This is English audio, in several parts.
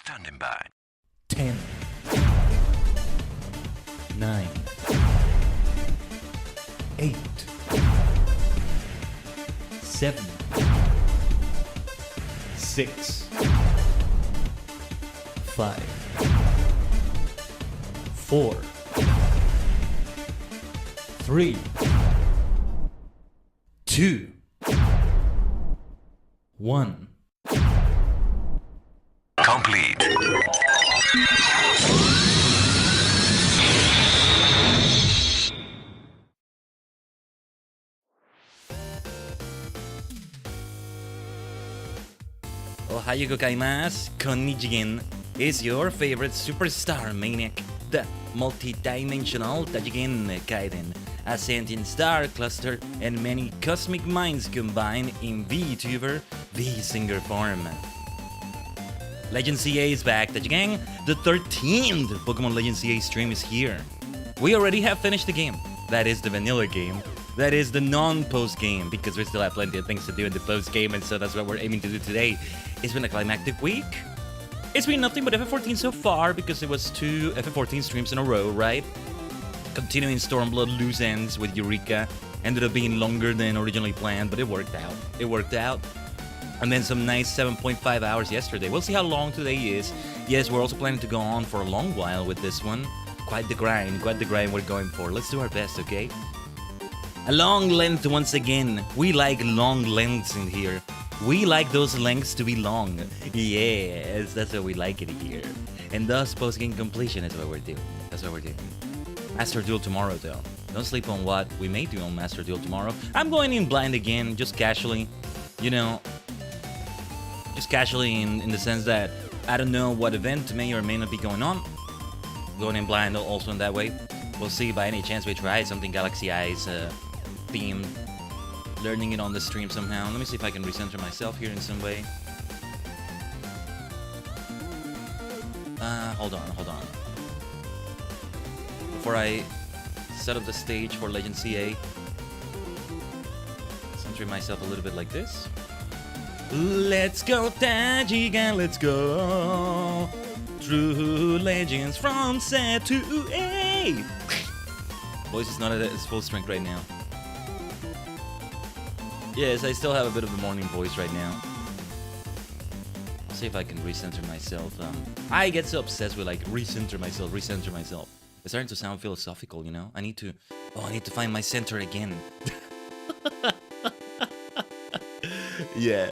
Standing by. 10, 9, 8, 7, 6, 5, 4, 3, 2, 1. Complete. Ohayo gozaimasu, Tajigen is your favorite superstar maniac, the multi-dimensional Tajigen Khaiden, a sentient star cluster and many cosmic minds combined in VTuber, V-singer form. Legend CA is back, Tajigen. The 13th Pokemon Legend CA stream is here. We already have finished the game. That is the vanilla game. That is the non-post game, because we still have plenty of things to do in the post game, and so that's what we're aiming to do today. It's been a climactic week. It's been nothing but FF14 so far, because it was 2 FF14 streams in a row, right? Continuing Stormblood loose ends with Eureka. Ended up being longer than originally planned, but it worked out. It worked out. And then some nice 7.5 hours yesterday. We'll see how long today is. Yes, we're also planning to go on for a long while with this one. Quite the grind we're going for. Let's do our best, okay? A long length once again. We like long lengths in here. We like those lengths to be long. Yes, that's what we like it here. And thus, post-game completion is what we're doing. That's what we're doing. Master Duel tomorrow, though. Don't sleep on what we may do on Master Duel tomorrow. I'm going in blind again, just casually. You know, just casually in the sense that I don't know what event may or may not be going on. Going in blind also in that way. We'll see by any chance we try something Galaxy Eyes themed. Learning it on the stream somehow. Let me see if I can recenter myself here in some way. Hold on. Before I set up the stage for Legend CA, centering myself a little bit like this. Let's go, Tajigen, let's go. True legends from set to A. Voice is not at its full strength right now. Yes, I still have a bit of the morning voice right now. I'll see if I can recenter myself. I get so obsessed with like recenter myself. It's starting to sound philosophical, you know? I need to find my center again. Yeah.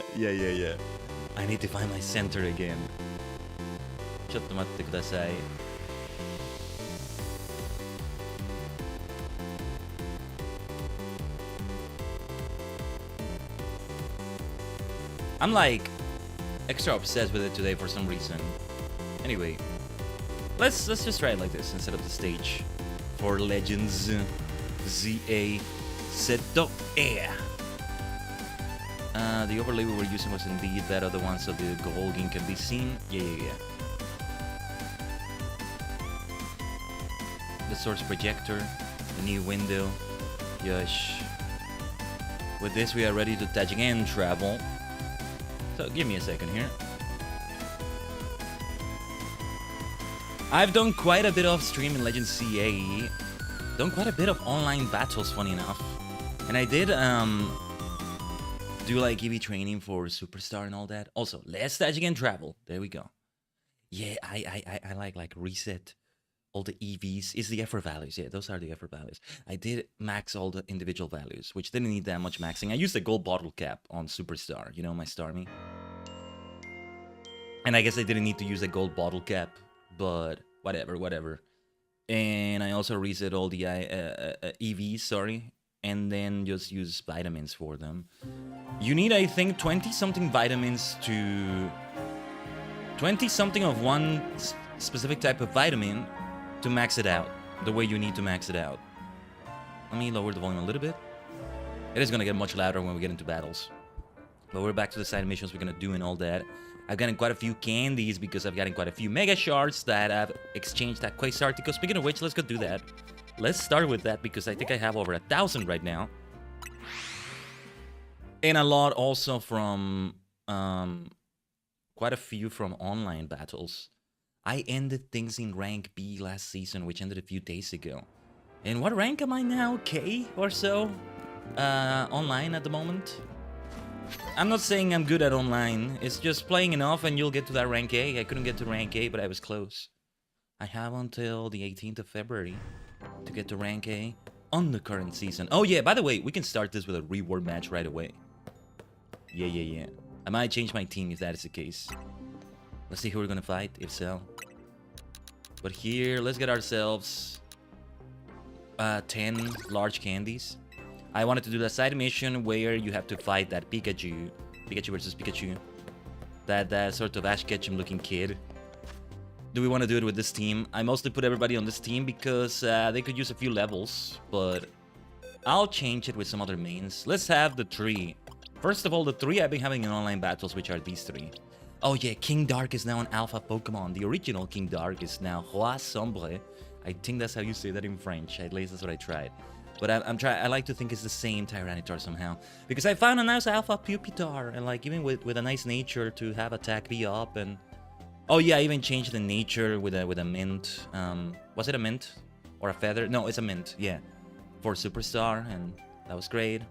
I need to find my center again. ちょっと待ってください. I'm like extra obsessed with it today for some reason. Anyway, let's just try it like this and set up the stage for Legends ZA Seto Air. The overlay we were using was indeed that other one, so the gold ink can be seen. Yeah. The source projector, the new window. Yosh. With this, we are ready to Tajigen travel. So give me a second here. I've done quite a bit of stream in Legend CA. Done quite a bit of online battles, funny enough. And I did do like EV training for Superstar and all that. Also, let's Tajigen travel. There we go. Yeah, I like reset all the EVs. Is the effort values. Yeah, those are the effort values. I did max all the individual values, which didn't need that much maxing. I used the gold bottle cap on Superstar, you know, my Starmie. And I guess I didn't need to use a gold bottle cap, but whatever. And I also reset all the EVs, sorry, and then just use vitamins for them. You need, I think, 20-something vitamins to... 20-something of one specific type of vitamin to max it out, the way you need to max it out. Let me lower the volume a little bit. It is going to get much louder when we get into battles. But we're back to the side missions we're going to do and all that. I've gotten quite a few candies because I've gotten quite a few Mega Shards that I've exchanged at Quasar Article. Speaking of which, let's go do that. Let's start with that because I think I have over 1,000 right now. And a lot also from quite a few from online battles. I ended things in rank B last season, which ended a few days ago. And what rank am I now? K or so? Online at the moment? I'm not saying I'm good at online. It's just playing enough and you'll get to that rank A. I couldn't get to rank A, but I was close. I have until the 18th of February to get to rank A on the current season. Oh yeah, by the way, we can start this with a reward match right away. Yeah. I might change my team if that is the case. Let's see who we're gonna fight, if so. But here, let's get ourselves 10 large candies. I wanted to do the side mission where you have to fight that Pikachu versus Pikachu. That sort of Ash Ketchum looking kid. Do we want to do it with this team? I mostly put everybody on this team because they could use a few levels, but I'll change it with some other mains. Let's have the 3. First of all, the 3 I've been having in online battles, which are these 3. Oh yeah, King Dark is now an alpha Pokemon. The original King Dark is now Roi Sombre. I think that's how you say that in French. At least that's what I tried. But I like to think it's the same Tyranitar somehow. Because I found a nice alpha Pupitar, and like even with a nice nature to have attack be up and... Oh yeah, I even changed the nature with a mint. Was it a mint? Or a feather? No, it's a mint, yeah. For Superstar, and that was great.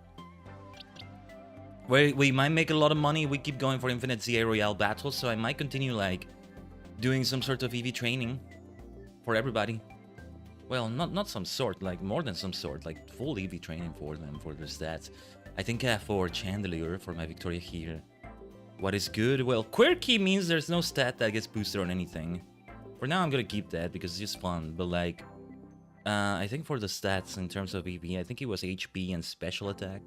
We might make a lot of money. We keep going for Infinite ZA Royale battles, so I might continue like doing some sort of EV training for everybody. Well, not some sort, like more than some sort, like full EV training for them, for their stats. I think for Chandelier, for my Victoria here. What is good? Well, Quirky means there's no stat that gets boosted on anything. For now, I'm gonna keep that because it's just fun, but like... I think for the stats in terms of EV, I think it was HP and special attack.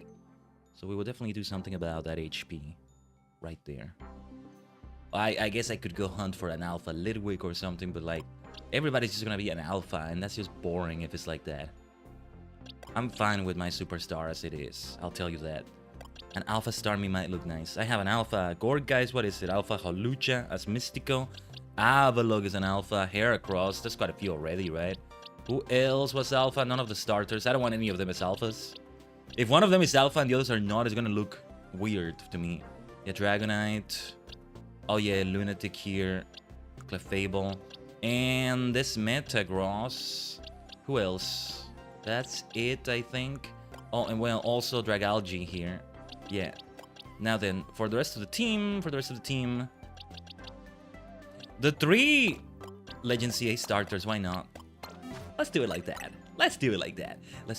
So we will definitely do something about that HP. Right there. I guess I could go hunt for an Alpha Litwick or something, but like... Everybody's just gonna be an Alpha, and that's just boring if it's like that. I'm fine with my Superstar as it is, I'll tell you that. An Alpha Starmie might look nice. I have an Alpha Gorgeist, what is it? Alpha Holucha as Mystico. Avalog is an Alpha. Heracross, there's quite a few already, right? Who else was Alpha? None of the starters. I don't want any of them as Alphas. If one of them is Alpha and the others are not, it's gonna look weird to me. Yeah, Dragonite. Oh yeah, Lunatic here. Clefable. And this Metagross. Who else? That's it, I think. Oh, and well, also Dragalge here. Yeah. Now then, for the rest of the team, the 3 Legend CA starters, why not? Let's do it like that. Let's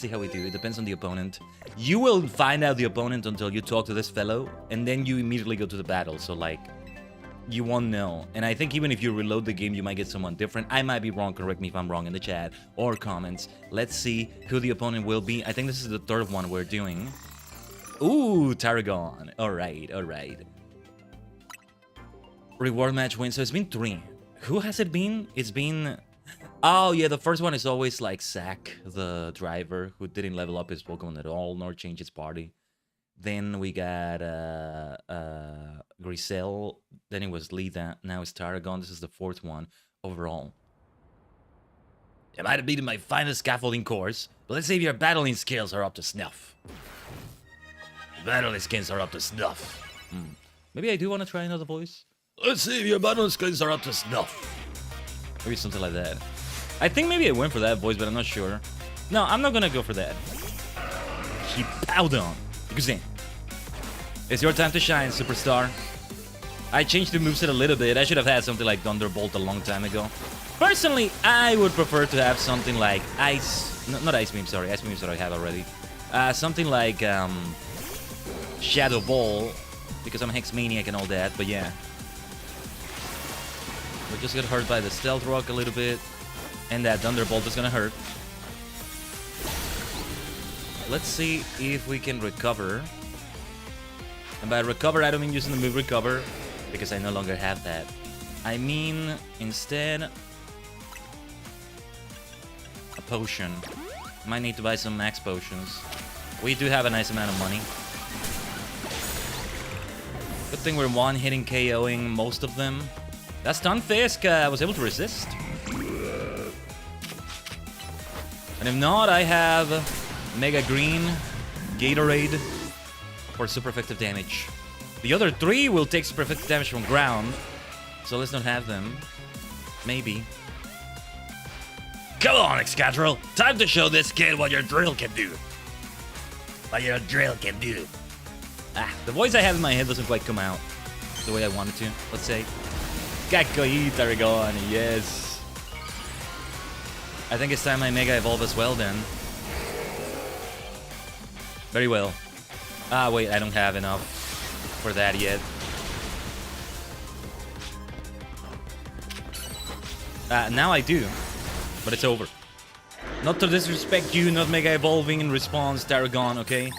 see how we do. It depends on the opponent. You will find out the opponent until you talk to this fellow, and then you immediately go to the battle. So, like, you won't know. And I think even if you reload the game, you might get someone different. I might be wrong. Correct me if I'm wrong in the chat or comments. Let's see who the opponent will be. I think this is the 3rd one we're doing. Ooh, Tarragon. All right. Reward match win. So it's been 3. Who has it been? It's been... Oh, yeah, the first one is always like Zack, the driver, who didn't level up his Pokemon at all, nor change his party. Then we got Grisel, then it was Lita, now it's Tarragon. This is the 4th one overall. It might have been my finest scaffolding course, but let's see if your battling skills are up to snuff. Battling skills are up to snuff. Maybe I do want to try another voice. Let's see if your battling skills are up to snuff. Maybe something like that. I think maybe I went for that voice, but I'm not sure. No, I'm not gonna go for that. He bowed on. Because it's your time to shine, Superstar. I changed the moveset a little bit. I should have had something like Thunderbolt a long time ago. Personally, I would prefer to have something like Ice... No, not Ice Beam, sorry. Ice Beam is what I have already. Something like Shadow Ball, because I'm Hex Maniac and all that, but yeah. We just got hurt by the Stealth Rock a little bit, and that Thunderbolt is gonna hurt. Let's see if we can recover. And by recover, I don't mean using the move recover, because I no longer have that. I mean, instead, a potion. Might need to buy some max potions. We do have a nice amount of money. Good thing we're one-hitting KOing most of them. That Stunfisk, I was able to resist. And if not, I have Mega Green, Gatorade for super effective damage. The other 3 will take super effective damage from ground. So let's not have them. Maybe. Come on, Excadrill. Time to show this kid what your drill can do. What your drill can do. Ah, the voice I have in my head doesn't quite come out the way I wanted to, let's say. Kakoi Tajigen, yes. I think it's time I Mega Evolve as well then. Very well. Ah, wait, I don't have enough for that yet. Now I do, but it's over. Not to disrespect you, not Mega Evolving in response, Tajigen, okay?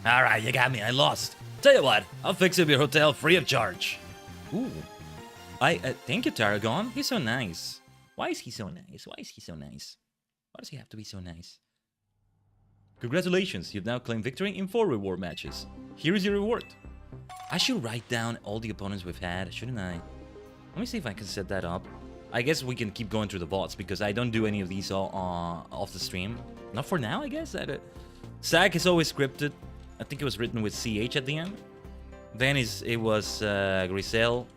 Alright, you got me, I lost. Tell you what, I'll fix up your hotel free of charge. Ooh. Thank you, Tajigen. He's so nice. Why is he so nice? Why is he so nice? Why does he have to be so nice? Congratulations, you've now claimed victory in 4 reward matches. Here is your reward. I should write down all the opponents we've had, shouldn't I? Let me see if I can set that up. I guess we can keep going through the bots because I don't do any of these off the stream. Not for now, I guess. SAC is always scripted. I think it was written with CH at the end. Then it was Griselle.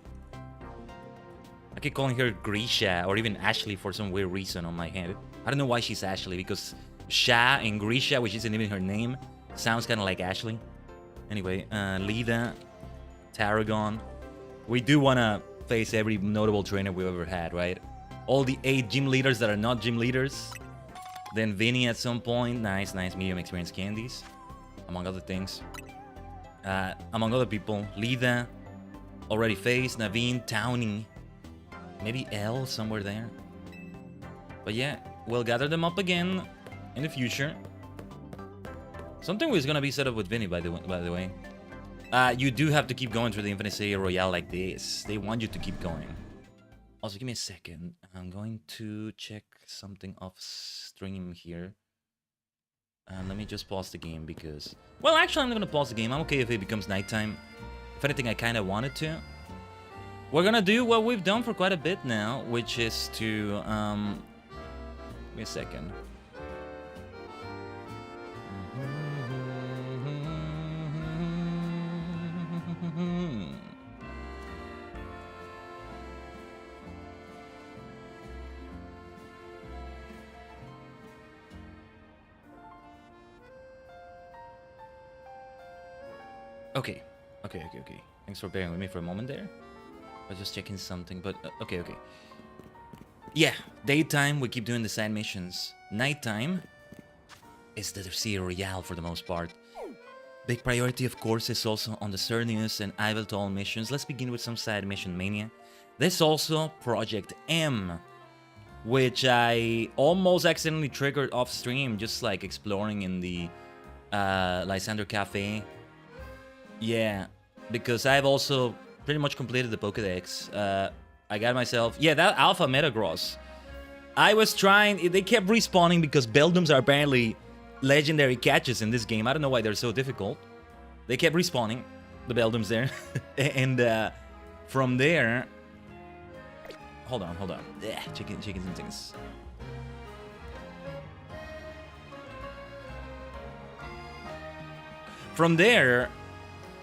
I keep calling her Grisha or even Ashley for some weird reason on my head. I don't know why she's Ashley because Sha and Grisha, which isn't even her name, sounds kind of like Ashley. Anyway, Lida, Tajigen. We do want to face every notable trainer we've ever had, right? All the 8 gym leaders that are not gym leaders. Then Vinny at some point. Nice medium experience candies. Among other things. Among other people. Lida. Already faced. Naveen. Townie. Maybe L somewhere there. But yeah, we'll gather them up again in the future. Something was gonna be set up with Vinny, by the way. You do have to keep going through the Infinite City Royale like this. They want you to keep going. Also, give me a second. I'm going to check something off stream here. Let me just pause the game because... Well, actually, I'm not going to pause the game. I'm okay if it becomes nighttime. If anything, I kind of wanted to. We're going to do what we've done for quite a bit now, which is to... Give me a second. Okay. Thanks for bearing with me for a moment there. I was just checking something, but okay. Yeah, daytime we keep doing the side missions. Nighttime is the Sea Royale for the most part. Big priority, of course, is also on the Cernius and Iveltal missions. Let's begin with some side mission mania. There's also Project M, which I almost accidentally triggered off stream, just like exploring in the Lysander Cafe. Yeah, because I've also pretty much completed the Pokédex. I got myself... Yeah, that Alpha Metagross. I was trying... They kept respawning because Beldums are apparently legendary catches in this game. I don't know why they're so difficult. They kept respawning, the Beldums there. And from there... Hold on. Yeah, chickens and things. From there...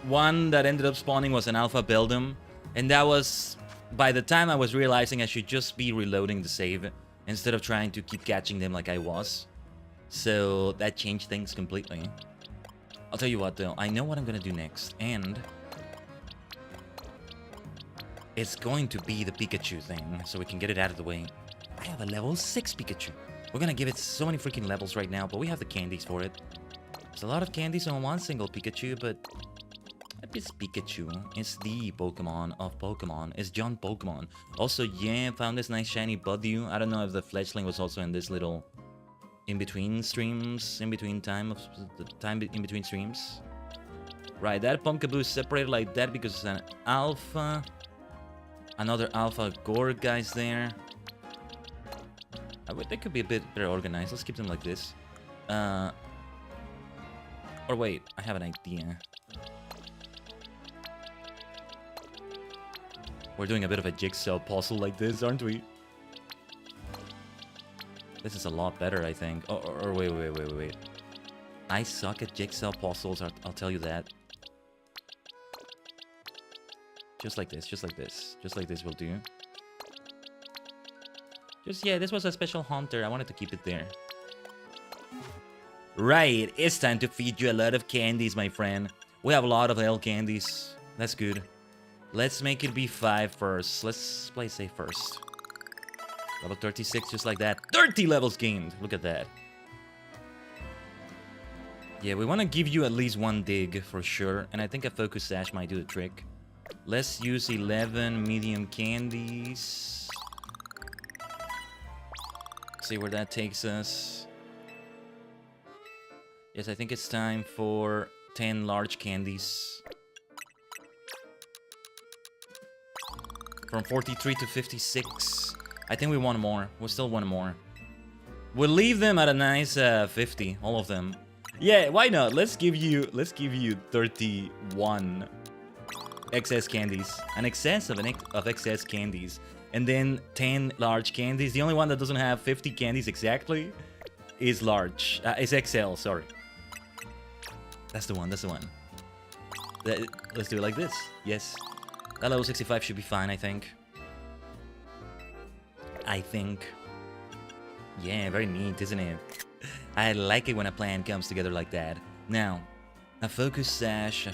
One that ended up spawning was an Alpha Beldum, and that was by the time I was realizing I should just be reloading the save instead of trying to keep catching them like I was. So that changed things completely. I'll tell you what though, I know what I'm gonna do next, and it's going to be the Pikachu thing, so we can get it out of the way. I have a level 6 Pikachu. We're gonna give it so many freaking levels right now, but we have the candies for it. There's a lot of candies on one single Pikachu, but... It's Pikachu. It's the Pokemon of Pokemon. It's John Pokemon. Also, yeah, found this nice shiny Budew. I don't know if the fledgling was also in this little in-between streams, in-between time in-between streams. Right, that Pumpkaboo is separated like that because it's an alpha. Another alpha Gore guy's there. They could be a bit better organized. Let's keep them like this. Or wait, I have an idea. We're doing a bit of a jigsaw puzzle like this, aren't we? This is a lot better, I think. Or wait. I suck at jigsaw puzzles, I'll tell you that. Just like this, just like this. Just like this will do. Just, yeah, this was a special hunter. I wanted to keep it there. Right, it's time to feed you a lot of candies, my friend. We have a lot of L candies. That's good. Let's make it be 5 first. Let's play safe first. Level 36, just like that. 30 levels gained. Look at that. Yeah, we want to give you at least 1 dig for sure. And I think a focus sash might do the trick. Let's use 11 medium candies. See where that takes us. Yes, I think it's time for 10 large candies. From 43 to 56. I think we want more. We still want more. We'll leave them at a nice 50, all of them. Yeah, why not? Let's give you 31 excess candies. An excess of excess candies. And then 10 large candies. The only one that doesn't have 50 candies exactly is large. Is XL, sorry. That's the one, that's the one. Let's do it like this. Yes. That level 65 should be fine, I think. Yeah, very neat, isn't it? I like it when a plan comes together like that. Now, a focus sash.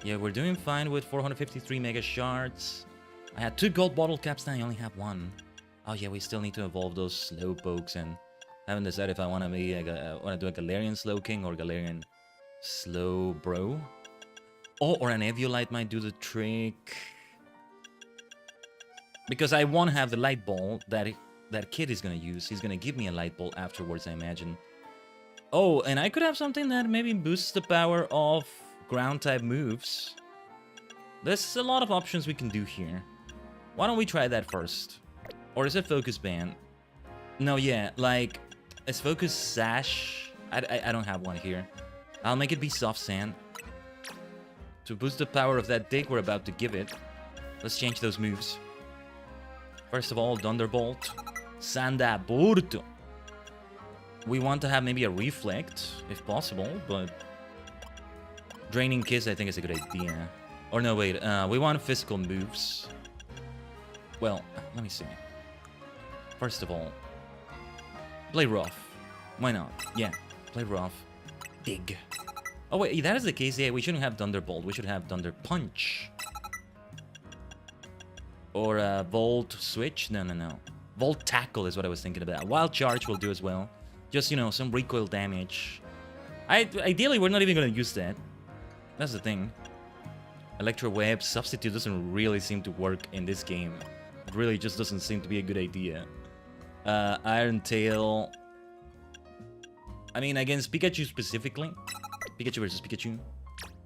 Yeah, we're doing fine with 453 mega shards. I had 2 gold bottle caps, now I only have 1. Oh yeah, we still need to evolve those slow pokes, and I haven't decided if I want to be want to do a Galarian slow king or Galarian slow bro. Oh, or an Eviolite might do the trick. Because I won't have the light ball that kid is gonna use. He's gonna give me a light ball afterwards, I imagine. Oh, and I could have something that maybe boosts the power of ground type moves. There's a lot of options we can do here. Why don't we try that first? Or is it focus band? No, yeah, like, is focus sash? I don't have one here. I'll make it be soft sand. To boost the power of that dig we're about to give it, let's change those moves. First of all, Thunderbolt. Sandaburto. We want to have maybe a Reflect, if possible, but... Draining Kiss I think is a good idea. Or no, wait, we want physical moves. Well, let me see. First of all, play rough. Why not? Yeah, play rough. Dig. Oh wait, if that is the case, yeah, we shouldn't have Thunderbolt. We should have Thunder Punch. Or Volt Switch? No. Volt Tackle is what I was thinking about. Wild Charge will do as well. Just, you know, some recoil damage. Ideally, we're not even going to use that. That's the thing. Electro Web Substitute doesn't really seem to work in this game. It really just doesn't seem to be a good idea. Iron Tail. I mean, against Pikachu specifically. Pikachu versus Pikachu.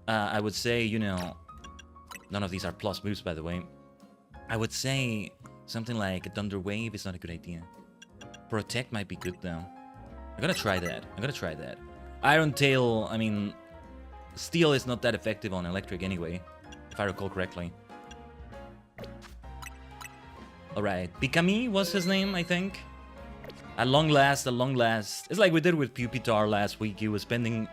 I would say, you know... None of these are plus moves, by the way. I would say something like a Thunder Wave is not a good idea. Protect might be good, though. I'm gonna try that. Iron Tail, I mean... Steel is not that effective on electric anyway, if I recall correctly. Alright, Pikami was his name, I think. At long last. It's like we did with Pupitar last week. He was pending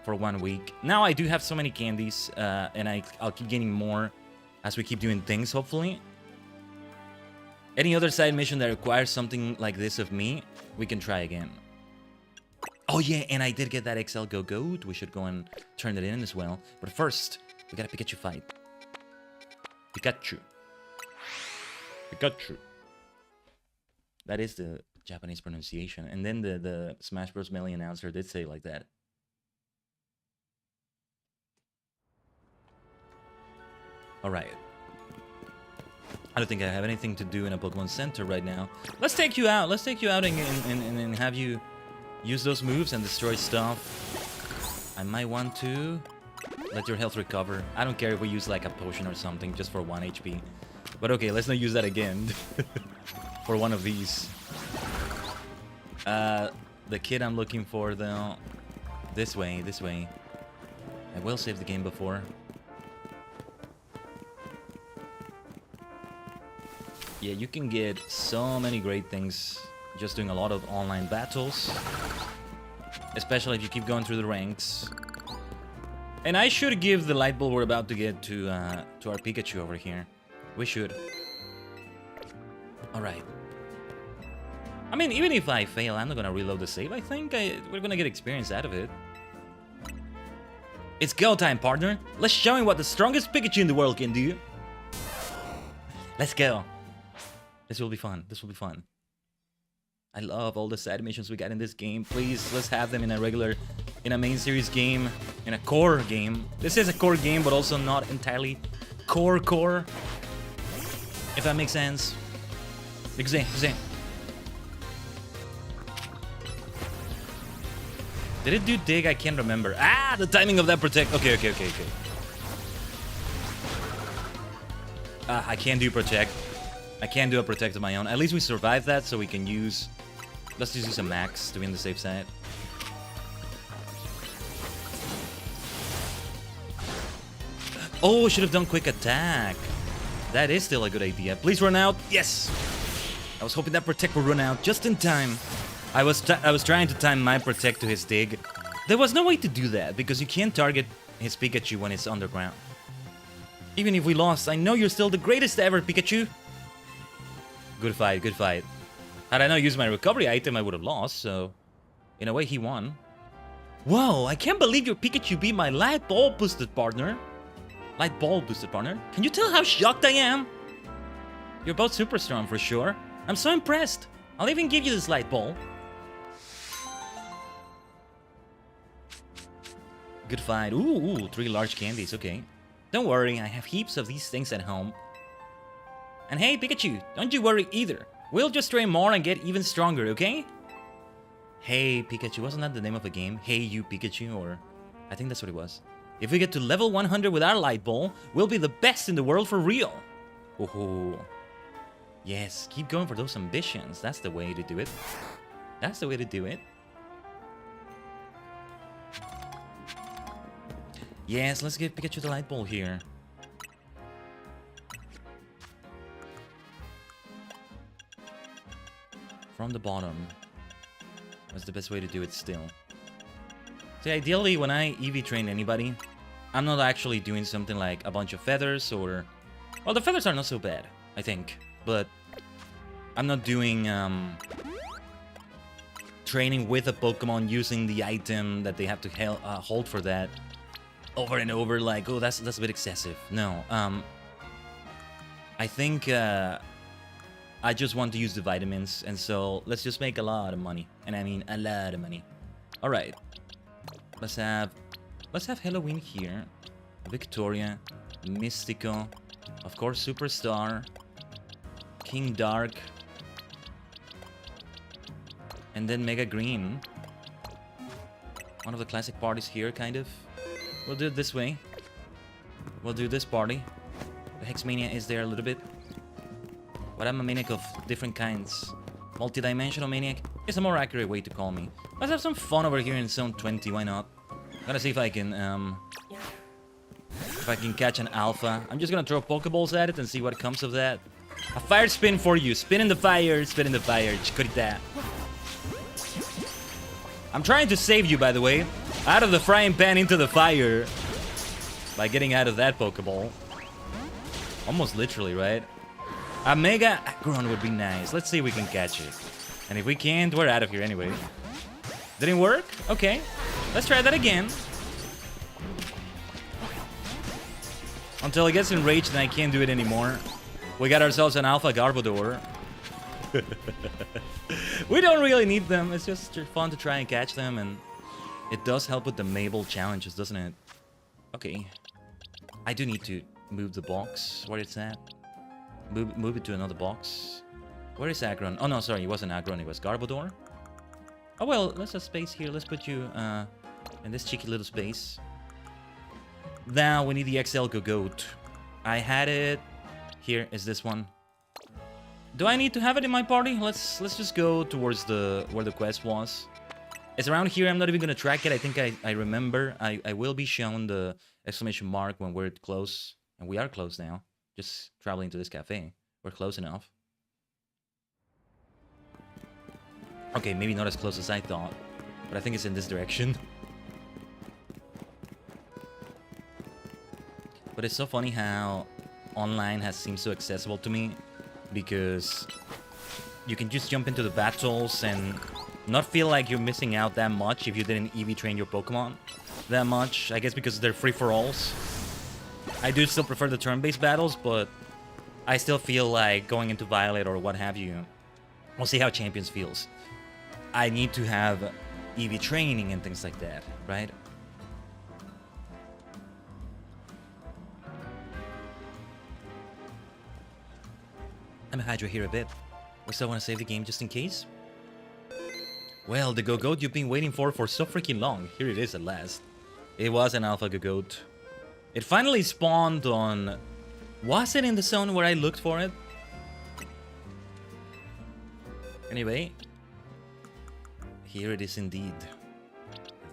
for 1 week. Now I do have so many candies, and I'll keep getting more as we keep doing things, hopefully. Any other side mission that requires something like this of me, we can try again. Oh yeah, and I did get that XL Go-Goat. We should go and turn it in as well. But first, we got a Pikachu fight. Pikachu. That is the Japanese pronunciation. And then the Smash Bros. Melee announcer did say it like that. Alright. I don't think I have anything to do in a Pokemon Center right now. Let's take you out. And have you use those moves and destroy stuff. I might want to let your health recover. I don't care if we use like a potion or something just for 1 HP. But okay, let's not use that again. For one of these. The kid I'm looking for though. This way. I will save the game before. Yeah, you can get so many great things just doing a lot of online battles. Especially if you keep going through the ranks. And I should give the light bulb we're about to get to our Pikachu over here. We should. Alright. I mean, even if I fail, I'm not gonna reload the save. I think we're gonna get experience out of it. It's go time, partner. Let's show him what the strongest Pikachu in the world can do. Let's go. This will be fun. This will be fun. I love all the side missions we got in this game. Please, let's have them in a main series game, in a core game. This is a core game, but also not entirely core. If that makes sense. Exactly. Did it do dig? I can't remember. Ah, the timing of that protect. Okay. I can't do protect. I can't do a protect of my own. At least we survived that, so we can use... Let's just use a max to be on the safe side. Oh, should have done quick attack. That is still a good idea. Please run out. Yes! I was hoping that protect would run out just in time. I was trying to time my protect to his dig. There was no way to do that, because you can't target his Pikachu when it's underground. Even if we lost, I know you're still the greatest ever, Pikachu. Good fight. Had I not used my recovery item, I would have lost, so... In a way, he won. Whoa, I can't believe your Pikachu beat my light bulb boosted partner. Light bulb boosted partner? Can you tell how shocked I am? You're both super strong for sure. I'm so impressed. I'll even give you this light bulb. Good fight. Ooh, 3 large candies, okay. Don't worry, I have heaps of these things at home. And hey, Pikachu, don't you worry either. We'll just train more and get even stronger, okay? Hey, Pikachu, wasn't that the name of a game? Hey, you, Pikachu, or... I think that's what it was. If we get to level 100 with our light ball, we'll be the best in the world for real. Oh, yes, keep going for those ambitions. That's the way to do it. That's the way to do it. Yes, let's give Pikachu the light ball here. From the bottom. That's the best way to do it still. See, ideally, when I EV train anybody, I'm not actually doing something like a bunch of feathers or... Well, the feathers are not so bad, I think. But I'm not doing training with a Pokemon using the item that they have to hold for that over and over, like, oh, that's a bit excessive. No, I think I just want to use the vitamins, and so let's just make a lot of money. And I mean a lot of money. All right, let's have Halloween here, Victoria, Mystico, of course Superstar, King Dark, and then Mega Green. One of the classic parties here, kind of. We'll do it this way. We'll do this party. The Hexmania is there a little bit. But I'm a maniac of different kinds. Multi-dimensional maniac is a more accurate way to call me. Let's have some fun over here in Zone 20, why not? Gonna see if I can catch an alpha. I'm just gonna throw Pokeballs at it and see what comes of that. A fire spin for you. Spin in the fire, spin in the fire. Chikorita. I'm trying to save you, by the way. Out of the frying pan into the fire. By getting out of that Pokeball. Almost literally, right? A Mega Aggron would be nice. Let's see if we can catch it. And if we can't, we're out of here anyway. Didn't work? Okay. Let's try that again. Until it gets enraged and I can't do it anymore. We got ourselves an Alpha Garbodor. We don't really need them. It's just fun to try and catch them, and it does help with the Mabel challenges, doesn't it? Okay. I do need to move the box. Where it's at? Move it to another box. Where is Aggron? Oh no, sorry, it wasn't Aggron, it was Garbodor. Oh well, let's have space here. Let's put you in this cheeky little space. Now we need the XL Gogoat. I had it. Here is this one. Do I need to have it in my party? Let's just go towards where the quest was. It's around here. I'm not even gonna track it. I think I remember. I will be shown the exclamation mark when we're close, and we are close now. Just traveling to this cafe. We're close enough. Okay, maybe not as close as I thought, but I think it's in this direction. But it's so funny how online has seemed so accessible to me, because you can just jump into the battles and not feel like you're missing out that much if you didn't EV train your Pokemon that much. I guess because they're free-for-alls. I do still prefer the turn-based battles, but I still feel like going into Violet or what have you. We'll see how Champions feels. I need to have EV training and things like that, right? I'm a Hydra here a bit. We still want to save the game just in case? Well, the Gogoat you've been waiting for so freaking long. Here it is at last. It was an Alpha Gogoat. It finally spawned on... Was it in the zone where I looked for it? Anyway. Here it is indeed.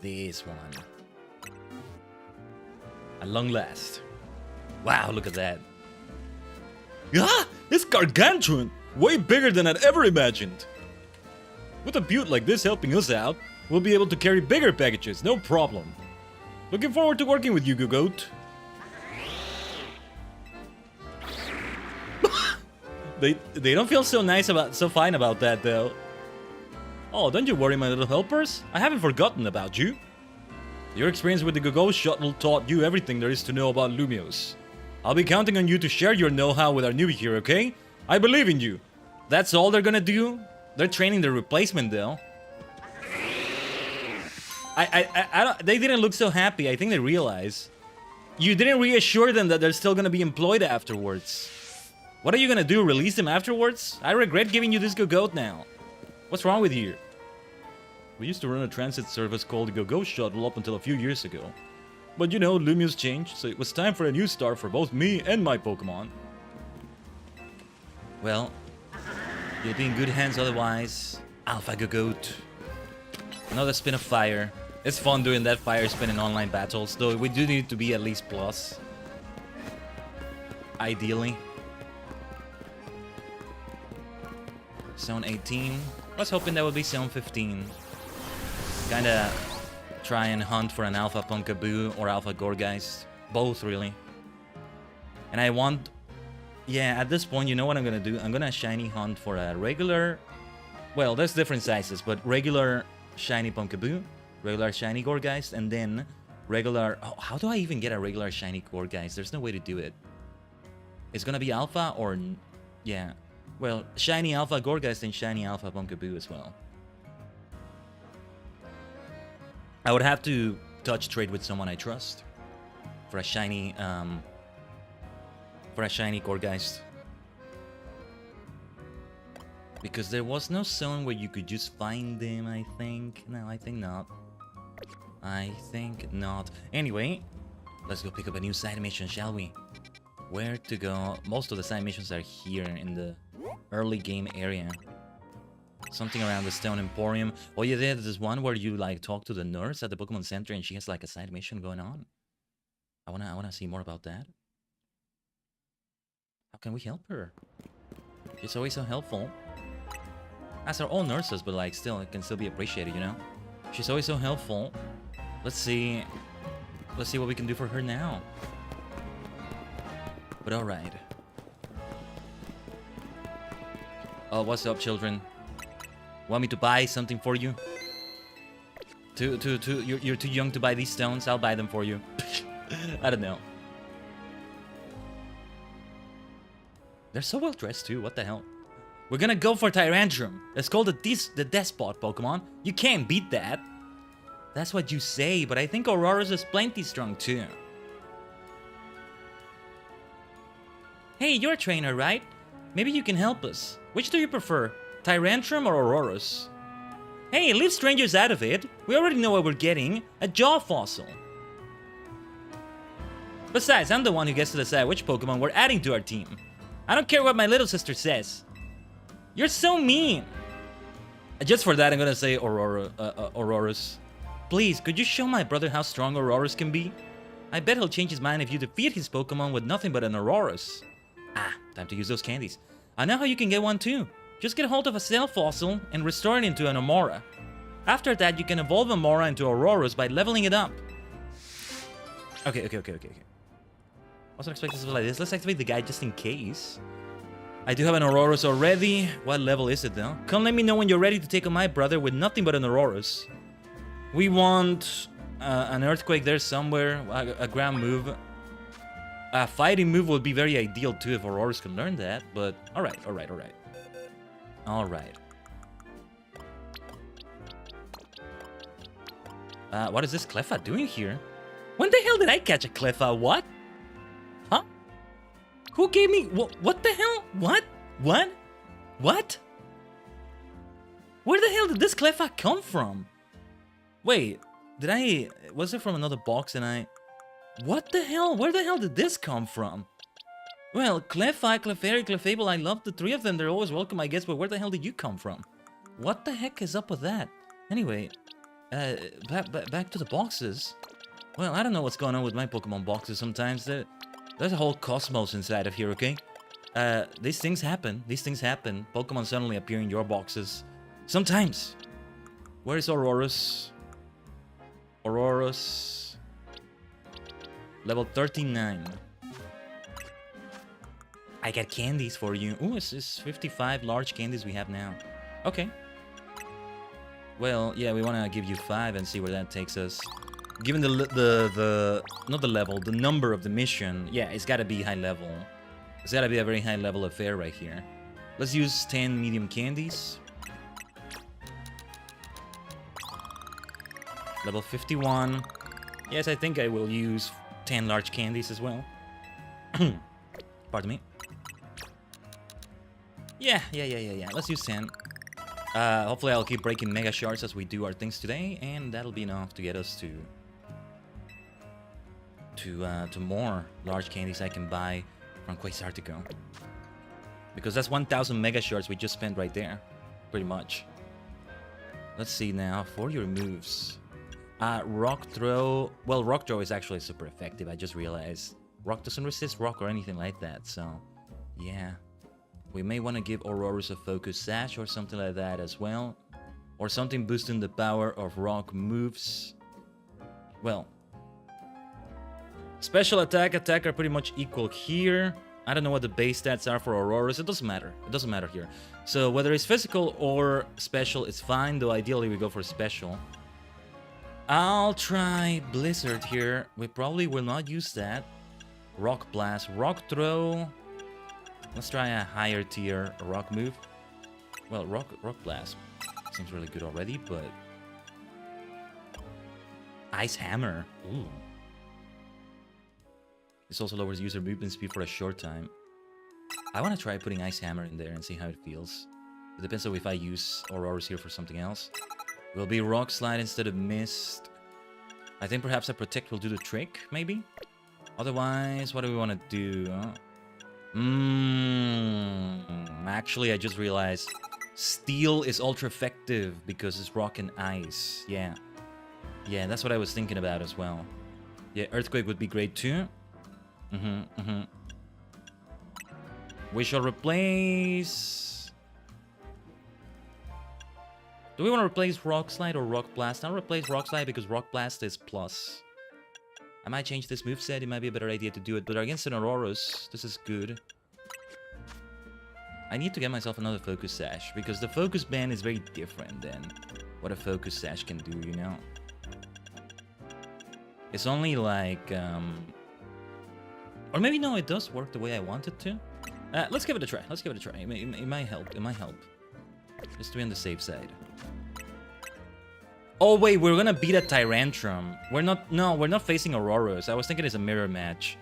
This one. At long last. Wow, look at that. Ah! It's gargantuan! Way bigger than I'd ever imagined! With a butte like this helping us out, we'll be able to carry bigger packages, no problem. Looking forward to working with you, Gogoat. They don't feel so nice so fine about that though. Oh, don't you worry, my little helpers. I haven't forgotten about you. Your experience with the Gogo shuttle taught you everything there is to know about Lumios. I'll be counting on you to share your know-how with our newbie here, okay? I believe in you. That's all they're gonna do? They're training the replacement though. They didn't look so happy. I think they realize. You didn't reassure them that they're still gonna be employed afterwards. What are you gonna do? Release them afterwards? I regret giving you this Gogoat now. What's wrong with you? We used to run a transit service called the Gogo Shuttle up until a few years ago. But you know, Lumios changed, so it was time for a new start for both me and my Pokemon. Well, you'll be in good hands otherwise. Alpha Gogoat. Another spin of fire. It's fun doing that fire spin in online battles, though we do need to be at least plus. Ideally. Zone 18. I was hoping that would be Zone 15. Kinda try and hunt for an Alpha Punkaboo or Alpha Gorgeist. Both, really. And I want... Yeah, at this point, you know what I'm gonna do? I'm gonna shiny hunt for a regular... Well, there's different sizes, but regular shiny Punkaboo, regular shiny Gorgeist, and then regular... Oh, how do I even get a regular shiny Gorgeist? There's no way to do it. It's gonna be Alpha or... Yeah. Well, shiny Alpha Gorgeist and shiny Alpha Punkaboo as well. I would have to touch trade with someone I trust for a shiny Gorgeist. Because there was no zone where you could just find them, I think. No, I think not. I think not. Anyway, let's go pick up a new side mission, shall we? Where to go? Most of the side missions are here in the early game area. Something around the Stone Emporium. Oh yeah, there's this one where you like talk to the nurse at the Pokemon Center and she has like a side mission going on. I wanna see more about that. How can we help her? She's always so helpful. As are all nurses, but like still, it can still be appreciated, you know? She's always so helpful. Let's see what we can do for her now. But alright. Oh, what's up, children? Want me to buy something for you? You're too young to buy these stones. I'll buy them for you. I don't know. They're so well dressed too. What the hell? We're gonna go for Tyrantrum. It's called the Despot Pokemon. You can't beat that. That's what you say, but I think Aurora's is plenty strong too. Hey, you're a trainer, right? Maybe you can help us. Which do you prefer? Tyrantrum or Aurora's? Hey, leave strangers out of it. We already know what we're getting. A Jaw Fossil. Besides, I'm the one who gets to decide which Pokemon we're adding to our team. I don't care what my little sister says. You're so mean. Just for that, I'm gonna say Aurora's. Please, could you show my brother how strong Aurora's can be? I bet he'll change his mind if you defeat his Pokemon with nothing but an Aurora's. Ah, time to use those candies. I know how you can get one too. Just get a hold of a Cell Fossil and restore it into an Amora. After that, you can evolve Amora into Aurora's by leveling it up. Okay. Wasn't expecting something like this. Let's activate the guy just in case. I do have an Aurorus already. What level is it though? Come let me know when you're ready to take on my brother with nothing but an Aurorus. We want an Earthquake there somewhere. A ground move. A fighting move would be very ideal too if Aurorus can learn that. But alright. Alright. What is this Cleffa doing here? When the hell did I catch a Cleffa? What? Huh? Who gave me... What the hell? What? What? What? Where the hell did this Cleffa come from? Wait, did I... Was it from another box and I... What the hell? Where the hell did this come from? Well, Cleffa, Clefairy, Clefable, I love the three of them. They're always welcome, I guess, but where the hell did you come from? What the heck is up with that? Anyway, back to the boxes. Well, I don't know what's going on with my Pokemon boxes sometimes. There's a whole cosmos inside of here, okay? These things happen. Pokemon suddenly appear in your boxes. Sometimes. Where is Aurorus? Aurorus. Level 39. I got candies for you. Ooh, it's 55 large candies we have now. Okay. Well, yeah, we want to give you 5 and see where that takes us. Given not the level, the number of the mission, yeah, it's got to be high level. It's got to be a very high level affair right here. Let's use 10 medium candies. Level 51. Yes, I think I will use 10 large candies as well. Pardon me. Yeah. Let's use 10. Hopefully I'll keep breaking Mega Shards as we do our things today, and that'll be enough to get us to more large candies I can buy from Quasartico. Because that's 1,000 Mega Shards we just spent right there, pretty much. Let's see now, for your moves. Rock Throw. Well, Rock Throw is actually super effective, I just realized. Rock doesn't resist rock or anything like that, so yeah. We may want to give Aurorus a Focus Sash or something like that as well. Or something boosting the power of rock moves. Well, special attack are pretty much equal here. I don't know what the base stats are for Aurorus. It doesn't matter. It doesn't matter here. So whether it's physical or special, it's fine. Though ideally we go for special. I'll try Blizzard here. We probably will not use that. Rock Blast, Rock Throw. Let's try a higher tier rock move. Well, rock blast seems really good already, but Ice Hammer. Ooh. This also lowers user movement speed for a short time. I want to try putting Ice Hammer in there and see how it feels. It depends on if I use Aurorus here for something else. It will be Rock Slide instead of Mist. I think perhaps a Protect will do the trick, maybe? Otherwise, what do we want to do? Actually, I just realized Steel is ultra effective because it's rock and ice. Yeah, that's what I was thinking about as well. Yeah, Earthquake would be great too. We shall replace... Do we want to replace Rock Slide or Rock Blast? I'll replace Rock Slide because Rock Blast is plus. I might change this moveset, it might be a better idea to do it, but against an Aurorus, this is good. I need to get myself another Focus Sash, because the Focus Band is very different than what a Focus Sash can do, you know? It's only like, or maybe no, it does work the way I want it to. Let's give it a try, it might help, Just to be on the safe side. Oh wait, we're gonna beat a Tyrantrum. We're not facing Aurorus. I was thinking it's a mirror match.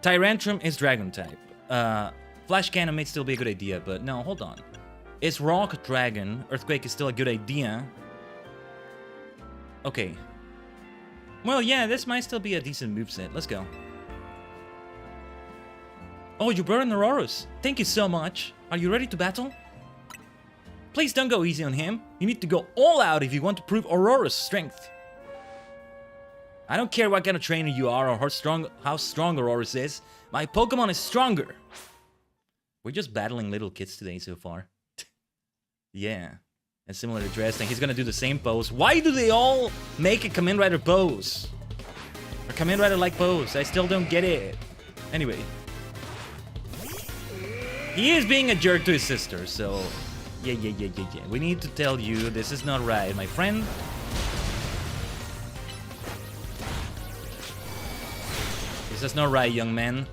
Tyrantrum is Dragon type. Flash Cannon may still be a good idea, but no, hold on. It's Rock Dragon. Earthquake is still a good idea. Okay. Well, yeah, this might still be a decent moveset. Let's go. Oh, you brought an Aurorus. Thank you so much. Are you ready to battle? Please don't go easy on him. You need to go all out if you want to prove Aurora's strength. I don't care what kind of trainer you are or how strong Aurorus is. My Pokemon is stronger. We're just battling little kids today so far. Yeah. And similar to Dresden, he's gonna do the same pose. Why do they all make a Kamen Rider pose? Or Kamen Rider-like pose? I still don't get it. Anyway. He is being a jerk to his sister, so... Yeah. We need to tell you this is not right, my friend. This is not right, young man.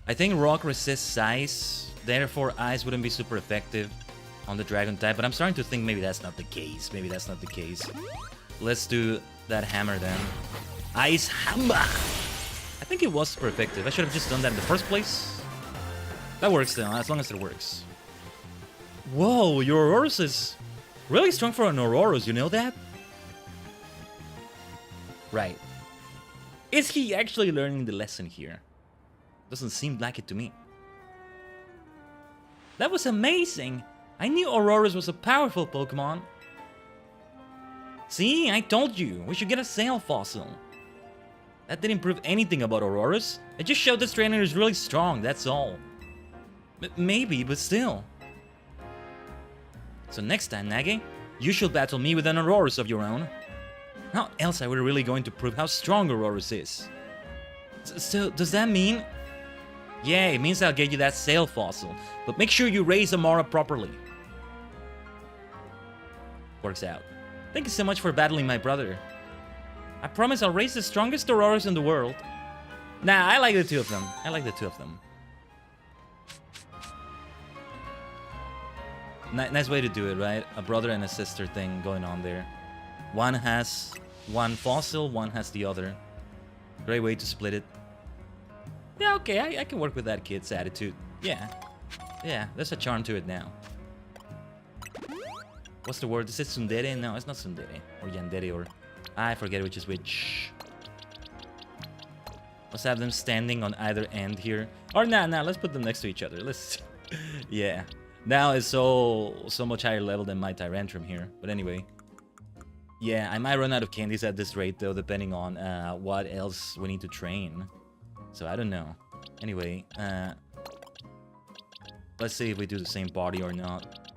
I think rock resists ice, therefore ice wouldn't be super effective on the dragon type, but I'm starting to think maybe that's not the case. Let's do that hammer then. Ice hammer! I think it was super effective. I should have just done that in the first place. That works though, as long as it works. Whoa, your Aurorus is really strong for an Aurorus, you know that? Right. Is he actually learning the lesson here? Doesn't seem like it to me. That was amazing! I knew Aurorus was a powerful Pokemon. See, I told you, we should get a sail fossil. That didn't prove anything about Aurorus. It just showed this trainer is really strong, that's all. Maybe, but still. So next time, Nage, you shall battle me with an Aurorus of your own. How else are we really going to prove how strong Aurorus is? So, does that mean... Yeah, it means I'll get you that sail fossil, but make sure you raise Amara properly. Works out. Thank you so much for battling my brother. I promise I'll raise the strongest Aurorus in the world. Nah, I like the two of them. Nice way to do it, right? A brother and a sister thing going on there. One has one fossil, one has the other. Great way to split it. Yeah, okay, I can work with that kid's attitude. Yeah, there's a charm to it now. What's the word? Is it tsundere? No, it's not tsundere. Or yandere, or... I forget which is which. Let's have them standing on either end here. Or nah, let's put them next to each other. Let's... Yeah. Now it's so much higher level than my Tyrantrum here. But anyway. Yeah, I might run out of candies at this rate, though, depending on what else we need to train. So I don't know. Anyway, let's see if we do the same body or not.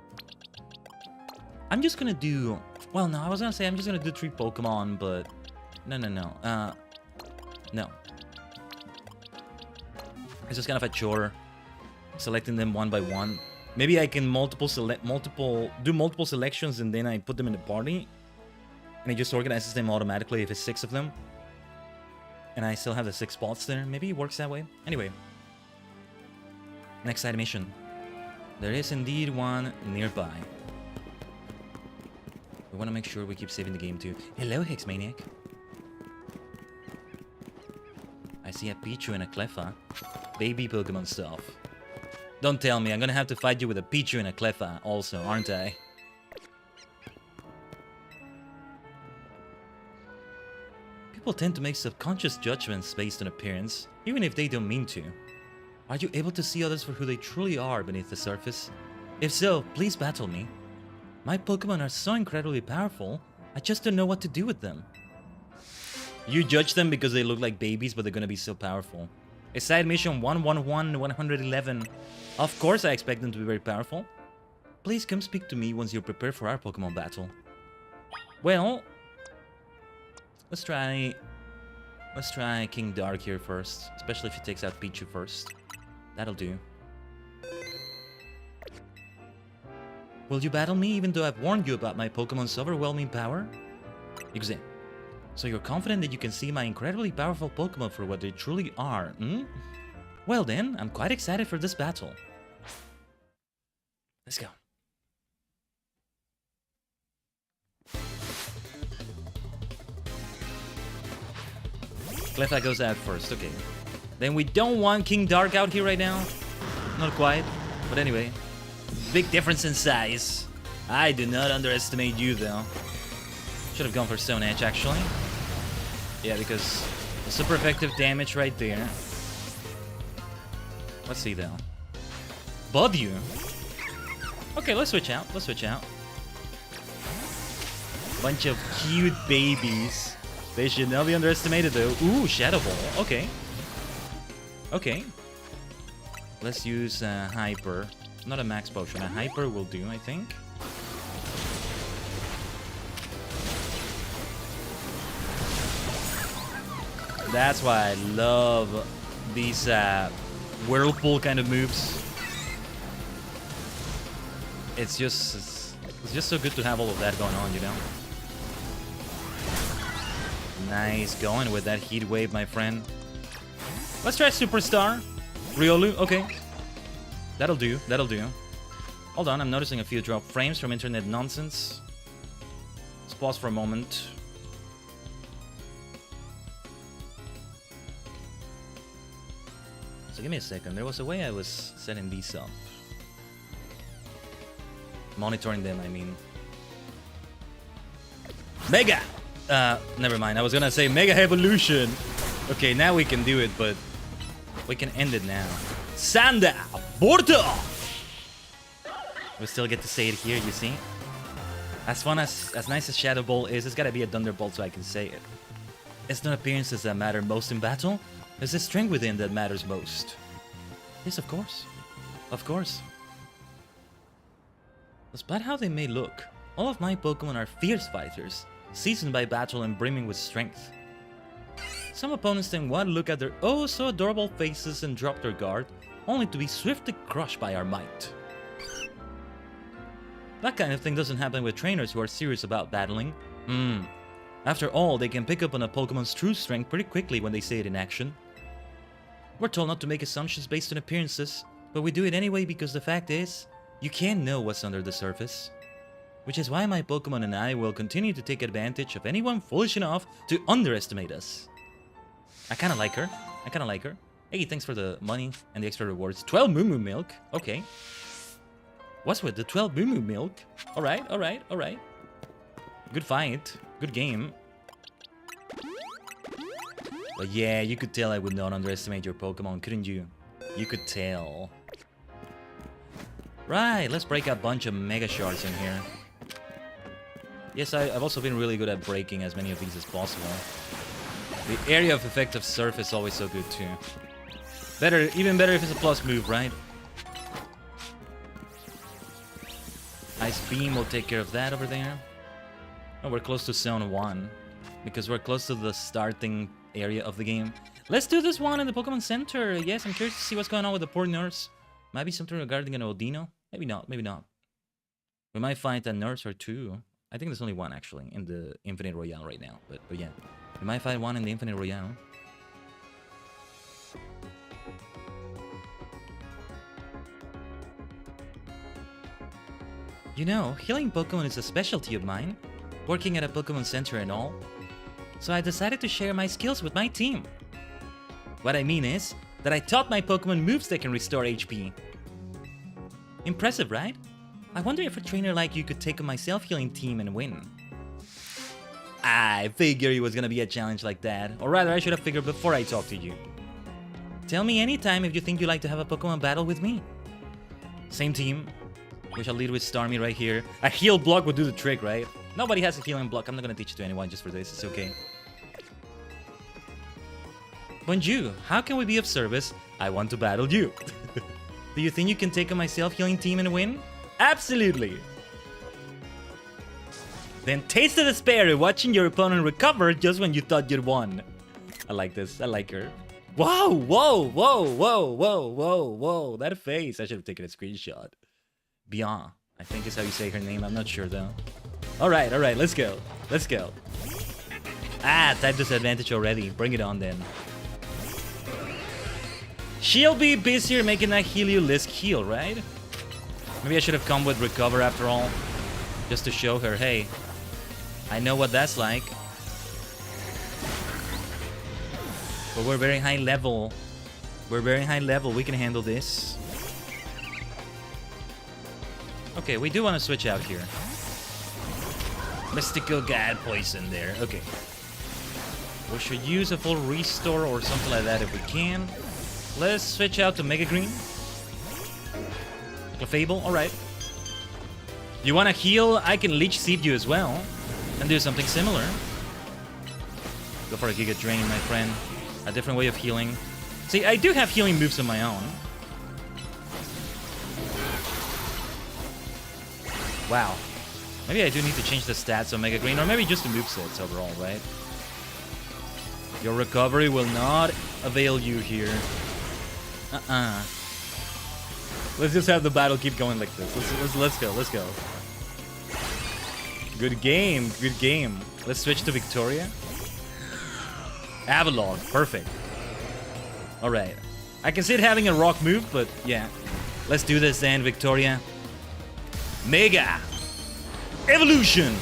I'm just gonna do... Well, no, I was gonna say I'm just gonna do 3 Pokemon, but... No. No. It's just kind of a chore. Selecting them one by one. Maybe I can do multiple selections and then I put them in the party. And it just organizes them automatically if it's 6 of them. And I still have the 6 spots there. Maybe it works that way. Anyway. Next side mission. There is indeed one nearby. We want to make sure we keep saving the game too. Hello, Hexmaniac. I see a Pichu and a Cleffa. Baby Pokemon stuff. Don't tell me, I'm gonna have to fight you with a Pichu and a Cleffa also, aren't I? People tend to make subconscious judgments based on appearance, even if they don't mean to. Are you able to see others for who they truly are beneath the surface? If so, please battle me. My Pokemon are so incredibly powerful, I just don't know what to do with them. You judge them because they look like babies, but they're gonna be so powerful. A side mission 111. Of course I expect them to be very powerful. Please come speak to me once you're prepared for our Pokemon battle. Well, let's try King Dark here first, especially if he takes out Pichu first. That'll do. Will you battle me even though I've warned you about my Pokemon's overwhelming power? Exam. So you're confident that you can see my incredibly powerful Pokemon for what they truly are, hmm? Well then, I'm quite excited for this battle. Let's go. Cleffa goes out first, okay. Then we don't want King Dark out here right now. Not quite, but anyway. Big difference in size. I do not underestimate you though. Should have gone for Stone Edge actually. Yeah, because the super effective damage right there. Let's see though. Bud you. Okay, let's switch out. Bunch of cute babies. They should not be underestimated though. Ooh, Shadow Ball. Okay. Let's use Hyper. Not a max potion. A Hyper will do, I think. That's why I love these whirlpool kind of moves. It's just so good to have all of that going on, you know? Nice going with that heat wave, my friend. Let's try Superstar. Riolu, okay. That'll do, that'll do. Hold on, I'm noticing a few drop frames from internet nonsense. Let's pause for a moment. So give me a second. There was a way I was setting these up. Monitoring them, I mean. Mega! Never mind. I was gonna say Mega Evolution. Okay, now we can do it, but we can end it now. Sanda Porto! We still get to say it here, you see? As fun as nice as Shadow Ball is, it's gotta be a Thunderbolt so I can say it. It's not appearances that matter most in battle. It's the strength within that matters most. Yes, of course. Of course. Despite how they may look, all of my Pokemon are fierce fighters, seasoned by battle and brimming with strength. Some opponents then want to look at their oh so adorable faces and drop their guard, only to be swiftly crushed by our might. That kind of thing doesn't happen with trainers who are serious about battling. After all, they can pick up on a Pokemon's true strength pretty quickly when they see it in action. We're told not to make assumptions based on appearances, but we do it anyway because the fact is, you can't know what's under the surface. Which is why my Pokemon and I will continue to take advantage of anyone foolish enough to underestimate us. I kinda like her. Hey, thanks for the money and the extra rewards. 12 Moo Moo Milk. Okay. What's with the 12 Moo Moo Milk? Alright. Good fight. Good game. But yeah, you could tell I would not underestimate your Pokemon, couldn't you? You could tell. Right, let's break a bunch of Mega Shards in here. Yes, I've also been really good at breaking as many of these as possible. The area of effective surf is always so good too. Even better if it's a plus move, right? Ice Beam will take care of that over there. Oh, we're close to Zone 1. Because we're close to the starting area of the game. Let's do this one in the Pokemon Center. Yes, I'm curious to see what's going on with the poor nurse. Might be something regarding an Odino. Maybe not. We might find a nurse or two. I think there's only one actually in the Infinite Royale right now. But yeah, we might find one in the Infinite Royale. You know, healing Pokemon is a specialty of mine, working at a Pokemon Center and all. So I decided to share my skills with my team. What I mean is that I taught my Pokemon moves that can restore HP. Impressive, right? I wonder if a trainer like you could take on my self-healing team and win. I figured it was gonna be a challenge like that. Or rather, I should have figured before I talked to you. Tell me anytime if you think you'd like to have a Pokemon battle with me. Same team. We shall lead with Starmie right here. A heal block would do the trick, right? Nobody has a healing block. I'm not gonna teach it to anyone just for this. It's okay. Bonjour, how can we be of service? I want to battle you. Do you think you can take on my self-healing team and win? Absolutely! Then taste the despair of watching your opponent recover just when you thought you'd won. I like this. I like her. Whoa, whoa, whoa, whoa, whoa, whoa, whoa. That face. I should have taken a screenshot. Bian, I think is how you say her name. I'm not sure though. Alright, let's go. Let's go. Ah, type disadvantage already. Bring it on then. She'll be busier making a Heliolisk heal, right? Maybe I should have come with Recover after all. Just to show her, hey, I know what that's like. But we're very high level. We're very high level. We can handle this. Okay, we do want to switch out here. Mystical God Poison there. Okay. We should use a full restore or something like that if we can. Let's switch out to Mega Green. Clefable, alright. You wanna heal? I can Leech Seed you as well. And do something similar. Go for a Giga Drain, my friend. A different way of healing. See, I do have healing moves of my own. Wow. Maybe I do need to change the stats on Mega Green, or maybe just the movesets overall, right? Your recovery will not avail you here. Let's just have the battle keep going like this. Let's go. Good game, good game. Let's switch to Victoria. Avalon, perfect. Alright. I can see it having a rock move, but yeah. Let's do this then, Victoria. Mega Evolution!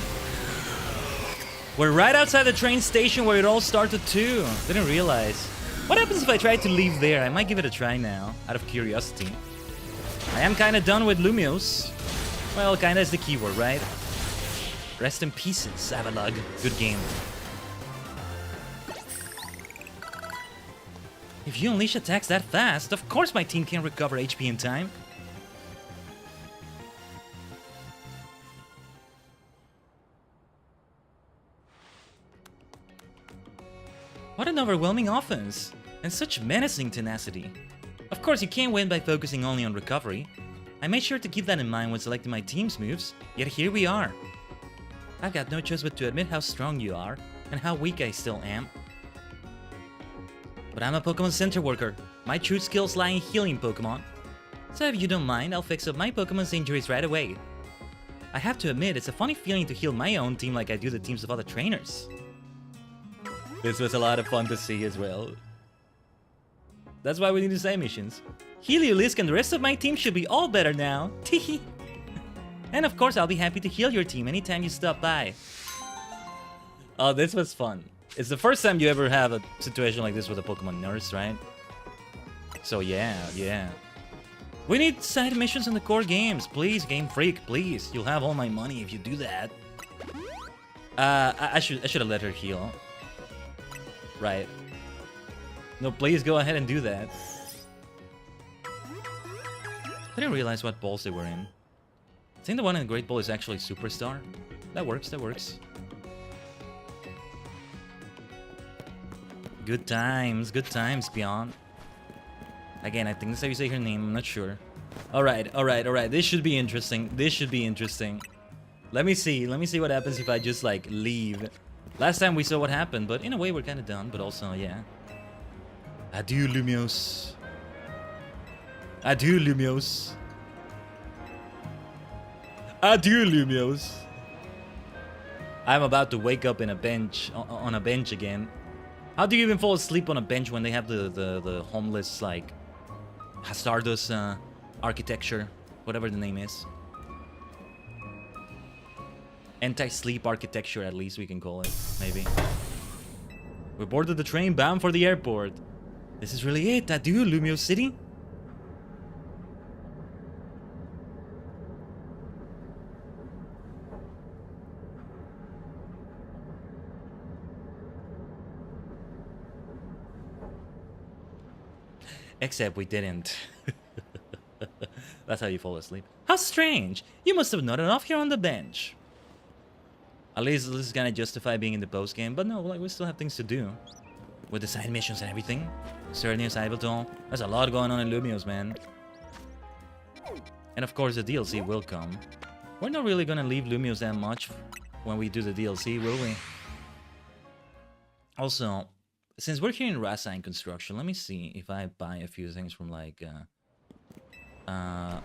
We're right outside the train station where it all started too. Didn't realize. What happens if I try to leave there? I might give it a try now, out of curiosity. I am kinda done with Lumios. Well, kinda is the keyword, right? Rest in pieces, Avalog. Good game. If you unleash attacks that fast, of course my team can recover HP in time. What an overwhelming offense, and such menacing tenacity. Of course, you can't win by focusing only on recovery. I made sure to keep that in mind when selecting my team's moves, yet here we are. I've got no choice but to admit how strong you are, and how weak I still am. But I'm a Pokemon Center worker. My true skills lie in healing Pokemon. So if you don't mind, I'll fix up my Pokemon's injuries right away. I have to admit, it's a funny feeling to heal my own team like I do the teams of other trainers. This was a lot of fun to see as well. That's why we need the side missions. Heliolisk and the rest of my team should be all better now. Teehee. And of course, I'll be happy to heal your team anytime you stop by. Oh, this was fun. It's the first time you ever have a situation like this with a Pokemon nurse, right? So yeah. We need side missions in the core games. Please, Game Freak, please. You'll have all my money if you do that. I should have let her heal. Right. No, please go ahead and do that. I didn't realize what balls they were in. I think the one in the Great Ball is actually Superstar. That works. Good times, Beyond. Again, I think that's how you say her name, I'm not sure. Alright. This should be interesting. Let me see what happens if I just, like, leave. Last time we saw what happened, but in a way we're kind of done, but also, yeah. Adieu, Lumios. Adieu, Lumios. I'm about to wake up in a bench, on a bench again. How do you even fall asleep on a bench when they have the homeless, like, Hazardous architecture, whatever the name is? Anti-sleep architecture, at least we can call it, maybe. We boarded the train bound for the airport. This is really it. Adieu, Lumio City. Except we didn't. That's how you fall asleep. How strange! You must have nodded off here on the bench. At least this is gonna justify being in the post game, but no, like we still have things to do. With the side missions and everything. Cernius, Ivytol. There's a lot going on in Lumios, man. And of course the DLC will come. We're not really gonna leave Lumios that much when we do the DLC, will we? Also, since we're here in Rasain Construction, let me see if I buy a few things from like a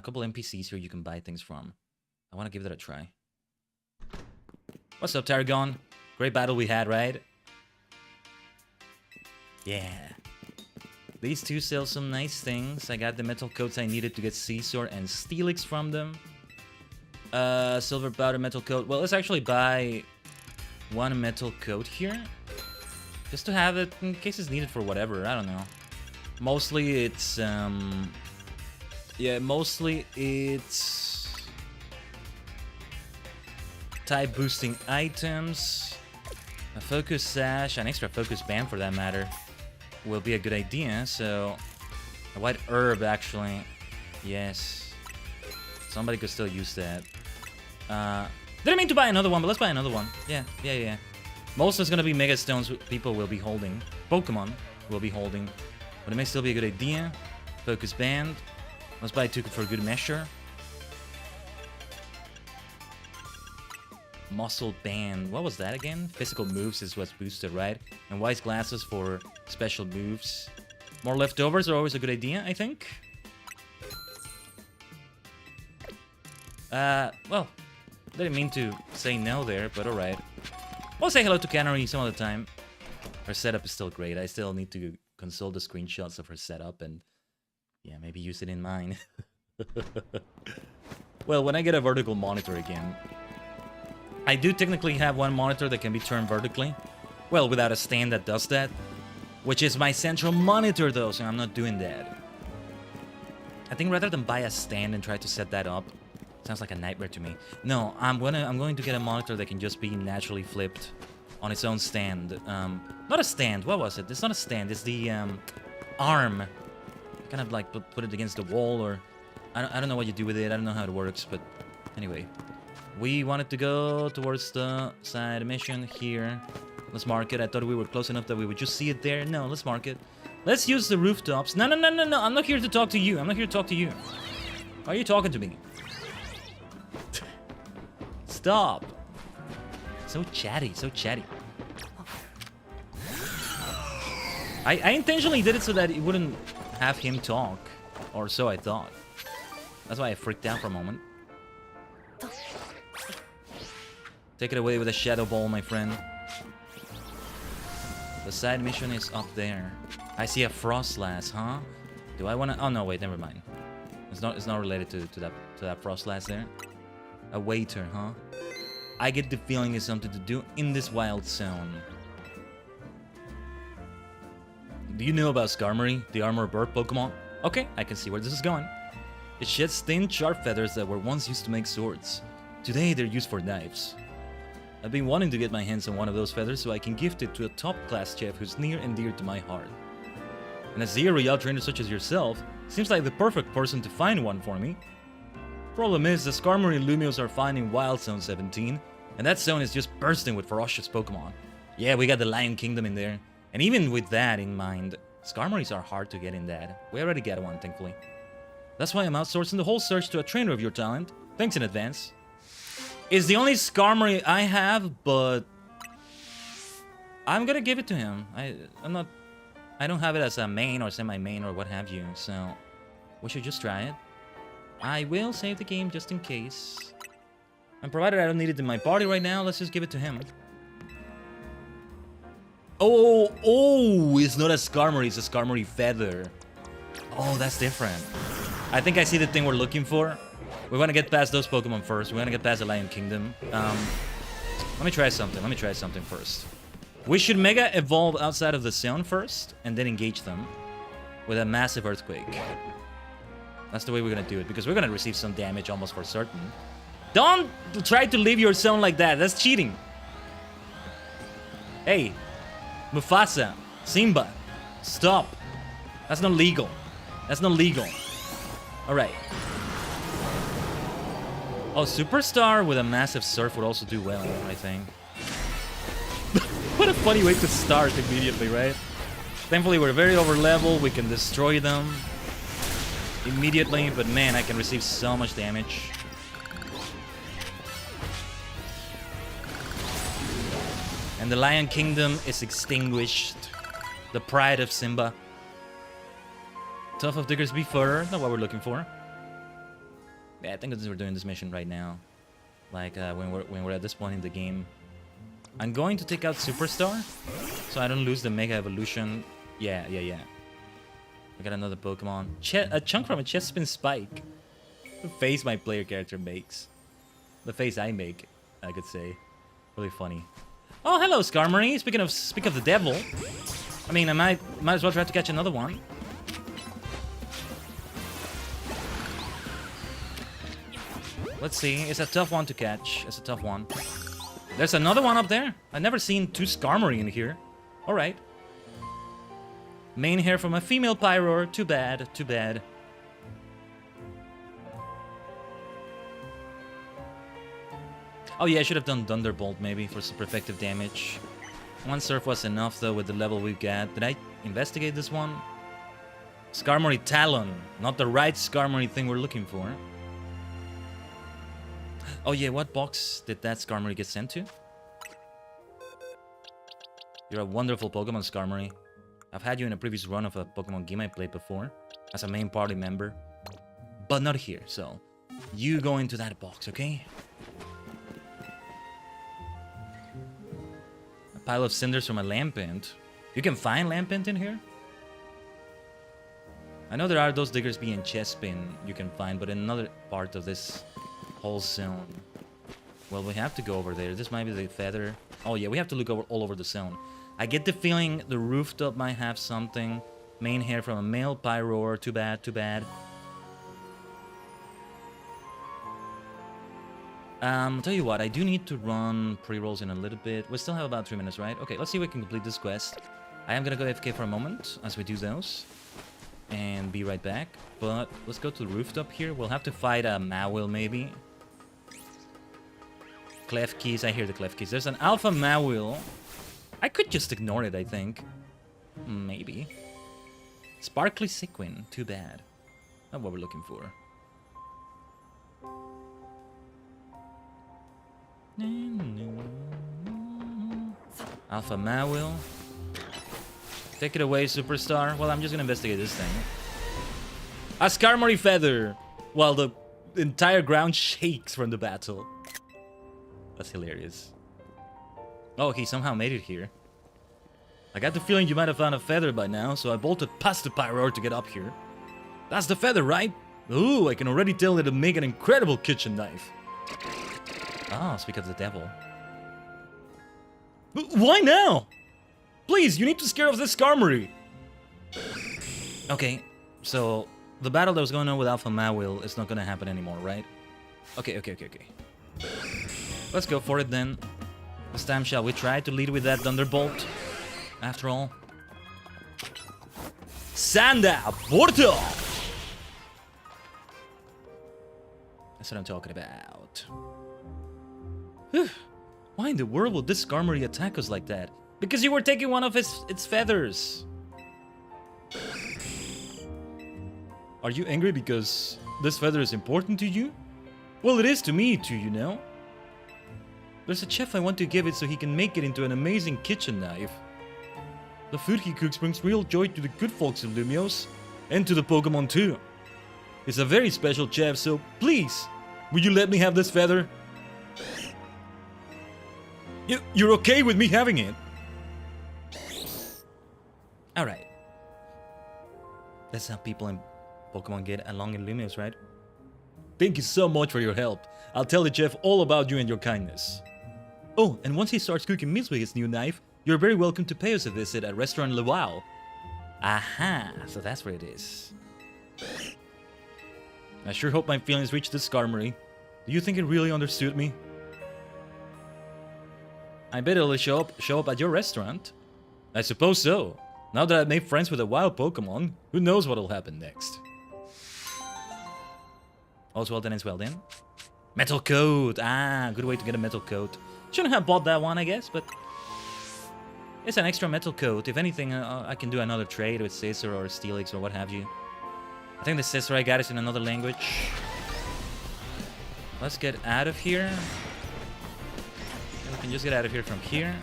couple NPCs here you can buy things from. I want to give that a try. What's up, Tajigen? Great battle we had, right? Yeah. These two sell some nice things. I got the metal coats I needed to get Scizor and Steelix from them. Silver powder metal coat. Well, let's actually buy one metal coat here. Just to have it in case it's needed for whatever, I don't know. Mostly it's, yeah, mostly it's type boosting items. A focus sash, an extra focus band for that matter, will be a good idea, so... A white herb, actually. Yes. Somebody could still use that. Didn't mean to buy another one, but let's buy another one. Yeah. Most is gonna be Mega Stones people will be holding. Pokemon will be holding. But it may still be a good idea. Focus Band. Let's buy two for good measure. Muscle band. What was that again? Physical moves is what's boosted, right? And wise glasses for special moves. More leftovers are always a good idea, I think. Well, didn't mean to say no there, but alright. I'll say hello to Canary some other time. Her setup is still great. I still need to consult the screenshots of her setup and, yeah, maybe use it in mine. Well, when I get a vertical monitor again, I do technically have one monitor that can be turned vertically. Well, without a stand that does that. Which is my central monitor though, so I'm not doing that. I think rather than buy a stand and try to set that up, sounds like a nightmare to me. No, I'm going to get a monitor that can just be naturally flipped on its own stand. Not a stand, what was it? It's not a stand, it's the arm. Kind of like put it against the wall, or I don't know what you do with it, I don't know how it works, but anyway. We wanted to go towards the side mission here. Let's mark it. I thought we were close enough that we would just see it there. No, let's mark it. Let's use the rooftops. No, no, no, no, no. I'm not here to talk to you. I'm not here to talk to you. Why are you talking to me? Stop. So chatty, so chatty. I intentionally did it so that it wouldn't have him talk. Or so I thought. That's why I freaked out for a moment. Take it away with a shadow ball, my friend. The side mission is up there. I see a frost lass, huh? Do I wanna? Oh no, wait, never mind. It's not related to that frost lass there. A waiter, huh? I get the feeling it's something to do in this wild zone. Do you know about Skarmory, the armor bird Pokemon? Okay, I can see where this is going. It sheds thin, sharp feathers that were once used to make swords. Today, they're used for knives. I've been wanting to get my hands on one of those feathers so I can gift it to a top-class chef who's near and dear to my heart. And as the royale trainer such as yourself, seems like the perfect person to find one for me. Problem is, the Skarmory and Lumios are fine in Wild Zone 17, and that zone is just bursting with ferocious Pokemon. Yeah, we got the Lion Kingdom in there, and even with that in mind, Skarmories are hard to get in that. We already got one, thankfully. That's why I'm outsourcing the whole search to a trainer of your talent. Thanks in advance. It's the only Skarmory I have, but I'm gonna give it to him. I don't have it as a main or semi-main or what have you, so we should just try it. I will save the game just in case. And provided I don't need it in my party right now, let's just give it to him. Oh, it's not a Skarmory, it's a Skarmory feather. Oh, that's different. I think I see the thing we're looking for. We want to get past those Pokemon first. We want to get past the Lion Kingdom. Let me try something. Let me try something first. We should Mega Evolve outside of the zone first, and then engage them with a massive Earthquake. That's the way we're going to do it, because we're going to receive some damage almost for certain. Don't try to leave your zone like that. That's cheating. Hey, Mufasa, Simba, stop. That's not legal. That's not legal. All right. Oh, Superstar with a massive surf would also do well, I think. What a funny way to start immediately, right? Thankfully, we're very over level. We can destroy them immediately, but man, I can receive so much damage. And the Lion Kingdom is extinguished. The pride of Simba. Tough of Diggersby fur, not what we're looking for. Yeah, I think that's what we're doing this mission right now. Like when we're at this point in the game. I'm going to take out Superstar, so I don't lose the Mega Evolution. Yeah. We got another Pokemon. A chunk from a Chespin Spike. The face my player character makes. The face I make, I could say. Really funny. Oh, hello, Skarmory. Speak of the devil. I mean, I might as well try to catch another one. Let's see. It's a tough one to catch. It's a tough one. There's another one up there. I've never seen two Skarmory in here. Alright. Main hair from a female Pyroar. Too bad. Too bad. Oh yeah, I should have done Thunderbolt maybe for super effective damage. One Surf was enough though with the level we've got. Did I investigate this one? Skarmory Talon. Not the right Skarmory thing we're looking for. Oh yeah, what box did that Skarmory get sent to? You're a wonderful Pokemon, Skarmory. I've had you in a previous run of a Pokemon game I played before, as a main party member. But not here, so you go into that box, okay? A pile of cinders from a Lampent. You can find Lampent in here? I know there are those diggers being Chespin you can find, but in another part of this whole zone. Well, we have to go over there. This might be the feather. Oh yeah, we have to look over all over the zone. I get the feeling the rooftop might have something. Main hair from a male Pyroar. Too bad, too bad. Tell you what, I do need to run pre-rolls in a little bit. We still have about 3 minutes, right? Okay, let's see if we can complete this quest. I am gonna go AFK for a moment as we do those. And be right back. But let's go to the rooftop here. We'll have to fight a Mawile, maybe. Clef keys, I hear the clef keys. There's an Alpha Mawile. I could just ignore it, I think. Maybe. Sparkly Sequin, too bad. Not what we're looking for. Alpha Mawile. Take it away, Superstar. Well, I'm just gonna investigate this thing. A Skarmory Feather! While the entire ground shakes from the battle. That's hilarious. Oh, he somehow made it here. I got the feeling you might have found a feather by now, so I bolted past the Pyroar to get up here. That's the feather, right? Ooh, I can already tell it'll make an incredible kitchen knife. Ah, speak of the devil. Why now? Please, you need to scare off this Skarmory. Okay, so the battle that was going on with Alpha Mawile is not gonna happen anymore, right? Okay. Let's go for it then. This time, shall we try to lead with that Thunderbolt? After all. Sanda Porto! That's what I'm talking about. Whew. Why in the world would this Skarmory attack us like that? Because you were taking one of its feathers. Are you angry because this feather is important to you? Well, it is to me too, you know. There's a chef I want to give it so he can make it into an amazing kitchen knife. The food he cooks brings real joy to the good folks of Lumios, and to the Pokemon too. He's a very special chef, so please, will you let me have this feather? You're okay with me having it? Alright. That's how people in Pokemon get along in Lumios, right? Thank you so much for your help. I'll tell the chef all about you and your kindness. Oh, and once he starts cooking meals with his new knife, you're very welcome to pay us a visit at Restaurant Luau. Aha, so that's where it is. I sure hope my feelings reach this Skarmory. Do you think it really understood me? I bet it'll show up at your restaurant. I suppose so. Now that I've made friends with a wild Pokemon, who knows what'll happen next. All's well then, it's well then. Metal coat! Ah, good way to get a metal coat. Shouldn't have bought that one, I guess, but... it's an extra metal coat. If anything, I can do another trade with Scissor or Steelix or what have you. I think the Scissor I got is in another language. Let's get out of here. We can just get out of here from here.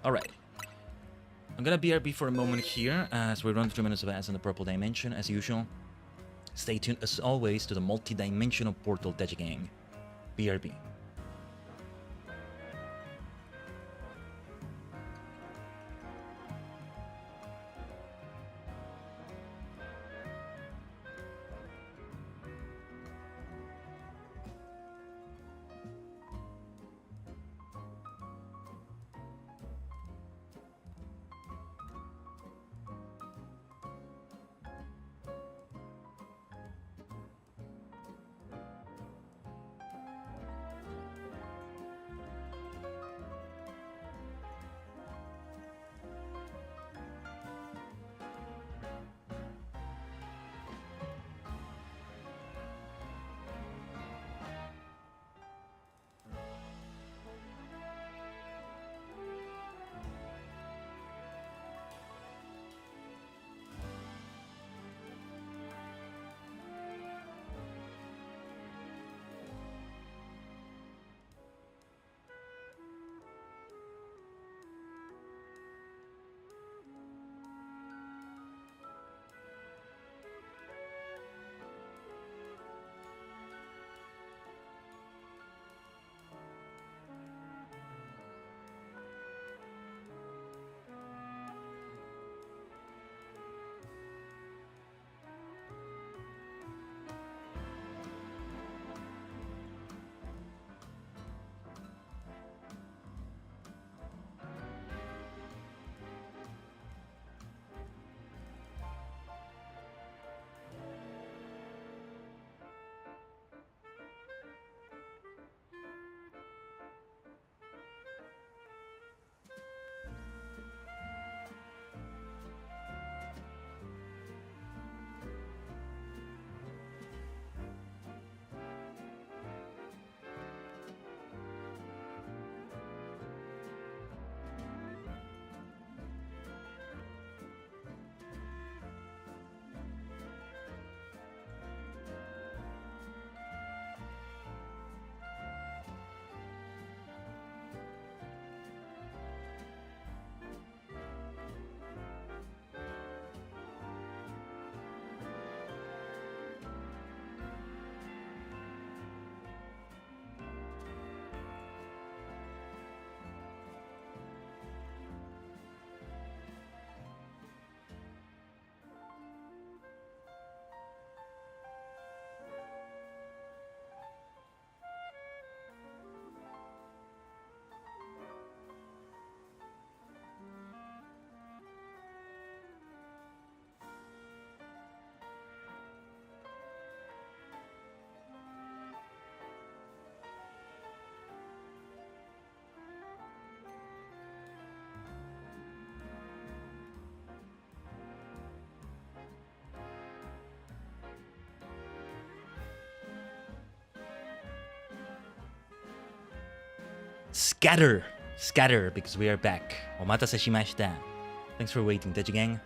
Alright. I'm gonna BRB for a moment here as we run through minutes of ads in the purple dimension as usual. Stay tuned as always to the multi-dimensional portal Tajigen. BRB. Scatter. Scatter, because we are back. Omatase shimashita. Thanks for waiting, Tajigen.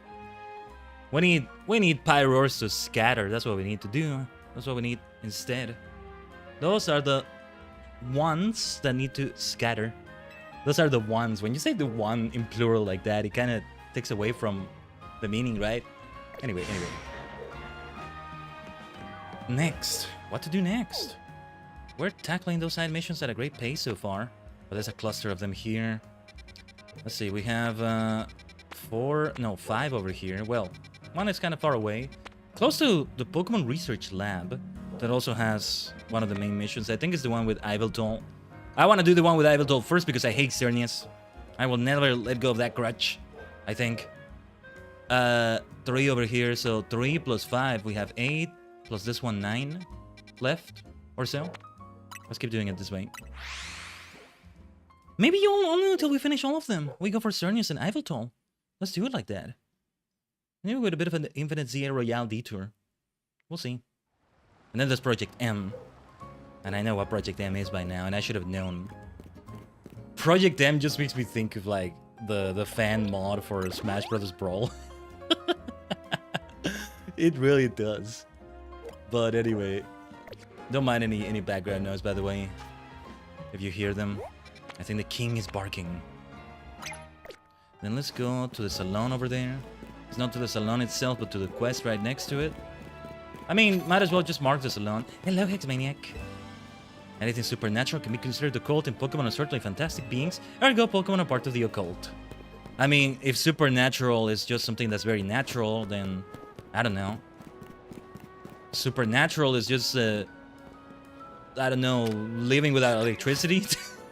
We need pyros to scatter. That's what we need to do. That's what we need instead. Those are the ones that need to scatter. Those are the ones. When you say the one in plural like that, it kind of takes away from the meaning, right? Anyway. Next. What to do next? We're tackling those side missions at a great pace so far. But there's a cluster of them here. Let's see, we have 5 over here. Well, one is kind of far away. Close to the Pokemon Research Lab. That also has one of the main missions. I think it's the one with Iveltal. I want to do the one with Iveltal first because I hate Xerneas. I will never let go of that grudge, I think. 3 over here, so 3 plus 5. We have 8, plus this one 9 left or so. Let's keep doing it this way. Maybe only until we finish all of them. We go for Xerneas and Iveltal. Let's do it like that. Maybe with a bit of an Infinite ZA Royale detour. We'll see. And then there's Project M. And I know what Project M is by now, and I should have known. Project M just makes me think of, like, the fan mod for Smash Bros. Brawl. It really does. But anyway, don't mind any background noise, by the way. If you hear them. I think the king is barking. Then let's go to the salon over there. It's not to the salon itself, but to the quest right next to it. I mean, might as well just mark the salon. Hello, Hexmaniac. Anything supernatural can be considered occult, and Pokemon are certainly fantastic beings. Ergo, Pokemon are part of the occult. I mean, if supernatural is just something that's very natural, then I don't know. Supernatural is just, I don't know, living without electricity?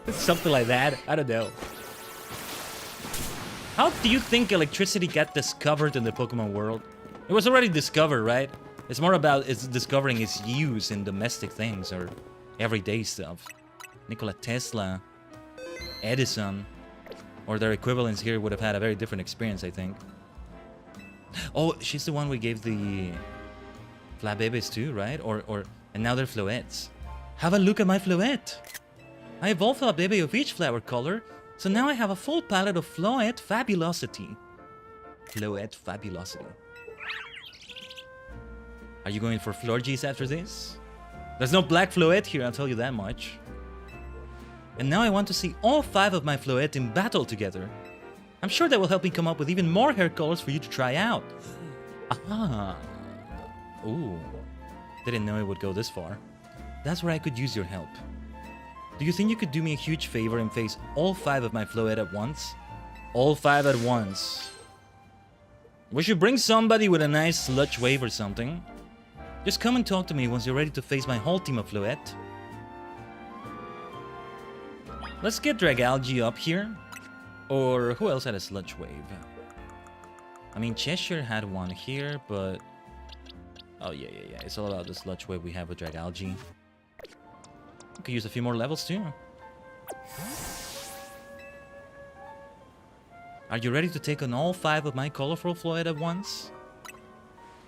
Something like that. I don't know. How do you think electricity got discovered in the Pokemon world? It was already discovered, right? It's more about it's discovering its use in domestic things or everyday stuff. Nikola Tesla, Edison, or their equivalents here would have had a very different experience, I think. Oh, she's the one we gave the Flabébés to, right? And now they're Floettes. Have a look at my Floette! I evolved Flabébé of each flower color, so now I have a full palette of Floette Fabulosity. Floette Fabulosity. Are you going for Florges after this? There's no black Floette here, I'll tell you that much. And now I want to see all 5 of my Floette in battle together. I'm sure that will help me come up with even more hair colors for you to try out. Ah. Ooh. Didn't know it would go this far. That's where I could use your help. Do you think you could do me a huge favor and face all 5 of my Floette at once? All 5 at once. We should bring somebody with a nice sludge wave or something. Just come and talk to me once you're ready to face my whole team of Floette. Let's get Dragalge up here. Or who else had a sludge wave? I mean, Cheshire had one here, but... Oh, yeah. It's all about the sludge wave we have with Dragalge. We could use a few more levels, too. Are you ready to take on all 5 of my colorful Floette at once?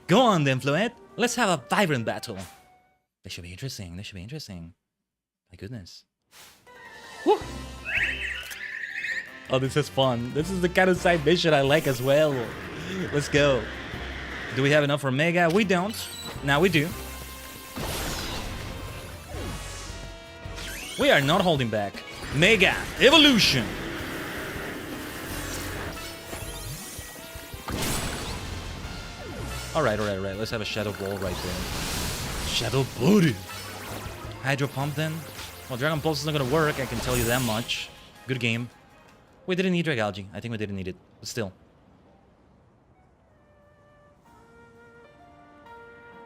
Go on, then, Floette! Let's have a vibrant battle! This should be interesting, My goodness. Woo! Oh, this is fun. This is the kind of side mission I like as well. Let's go. Do we have enough for Mega? We don't. Now we do. We are not holding back. Mega Evolution! Alright. Let's have a Shadow Ball right there. Shadow Booty! Hydro Pump then? Well, Dragon Pulse is not gonna work, I can tell you that much. Good game. We didn't need Dragalge. I think we didn't need it, but still.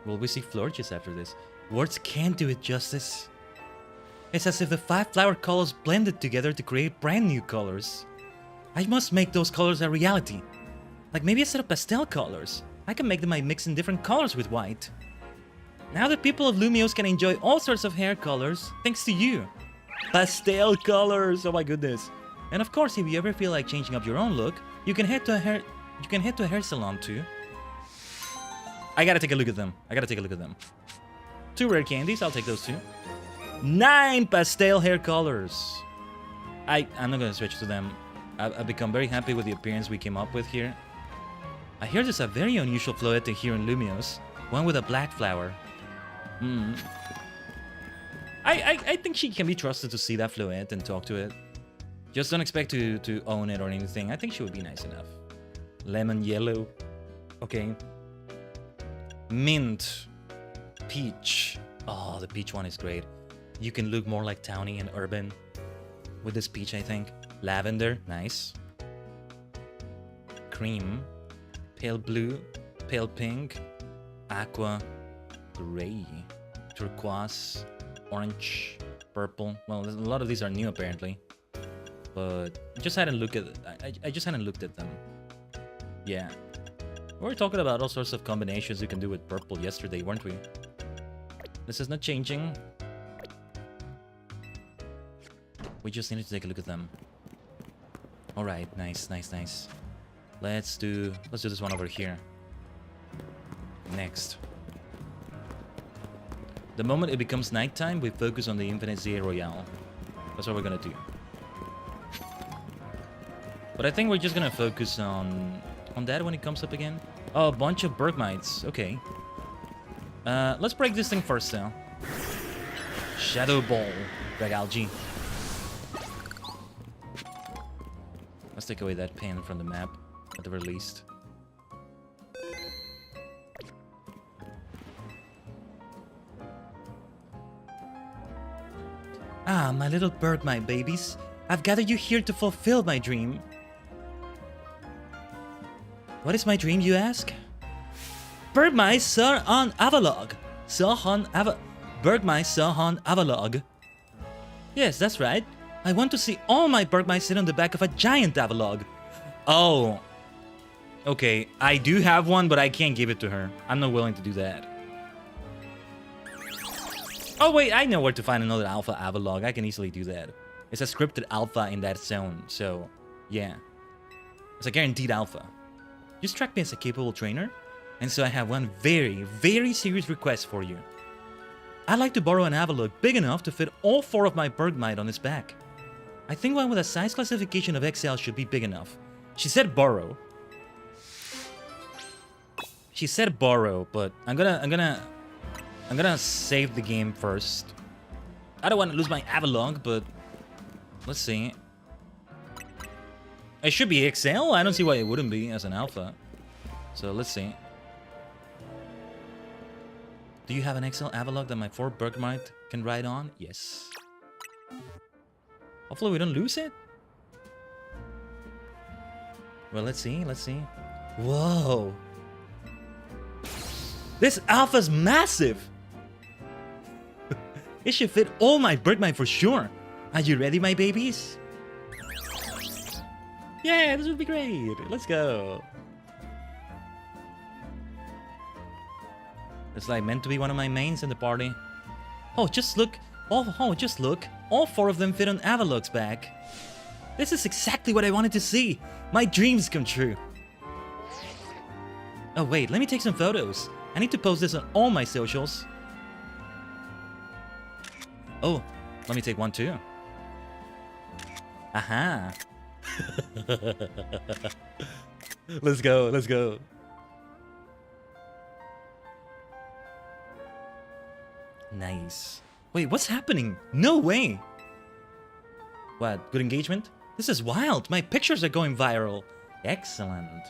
Will we see Florges after this? Words can't do it justice. It's as if the 5 flower colors blended together to create brand new colors. I must make those colors a reality. Like maybe instead of pastel colors, I can make them by mixing different colors with white. Now the people of Lumiose can enjoy all sorts of hair colors, thanks to you. Pastel colors, oh my goodness. And of course, if you ever feel like changing up your own look, you can head to a hair salon too. I gotta take a look at them. 2 rare candies, I'll take those too. 9 pastel hair colors. I'm not gonna switch to them. I've become very happy with the appearance we came up with here. I hear there's a very unusual floette here in Lumios. One with a black flower. I think she can be trusted to see that floette and talk to it. Just don't expect to own it or anything. I think she would be nice enough. Lemon yellow. Okay. Mint. Peach. Oh, the peach one is great. You can look more like towny and urban with this peach, I think. Lavender. Nice. Cream. Pale blue. Pale pink. Aqua. Gray. Turquoise. Orange. Purple. Well, a lot of these are new apparently. But I just hadn't looked at I just hadn't looked at them. Yeah. We were talking about all sorts of combinations you can do with purple yesterday, weren't we? This is not changing. We just needed to take a look at them. Alright, nice, nice, nice. Let's do this one over here. Next. The moment it becomes nighttime, we focus on the Infinite ZA Royale. That's what we're gonna do. But I think we're just gonna focus on that when it comes up again. Oh, a bunch of Bergmites. Okay. Let's break this thing first, though. Shadow Ball. Regalgi. Let's take away that pin from the map, at the very least. Ah, my little Bergmite babies. I've gathered you here to fulfill my dream. What is my dream, you ask? Bergmite Sir on Avalog. Bergmite Sir on Avalog. Yes, that's right. I want to see all my Bergmites sit on the back of a giant Avalog. Oh. Okay, I do have one, but I can't give it to her. I'm not willing to do that. Oh wait, I know where to find another Alpha Avalog. I can easily do that. It's a scripted Alpha in that zone, so yeah. It's a guaranteed Alpha. You struck me as a capable trainer, and so I have one very, very serious request for you. I'd like to borrow an Avalog big enough to fit all 4 of my Bergmite on its back. I think one with a size classification of XL should be big enough. She said borrow. She said borrow, but I'm gonna save the game first. I don't want to lose my Avalog, but let's see. It should be XL. I don't see why it wouldn't be as an Alpha. So let's see. Do you have an XL Avalog that my 4 Bergmite can ride on? Yes. Hopefully we don't lose it. Well, let's see. Let's see. Whoa. This Alpha's massive. It should fit all my Bergmite for sure. Are you ready, my babies? Yeah, this would be great. Let's go. It's like meant to be one of my mains in the party. Oh, just look. Oh, just look. All 4 of them fit on Avalog's back. This is exactly what I wanted to see. My dreams come true. Oh, wait. Let me take some photos. I need to post this on all my socials. Oh, let me take one too. Aha. Let's go, let's go. Nice. Wait, what's happening? No way. What, good engagement? This is wild. My pictures are going viral. Excellent.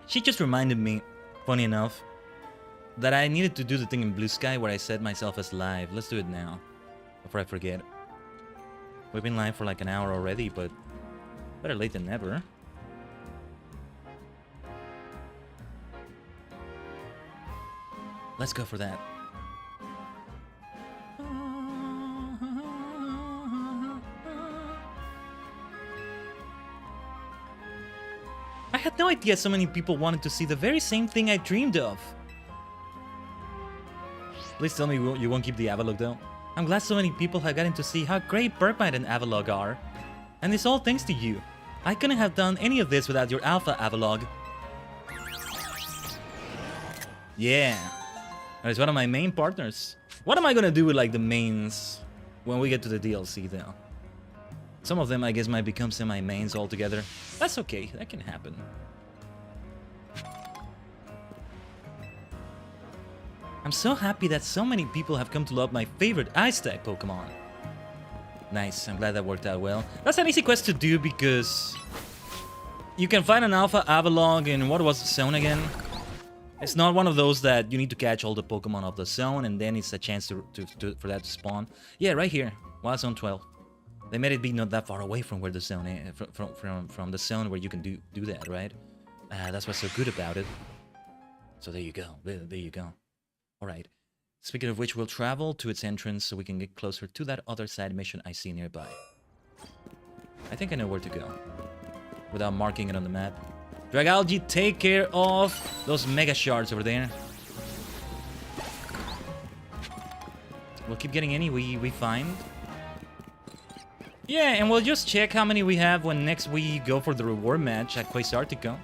She just reminded me, funny enough, that I needed to do the thing in Blue Sky where I set myself as live. Let's do it now, before I forget. We've been live for like an hour already, but better late than never. Let's go for that. I had no idea so many people wanted to see the very same thing I dreamed of. Please tell me you won't keep the Avalog though. I'm glad so many people have gotten to see how great Bergmite and Avalog are. And it's all thanks to you. I couldn't have done any of this without your Alpha Avalog. Yeah. That is one of my main partners. What am I gonna do with like the mains? when we get to the DLC, though. Some of them, I guess, might become semi-mains altogether. That's okay. That can happen. I'm so happy that so many people have come to love my favorite Ice-type Pokemon. Nice. I'm glad that worked out well. That's an easy quest to do because you can find an Alpha Avalog in, what was the zone again? It's not one of those that you need to catch all the Pokemon of the zone and then it's a chance for that to spawn. Yeah, right here. Wild Zone 12. They made it be not that far away from where the zone is, from the zone where you can do that, right? That's what's so good about it. So there you go. There you go. All right. Speaking of which, we'll travel to its entrance so we can get closer to that other side mission I see nearby. I think I know where to go without marking it on the map. Dragalge, take care of those mega shards over there. We'll keep getting any we find. Yeah, and we'll just check how many we have when next we go for the reward match at Quasartico.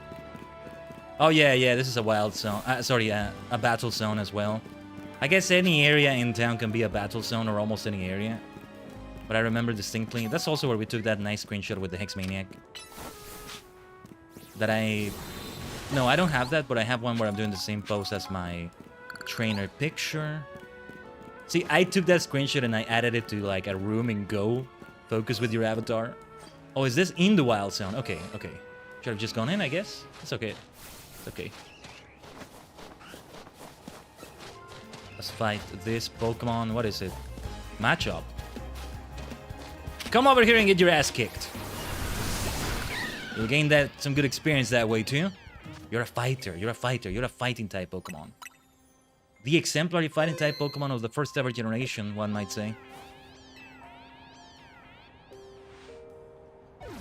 Oh yeah, this is a wild zone. Sorry, a battle zone as well. I guess any area in town can be a battle zone or almost any area. But I remember distinctly. That's also where we took that nice screenshot with the Hex Maniac. That No, I don't have that, but I have one where I'm doing the same pose as my trainer picture. See, I took that screenshot and I added it to like a room in Go. Focus with your avatar. Oh, is this in the wild zone? Okay. Should have just gone in, I guess. It's okay. It's okay. Let's fight this Pokemon. What is it? Matchup. Come over here and get your ass kicked. You'll gain some good experience that way too. You're a fighter. You're a fighter. You're a fighting type Pokemon. The exemplary fighting type Pokemon of the first ever generation, one might say.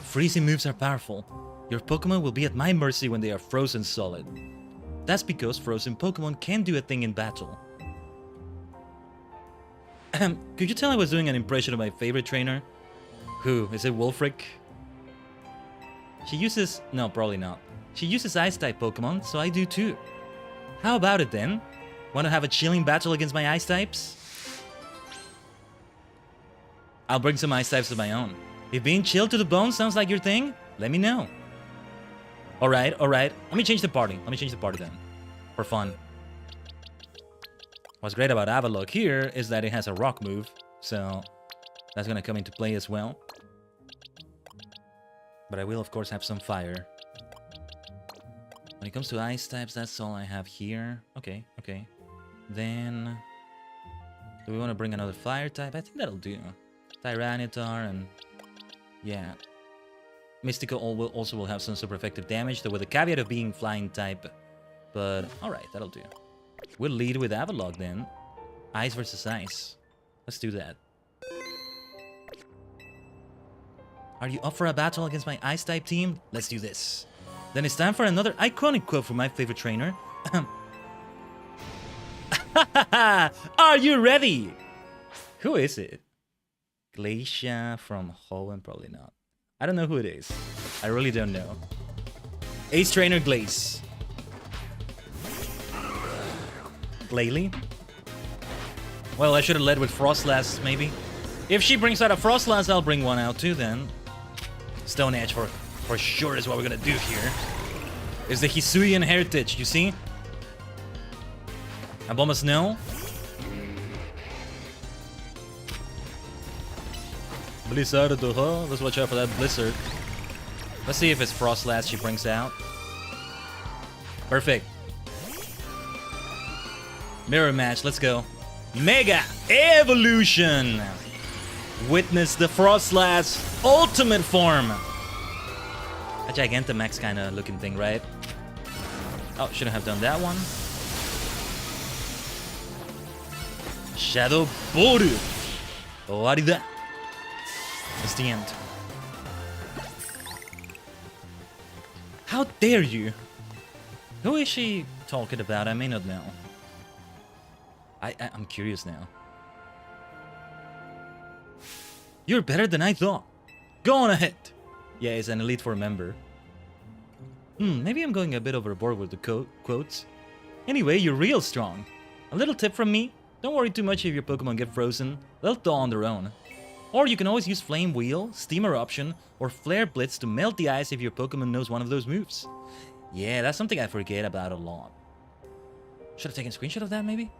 Freezing moves are powerful. Your Pokemon will be at my mercy when they are frozen solid. That's because frozen Pokemon can do a thing in battle. Could you tell I was doing an impression of my favorite trainer? Who? Is it Wolfric? She uses... No, probably not. She uses Ice-type Pokemon, so I do too. How about it then? Want to have a chilling battle against my Ice-types? I'll bring some Ice-types of my own. If being chilled to the bone sounds like your thing, let me know. Alright. Let me change the party. Then. For fun. What's great about Avalok here is that it has a rock move, so that's gonna come into play as well. But I will, of course, have some fire. When it comes to ice types, that's all I have here. Okay. Then... do we want to bring another fire type? I think that'll do. Tyranitar and... yeah. Mystical also will have some super effective damage, though with the caveat of being flying type. But, alright, that'll do. We'll lead with Avalok then. Ice versus ice. Let's do that. Are you up for a battle against my Ice-type team? Let's do this. Then it's time for another iconic quote from my favorite trainer. Are you ready? Who is it? Glacia from Hoenn? Probably not. I don't know who it is. I really don't know. Ace Trainer Glace. Glalie? Well, I should have led with Frostlass, maybe. If she brings out a Frostlass, I'll bring one out too then. Stone Edge for sure is what we're gonna do here. Is the Hisuian heritage, you see? Abomas no. Blizzard, let's watch out for that Blizzard. Let's see if it's Frostlass she brings out. Perfect. Mirror match, let's go. Mega Evolution! Witness the Frostlass ultimate form! A Gigantamax kind of looking thing, right? Oh, shouldn't have done that one. Shadow Boru! Warida! That's the end. How dare you? Who is she talking about? I may not know. I'm curious now. You're better than I thought. Go on ahead. Yeah, it's an Elite Four member. Maybe I'm going a bit overboard with the quotes. Anyway, you're real strong. A little tip from me. Don't worry too much if your Pokemon get frozen. They'll thaw on their own. Or you can always use Flame Wheel, Steam Eruption, or Flare Blitz to melt the ice if your Pokemon knows one of those moves. Yeah, that's something I forget about a lot. Should have taken a screenshot of that, maybe?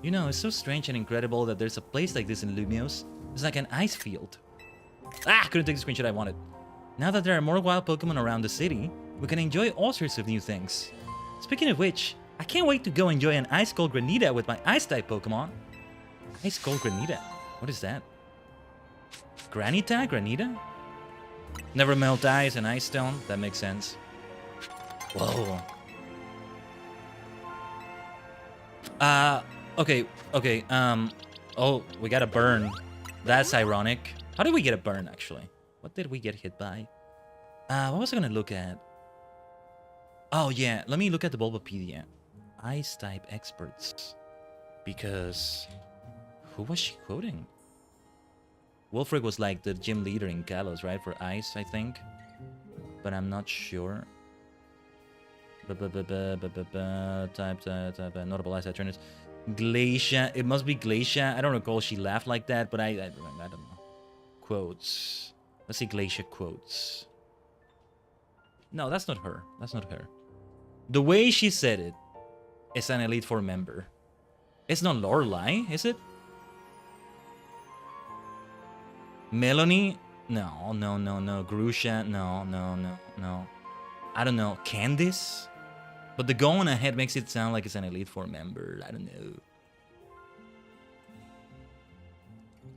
You know, it's so strange and incredible that there's a place like this in Lumios. It's like an ice field. Ah, couldn't take the screenshot I wanted. Now that there are more wild Pokemon around the city, we can enjoy all sorts of new things. Speaking of which, I can't wait to go enjoy an Ice Cold Granita with my Ice-type Pokemon. Ice Cold Granita? What is that? Granita? Never melt ice and ice stone? That makes sense. Whoa. Okay, oh, we got a burn. That's ironic. How did we get a burn, actually? What did we get hit by? What was I gonna look at? Oh, yeah, let me look at the Bulbapedia. Ice-type experts. Because... who was she quoting? Wolfric was like the gym leader in Kalos, right? For ice, I think. But I'm not sure. Type, notable ice trainers. Glacia. It must be Glacia. I don't recall she laughed like that, but I don't know. Quotes. Let's see Glacia quotes. No, that's not her. That's not her. The way she said it is an Elite Four member. It's not Lorelei, is it? Melanie? No. Grusha? No. I don't know. Candice? But the going ahead makes it sound like it's an Elite Four member. I don't know.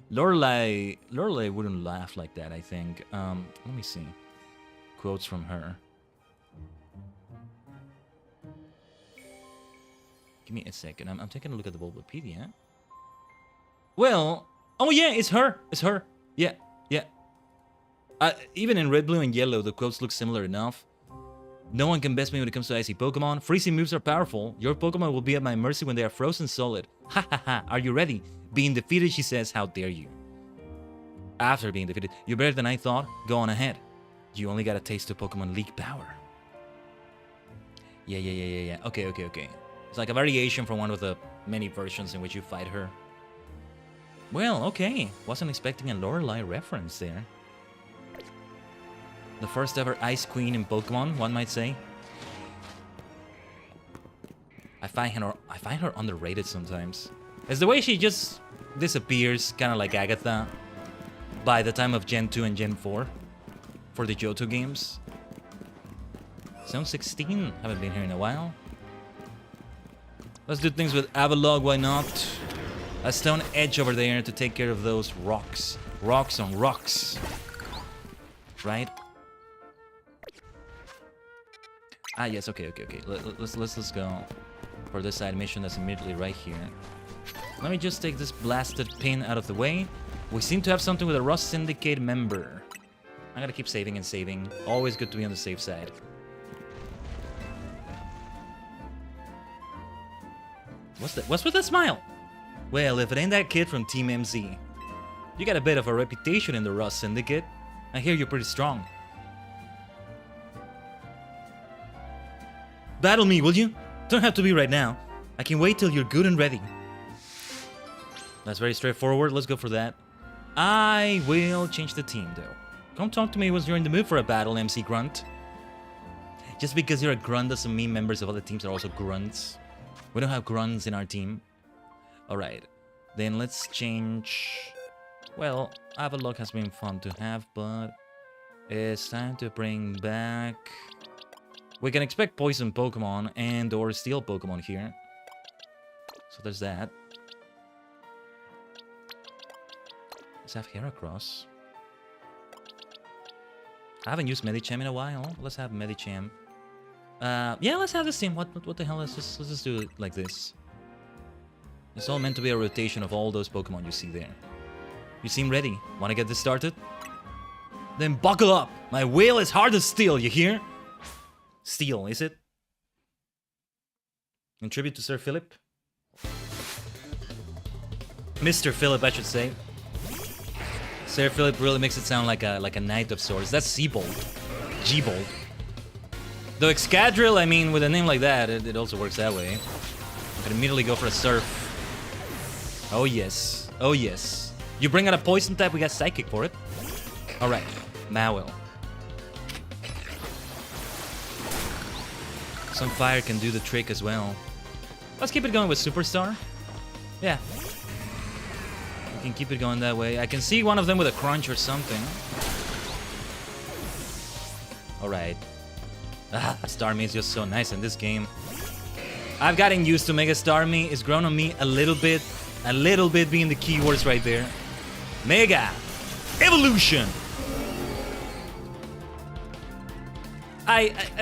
Lorelei wouldn't laugh like that, I think. Let me see. Quotes from her. Give me a second. I'm taking a look at the Bulbapedia. Well, oh yeah, it's her. It's her. Yeah. Even in red, blue, and yellow, the quotes look similar enough. No one can best me when it comes to icy Pokemon. Freezing moves are powerful. Your Pokemon will be at my mercy when they are frozen solid. Ha ha ha. Are you ready? Being defeated, she says, how dare you? After being defeated, you're better than I thought. Go on ahead. You only got a taste of Pokemon League power. Yeah. Okay. It's like a variation from one of the many versions in which you fight her. Well, okay. Wasn't expecting a Lorelei reference there. The first ever Ice Queen in Pokemon, one might say. I find her underrated sometimes. It's the way she just disappears, kind of like Agatha, by the time of Gen 2 and Gen 4 for the Johto games. Zone 16, haven't been here in a while. Let's do things with Avalog, why not? A Stone Edge over there to take care of those rocks. Rocks on rocks. Right? Ah, yes, okay. Let's go for this side mission that's immediately right here. Let me just take this blasted pin out of the way. We seem to have something with a Rust Syndicate member. I gotta keep saving and saving. Always good to be on the safe side. What's with that smile? Well, if it ain't that kid from Team MZ. You got a bit of a reputation in the Rust Syndicate. I hear you're pretty strong. Battle me, will you? Don't have to be right now. I can wait till you're good and ready. That's very straightforward. Let's go for that. I will change the team, though. Come talk to me once you're in the mood for a battle, MC Grunt. Just because you're a grunt doesn't mean members of other teams are also grunts. We don't have grunts in our team. Alright. Then let's change... Well, Avalok has been fun to have, but... it's time to bring back... We can expect Poison Pokemon and or Steel Pokemon here. So there's that. Let's have Heracross. I haven't used Medicham in a while. Let's have Medicham. Yeah, let's have this team. What the hell? Let's just do it like this. It's all meant to be a rotation of all those Pokemon you see there. You seem ready. Want to get this started? Then buckle up. My will is hard as steel, you hear? Steel, is it? In tribute to Sir Philip? Mr. Philip, I should say. Sir Philip really makes it sound like a knight of swords. That's Seabold. G-Bold. Though Excadrill, I mean, with a name like that, it also works that way. I can immediately go for a Surf. Oh yes. Oh yes. You bring out a poison type, we got psychic for it. Alright, Mawel. Some fire can do the trick as well. Let's keep it going with Superstar. Yeah. We can keep it going that way. I can see one of them with a crunch or something. Alright. Starmie is just so nice in this game. I've gotten used to Mega Starmie. It's grown on me a little bit. A little bit being the keywords right there. Mega Evolution.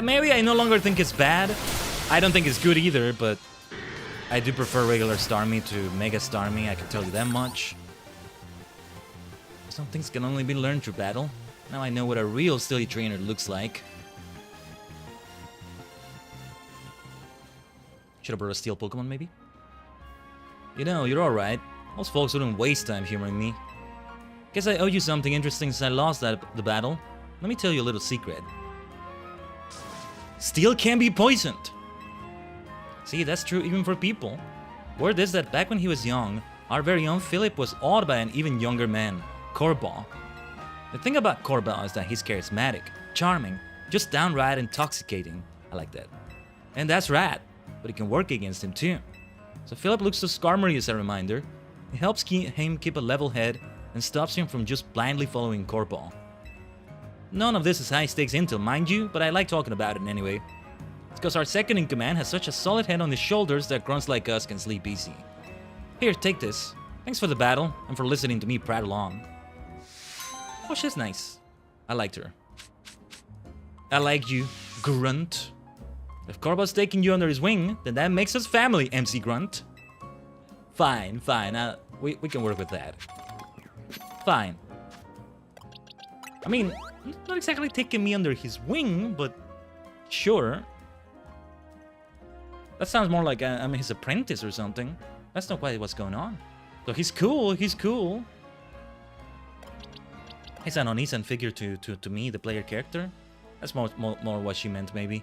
Maybe I no longer think it's bad. I don't think it's good either, but I do prefer regular Starmie to Mega Starmie, I can tell you that much. Some things can only be learned through battle. Now I know what a real Steely trainer looks like. Should have brought a steel Pokemon, maybe? You know, you're alright. Most folks wouldn't waste time humoring me. Guess I owe you something interesting since I lost the battle. Let me tell you a little secret. Steel can be poisoned. See, that's true even for people. Word is that back when he was young, our very own Philip was awed by an even younger man, Corbaugh. The thing about Corbaugh is that he's charismatic, charming, just downright intoxicating. I like that. And that's rad, but it can work against him too. So Philip looks to Skarmory as a reminder. It helps him keep a level head and stops him from just blindly following Corbaugh. None of this is high stakes intel, mind you, but I like talking about it anyway. It's because our second in command has such a solid head on his shoulders that grunts like us can sleep easy. Here, take this. Thanks for the battle and for listening to me prattle on. Oh, she's nice. I liked her. I like you, Grunt. If Corbaugh's taking you under his wing, then that makes us family, MC Grunt. Fine, fine. We can work with that. Fine. I mean, not exactly taking me under his wing, but sure. That sounds more like I'm his apprentice or something. That's not quite what's going on. So he's cool, he's cool. He's an uneasy figure to me, the player character. That's more what she meant, maybe.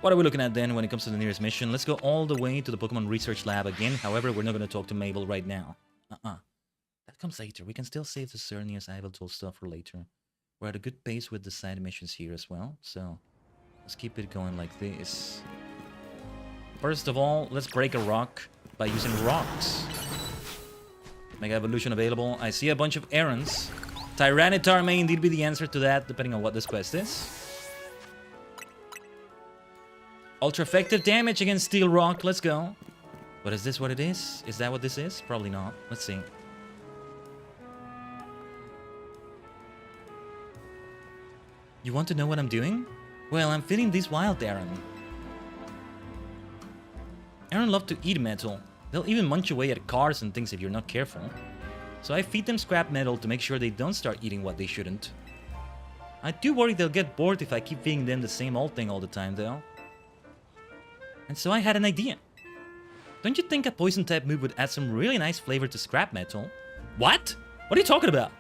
What are we looking at then when it comes to the nearest mission? Let's go all the way to the Pokemon Research Lab again. However, we're not going to talk to Mabel right now. That comes later. We can still save the Cernius Iveltool stuff for later. We're at a good pace with the side missions here as well. So, let's keep it going like this. First of all, let's break a rock by using rocks. Mega Evolution available. I see a bunch of errands. Tyranitar may indeed be the answer to that, depending on what this quest is. Ultra effective damage against Steel Rock. Let's go. But is this what it is? Is that what this is? Probably not. Let's see. You want to know what I'm doing? Well, I'm feeding these wild Aaron. Aaron love to eat metal. They'll even munch away at cars and things if you're not careful. So I feed them scrap metal to make sure they don't start eating what they shouldn't. I do worry they'll get bored if I keep feeding them the same old thing all the time, though. And so I had an idea. Don't you think a poison-type move would add some really nice flavor to scrap metal? What? What are you talking about?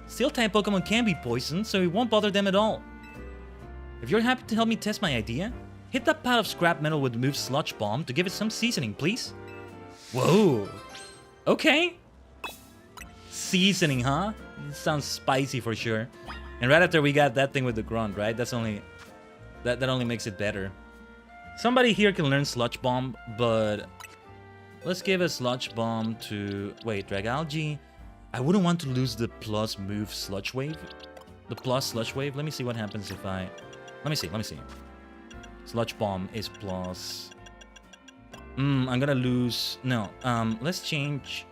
Steel-type Pokemon can be poisoned, so it won't bother them at all. If you're happy to help me test my idea, hit that pile of scrap metal with the move Sludge Bomb to give it some seasoning, please. Whoa. Okay. Seasoning, huh? It sounds spicy for sure. And right after we got that thing with the grunt, right? That only makes it better. Somebody here can learn Sludge Bomb, but let's give a Sludge Bomb to... Wait, Dragalge? I wouldn't want to lose the plus move Sludge Wave. The plus Sludge Wave. Let me see what happens if I... Let me see. Sludge Bomb is plus... I'm gonna lose... No, let's change...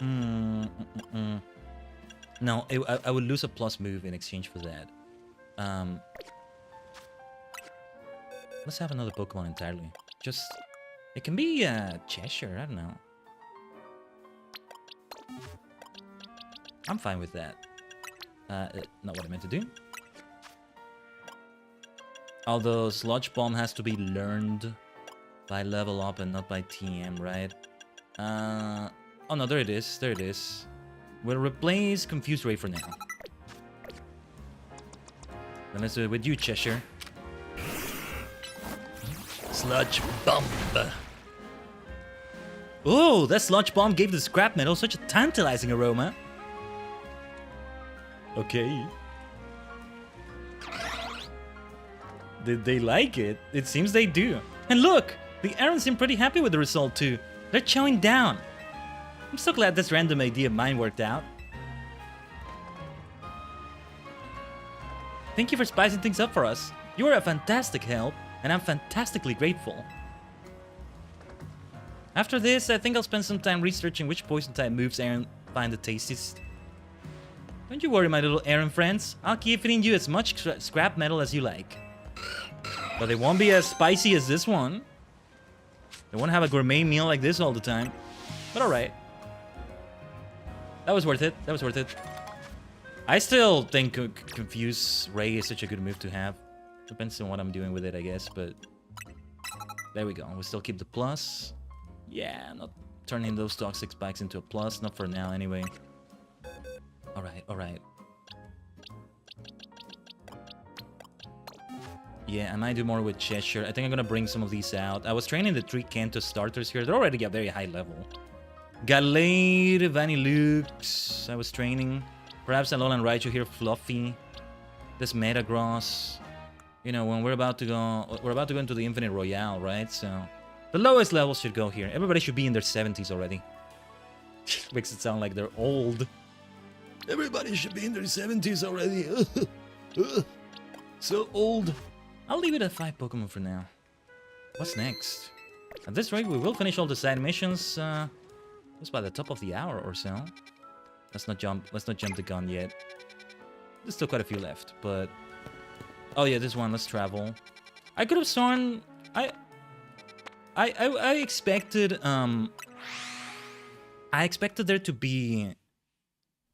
No, I would lose a plus move in exchange for that. Let's have another Pokemon entirely. Just... It can be Cheshire, I don't know. I'm fine with that. Not what I meant to do. Although Sludge Bomb has to be learned by level up and not by TM, right? Oh no, there it is. There it is. We'll replace Confused Ray for now. Then let's do it with you, Cheshire. Sludge Bomb. Oh, that sludge bomb gave the scrap metal such a tantalizing aroma. Okay. Did they like it? It seems they do. And look! The errands seem pretty happy with the result too. They're chowing down. I'm so glad this random idea of mine worked out. Thank you for spicing things up for us. You are a fantastic help, and I'm fantastically grateful. After this, I think I'll spend some time researching which poison type moves Aaron find the tastiest. Don't you worry, my little Aaron friends. I'll keep feeding you as much scrap metal as you like. But they won't be as spicy as this one. They won't have a gourmet meal like this all the time. But alright. That was worth it. That was worth it. I still think Confuse Ray is such a good move to have. Depends on what I'm doing with it, I guess, but... There we go. We still keep the plus. Yeah, not turning those toxic spikes into a plus. Not for now, anyway. Alright, alright. Yeah, I might do more with Cheshire. I think I'm gonna bring some of these out. I was training the 3 Kanto starters here. They're already at very high level. Galade, Vanilux. I was training. Perhaps Alolan Raichu here, Fluffy. This Metagross. You know, when we're about to go into the Infinite Royale, right? So the lowest levels should go here. Everybody should be in their 70s already. Makes it sound like they're old. Everybody should be in their 70s already. So old. I'll leave it at 5 Pokemon for now. What's next? At this rate, we will finish all the side missions just by the top of the hour or so. Let's not jump the gun yet. There's still quite a few left, but... Oh yeah, this one, let's travel. I could have sworn... I expected, I expected there to be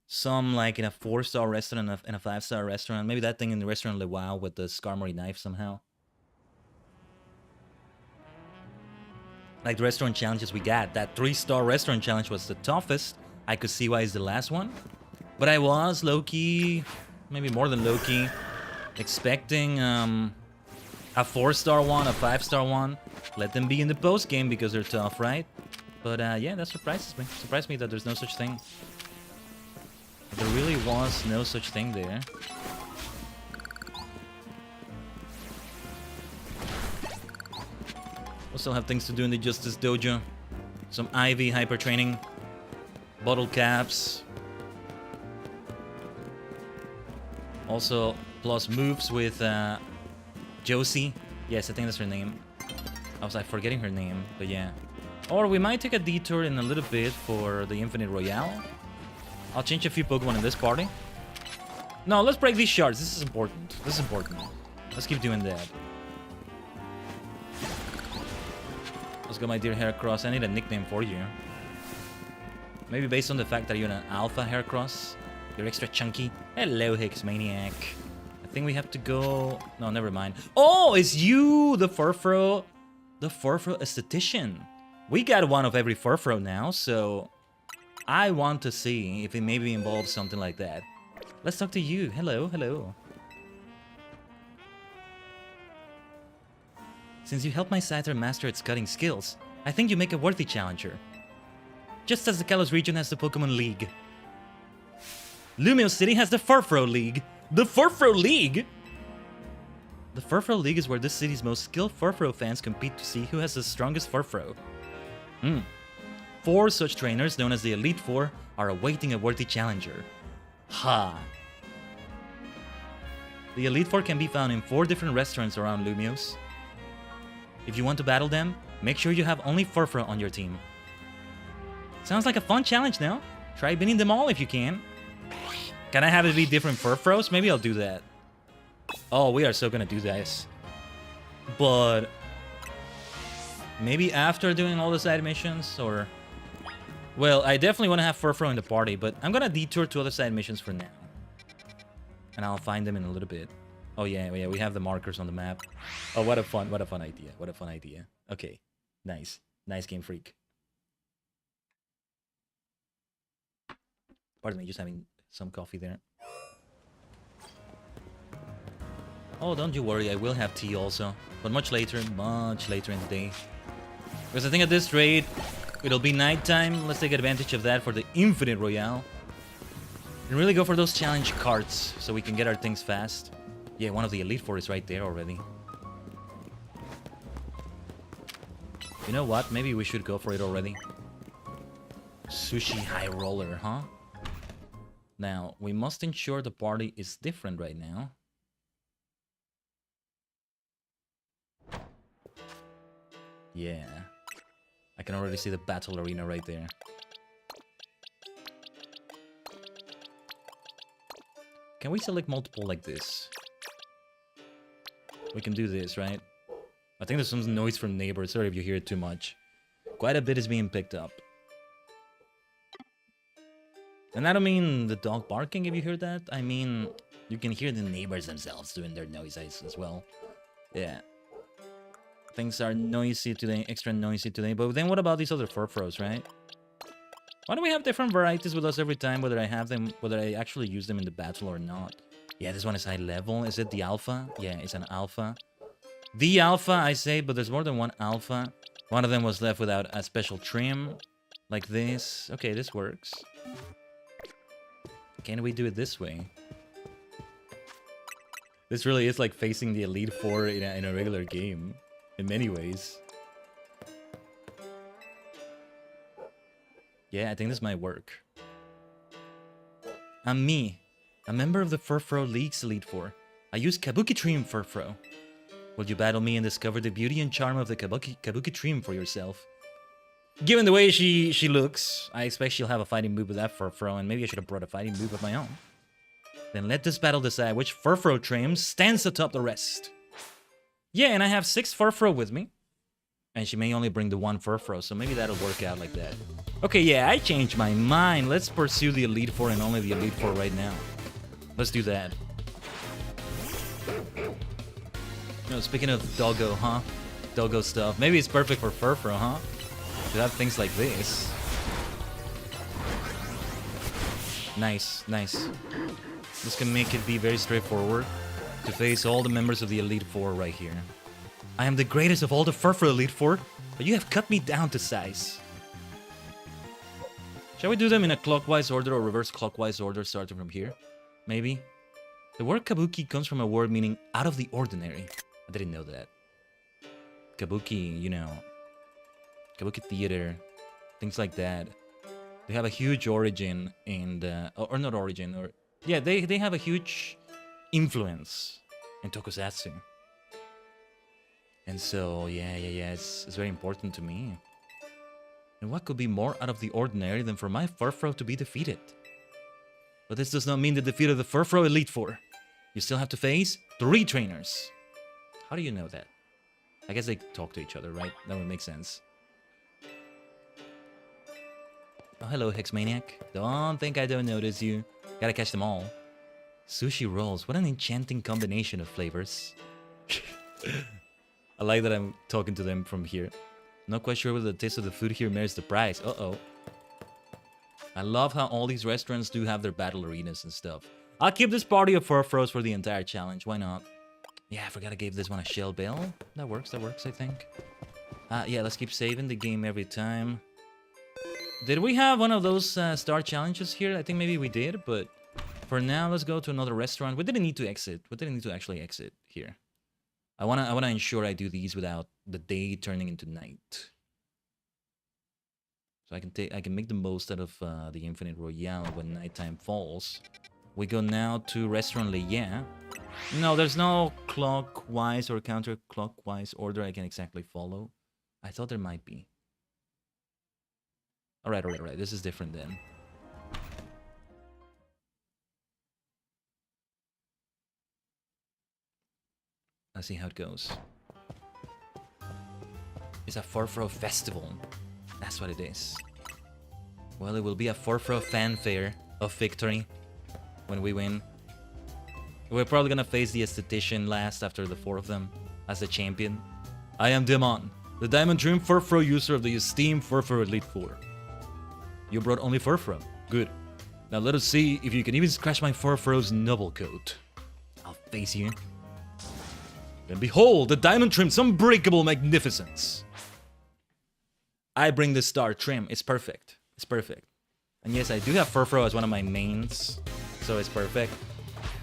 some, like, in a 4-star restaurant and a 5-star restaurant. Maybe that thing in the restaurant Le Wow with the Skarmory knife somehow. Like the restaurant challenges we got. That 3-star restaurant challenge was the toughest. I could see why it's the last one. But I was low-key, maybe more than low-key, expecting a 4-star one, a 5-star one. Let them be in the post-game because they're tough, right? But yeah, that surprises me. Surprised me that there's no such thing. There really was no such thing there. We'll still have things to do in the Justice Dojo. Some IV hyper training. Bottle caps. Also, plus moves with Josie. Yes, I think that's her name. I was like forgetting her name, but yeah. Or we might take a detour in a little bit for the Infinite Royale. I'll change a few Pokemon in this party. No, let's break these shards. This is important. This is important. Let's keep doing that. Let's go, my dear Heracross. I need a nickname for you. Maybe based on the fact that you're an Alpha Heracross. You're extra chunky. Hello, Hicks Maniac. I think we have to go... No, never mind. Oh, it's you, the Furfro. The Furfro Esthetician. We got one of every Furfro now, so... I want to see if it maybe involves something like that. Let's talk to you. Hello, hello. Since you helped my Scyther master its cutting skills, I think you make a worthy challenger. Just as the Kalos region has the Pokemon League. Lumio City has the Furfro League. The Furfro League? The Furfro League is where this city's most skilled Furfro fans compete to see who has the strongest Furfro. 4 such trainers, known as the Elite Four, are awaiting a worthy challenger. Ha! The Elite Four can be found in 4 different restaurants around Lumios. If you want to battle them, make sure you have only Furfro on your team. Sounds like a fun challenge now. Try winning them all if you can. Can I have it be different Furfros? Maybe I'll do that. Oh, we are so gonna do this. But... maybe after doing all the side missions, or... Well, I definitely want to have Furfro in the party, but I'm gonna detour to other side missions for now. And I'll find them in a little bit. Oh yeah, we have the markers on the map. Oh, what a fun idea. What a fun idea. Okay, nice. Nice, Game Freak. Pardon me, just having some coffee there. Oh, don't you worry, I will have tea also. But much later in the day. Because I think at this rate, It'll be nighttime. Let's take advantage of that for the Infinite Royale. And really go for those challenge cards so we can get our things fast. Yeah, one of the Elite Four is right there already. You know what? Maybe we should go for it already. Sushi High Roller, huh? Now, we must ensure the party is different right now. Yeah. I can already see the battle arena right there. Can we select multiple like this? We can do this, right? I think there's some noise from neighbors. Sorry if you hear it too much. Quite a bit is being picked up. And I don't mean the dog barking if you hear that. I mean, you can hear the neighbors themselves doing their noises as well. Yeah. Things are noisy today, extra noisy today. But then what about these other furfros, right? Why do we have different varieties with us every time, whether I have them, whether I actually use them in the battle or not? Yeah, this one is high level. Is it the alpha? Yeah, it's an alpha. The alpha, I say, but there's more than one alpha. One of them was left without a special trim, like this. Okay, this works. Can we do it this way? This really is like facing the Elite Four in a regular game, in many ways. Yeah, I think this might work. I'm me, a member of the Furfro League's Elite Four. I use Kabuki Trim Furfro. Will you battle me and discover the beauty and charm of the Kabuki Trim for yourself? Given the way she looks, I expect she'll have a fighting move with that Furfro, and maybe I should have brought a fighting move of my own. Then let this battle decide which Furfro trim stands atop the rest. Yeah, and I have 6 Furfro with me. And she may only bring the 1 Furfro, so maybe that'll work out like that. Okay, yeah, I changed my mind. Let's pursue the Elite Four and only the Elite Four right now. Let's do that. No, speaking of doggo, huh? Doggo stuff. Maybe it's perfect for Furfro, huh? To have things like this. Nice, nice. This can make it be very straightforward to face all the members of the Elite Four right here. I am the greatest of all the Furfro Elite Four, but you have cut me down to size. Shall we do them in a clockwise order or reverse clockwise order starting from here? Maybe? The word kabuki comes from a word meaning out of the ordinary. I didn't know that. Kabuki, you know, Kabuki theater, things like that. They have a huge origin in the, or not origin, or yeah, they have a huge influence in tokusatsu. And so, yeah, it's very important to me. And what could be more out of the ordinary than for my Furfro to be defeated? But this does not mean the defeat of the Furfro Elite Four. You still have to face 3 trainers. How do you know that? I guess they talk to each other, right? That would make sense. Oh, hello, Hexmaniac. Don't think I don't notice you. Gotta catch them all. Sushi rolls. What an enchanting combination of flavors. I like that I'm talking to them from here. Not quite sure whether the taste of the food here merits the price. Uh-oh. I love how all these restaurants do have their battle arenas and stuff. I'll keep this party of Furfros for the entire challenge. Why not? Yeah, I forgot I gave this one a shell bell. That works, I think. Yeah, let's keep saving the game every time. Did we have one of those star challenges here? I think maybe we did, but for now, let's go to another restaurant. We didn't need to exit. We didn't need to actually exit here. I wanna ensure I do these without the day turning into night. So I can make the most out of the Infinite Royale when nighttime falls. We go now to Restaurant Leia. No, there's no clockwise or counterclockwise order I can exactly follow. I thought there might be. Alright. This is different then. Let's see how it goes. It's a Furfro festival. That's what it is. Well, it will be a Furfro fanfare of victory when we win. We're probably gonna face the esthetician last after the 4 of them as the champion. I am Demon, the Diamond Trim Furfro user of the esteemed Furfro Elite Four. You brought only Furfro. Good. Now let us see if you can even scratch my Furfro's noble coat. I'll face you. And behold, the Diamond Trim's unbreakable magnificence. I bring the star trim. It's perfect. It's perfect. And yes, I do have Furfro as one of my mains, so it's perfect.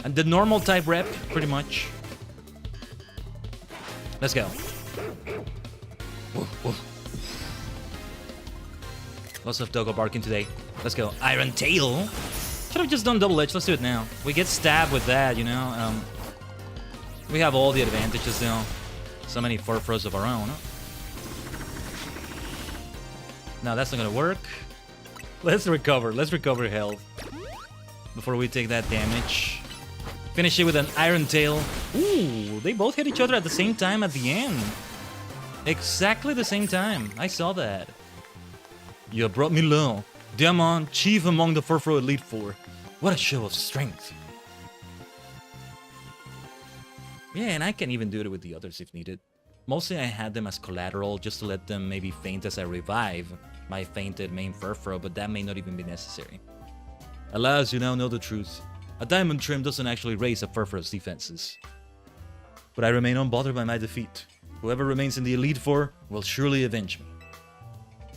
And the normal type rep, pretty much. Let's go. Whoa, whoa. Lots of doggo barking today. Let's go. Iron Tail. Should have just done double edge. Let's do it now. We get stabbed with that, you know. We have all the advantages now. So many Furfros of our own. Now that's not gonna work. Let's recover. Let's recover health before we take that damage. Finish it with an Iron Tail. Ooh, they both hit each other at the same time at the end. Exactly the same time. I saw that. You brought me low. Diamond, chief among the Furfro Elite Four. What a show of strength. Yeah, and I can even do it with the others if needed. Mostly I had them as collateral just to let them maybe faint as I revive my fainted main Furfro, but that may not even be necessary. Alas, you now know the truth. A diamond trim doesn't actually raise a Furfro's defenses. But I remain unbothered by my defeat. Whoever remains in the Elite Four will surely avenge me.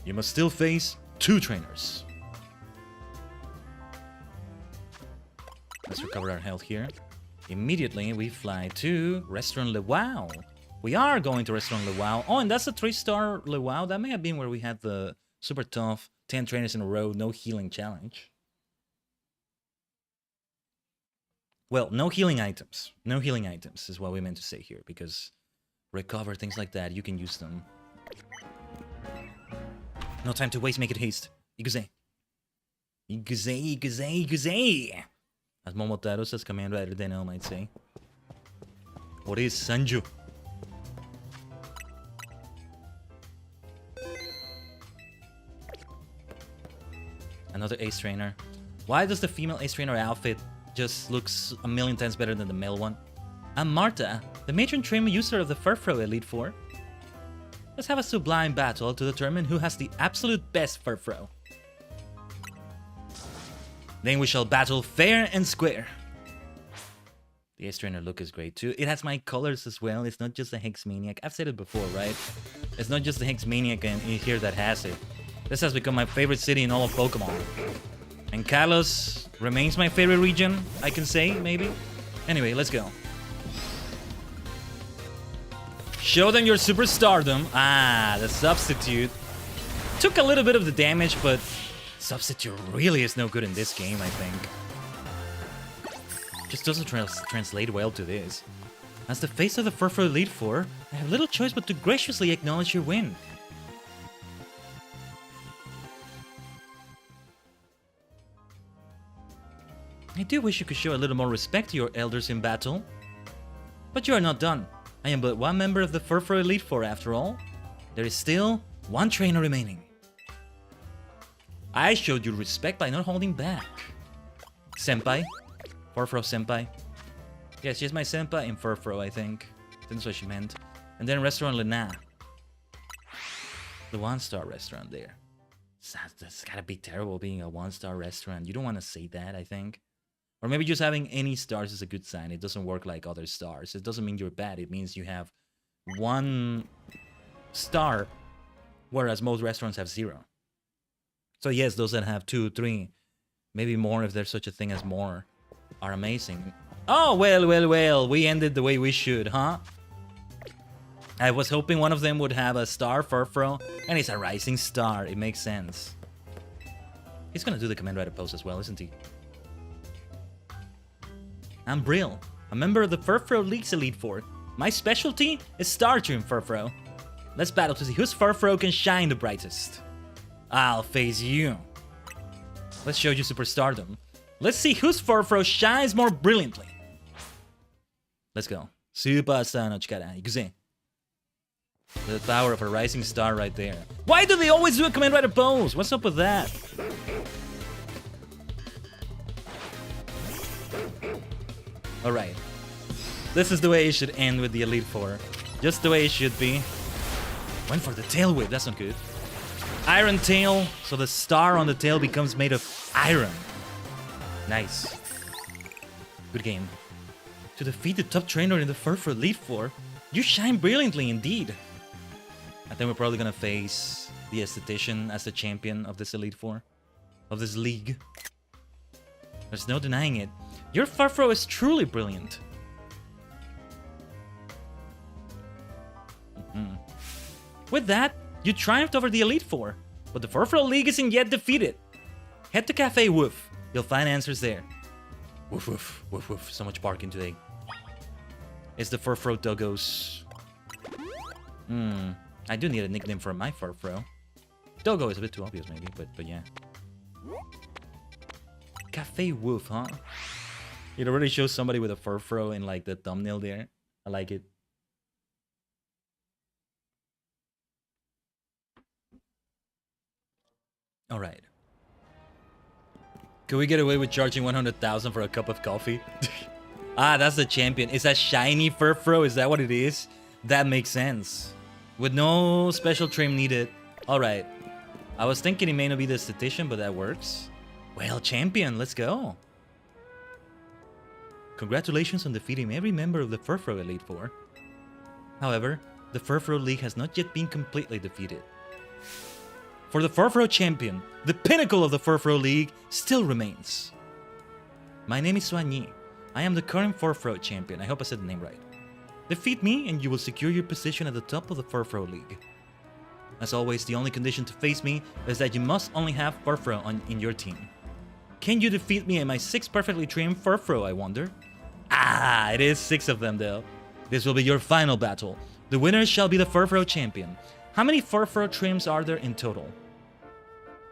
You must still face 2 trainers. Let's recover our health here. Immediately, we fly to Restaurant Le Wow. We are going to Restaurant Le Wow. Oh, and that's a 3-star Le Wow. That may have been where we had the super tough 10 trainers in a row, no healing challenge. Well, no healing items. No healing items is what we meant to say here, because recover, things like that, you can use them. No time to waste, make it haste. Iguze. Iguze, Iguze, Iguze! As Momotaro says, Command Rider Deno might say. What is Sanju? Another ace trainer. Why does the female ace trainer outfit just looks a million times better than the male one? I'm Marta, the matron trim user of the Furfro Elite Four. Let's have a sublime battle to determine who has the absolute best Furfro. Then we shall battle fair and square. The ace trainer look is great too. It has my colors as well. It's not just the Hex Maniac. I've said it before, right? It's not just the Hex Maniac and here that has it. This has become my favorite city in all of Pokemon. And Kalos remains my favorite region, I can say, maybe. Anyway, let's go. Show them your superstardom. Ah, the substitute. Took a little bit of the damage, but substitute really is no good in this game, I think. Just doesn't translate well to this. As the face of the Furfro Elite Four, I have little choice but to graciously acknowledge your win. I do wish you could show a little more respect to your elders in battle. But you are not done. I am but one member of the Furfro Elite Four after all. There is still one trainer remaining. I showed you respect by not holding back. Senpai. Furfro Senpai. Yeah, she's my senpai in Furfro, I think. That's what she meant. And then Restaurant Lena. The 1-star restaurant there. That's gotta be terrible being a 1-star restaurant. You don't want to say that, I think. Or maybe just having any stars is a good sign. It doesn't work like other stars. It doesn't mean you're bad. It means you have 1 star, whereas most restaurants have 0. So yes, those that have 2, 3, maybe more if there's such a thing as more, are amazing. Oh, well, we ended the way we should, huh? I was hoping one of them would have a star Furfro, and it's a rising star. It makes sense. He's gonna do the Command Rider pose as well, isn't he? I'm Brill, a member of the Furfro League's Elite Four. My specialty is Star Trim Furfro. Let's battle to see whose Furfro can shine the brightest. I'll face you. Let's show you superstardom. Let's see whose Furfro shines more brilliantly. Let's go. Superstar no chikara. Ikuze. The power of a rising star right there. Why do they always do a Command Rider pose? What's up with that? Alright. This is the way it should end with the Elite Four. Just the way it should be. Went for the tail whip, that's not good. Iron tail, so the star on the tail becomes made of iron. Nice. Good game. To defeat the top trainer in the Furfro Elite Four, you shine brilliantly indeed. I think we're probably gonna face the esthetician as the champion of this Elite Four. Of this league. There's no denying it. Your Furfro is truly brilliant. With that, you triumphed over the Elite Four, but the Furfro League isn't yet defeated. Head to Cafe Woof. You'll find answers there. Woof woof, woof woof. So much barking today. It's the Furfro Doggos. I do need a nickname for my Furfro. Doggo is a bit too obvious maybe, but yeah. Cafe Woof, huh? It already shows somebody with a Furfro in like the thumbnail there. I like it. All right. Can we get away with charging 100,000 for a cup of coffee? Ah, that's the champion. Is that shiny Furfro? Is that what it is? That makes sense. With no special trim needed. All right. I was thinking it may not be the esthetician, but that works. Well, champion, let's go. Congratulations on defeating every member of the Furfro Elite Four. However, the Furfro League has not yet been completely defeated. For the Furfro champion, the pinnacle of the Furfro League still remains. My name is Soigny. I am the current Furfro champion. I hope I said the name right. Defeat me and you will secure your position at the top of the Furfro League. As always, the only condition to face me is that you must only have Furfro in your team. Can you defeat me and my 6 perfectly trimmed Furfro, I wonder? Ah, it is 6 of them though. This will be your final battle. The winner shall be the Furfro champion. How many Furfro trims are there in total?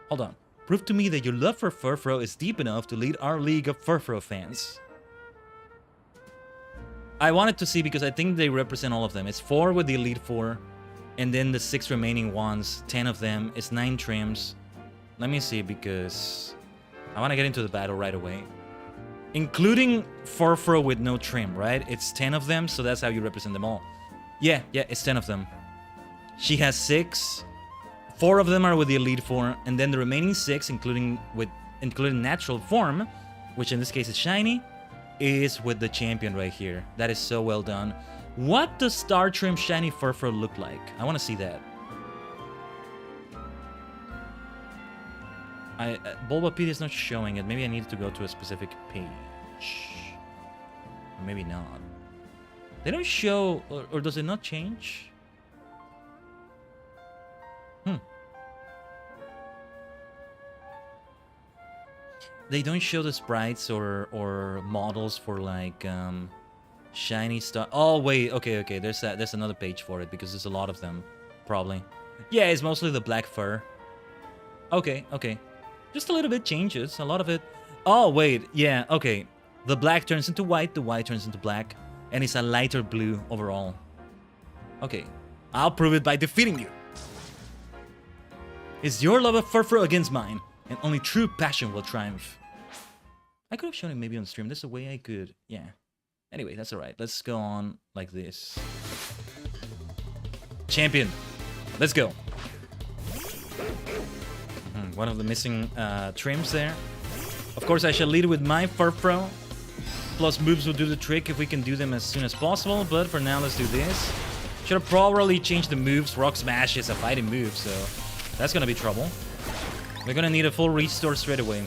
Hold on. Prove to me that your love for Furfro is deep enough to lead our league of Furfro fans. I wanted to see because I think they represent all of them. It's 4 with the Elite Four. And then the 6 remaining ones, 10 of them. It's 9 trims. Let me see because I want to get into the battle right away. Including Furfro with no trim, right? It's 10 of them, so that's how you represent them all. Yeah, it's 10 of them. She has 6. 4 of them are with the Elite Four, and then the remaining 6, including natural form, which in this case is shiny, is with the champion right here. That is so well done. What does Star Trim Shiny Furfro look like? I want to see that. Bulbapedia is not showing it. Maybe I need to go to a specific page. Or maybe not. They don't show... Or does it not change? They don't show the sprites or models for like shiny stuff. Oh wait, okay. There's another page for it because there's a lot of them, probably. Yeah, it's mostly the black fur. Okay. Just a little bit changes. A lot of it. Oh wait, yeah. Okay, the black turns into white. The white turns into black, and it's a lighter blue overall. Okay, I'll prove it by defeating you. It's your love of Furfro against mine, and only true passion will triumph. I could have shown it maybe on stream. There's a way I could. Yeah. Anyway, that's alright. Let's go on like this. Champion. Let's go. One of the missing trims there. Of course, I shall lead with my Furfro. Plus moves will do the trick if we can do them as soon as possible. But for now, let's do this. Should have probably changed the moves. Rock Smash is a fighting move, so that's gonna be trouble. We're gonna need a full restore straight away.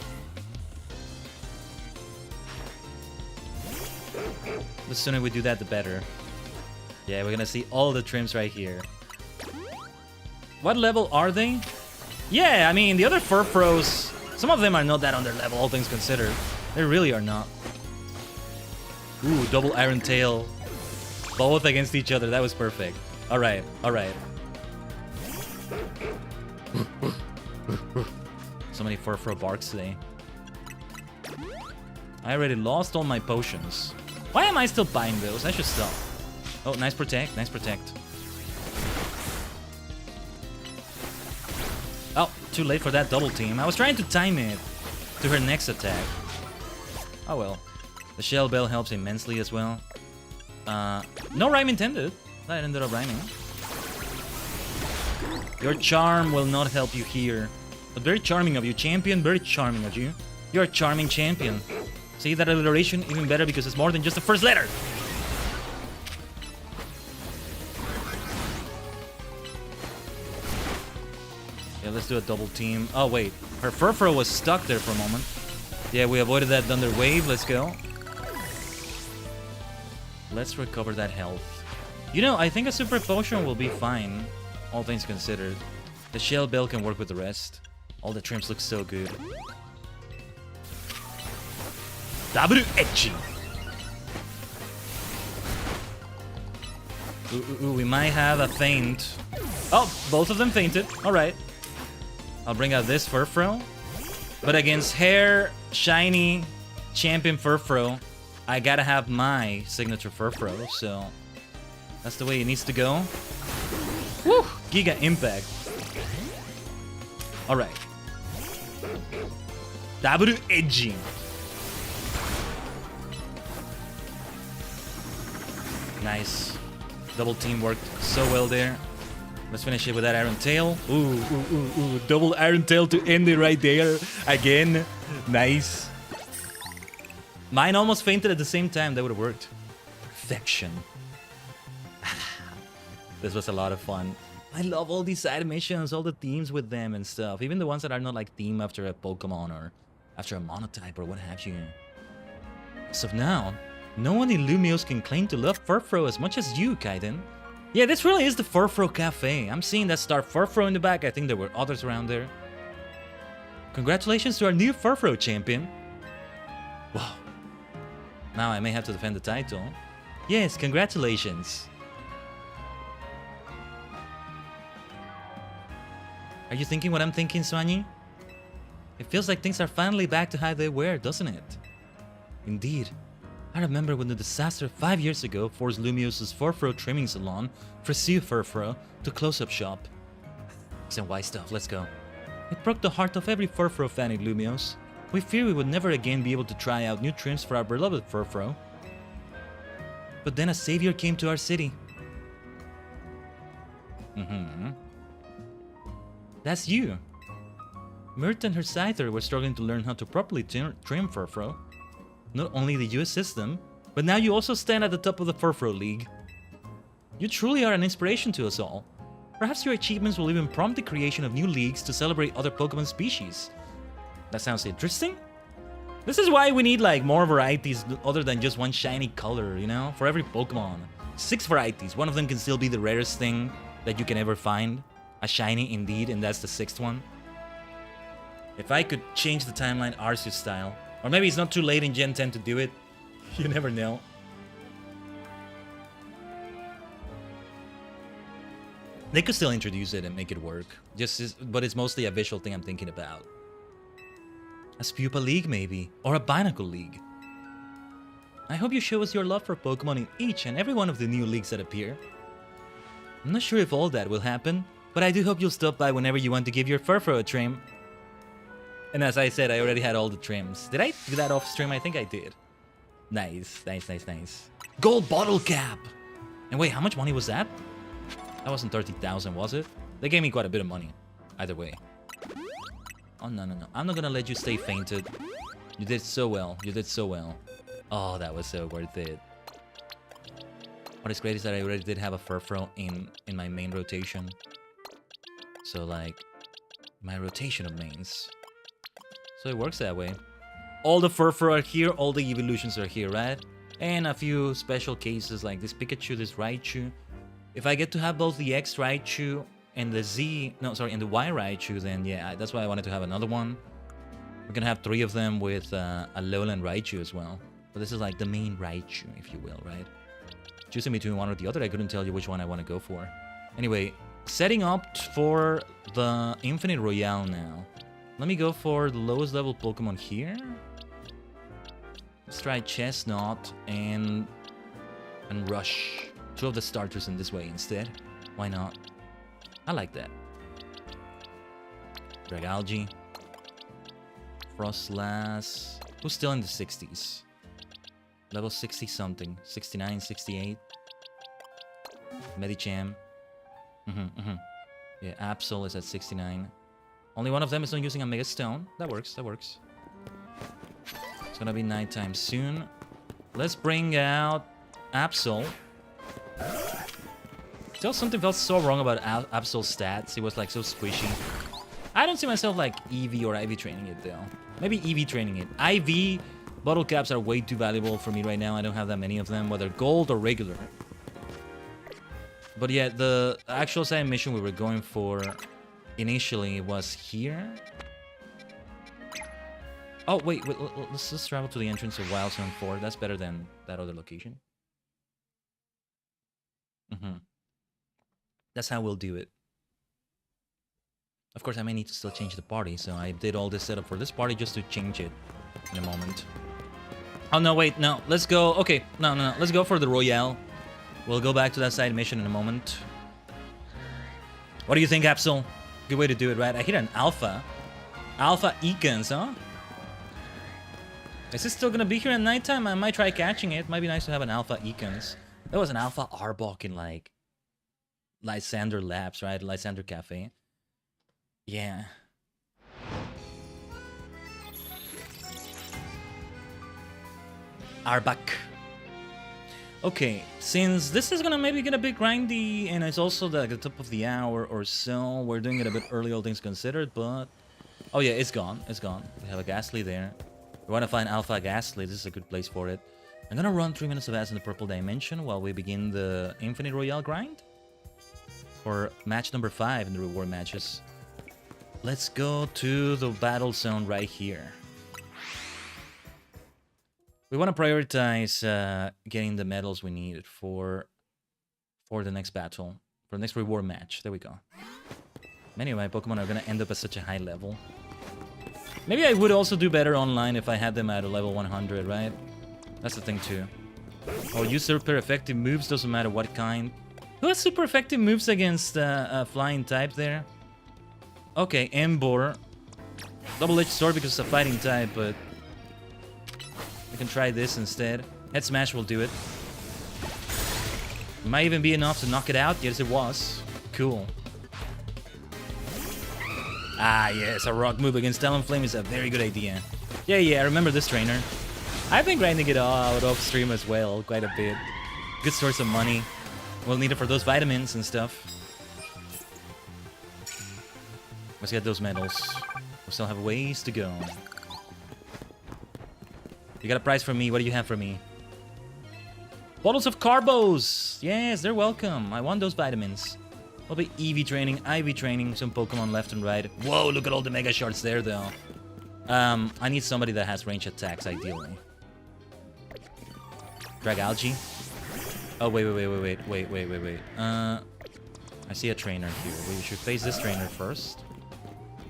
The sooner we do that, the better. Yeah, we're gonna see all the trims right here. What level are they? Yeah, I mean, the other Furfros, some of them are not that on their level, all things considered. They really are not. Ooh, double Iron Tail. Both against each other, that was perfect. Alright. So many Furfro barks today. I already lost all my potions. Why am I still buying those? I should stop. Oh, nice protect. Oh, too late for that double team. I was trying to time it to her next attack. Oh well. The Shell Bell helps immensely as well. No rhyme intended. That ended up rhyming. Your charm will not help you here. But very charming of you, champion. Very charming of you. You're a charming champion. See that alliteration? Even better because it's more than just the first letter. Okay, let's do a double team. Oh, wait. Her Furfro was stuck there for a moment. Yeah, we avoided that Thunder Wave. Let's go. Let's recover that health. You know, I think a Super Potion will be fine, all things considered. The Shell Bell can work with the rest. All the trims look so good. Double edging. Ooh, we might have a feint. Oh, both of them fainted. Alright. I'll bring out this Furfro. But against Hair, Shiny, Champion Furfro, I gotta have my signature Furfro, so that's the way it needs to go. Woo! Giga Impact. Alright. Double edging. Nice. Double team worked so well there. Let's finish it with that Iron Tail. Ooh. Double Iron Tail to end it right there. Again. Nice. Mine almost fainted at the same time. That would have worked. Perfection. This was a lot of fun. I love all these side missions, all the themes with them and stuff. Even the ones that are not like theme after a Pokemon or after a monotype or what have you. As of now, no one in Lumiose can claim to love Furfro as much as you, Khaiden. Yeah, this really is the Furfro Cafe. I'm seeing that star Furfro in the back. I think there were others around there. Congratulations to our new Furfro champion. Wow. Now I may have to defend the title. Yes, congratulations. Are you thinking what I'm thinking, Swanyi? It feels like things are finally back to how they were, doesn't it? Indeed. I remember when the disaster 5 years ago forced Lumiose's Furfro trimming salon, Pursue Furfro, to close up shop. X and Y stuff, let's go. It broke the heart of every Furfro fan in Lumiose. We feared we would never again be able to try out new trims for our beloved Furfro. But then a savior came to our city. That's you. Myrt and her Scyther were struggling to learn how to properly trim Furfro. Not only did you assist them, but now you also stand at the top of the Furfro League. You truly are an inspiration to us all. Perhaps your achievements will even prompt the creation of new leagues to celebrate other Pokemon species. That sounds interesting. This is why we need like more varieties other than just one shiny color, you know? For every Pokemon. 6 varieties. One of them can still be the rarest thing that you can ever find. A shiny indeed, and that's the 6th one. If I could change the timeline Arceus style. Or maybe it's not too late in Gen 10 to do it. You never know. They could still introduce it and make it work. But it's mostly a visual thing I'm thinking about. A Spupa League, maybe. Or a Binacle League. I hope you show us your love for Pokemon in each and every one of the new leagues that appear. I'm not sure if all that will happen, but I do hope you'll stop by whenever you want to give your Furfro a trim. And as I said, I already had all the trims. Did I do that off stream? I think I did. Nice. Gold bottle cap! And wait, how much money was that? That wasn't 30,000, was it? They gave me quite a bit of money. Either way. Oh, no. I'm not gonna let you stay fainted. You did so well. Oh, that was so worth it. What is great is that I already did have a Furfro in my main rotation. So, like, my rotation of mains. So it works that way. All the Furfro are here, all the evolutions are here, right? And a few special cases like this Pikachu, this Raichu. If I get to have both the X Raichu and the and the Y Raichu, then yeah, that's why I wanted to have another one. We're gonna have 3 of them with a Lowland Raichu as well. But this is like the main Raichu, if you will, right? Choosing between one or the other, I couldn't tell you which one I want to go for. Anyway, setting up for the Infinite Royale now. Let me go for the lowest level Pokemon here. Let's try Chestnut and Rush. 2 of the starters in this way instead. Why not? I like that. Dragalge. Frostlass. Who's still in the 60s? Level 60 something. 69, 68. Medicham. Yeah, Absol is at 69. Only one of them is not using a Mega Stone. That works. It's gonna be nighttime soon. Let's bring out Absol. Still something felt so wrong about Absol's stats. He was like so squishy. I don't see myself like EV or IV training it though. Maybe EV training it. IV bottle caps are way too valuable for me right now. I don't have that many of them, whether gold or regular. But yeah, the actual side mission we were going for initially was here. Oh, wait, let's just travel to the entrance of Wild Zone 4. That's better than that other location. That's how we'll do it. Of course, I may need to still change the party, so I did all this setup for this party just to change it in a moment. Oh, no, wait, no. Let's go. Okay, no. Let's go for the Royale. We'll go back to that side mission in a moment. What do you think, Absol? Good way to do it, right? I hit an Alpha. Alpha Econs, huh? Is it still gonna be here at nighttime? I might try catching it. Might be nice to have an Alpha Econs. There was an Alpha Arbok in, like, Lysander Labs, right? Lysander Cafe. Yeah. Arbok. Okay, since this is gonna maybe get a bit grindy, and it's also the top of the hour or so, we're doing it a bit early, all things considered, but... Oh yeah, it's gone. It's gone. We have a Ghastly there. We want to find Alpha Ghastly. This is a good place for it. I'm gonna run 3 minutes of ads in the purple dimension while we begin the Infinite Royale grind. For match number 5 in the reward matches. Let's go to the battle zone right here. We want to prioritize getting the medals we need for the next battle. For the next reward match. There we go. Many of my Pokemon are going to end up at such a high level. Maybe I would also do better online if I had them at a level 100, right? That's the thing too. Oh, use super effective moves, doesn't matter what kind. Who has super effective moves against flying type there? Okay, Embor. Double-edged sword because it's a fighting type, but... we can try this instead. Head Smash will do it. Might even be enough to knock it out. Yes, it was. Cool. Ah, yes, a rock move against Talonflame is a very good idea. Yeah, I remember this trainer. I've been grinding it out off stream as well, quite a bit. Good source of money. We'll need it for those vitamins and stuff. Let's get those medals. We still have a ways to go. You got a prize for me. What do you have for me? Bottles of Carbos! Yes, they're welcome. I want those vitamins. We'll be EV training, IV training, some Pokemon left and right. Whoa, look at all the Mega Shards there, though. I need somebody that has range attacks, ideally. Dragalge. Oh, wait. I see a trainer here. We should face this trainer first.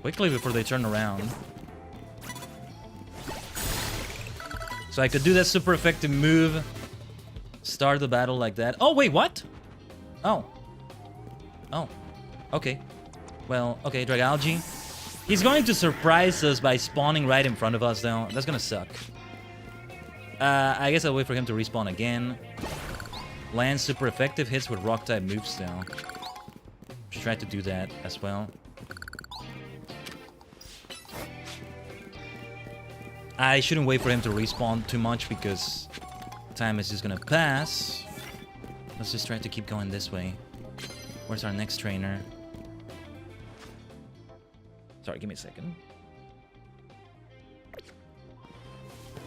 Quickly before they turn around. So I could do that super effective move. Start the battle like that. Oh, wait, what? Oh. Okay. Well, okay, Dragalge. He's going to surprise us by spawning right in front of us, though. That's gonna suck. I guess I'll wait for him to respawn again. Land super effective hits with rock-type moves, though. Should try to do that as well. I shouldn't wait for him to respawn too much because time is just gonna pass. Let's just try to keep going this way. Where's our next trainer? Sorry, give me a second.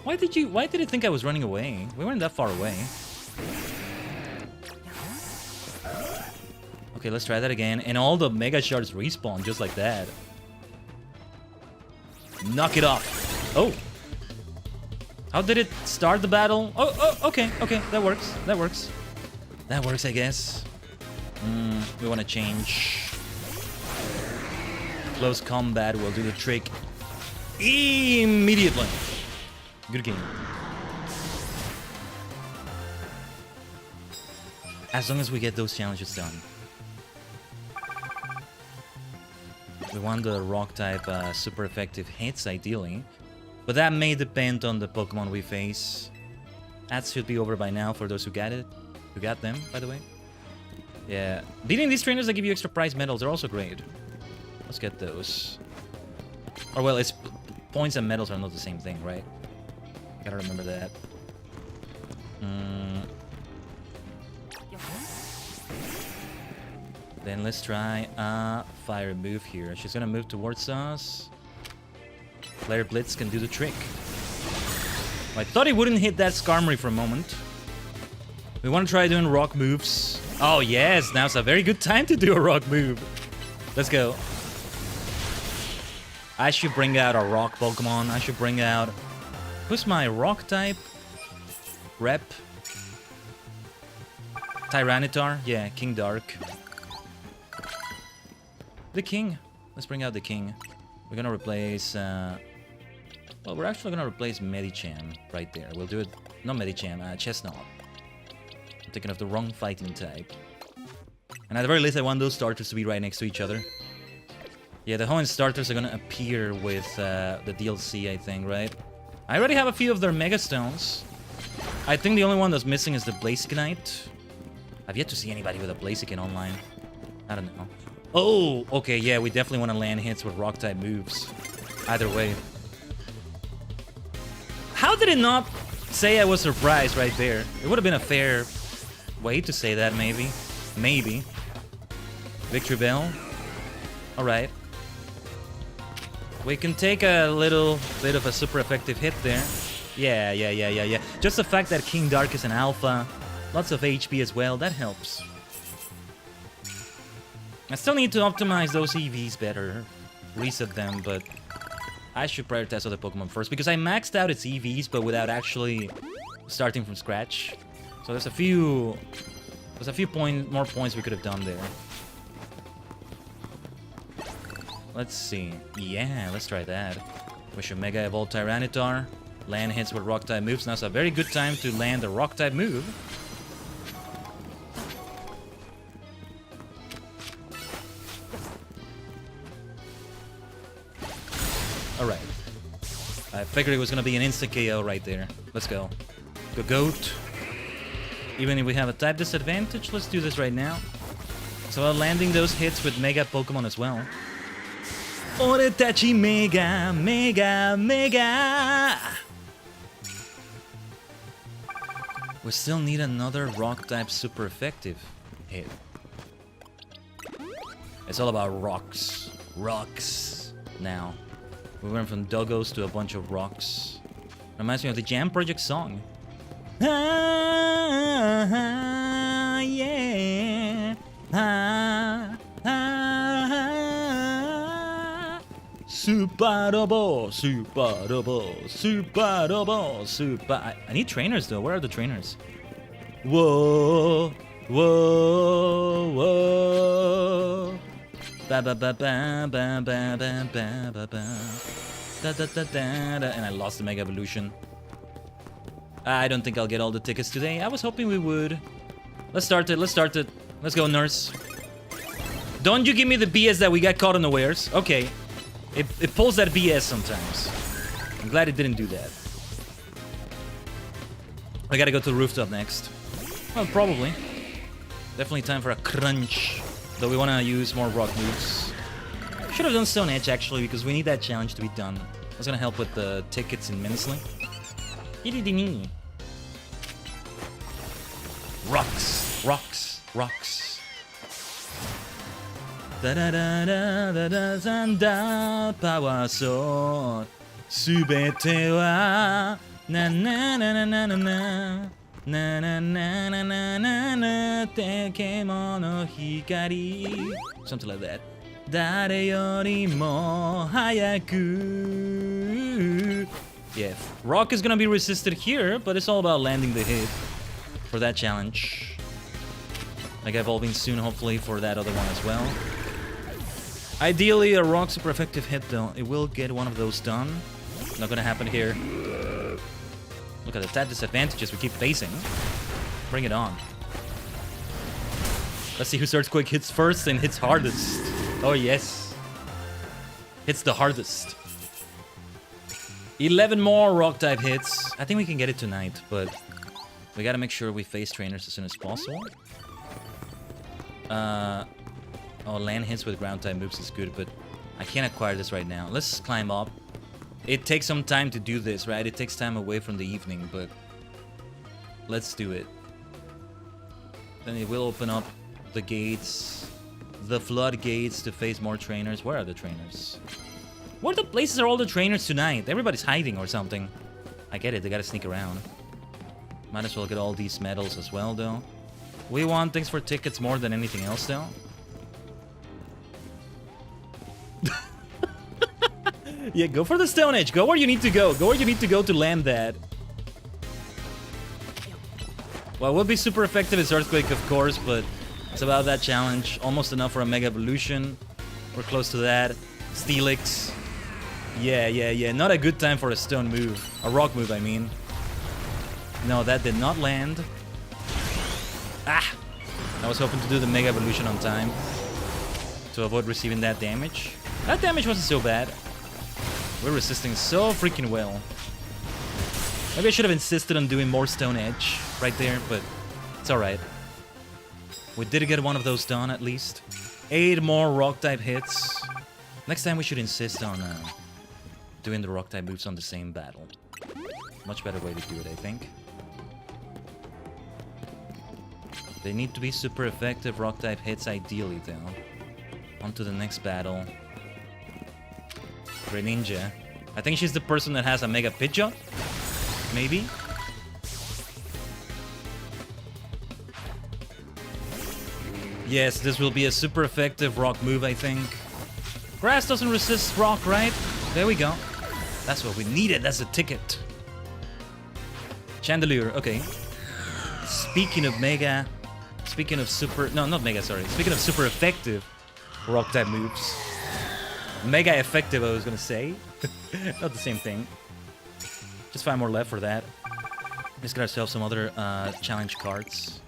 Why did it think I was running away? We weren't that far away. Okay, let's try that again. And all the Mega Shards respawn just like that. Knock it off. Oh. How did it start the battle? Oh, okay. That works, I guess. We want to change. Close combat will do the trick immediately. Good game. As long as we get those challenges done. We want the rock type super effective hits, ideally. But that may depend on the Pokemon we face. Ads should be over by now for those who got it. Who got them, by the way. Yeah. Beating these trainers that give you extra prize medals are also great. Let's get those. Or well, it's points and medals are not the same thing, right? Gotta remember that. Then let's try a fire move here. She's gonna move towards us. Flare Blitz can do the trick. I thought he wouldn't hit that Skarmory for a moment. We want to try doing rock moves. Oh yes, now's a very good time to do a rock move. Let's go. I should bring out a rock Pokemon. I should bring out... Who's my rock type? Rep. Tyranitar? Yeah, King Dark. The King. Let's bring out the King. We're gonna replace... well, we're actually gonna replace Medicham right there. We'll do it... Not Medicham, Chestnut. I'm thinking of the wrong fighting type. And at the very least, I want those starters to be right next to each other. Yeah, the Hoenn starters are gonna appear with the DLC, I think, right? I already have a few of their Mega Stones. I think the only one that's missing is the Blazikenite. I've yet to see anybody with a Blaziken online. I don't know. Oh, okay, yeah, we definitely want to land hits with Rock-type moves. Either way. How did it not say I was surprised right there? It would have been a fair way to say that, maybe. Maybe. Victory Bell. Alright. We can take a little bit of a super effective hit there. Yeah. Just the fact that King Dark is an alpha, lots of HP as well, that helps. I still need to optimize those EVs better, reset them, but I should prioritize other Pokemon first, because I maxed out its EVs, but without actually starting from scratch. So there's a few more points we could have done there. Let's see. Yeah, let's try that. We should Mega Evolve Tyranitar. Land hits with Rock-type moves. Now's a very good time to land a Rock-type move. Alright. I figured it was gonna be an insta-KO right there. Let's go. Go Goat. Even if we have a type disadvantage, let's do this right now. So landing those hits with Mega Pokemon as well. Oretachi Mega, Mega, Mega! We still need another Rock-type super effective hit. It's all about rocks. Rocks. Now. We went from doggos to a bunch of rocks. Reminds me of the Jam Project song. Ah, yeah. Ah, ah. Super Robo, Super Robo, Super Robo, Super... I need trainers though. Where are the trainers? Whoa, whoa, whoa. Ba ba ba ba ba ba ba ba ba ba. Da da da da da. And I lost the Mega Evolution. I don't think I'll get all the tickets today. I was hoping we would. Let's start it. Let's start it. Let's go, Nurse. Don't you give me the BS that we got caught unawares. Okay. It pulls that BS sometimes. I'm glad it didn't do that. I gotta go to the rooftop next. Well, probably. Definitely time for a crunch. Though we want to use more rock moves. Should have done Stone Edge actually, because we need that challenge to be done. That's gonna help with the tickets immensely. Rocks, rocks, rocks. Da da da da da da zanda power sword. Subete wa na na na na na na na. Na na na na na na na Tekemono hikari. Something like that. Dare yorimo hayaku. Yeah, rock is gonna be resisted here, but it's all about landing the hit for that challenge. Like evolving soon, hopefully, for that other one as well. Ideally, a rock super effective hit though. It will get one of those done. Not gonna happen here. Look at the type disadvantages we keep facing. Bring it on. Let's see who starts quick hits first and hits hardest. Oh yes. Hits the hardest. 11 more rock type hits. I think we can get it tonight, but we gotta make sure we face trainers as soon as possible. Oh, land hits with ground type moves is good, but I can't acquire this right now. Let's climb up. It takes some time to do this, right? It takes time away from the evening, but let's do it. Then it will open up the gates the floodgates to face more trainers. Where are the trainers? Where the places are all the trainers tonight? Everybody's hiding or something. I get it, they gotta sneak around. Might as well get all these medals as well, though. We want things for tickets more than anything else, though. Yeah, go for the Stone Edge. Go where you need to go. Go where you need to go to land that. What would be super effective is Earthquake, of course, but it's about that challenge. Almost enough for a Mega Evolution. We're close to that. Steelix. Yeah. Not a good time for a stone move. A rock move, I mean. No, that did not land. Ah! I was hoping to do the Mega Evolution on time to avoid receiving that damage. That damage wasn't so bad. We're resisting so freaking well. Maybe I should have insisted on doing more Stone Edge right there, but it's alright. We did get one of those done, at least. 8 more Rock-type hits. Next time we should insist on doing the Rock-type moves on the same battle. Much better way to do it, I think. They need to be super effective Rock-type hits, ideally, though. On to the next battle. Greninja. I think she's the person that has a Mega Pidgeot. Maybe? Yes, this will be a super effective rock move, I think. Grass doesn't resist rock, right? There we go. That's what we needed. That's a ticket. Chandelier, okay. Speaking of Mega... Speaking of super... No, not Mega, sorry. Speaking of super effective rock-type moves. Mega effective, I was gonna say. Not the same thing. Just 5 more left for that. Let's get ourselves some other challenge cards.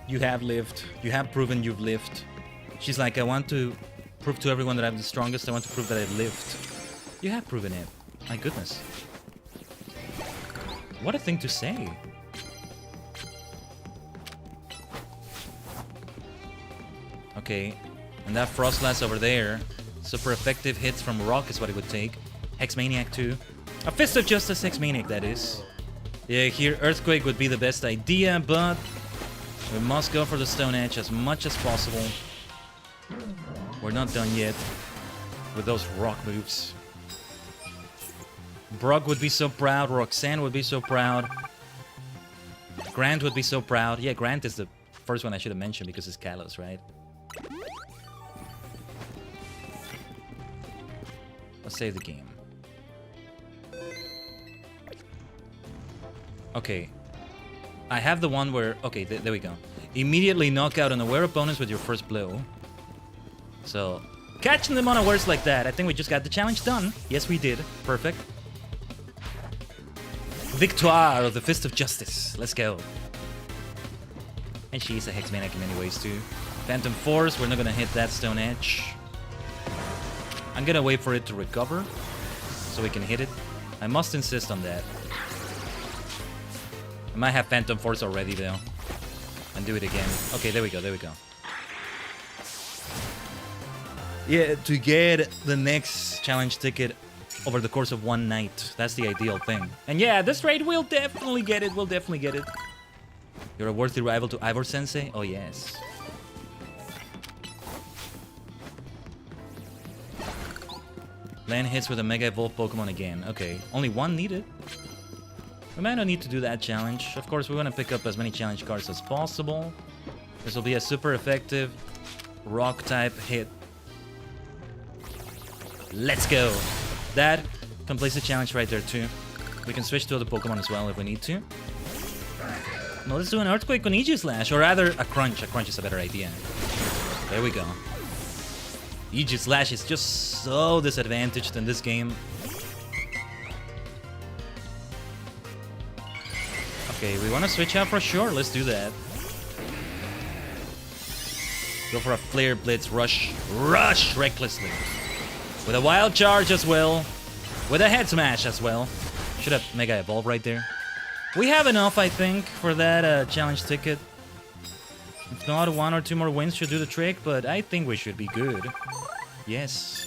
You have lived. You have proven you've lived. She's like, I want to prove to everyone that I'm the strongest. I want to prove that I've lived. You have proven it. My goodness. What a thing to say. Okay. And that Frostlass over there, super effective hits from Rock is what it would take. Hexmaniac too. A Fist of Justice Hexmaniac, that is. Yeah, here Earthquake would be the best idea, but we must go for the Stone Edge as much as possible. We're not done yet with those rock moves. Brock would be so proud, Roxanne would be so proud. Grant would be so proud. Yeah, Grant is the first one I should have mentioned because it's Kalos, right? Let's save the game. Okay. I have the one where... Okay, there we go. Immediately knock out unaware opponents with your first blow. So, catching them unawares like that. I think we just got the challenge done. Yes, we did. Perfect. Victoire of the Fist of Justice. Let's go. And she's a Hexmaniac in many ways, too. Phantom Force. We're not going to hit that Stone Edge. I'm gonna wait for it to recover so we can hit it. I must insist on that. I might have Phantom Force already though. And do it again. Okay, there we go, there we go. Yeah, to get the next challenge ticket over the course of one night. That's the ideal thing. And yeah, this raid we'll definitely get it. We'll definitely get it. You're a worthy rival to Ivor Sensei? Oh yes. Land hits with a Mega Evolved Pokemon again. Okay, only one needed. We might not need to do that challenge. Of course, we want to pick up as many challenge cards as possible. This will be a super effective rock-type hit. Let's go! That completes the challenge right there too. We can switch to other Pokemon as well if we need to. No, let's do an Earthquake on Aegislash, or rather a Crunch. A Crunch is a better idea. There we go. Aegislash is just so disadvantaged in this game. Okay, we want to switch out for sure. Let's do that. Go for a Flare Blitz, rush recklessly. With a Wild Charge as well. With a Head Smash as well. Should have Mega Evolve right there. We have enough, I think, for that challenge ticket. If not, 1 or 2 more wins should do the trick, but I think we should be good. Yes.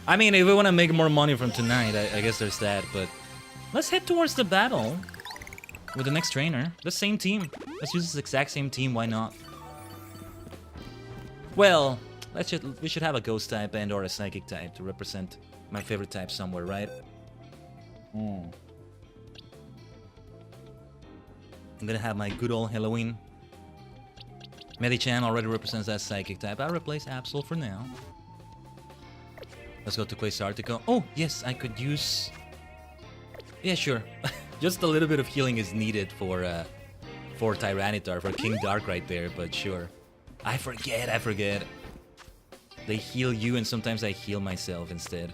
I mean, if we want to make more money from tonight, I guess there's that, but let's head towards the battle with the next trainer. The same team. Let's use this exact same team, why not? Well, we should have a ghost type and or a psychic type to represent my favorite type somewhere, right? I'm gonna have my good old Halloween. Medi-chan already represents that psychic type. I'll replace Absol for now. Let's go to Clay Article. Oh, yes, I could use... Yeah, sure. Just a little bit of healing is needed for Tyranitar, for King Dark right there, but sure. I forget. They heal you and sometimes I heal myself instead.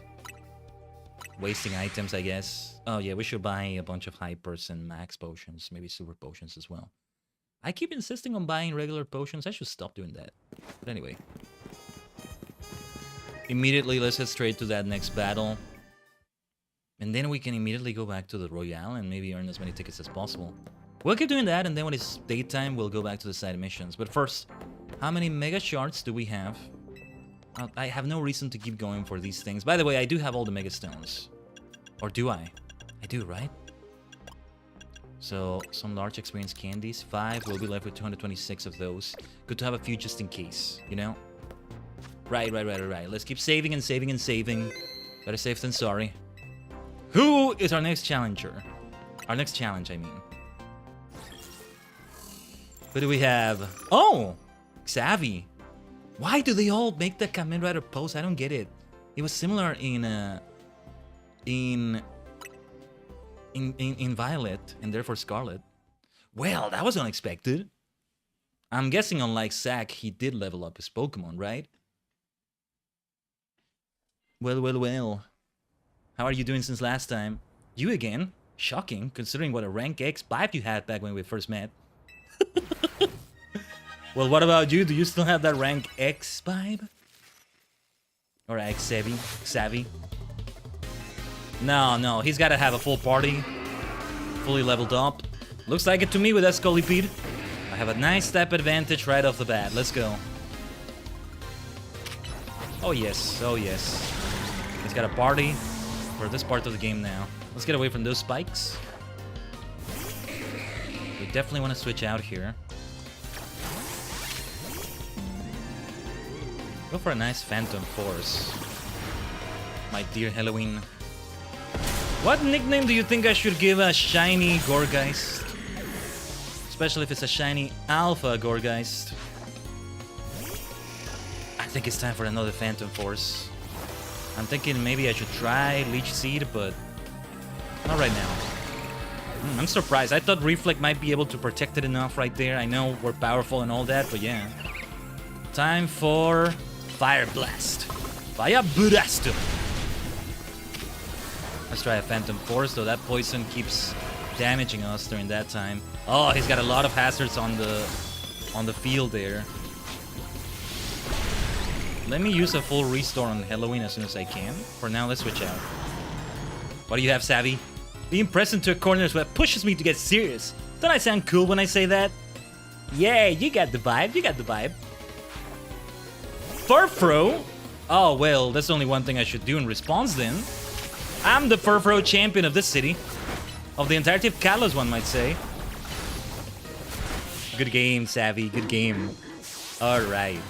Wasting items, I guess. Oh yeah, we should buy a bunch of hypers and max potions, maybe super potions as well. I keep insisting on buying regular potions. I should stop doing that. But anyway. Immediately, let's head straight to that next battle. And then we can immediately go back to the Royale and maybe earn as many tickets as possible. We'll keep doing that, and then when it's daytime, we'll go back to the side missions. But first, how many Mega Shards do we have? I have no reason to keep going for these things. By the way, I do have all the Mega Stones. Or do I? I do, right? So, some large experience candies. 5, we'll be left with 226 of those. Good to have a few just in case, you know? Right. Let's keep saving and saving and saving. Better safe than sorry. Who is our next challenger? Our next challenge, I mean. Who do we have? Oh! Xavi. Why do they all make the Kamen Rider pose? I don't get it. It was similar in Violet, and therefore Scarlet. Well, that was unexpected. I'm guessing unlike Zack, he did level up his Pokemon, right? Well. How are you doing since last time? You again? Shocking, considering what a rank X vibe you had back when we first met. Well, what about you? Do you still have that rank X vibe? Or X savvy? No, he's gotta have a full party. Fully leveled up. Looks like it to me with that Scolipede. I have a nice step advantage right off the bat. Let's go. Oh yes. He's got a party for this part of the game now. Let's get away from those spikes. We definitely want to switch out here. Go for a nice Phantom Force. My dear Halloween. What nickname do you think I should give a shiny Gorgeist? Especially if it's a shiny Alpha Gorgeist. I think it's time for another Phantom Force. I'm thinking maybe I should try Leech Seed, but not right now. I'm surprised. I thought Reflect might be able to protect it enough right there. I know we're powerful and all that, but yeah. Time for Fire Blast. Fire Blast! Let's try a Phantom Force, though that poison keeps damaging us during that time. Oh, he's got a lot of hazards on the field there. Let me use a full restore on Halloween as soon as I can. For now, let's switch out. What do you have, Savvy? Being pressed into a corner is what pushes me to get serious. Don't I sound cool when I say that? Yeah, you got the vibe. Furfro? Oh, well, that's only one thing I should do in response then. I'm the Furfro champion of this city. Of the entirety of Kalos, one might say. Good game, Savvy, good game. Alright.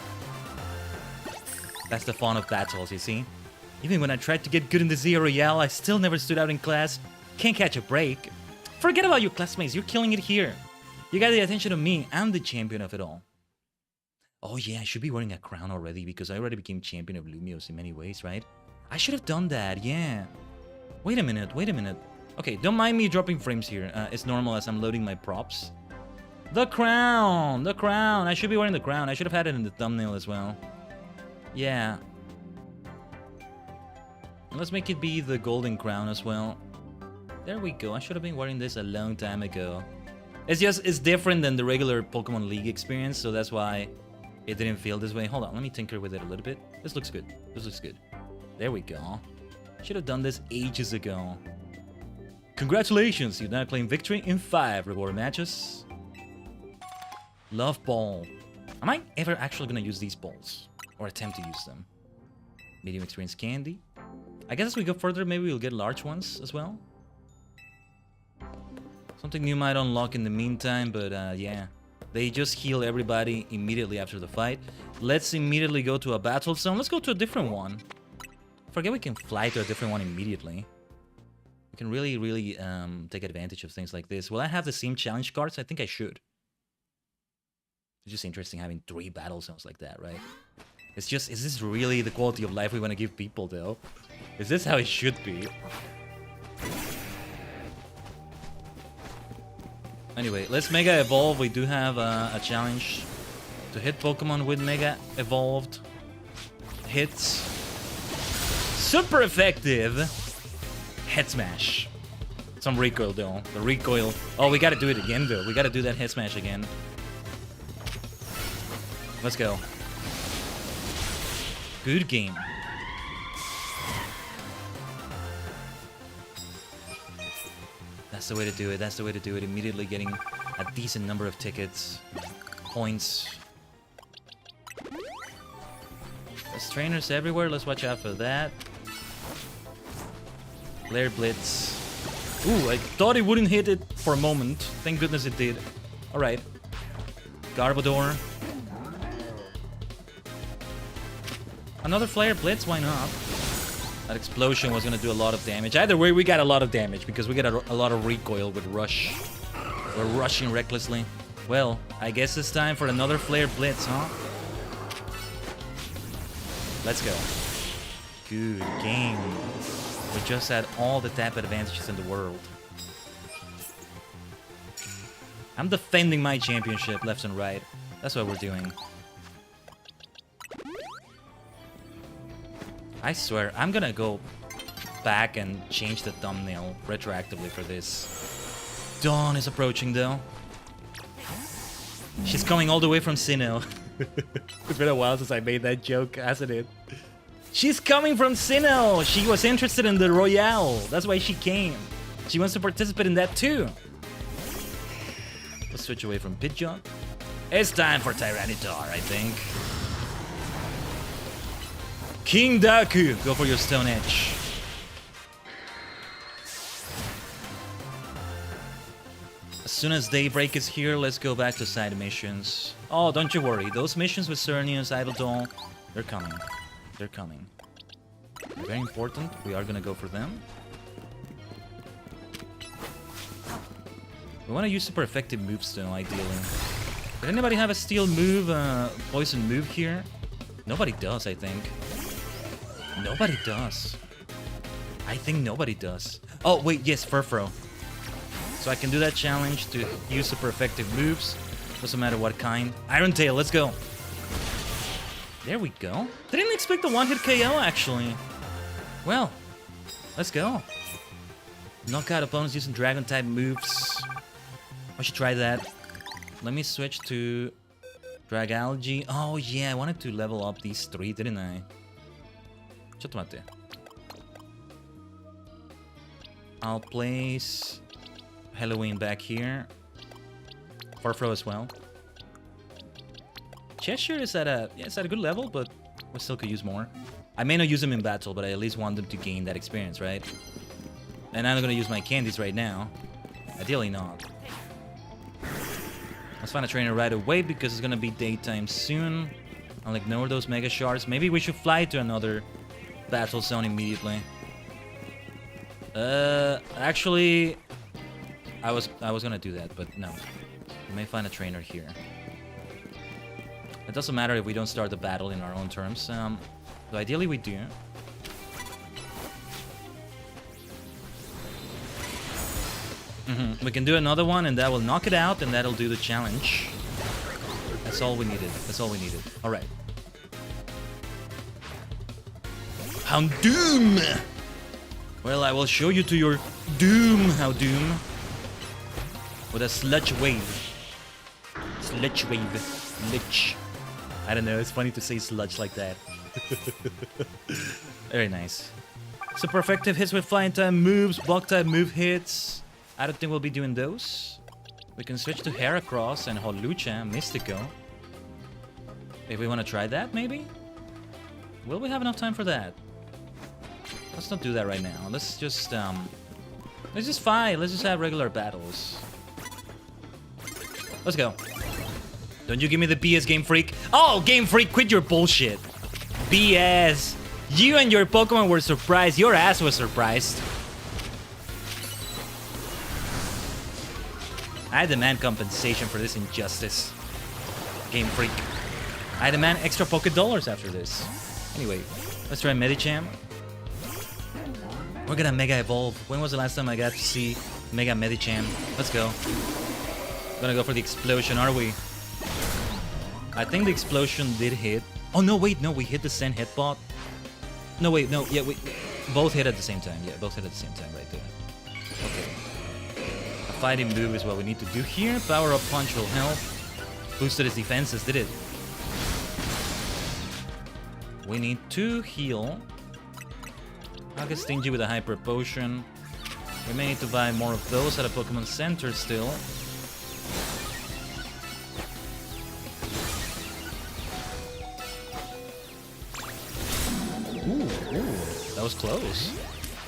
That's the fun of battles, you see? Even when I tried to get good in the Zero Royale, I still never stood out in class. Can't catch a break. Forget about your classmates, you're killing it here. You got the attention of me, I'm the champion of it all. Oh yeah, I should be wearing a crown already because I already became champion of Lumios in many ways, right? I should have done that, yeah. Wait a minute. Okay, don't mind me dropping frames here. It's normal as I'm loading my props. The crown! I should be wearing the crown. I should have had it in the thumbnail as well. Yeah. Let's make it be the golden crown as well. There we go. I should have been wearing this a long time ago. It's different than the regular Pokemon League experience, so that's why it didn't feel this way. Hold on, let me tinker with it a little bit. This looks good. There we go. Should have done this ages ago. Congratulations, you now claim victory in 5 reward matches. Love Ball. Am I ever actually gonna use these balls? Or attempt to use them? Medium experience candy. I guess as we go further, maybe we'll get large ones as well. Something new might unlock in the meantime, but yeah. They just heal everybody immediately after the fight. Let's immediately go to a battle zone. Let's go to a different one. Forget we can fly to a different one immediately. We can really take advantage of things like this. Will I have the same challenge cards? I think I should. It's just interesting having 3 battle zones like that, right? It's just, is this really the quality of life we want to give people, though? Is this how it should be? Anyway, let's Mega Evolve. We do have a challenge to hit Pokemon with Mega Evolved hits. Super effective head smash. Some recoil, though. The recoil. Oh, we gotta do it again, though. We gotta do that head smash again. Let's go. Good game. That's the way to do it. That's the way to do it. Immediately getting a decent number of tickets. Points. There's trainers everywhere. Let's watch out for that. Flare Blitz. Ooh, I thought it wouldn't hit it for a moment. Thank goodness it did. Alright. Garbodor. Another Flare Blitz, why not? That explosion was gonna do a lot of damage. Either way, we got a lot of damage because we got a lot of recoil with Rush. We're rushing recklessly. Well, I guess it's time for another Flare Blitz, huh? Let's go. Good game. We just had all the tap advantages in the world. I'm defending my championship left and right. That's what we're doing. I swear, I'm gonna go back and change the thumbnail retroactively for this. Dawn is approaching, though. She's coming all the way from Sinnoh. It's been a while since I made that joke, hasn't it? She's coming from Sinnoh! She was interested in the Royale. That's why she came. She wants to participate in that, too. Let's switch away from Pidgeot. It's time for Tyranitar, I think. King Daku, go for your Stone Edge. As soon as Daybreak is here, let's go back to side missions. Oh, don't you worry. Those missions with Cernius, Ivysaur, they're coming. They're coming. They're very important. We are gonna go for them. We want to use super effective moves, though, ideally. Did anybody have a steel move, poison move here? Nobody does, I think. Nobody does. I think nobody does. Oh, wait, yes, Furfro. So I can do that challenge to use super effective moves. Doesn't matter what kind. Iron Tail, let's go. There we go. Didn't expect a one-hit KO, actually. Well, let's go. Knock out opponents using Dragon-type moves. I should try that. Let me switch to Dragalge. Oh, yeah, I wanted to level up these 3, didn't I? I'll place Halloween back here. Furfro as well. Cheshire is at a good level, but we still could use more. I may not use them in battle, but I at least want them to gain that experience, right? And I'm not gonna use my candies right now. Ideally not. Let's find a trainer right away because it's gonna be daytime soon. I'll ignore those Mega Shards. Maybe we should fly to another battle zone immediately. Actually, I was gonna do that, but no. We may find a trainer here. It doesn't matter if we don't start the battle in our own terms. So ideally we do. We can do another one, and that will knock it out, and that'll do the challenge. That's all we needed. That's all we needed. All right. Houndoom! Well, I will show you to your doom, Houndoom. With a sludge wave. Sludge wave. Lich. I don't know, it's funny to say sludge like that. Very nice. Super effective hits with flying type moves, bug type move hits. I don't think we'll be doing those. We can switch to Heracross and Holucha, Mystico. If we want to try that, maybe? Will we have enough time for that? Let's not do that right now. Let's just fight. Let's just have regular battles. Let's go. Don't you give me the BS, Game Freak. Oh, Game Freak, quit your bullshit. BS. You and your Pokemon were surprised. Your ass was surprised. I demand compensation for this injustice. Game Freak. I demand extra Poké Dollars after this. Anyway, let's try Medicham. We're gonna Mega Evolve. When was the last time I got to see Mega Medicham? Let's go. Gonna go for the explosion, are we? I think the explosion did hit. Oh, no, wait, no, we hit the Sand Headbot. No, wait, no, yeah, we both hit at the same time. Yeah, both hit at the same time right there. Okay. A fighting move is what we need to do here. Power Up Punch will help. Boosted his defenses, did it? We need to heal. I'll get stingy with a Hyper Potion. We may need to buy more of those at a Pokemon Center still. Ooh, that was close.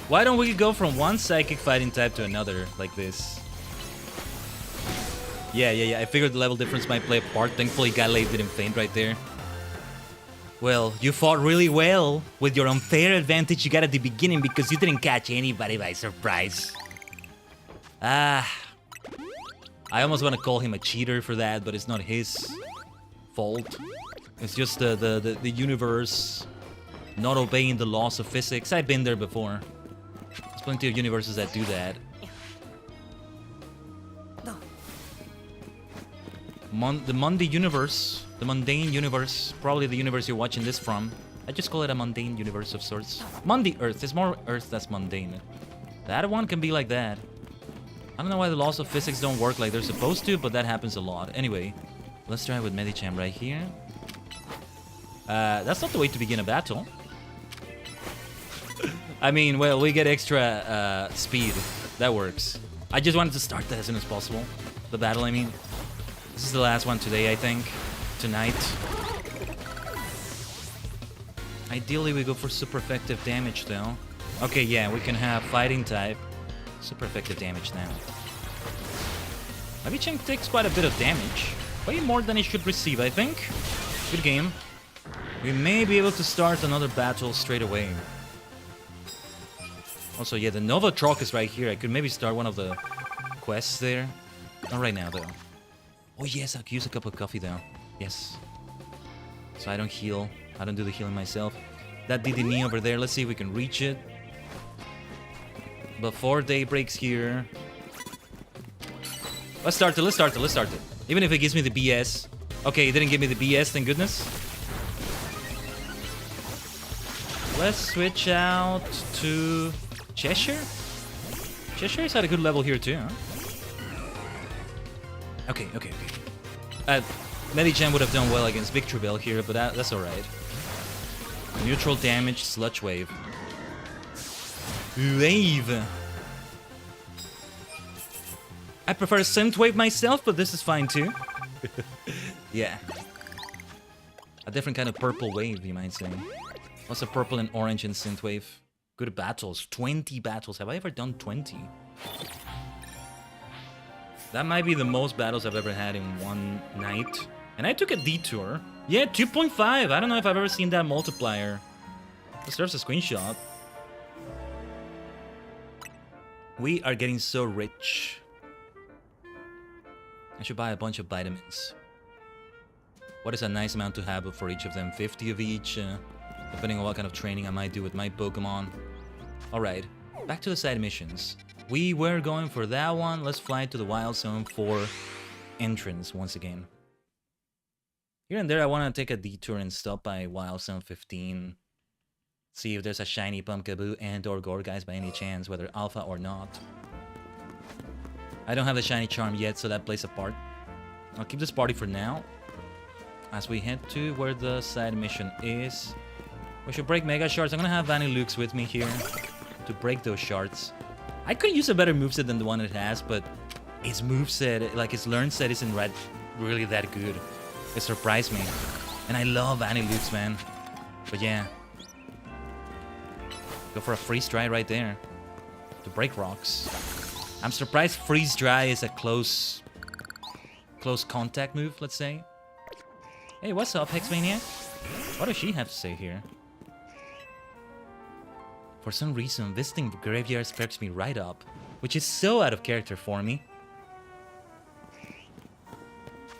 Why don't we go from one Psychic Fighting type to another like this? Yeah. I figured the level difference might play a part. Thankfully, Galate didn't faint right there. Well, you fought really well with your unfair advantage you got at the beginning because you didn't catch anybody by surprise. I almost want to call him a cheater for that, but it's not his fault. It's just the universe not obeying the laws of physics. I've been there before. There's plenty of universes that do that. The Monday universe, the mundane universe, probably the universe you're watching this from. I just call it a mundane universe of sorts. Monday Earth, there's more Earth that's mundane. That one can be like that. I don't know why the laws of physics don't work like they're supposed to, but that happens a lot. Anyway, let's try with Medicham right here. That's not the way to begin a battle. I mean, well, we get extra speed. That works. I just wanted to start that as soon as possible. The battle, I mean. This is the last one today, I think. Tonight. Ideally, we go for super effective damage, though. Okay, yeah, we can have fighting type. Super effective damage now. Medicham takes quite a bit of damage. Way more than he should receive, I think. Good game. We may be able to start another battle straight away. Also, yeah, the Nova Troc is right here. I could maybe start one of the quests there. Not right now, though. Oh, yes, I could use a cup of coffee, though. Yes. So I don't heal. I don't do the healing myself. That DD over there, let's see if we can reach it. Before day breaks here. Let's start it. Even if it gives me the BS. Okay, it didn't give me the BS, thank goodness. Let's switch out to Cheshire. Cheshire's had a good level here too, huh? Okay. Medicham would have done well against Victreebel here, but that's alright. Neutral damage, Sludge Wave. Wave! I prefer Synthwave myself, but this is fine too. Yeah. A different kind of purple wave, you might say. Also purple and orange in Synthwave. Good battles. 20 battles. Have I ever done 20? That might be the most battles I've ever had in one night. And I took a detour. Yeah, 2.5. I don't know if I've ever seen that multiplier. Deserves a screenshot. We are getting so rich. I should buy a bunch of vitamins. What is a nice amount to have for each of them? 50 of each, depending on what kind of training I might do with my Pokemon. Alright, back to the side missions. We were going for that one. Let's fly to the Wild Zone for entrance once again. Here and there, I want to take a detour and stop by Wild Zone 15. See if there's a shiny Pumpkaboo and or Gourgeist by any chance, whether alpha or not. I don't have the shiny charm yet, so that plays a part. I'll keep this party for now. As we head to where the side mission is. We should break Mega Shards. I'm gonna have Vanillux with me here to break those shards. I could use a better moveset than the one it has, but its moveset, like its learn set, isn't really that good. It surprised me. And I love Vanillux, man. But yeah. Go for a Freeze Dry right there. To break rocks. I'm surprised Freeze Dry is a close contact move, let's say. Hey, what's up, Hexmaniac? What does she have to say here? For some reason, visiting graveyards perks me right up, which is so out of character for me.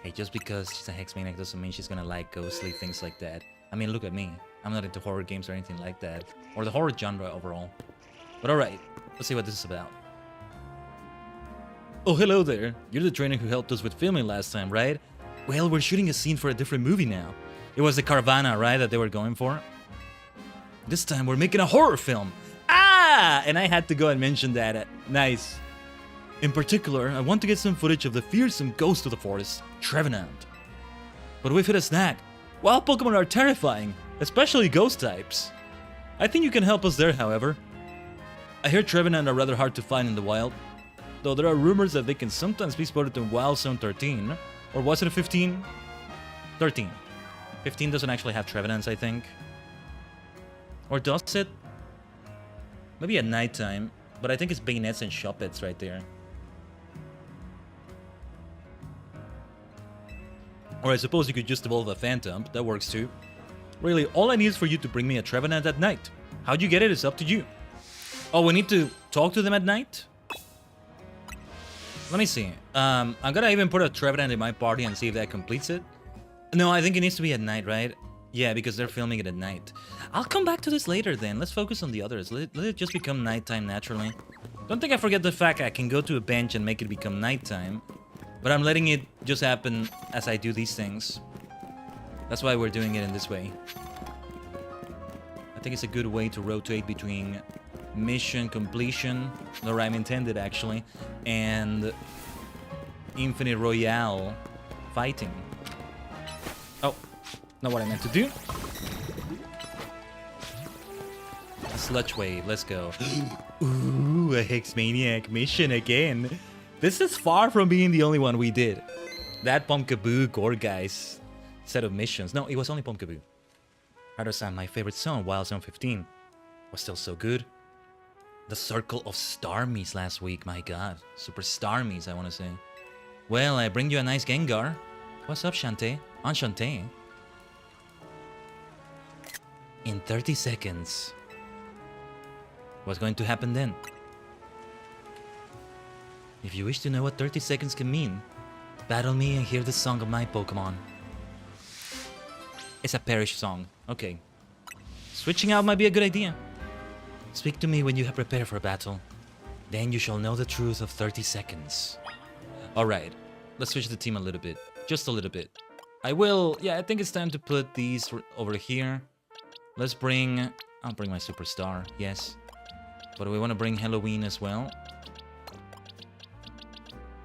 Hey, just because she's a Hexmaniac doesn't mean she's gonna like ghostly things like that. I mean, look at me. I'm not into horror games or anything like that. Or the horror genre overall. But alright, let's see what this is about. Oh, hello there. You're the trainer who helped us with filming last time, right? Well, we're shooting a scene for a different movie now. It was the Caravana, right, that they were going for? This time we're making a horror film. Ah! And I had to go and mention that. Nice. In particular, I want to get some footage of the fearsome ghost of the forest, Trevenant. But we've hit a snag. Wild Pokemon are terrifying, especially ghost types. I think you can help us there, however. I hear Trevenant are rather hard to find in the wild, though there are rumors that they can sometimes be spotted in Wild Zone 13. Or was it a 15? 13. 15 doesn't actually have Trevenants, I think. Or does it? Maybe at nighttime, but I think it's Bayonets and Shuppets right there. Or I suppose you could just evolve a Phantom, that works too. Really, all I need is for you to bring me a Trevenant at night. How'd you get it is up to you. Oh, we need to talk to them at night? Let me see. I'm gonna even put a Trevenant in my party and see if that completes it. No, I think it needs to be at night, right? Yeah, because they're filming it at night. I'll come back to this later then. Let's focus on the others. Let it just become nighttime naturally. Don't think I forget the fact I can go to a bench and make it become nighttime. But I'm letting it just happen as I do these things. That's why we're doing it in this way. I think it's a good way to rotate between mission completion, the rhyme intended actually, and Infinite Royale fighting. Oh, not what I meant to do. A sludge wave, let's go. Ooh, a Hexmaniac mission again. This is far from being the only one we did. That Pumpkaboo Gore Guys set of missions. No, it was only Pumpkaboo. Rather my favorite song, Wild Zone 15, was still so good. The Circle of Starmies last week, my god. Super Starmies, I want to say. Well, I bring you a nice Gengar. What's up, Shantae? Enchanté. In 30 seconds. What's going to happen then? If you wish to know what 30 seconds can mean, battle me and hear the song of my Pokemon. It's a Perish song. Okay. Switching out might be a good idea. Speak to me when you have prepared for battle. Then you shall know the truth of 30 seconds. Alright, let's switch the team a little bit. Just a little bit. I think it's time to put these over here. I'll bring my Superstar, yes. But we want to bring Halloween as well.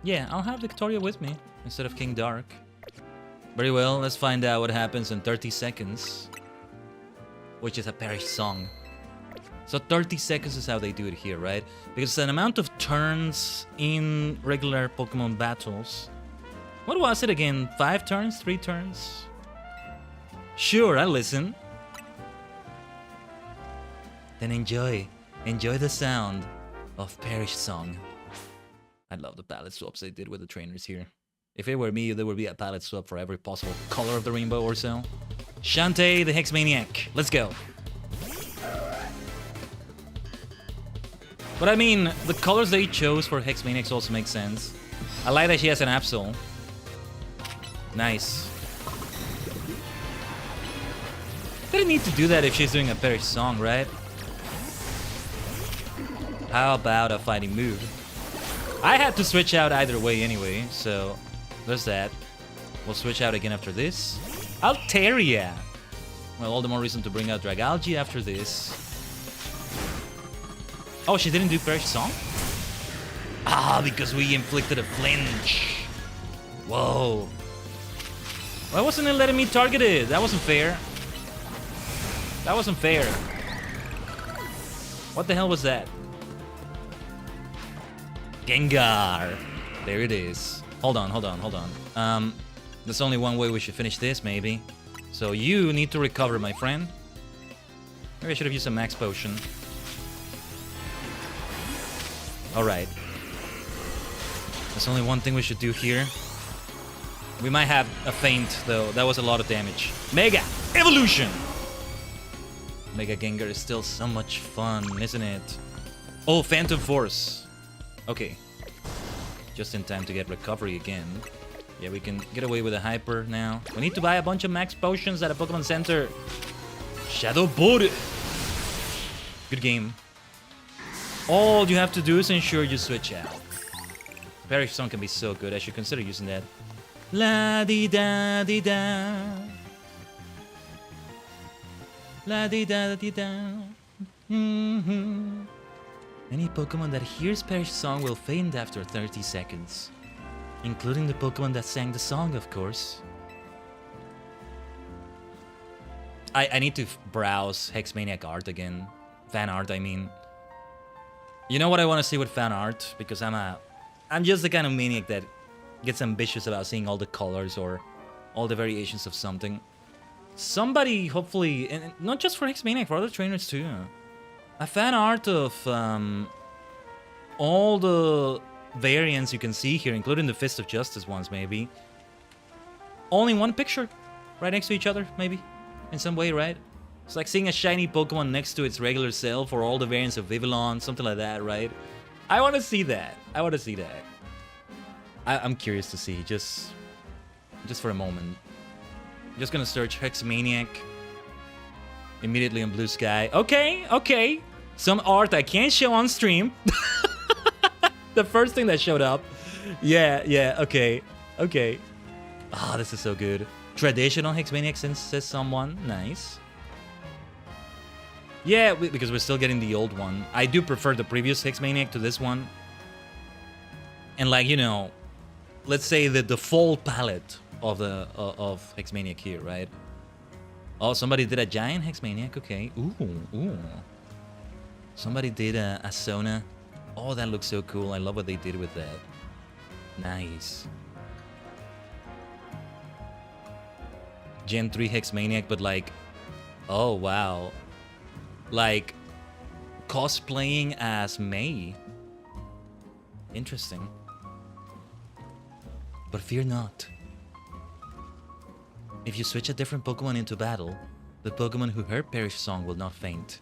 Yeah, I'll have Victoria with me instead of King Dark. Very well, let's find out what happens in 30 seconds. Which is a Perish song. So 30 seconds is how they do it here, right? Because it's an amount of turns in regular Pokemon battles. What was it again? 5 turns? 3 turns? Sure, I'll listen. Then enjoy. Enjoy the sound of Perish song. I love the palette swaps they did with the trainers here. If it were me, there would be a palette swap for every possible color of the rainbow or so. Shantae, the Hexmaniac. Let's go. But I mean, the colors they chose for Hexmaniacs also make sense. I like that she has an Absol. Nice. Didn't need to do that if she's doing a Perish song, right? How about a fighting move? I had to switch out either way anyway, so there's that. We'll switch out again after this. Altaria! Well, all the more reason to bring out Dragalge after this. Oh, she didn't do Perish song? Ah, because we inflicted a flinch. Whoa. Why wasn't it letting me target it? That wasn't fair. That wasn't fair. What the hell was that? Gengar. There it is. Hold on. There's only one way we should finish this, maybe. So you need to recover, my friend. Maybe I should have used a max potion. Alright. There's only one thing we should do here. We might have a feint, though. That was a lot of damage. Mega Evolution! Mega Gengar is still so much fun, isn't it? Oh, Phantom Force. Okay. Just in time to get recovery again. Yeah, we can get away with a Hyper now. We need to buy a bunch of max potions at a Pokemon Center. Shadow Ball. Good game. All you have to do is ensure you switch out. Perish Song can be so good. I should consider using that. La di da di da. La di da di da. Any Pokemon that hears Perish Song will faint after 30 seconds. Including the Pokemon that sang the song, of course. I need to browse Hexmaniac art again. Fan art, I mean. You know what I want to see with fan art? Because I'm just the kind of maniac that gets ambitious about seeing all the colors or all the variations of something. Somebody, hopefully, and not just for Hexmaniac, for other trainers too. A fan art of all the variants you can see here, including the Fist of Justice ones, maybe. All in one picture, right next to each other, maybe. In some way, right? It's like seeing a shiny Pokemon next to its regular self, or all the variants of Vivillon, something like that, right? I want to see that. I want to see that. I'm curious to see, just for a moment. I'm just gonna search Hexmaniac immediately on Blue Sky. Okay. Some art I can't show on stream. The first thing that showed up. Yeah, okay. Ah, this is so good. Traditional Hexmaniac, says someone. Nice. Yeah, because we're still getting the old one. I do prefer the previous Hexmaniac to this one. And like, you know, let's say the default palette of of Hexmaniac here, right? Oh, somebody did a giant Hexmaniac. Okay. Ooh. Somebody did a Sona. Oh, that looks so cool. I love what they did with that. Nice. Gen 3 Hexmaniac, but like... Oh, wow. Like, cosplaying as Mei. Interesting. But fear not. If you switch a different Pokemon into battle, the Pokemon who heard Perish Song will not faint.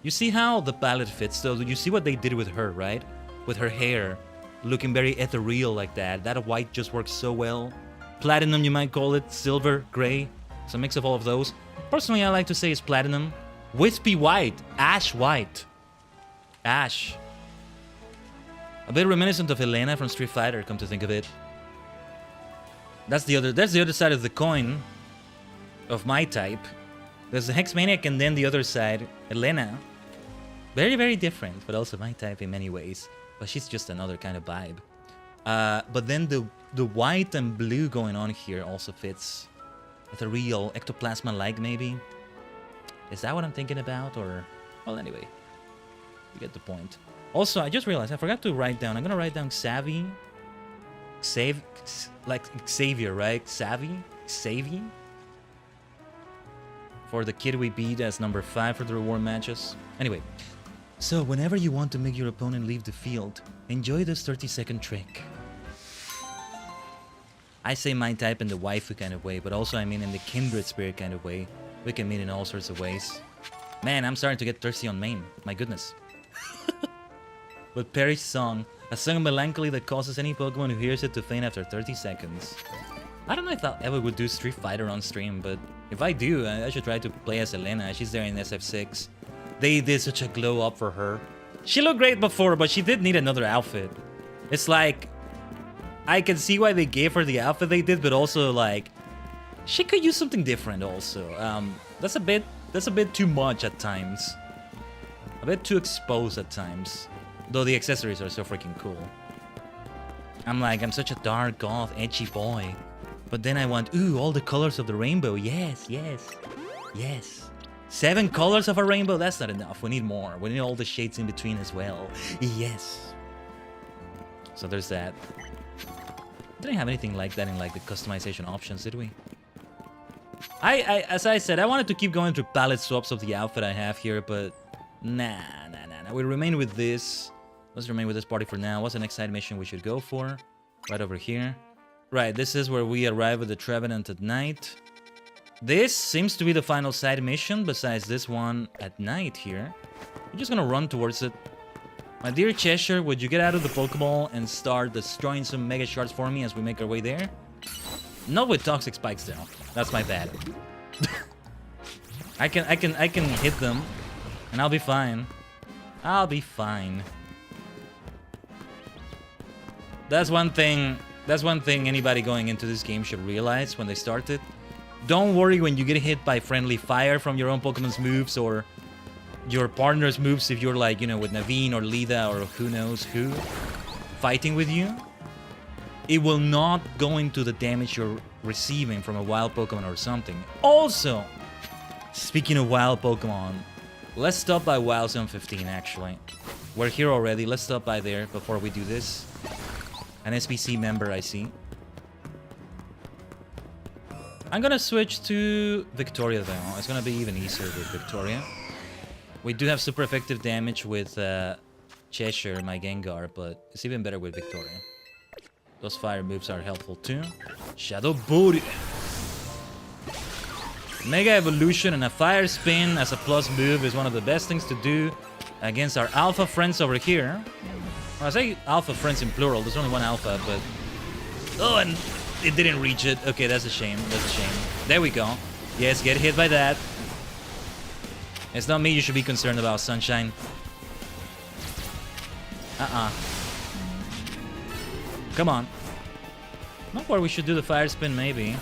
You see how the palette fits though? You see what they did with her, right? With her hair looking very ethereal like that. That white just works so well. Platinum, you might call it. Silver, gray. It's a mix of all of those. Personally, I like to say it's platinum. Wispy white. Ash white. Ash. A bit reminiscent of Elena from Street Fighter, come to think of it. That's the other side of the coin of my type. There's the Hexmaniac and then the other side, Elena. Very, very different, but also my type in many ways. But she's just another kind of vibe. But then the white and blue going on here also fits. With a real ectoplasma-like, maybe. Is that what I'm thinking about? Or, well, anyway. You get the point. Also, I just realized I forgot to write down. I'm gonna write down Savvy. Like Xavier, right? Savvy? For the kid we beat as number 5 for the reward matches. Anyway. So, whenever you want to make your opponent leave the field, enjoy this 30-second trick. I say my type in the waifu kind of way, but also I mean in the kindred spirit kind of way. We can meet in all sorts of ways. Man, I'm starting to get thirsty on main. My goodness. But Perish Song, a song of melancholy that causes any Pokemon who hears it to faint after 30 seconds. I don't know if I ever would do Street Fighter on stream, but if I do, I should try to play as Elena. She's there in SF6. They did such a glow up for her. She looked great before, but she did need another outfit. It's like, I can see why they gave her the outfit they did, but also like, she could use something different also. That's a bit too much at times. A bit too exposed at times. Though the accessories are so freaking cool. I'm such a dark goth, edgy boy. But then I want, ooh, all the colors of the rainbow. Yes. 7 colors of a rainbow, that's not enough. We need more. We need all the shades in between as well. Yes. So there's that. Didn't have anything like that in like the customization options, did we? As I said, I wanted to keep going through palette swaps of the outfit I have here, but nah. We'll remain with this. Let's remain with this party for now. What's the next side mission we should go for? Right over here. Right, this is where we arrive at the Trevenant at night. This seems to be the final side mission, besides this one at night here. We're just gonna run towards it. My dear Cheshire, would you get out of the Pokeball and start destroying some Mega Shards for me as we make our way there? Not with Toxic Spikes though. That's my bad. I can hit them, and I'll be fine. I'll be fine. That's one thing anybody going into this game should realize when they start it. Don't worry when you get hit by friendly fire from your own Pokemon's moves or your partner's moves if you're like, you know, with Naveen or Lida or who knows who fighting with you. It will not go into the damage you're receiving from a wild Pokemon or something. Also, speaking of wild Pokemon, let's stop by Wild Zone 15 actually. We're here already, let's stop by there before we do this. An SPC member I see. I'm gonna switch to Victoria though. It's gonna be even easier with Victoria. We do have super effective damage with Cheshire, my Gengar, but it's even better with Victoria. Those fire moves are helpful too. Shadow Booty. Mega Evolution and a Fire Spin as a plus move is one of the best things to do against our alpha friends over here. Well, I say alpha friends in plural, there's only one alpha, but... Oh, and it didn't reach it. Okay, that's a shame. That's a shame. There we go. Yes, get hit by that. It's not me you should be concerned about, Sunshine. Come on. Not where we should do the fire spin, maybe.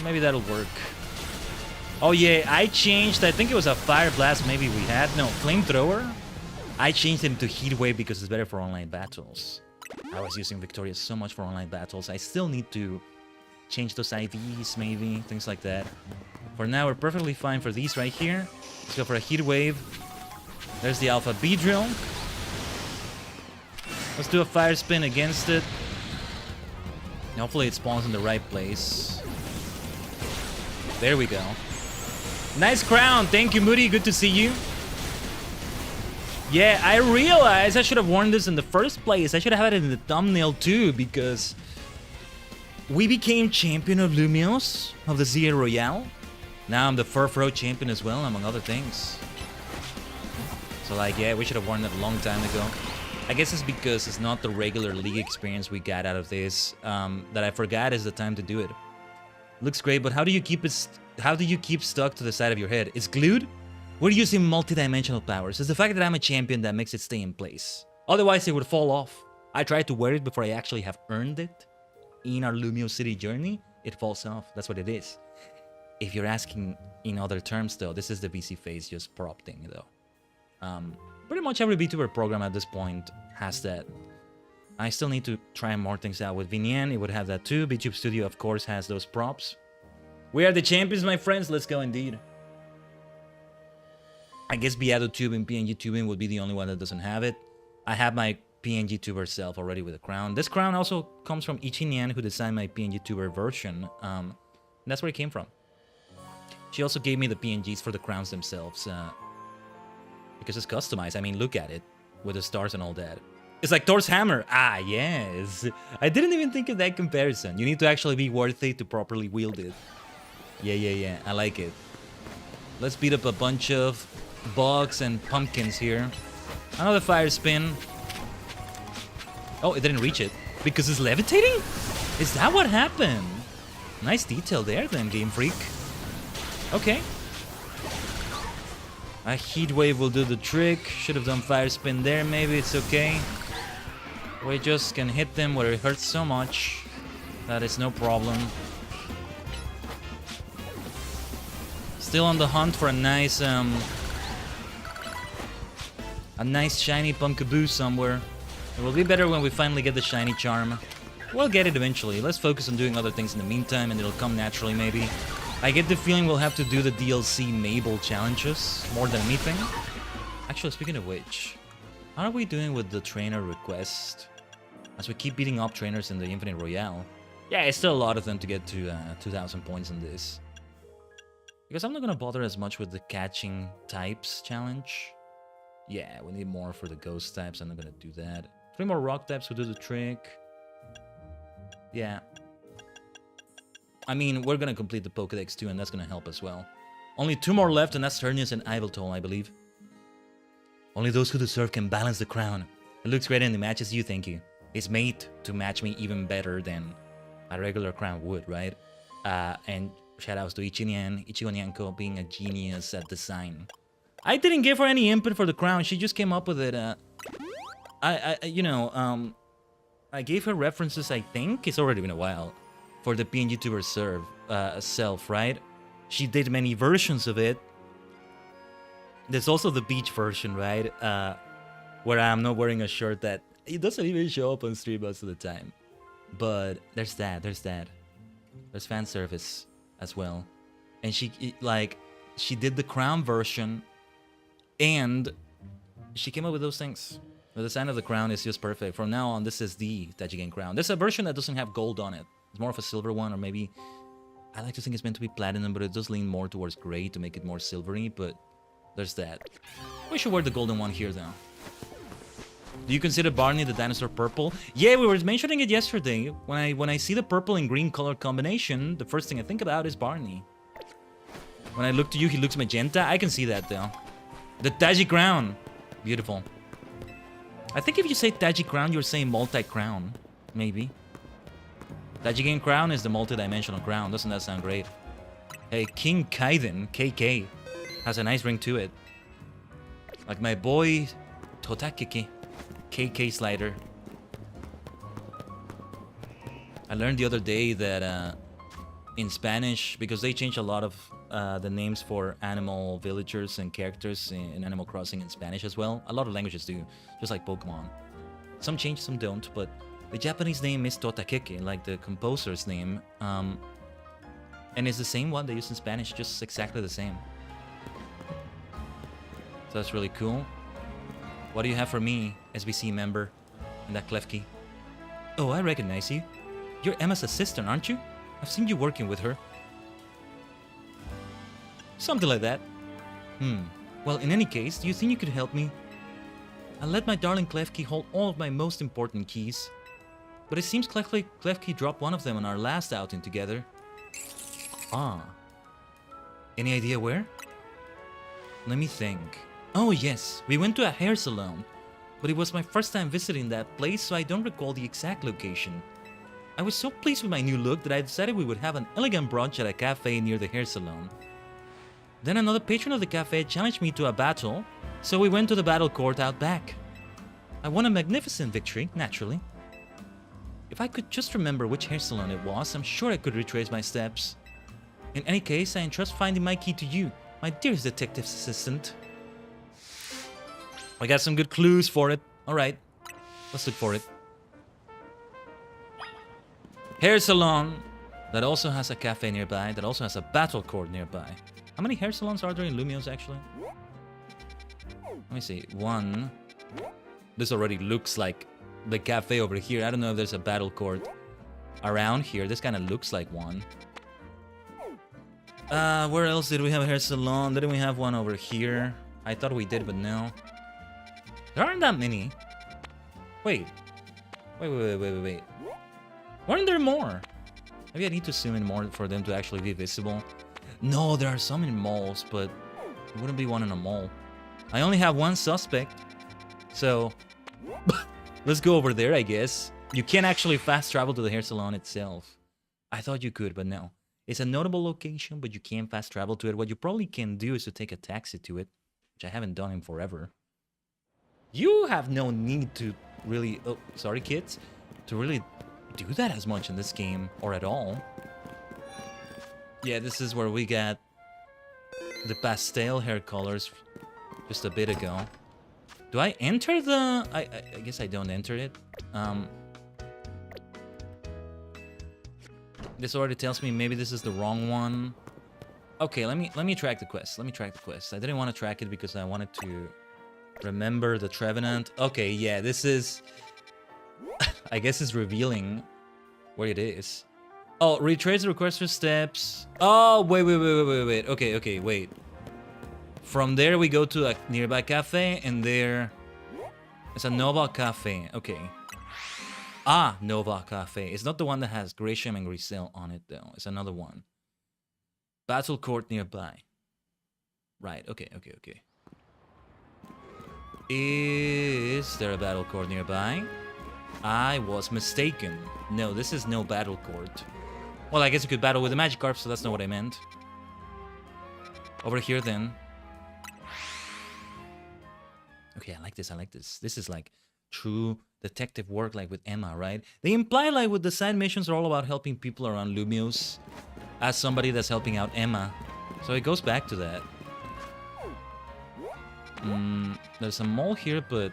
Maybe that'll work. Oh yeah, I changed, I think it was a fire blast maybe we had. No, flamethrower. I changed him to heat wave because it's better for online battles. I was using Victoria so much for online battles. I still need to change those IVs, maybe, things like that. For now, we're perfectly fine for these right here. Let's go for a heat wave. There's the Alpha Beedrill. Let's do a fire spin against it. Hopefully it spawns in the right place. There we go. Nice crown. Thank you, Moody. Good to see you. Yeah, I realized I should have worn this in the first place. I should have had it in the thumbnail too, because we became champion of Lumios, of the ZA Royale. Now I'm the Furfro champion as well, among other things. So like, yeah, we should have worn it a long time ago. I guess it's because it's not the regular league experience we got out of this that I forgot is the time to do it. Looks great, but how do you keep it? How do you keep stuck to the side of your head? It's glued? We're using multi-dimensional powers. It's the fact that I'm a champion that makes it stay in place. Otherwise, it would fall off. I tried to wear it before I actually have earned it. In our Lumio City journey, it falls off. That's what it is. If you're asking in other terms, though, this is the VC phase just prop thing, though. Pretty much every VTuber program at this point has that. I still need to try more things out with Vinian. It would have that too. VTube Studio, of course, has those props. We are the champions, my friends. Let's go indeed. I guess BeatoTube and PNG Tubing would be the only one that doesn't have it. I have my PNG Tuber self already with a crown. This crown also comes from Ichinian, who designed my PNG Tuber version. That's where it came from. She also gave me the PNGs for the crowns themselves. Because it's customized. I mean, look at it. With the stars and all that. It's like Thor's hammer. Ah, yes. I didn't even think of that comparison. You need to actually be worthy to properly wield it. Yeah. I like it. Let's beat up a bunch of bugs and pumpkins here. Another fire spin. Oh, it didn't reach it. Because it's levitating? Is that what happened? Nice detail there then, Game Freak. Okay. A heat wave will do the trick. Should have done fire spin there, maybe. It's okay. We just can hit them where it hurts so much. That is no problem. Still on the hunt for a nice shiny Pumpkaboo somewhere. It will be better when we finally get the shiny charm. We'll get it eventually. Let's focus on doing other things in the meantime, and it'll come naturally maybe. I get the feeling we'll have to do the DLC Mabel challenges more than anything. Actually, speaking of which, how are we doing with the trainer request? As we keep beating up trainers in the Infinite Royale. Yeah, it's still a lot of them to get to 2,000 points in this. Because I'm not gonna bother as much with the catching types challenge. Yeah, we need more for the ghost types. I'm not gonna do that. 3 more rock types will do the trick. Yeah. I mean, we're gonna complete the Pokédex too, and that's gonna help as well. Only 2 more left, and that's Ternius and Iveltal, I believe. Only those who deserve can balance the crown. It looks great and it matches you, thank you. It's made to match me even better than a regular crown would, right? And shoutouts to Ichigo Nyanko being a genius at design. I didn't give her any input for the crown, she just came up with it. I gave her references, I think, it's already been a while, for the VTuber self, right? She did many versions of it. There's also the beach version, right? Where I'm not wearing a shirt that it doesn't even show up on stream most of the time. But there's that. There's fan service as well. And she did the crown version, and she came up with those things. The design of the crown is just perfect. From now on, this is the Tajigen crown. There's a version that doesn't have gold on it. It's more of a silver one, or maybe I like to think it's meant to be platinum, but it does lean more towards gray to make it more silvery. But there's that. We should wear the golden one here, though. Do you consider Barney the dinosaur purple? Yeah, we were mentioning it yesterday. When I see the purple and green color combination, the first thing I think about is Barney. When I look to you, he looks magenta. I can see that, though. The Taji crown. Beautiful. I think if you say Taji crown, you're saying multi-crown. Maybe. Tajigen crown is the multi-dimensional crown. Doesn't that sound great? Hey, King Khaiden, KK, has a nice ring to it. Like my boy Totakiki, KK Slider. I learned the other day that in Spanish, because they changed a lot of the names for animal villagers and characters in Animal Crossing in Spanish as well. A lot of languages do, just like Pokemon. Some change, some don't, but the Japanese name is Totakeke, like the composer's name. And it's the same one they use in Spanish, just exactly the same. So that's really cool. What do you have for me, SBC member, and that Klefki? Oh, I recognize you. You're Emma's assistant, aren't you? I've seen you working with her. Something like that. Well, in any case, do you think you could help me? I let my darling Klefki hold all of my most important keys. But it seems Klefki dropped one of them on our last outing together. Ah. Any idea where? Let me think. Oh yes, we went to a hair salon. But it was my first time visiting that place, so I don't recall the exact location. I was so pleased with my new look that I decided we would have an elegant brunch at a cafe near the hair salon. Then another patron of the cafe challenged me to a battle, so we went to the battle court out back. I won a magnificent victory, naturally. If I could just remember which hair salon it was, I'm sure I could retrace my steps. In any case, I entrust finding my key to you, my dearest detective assistant. I got some good clues for it. Alright, let's look for it. Hair salon that also has a cafe nearby, that also has a battle court nearby. How many hair salons are there in Lumios, actually? Let me see. 1. This already looks like the cafe over here. I don't know if there's a battle court around here. This kind of looks like one. Where else did we have a hair salon? Didn't we have one over here? I thought we did, but no. There aren't that many. Wait. Wait. Weren't there more? Maybe I need to zoom in more for them to actually be visible. No, there are some in malls, but there wouldn't be one in a mall. I only have one suspect. So, let's go over there, I guess. You can't actually fast travel to the hair salon itself. I thought you could, but no. It's a notable location, but you can't fast travel to it. What you probably can do is to take a taxi to it, which I haven't done in forever. You have no need to really... Oh, sorry, kids. To really do that as much in this game, or at all. Yeah, this is where we got the pastel hair colors just a bit ago. Do I enter the... I guess I don't enter it. This already tells me maybe this is the wrong one. Okay, let me track the quest. I didn't want to track it because I wanted to remember the Trevenant. Okay, yeah, this is... I guess it's revealing where it is. Oh, retrace the requester steps. Oh, wait. Okay, wait. From there, we go to a nearby cafe, and there... It's a Nova Cafe. Okay. Ah, Nova Cafe. It's not the one that has Grisham and Grisel on it, though. It's another one. Battle court nearby. Right, okay. Is there a battle court nearby? I was mistaken. No, this is no battle court. Well, I guess you could battle with the Magikarp, so that's not what I meant. Over here, then. Okay, I like this. This is like true detective work, like with Emma, right? They imply like with the side missions are all about helping people around Lumiose as somebody that's helping out Emma. So it goes back to that. There's a mall here, but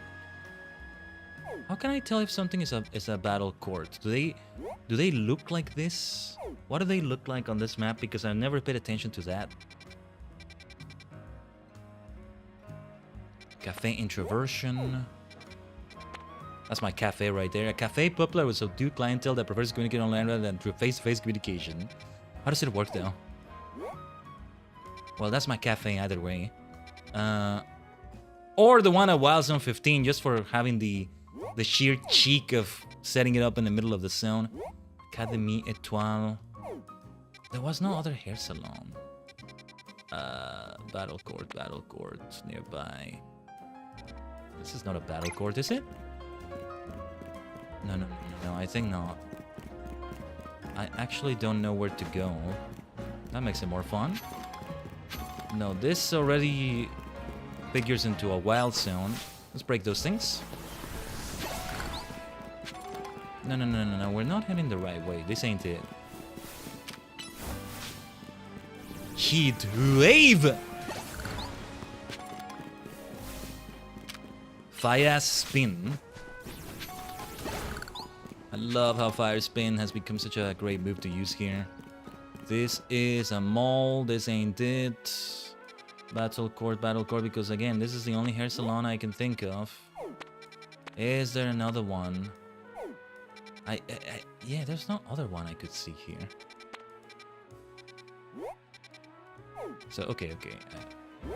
how can I tell if something is a battle court? Do they look like this? What do they look like on this map? Because I never paid attention to that. Cafe introversion. That's my cafe right there. A cafe popular with subdued clientele that prefers to communicate online rather than through face-to-face communication. How does it work though? Well, that's my cafe either way. Or the one at Wild Zone 15, just for having the sheer cheek of setting it up in the middle of the zone. Académie Étoile. There was no other hair salon. Battle court nearby. This is not a battle court, is it? No, I think not. I actually don't know where to go. That makes it more fun. No, this already figures into a wild zone. Let's break those things. No, we're not heading the right way. This ain't it. Heat wave! Fire spin. I love how fire spin has become such a great move to use here. This is a mall. This ain't it. Battle court, because again, this is the only hair salon I can think of. Is there another one? Yeah, there's no other one I could see here. So, okay.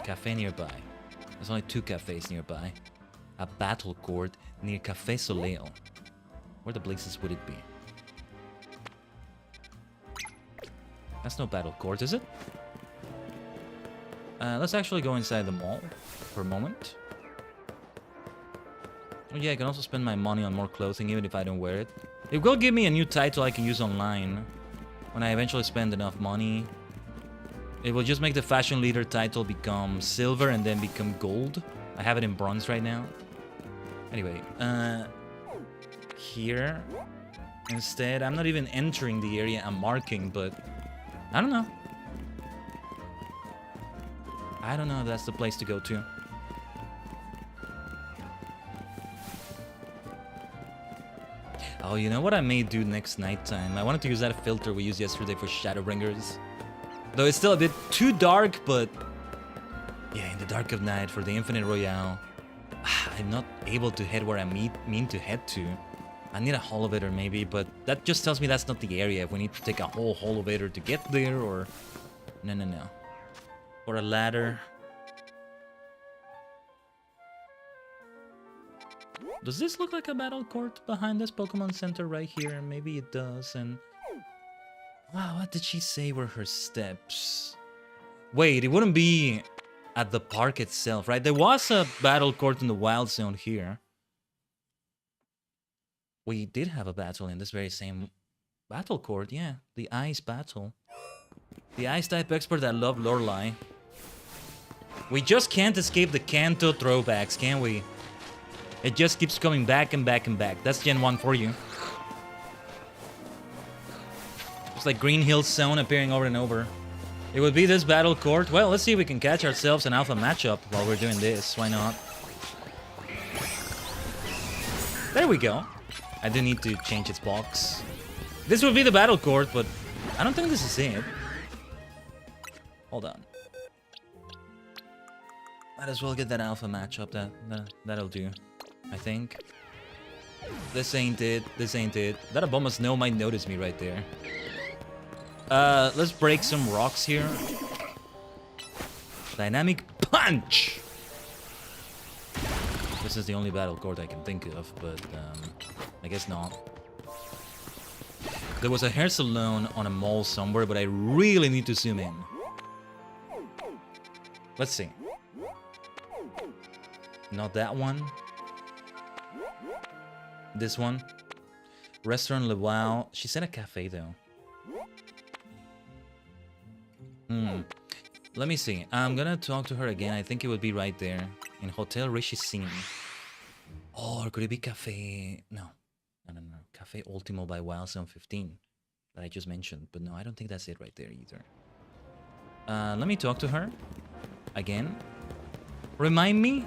Cafe nearby. There's only 2 cafes nearby. A battle court near Café Soleil. Where the blazes would it be? That's no battle court, is it? Let's actually go inside the mall for a moment. Oh yeah, I can also spend my money on more clothing even if I don't wear it. It will give me a new title I can use online when I eventually spend enough money. It will just make the fashion leader title become silver and then become gold. I have it in bronze right now. Anyway, here instead, I'm not even entering the area I'm marking, but I don't know. I don't know if that's the place to go to. Oh, you know what I may do next nighttime? I wanted to use that filter we used yesterday for Shadowbringers. Though it's still a bit too dark, but yeah, in the dark of night for the Infinite Royale, I'm not able to head where I mean to head to. I need a holovator maybe, but that just tells me that's not the area. If we need to take a whole holovator to get there, or... No. Or a ladder. Does this look like a battle court behind this Pokemon Center right here? Maybe it does, and... Wow, what did she say were her steps? Wait, it wouldn't be at the park itself, right? There was a battle court in the Wild Zone here. We did have a battle in this very same battle court, yeah. The Ice Battle. The Ice-type expert that loved Lorelei. We just can't escape the Kanto throwbacks, can we? It just keeps coming back and back and back. That's Gen 1 for you. It's like Green Hill Zone appearing over and over. It would be this battle court. Well, let's see if we can catch ourselves an alpha matchup while we're doing this. Why not? There we go. I do need to change its box. This would be the battle court, but I don't think this is it. Hold on. Might as well get that alpha matchup. That'll do, I think. This ain't it. This ain't it. That Obama Snow might notice me right there. Let's break some rocks here. Dynamic Punch! This is the only battle court I can think of, but I guess not. There was a hair salon on a mall somewhere, but I really need to zoom in. Let's see. Not that one. This one. Restaurant Le Wow. She said a cafe though. Let me see. I'm gonna talk to her again. I think it would be right there. In Hotel Rishisin. Or could it be Cafe... No. No. Cafe Ultimo by Wild 715. That I just mentioned. But no, I don't think that's it right there either. Let me talk to her. Again. Remind me?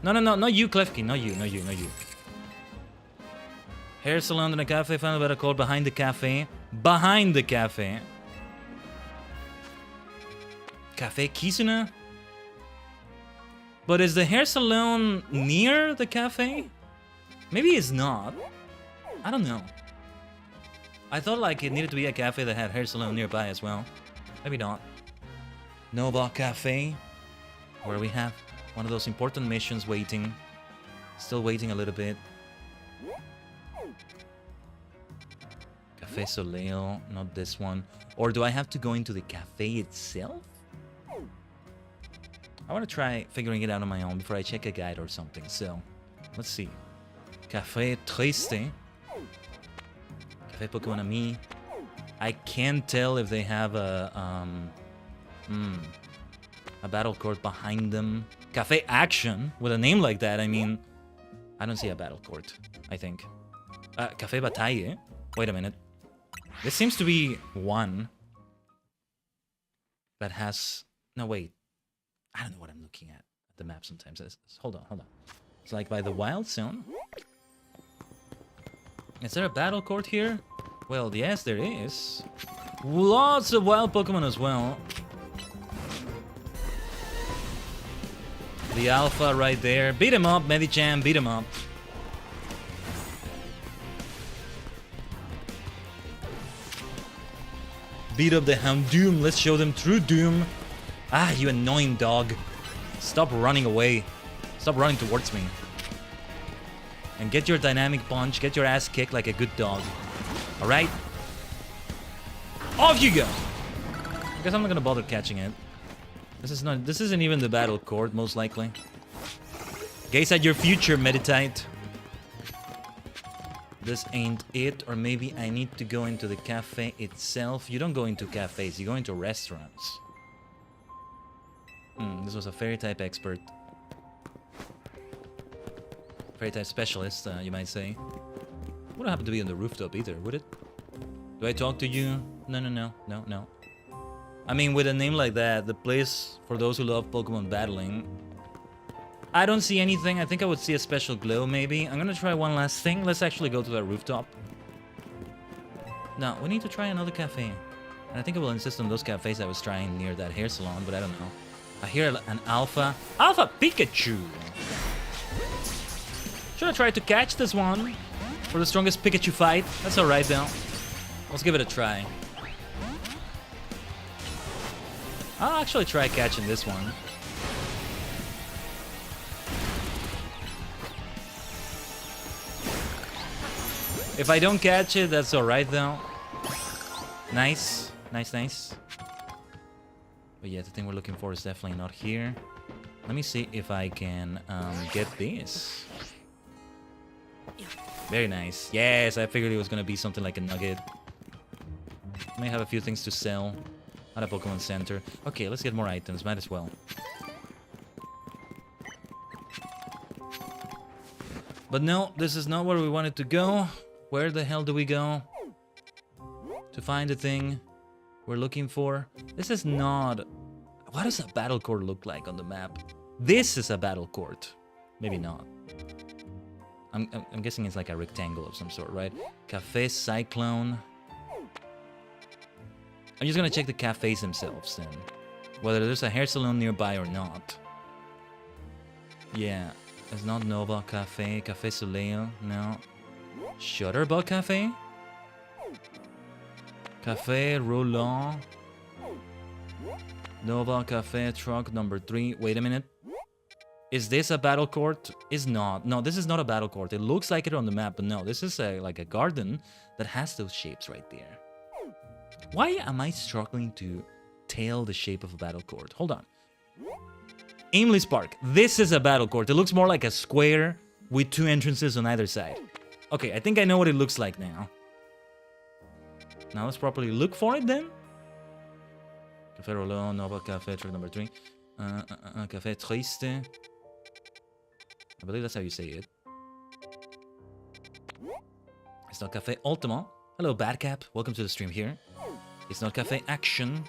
No. Not you, Klefki. Not you. Hair salon in a cafe found by a call behind the cafe. Behind the cafe. Cafe Kisuna? But is the hair salon near the cafe? Maybe it's not. I don't know. I thought like it needed to be a cafe that had hair salon nearby as well. Maybe not. Nova Cafe. Where we have one of those important missions waiting. Still waiting a little bit. Cafe Soleil, not this one. Or do I have to go into the cafe itself? I want to try figuring it out on my own before I check a guide or something. So, let's see. Cafe Triste. Cafe Pokemon Ami. I can't tell if they have a battle court behind them. Cafe Action with a name like that. I mean, I don't see a battle court. I think. Cafe Bataille. Wait a minute. This seems to be one that has... No, wait. I don't know what I'm looking at the map sometimes. Hold on. It's like by the Wild Zone. Is there a battle court here? Well, yes, there is. Lots of wild Pokemon as well. The Alpha right there. Beat him up, Medicham. Beat him up. Beat up the Houndoom. Let's show them true Doom. Ah, you annoying dog. Stop running away. Stop running towards me. And get your dynamic punch. Get your ass kicked like a good dog. Alright? Off you go! I guess I'm not gonna bother catching it. This isn't even the battle court, most likely. Gaze at your future, Meditite. This ain't it, or maybe I need to go into the cafe itself. You don't go into cafes, you go into restaurants. This was a fairy type expert. Fairy type specialist, you might say. Wouldn't happen to be on the rooftop either, would it? Do I talk to you? No. I mean, with a name like that, the place for those who love Pokemon battling. I don't see anything. I think I would see a special glow, maybe. I'm gonna try one last thing. Let's actually go to that rooftop. No, we need to try another cafe. And I think I will insist on those cafes I was trying near that hair salon, but I don't know. I hear an Alpha. Alpha Pikachu! Should I try to catch this one? For the strongest Pikachu fight? That's alright though. Let's give it a try. I'll actually try catching this one. If I don't catch it, that's alright though. Nice. But yeah, the thing we're looking for is definitely not here. Let me see if I can get this. Very nice. Yes, I figured it was gonna be something like a nugget. May have a few things to sell at a Pokemon Center. Okay, let's get more items. Might as well. But no, this is not where we wanted to go. Where the hell do we go? To find the thing we're looking for. This is not... What does a battle court look like on the map? This is a battle court. Maybe not. I'm guessing it's like a rectangle of some sort, right? Cafe Cyclone. I'm just gonna check the cafes themselves then. Whether there's a hair salon nearby or not. Yeah. It's not Nova Cafe. Cafe Soleil. No. Shutterbug Cafe? Cafe Roland. Nova Cafe truck number 3. Wait a minute. Is this a battle court? Is not. No, this is not a battle court. It looks like it on the map, but no, this is like a garden that has those shapes right there. Why am I struggling to tell the shape of a battle court? Hold on. Aimless Park. This is a battle court. It looks more like a square with 2 entrances on either side. Okay, I think I know what it looks like now. Now let's properly look for it then. Café Rollo, Nova Café, trick number 3. Café Triste. I believe that's how you say it. It's not Café Ultima. Hello, Badcap. Welcome to the stream here. It's not Café Action.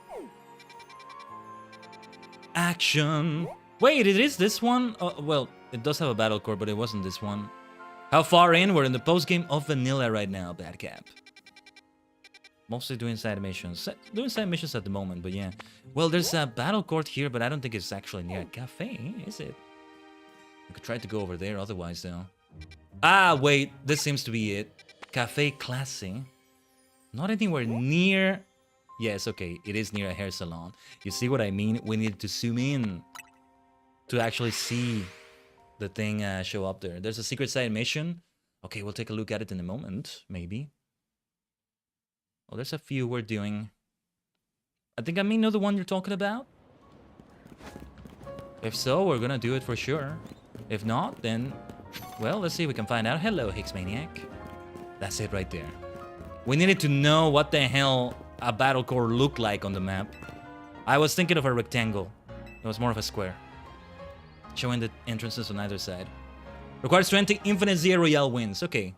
Action! Wait, it is this one? Well, it does have a battle core, but it wasn't this one. How far in? We're in the post-game of Vanilla right now, Badcap. Mostly doing side missions. Doing side missions at the moment, but yeah. Well, there's a battle court here, but I don't think it's actually near a cafe, is it? I could try to go over there otherwise, though. Ah, wait. This seems to be it. Cafe Classy. Not anywhere near... Yes, okay. It is near a hair salon. You see what I mean? We need to zoom in to actually see the thing show up there. There's a secret side mission. Okay, we'll take a look at it in a moment, maybe. Oh, there's a few we're doing. I think I may know the one you're talking about. If so, we're gonna do it for sure. If not, then... Well, let's see if we can find out. Hello, Hicks Maniac. That's it right there. We needed to know what the hell a battle core looked like on the map. I was thinking of a rectangle. It was more of a square. Showing the entrances on either side. Requires 20 Infinite Zero Royale wins. Okay.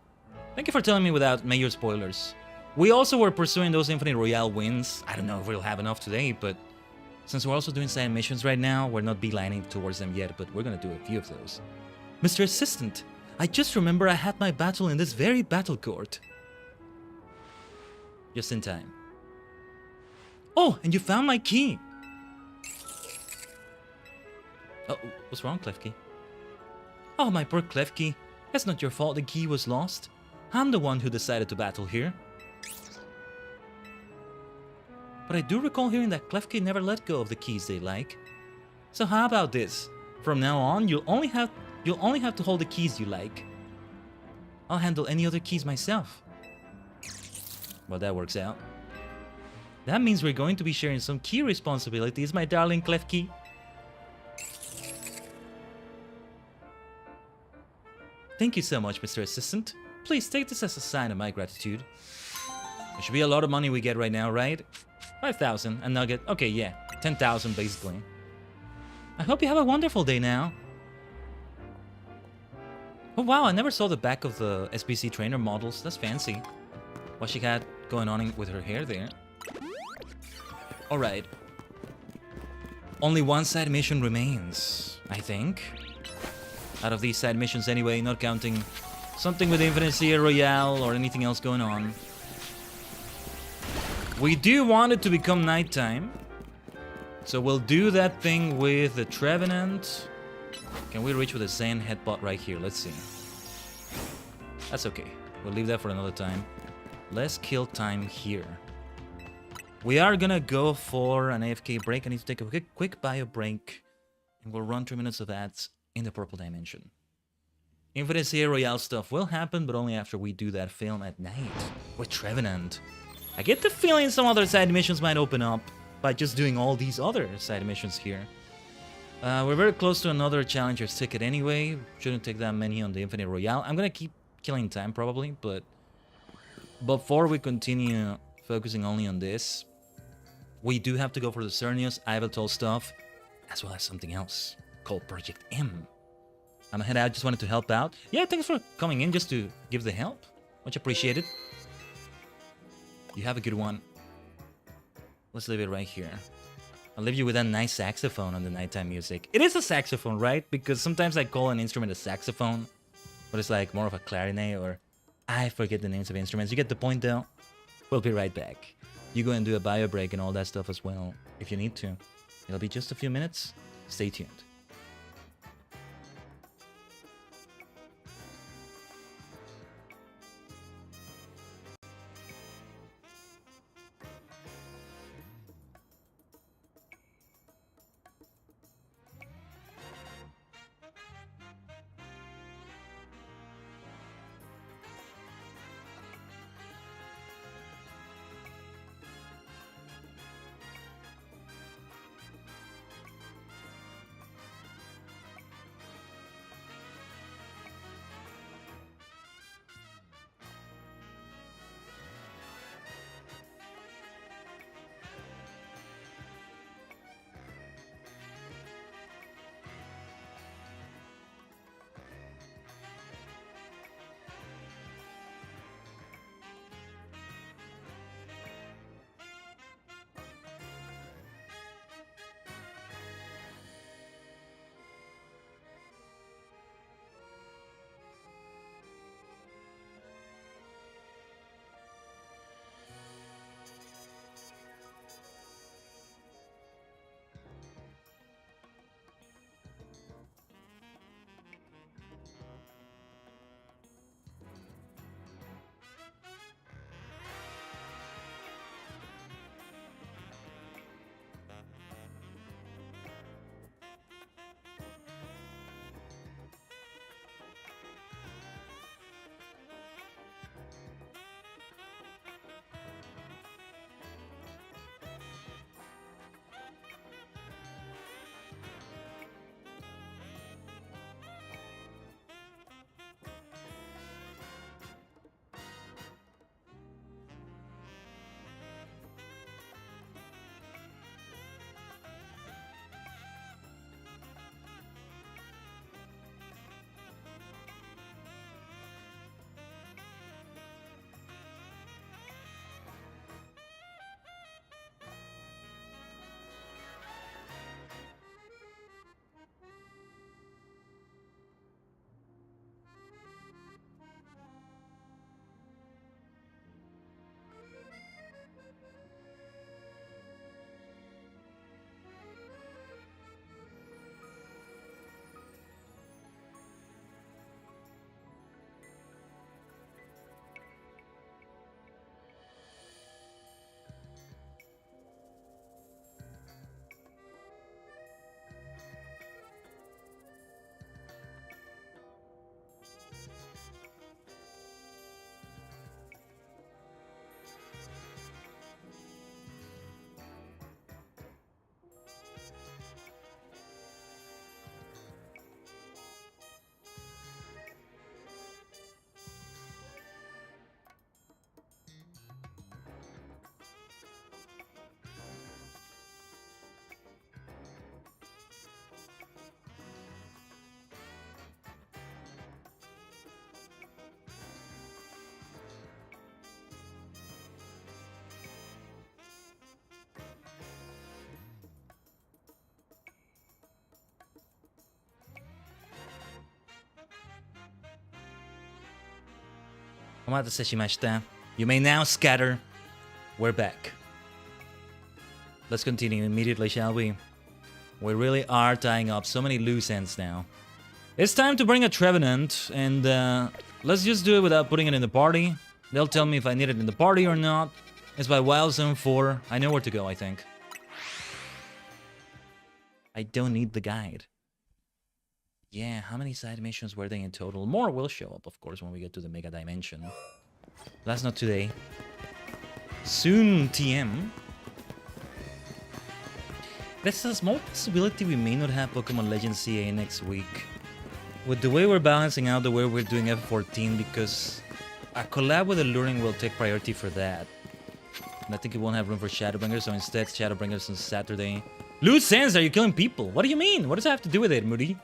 Thank you for telling me without major spoilers. We also were pursuing those Infinite Royale wins. I don't know if we'll have enough today, but since we're also doing side missions right now, we're not beelining towards them yet, but we're gonna do a few of those. Mr. Assistant, I just remember I had my battle in this very battle court. Just in time. Oh, and you found my key. Oh, what's wrong, Klefki? Oh, my poor Klefki. It's not your fault the key was lost. I'm the one who decided to battle here. But I do recall hearing that Klefki never let go of the keys they like. So how about this? From now on, you'll only have to hold the keys you like. I'll handle any other keys myself. Well, that works out. That means we're going to be sharing some key responsibilities, my darling Klefki. Thank you so much, Mr. Assistant. Please take this as a sign of my gratitude. There should be a lot of money we get right now, right? 5,000, a nugget. Okay, yeah. 10,000 basically. I hope you have a wonderful day now. Oh wow, I never saw the back of the SBC trainer models. That's fancy. What she had going on with her hair there. Alright. Only one side mission remains, I think. Out of these side missions anyway, not counting something with Infinite Zero Royale or anything else going on. We do want it to become nighttime. So we'll do that thing with the Trevenant. Can we reach with a Zen headbutt right here? Let's see. That's okay. We'll leave that for another time. Let's kill time here. We are gonna go for an AFK break. I need to take a quick bio break. And we'll run 3 minutes of ads in the purple dimension. Infinite Zero Royale stuff will happen, but only after we do that film at night with Trevenant. I get the feeling some other side missions might open up by just doing all these other side missions here. We're very close to another Challenger's ticket anyway. Shouldn't take that many on the Infinite Royale. I'm gonna keep killing time probably, but before we continue focusing only on this, we do have to go for the Cernius Ivatol stuff, as well as something else called Project M. I'm gonna head out, just wanted to help out. Yeah, thanks for coming in just to give the help. Much appreciated. You have a good one. Let's leave it right here. I'll leave you with a nice saxophone on the nighttime music. It is a saxophone, right? Because sometimes I call an instrument a saxophone, but it's like more of a clarinet, or I forget the names of instruments. You get the point though? We'll be right back. You go and do a bio break and all that stuff as well, if you need to. It'll be just a few minutes. Stay tuned. Omatase shimashita. You may now scatter. We're back. Let's continue immediately, shall we? We really are tying up so many loose ends now. It's time to bring a Trevenant, and let's just do it without putting it in the party. They'll tell me if I need it in the party or not. It's by Wild Zone 4. I know where to go, I think. I don't need the guide. Yeah, how many side missions were they in total? More will show up, of course, when we get to the Mega Dimension. That's not today. Soon, TM. There's a small possibility we may not have Pokemon Legends CA next week. With the way we're balancing out the way we're doing F14, because a collab with Alluring will take priority for that. And I think it won't have room for Shadowbringers, so instead Shadowbringers on Saturday. Loose ends, are you killing people? What do you mean? What does that have to do with it, Moody?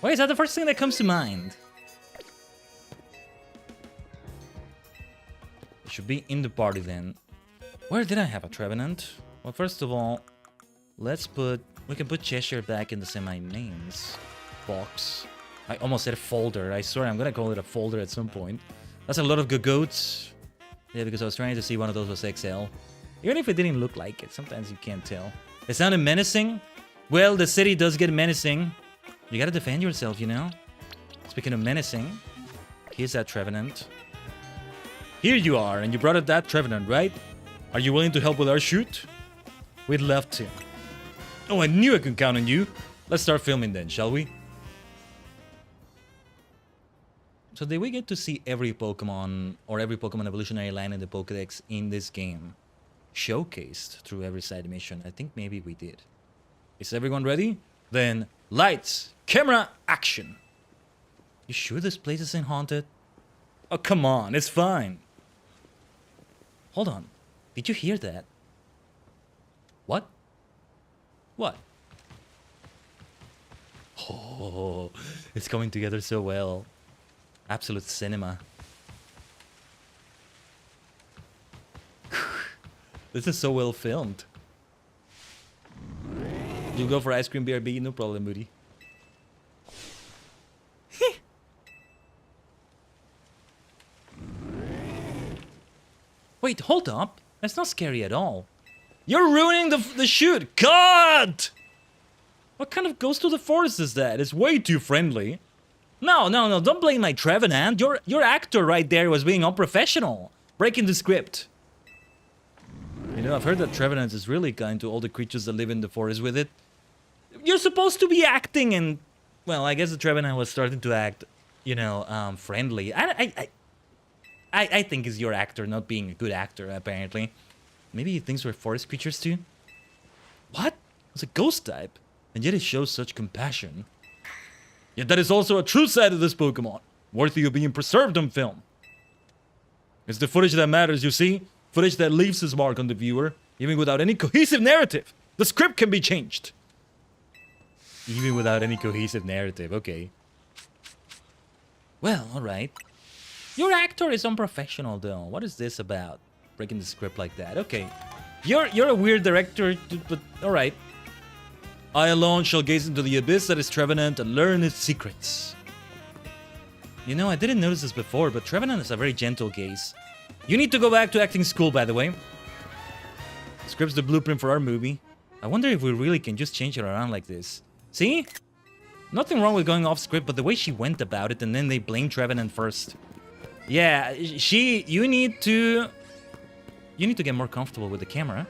Why is that the first thing that comes to mind? It should be in the party then. Where did I have a Trevenant? Well, first of all, we can put Cheshire back in the semi-mains box. I almost said a folder. I swear I'm gonna call it a folder at some point. That's a lot of good goats. Yeah, because I was trying to see one of those was XL. Even if it didn't look like it, sometimes you can't tell. It sounded menacing. Well, the city does get menacing. You gotta defend yourself, you know? Speaking of menacing, here's that Trevenant. Here you are, and you brought up that Trevenant, right? Are you willing to help with our shoot? We'd love to. Oh, I knew I could count on you. Let's start filming then, shall we? So did we get to see every Pokemon, or every Pokemon evolutionary line in the Pokédex in this game showcased through every side mission? I think maybe we did. Is everyone ready? Then, lights, camera, action. You sure this place isn't haunted? Oh, come on, it's fine. Hold on. Did you hear that? What? What? Oh, it's coming together so well. Absolute cinema. This is so well filmed. You go for ice cream BRB? No problem, Moody. Wait, hold up. That's not scary at all. You're ruining the shoot. God! What kind of ghost to the forest is that? It's way too friendly. No, don't blame my Trevenant. Your actor right there was being unprofessional. Breaking the script. You know, I've heard that Trevenant is really kind to all the creatures that live in the forest with it. You're supposed to be acting and... Well, I guess the Trevenant was starting to act, you know, friendly. I think it's your actor not being a good actor, apparently. Maybe he thinks we're forest creatures too? What? It's a ghost type. And yet it shows such compassion. Yet that is also a true side of this Pokemon, worthy of being preserved on film. It's the footage that matters, you see? Footage that leaves its mark on the viewer, even without any cohesive narrative. The script can be changed. Even without any cohesive narrative, okay. Well, alright. Your actor is unprofessional though. What is this about? Breaking the script like that. Okay. You're a weird director, but alright. I alone shall gaze into the abyss that is Trevenant and learn its secrets. You know, I didn't notice this before, but Trevenant is a very gentle gaze. You need to go back to acting school, by the way. Script's the blueprint for our movie. I wonder if we really can just change it around like this. See? Nothing wrong with going off script, but the way she went about it and then they blamed Trevenant first. Yeah, you need to get more comfortable with the camera.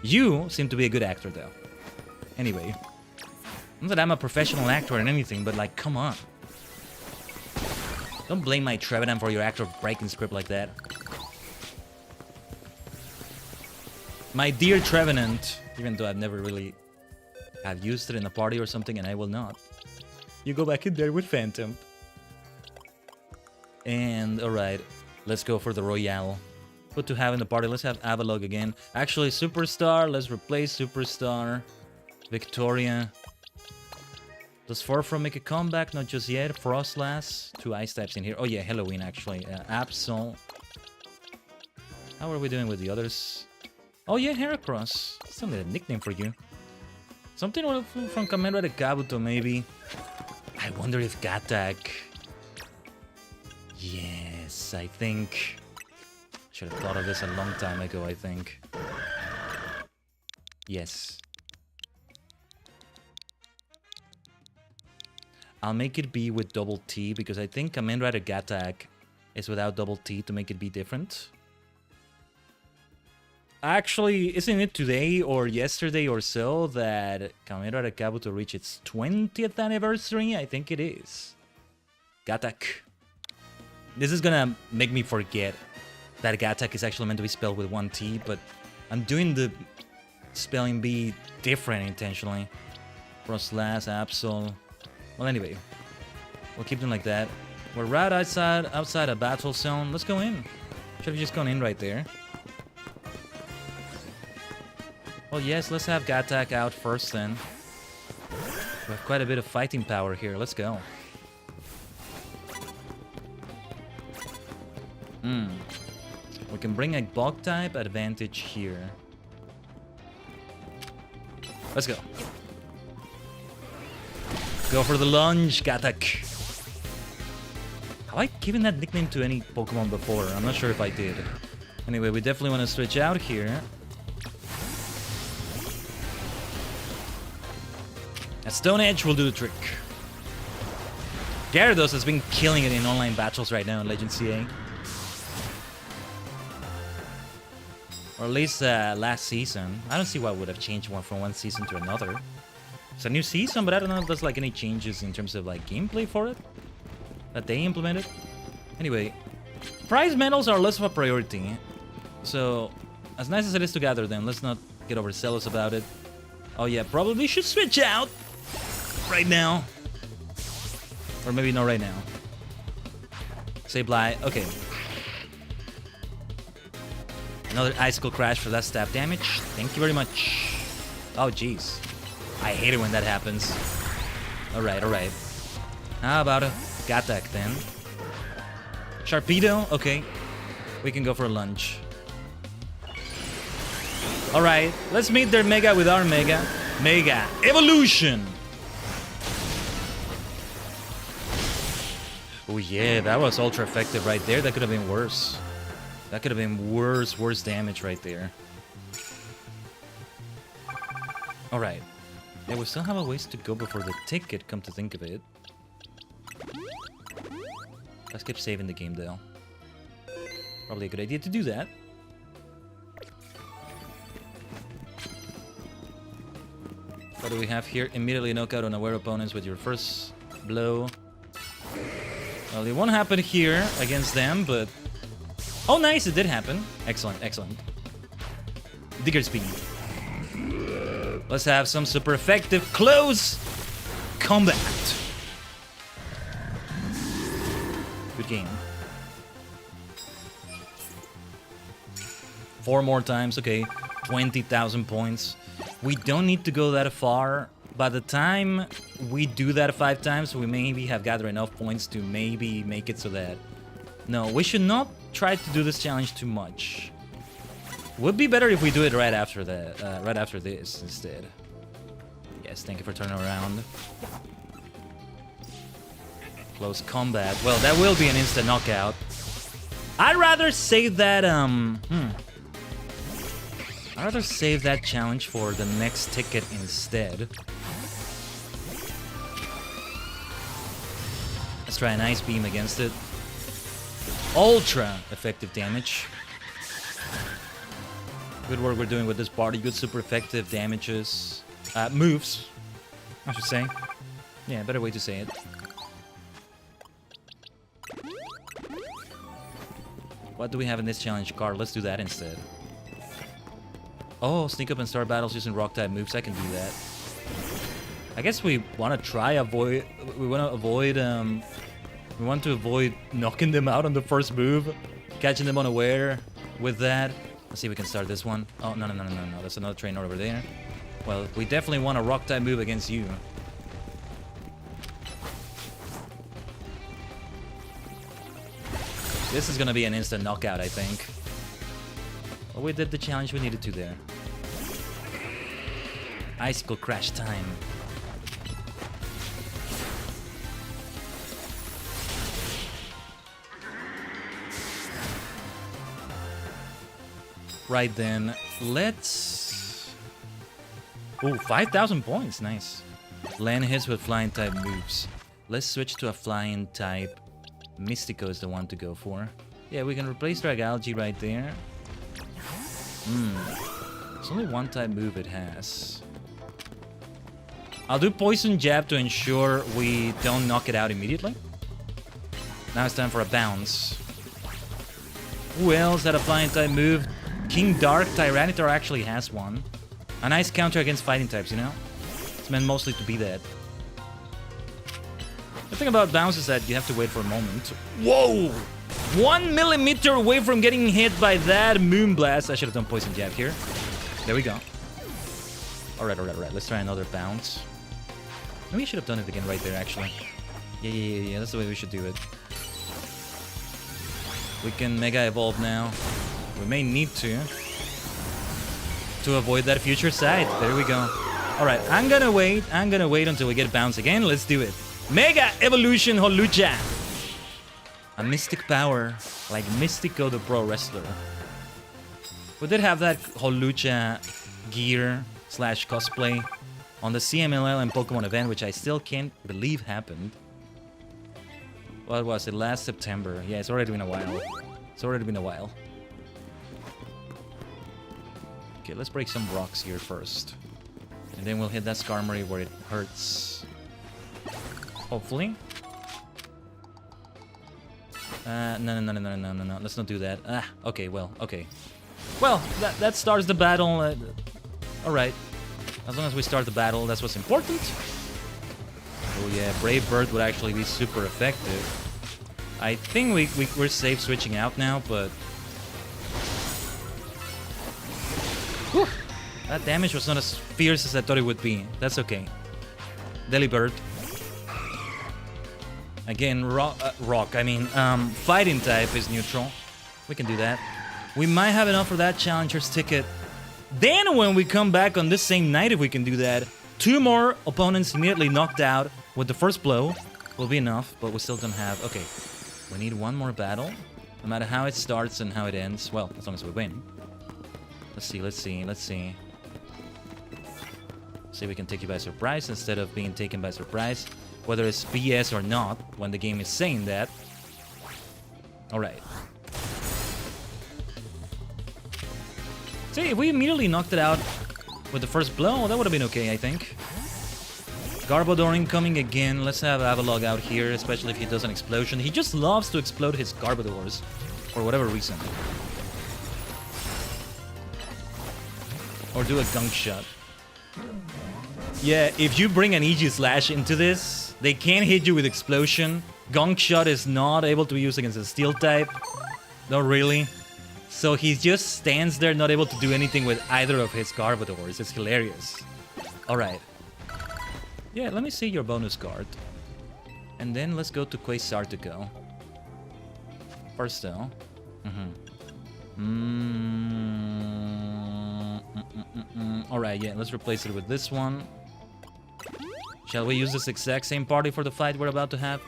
You seem to be a good actor, though. Anyway, not that I'm a professional actor or anything, but like, come on. Don't blame my Trevenant for your actor breaking script like that. My dear Trevenant, even though I've never really have used it in a party or something, and I will not. You go back in there with Phantom. And, alright, let's go for the Royale. Good to have in the party. Let's have Avalog again. Actually, Superstar. Let's replace Superstar. Victoria. Does Farfrom make a comeback? Not just yet. Frostlass. 2 ice types in here. Oh yeah, Halloween actually. Absol. How are we doing with the others? Oh yeah, Heracross. Still need a nickname for you. Something from Kamen Rider Kabuto maybe. I wonder if Gatak. Yes. Yes, I think... Should have thought of this a long time ago, I think. Yes. I'll make it be with double T, because I think Kamen Rider Gattack is without double T to make it be different. Actually, isn't it today or yesterday or so that Kamen Rider Kabuto reached its 20th anniversary? I think it is. Gattack. This is gonna make me forget that Gattack is actually meant to be spelled with one T, but I'm doing the spelling bee different intentionally. Frostlass, Absol. Well, anyway, we'll keep them like that. We're right outside a battle zone. Let's go in. Should have just gone in right there. Well, yes, let's have Gattack out first then. We have quite a bit of fighting power here. Let's go. We can bring a bug type advantage here. Let's go. Go for the lunge, Gattack. Have I given that nickname to any Pokemon before? I'm not sure if I did. Anyway, we definitely want to switch out here. A Stone Edge will do the trick. Gyarados has been killing it in online battles right now in Legend CA. Or at least last season. I don't see why it would have changed one from one season to another. It's a new season, but I don't know if there's like any changes in terms of like gameplay for it that they implemented. Anyway, prize medals are less of a priority. So, as nice as it is to gather them, let's not get overzealous about it. Oh yeah, probably should switch out right now. Or maybe not right now. Sableye, okay. Another Icicle Crash for that stab damage. Thank you very much. Oh, jeez. I hate it when that happens. Alright, alright. How about a Gattack then? Sharpedo? Okay. We can go for a lunge. Alright, let's meet their Mega with our Mega. Mega Evolution! Oh yeah, that was ultra effective right there. That could have been worse. That could have been worse damage right there. Alright. Yeah, we still have a ways to go before the ticket, come to think of it. Let's keep saving the game though. Probably a good idea to do that. What do we have here? Immediately knock out unaware opponents with your first blow. Well, it won't happen here against them, but... Oh, nice! It did happen. Excellent, excellent. Digger speed. Let's have some super effective close combat. Good game. 4 more times, okay. 20,000 points. We don't need to go that far. By the time we do that 5 times, we maybe have gathered enough points to maybe make it so that... No, we should not try to do this challenge too much. Would be better if we do it right after this instead. Yes, thank you for turning around. Close combat. Well, that will be an instant knockout. I'd rather save that, I'd rather save that challenge for the next ticket instead. Let's try an Ice Beam against it. Ultra effective damage. Good work we're doing with this party. Good super effective damages. Moves, I should say. Yeah, better way to say it. What do we have in this challenge card? Let's do that instead. Oh, sneak up and start battles using rock type moves. I can do that. I guess we want to try avoid. We want to avoid. We want to avoid knocking them out on the first move, catching them unaware with that. Let's see if we can start this one. Oh, no. That's another trainer over there. Well, we definitely want a rock type move against you. This is gonna be an instant knockout, I think. Well, we did the challenge we needed to there. Icicle Crash time. Right then, let's... Oh, 5,000 points, nice. Land hits with flying type moves. Let's switch to a flying type. Mystico is the one to go for. Yeah, we can replace Drag Algae right there. It's only one type move it has. I'll do Poison Jab to ensure we don't knock it out immediately. Now it's time for a bounce. Who else had a flying type move? King Dark Tyranitar actually has one. A nice counter against fighting types, you know? It's meant mostly to be that. The thing about bounce is that you have to wait for a moment. Whoa! 1 millimeter away from getting hit by that Moonblast. I should have done Poison Jab here. There we go. Alright. Let's try another bounce. Maybe I should have done it again right there, actually. Yeah. That's the way we should do it. We can Mega Evolve now. We may need to avoid that future side. There we go. Alright, I'm gonna wait until we get bounce again. Let's do it. Mega Evolution Holucha! A mystic power, like Mystico the pro wrestler. We did have that Holucha gear / cosplay on the CMLL and Pokemon event, which I still can't believe happened. What was it? Last September. Yeah, it's already been a while. Okay, let's break some rocks here first. And then we'll hit that Skarmory where it hurts. Hopefully. No. Let's not do that. Okay. Well, that starts the battle. Alright. As long as we start the battle, that's what's important. Oh yeah, Brave Bird would actually be super effective. I think we're safe switching out now, but... Whew. That damage was not as fierce as I thought it would be. That's okay. Delibird. Again, fighting type is neutral. We can do that. We might have enough for that challenger's ticket. Then when we come back on this same night, if we can do that, 2 more opponents immediately knocked out with the first blow will be enough, but we still don't have... Okay, we need 1 more battle. No matter how it starts and how it ends. Well, as long as we win. Let's see. See if we can take you by surprise instead of being taken by surprise. Whether it's BS or not, when the game is saying that. Alright. See, if we immediately knocked it out with the first blow, that would have been okay, I think. Garbodor incoming again. Let's have Avalog out here, especially if he does an explosion. He just loves to explode his Garbodors, for whatever reason. Or do a gunk shot. Yeah, if you bring an Aegislash into this, they can't hit you with explosion. Gunk shot is not able to be used against a steel type. Not really. So he just stands there, not able to do anything with either of his Garbodors. It's hilarious. Alright. Yeah, let me see your bonus card. And then let's go to Quasartico. First though. Alright, yeah, let's replace it with this one. Shall we use this exact same party for the fight we're about to have?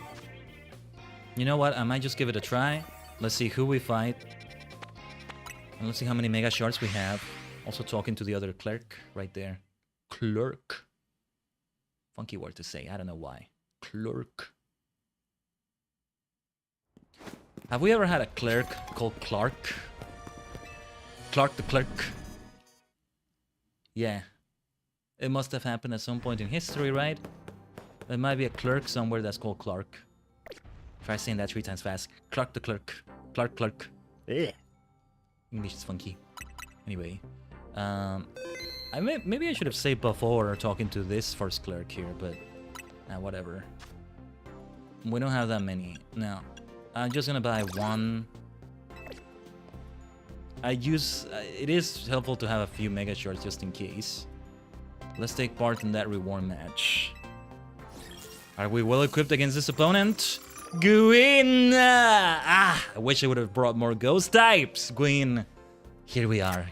You know what, I might just give it a try. Let's see who we fight. And let's see how many Mega Shards we have. Also talking to the other clerk right there. Clerk. Funky word to say, I don't know why. Clerk. Have we ever had a clerk called Clark? Clark the Clerk? Yeah. It must have happened at some point in history, right? There might be a clerk somewhere that's called Clark. Try saying that 3 times fast. Clark the Clerk. Clark. Ugh. English is funky. Anyway. Maybe I should have saved before talking to this first clerk here, but... whatever. We don't have that many. No. I'm just gonna buy 1. It is helpful to have a few Mega Shards just in case. Let's take part in that reward match. Are we well equipped against this opponent? Gwyn! I wish I would have brought more ghost types. Gwyn. Here we are.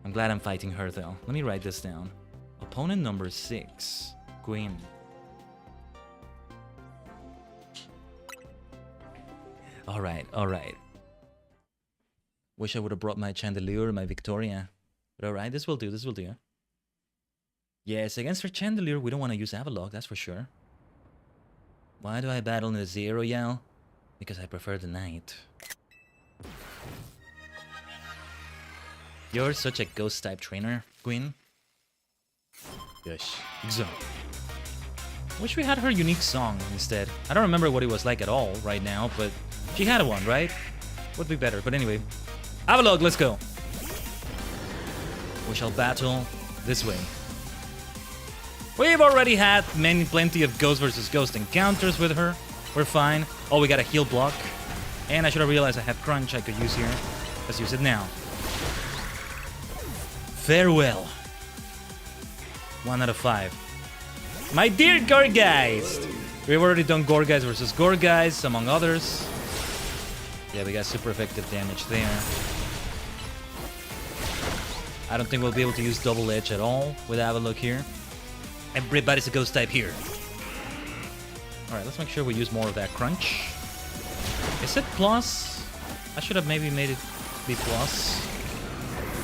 I'm glad I'm fighting her though. Let me write this down. Opponent number 6. Gwyn. Alright. Wish I would have brought my Chandelier, my Victoria. But alright, this will do, this will do. Yes, against her Chandelier, we don't want to use Avalok, that's for sure. Why do I battle in the Zero Yell? Because I prefer the Knight. You're such a ghost-type trainer, Queen. Yes, exactly. Wish we had her unique song instead. I don't remember what it was like at all right now, but she had one, right? Would be better, but anyway. Avalok, let's go. We shall battle this way. We've already had plenty of Ghost versus Ghost encounters with her. We're fine. Oh, we got a heal block. And I should have realized I had Crunch I could use here. Let's use it now. Farewell. 1 out of 5. My dear Gorgeist! We've already done Gorgeist versus Gorgeist, among others. Yeah, we got super effective damage there. I don't think we'll be able to use Double Edge at all with Avalok here. Everybody's a Ghost type here. Alright, let's make sure we use more of that Crunch. Is it plus? I should have maybe made it be plus.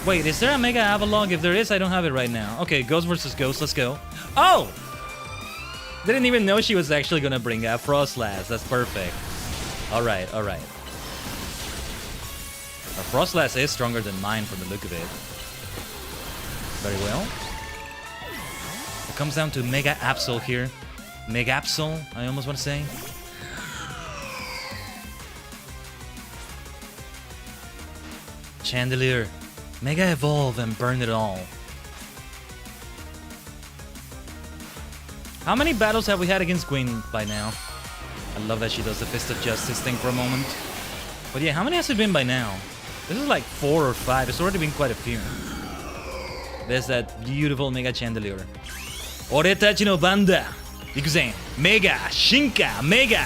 Wait, is there a Mega Avalok? If there is, I don't have it right now. Okay, Ghost versus Ghost, let's go. Oh! Didn't even know she was actually gonna bring out Frostlass. That's perfect. Alright, alright. Frostlass is stronger than mine from the look of it. Very well. It comes down to Mega Absol here. Mega Absol, I almost want to say. Chandelier. Mega Evolve and burn it all. How many battles have we had against Gwen by now? I love that she does the Fist of Justice thing for a moment. But yeah, how many has it been by now? This is like 4 or 5. It's already been quite a few. There's that beautiful Mega Chandelier. Oretachi no Banda. Ikuzen. Mega Shinka. Mega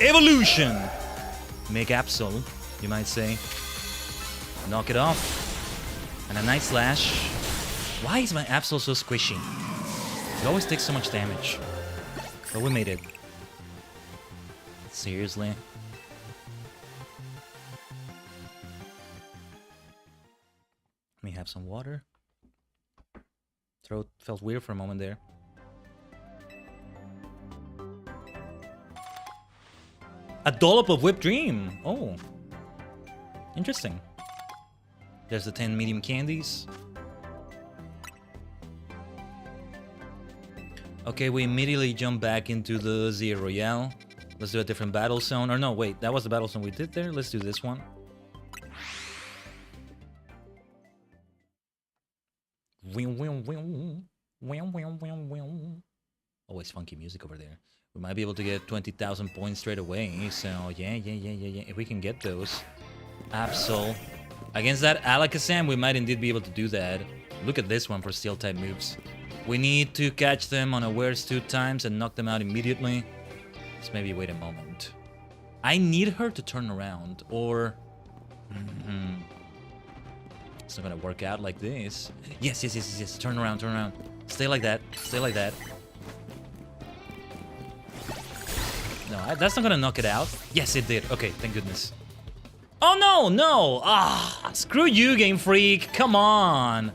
Evolution. Mega Absol, you might say. Knock it off. And a nice slash. Why is my Absol so squishy? It always takes so much damage. But we made it. Seriously? Let me have some water. Throat felt weird for a moment there. A dollop of whipped dream. Oh. Interesting. There's the 10 medium candies. Okay, we immediately jump back into the Zero Royale. Let's do a different battle zone. Or no, wait, that was the battle zone we did there. Let's do this one. Always funky music over there. We might be able to get 20,000 points straight away. So, yeah. If we can get those. Absol. Against that Alakazam, we might indeed be able to do that. Look at this one for Steel-type moves. We need to catch them unawares 2 times and knock them out immediately. Let's maybe wait a moment. I need her to turn around, or... It's not gonna work out like this. Yes. Turn around. Stay like that. No, that's not gonna knock it out. Yes, it did. Okay, thank goodness. Oh, no! Ah, screw you, Game Freak. Come on.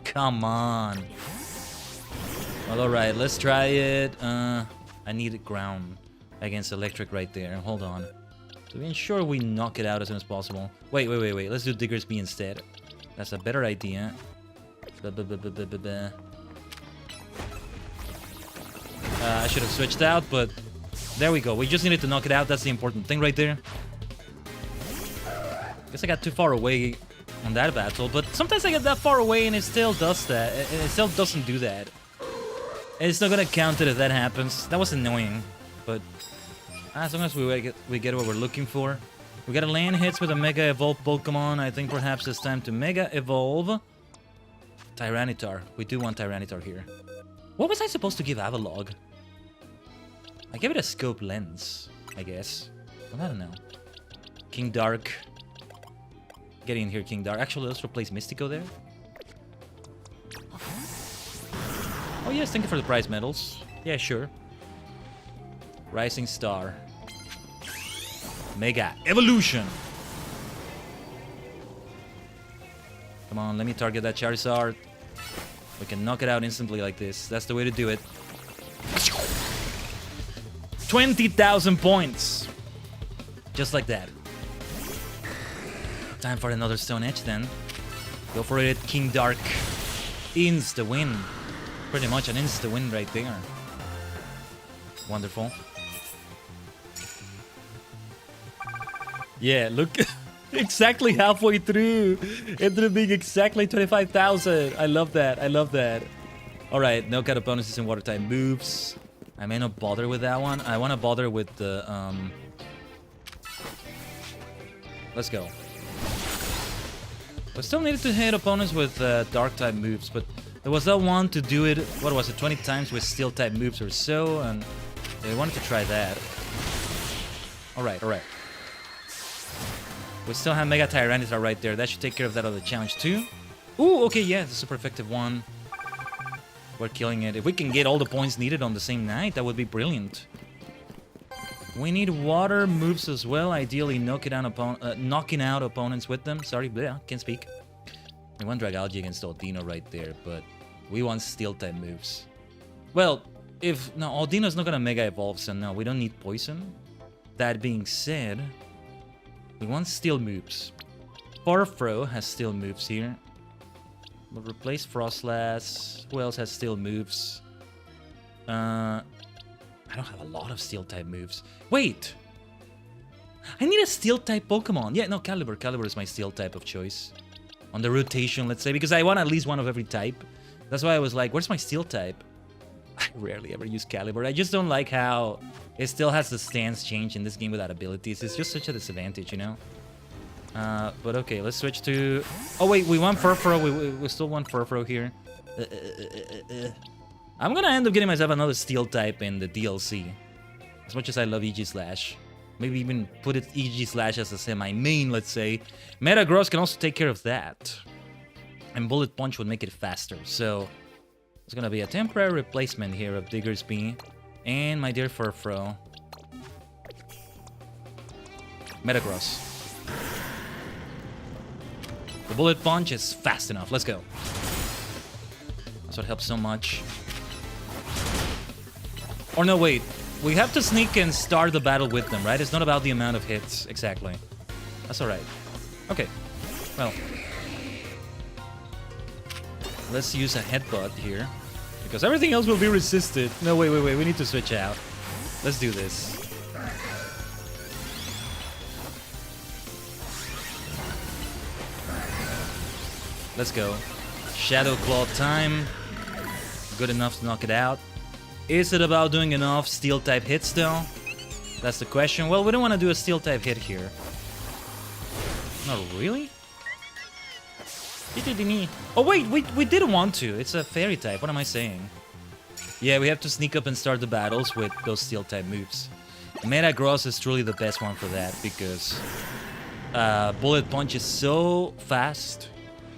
Come on. Well, alright, let's try it. I need ground against electric right there. Hold on. To ensure we knock it out as soon as possible. Wait. Let's do Digger's Bee instead. That's a better idea. I should have switched out, but there we go. We just needed to knock it out. That's the important thing right there. Guess I got too far away on that battle, but sometimes I get that far away and it still does that. It still doesn't do that. It's not gonna count it if that happens. That was annoying, but as long as we get what we're looking for. We gotta land hits with a Mega Evolve Pokemon. I think perhaps it's time to Mega Evolve Tyranitar. We do want Tyranitar here. What was I supposed to give Avalog? I gave it a scope lens, I guess. Well, I don't know. King Dark. Get in here, King Dark. Actually, let's replace Mystico there. Oh yes, thank you for the prize medals. Yeah, sure. Rising Star. Mega Evolution. Come on, let me target that Charizard. We can knock it out instantly like this. That's the way to do it. 20,000 points. Just like that. Time for another Stone Edge then. Go for it, King Dark. Insta-win. Pretty much an insta-win right there. Wonderful. Yeah, look. Exactly halfway through. Ended up being exactly 25,000. I love that. I love that. Alright, knockout opponents using water type moves. I may not bother with that one. I want to bother with the... Let's go. We still needed to hit opponents with dark type moves, but there was that one to do it, what was it, 20 times with steel type moves or so, and we wanted to try that. Alright, alright. We still have Mega Tyranitar right there. That should take care of that other challenge too. Ooh, okay, yeah, it's a super effective one. We're killing it. If we can get all the points needed on the same night, that would be brilliant. We need water moves as well, ideally knocking out opponents with them. Sorry, bleh, can't speak. We want Dragalge against Audino right there, but we want Steel-type moves. Well, if... No, Audino's not gonna Mega Evolve, so no, we don't need Poison. That being said, we want Steel moves. Farfro has Steel moves here. We'll replace Frostlass. Who else has Steel moves? I don't have a lot of Steel-type moves. Wait! I need a Steel-type Pokemon. Yeah, no, Caliber. Caliber is my Steel-type of choice. On the rotation, let's say, because I want at least one of every type. That's why I was like, where's my Steel-type? I rarely ever use Caliber. I just don't like how it still has the stance change in this game without abilities. It's just such a disadvantage, you know? But okay, let's switch to... Oh, wait, we want Furfurrow. We still want Furfurrow here. I'm gonna end up getting myself another Steel type in the DLC. As much as I love EG Slash. Maybe even put it EG Slash as a semi-main, let's say. Metagross can also take care of that. And Bullet Punch would make it faster. So, it's gonna be a temporary replacement here of Diggersby. And my dear Furfurrow. Metagross. The Bullet Punch is fast enough. Let's go. That's what helps so much. Or no, wait. We have to sneak and start the battle with them, right? It's not about the amount of hits. Exactly. That's alright. Okay. Well. Let's use a headbutt here. Because everything else will be resisted. No, wait. We need to switch out. Let's do this. Let's go. Shadow Claw time. Good enough to knock it out. Is it about doing enough Steel-type hits, though? That's the question. Well, we don't want to do a Steel-type hit here. Not really? Oh, wait, we did want to. It's a Fairy-type. What am I saying? Yeah, we have to sneak up and start the battles with those Steel-type moves. Metagross is truly the best one for that, because Bullet Punch is so fast.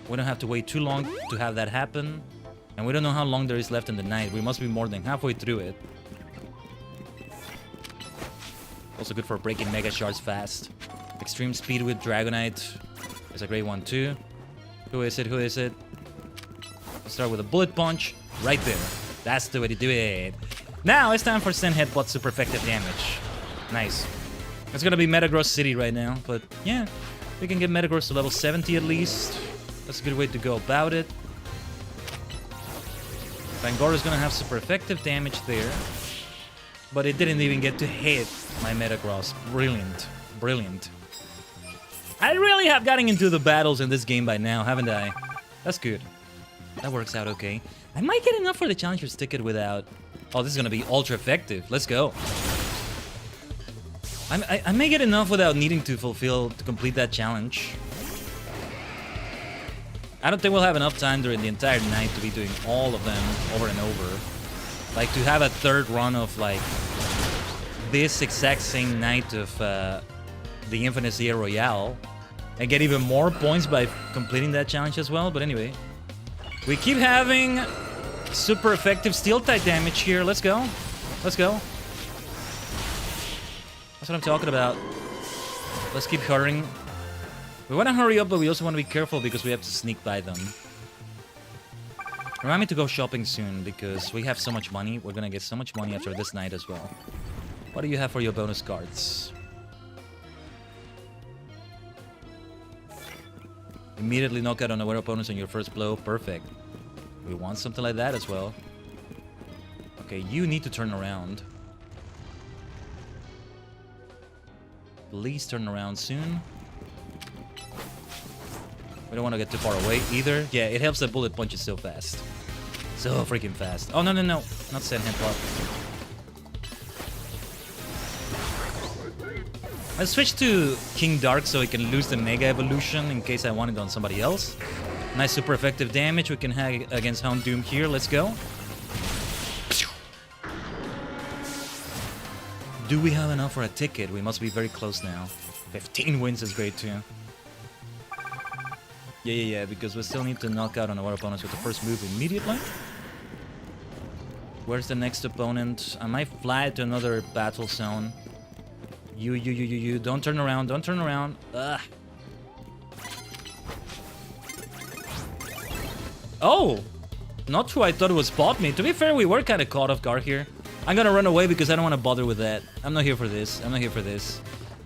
We don't have to wait too long to have that happen. And we don't know how long there is left in the night. We must be more than halfway through it. Also good for breaking Mega Shards fast. Extreme Speed with Dragonite is a great one too. Who is it? Let's start with a Bullet Punch right there. That's the way to do it. Now it's time for Send Headbutt, super effective damage. Nice. It's gonna be Metagross City right now, but yeah. We can get Metagross to level 70 at least. That's a good way to go about it. Fangora's gonna have super effective damage there. But it didn't even get to hit my Metagross. Brilliant. Brilliant. I really have gotten into the battles in this game by now, haven't I? That's good. That works out okay. I might get enough for the Challenger's ticket without... Oh, this is gonna be ultra effective. Let's go. I may get enough without needing to complete that challenge. I don't think we'll have enough time during the entire night to be doing all of them over and over. Like, to have a third run of, like, this exact same night of the Infinite Zero Royale and get even more points by completing that challenge as well. But anyway, we keep having super effective Steel-type damage here. Let's go. Let's go. That's what I'm talking about. Let's keep hurrying. We want to hurry up, but we also want to be careful because we have to sneak by them. Remind me to go shopping soon because we have so much money. We're gonna get so much money after this night as well. What do you have for your bonus cards? Immediately knock out unaware opponents on your first blow. Perfect. We want something like that as well. Okay, you need to turn around. Please turn around soon. We don't want to get too far away either. Yeah, it helps that bullet punches so fast. So freaking fast. Oh, no, no, no. Not send him up. I'll switch to King Dark so he can lose the Mega Evolution in case I want it on somebody else. Nice super effective damage we can have against Hound Doom here. Let's go. Do we have enough for a ticket? We must be very close now. 15 wins is great too. Yeah, because we still need to knock out on our opponents with the first move immediately. Where's the next opponent? I might fly to another battle zone. You. Don't turn around. Don't turn around. Ugh. Oh! Not who I thought it was spot me. To be fair, we were kind of caught off guard here. I'm gonna run away because I don't want to bother with that. I'm not here for this. I'm not here for this.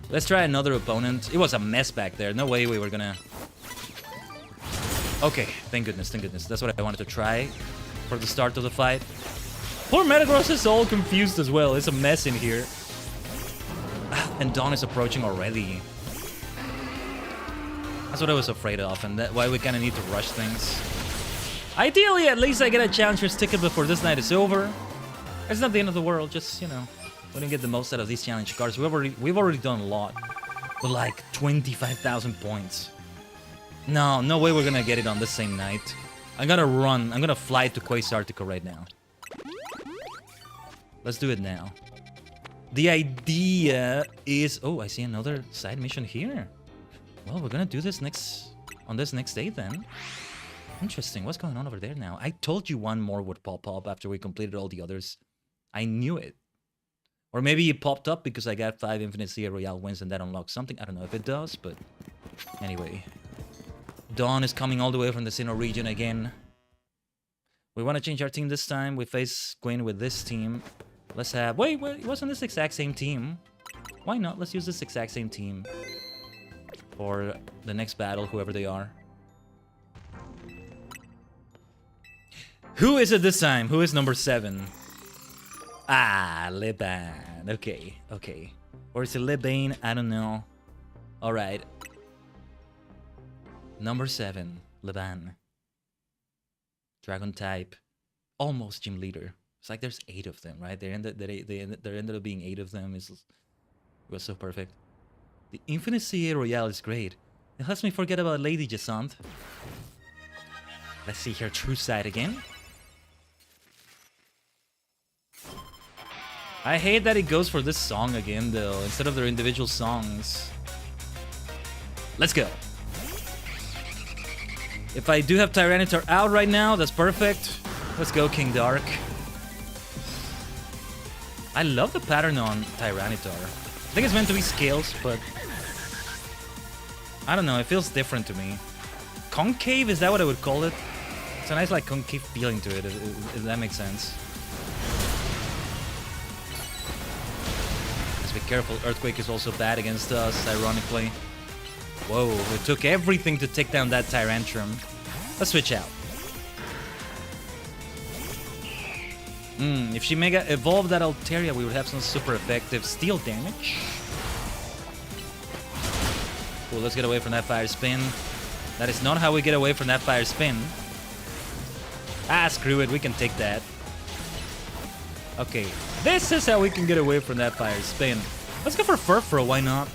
Let's try another opponent. It was a mess back there. No way we were gonna... Okay, thank goodness, thank goodness. That's what I wanted to try for the start of the fight. Poor Metagross is all confused as well. It's a mess in here. And Dawn is approaching already. That's what I was afraid of, and that's why we kind of need to rush things. Ideally, at least I get a challenger's ticket before this night is over. It's not the end of the world, just, you know, we didn't get the most out of these challenge cards. We've already done a lot. With like 25,000 points. No way we're gonna get it on the same night. I'm gonna run. I'm gonna fly to Quasartico right now. Let's do it now. The idea is... Oh, I see another side mission here. Well, we're gonna do this on this next day then. Interesting. What's going on over there now? I told you one more would pop up after we completed all the others. I knew it. Or maybe it popped up because I got 5 Infinite Sea Royale wins and that unlocks something. I don't know if it does, but... Anyway. Dawn is coming all the way from the Sinnoh region again. We want to change our team this time. We face Gwen with this team. Let's have... Wait, wasn't this exact same team? Why not? Let's use this exact same team. For the next battle, whoever they are. Who is it this time? Who is number 7? Ah, Liban. Okay. Or is it Libane? I don't know. Alright. Number 7, Liban. Dragon type. Almost gym leader. It's like there's 8 of them, right? There ended up being 8 of them. It was so perfect. The Infinite CA Royale is great. It lets me forget about Lady Jesant. Let's see her true side again. I hate that it goes for this song again, though, instead of their individual songs. Let's go. If I do have Tyranitar out right now, that's perfect. Let's go, King Dark. I love the pattern on Tyranitar. I think it's meant to be scales, but... I don't know, it feels different to me. Concave, is that what I would call it? It's a nice, like, concave feeling to it, if that makes sense. Let's be careful, Earthquake is also bad against us, ironically. Whoa, it took everything to take down that Tyrantrum. Let's switch out. If she Mega evolved that Altaria, we would have some super effective steel damage. Cool, let's get away from that Fire Spin. That is not how we get away from that Fire Spin. Ah, screw it, we can take that. Okay, this is how we can get away from that Fire Spin. Let's go for Furfurl, why not?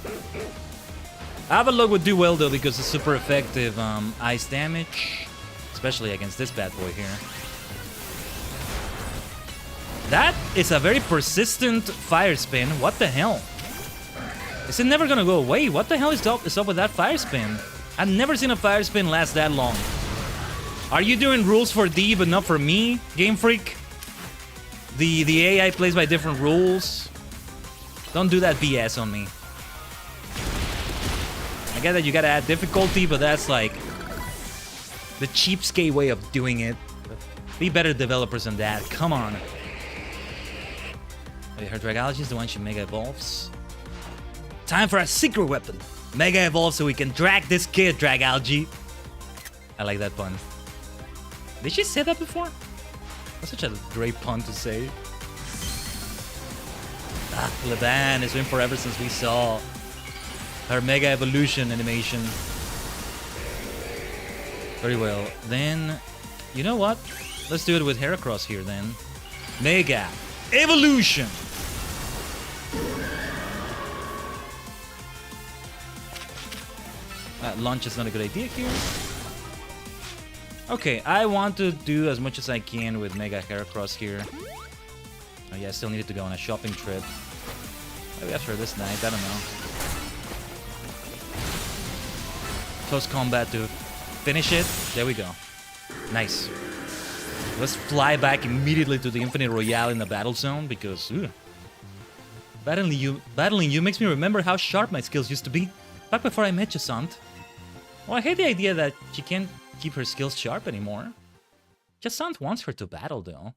Avalok would do well though because it's super effective ice damage, especially against this bad boy here. That is a very persistent Fire Spin. What the hell? Is it never gonna go away? What the hell is up with that Fire Spin? I've never seen a Fire Spin last that long. Are you doing rules for D but not for me, Game Freak? The AI plays by different rules. Don't do that BS on me. get that you gotta add difficulty, but that's like the cheapskate way of doing it. Be better developers than that. Come on. Wait, her Dragology is the one she Mega Evolves. Time for a secret weapon. Mega Evolve so we can drag this kid, Dragology. I like that pun. Did she say that before? That's such a great pun to say. Ah, Levan has been forever since we saw her Mega Evolution animation. Very well. Then, you know what? Let's do it with Heracross here then. Mega Evolution! Launch is not a good idea here. Okay, I want to do as much as I can with Mega Heracross here. Oh yeah, I still needed to go on a shopping trip. Maybe after this night, I don't know. Close combat to finish it. There we go. Nice. Let's fly back immediately to the Infinite Royale in the battle zone because battling you makes me remember how sharp my skills used to be back before I met Jasant. Well, I hate the idea that she can't keep her skills sharp anymore. Jasant wants her to battle though.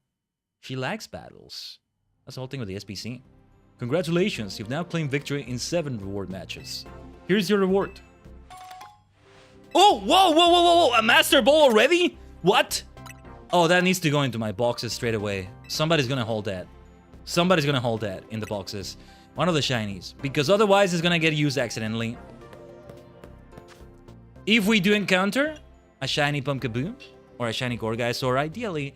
She likes battles. That's the whole thing with the SBC. Congratulations, you've now claimed victory in 7 reward matches. Here's your reward. Oh, whoa, a Master Ball already? What? Oh, that needs to go into my boxes straight away. Somebody's gonna hold that. Somebody's gonna hold that in the boxes. One of the shinies. Because otherwise it's gonna get used accidentally. If we do encounter a shiny Pumpkaboo or a shiny Gorgeist, or ideally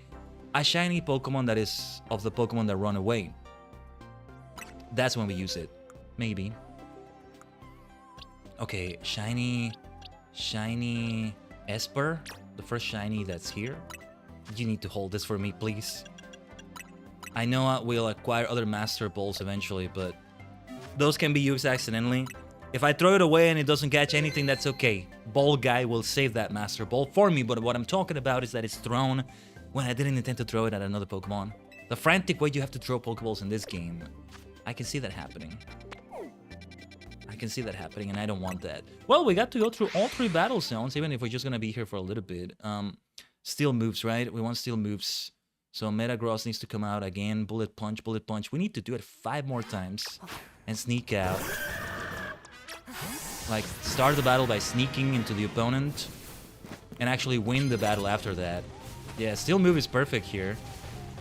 a shiny Pokemon that is of the Pokemon that run away, that's when we use it. Maybe. Okay, shiny Esper, the first shiny that's here. You need to hold this for me, please. I know we'll acquire other Master Balls eventually, but those can be used accidentally. If I throw it away and it doesn't catch anything, that's okay. Ball Guy will save that Master Ball for me, but what I'm talking about is that it's thrown when I didn't intend to throw it at another Pokemon. The frantic way you have to throw Pokeballs in this game, I can see that happening. I can see that happening, and I don't want that. Well, we got to go through all 3 battle zones, even if we're just gonna be here for a little bit. Steel moves, right? We want steel moves. So Metagross needs to come out again. Bullet Punch, Bullet Punch. We need to do it 5 more times and sneak out. Like, start the battle by sneaking into the opponent and actually win the battle after that. Yeah, steel move is perfect here.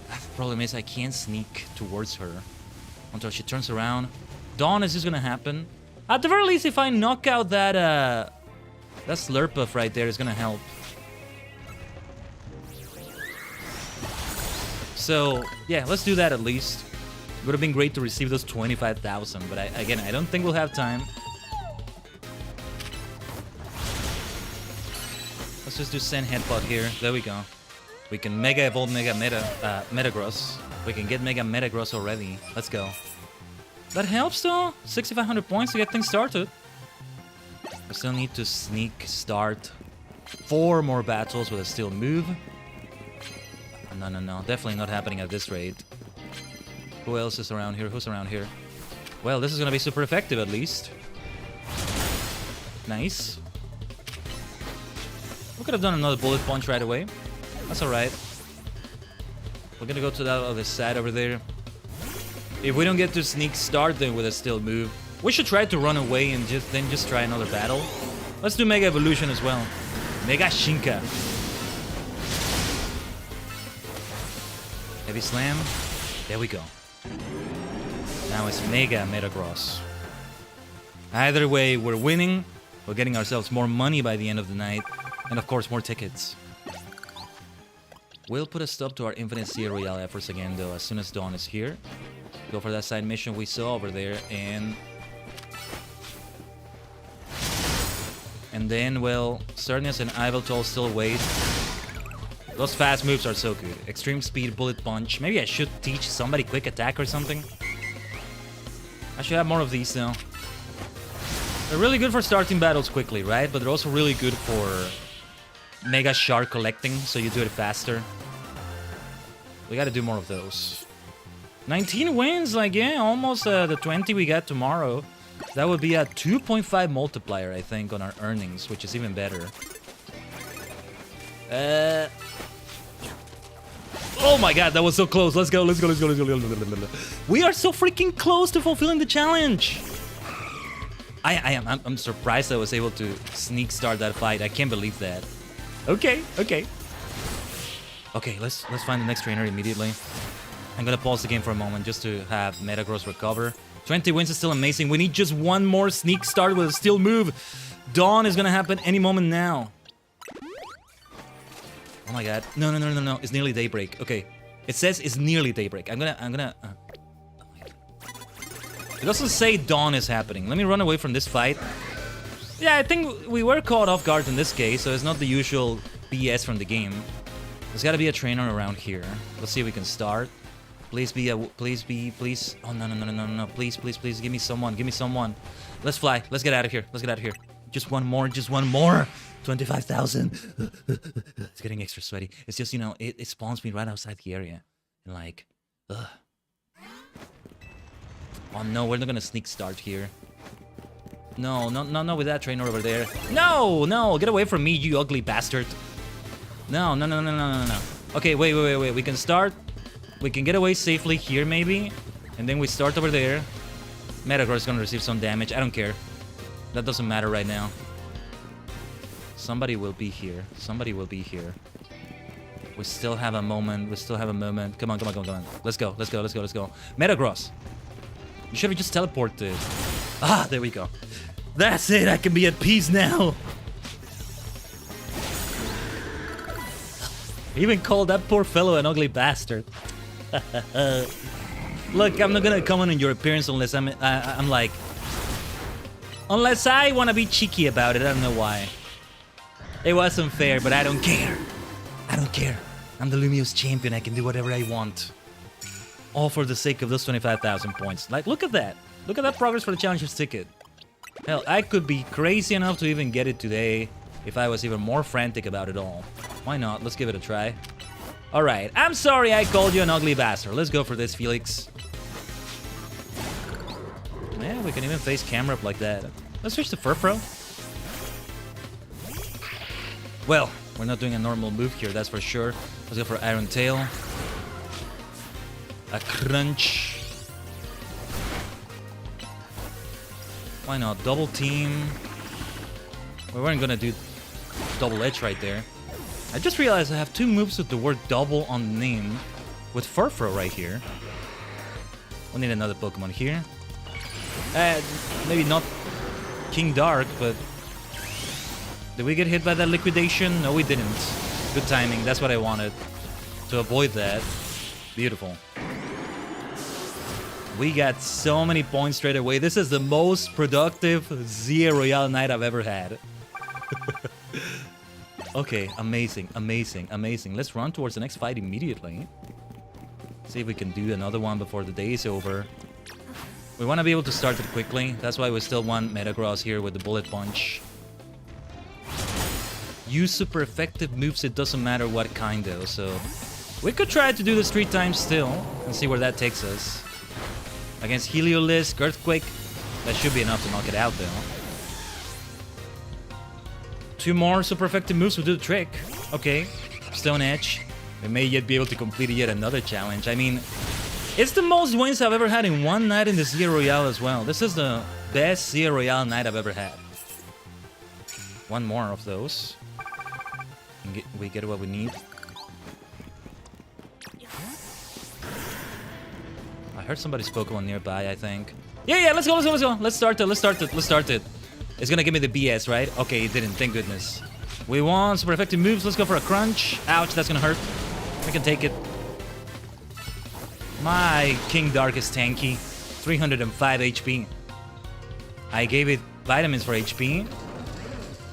The problem is I can't sneak towards her until she turns around. Dawn is just gonna happen. At the very least, if I knock out that Slurpuff right there is gonna help. So, yeah, let's do that at least. It would have been great to receive those 25,000, but again, I don't think we'll have time. Let's just do Sand Headbutt here. There we go. We can Mega Evolve Metagross. We can get Mega Metagross already. Let's go. That helps though. 6,500 points to get things started. I still need to sneak start 4 more battles with a steel move. No. Definitely not happening at this rate. Who else is around here? Who's around here? Well, this is gonna be super effective at least. Nice. We could have done another Bullet Punch right away. That's alright. We're gonna go to that other side over there. If we don't get to sneak start then with a steel move, we should try to run away and just try another battle. Let's do Mega Evolution as well. Mega Shinka. Heavy Slam. There we go. Now it's Mega Metagross. Either way, we're winning. We're getting ourselves more money by the end of the night. And of course, more tickets. We'll put a stop to our Infinite Sea Royale efforts again, though, as soon as Dawn is here. Go for that side mission we saw over there, and then, well, Cernius and Iveltal still wait. Those fast moves are so good. Extreme Speed, Bullet Punch. Maybe I should teach somebody Quick Attack or something. I should have more of these, though. They're really good for starting battles quickly, right? But they're also really good for Mega Shard collecting, so you do it faster. We gotta do more of those. 19 wins, like, yeah, almost the 20 we got tomorrow. That would be a 2.5 multiplier, I think, on our earnings, which is even better. Oh my god, that was so close. Let's go, let's go, let's go, let's go. We are so freaking close to fulfilling the challenge. I'm surprised I was able to sneak start that fight. I can't believe that. Okay, okay. Okay, let's find the next trainer immediately. I'm gonna pause the game for a moment just to have Metagross recover. 20 wins is still amazing. We need just one more sneak start with a steel move. Dawn is gonna happen any moment now. Oh my god. No, no, no, no, no. It's nearly daybreak. Okay. It says it's nearly daybreak. I'm gonna... Oh my god. It doesn't say dawn is happening. Let me run away from this fight. Yeah, I think we were caught off guard in this case, so it's not the usual BS from the game. There's gotta be a trainer around here. Let's see if we can start. Please be a... Please. Oh, no, no, no, no, no, no. Please, please, please. Give me someone. Give me someone. Let's fly. Let's get out of here. Let's get out of here. Just one more. Just one more. 25,000. It's getting extra sweaty. It's just, you know, it spawns me right outside the area. And like, ugh. Oh no, we're not gonna sneak start here. No, no, no, no, with that trainer over there. No, no, get away from me, you ugly bastard. No, no, no, no, no, no, no. Okay, wait, wait, wait, wait. We can start. We can get away safely here, maybe. And then we start over there. Metagross is gonna receive some damage. I don't care. That doesn't matter right now. Somebody will be here. Somebody will be here. We still have a moment. We still have a moment. Come on, come on, come on, come on. Let's go, let's go, let's go, let's go. Metagross. You should have just teleported. Ah, there we go. That's it. I can be at peace now. Even called that poor fellow an ugly bastard. Look, I'm not gonna comment on your appearance unless I'm like... Unless I want to be cheeky about it. I don't know why. It was unfair, but I don't care. I don't care. I'm the Lumiose champion. I can do whatever I want. All for the sake of those 25,000 points. Like, look at that. Look at that progress for the challenger's ticket. Hell, I could be crazy enough to even get it today if I was even more frantic about it all. Why not? Let's give it a try. Alright, I'm sorry I called you an ugly bastard. Let's go for this, Felix. Yeah, we can even face camera up like that. Let's switch to Furfro. Well, we're not doing a normal move here, that's for sure. Let's go for Iron Tail. A crunch. Why not? Double team. We weren't gonna do double edge right there. I just realized I have two moves with the word double on the name with Furfro right here. We'll need another Pokemon here. Maybe not King Dark, but... Did we get hit by that liquidation? No, we didn't. Good timing. That's what I wanted. To avoid that. Beautiful. We got so many points straight away. This is the most productive Zia Royale night I've ever had. Okay, amazing, amazing, amazing. Let's run towards the next fight immediately. See if we can do another one before the day is over. We want to be able to start it quickly. That's why we still want Metagross here with the Bullet Punch. Use super effective moves, it doesn't matter what kind though, so... We could try to do this 3 times still, and see where that takes us. Against Heliolisk, Earthquake, that should be enough to knock it out though. 2 more super effective moves will do the trick. Okay, Stone Edge. We may yet be able to complete yet another challenge. I mean, it's the most wins I've ever had in one night in the Zia Royale as well. This is the best Zia Royale night I've ever had. 1 more of those. And we get what we need. I heard somebody's Pokemon nearby, I think. Yeah, let's go, let's go, let's go. Let's start it, let's start it, let's start it. It's gonna give me the BS, right? Okay, it didn't, thank goodness. We want super effective moves, let's go for a crunch. Ouch, that's gonna hurt. We can take it. My King Dark is tanky. 305 HP. I gave it vitamins for HP.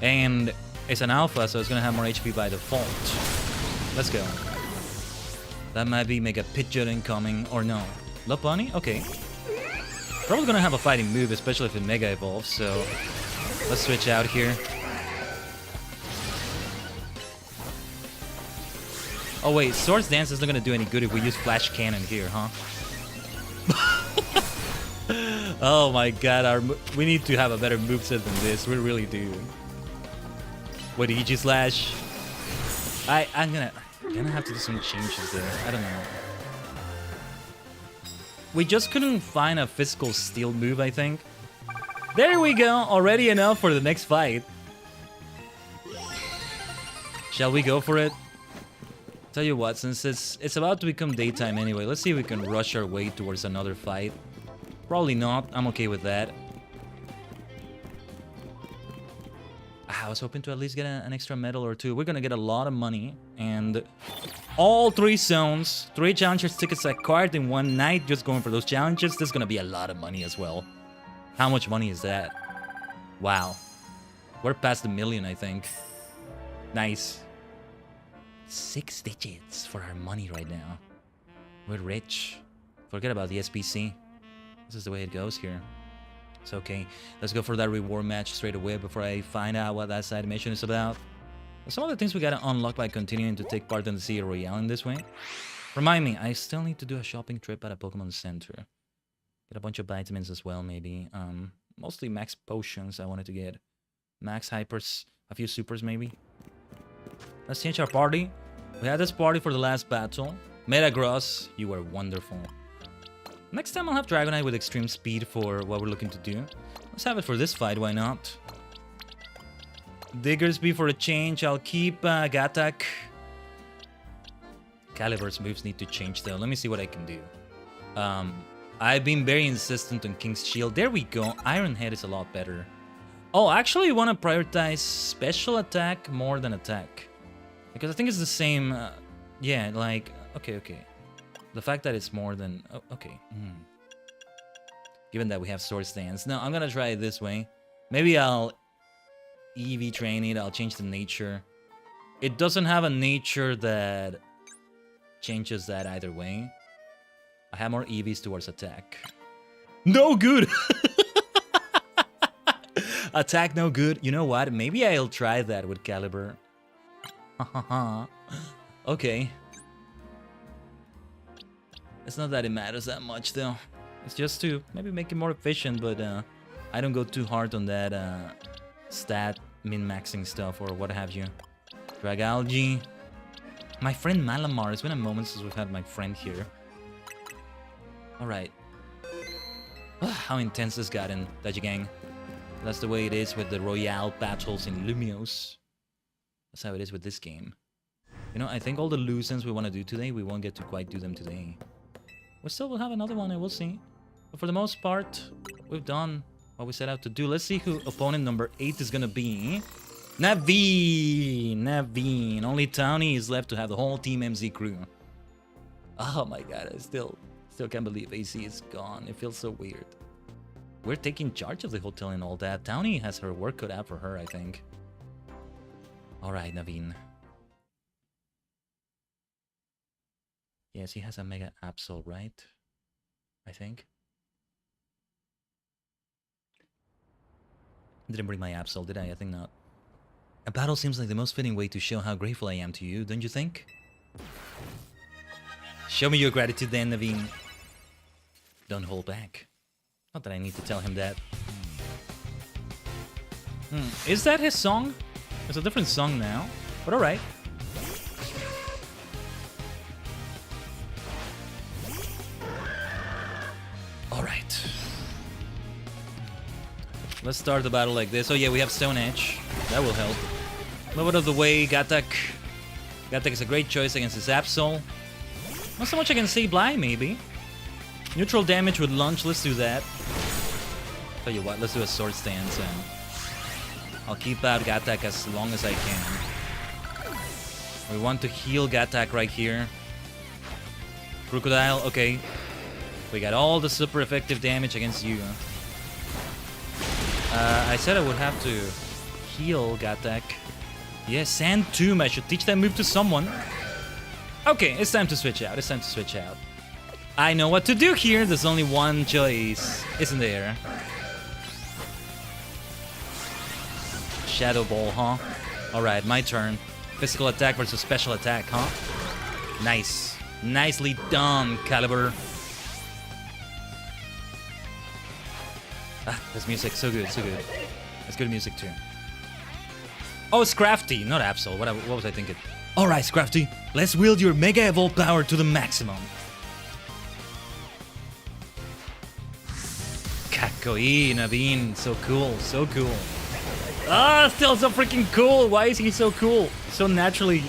And it's an alpha, so it's gonna have more HP by default. Let's go. That might be Mega Pidgeot incoming, or no. Lopunny? Okay. Probably gonna have a fighting move, especially if it Mega Evolves, so... Let's switch out here. Oh wait, Swords Dance isn't gonna do any good if we use Flash Cannon here, huh? Oh my god, we need to have a better moveset than this. We really do. With EG Slash. I'm gonna have to do some changes there. I don't know. We just couldn't find a physical steel move, I think. There we go. Already enough for the next fight. Shall we go for it? Tell you what, since it's about to become daytime anyway, let's see if we can rush our way towards another fight. Probably not. I'm okay with that. I was hoping to at least get an extra medal or two. We're gonna get a lot of money. And all 3 zones, 3 challengers tickets acquired in one night just going for those challenges. There's gonna be a lot of money as well. How much money is that? Wow. We're past the million, I think. Nice. 6 digits for our money right now. We're rich. Forget about the SPC. This is the way it goes here. It's okay. Let's go for that reward match straight away before I find out what that side mission is about. Some of the things we gotta unlock by continuing to take part in the Sea Royale in this way. Remind me, I still need to do a shopping trip at a Pokemon Center. Get a bunch of vitamins as well, maybe. Mostly max potions I wanted to get. Max hypers, a few supers maybe. Let's change our party. We had this party for the last battle. Metagross, you were wonderful. Next time I'll have Dragonite with extreme speed for what we're looking to do. Let's have it for this fight, why not? Diggersby for a change. I'll keep Gatak. Calibur's moves need to change though. Let me see what I can do. I've been very insistent on King's Shield. There we go. Iron Head is a lot better. Oh, actually, I want to prioritize special attack more than attack. Because I think it's the same... yeah, like... Okay. The fact that it's more than... Oh, okay. Given that we have Sword Stance. No, I'm gonna try it this way. Maybe I'll EV train it. I'll change the nature. It doesn't have a nature that changes that either way. I have more EVs towards attack. No good! Attack no good. You know what? Maybe I'll try that with Caliber. Okay. It's not that it matters that much though. It's just to maybe make it more efficient, but I don't go too hard on that stat min-maxing stuff or what have you. Dragalge. My friend Malamar. It's been a moment since we've had my friend here. Alright. How intense this got in Tajigen. That's the way it is with the Royale battles in Lumiose. That's how it is with this game. You know, I think all the loose-ends we want to do today, we won't get to quite do them today. We still will have another one, I will see. But for the most part, we've done what we set out to do. Let's see who opponent number 8 is gonna be. Naveen. Only Townie is left to have the whole Team MZ crew. Oh my god, I still can't believe AC is gone. It feels so weird. We're taking charge of the hotel and all that. Townie has her work cut out for her, I think. Alright, Naveen. Yes, he has a Mega Absol, right? I think. Didn't bring my Absol, did I? I think not. A battle seems like the most fitting way to show how grateful I am to you, don't you think? Show me your gratitude then, Naveen. Don't hold back. Not that I need to tell him that. Is that his song? It's a different song now, but alright. Alright. Let's start the battle like this. Oh yeah, we have Stone Edge. That will help. Move out of the way, Gatak. Gatak is a great choice against his Absol. Not so much against Sableye, maybe. Neutral damage with Lunge, let's do that. Tell you what, let's do a Sword Stance and I'll keep out Gatak as long as I can. We want to heal Gatak right here. Crocodile, okay. We got all the super effective damage against you. I said I would have to heal Gatak. Yes, Sand Tomb, I should teach that move to someone. Okay, it's time to switch out. It's time to switch out. I know what to do here. There's only one choice, isn't there? Shadow Ball, huh? Alright, my turn. Physical attack versus special attack, huh? Nice. Nicely done, Caliber. Ah, this music, so good, so good. It's good music too. Oh, it's Crafty, not Absol. What was I thinking? Alright, Scrafty, let's wield your Mega Evolve power to the maximum. Kakoi, Naveen, so cool, so cool. Ah, still so freaking cool. Why is he so cool? So naturally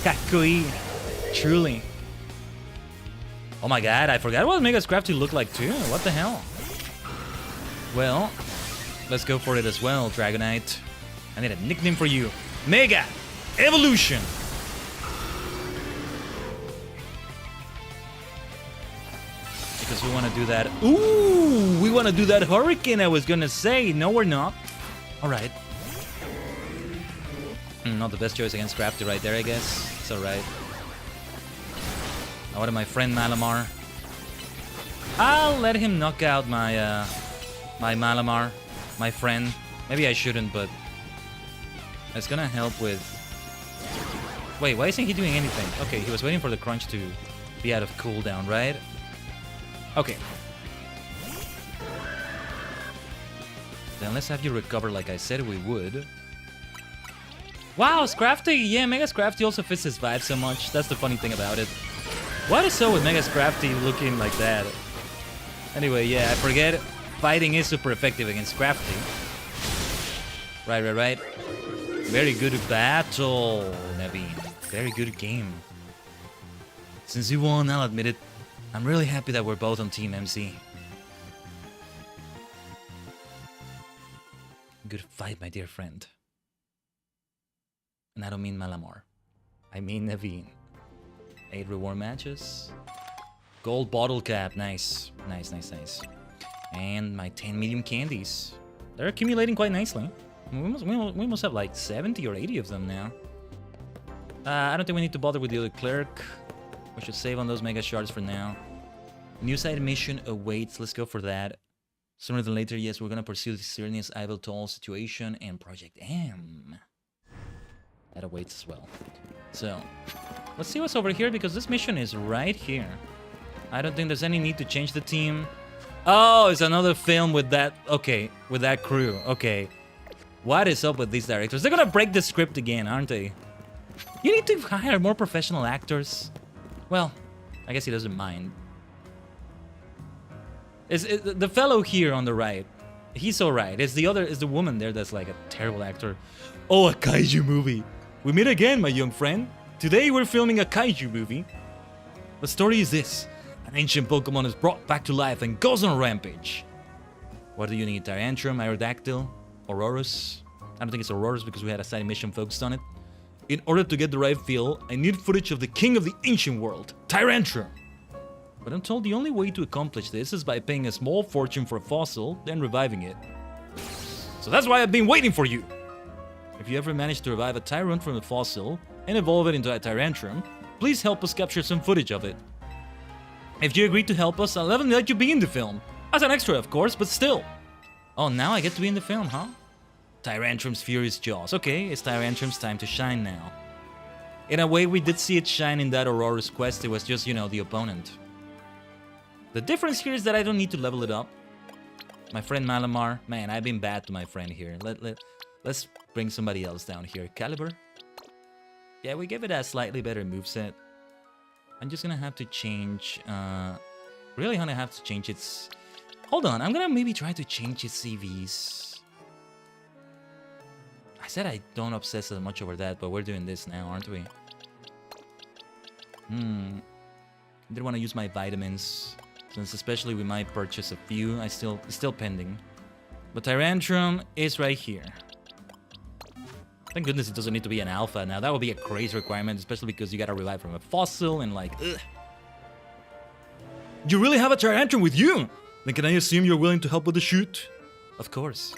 kakoi. Truly. Oh my god, I forgot what Mega Scrafty looked like too. What the hell? Well, let's go for it as well, Dragonite. I need a nickname for you. Mega Evolution. Because we want to do that. Ooh, we want to do that Hurricane I was gonna say. No, we're not. Alright. Not the best choice against Crafty right there, I guess. It's alright. Now what about my friend Malamar? I'll let him knock out my my Malamar, my friend. Maybe I shouldn't, but it's gonna help with... Wait, why isn't he doing anything? Okay, he was waiting for the crunch to be out of cooldown, right? Okay. Then let's have you recover like I said we would. Wow, Scrafty! Yeah, Mega Scrafty also fits his vibe so much. That's the funny thing about it. What is so with Mega Scrafty looking like that? Anyway, yeah, I forget. Fighting is super effective against Scrafty. Right. Very good battle, Naveen. Very good game. Since you won, I'll admit it. I'm really happy that we're both on Team MC. Good fight, my dear friend. And I don't mean Malamar. I mean Naveen. 8 reward matches. Gold bottle cap. Nice. Nice. And my 10 medium candies. They're accumulating quite nicely. We must have like 70 or 80 of them now. I don't think we need to bother with the other clerk. We should save on those mega shards for now. New side mission awaits. Let's go for that. Sooner than later, yes, we're gonna pursue the Cyrenius Ivel Toll situation and Project M. That awaits as well. So, let's see what's over here because this mission is right here. I don't think there's any need to change the team. Oh, it's another film with that... Okay, with that crew. Okay. What is up with these directors? They're gonna break the script again, aren't they? You need to hire more professional actors. Well, I guess he doesn't mind. The fellow here on the right, he's alright. It's the woman there that's like a terrible actor. Oh, a kaiju movie. We meet again, my young friend. Today we're filming a kaiju movie. The story is this. An ancient Pokemon is brought back to life and goes on a rampage. What do you need? Tyrantrum, Aerodactyl, Aurorus? I don't think it's Aurorus because we had a side mission focused on it. In order to get the right feel, I need footage of the king of the ancient world, Tyrantrum. But I'm told the only way to accomplish this is by paying a small fortune for a fossil, then reviving it. So that's why I've been waiting for you. If you ever manage to revive a Tyrant from a fossil and evolve it into a Tyrantrum, please help us capture some footage of it. If you agree to help us, I'll even let you be in the film. As an extra, of course, but still. Oh, now I get to be in the film, huh? Tyrantrum's Furious Jaws. Okay, it's Tyrantrum's time to shine now. In a way, we did see it shine in that Aurora's quest. It was just, you know, the opponent. The difference here is that I don't need to level it up. My friend Malamar. Man, I've been bad to my friend here. Let's bring somebody else down here. Caliber? Yeah, we give it a slightly better moveset. I'm just gonna have to change... really gonna have to change its... Hold on, I'm gonna maybe try to change its CVs. I said I don't obsess as much over that, but we're doing this now, aren't we? I didn't want to use my vitamins, since especially we might purchase a few. It's still pending. But Tyrantrum is right here. Thank goodness it doesn't need to be an alpha now. That would be a crazy requirement, especially because you gotta revive from a fossil and like, ugh. You really have a Tyrantrum with you? Then can I assume you're willing to help with the shoot? Of course.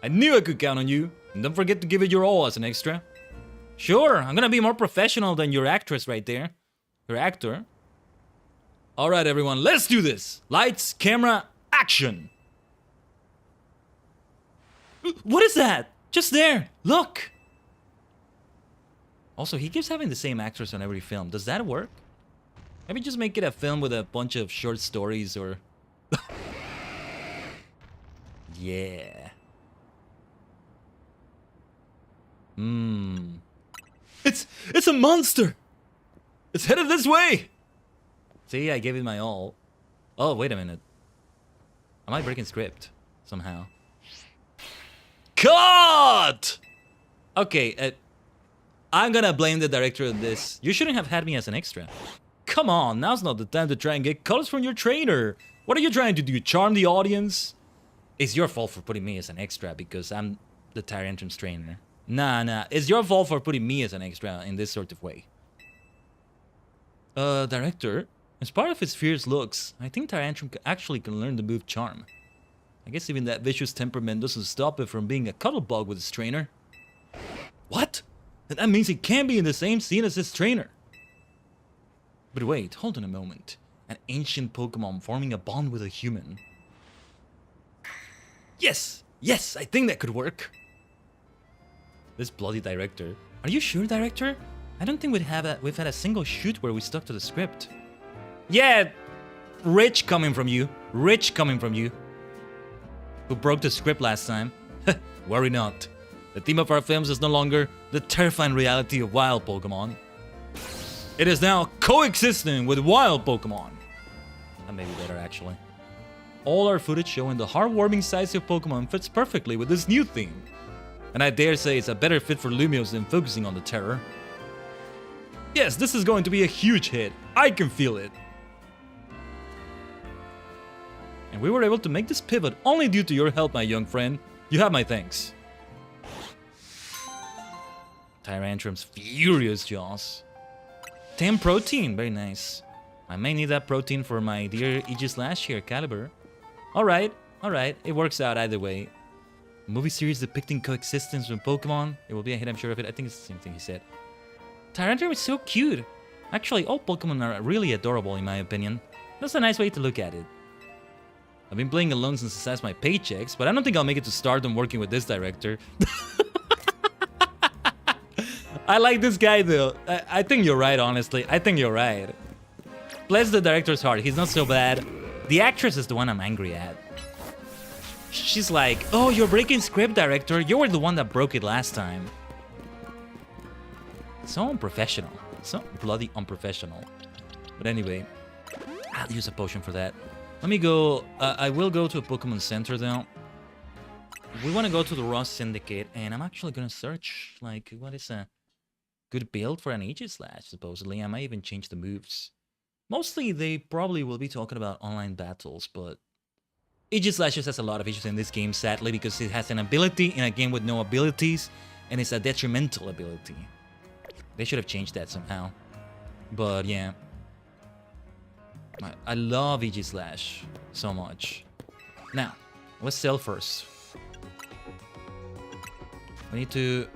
I knew I could count on you. And don't forget to give it your all as an extra. Sure, I'm gonna be more professional than your actress right there. Your actor. Alright everyone, let's do this! Lights, camera, action! What is that? Just there! Look! Also, he keeps having the same actress on every film. Does that work? Maybe just make it a film with a bunch of short stories or... Yeah. It's a monster! It's headed this way! See, I gave it my all. Oh, wait a minute. Am I breaking script? Somehow. Cut! Okay, I'm gonna blame the director of this. You shouldn't have had me as an extra. Come on, now's not the time to try and get colors from your trainer. What are you trying to do, charm the audience? It's your fault for putting me as an extra because I'm the tire entrance trainer. Nah, it's your fault for putting me as an extra in this sort of way. Director, as part of his fierce looks, I think Tyrantrum actually can learn the move charm. I guess even that vicious temperament doesn't stop it from being a cuddlebug with his trainer. What? That means he can't be in the same scene as his trainer. But wait, hold on a moment. An ancient Pokemon forming a bond with a human. Yes, I think that could work. This bloody director. Are you sure, director? I don't think we've had a single shoot where we stuck to the script. Yeah, rich coming from you. Rich coming from you. Who broke the script last time. Worry not. The theme of our films is no longer the terrifying reality of wild Pokemon. It is now coexisting with wild Pokemon. That may be better, actually. All our footage showing the heartwarming sides of Pokemon fits perfectly with this new theme. And I dare say it's a better fit for Lumiose than focusing on the terror. Yes, this is going to be a huge hit. I can feel it. And we were able to make this pivot only due to your help, my young friend. You have my thanks. Tyrantrum's furious jaws. 10 protein, very nice. I may need that protein for my dear Aegislash here, Caliber. Alright, it works out either way. A movie series depicting coexistence with Pokemon. It will be a hit, I'm sure of it. I think it's the same thing he said. Tyrantrum is so cute. Actually, all Pokemon are really adorable in my opinion. That's a nice way to look at it. I've been playing alone since I my paychecks, but I don't think I'll make it to stardom working with this director. I like this guy though. I think you're right, honestly. I think you're right. Bless the director's heart. He's not so bad. The actress is the one I'm angry at. She's like, oh, you're breaking script, director. You were the one that broke it last time. So unprofessional. So bloody unprofessional. But anyway, I'll use a potion for that. Let me go. I will go to a Pokemon Center though. We want to go to the Ross Syndicate, and I'm actually gonna search like what is a good build for an Aegislash. Supposedly, I might even change the moves. Mostly, they probably will be talking about online battles, but Aegislash just has a lot of issues in this game, sadly, because it has an ability in a game with no abilities, and it's a detrimental ability. They should have changed that somehow. But yeah. I love Aegislash so much. Now, let's sell first. We need to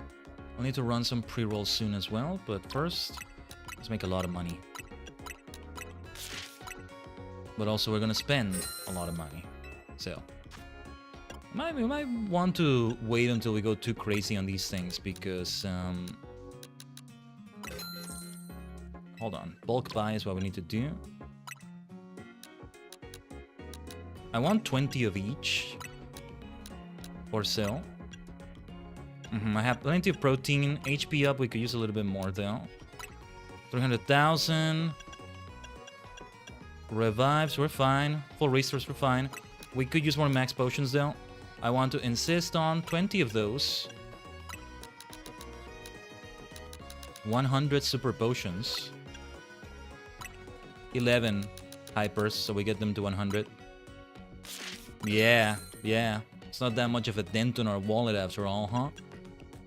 run some pre-rolls soon as well, but first, let's make a lot of money. But also, we're gonna spend a lot of money. So, we might want to wait until we go too crazy on these things because, hold on. Bulk buy is what we need to do. I want 20 of each or so. I have plenty of protein. HP up, we could use a little bit more though. 300,000. Revives, we're fine. Full restores, we're fine. We could use more max potions though. I want to insist on 20 of those. 100 super potions. 11 hypers, so we get them to 100. Yeah. It's not that much of a dent on our wallet after all, huh?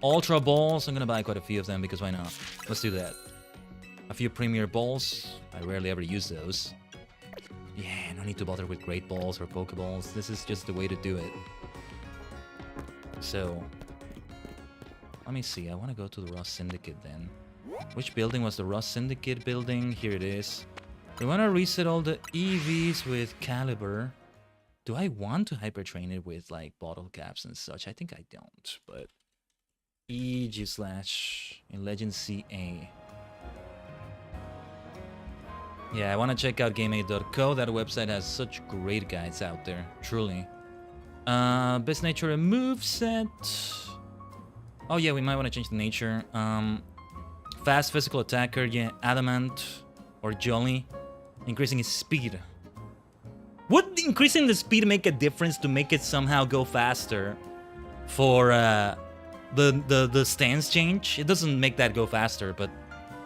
Ultra balls, I'm gonna buy quite a few of them because why not? Let's do that. A few premier balls. I rarely ever use those. Yeah, no need to bother with great balls or pokeballs. This is just the way to do it. So, let me see. I want to go to the Ross Syndicate then. Which building was the Ross Syndicate building? Here it is. We want to reset all the EVs with Caliber. Do I want to hyper train it with like bottle caps and such? I think I don't, but Aegislash in Legend CA. Yeah, I want to check out GameAid.co. That website has such great guides out there, truly. Best nature and moveset. Oh yeah, we might want to change the nature. Fast physical attacker, yeah, adamant or jolly. Increasing his speed. Would increasing the speed make a difference to make it somehow go faster for the stance change? It doesn't make that go faster, but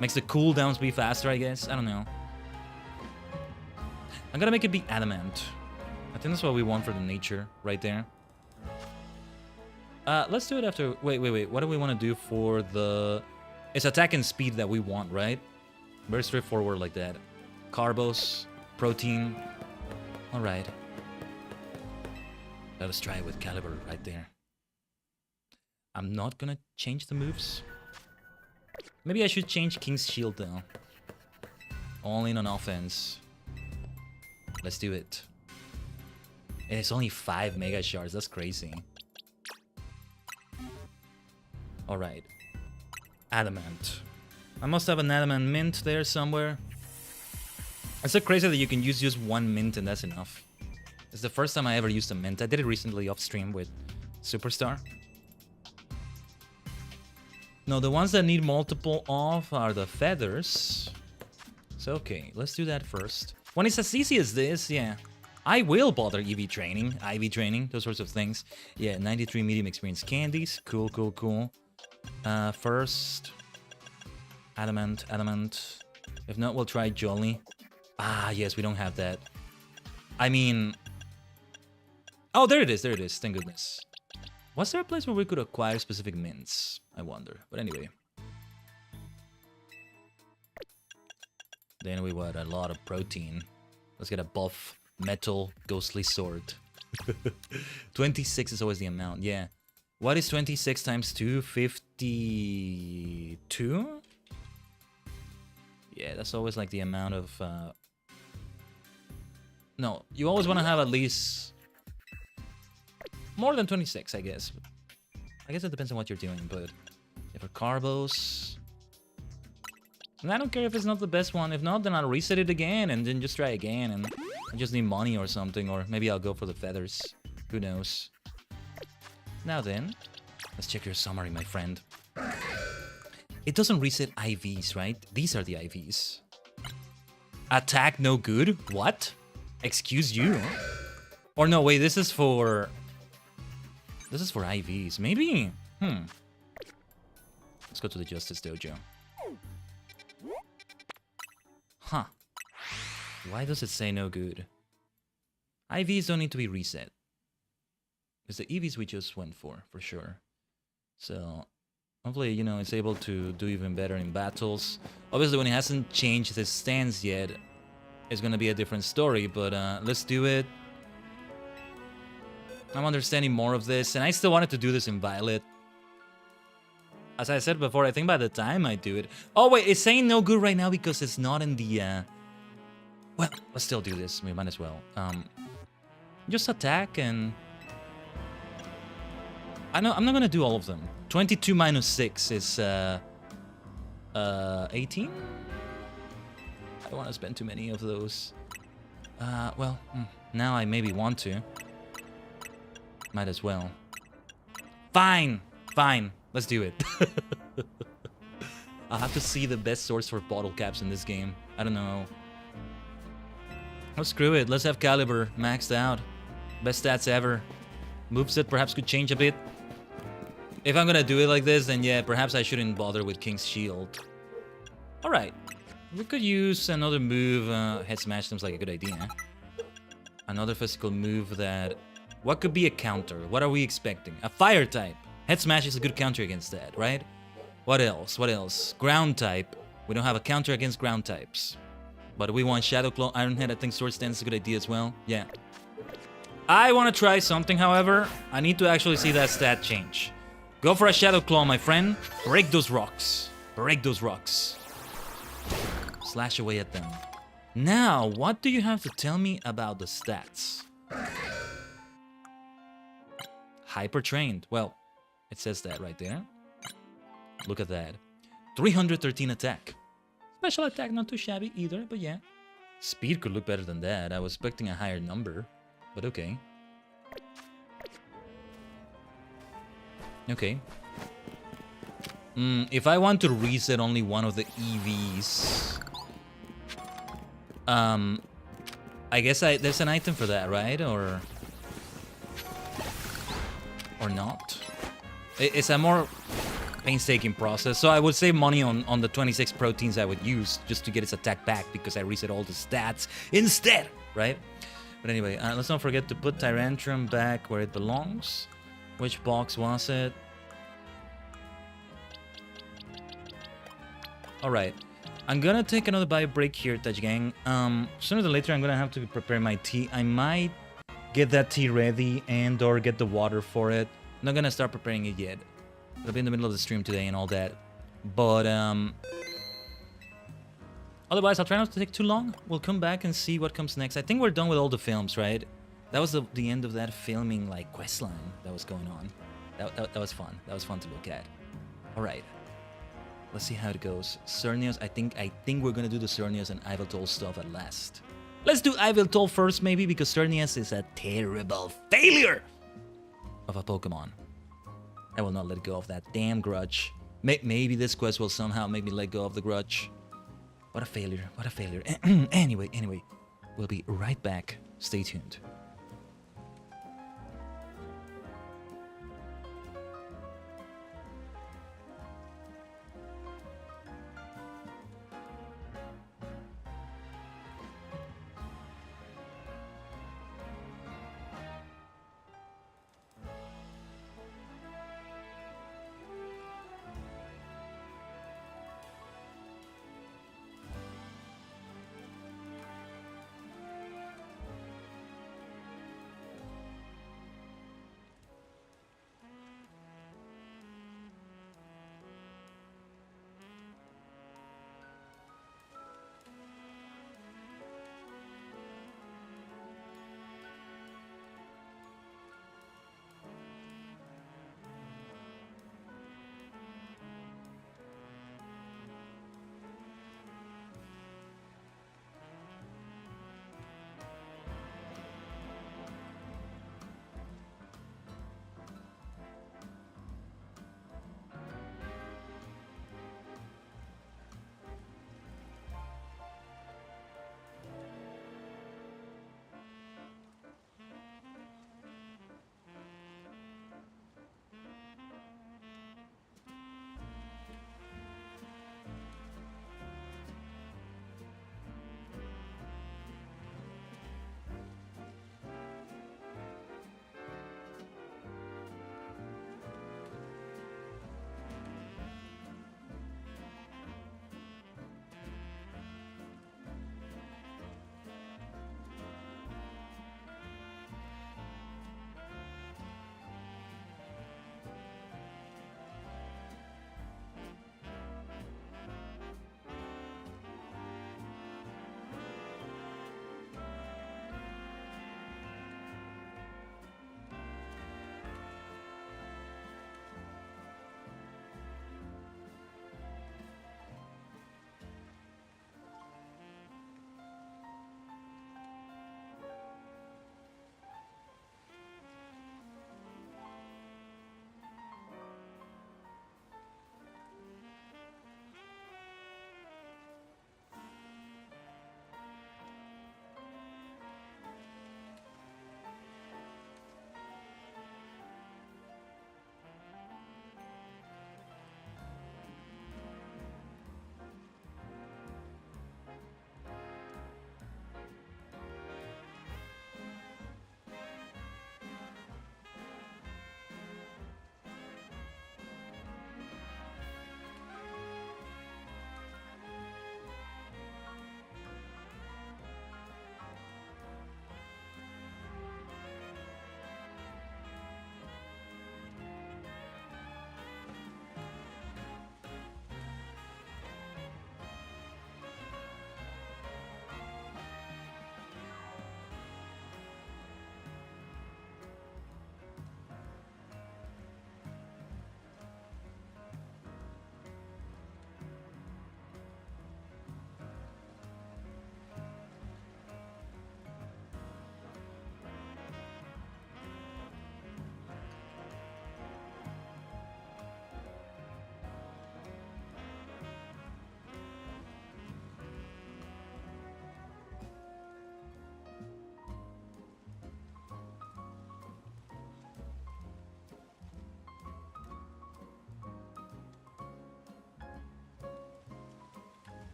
makes the cooldowns be faster, I guess. I don't know. I'm gonna make it be adamant. I think that's what we want for the nature right there. Let's do it after... Wait. What do we want to do for the... It's attack and speed that we want, right? Very straightforward like that. Carbos, protein. Alright. Let us try it with caliber right there. I'm not gonna change the moves. Maybe I should change King's Shield though. All in on offense. Let's do it. And it's only 5 mega shards, that's crazy. Alright. Adamant. I must have an adamant mint there somewhere. It's so crazy that you can use just one mint and that's enough. It's the first time I ever used a mint. I did it recently off stream with Superstar. No, the ones that need multiple off are the feathers. So okay, let's do that first. When it's as easy as this, yeah. I will bother EV training, IV training, those sorts of things. Yeah, 93 medium experience candies. Cool. First, adamant. If not, we'll try jolly. Ah, yes, we don't have that. I mean... Oh, there it is. Thank goodness. Was there a place where we could acquire specific mints? I wonder. But anyway. Then we want a lot of protein. Let's get a buff metal ghostly sword. 26 is always the amount, yeah. What is 26 times 2? 52? Yeah, that's always like the amount of... No, you always want to have at least... more than 26, I guess. I guess it depends on what you're doing, but... Yeah, for carbos... And I don't care if it's not the best one. If not, then I'll reset it again and then just try again. And I just need money or something. Or maybe I'll go for the feathers. Who knows? Now then, let's check your summary, my friend. It doesn't reset IVs, right? These are the IVs. Attack no good? What? Excuse you? Or no, wait, this is for... This is for IVs. Maybe? Let's go to the Justice Dojo. Huh. Why does it say no good? IVs don't need to be reset. It's the EVs we just went for sure. So, hopefully, you know, it's able to do even better in battles. Obviously, when it hasn't changed its stance yet, it's gonna be a different story, but let's do it. I'm understanding more of this, and I still wanted to do this in Violet. As I said before, I think by the time I do it... Oh, wait, it's saying no good right now because it's not in the... Well, let's still do this. We might as well. Just attack and... I'm not gonna do all of them. 22 minus 6 is... 18? I don't want to spend too many of those. Well, now I maybe want to. Might as well. Fine! Let's do it. I'll have to see the best source for bottle caps in this game. I don't know. Oh, screw it. Let's have Caliber maxed out. Best stats ever. Moveset perhaps could change a bit. If I'm gonna do it like this, then yeah, perhaps I shouldn't bother with King's Shield. Alright. We could use another move. Head Smash seems like a good idea. Another physical move that... What could be a counter? What are we expecting? A fire type. Head Smash is a good counter against that, right? What else? Ground type. We don't have a counter against ground types. But we want Shadow Claw, Iron Head. I think Sword Stance is a good idea as well. Yeah. I want to try something, however. I need to actually see that stat change. Go for a Shadow Claw, my friend. Break those rocks. Slash away at them. Now, what do you have to tell me about the stats? Hyper trained. Well, it says that right there. Look at that. 313 attack. Special attack, not too shabby either, but yeah. Speed could look better than that. I was expecting a higher number, but okay. Okay. If I want to reset only one of the EVs, I guess there's an item for that, right? Or not? It's a more painstaking process. So I would save money on the 26 proteins I would use just to get its attack back because I reset all the stats instead, right? But anyway, let's not forget to put Tyrantrum back where it belongs. Which box was it? Alright. I'm gonna take another bio break here, Tajigen. Sooner or later I'm gonna have to prepare my tea. I might get that tea ready and or get the water for it. I'm not gonna start preparing it yet. It'll be in the middle of the stream today and all that. But otherwise I'll try not to take too long. We'll come back and see what comes next. I think we're done with all the films, right? That was the end of that filming like questline that was going on. That was fun. That was fun to look at. Alright. Let's see how it goes. Cernios, I think we're gonna do the Cernios and Iveltoll stuff at last. Let's do Iveltoll first, maybe, because Cernios is a terrible failure of a Pokemon. I will not let go of that damn grudge. Maybe this quest will somehow make me let go of the grudge. What a failure, what a failure. Anyway, we'll be right back. Stay tuned.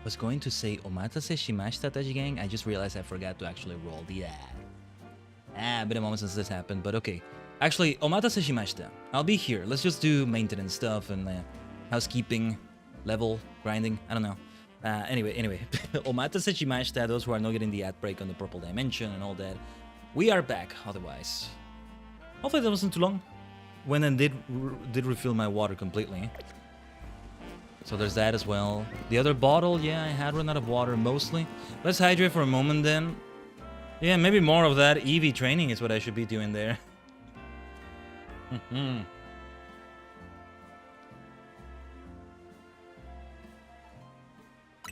Was going to say Omatase Shimashita Tajigen. I just realized I forgot to actually roll the ad. Been a moment since this happened, but okay. Actually, Omatase Shimashita. I'll be here. Let's just do maintenance stuff and housekeeping, level, grinding. I don't know. Anyway. Omatase Shimashita, those who are not getting the ad break on the purple dimension and all that. We are back, otherwise. Hopefully that wasn't too long. Went and did refill my water completely. So there's that as well. The other bottle, yeah, I had run out of water mostly. Let's hydrate for a moment then. Yeah, maybe more of that EV training is what I should be doing there.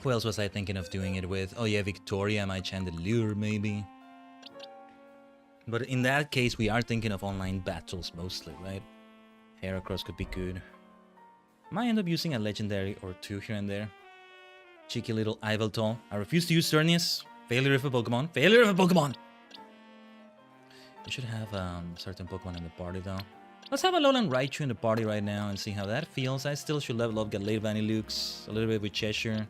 Who else was I thinking of doing it with? Oh yeah, Victoria, my Chandelure maybe. But in that case, we are thinking of online battles mostly, right? Heracross could be good. Might end up using a legendary or two here and there. Cheeky little Yveltal. I refuse to use Cernius. Failure of a Pokemon. Failure of a Pokemon! We should have certain Pokemon in the party though. Let's have a Lowland Raichu in the party right now and see how that feels. I still should level up, get late Vanillux, a little bit with Cheshire.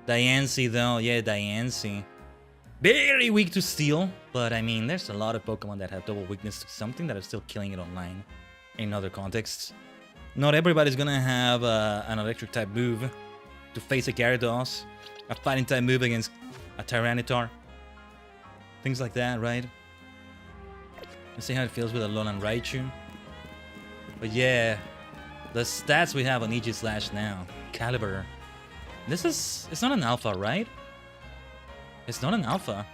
Diancie though, yeah, Diancie. Very weak to Steel, but I mean, there's a lot of Pokemon that have double weakness to something that are still killing it online in other contexts. Not everybody's gonna have an electric type move to face a Gyarados, a fighting type move against a Tyranitar. Things like that, right? Let's see how it feels with a Lowland Raichu. But yeah, the stats we have on Aegislash now. Caliber. It's not an alpha, right? It's not an alpha.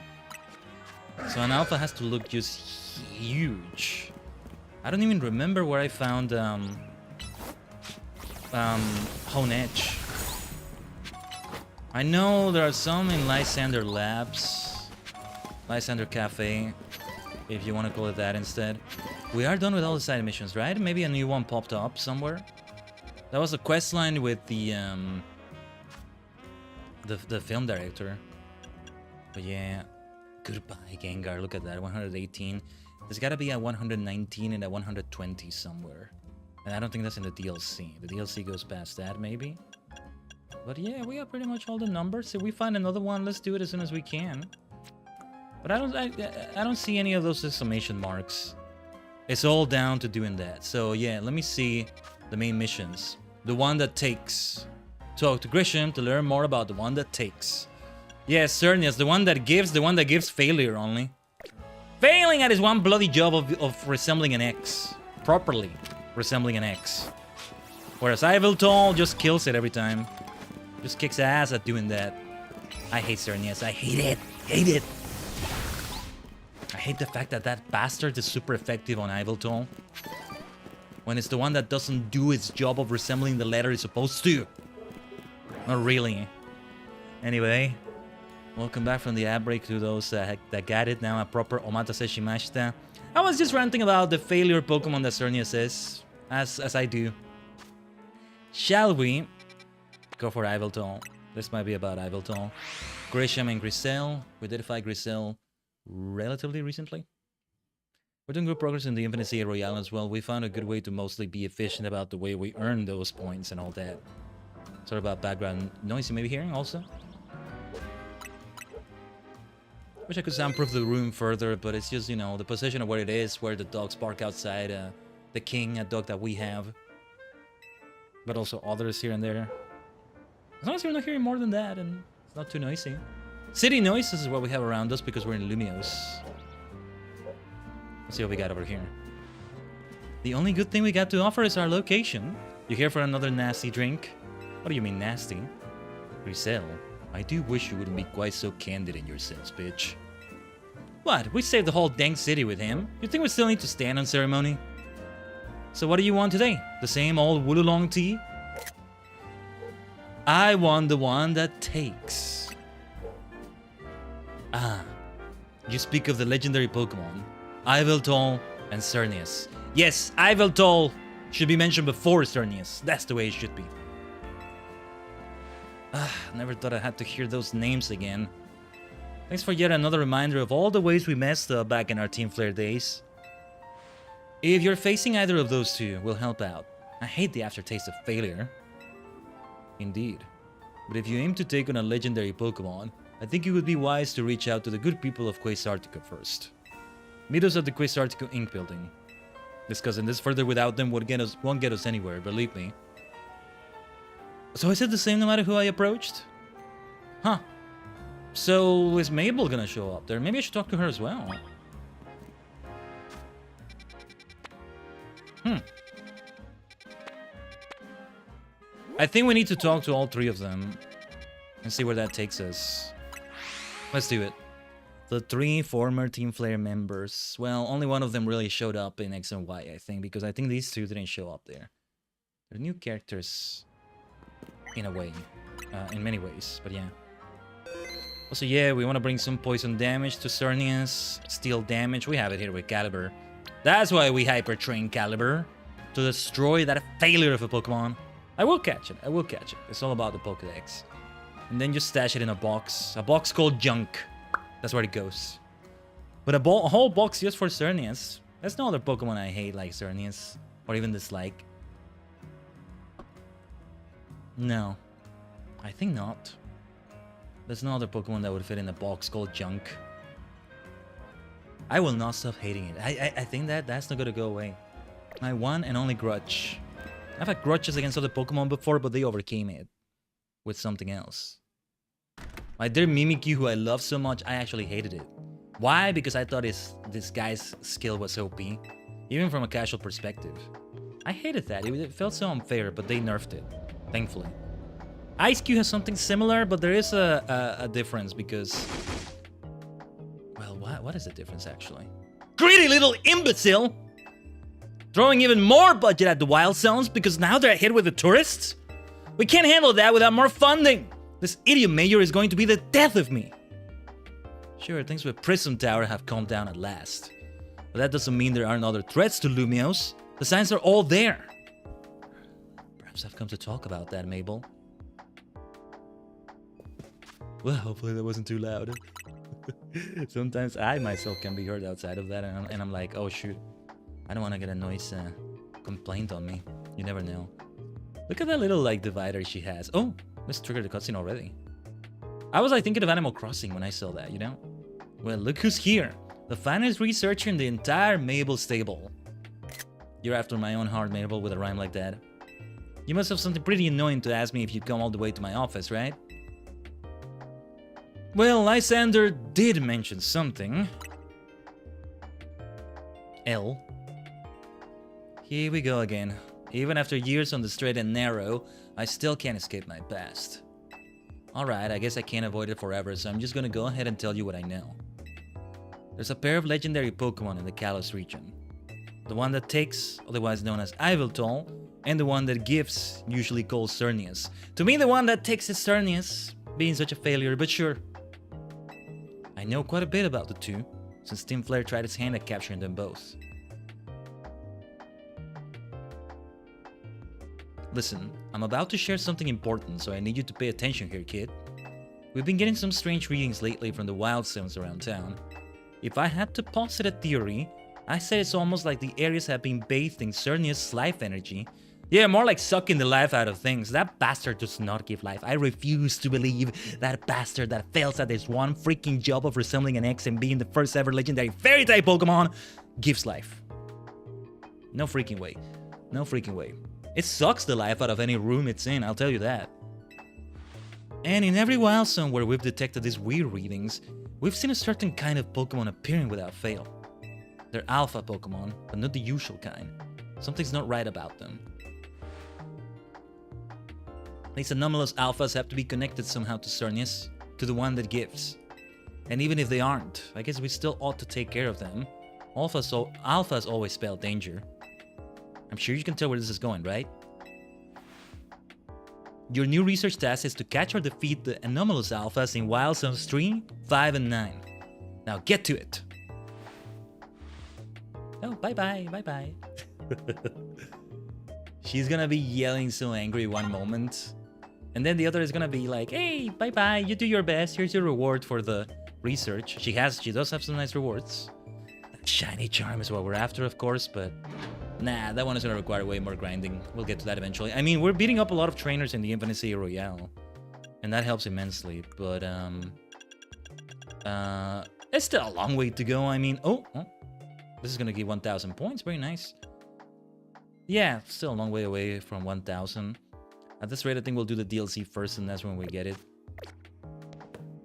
So an alpha has to look just huge. I don't even remember where I found Honedge. I know there are some in Lysander Labs. Lysander Cafe, if you want to call it that instead. We are done with all the side missions, right? Maybe a new one popped up somewhere. That was a quest line with the film director. But yeah, goodbye Gengar. Look at that, 118. There's gotta be a 119 and a 120 somewhere. And I don't think that's in the DLC. The DLC goes past that, maybe. But yeah, we got pretty much all the numbers. If we find another one, let's do it as soon as we can. But I don't see any of those exclamation marks. It's all down to doing that. So yeah, let me see the main missions. The one that takes. Talk to Grisham to learn more about the one that takes. Yes, Cernius, the one that gives failure only. Failing at his one bloody job of resembling an X. Properly resembling an X. Whereas Yveltal just kills it every time. Just kicks ass at doing that. I hate Cernius. I hate it. Hate it. I hate the fact that that bastard is super effective on Yveltal. When it's the one that doesn't do its job of resembling the letter it's supposed to. Not really. Anyway, welcome back from the ad break to those that got it now, a proper Omatase Shimashita. I was just ranting about the failure Pokemon that Cernius is, as I do. Shall we go for Yveltal? This might be about Yveltal. Grisham and Grisel. We did fight Grisel relatively recently. We're doing good progress in the Infinite Sea Royale as well. We found a good way to mostly be efficient about the way we earn those points and all that. Sorry about background noise you may be hearing also. Wish I could soundproof the room further, but it's just, you know, the position of where it is, where the dogs bark outside, the king, a dog that we have. But also others here and there. As long as you're not hearing more than that and it's not too noisy. City noises is what we have around us because we're in Lumios. Let's see what we got over here. The only good thing we got to offer is our location. You here for another nasty drink? What do you mean nasty? Grisel, I do wish you wouldn't be quite so candid in your sense, bitch. What? We saved the whole dang city with him. You think we still need to stand on ceremony? So what do you want today? The same old Woolulong tea? I want the one that takes. Ah, you speak of the legendary Pokemon, Yveltal and Cernius. Yes, Yveltal should be mentioned before Cernius. That's the way it should be. Never thought I had to hear those names again. Thanks for yet another reminder of all the ways we messed up back in our Team Flare days. If you're facing either of those two, we'll help out. I hate the aftertaste of failure. Indeed. But if you aim to take on a legendary Pokemon, I think it would be wise to reach out to the good people of Quasartico first. Meet us at the Quasartico Inc. building. Discussing this further without them won't get us anywhere, believe me. So is it the same no matter who I approached? Huh. So is Mabel gonna show up there? Maybe I should talk to her as well. I think we need to talk to all three of them and see where that takes us. Let's do it. The 3 former Team Flare members. Well, only one of them really showed up in X and Y, I think, because I think these 2 didn't show up there. They're new characters, in a way, in many ways, but yeah. Also, yeah, we want to bring some poison damage to Cernius, steel damage. We have it here with Caliber. That's why we hyper-train Caliber, to destroy that failure of a Pokemon. I will catch it. I will catch it. It's all about the Pokedex. And then just stash it in a box called Junk. That's where it goes. But a whole box just for Cernius. There's no other Pokemon I hate like Cernius, or even dislike. No, I think not. There's no other Pokemon that would fit in a box called Junk. I will not stop hating it. I think that's not gonna go away. My one and only grudge. I've had grudges against other Pokemon before, but they overcame it with something else. My dear Mimikyu, who I love so much, I actually hated it. Why? Because I thought this guy's skill was OP, even from a casual perspective. I hated that. It felt so unfair, but they nerfed it, thankfully. Ice-Q has something similar, but there is a difference because... Well, what is the difference, actually? Greedy little imbecile! Throwing even more budget at the Wild Zones because now they're hit with the tourists? We can't handle that without more funding! This idiot mayor is going to be the death of me! Sure, things with Prism Tower have calmed down at last. But that doesn't mean there aren't other threats to Lumios. The signs are all there. Perhaps I've come to talk about that, Mabel. Well, hopefully that wasn't too loud. Sometimes I myself can be heard outside of that, and I'm like, oh shoot. I don't want to get a noise complaint on me. You never know. Look at that little like divider she has. Oh, let's trigger the cutscene already. I was like thinking of Animal Crossing when I saw that, you know? Well, look who's here. The finest researcher in the entire Mabel stable. You're after my own heart, Mabel, with a rhyme like that. You must have something pretty annoying to ask me if you'd come all the way to my office, right? Well, Lysander did mention something. L. Here we go again. Even after years on the straight and narrow, I still can't escape my past. Alright, I guess I can't avoid it forever, so I'm just gonna go ahead and tell you what I know. There's a pair of legendary Pokemon in the Kalos region. The one that takes, otherwise known as Yveltal, and the one that gives, usually called Cernius. To me, the one that takes is Cernius, being such a failure, but sure. I know quite a bit about the two, since Team Flare tried its hand at capturing them both. Listen, I'm about to share something important, so I need you to pay attention here, kid. We've been getting some strange readings lately from the wild zones around town. If I had to posit a theory, I say it's almost like the areas have been bathed in Cernius' life energy. Yeah, more like sucking the life out of things. That bastard does not give life. I refuse to believe that bastard that fails at this one freaking job of resembling an X and being the first ever legendary fairy-type Pokemon gives life. No freaking way. No freaking way. It sucks the life out of any room it's in, I'll tell you that. And in every wild zone where we've detected these weird readings, we've seen a certain kind of Pokemon appearing without fail. They're alpha Pokemon, but not the usual kind. Something's not right about them. These anomalous alphas have to be connected somehow to Cernius, to the one that gives. And even if they aren't, I guess we still ought to take care of them. Alphas always spell danger. I'm sure you can tell where this is going, right? Your new research task is to catch or defeat the anomalous alphas in Wild Zones 3, 5, and 9. Now get to it! Oh, bye-bye, bye-bye. She's gonna be yelling so angry one moment. And then the other is gonna be like, hey, bye-bye, you do your best, here's your reward for the research. She does have some nice rewards. That shiny charm is what we're after, of course, but... Nah, that one is gonna require way more grinding. We'll get to that eventually. I mean, we're beating up a lot of trainers in the Infinite Sea Royale. and that helps immensely. But it's still a long way to go. I mean, oh, this is gonna give 1,000 points. Very nice. Yeah, still a long way away from 1,000. At this rate, I think we'll do the DLC first, and that's when we get it.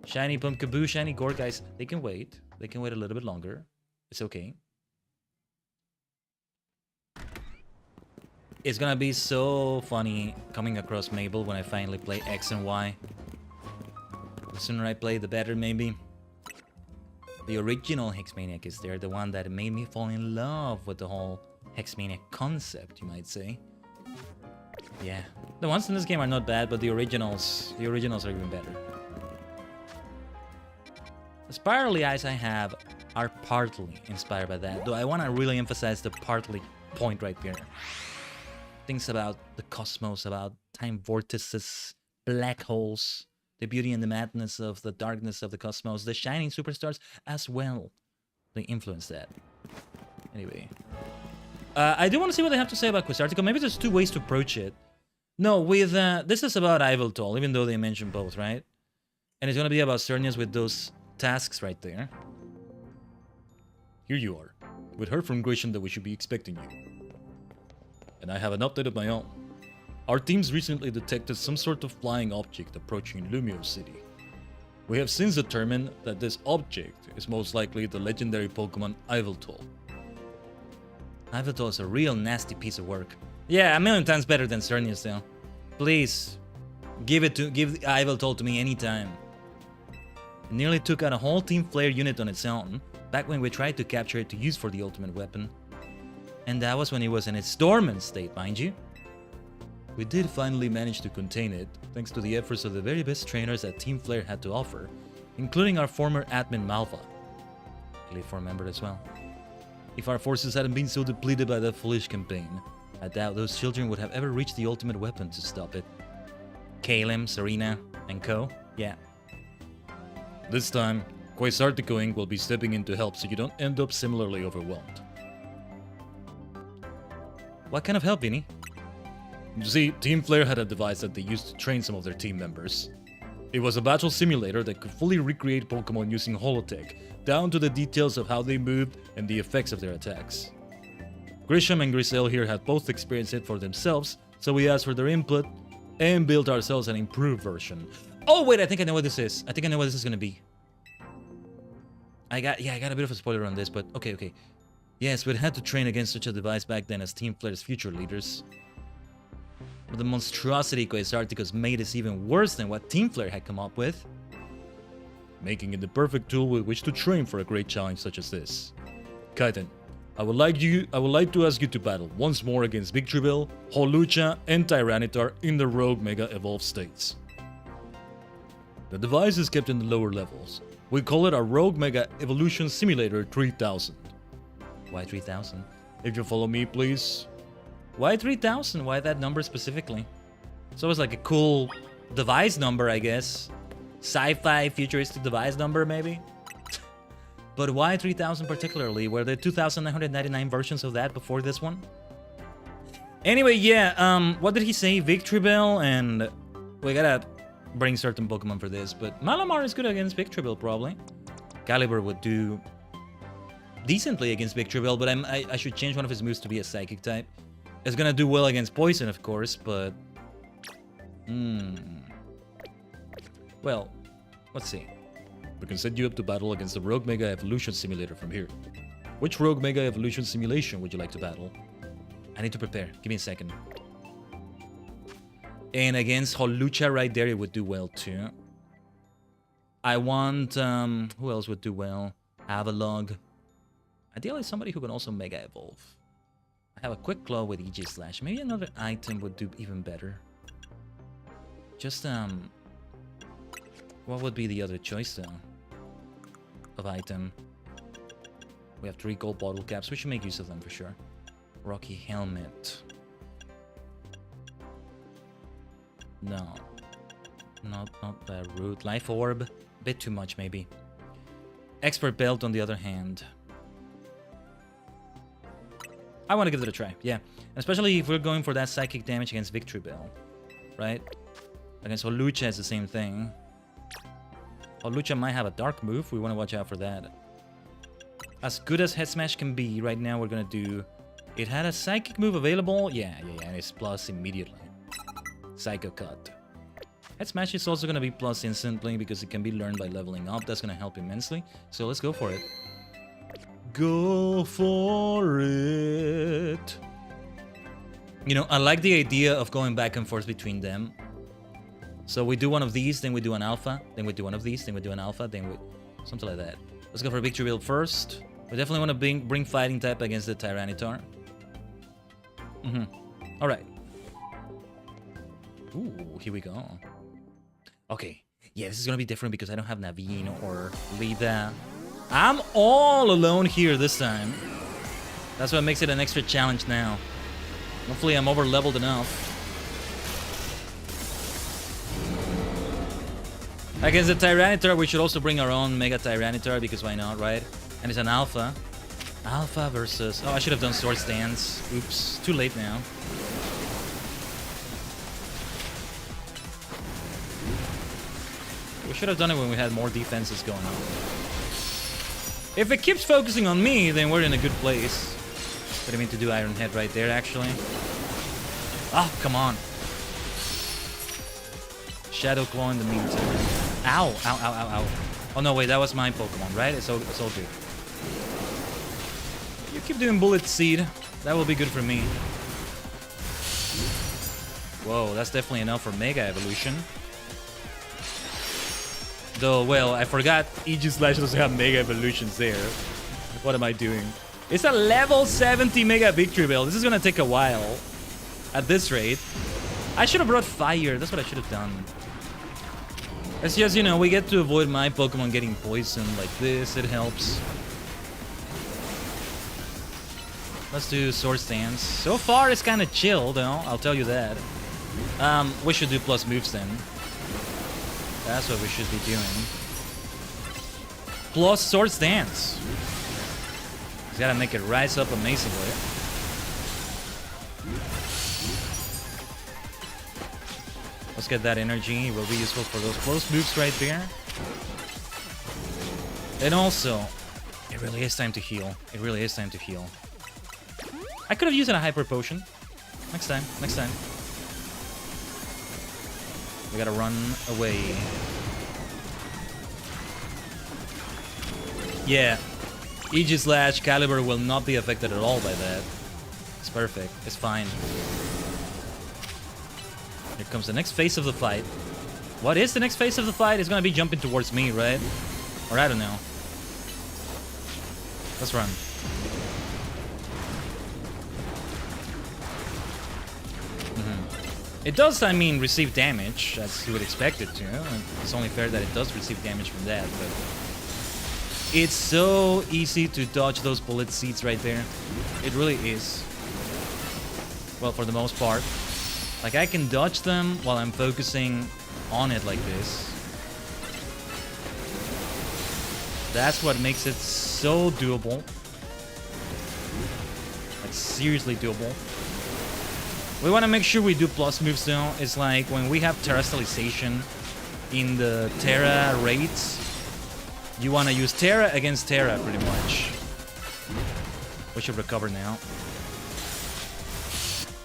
Shiny Pumpkaboo, Shiny Gore, guys. They can wait. They can wait a little bit longer. It's okay. It's gonna be so funny coming across Mabel when I finally play X and Y. The sooner I play, the better, maybe. The original Hexmaniac is there, the one that made me fall in love with the whole Hexmaniac concept, you might say. Yeah, the ones in this game are not bad, but the originals are even better. The spirally eyes I have are partly inspired by that, though I want to really emphasize the partly point right there. Things about the cosmos, about time vortices, black holes, the beauty and the madness of the darkness of the cosmos, the shining superstars as well. They influence that. Anyway. I do want to see what they have to say about Quizarticle. Maybe there's two ways to approach it. No, with this is about Iveltal, even though they mention both, right? And it's going to be about Cernius with those tasks right there. Here you are. We'd heard from Gratian that we should be expecting you. And I have an update of my own. Our teams recently detected some sort of flying object approaching Lumio City. We have since determined that this object is most likely the legendary Pokemon Iveltal. Iveltal is a real nasty piece of work. Yeah, a million times better than Cernius though. Please, give Iveltal to me anytime. It nearly took out a whole Team Flare unit on its own, back when we tried to capture it to use for the ultimate weapon. And that was when it was in its dormant state, mind you. We did finally manage to contain it, thanks to the efforts of the very best trainers that Team Flare had to offer, including our former admin Malva. Elite 4 member as well. If our forces hadn't been so depleted by that foolish campaign, I doubt those children would have ever reached the ultimate weapon to stop it. Kalim, Serena, and co? Yeah. This time, Quasartico Inc. will be stepping in to help so you don't end up similarly overwhelmed. What kind of help, Vinny? You see, Team Flare had a device that they used to train some of their team members. It was a battle simulator that could fully recreate Pokemon using holotech, down to the details of how they moved and the effects of their attacks. Grisham and Griselle here had both experienced it for themselves, so we asked for their input and built ourselves an improved version. Oh wait, I think I know what this is. I think I know what this is gonna be. I got a bit of a spoiler on this, but okay. Yes, we'd had to train against such a device back then as Team Flare's future leaders. But the monstrosity Quasarticus made is even worse than what Team Flare had come up with, making it the perfect tool with which to train for a great challenge such as this. Khaiden, I would like to ask you to battle once more against Victreebel, Holucha, and Tyranitar in the Rogue Mega Evolved states. The device is kept in the lower levels. We call it our Rogue Mega Evolution Simulator 3000. Why 3000? If you follow me, please. Why 3000? Why that number specifically? It's always like a cool device number, I guess. Sci-fi futuristic device number, maybe? But why 3000 particularly? Were there 2,999 versions of that before this one? Anyway, yeah, what did he say? Victreebel, and we gotta bring certain Pokemon for this, but Malamar is good against Victreebel, probably. Caliber would do decently against Victreebel, but I should change one of his moves to be a Psychic type. It's gonna do well against Poison, of course, but... Well, let's see. We can set you up to battle against the Rogue Mega Evolution Simulator from here. Which Rogue Mega Evolution Simulation would you like to battle? I need to prepare. Give me a second. And against Holucha right there, it would do well too. I want... who else would do well? Avalog. Ideally, somebody who can also Mega Evolve. I have a Quick Claw with EG Slash. Maybe another item would do even better. Just, what would be the other choice, though? Of item. We have 3 gold bottle caps. We should make use of them for sure. Rocky Helmet. No. Not that route. Life Orb. Bit too much, maybe. Expert Belt, on the other hand. I want to give it a try, yeah. Especially if we're going for that psychic damage against Victreebel, right? Against Holucha is the same thing. Holucha might have a dark move. We want to watch out for that. As good as Head Smash can be, right now we're going to do... It had a Psychic move available. Yeah, and it's plus immediately. Psycho Cut. Head Smash is also going to be plus instantly because it can be learned by leveling up. That's going to help immensely. So let's go for it. Go for it. You know, I like the idea of going back and forth between them. So we do one of these, then we do an alpha, then we do one of these, then we do an alpha, then we... Something like that. Let's go for a victory build first. We definitely want to bring fighting type against the Tyranitar. Alright. Ooh, here we go. Okay. Yeah, this is gonna be different because I don't have Naveen or Lida. I'm all alone here this time. That's what makes it an extra challenge now. Hopefully I'm over-leveled enough. Against the Tyranitar, we should also bring our own Mega Tyranitar because why not, right? And it's an Alpha. Alpha versus... Oh, I should have done Sword Stance. Oops, too late now. We should have done it when we had more defenses going on. If it keeps focusing on me, then we're in a good place. Didn't mean to do Iron Head right there, actually. Oh, come on. Shadow Claw in the meantime. Ow, ow, ow, ow, ow. Oh, no, wait, that was my Pokemon, right? It's all good. You keep doing Bullet Seed. That will be good for me. Whoa, that's definitely enough for Mega Evolution. Though, well, I forgot Aegislash doesn't have Mega Evolutions there. What am I doing? It's a level 70 Mega Victory Bell. This is gonna take a while. At this rate. I should have brought Fire. That's what I should have done. It's just, you know, we get to avoid my Pokemon getting poisoned like this. It helps. Let's do Sword Stance. So far, it's kind of chill, though. I'll tell you that. We should do plus moves then. That's what we should be doing. Plus Sword Stance. He's gotta make it rise up amazingly. Let's get that energy. It will be useful for those close moves right there. And also, it really is time to heal. It really is time to heal. I could have used a Hyper Potion. Next time. Next time. We gotta run away. Yeah. Aegislash Caliber will not be affected at all by that. It's perfect. It's fine. Here comes the next phase of the fight. What is the next phase of the fight? It's gonna be jumping towards me, right? Or I don't know. Let's run. It does, I mean, receive damage, as you would expect it to. It's only fair that it does receive damage from that, but... It's so easy to dodge those bullet seeds right there. It really is. Well, for the most part. Like, I can dodge them while I'm focusing on it like this. That's what makes it so doable. Like, seriously doable. We want to make sure we do plus moves though. It's like when we have Terastallization in the Terra raids, you want to use Terra against Terra pretty much. We should recover now.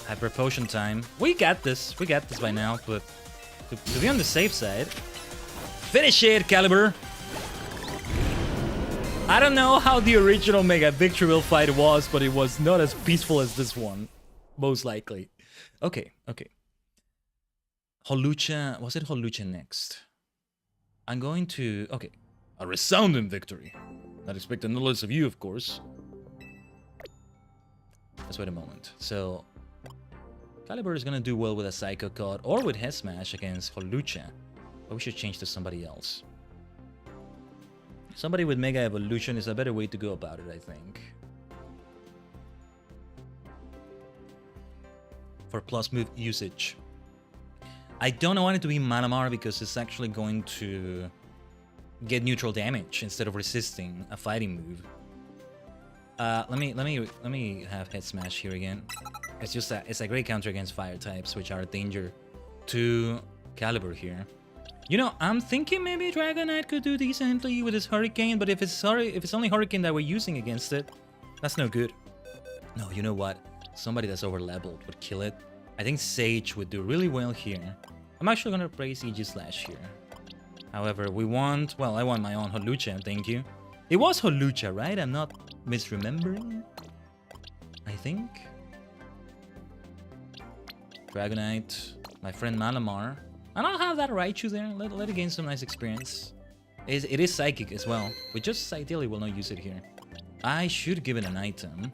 Hyper Potion time. We got this. We got this by now, but to be on the safe side. Finish it, Caliber! I don't know how the original Mega Victory Wheel fight was, but it was not as peaceful as this one. Most likely. Okay, okay. Holucha, was it Holucha next? I'm going to, okay. A resounding victory. Not expecting no less of you, of course. Let's wait a moment. So, Caliber is gonna do well with a Psycho Cut or with Head Smash against Holucha. But we should change to somebody else. Somebody with Mega Evolution is a better way to go about it, I think. For plus move usage. I don't want it to be Manamar because it's actually going to get neutral damage instead of resisting a fighting move. Let me have Head Smash here again. It's just it's a great counter against fire types, which are a danger to caliber here. You know, I'm thinking maybe Dragon Knight could do decently with his Hurricane, but if it's only Hurricane that we're using against it, that's no good. No, you know what? Somebody that's over-leveled would kill it. I think Sage would do really well here. I'm actually gonna play CG Slash here. However, we want... Well, I want my own Holucha, thank you. It was Holucha, right? I'm not misremembering. I think. Dragonite, my friend Malamar. And I'll have that Raichu there. Let it gain some nice experience. It is Psychic as well. We just ideally will not use it here. I should give it an item.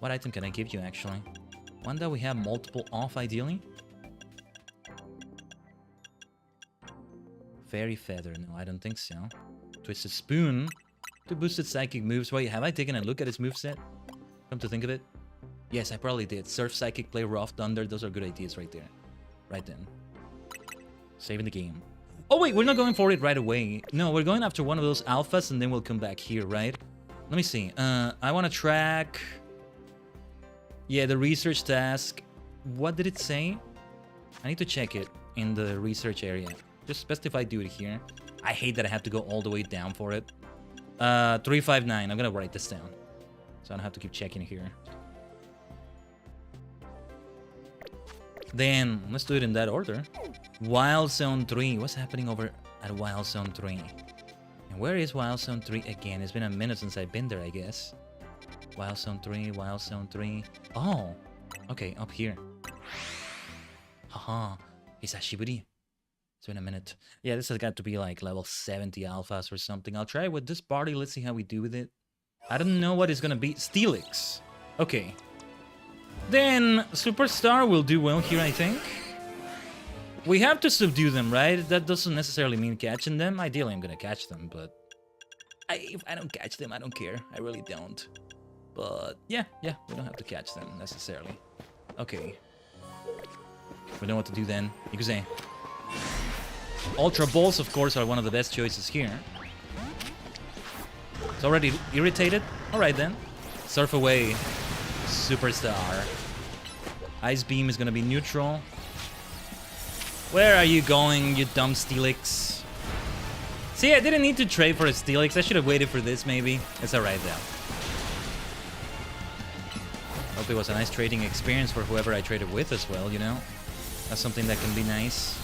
What item can I give you, actually? One that we have multiple off, ideally. Fairy Feather. No, I don't think so. Twisted Spoon. To boost its Psychic moves. Wait, have I taken a look at its moveset? Come to think of it. Yes, I probably did. Surf, Psychic, Play Rough, Thunder. Those are good ideas right there. Right then. Saving the game. Oh wait, we're not going for it right away. No, we're going after one of those alphas and then we'll come back here, right? Let me see. I want to track... Yeah, the research task. What did it say? I need to check it in the research area. Just best if I do it here. I hate that I have to go all the way down for it. 359. I'm gonna write this down. So I don't have to keep checking here. Then, let's do it in that order. Wild Zone 3. What's happening over at Wild Zone 3? And where is Wild Zone 3 again? It's been a minute since I've been there, I guess. Wild Zone 3, Wild Zone 3. Oh, okay, up here. Haha, Hisashiburi. It's been a minute. Yeah, this has got to be like level 70 alphas or something. I'll try it with this party. Let's see how we do with it. I don't know what it's gonna be. Steelix. Okay. Then Superstar will do well here, I think. We have to subdue them, right? That doesn't necessarily mean catching them. Ideally, I'm gonna catch them, but... if I don't catch them, I don't care. I really don't. But yeah, we don't have to catch them necessarily. Okay. We know what to do then. Ikuze. Ultra Balls, of course, are one of the best choices here. It's already irritated? Alright then. Surf away. Superstar. Ice Beam is gonna be neutral. Where are you going, you dumb Steelix? See, I didn't need to trade for a Steelix. I should have waited for this, maybe. It's alright, though. Hope it was a nice trading experience for whoever I traded with as well, you know? That's something that can be nice.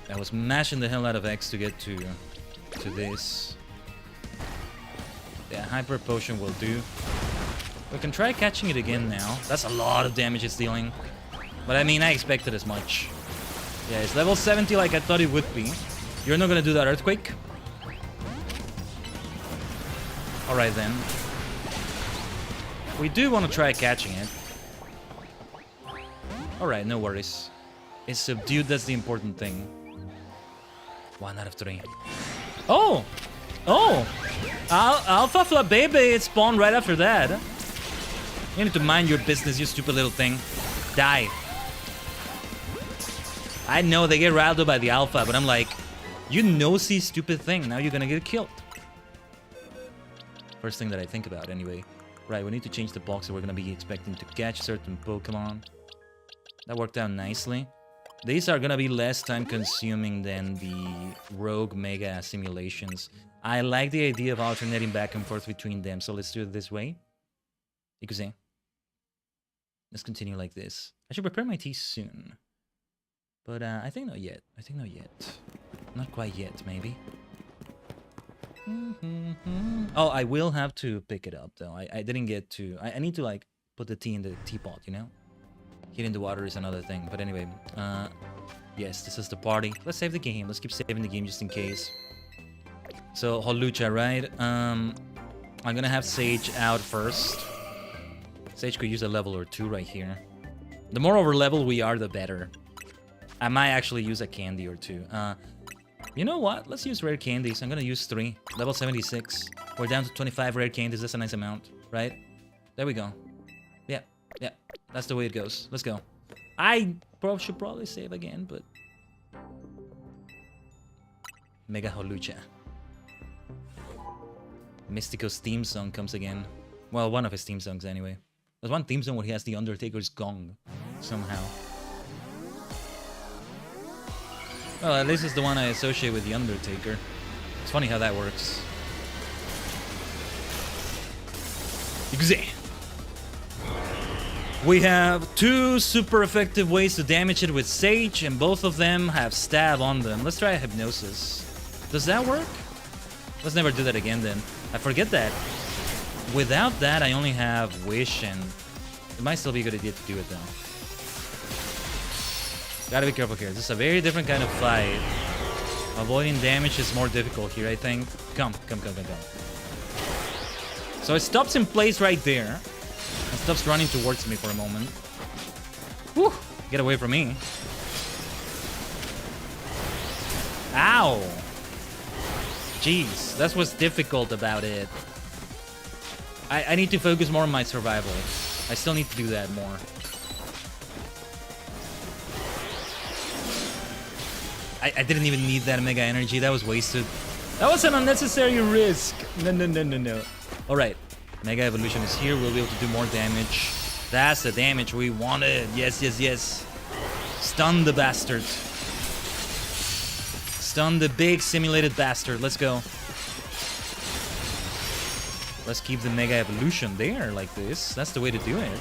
I was mashing the hell out of X to get to this. Yeah, Hyper Potion will do. We can try catching it again now. That's a lot of damage it's dealing. But I mean, I expected as much. Yeah, it's level 70 like I thought it would be. You're not gonna do that Earthquake? Alright then. We do want to try catching it. Alright, no worries. It's subdued, that's the important thing. 1 out of 3. Oh! Oh! Alpha Flabebe, it spawned right after that. You need to mind your business, you stupid little thing. Die. I know they get riled up by the alpha, but I'm like, you nosy stupid thing, now you're gonna get killed. First thing that I think about, anyway. Right, we need to change the box that we're gonna be expecting to catch certain Pokemon. That worked out nicely. These are gonna be less time consuming than the Rogue Mega simulations. I like the idea of alternating back and forth between them, so let's do it this way. Ikuze. Let's continue like this. I should prepare my tea soon. But I think not yet. I think not yet. Not quite yet, maybe. Oh, I will have to pick it up, though. I didn't get to... I need to, like, put the tea in the teapot, you know? Heating the water is another thing. But anyway, yes, this is the party. Let's save the game. Let's keep saving the game just in case. So, Holucha, right? I'm gonna have Sage out first. Sage could use a level or 2 right here. The more over level we are, the better. I might actually use a candy or 2. You know what? Let's use rare candies. I'm gonna use 3. Level 76. We're down to 25 rare candies. That's a nice amount, right? There we go. Yeah. That's the way it goes. Let's go. I should probably save again, but... Mega Holucha. Mystico's theme song comes again. Well, one of his theme songs anyway. There's one theme song where he has the Undertaker's gong. Somehow. Well, at least it's the one I associate with the Undertaker. It's funny how that works. Exactly. We have 2 super effective ways to damage it with Sage, and both of them have stab on them. Let's try Hypnosis. Does that work? Let's never do that again then. I forget that. Without that, I only have Wish, and it might still be a good idea to do it though. Gotta be careful here. This is a very different kind of fight. Avoiding damage is more difficult here, I think. Come. So it stops in place right there. And stops running towards me for a moment. Whew! Get away from me. Ow! Jeez, that's what's difficult about it. I need to focus more on my survival. I still need to do that more. I didn't even need that Mega Energy. That was wasted. That was an unnecessary risk. No. Alright. Mega Evolution is here. We'll be able to do more damage. That's the damage we wanted. Yes. Stun the bastard. Stun the big simulated bastard. Let's go. Let's keep the Mega Evolution there like this. That's the way to do it.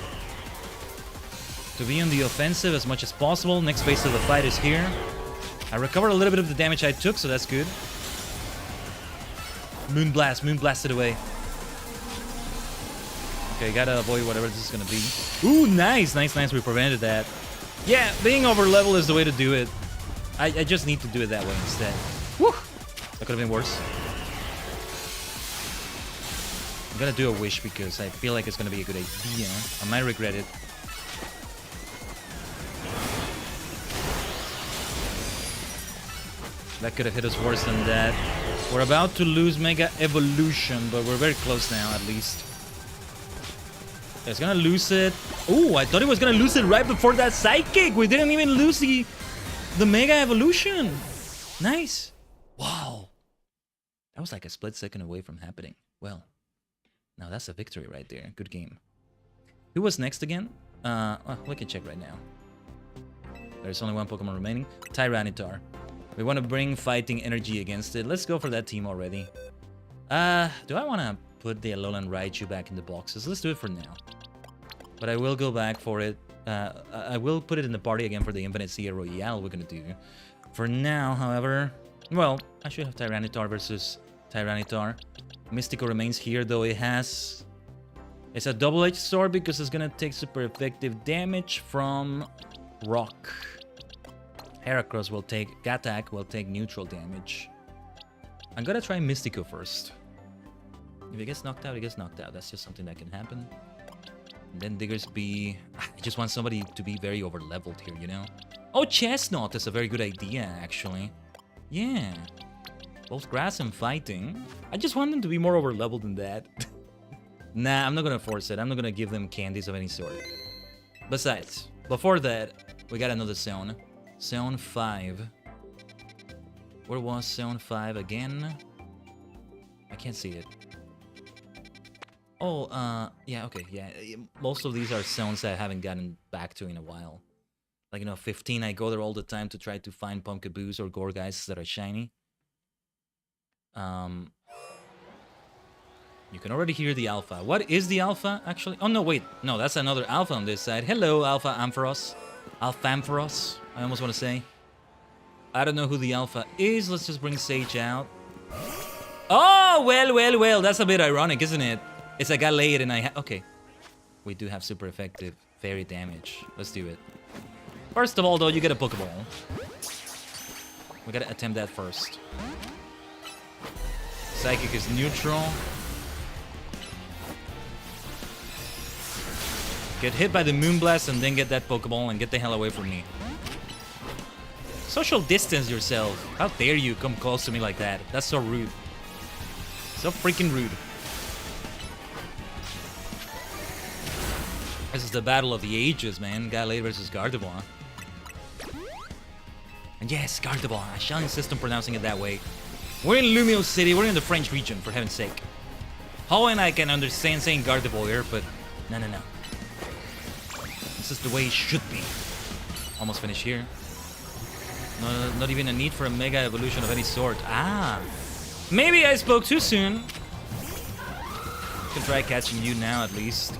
To be on the offensive as much as possible. Next phase of the fight is here. I recovered a little bit of the damage I took, so that's good. Moonblast it away. Okay, gotta avoid whatever this is gonna be. Ooh, nice, we prevented that. Yeah, being over level is the way to do it. I just need to do it that way instead. Woo! That could have been worse. I'm gonna do a wish because I feel like it's gonna be a good idea. I might regret it. That could have hit us worse than that. We're about to lose Mega Evolution, but we're very close now, at least. It's gonna lose it. Oh, I thought it was gonna lose it right before that Psychic. We didn't even lose the Mega Evolution. Nice. Wow. That was like a split second away from happening. Well, now that's a victory right there. Good game. Who was next again? Well, we can check right now. There's only one Pokemon remaining. Tyranitar. We want to bring fighting energy against it. Let's go for that team already. Do I want to put the Alolan Raichu back in the boxes? Let's do it for now. But I will go back for it. I will put it in the party again for the Infinite Sea Royale we're going to do. For now, however... Well, I should have Tyranitar versus Tyranitar. Mystico remains here, though it has... It's a double-edged sword because it's going to take super effective damage from Rock. Heracross will take... Gattack will take neutral damage. I'm gonna try Mystico first. If it gets knocked out, it gets knocked out. That's just something that can happen. And then Diggersby... I just want somebody to be very over-leveled here, you know? Oh, Chestnut is a very good idea, actually. Yeah. Both grass and fighting. I just want them to be more over-leveled than that. Nah, I'm not gonna force it. I'm not gonna give them candies of any sort. Besides, before that, we got another zone. Zone 5. Where was Zone 5 again? I can't see it. Oh, yeah, okay, yeah. Most of these are zones that I haven't gotten back to in a while. Like, you know, 15, I go there all the time to try to find Pumpkaboos or Gorgeist that are shiny. You can already hear the alpha. What is the alpha, actually? Oh, no, wait. No, that's another alpha on this side. Hello, Alpha Ampharos. Alphampharos, I almost want to say. I don't know who the alpha is. Let's just bring Sage out. Oh, well. That's a bit ironic, isn't it? It's like I laid and I okay. We do have super effective fairy damage. Let's do it. First of all, though, you get a Pokeball. We gotta attempt that first. Psychic is neutral. Get hit by the Moonblast and then get that Pokeball and get the hell away from me. Social distance yourself. How dare you come close to me like that? That's so rude. So freaking rude. This is the battle of the ages, man. Gallade versus Gardevoir. And yes, Gardevoir. I shall insist on pronouncing it that way. We're in Lumio City. We're in the French region, for heaven's sake. How and I can understand saying Gardevoir, but no. This is the way it should be. Almost finished here. No, not even a need for a mega evolution of any sort. Ah! Maybe I spoke too soon. Can try catching you now at least.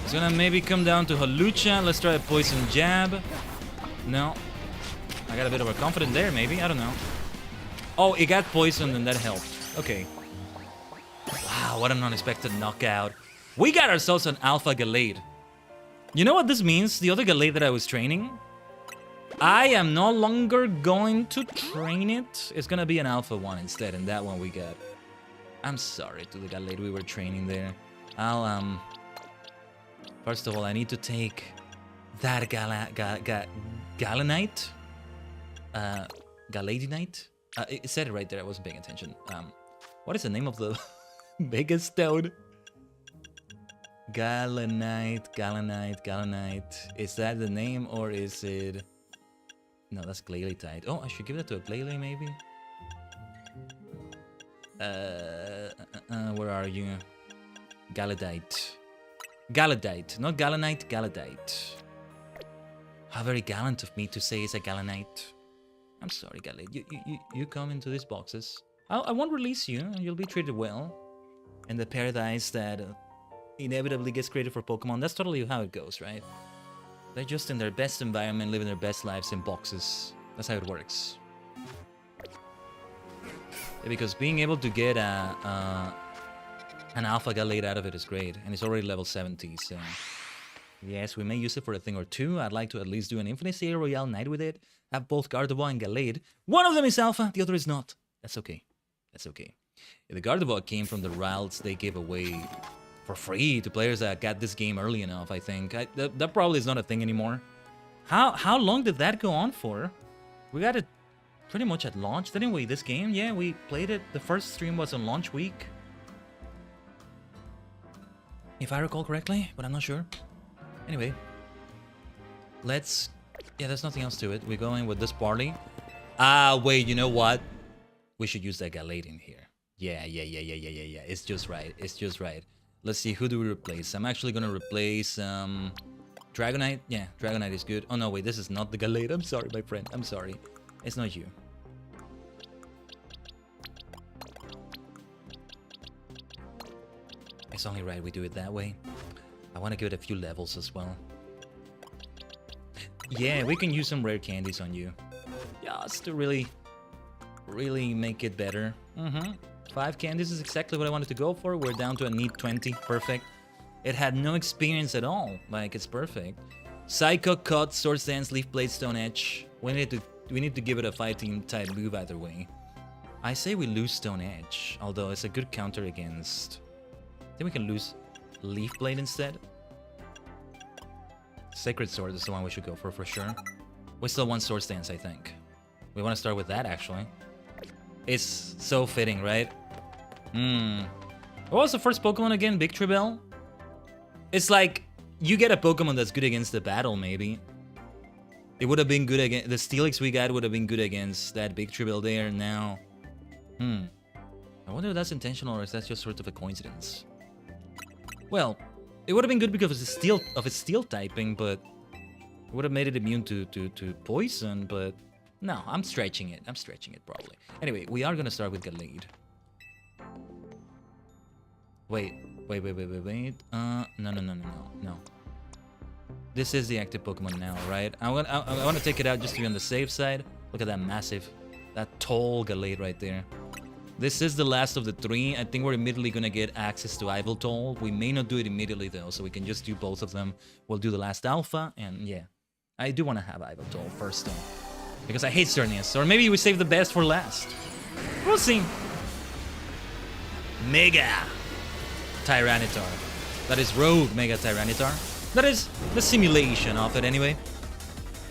It's gonna maybe come down to Halucha. Let's try a poison jab. No. I got a bit overconfident there, maybe. I don't know. Oh, it got poisoned and that helped. Okay. Wow, what an unexpected knockout. We got ourselves an Alpha Gallade. You know what this means? The other Gallade that I was training, I am no longer going to train it. It's gonna be an Alpha one instead, and that one we got. I'm sorry to the Gallade we were training there. I'll, first of all, I need to take that Galanite? Galadinite? It said it right there, I wasn't paying attention. What is the name of the biggest toad? Galanite. Is that the name or is it... No, that's Glaylitite. Oh, I should give that to a Glalie maybe? Where are you? Galadite. Galadite, not Galanite, Galadite. How very gallant of me to say it's a Galanite. I'm sorry, Galade. You come into these boxes. I won't release you, and you'll be treated well. In the paradise that inevitably gets created for Pokemon. That's totally how it goes, right? They're just in their best environment, living their best lives in boxes. That's how it works. Yeah, because being able to get an Alpha Gallade out of it is great, and it's already level 70, so... Yes, we may use it for a thing or two. I'd like to at least do an Infinite Series Royale night with it. Have both Gardevoir and Gallade. One of them is Alpha, the other is not. That's okay. That's okay. If the Gardevoir came from the routes they gave away for free to players that got this game early enough, I think. That probably is not a thing anymore. How long did that go on for? We got it pretty much at launch, didn't we, this game? Yeah, we played it. The first stream was on launch week, if I recall correctly, but I'm not sure. Anyway, let's... Yeah, there's nothing else to it. We're going with this party. Ah, wait, you know what? We should use that Gallade in here. Yeah. It's just right. It's just right. Let's see, who do we replace? I'm actually gonna replace Dragonite. Yeah, Dragonite is good. Oh no, wait, this is not the Gallade. I'm sorry, my friend. I'm sorry. It's not you. It's only right we do it that way. I want to give it a few levels as well. Yeah, we can use some rare candies on you. Just to really make it better. 5 candies is exactly what I wanted to go for. We're down to a need 20. Perfect. It had no experience at all. Like, it's perfect. Psycho, Cut, Swords Dance, Leaf Blade, Stone Edge. We need to give it a fighting type move either way. I say we lose Stone Edge, although it's a good counter against... I think we can lose Leaf Blade instead. Sacred Sword is the one we should go for sure. We still want Swords Dance, I think. We want to start with that, actually. It's so fitting, right? What was the first Pokemon again? Big Tribel? It's like, you get a Pokemon that's good against the battle, maybe. It would have been good against... The Steelix we got would have been good against that Big Tribel there now. I wonder if that's intentional or is that just sort of a coincidence. Well, it would have been good because of its steel typing, but... It would have made it immune to poison, but... No, I'm stretching it. I'm stretching it, probably. Anyway, we are gonna start with Gallade. Wait. No. This is the active Pokemon now, right? I want to take it out just to be on the safe side. Look at that massive, that tall Gallade right there. This is the last of the 3. I think we're immediately gonna get access to Yveltal. We may not do it immediately though, so we can just do both of them. We'll do the last Alpha, and yeah. I do want to have Yveltal first though. Because I hate Cernius, or maybe we save the best for last. We'll see. Mega Tyranitar. That is Rogue Mega Tyranitar. That is the simulation of it anyway.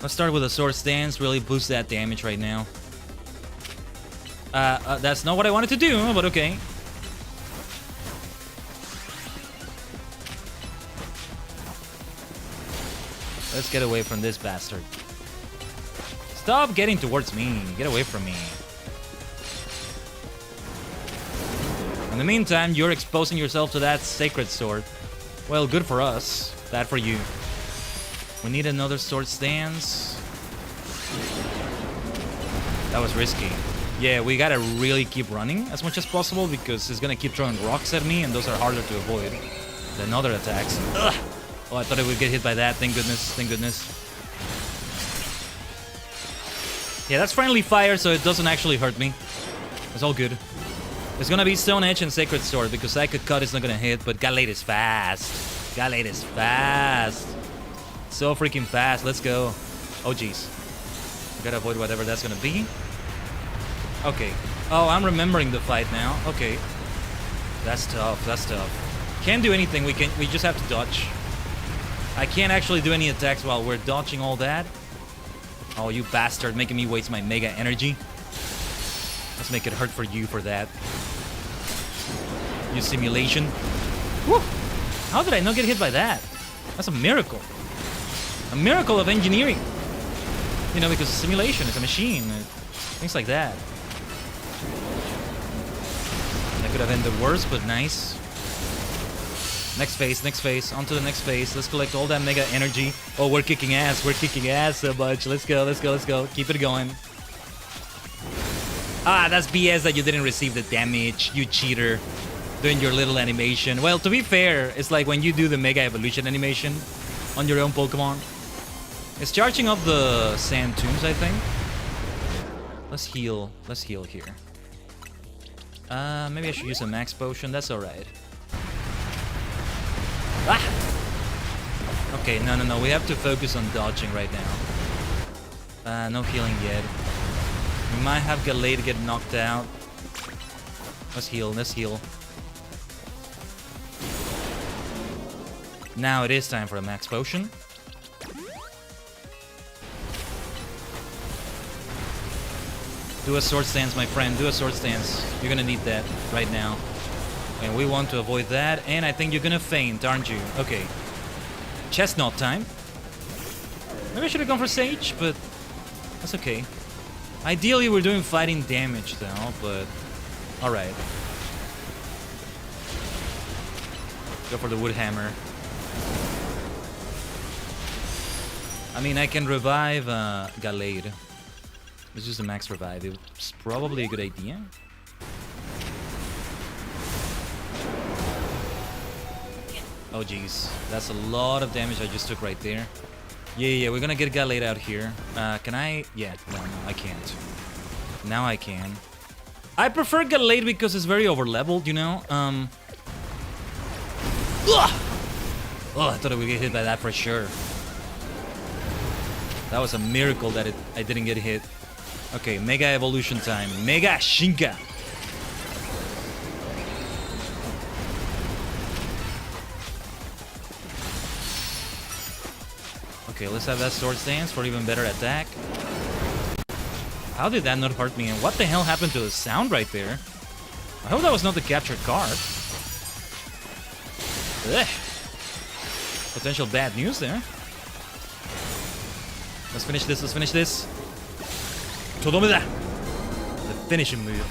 Let's start with a Sword Stance, really boost that damage right now. That's not what I wanted to do, but okay. Let's get away from this bastard. Stop getting towards me. Get away from me. In the meantime, you're exposing yourself to that Sacred Sword. Well, good for us. Bad for you. We need another Sword Stance. That was risky. Yeah, we gotta really keep running as much as possible because it's gonna keep throwing rocks at me and those are harder to avoid than other attacks. Ugh! Oh, I thought I would get hit by that. Thank goodness. Thank goodness. Yeah, that's friendly fire, so it doesn't actually hurt me. It's all good. It's gonna be Stone Edge and Sacred Sword because Psychic Cut is not gonna hit, but Gallade is fast. Gallade is fast. So freaking fast. Let's go. Oh, jeez. I gotta avoid whatever that's gonna be. Okay. Oh, I'm remembering the fight now. Okay. That's tough. That's tough. Can't do anything. We just have to dodge. I can't actually do any attacks while we're dodging all that. Oh, you bastard, making me waste my mega energy. Let's make it hurt for you for that. You simulation. Woo! How did I not get hit by that? That's a miracle. A miracle of engineering. You know, because simulation is a machine. Things like that. That could have ended worse, but nice. Next phase, next phase. On to the next phase. Let's collect all that mega energy. Oh, we're kicking ass. We're kicking ass so much. Let's go, let's go, let's go. Keep it going. Ah, that's BS that you didn't receive the damage, you cheater. Doing your little animation. Well, to be fair, it's like when you do the Mega Evolution animation on your own Pokemon. It's charging up the Sand Tombs, I think. Let's heal. Let's heal here. Maybe I should use a Max Potion. That's alright. Ah! Okay, no. We have to focus on dodging right now. No healing yet. We might have Gallade get knocked out. Let's heal. Let's heal. Now it is time for a Max Potion. Do a Sword Stance, my friend. Do a Sword Stance. You're gonna need that right now. And we want to avoid that. And I think you're gonna faint, aren't you? Okay. Chestnut time. Maybe I should have gone for Sage, but that's okay. Ideally, we're doing fighting damage though, but alright. Go for the Wood Hammer. I mean, I can revive Gallade. Let's use the max revive. It's probably a good idea. Oh, jeez. That's a lot of damage I just took right there. Yeah, we're gonna get Gallade out here. Can I? Yeah, no, I can't. Now I can. I prefer Gallade because it's very over-leveled, you know? Ugh! Oh, I thought I would get hit by that for sure. That was a miracle that I didn't get hit. Okay, Mega Evolution time. Mega Shinka! Okay, let's have that Sword Stance for even better attack. How did that not hurt me? And what the hell happened to the sound right there? I hope that was not the captured card. Ugh. Potential bad news there. Let's finish this, let's finish this. Todomeda! The finishing move.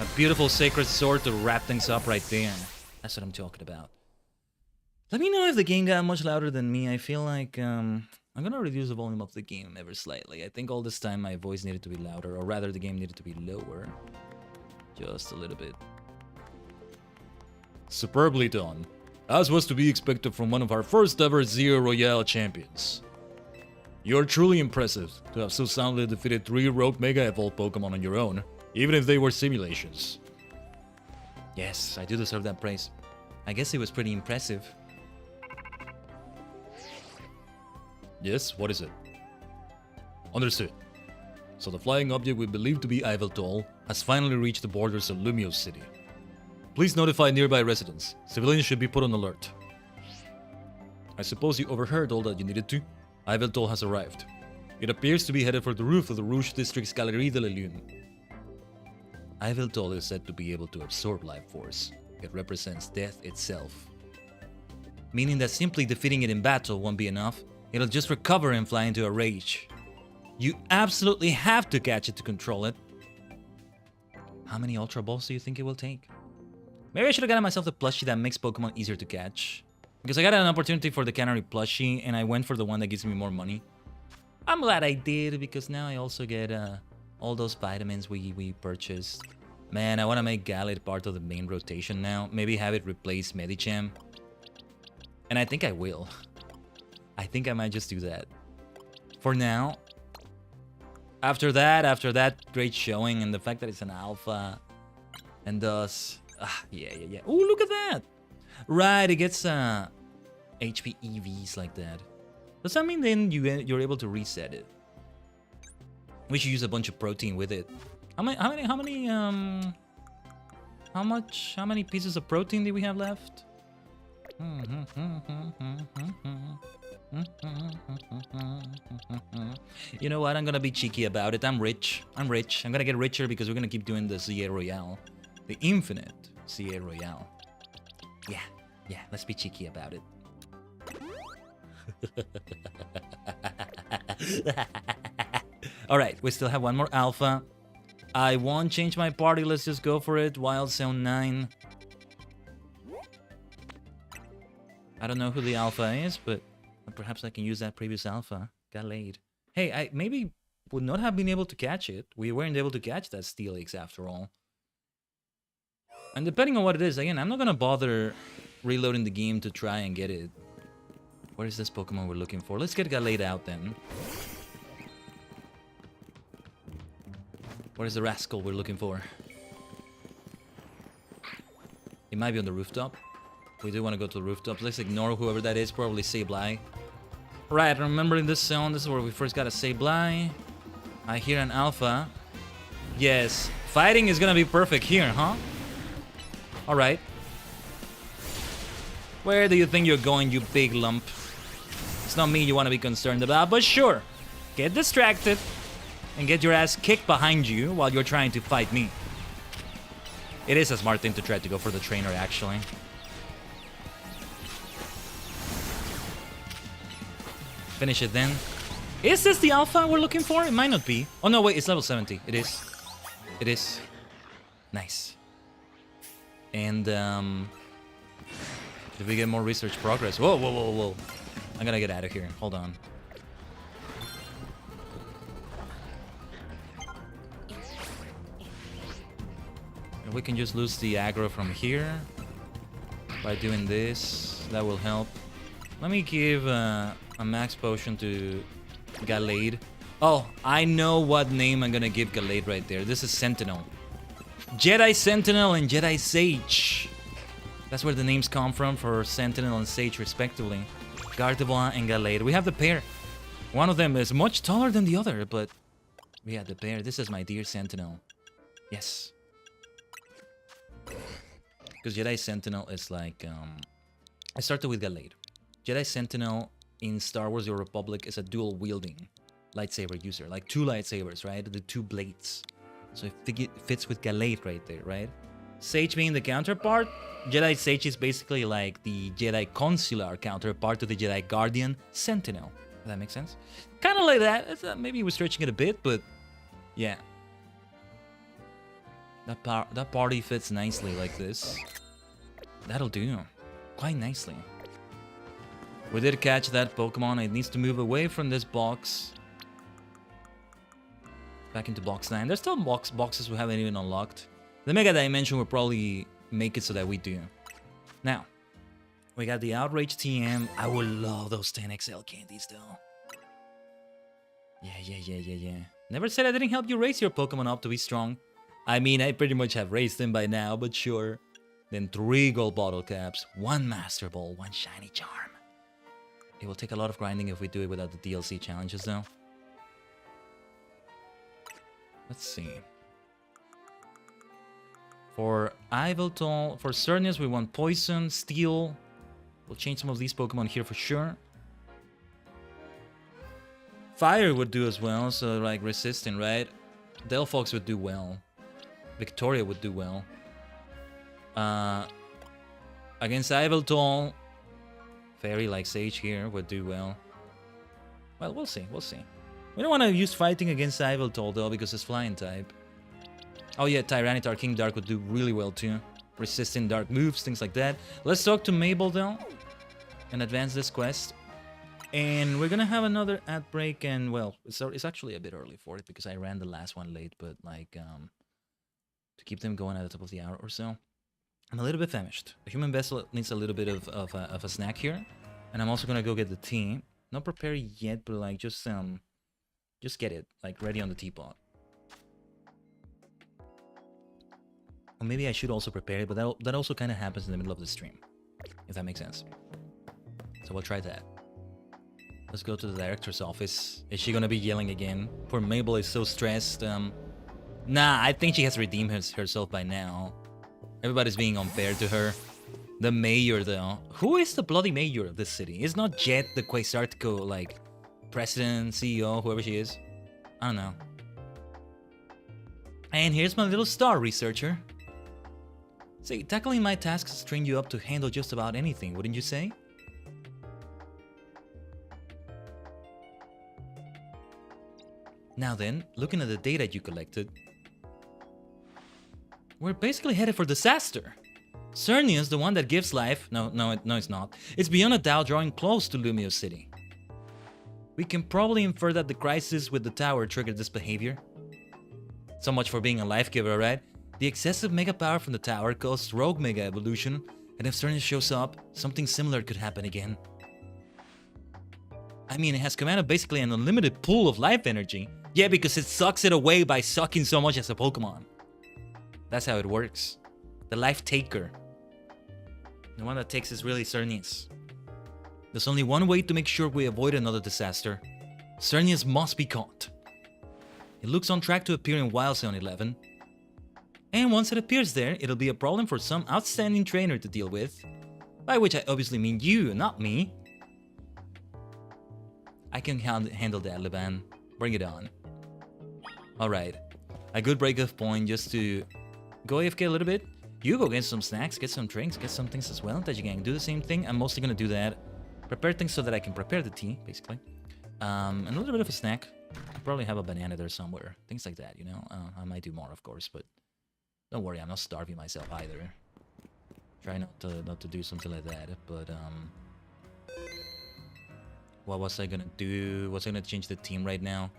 A beautiful Sacred Sword to wrap things up right there. That's what I'm talking about. Let me know if the game got much louder than me. I feel like I'm gonna reduce the volume of the game ever slightly. I think all this time my voice needed to be louder, or rather the game needed to be lower. Just a little bit. Superbly done. As was to be expected from one of our first ever Zero Royale champions. You're truly impressive to have so soundly defeated 3 rogue Mega Evolved Pokemon on your own, even if they were simulations. Yes, I do deserve that praise. I guess it was pretty impressive. Yes, what is it? Understood. So the flying object we believe to be Yveltal has finally reached the borders of Lumiose City. Please notify nearby residents. Civilians should be put on alert. I suppose you overheard all that you needed to? Yveltal has arrived. It appears to be headed for the roof of the Rouge District's Galerie de la Lune. Yveltal is said to be able to absorb life force. It represents death itself. Meaning that simply defeating it in battle won't be enough. It'll just recover and fly into a rage. You absolutely have to catch it to control it. How many Ultra Balls do you think it will take? Maybe I should have gotten myself the plushie that makes Pokemon easier to catch. Because I got an opportunity for the Canary plushie, and I went for the one that gives me more money. I'm glad I did, because now I also get All those vitamins we purchased. Man, I want to make Gallet part of the main rotation now. Maybe have it replace Medicham. And I think I will. I think I might just do that. For now. After that great showing and the fact that it's an alpha. And thus... yeah. Oh, look at that! Right, it gets HP EVs like that. Does that mean then you're able to reset it? We should use a bunch of protein with it. How many pieces of protein do we have left? You know what? I'm gonna be cheeky about it. I'm rich. I'm gonna get richer because we're gonna keep doing the CA Royale. The infinite CA Royale. Yeah, let's be cheeky about it. Alright, we still have one more alpha. I won't change my party, let's just go for it. Wild Zone 9. I don't know who the alpha is, but perhaps I can use that previous alpha. Got laid. Hey, I maybe would not have been able to catch it. We weren't able to catch that Steelix after all. And depending on what it is, again, I'm not gonna bother reloading the game to try and get it. Where is this Pokemon we're looking for? Let's get Gallade out then. Where is the rascal we're looking for? It might be on the rooftop. We do want to go to the rooftop. Let's ignore whoever that is. Probably Sableye. Right, remember in this zone, this is where we first got a Sableye. I hear an alpha. Yes, fighting is gonna be perfect here, huh? Alright. Where do you think you're going, you big lump? It's not me you want to be concerned about, but sure. Get distracted and get your ass kicked behind you while you're trying to fight me. It is a smart thing to try to go for the trainer, actually. Finish it then. Is this the alpha we're looking for? It might not be. Oh no, wait, it's level 70. It is. It is. Nice. And, did we get more research progress? Whoa. I'm gonna get out of here. Hold on. We can just lose the aggro from here by doing this. That will help. Let me give a max potion to Gallade. Oh, I know what name I'm gonna give Gallade right there. This is Sentinel. Jedi Sentinel and Jedi Sage. That's where the names come from for Sentinel and Sage respectively. Gardevoir and Gallade. We have the pair. One of them is much taller than the other, but we have the pair. This is my dear Sentinel. Yes. Because Jedi Sentinel is like, I started with Gallade. Jedi Sentinel in Star Wars The Republic is a dual-wielding lightsaber user. Like two lightsabers, right? The two blades. So it fits with Gallade right there, right? Sage being the counterpart, Jedi Sage is basically like the Jedi Consular counterpart to the Jedi Guardian Sentinel. Does that make sense? Kind of like that. It's, maybe we're stretching it a bit, but yeah. That party fits nicely like this. That'll do. Quite nicely. We did catch that Pokemon. It needs to move away from this box. Back into box 9. There's still boxes we haven't even unlocked. The Mega Dimension will probably make it so that we do. Now, we got the Outrage TM. I would love those 10XL candies though. Yeah. Never said I didn't help you raise your Pokemon up to be strong. I mean, I pretty much have raised them by now, but sure. Then 3 gold bottle caps, 1 Master Ball, 1 shiny charm. It will take a lot of grinding if we do it without the DLC challenges though. Let's see. For Yveltal, for Cernius, we want Poison, Steel. We'll change some of these Pokemon here for sure. Fire would do as well, so like Resistant, right? Delphox would do well. Victoria would do well. Against Yveltal, Fairy like Sage here would do well. Well, we'll see. We don't want to use fighting against Yveltal though, because it's Flying type. Oh yeah, Tyranitar King Dark would do really well too. Resisting dark moves, things like that. Let's talk to Mabel though and advance this quest. And we're gonna have another ad break, and well, it's actually a bit early for it because I ran the last one late, but like to keep them going at the top of the hour or so. I'm a little bit famished. The human vessel needs a little bit of a snack here, and I'm also gonna go get the tea. Not prepared yet, but like just get it like ready on the teapot. Or maybe I should also prepare it, but that also kind of happens in the middle of the stream, if that makes sense. So we'll try that. Let's go to the director's office. Is she gonna be yelling again? Poor Mabel is so stressed. Nah, I think she has redeemed herself by now. Everybody's being unfair to her. The mayor, though. Who is the bloody mayor of this city? It's not Jet, the Quasartico, like, president, CEO, whoever she is. I don't know. And here's my little star researcher. Say, tackling my tasks train you up to handle just about anything, wouldn't you say? Now then, looking at the data you collected, we're basically headed for disaster. Cernius, the one that gives life... No, it's not. It's beyond a doubt drawing close to Lumio City. We can probably infer that the crisis with the tower triggered this behavior. So much for being a life giver, right? The excessive mega power from the tower caused rogue mega evolution, and if Cernius shows up, something similar could happen again. I mean, it has commanded basically an unlimited pool of life energy. Yeah, because it sucks it away by sucking so much as a Pokemon. That's how it works. The life taker. The one that takes is really Cernius. There's only one way to make sure we avoid another disaster. Cernius must be caught. It looks on track to appear in Wild Zone 11. And once it appears there, it'll be a problem for some outstanding trainer to deal with. By which I obviously mean you, not me. I can handle that, Levan. Bring it on. Alright. A good break-off point just to go AFK a little bit. You go get some snacks, get some drinks, get some things as well. Tajigen, do the same thing. I'm mostly gonna do that. Prepare things so that I can prepare the tea, basically. And a little bit of a snack. I'll probably have a banana there somewhere. Things like that, you know? I might do more, of course, but don't worry, I'm not starving myself either. Try not to do something like that, but what was I gonna do? Was I gonna change the team right now?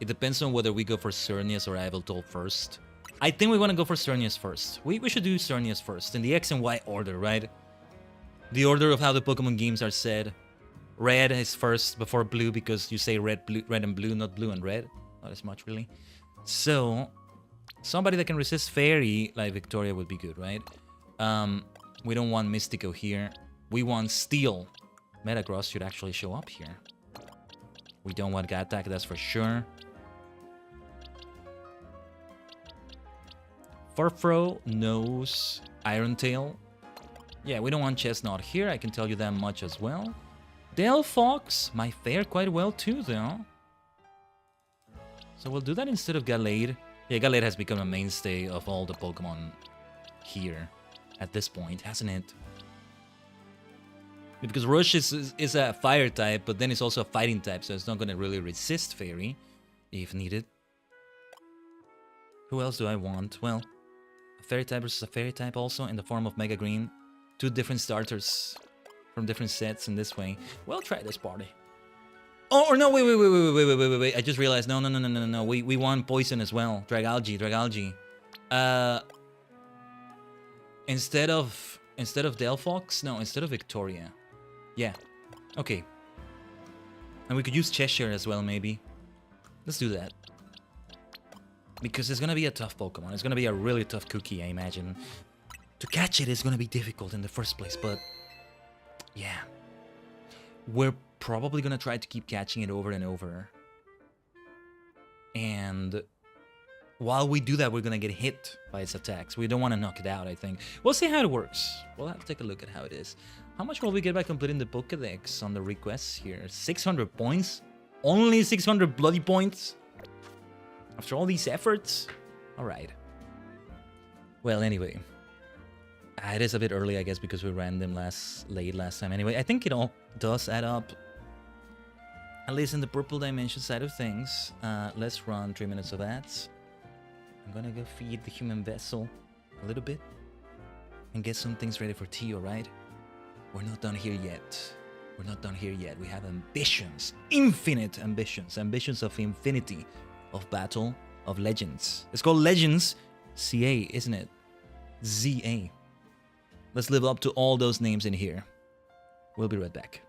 It depends on whether we go for Cernius or Yveltal first. I think we want to go for Cernius first. We should do Cernius first, in the X and Y order, right? The order of how the Pokemon games are said. Red is first before blue because you say red and blue, not blue and red. Not as much, really. So, somebody that can resist Fairy, like Victoria, would be good, right? We don't want Mystico here. We want Steel. Metagross should actually show up here. We don't want Gattack, that's for sure. Furfro, Nose, Iron Tail. Yeah, we don't want Chestnut here, I can tell you that much as well. Delphox might fare quite well too, though. So we'll do that instead of Gallade. Yeah, Gallade has become a mainstay of all the Pokemon here at this point, hasn't it? Because Rush is a fire type, but then it's also a fighting type, so it's not going to really resist Fairy if needed. Who else do I want? Well, a Fairy type versus a Fairy type also in the form of Mega Green. Two different starters from different sets in this way. Well, try this party. Oh, or no, wait. I just realized, no. We want Poison as well. Dragalge. Instead of Delphox? No, instead of Victoria. Yeah. Okay. And we could use Cheshire as well, maybe. Let's do that. Because it's gonna be a tough Pokemon. It's gonna be a really tough cookie, I imagine. To catch it is gonna be difficult in the first place, but... yeah. We're probably gonna try to keep catching it over and over. And... while we do that, we're gonna get hit by its attacks. We don't want to knock it out, I think. We'll see how it works. We'll have to take a look at how it is. How much will we get by completing the Pokédex on the requests here? 600 points? Only 600 bloody points? After all these efforts? Alright. Well, anyway. It is a bit early, I guess, because we ran them late last time. Anyway, I think it all does add up. At least in the purple dimension side of things. Let's run 3 minutes of ads. I'm gonna go feed the human vessel a little bit and get some things ready for tea, alright? We're not done here yet. We're not done here yet. We have ambitions, infinite ambitions, ambitions of infinity, of battle, of legends. It's called Legends CA, isn't it? ZA. Let's live up to all those names in here. We'll be right back.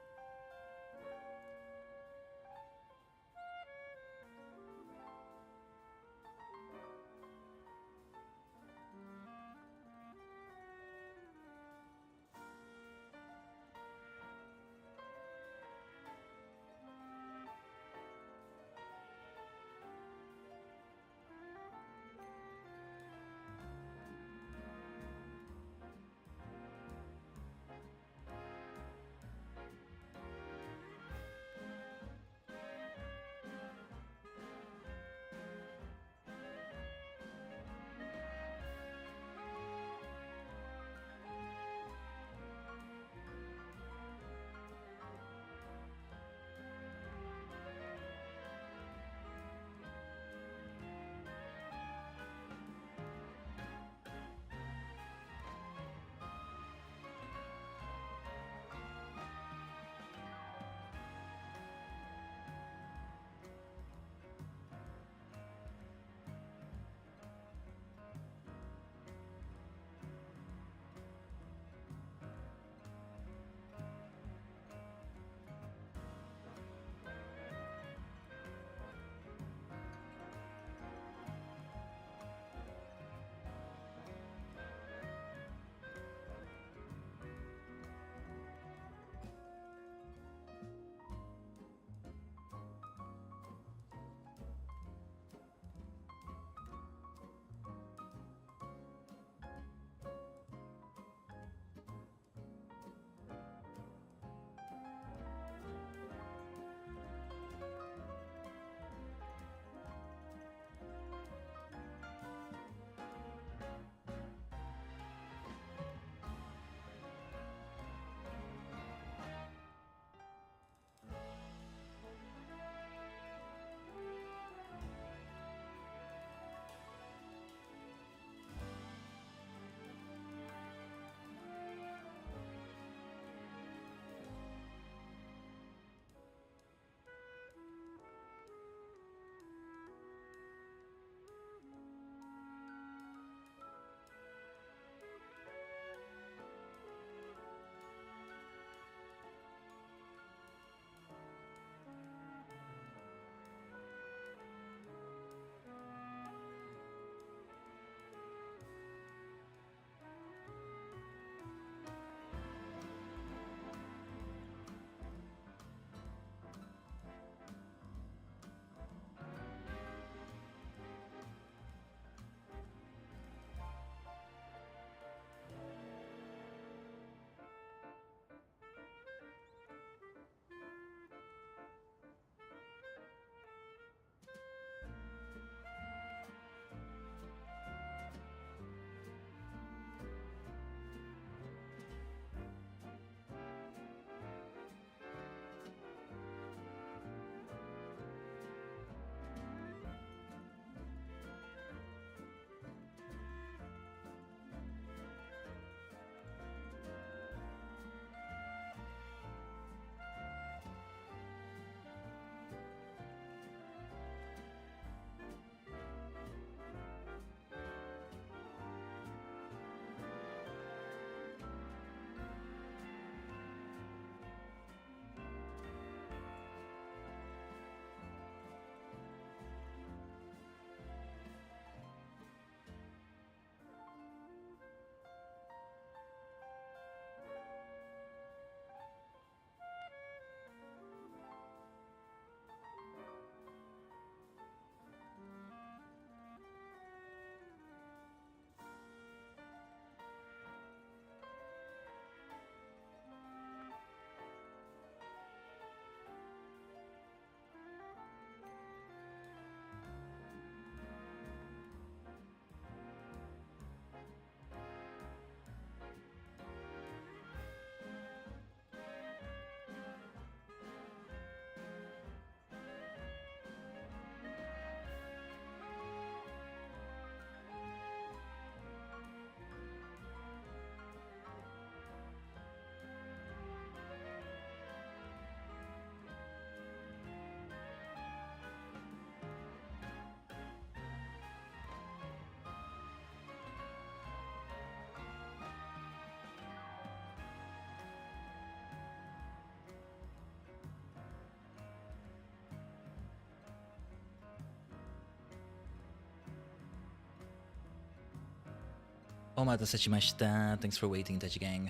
Omata Sachimashita, thanks for waiting, Tajigen.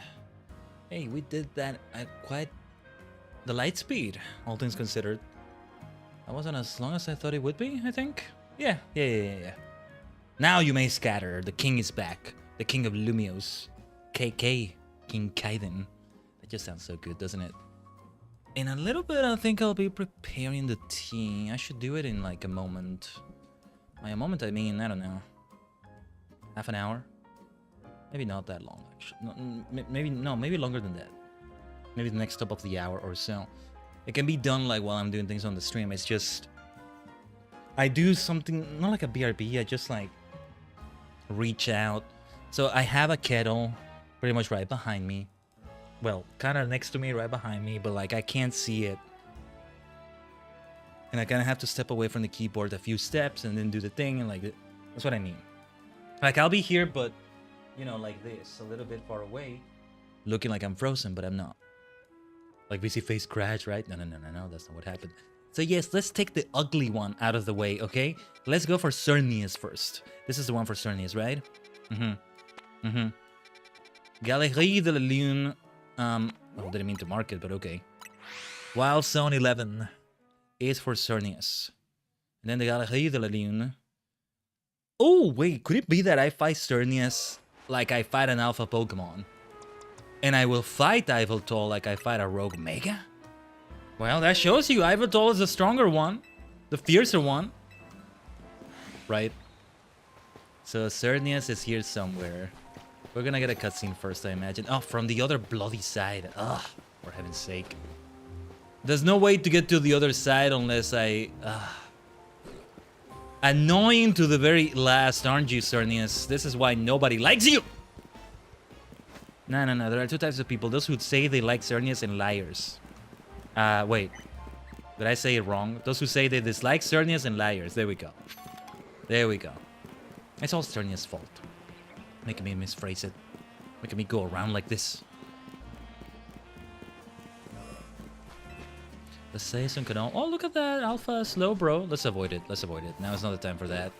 Hey, we did that at quite the light speed, all things considered. That wasn't as long as I thought it would be, I think. Yeah. Now you may scatter, the king is back. The king of Lumios. KK, King Khaiden. That just sounds so good, doesn't it? In a little bit, I think I'll be preparing the tea. I should do it in like a moment. By a moment, I mean, I don't know. Half an hour? Maybe not that long, actually. Maybe longer than that. Maybe the next top of the hour or so. It can be done like while I'm doing things on the stream. It's just... I do something, not like a BRB, I just like reach out. So I have a kettle pretty much right behind me. Well, kind of next to me, right behind me, but like I can't see it. And I kind of have to step away from the keyboard a few steps and then do the thing, and like, that's what I mean. Like I'll be here, but, you know, like this, a little bit far away, looking like I'm frozen, but I'm not. Like VC face crash, right? No, that's not what happened. So yes, let's take the ugly one out of the way, okay? Let's go for Cernius first. This is the one for Cernius, right? Galerie de la Lune. Oh, didn't mean to mark it, but okay. Wild Zone 11 is for Cernius. And then the Galerie de la Lune. Oh, wait, could it be that I fight Cernius like I fight an alpha Pokemon? And I will fight Yveltal like I fight a Rogue Mega? Well, that shows you Yveltal is the stronger one. The fiercer one. Right? So Cernius is here somewhere. We're gonna get a cutscene first, I imagine. Oh, from the other bloody side. Ugh, for heaven's sake. There's no way to get to the other side unless I... Annoying to the very last, aren't you, Cernius? This is why nobody likes you! No. There are two types of people. Those who say they like Cernius and liars. Wait. Did I say it wrong? Those who say they dislike Cernius and liars. There we go. It's all Cernius' fault. Making me misphrase it. Making me go around like this. The Season Canal. Oh, look at that. Alpha slow, bro. Let's avoid it. Now is not the time for that.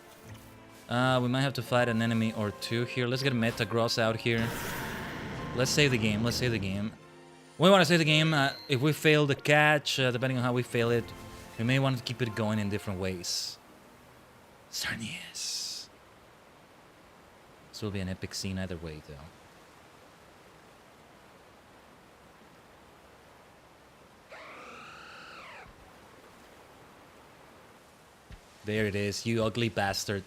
We might have to fight an enemy or two here. Let's get Metagross out here. Let's save the game. We want to save the game. If we fail the catch, depending on how we fail it, we may want to keep it going in different ways. Cernius. This will be an epic scene either way, though. There it is, you ugly bastard.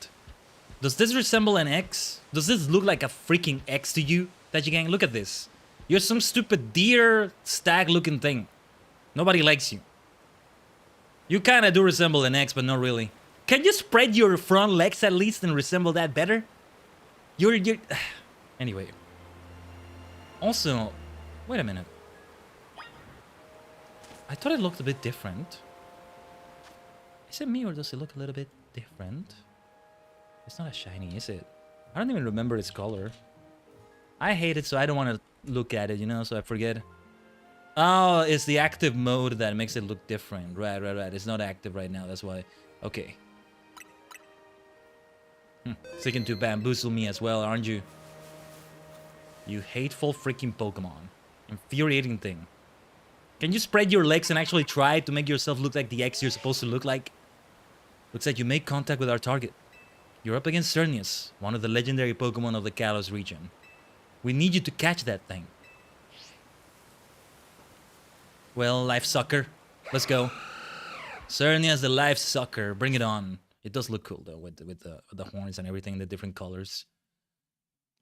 Does this resemble an X? Does this look like a freaking X to you, Tajigen? Look at this. You're some stupid deer stag looking thing. Nobody likes you. You kinda do resemble an X, but not really. Can you spread your front legs at least and resemble that better? You're... Anyway. Also, wait a minute. I thought it looked a bit different. Is it me or does it look a little bit different? It's not as shiny, is it? I don't even remember its color. I hate it, so I don't want to look at it, you know, so I forget. Oh, it's the active mode that makes it look different. Right. It's not active right now, that's why. Okay. Seeking to bamboozle me as well, aren't you? You hateful freaking Pokemon. Infuriating thing. Can you spread your legs and actually try to make yourself look like the X you're supposed to look like? Looks like you make contact with our target. You're up against Cernius, one of the legendary Pokemon of the Kalos region. We need you to catch that thing. Well, life sucker. Let's go. Cernius the life sucker. Bring it on. It does look cool though with the horns and everything, the different colors.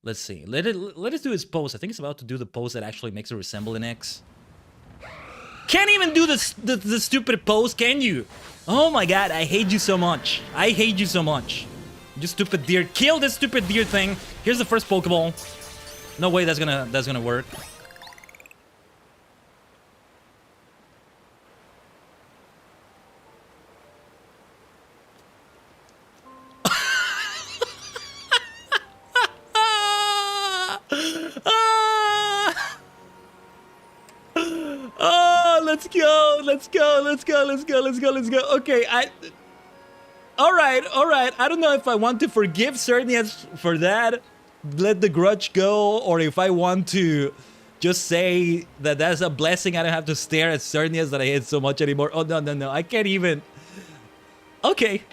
Let's see. Let us do his pose. I think it's about to do the pose that actually makes it resemble an X. Can't even do the stupid pose, can you? Oh my god, I hate you so much. I hate you so much. You stupid deer. Kill this stupid deer thing. Here's the first Pokeball. No way that's gonna work. Oh, let's go. Okay, All right. I don't know if I want to forgive Cernius for that, let the grudge go, or if I want to just say that that's a blessing, I don't have to stare at Cernias that I hate so much anymore. Oh, no, I can't even. Okay.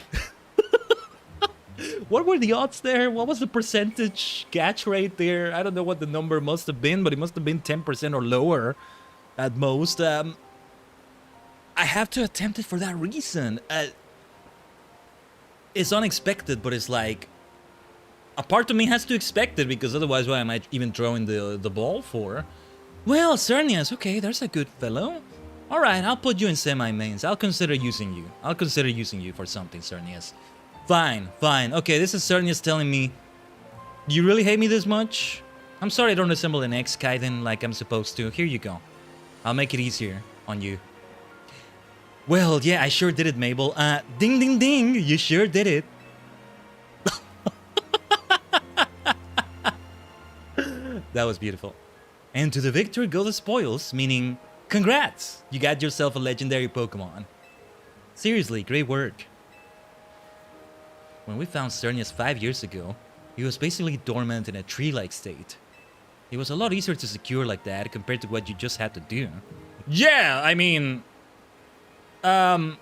What were the odds there? What was the percentage catch rate there? I don't know what the number must have been, but it must have been 10% or lower at most. I have to attempt it for that reason. It's unexpected, but it's like a part of me has to expect it, because otherwise why am I even throwing the ball for? Well, Cernias, okay, there's a good fellow. Alright, I'll put you in semi-mains. I'll consider using you. I'll consider using you for something, Cernias. Fine. Okay, this is Cernias telling me, you really hate me this much? I'm sorry I don't resemble an ex Khaiden like I'm supposed to. Here you go. I'll make it easier on you. Well, yeah, I sure did it, Mabel. Ding, ding, ding, you sure did it. That was beautiful. And to the victor go the spoils, meaning, congrats! You got yourself a legendary Pokemon. Seriously, great work. When we found Cernias 5 years ago, he was basically dormant in a tree-like state. It was a lot easier to secure like that compared to what you just had to do. Yeah, I mean... I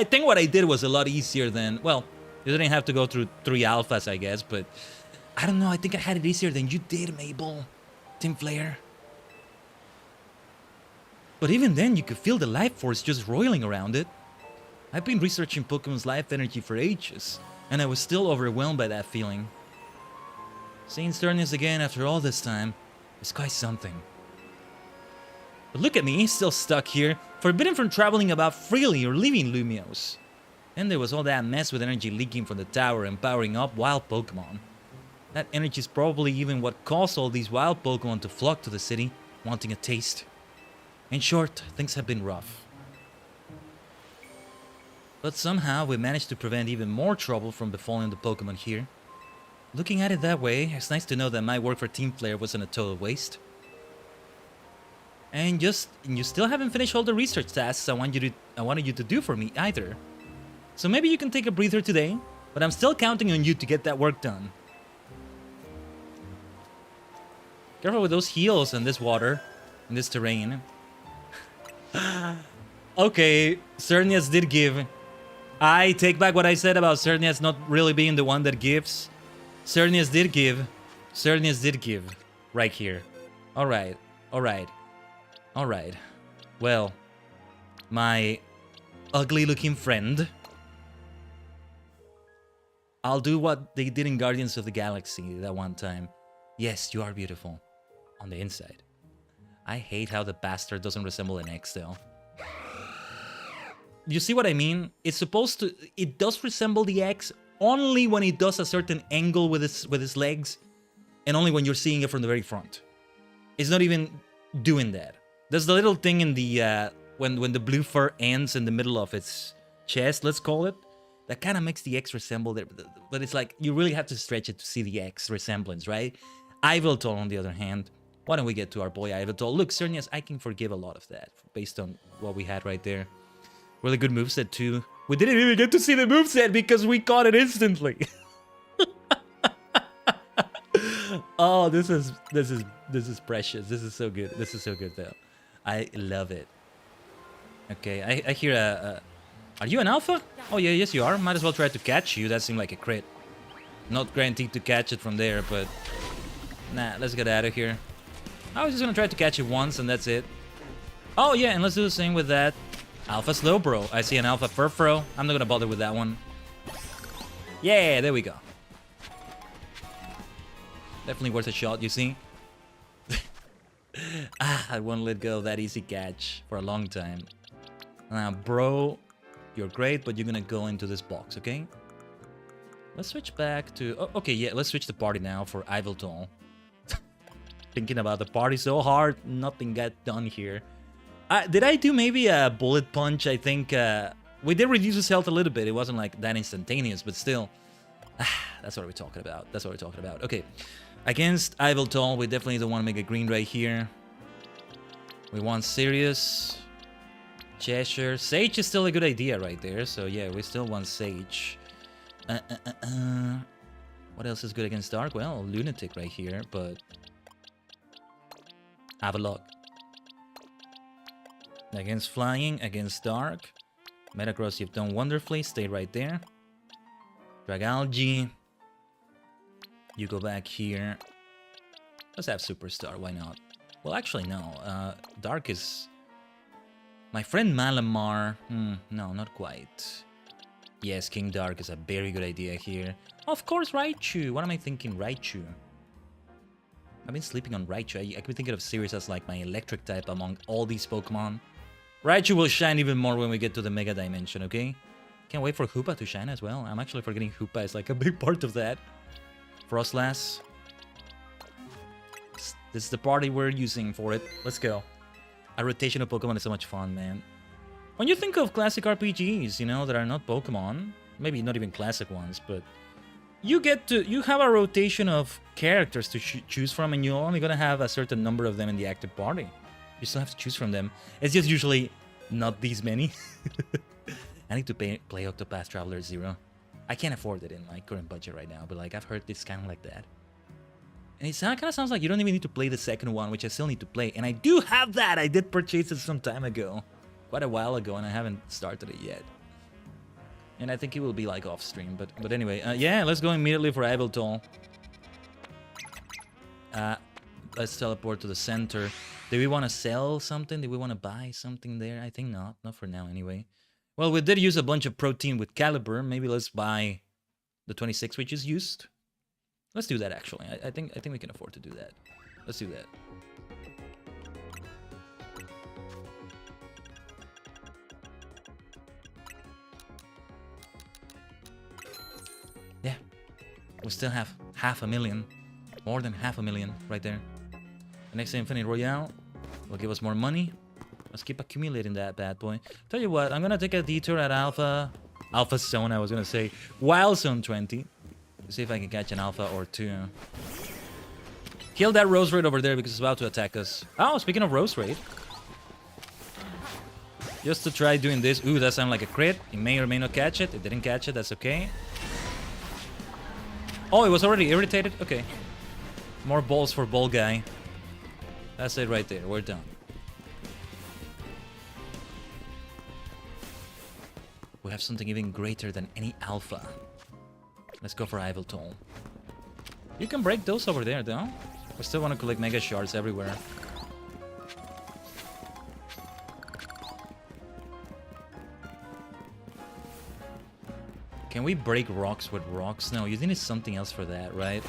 think what I did was a lot easier than... Well, you didn't have to go through 3 alphas, I guess, but... I don't know, I think I had it easier than you did, Mabel. Tim Flair. But even then, you could feel the life force just roiling around it. I've been researching Pokemon's life energy for ages, and I was still overwhelmed by that feeling. Seeing Cernias again after all this time is quite something. But look at me, still stuck here, forbidden from traveling about freely or leaving Lumiose. And there was all that mess with energy leaking from the tower and powering up wild Pokemon. That energy is probably even what caused all these wild Pokemon to flock to the city, wanting a taste. In short, things have been rough. But somehow we managed to prevent even more trouble from befalling the Pokemon here. Looking at it that way, it's nice to know that my work for Team Flare wasn't a total waste. And you still haven't finished all the research tasks I wanted you to do for me either. So maybe you can take a breather today, but I'm still counting on you to get that work done. Careful with those heels and this water, and this terrain. Okay, Cernias did give. I take back what I said about Cernias not really being the one that gives. Cernias did give. Cernias did give. Right here. Alright. Well, my ugly looking friend. I'll do what they did in Guardians of the Galaxy that one time. Yes, you are beautiful. On the inside. I hate how the bastard doesn't resemble an X though. You see what I mean? It's supposed to... It does resemble the X only when it does a certain angle with its legs. And only when you're seeing it from the very front. It's not even doing that. There's the little thing in the... when the blue fur ends in the middle of its chest, let's call it. That kind of makes the X resemble it. But it's like, you really have to stretch it to see the X resemblance, right? Yveltal, on the other hand. Why don't we get to our boy Yveltal? Look, Cernias, I can forgive a lot of that. Based on what we had right there. Really good moveset too. We didn't even get to see the moveset because we caught it instantly. Oh, this is precious. This is so good. This is so good though. I love it. Okay, I hear a... Are you an alpha? Oh yeah, yes you are. Might as well try to catch you. That seemed like a crit. Not guaranteed to catch it from there, but... Nah, let's get out of here. I was just gonna try to catch it once and that's it. Oh yeah, and let's do the same with that. Alpha Slowbro. I see an Alpha Furfro. I'm not gonna bother with that one. Yeah, there we go. Definitely worth a shot, you see? I won't let go of that easy catch for a long time. Now, bro, you're great, but you're gonna go into this box, okay? Let's switch back to... Oh, okay, yeah, let's switch the party now for Yveltal. Thinking about the party so hard, nothing got done here. Did I do maybe a bullet punch? I think we did reduce his health a little bit. It wasn't like that instantaneous, but still. That's what we're talking about. That's what we're talking about. Okay. Against Yveltal, we definitely don't want to make a green right here. We want Sirius. Cheshire. Sage is still a good idea right there. So yeah, we still want Sage. What else is good against Dark? Well, Lunatic right here, but... have a look. Against Flying, against Dark. Metagross, you've done wonderfully. Stay right there. Dragalge. You go back here. Let's have Superstar, why not? Well, actually, no. Dark is... my friend Malamar. No, not quite. Yes, King Dark is a very good idea here. Of course, Raichu. What am I thinking? Raichu. I've been sleeping on Raichu. I could be thinking of Sirius as like my electric type among all these Pokemon. Raichu will shine even more when we get to the Mega Dimension, okay? Can't wait for Hoopa to shine as well. I'm actually forgetting Hoopa is like a big part of that. Frostlass. This is the party we're using for it. Let's go. A rotation of Pokemon is so much fun, man. When you think of classic RPGs, you know, that are not Pokemon, maybe not even classic ones, but you have a rotation of characters to choose from, and you're only gonna have a certain number of them in the active party. You still have to choose from them. It's just usually not these many. I need to play Octopath Traveler 0. I can't afford it in my current budget right now, but like I've heard it's kind of like that. And it kind of sounds like you don't even need to play the second one, which I still need to play. And I do have that! I did purchase it some time ago. Quite a while ago, and I haven't started it yet. And I think it will be like off stream, but anyway. Yeah, let's go immediately for Yveltal. Let's teleport to the center. Do we want to sell something? Do we want to buy something there? I think not. Not for now, anyway. Well, we did use a bunch of protein with Caliber. Maybe let's buy the 26 we just used. Let's do that, actually. I think we can afford to do that. Let's do that. Yeah. We still have 500,000. More than 500,000 right there. The next Infinite Royale will give us more money. Let's keep accumulating that bad boy. Tell you what, I'm gonna take a detour at Alpha Zone, I was gonna say. Wild Zone 20. See if I can catch an Alpha or two. Kill that Roserade over there because it's about to attack us. Oh, speaking of Roserade. Just to try doing this. Ooh, that sounded like a crit. It may or may not catch it. It didn't catch it, that's okay. Oh, it was already irritated? Okay. More balls for Ball Guy. That's it right there. We're done. We have something even greater than any Alpha. Let's go for Yveltal. You can break those over there, though. We still want to collect Mega Shards everywhere. Can we break rocks with rocks? No, you need something else for that, right?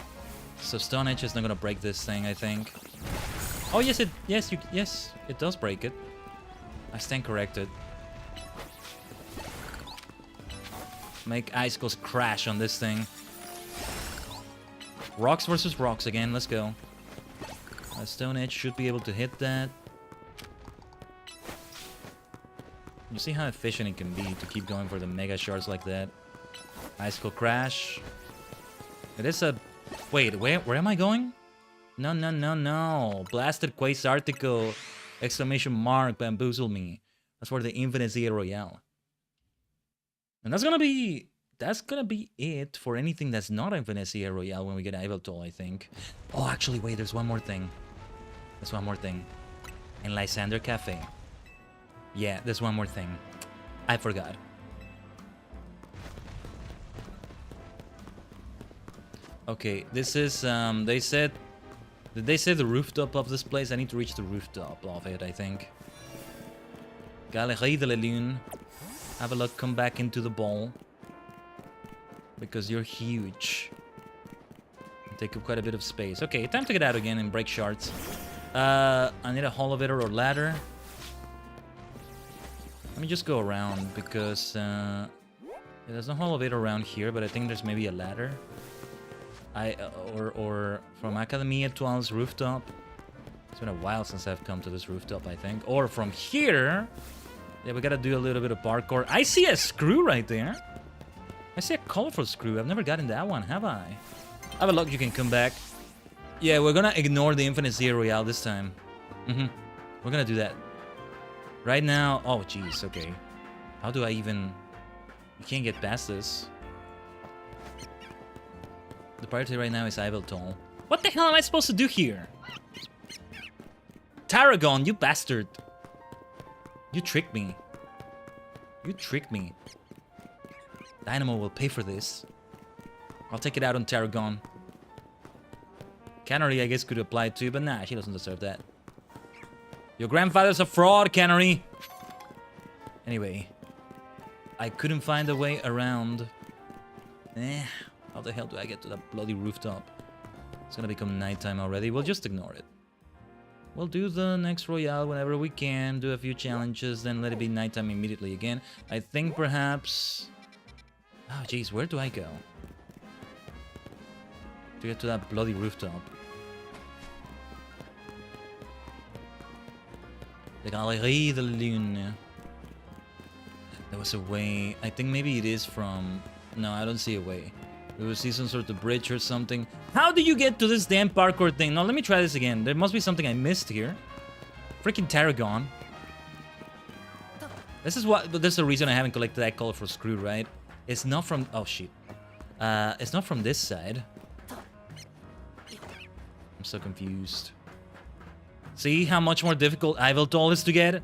So Stone Edge is not gonna break this thing, I think. Oh yes, it does break it. I stand corrected. Make Icicles crash on this thing. Rocks versus rocks again, let's go. Stone Edge should be able to hit that. You see how efficient it can be to keep going for the Mega Shards like that. Icicle Crash. It is a... Wait, where am I going? No. Blasted Quasarticle! Exclamation mark, bamboozle me. That's for the Infinite Z Royale. And that's gonna be it for anything that's not Infinite Z Royale when we get Yveltal, I think. Oh, actually, wait, there's one more thing. There's one more thing. In Lysander Cafe. Yeah, there's one more thing. I forgot. Okay, this is, they said... Did they say the rooftop of this place? I need to reach the rooftop of it, I think. Galerie de la Lune. Have a look, come back into the ball. Because you're huge. You take up quite a bit of space. Okay, time to get out again and break shards. I need a Holovator or ladder. Let me just go around because there's no Holovator around here, but I think there's maybe a ladder. Or from Academia Toile's rooftop. It's been a while since I've come to this rooftop, I think. Or from here. Yeah, we gotta do a little bit of parkour. I see a screw right there. I see a colorful screw. I've never gotten that one, have I? Have a look, you can come back. Yeah, we're gonna ignore the Infinite Z Royale this time. We're gonna do that. Right now... Oh, jeez, okay. How do I even... You can't get past this. The priority right now is Iveltal. What the hell am I supposed to do here? Tarragon, you bastard! You tricked me. You tricked me. Dynamo will pay for this. I'll take it out on Tarragon. Canary, I guess, could apply too, but nah, she doesn't deserve that. Your grandfather's a fraud, Canary! Anyway. I couldn't find a way around. How the hell do I get to that bloody rooftop? It's gonna become nighttime already. We'll just ignore it. We'll do the next Royale whenever we can, do a few challenges, then let it be nighttime immediately again. I think perhaps... Oh, jeez, where do I go? To get to that bloody rooftop. The Galerie de Lune. There was a way. I think maybe it is from... No, I don't see a way. We will see some sort of bridge or something. How do you get to this damn parkour thing? Now, let me try this again. There must be something I missed here. Freaking Tarragon. This is what... There's a reason I haven't collected that colorful screw, right? It's not from... Oh, shit. It's not from this side. I'm so confused. See how much more difficult Iveltal is to get?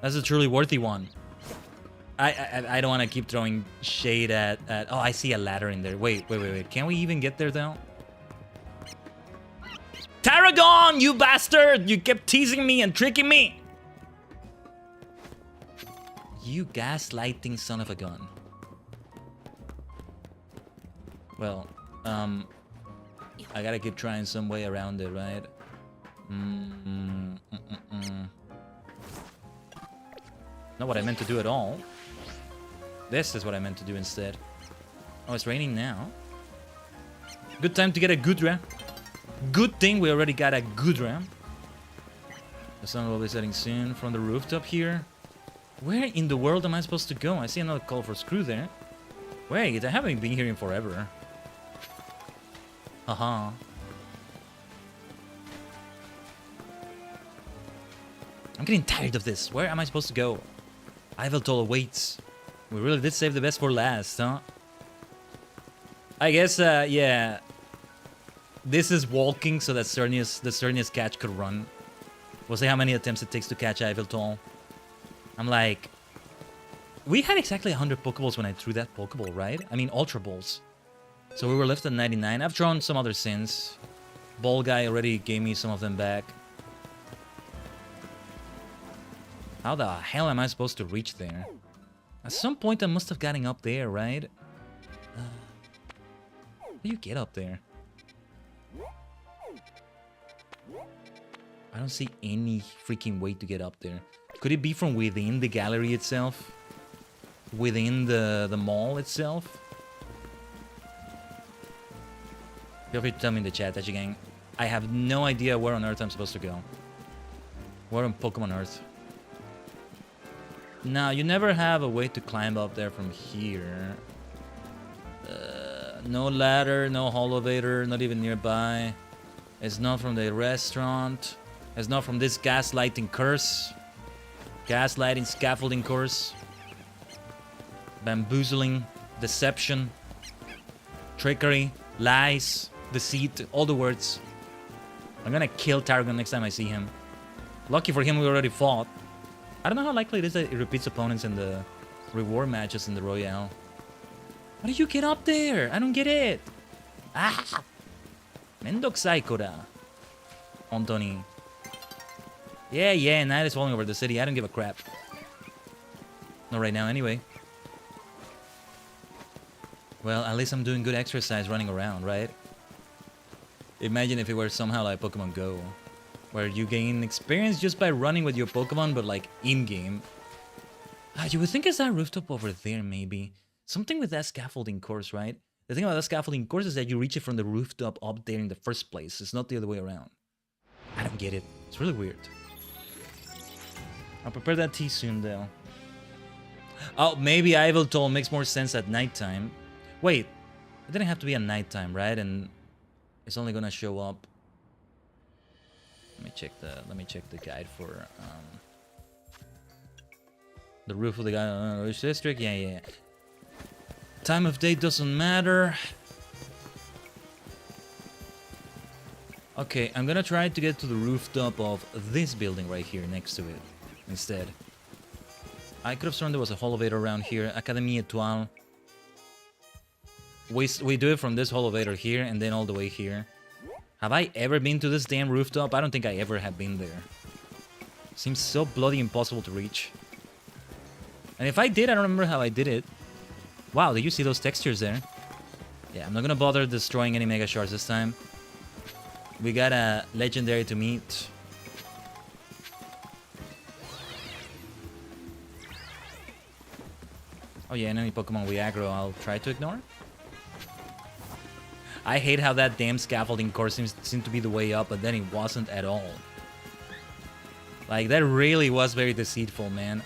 That's a truly worthy one. I don't want to keep throwing shade at... Oh, I see a ladder in there. Wait. Can we even get there, though? Tarragon, you bastard! You kept teasing me and tricking me! You gaslighting son of a gun. Well, I gotta keep trying some way around it, right? Not what I meant to do at all. This is what I meant to do instead. Oh, it's raining now. Good time to get a Gudra. Good thing we already got a Gudra. The sun will be setting soon from the rooftop here. Where in the world am I supposed to go? I see another call for screw there. Wait, I haven't been here in forever. Haha. I'm getting tired of this. Where am I supposed to go? Iveltal awaits. We really did save the best for last, huh? I guess, yeah. This is walking so that the Cernius catch could run. We'll see how many attempts it takes to catch Iveltal. I'm like... We had exactly 100 Pokeballs when I threw that Pokeball, right? I mean, Ultra Balls. So we were left at 99. I've thrown some others since. Ball Guy already gave me some of them back. How the hell am I supposed to reach there? At some point I must have gotten up there, right? How do you get up there? I don't see any freaking way to get up there. Could it be from within the gallery itself? Within the mall itself? Feel free to tell me in the chat, Tajigen. I have no idea where on earth I'm supposed to go. Where on Pokemon Earth? Now, you never have a way to climb up there from here. No ladder, no elevator, not even nearby. It's not from the restaurant. It's not from this gaslighting curse. Gaslighting, scaffolding curse. Bamboozling, deception, trickery, lies, deceit, all the words. I'm gonna kill Tarragon next time I see him. Lucky for him, we already fought. I don't know how likely it is that it repeats opponents in the reward matches in the Royale. How do you get up there? I don't get it. Ah! Mendokusai koda. Hontoni. Yeah, night is falling over the city. I don't give a crap. Not right now, anyway. Well, at least I'm doing good exercise running around, right? Imagine if it were somehow like Pokemon Go, where you gain experience just by running with your Pokemon, but like in-game. You would think it's that rooftop over there, maybe. Something with that scaffolding course, right? The thing about that scaffolding course is that you reach it from the rooftop up there in the first place. It's not the other way around. I don't get it. It's really weird. I'll prepare that tea soon, though. Oh, maybe Iveltal makes more sense at nighttime. Wait, it didn't have to be at nighttime, right? And it's only gonna show up. Let me check the guide for the roof of the guide. Which district? Yeah. Time of day doesn't matter. Okay, I'm gonna try to get to the rooftop of this building right here next to it instead. I could have sworn there was a elevator around here. Académie Étoile. We do it from this elevator here and then all the way here. Have I ever been to this damn rooftop? I don't think I ever have been there. Seems so bloody impossible to reach. And if I did, I don't remember how I did it. Wow, did you see those textures there? Yeah, I'm not gonna bother destroying any Mega Shards this time. We got a legendary to meet. Oh yeah, and any Pokemon we aggro, I'll try to ignore. I hate how that damn scaffolding course seemed to be the way up, but then it wasn't at all. Like, that really was very deceitful, man.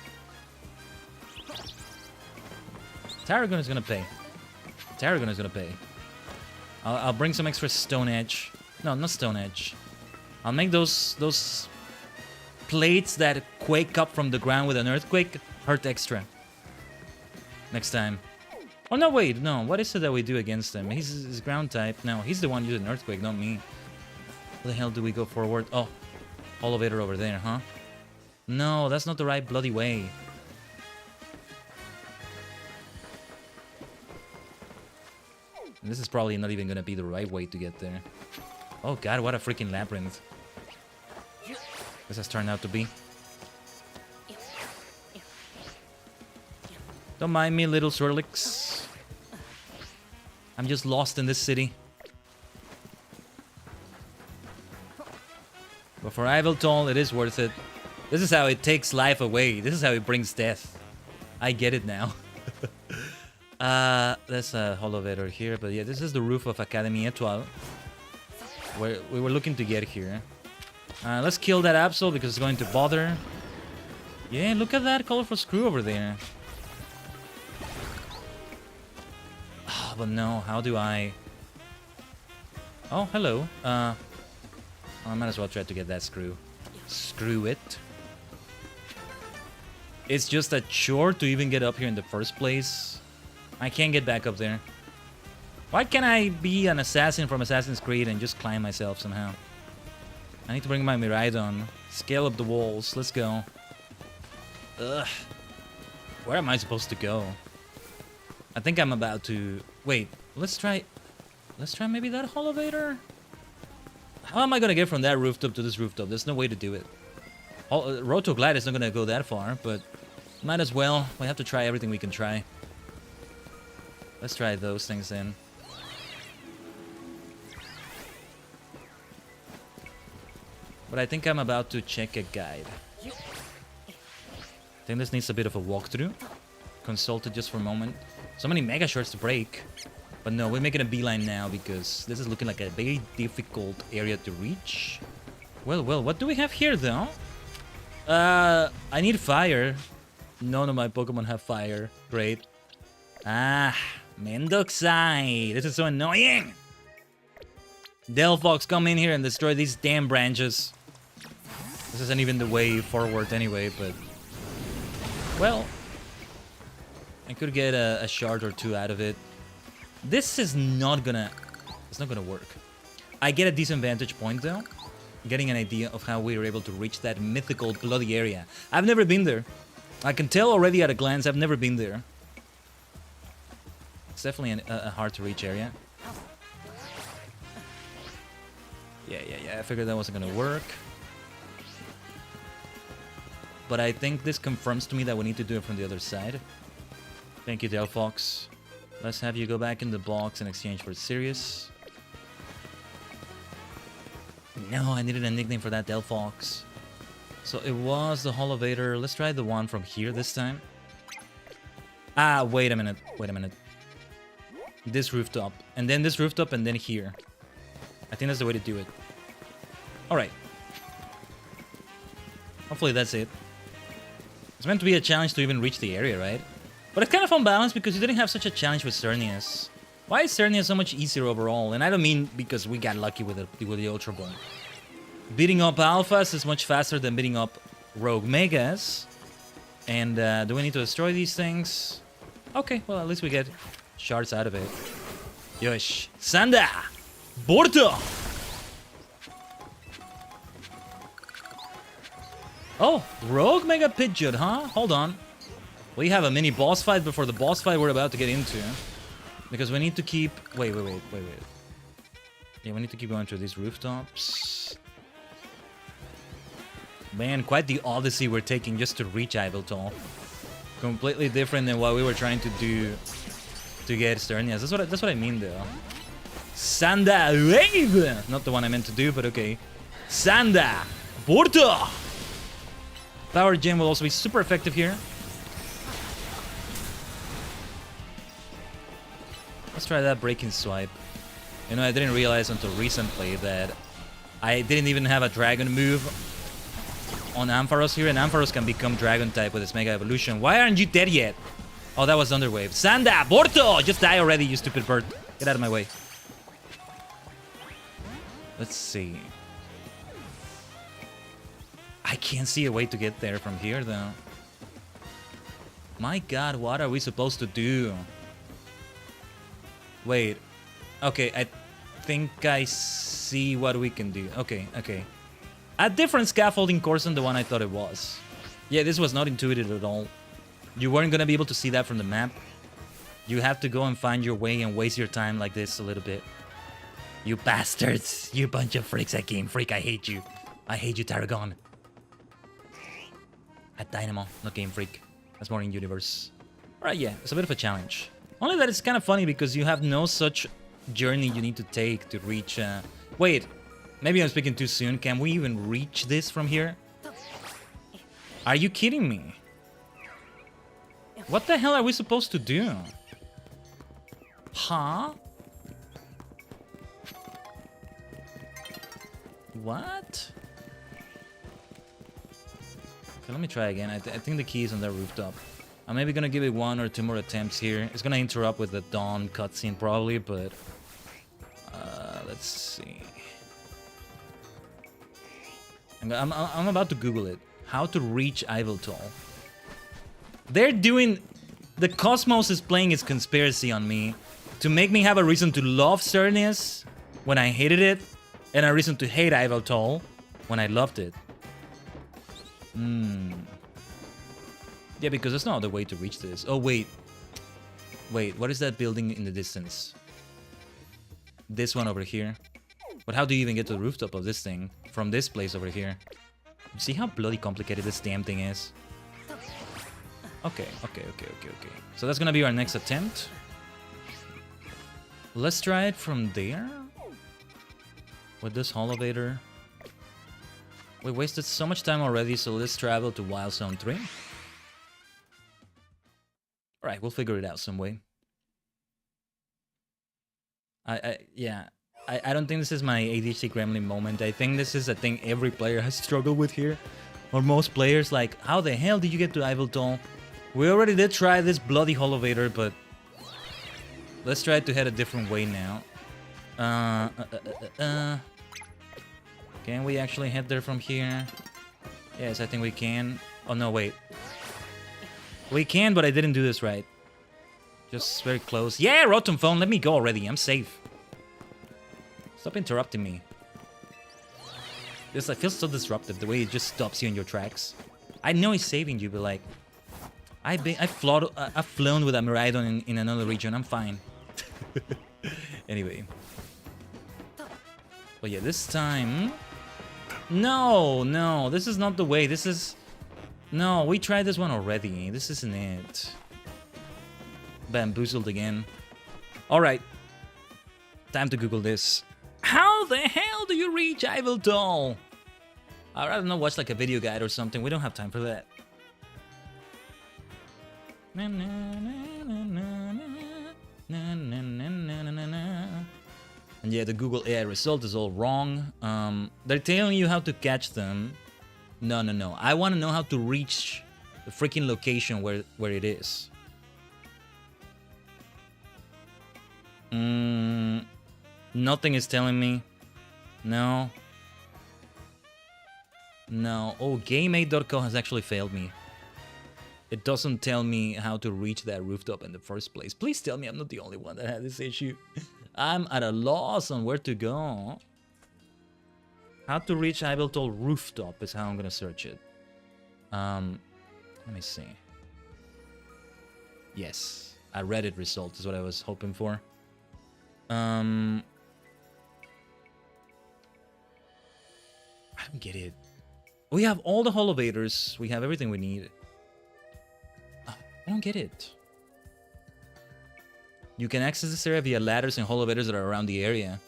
Tajigen is gonna pay. Tajigen is gonna pay. I'll bring some extra Stone Edge. No, not Stone Edge. I'll make those plates that quake up from the ground with an earthquake hurt extra. Next time. Oh, no, wait. No, what is it that we do against him? He's ground type. No, he's the one using earthquake, not me. How the hell do we go forward? Oh, elevator over there, huh? No, that's not the right bloody way. And this is probably not even gonna be the right way to get there. Oh god, what a freaking labyrinth. This has turned out to be. Don't mind me, little Swirlix. I'm just lost in this city. But for Iveltal, it is worth it. This is how it takes life away. This is how it brings death. I get it now. There's a elevator here, but yeah, this is the roof of Académie Étoile. Where we were looking to get here. Let's kill that Absol because it's going to bother. Yeah, look at that colorful screw over there. Oh, but no, how do I... Oh, hello. I might as well try to get that screw. Screw it. It's just a chore to even get up here in the first place. I can't get back up there. Why can't I be an assassin from Assassin's Creed and just climb myself somehow? I need to bring my Miraidon. Scale up the walls. Let's go. Ugh. Where am I supposed to go? I think I'm about to... Wait, let's try maybe that elevator? How am I gonna get from that rooftop to this rooftop? There's no way to do it. Roto Glide is not gonna go that far, but might as well. We have to try everything we can try. Let's try those things in. But I think I'm about to check a guide. I think this needs a bit of a walkthrough. Consult it just for a moment. So many Mega Shards to break. But no, we're making a beeline now because this is looking like a very difficult area to reach. Well, what do we have here though? I need fire. None of my Pokemon have fire. Great. Ah, Mendoxai. This is so annoying. Delphox, come in here and destroy these damn branches. This isn't even the way forward anyway, but... Well... I could get a shard or two out of it. This is not gonna... It's not gonna work. I get a decent vantage point though. Getting an idea of how we were able to reach that mythical bloody area. I've never been there. I can tell already at a glance I've never been there. It's definitely a hard to reach area. Yeah, I figured that wasn't gonna work. But I think this confirms to me that we need to do it from the other side. Thank you, Delphox. Let's have you go back in the box in exchange for Sirius. No, I needed a nickname for that Delphox. So it was the elevator. Let's try the one from here this time. Ah, wait a minute. This rooftop. And then this rooftop and then here. I think that's the way to do it. Alright. Hopefully that's it. It's meant to be a challenge to even reach the area, right? But it's kind of unbalanced because you didn't have such a challenge with Cernius. Why is Cernius so much easier overall? And I don't mean because we got lucky with the Ultra Ball. Beating up Alphas is much faster than beating up Rogue Megas. And do we need to destroy these things? Okay, well at least we get shards out of it. Yosh. Sanda! Borto! Oh, Rogue Mega Pidgeot, huh? Hold on. We have a mini boss fight before the boss fight we're about to get into. Because we need to keep... Wait. Yeah, we need to keep going through these rooftops. Man, quite the odyssey we're taking just to reach Iveltal. Completely different than what we were trying to do to get Sternias. That's what I mean, though. Sanda Wave! Not the one I meant to do, but okay. Sanda Porto! Power Gem will also be super effective here. Let's try that breaking swipe. You know, I didn't realize until recently that I didn't even have a dragon move on Ampharos here, and Ampharos can become dragon type with its Mega Evolution. Why aren't you dead yet? Oh, that was Underwave. Sanda Porto! Just die already, you stupid bird. Get out of my way. Let's see. I can't see a way to get there from here, though. My god, what are we supposed to do? Wait. Okay, I think I see what we can do. Okay. A different scaffolding course than the one I thought it was. Yeah, this was not intuitive at all. You weren't gonna be able to see that from the map. You have to go and find your way and waste your time like this a little bit. You bastards! You bunch of freaks at Game Freak, I hate you. I hate you, Tarragon. At Dynamo, not Game Freak. That's more in Universe. Alright, yeah, it's a bit of a challenge. Only that it's kind of funny because you have no such journey you need to take to reach... Wait, maybe I'm speaking too soon. Can we even reach this from here? Are you kidding me? What the hell are we supposed to do? Huh? What? Okay, let me try again. I think the key is on that rooftop. I'm maybe gonna give it 1 or 2 more attempts here. It's gonna interrupt with the dawn cutscene probably, but... let's see... I'm about to Google it. How to reach Iveltal. They're doing... The Cosmos is playing its conspiracy on me to make me have a reason to love Cernius when I hated it, and a reason to hate Iveltal when I loved it. Yeah, because there's no other way to reach this. Oh, wait. Wait, what is that building in the distance? This one over here. But how do you even get to the rooftop of this thing from this place over here? You see how bloody complicated this damn thing is? Okay. So that's gonna be our next attempt. Let's try it from there. With this Holovator. We wasted so much time already, so let's travel to Wild Zone 3. Alright, we'll figure it out some way. Yeah. I don't think this is my ADHD Gremlin moment. I think this is a thing every player has struggled with here. Or most players, like, how the hell did you get to Iveltal? We already did try this bloody Holovator, but... Let's try to head a different way now. Can we actually head there from here? Yes, I think we can. Oh, no, wait. We can, but I didn't do this right. Just very close. Yeah, Rotom Phone, let me go already. I'm safe. Stop interrupting me. This, I feel so disruptive, the way it just stops you in your tracks. I know he's saving you, but like... I've flown with a Miraidon in another region. I'm fine. Anyway. But yeah, this time... No, this is not the way. This is... No, we tried this one already. This isn't it. Bamboozled again. Alright. Time to Google this. How the hell do you reach Iveltal? I'd rather not watch like a video guide or something. We don't have time for that. And yeah, the Google AI result is all wrong. They're telling you how to catch them. No. I want to know how to reach the freaking location where it is. Nothing is telling me. No. Oh, GameAid.co has actually failed me. It doesn't tell me how to reach that rooftop in the first place. Please tell me I'm not the only one that had this issue. I'm at a loss on where to go. How to reach Iveltal rooftop is how I'm gonna search it. Let me see. Yes, a Reddit result is what I was hoping for. I don't get it. We have all the elevators. We have everything we need. I don't get it. You can access this area via ladders and elevators that are around the area.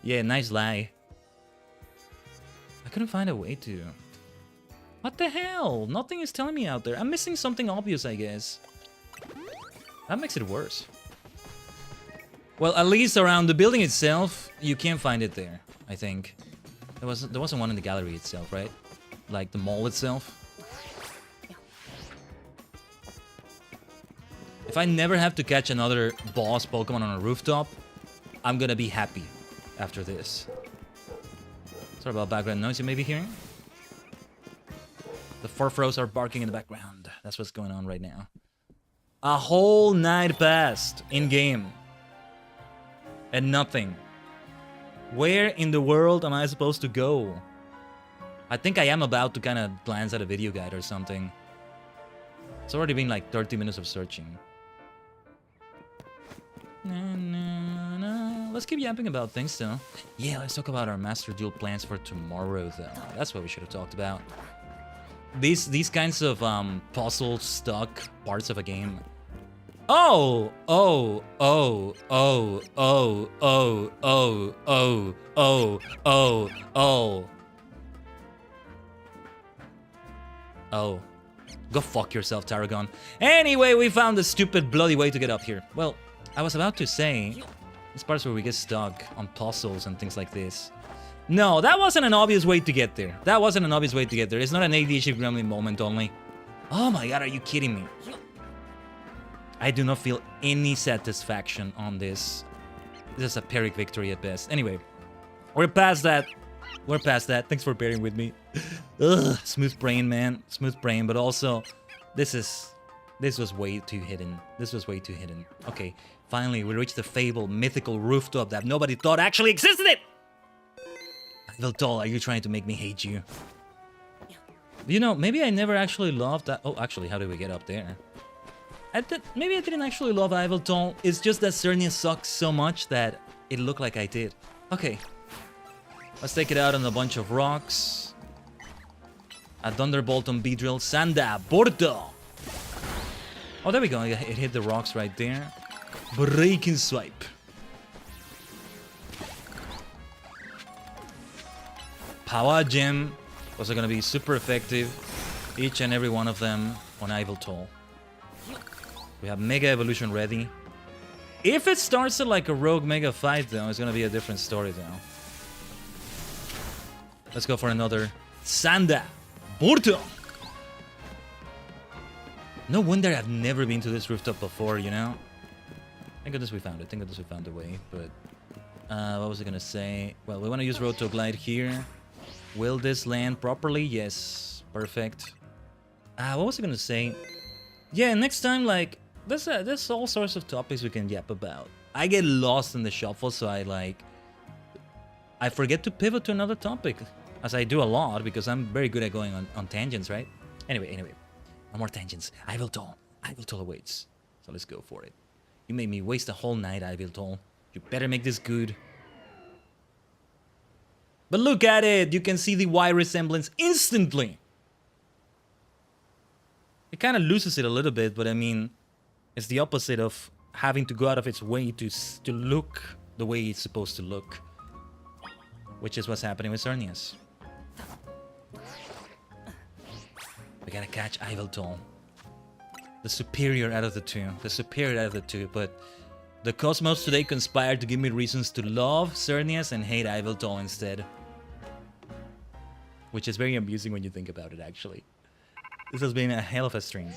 Yeah, nice lie. I couldn't find a way to. What the hell? Nothing is telling me out there. I'm missing something obvious, I guess. That makes it worse. Well, at least around the building itself, you can't find it there, I think. There wasn't one in the gallery itself, right? Like the mall itself. If I never have to catch another boss Pokemon on a rooftop, I'm gonna be happy after this. Sorry about background noise you may be hearing. The Furfros are barking in the background. That's what's going on right now. A whole night passed in-game. And nothing. Where in the world am I supposed to go? I think I am about to kind of glance at a video guide or something. It's already been like 30 minutes of searching. Let's keep yapping about things though. Yeah, let's talk about our Master Duel plans for tomorrow though. That's what we should have talked about. These kinds of puzzle stuck parts of a game. Oh. Go fuck yourself, Tajigen. Anyway, we found the stupid bloody way to get up here. Well, I was about to say, this part's where we get stuck on puzzles and things like this. No, that wasn't an obvious way to get there. That wasn't an obvious way to get there. It's not an ADHD gremlin moment only. Oh my god, are you kidding me? I do not feel any satisfaction on this. This is a Pyrrhic victory at best. Anyway, we're past that. We're past that. Thanks for bearing with me. Ugh, smooth brain, man. Smooth brain, but also, this was way too hidden. This was way too hidden. Okay, finally, we reached the fabled mythical rooftop that nobody thought actually existed! Viltol, are you trying to make me hate you? You know, maybe I never actually loved that. Oh, actually, how did we get up there? Maybe I didn't actually love Iviltol. It's just that Cernia sucks so much that it looked like I did. Okay. Let's take it out on a bunch of rocks. A Thunderbolt on Beedrill. Sanda Bordo! Oh, there we go. It hit the rocks right there. Breaking Swipe. Power Gem. Those are going to be super effective. Each and every one of them on Iviltol. We have Mega Evolution ready. If it starts at like a rogue Mega fight though, it's gonna be a different story though. Let's go for another Sanda Burto. No wonder I've never been to this rooftop before, you know? Thank goodness we found it. Thank goodness we found a way, but... what was I gonna say? Well, we want to use Roto Glide here. Will this land properly? Yes. Perfect. What was I gonna say? Yeah, next time, like... There's all sorts of topics we can yap about. I get lost in the shuffle, so I forget to pivot to another topic. As I do a lot, because I'm very good at going on tangents, right? Anyway. No more tangents. Iviltol awaits. So let's go for it. You made me waste a whole night, Iviltol. You better make this good. But look at it! You can see the Y resemblance instantly! It kind of loses it a little bit, but I mean... It's the opposite of having to go out of its way to look the way it's supposed to look. Which is what's happening with Cernius. We gotta catch Iviltol. The superior out of the two. But the Cosmos today conspired to give me reasons to love Cernius and hate Iviltol instead. Which is very amusing when you think about it, actually. This has been a hell of a stream.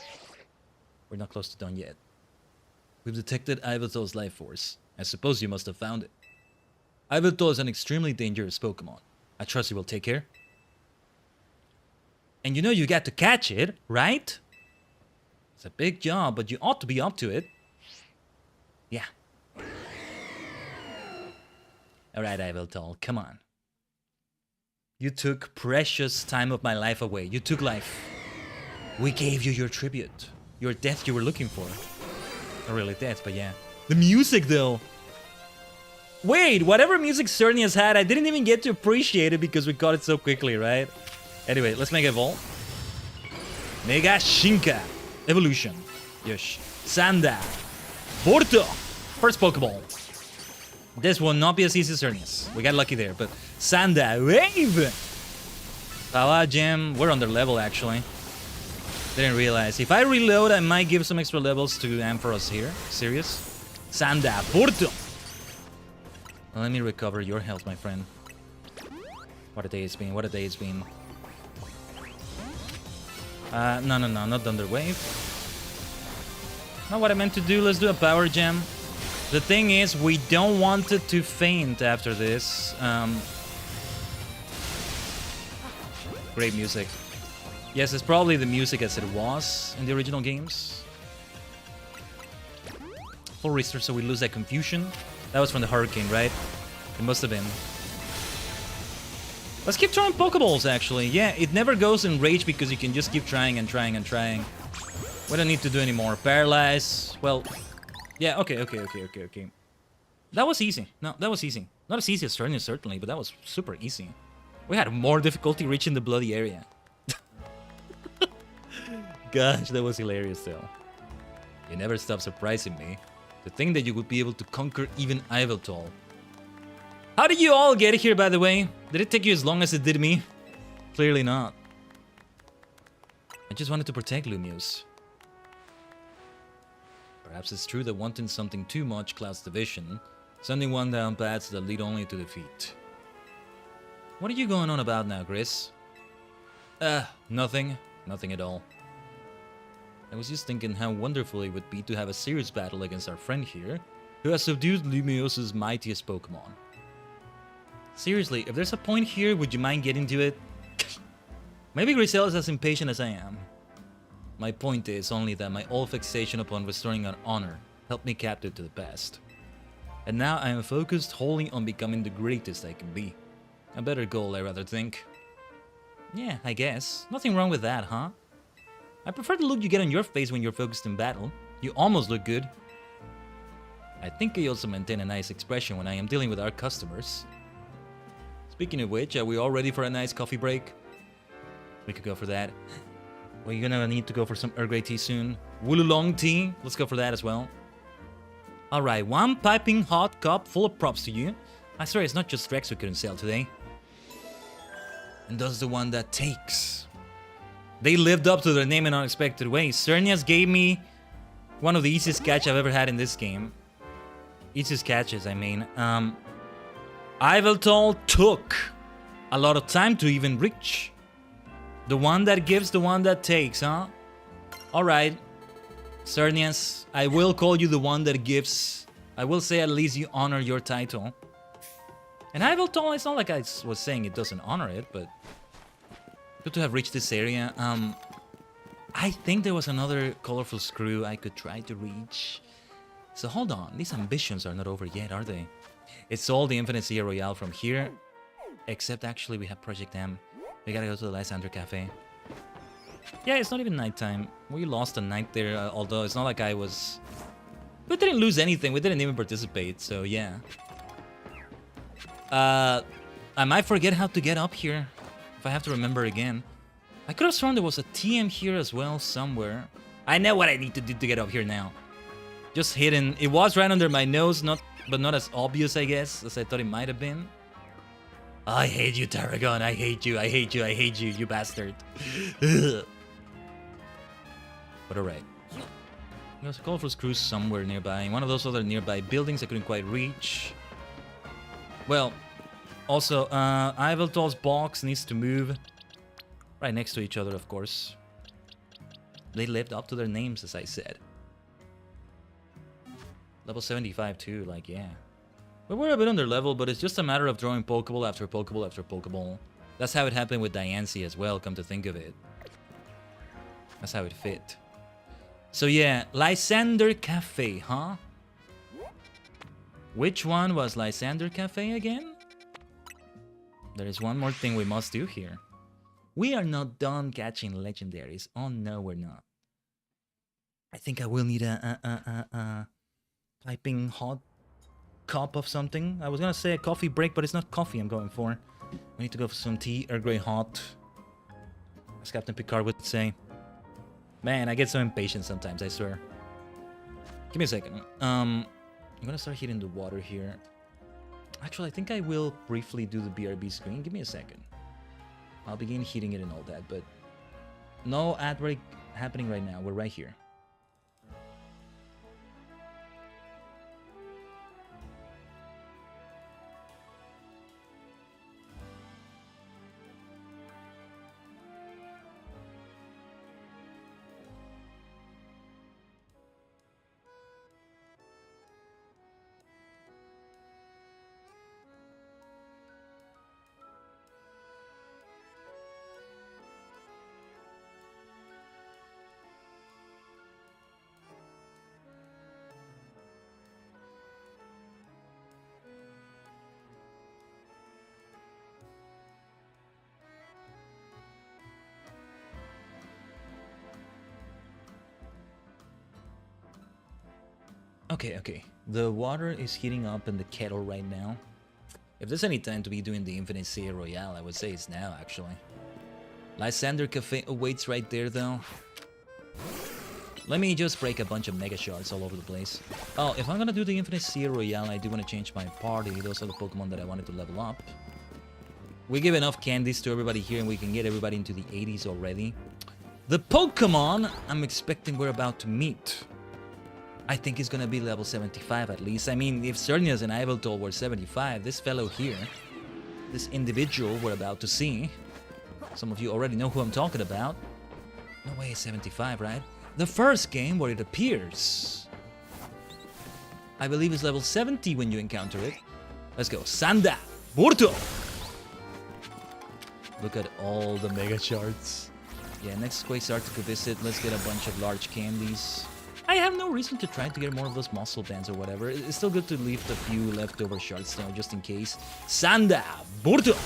We're not close to done yet. We've detected Iviltol's life force. I suppose you must have found it. Iviltol is an extremely dangerous Pokemon. I trust you will take care. And you know you got to catch it, right? It's a big job, but you ought to be up to it. Yeah. Alright, Iviltol, come on. You took precious time of my life away. You took life. We gave you your tribute. Your death you were looking for. Not really death, but yeah. The music, though. Wait, whatever music Cernia's had, I didn't even get to appreciate it because we got it so quickly, right? Anyway, let's make it evolve. Mega Shinka. Evolution. Yosh. Sanda. Borto. First Pokeball. This will not be as easy as Cernia's. We got lucky there, but Sanda. Wave. Power Gem. We're under level, actually. Didn't realize. If I reload, I might give some extra levels to Ampharos here. Serious? Sanda. Borto. Well, let me recover your health, my friend. What a day it's been. What a day it's been. No, not Thunder Wave. Not what I meant to do. Let's do a Power Gem. The thing is, we don't want it to faint after this. Great music. Yes, it's probably the music as it was in the original games. Full restore, so we lose that confusion. That was from the Hurricane, right? It must have been. Let's keep trying Pokeballs, actually. Yeah, it never goes in rage because you can just keep trying and trying and trying. We don't need to do any more. Paralyze. Well, yeah, okay. That was easy. No, that was easy. Not as easy as Cernia, certainly, but that was super easy. We had more difficulty reaching the bloody area. Gosh, that was hilarious, though. You never stop surprising me. To think that you would be able to conquer even Yveltal. How did you all get here, by the way? Did it take you as long as it did me? Clearly not. I just wanted to protect Lumiose. Perhaps it's true that wanting something too much clouds the vision, sending one down paths that lead only to defeat. What are you going on about now, Chris? Nothing. Nothing at all. I was just thinking how wonderful it would be to have a serious battle against our friend here, who has subdued Lumiose's mightiest Pokemon. Seriously, if there's a point here, would you mind getting to it? Maybe Grisel is as impatient as I am. My point is only that my old fixation upon restoring our honor helped me captive to the past. And now I am focused wholly on becoming the greatest I can be. A better goal, I rather think. Yeah, I guess. Nothing wrong with that, huh? I prefer the look you get on your face when you're focused in battle. You almost look good. I think I also maintain a nice expression when I am dealing with our customers. Speaking of which, are we all ready for a nice coffee break? We could go for that. We're gonna need to go for some Earl Grey tea soon. Woolong tea, let's go for that as well. Alright, one piping hot cup full of props to you. I swear it's not just Rex we couldn't sell today. And thus the one that takes. They lived up to their name in unexpected ways. Cernias gave me one of the easiest catch I've ever had in this game. Easiest catches, I mean. Yveltal took a lot of time to even reach. The one that gives, the one that takes, huh? Alright. Cernias, I will call you the one that gives. I will say at least you honor your title. And Yveltal, it's not like I was saying it doesn't honor it, but... good to have reached this area. I think there was another colorful screw I could try to reach. So hold on, these ambitions are not over yet, are they? It's all the Infinite Sea Royale from here. Except actually we have Project M. We gotta go to the Lysander Cafe. Yeah, it's not even nighttime. We lost a night there, although it's not like I was... we didn't lose anything, we didn't even participate, so yeah. I might forget how to get up here. If I have to remember again. I could have sworn there was a TM here as well, somewhere. I know what I need to do to get up here now. Just hidden. It was right under my nose, but not as obvious, I guess, as I thought it might have been. I hate you, Tajigen. I hate you, I hate you, I hate you, you bastard. But alright. There's a colorful screw somewhere nearby. One of those other nearby buildings I couldn't quite reach. Well, also, Yveltal's box needs to move right next to each other, of course. They lived up to their names, as I said. Level 75 too, like, yeah. We were a bit under level, but it's just a matter of drawing Pokeball after Pokeball after Pokeball. That's how it happened with Diancie as well, come to think of it. That's how it fit. So yeah, Lysander Cafe, huh? Which one was Lysander Cafe again? There is one more thing we must do here. We are not done catching legendaries. Oh no, we're not. I think I will need a piping hot cup of something. I was gonna say a coffee break, but it's not coffee I'm going for. We need to go for some tea, Earl Grey hot, as Captain Picard would say. Man, I get so impatient sometimes, I swear. Give me a second. I'm gonna start heating the water here. Actually, I think I will briefly do the BRB screen. Give me a second. I'll begin heating it and all that, but no ad break happening right now. We're right here. Okay. The water is heating up in the kettle right now. If there's any time to be doing the Infinite Sea Royale, I would say it's now, actually. Lysander Cafe awaits right there, though. Let me just break a bunch of Mega Shards all over the place. Oh, if I'm gonna do the Infinite Sea Royale, I do want to change my party. Those are the Pokemon that I wanted to level up. We give enough candies to everybody here, and we can get everybody into the 80s already. The Pokemon I'm expecting we're about to meet, I think he's gonna be level 75 at least. I mean, if Cernius and Iveltal were 75, this fellow here, this individual we're about to see, some of you already know who I'm talking about. No way it's 75, right? The first game where it appears, I believe is level 70 when you encounter it. Let's go. Sanda! Burto! Look at all the Mega Shards. Yeah, next Quasar to visit. Let's get a bunch of large candies. I have no reason to try to get more of those muscle bands or whatever. It's still good to leave a few leftover shards though, just in case. Sanda! Burto!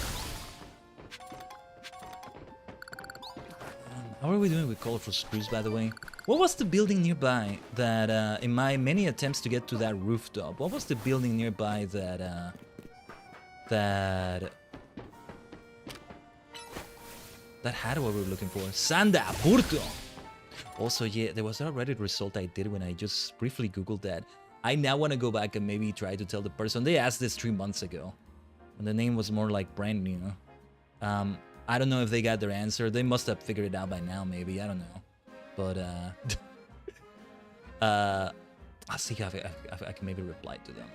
How are we doing with colorful screws, by the way? What was the building nearby that, in my many attempts to get to that rooftop, what was the building nearby that had what we were looking for? Sanda! Burto! Also, yeah, there was a Reddit result I did when I just briefly Googled that. I now want to go back and maybe try to tell the person. They asked this 3 months ago. And the name was more like brand new. I don't know if they got their answer. They must have figured it out by now, maybe. I don't know. But, I'll see if I can maybe reply to them.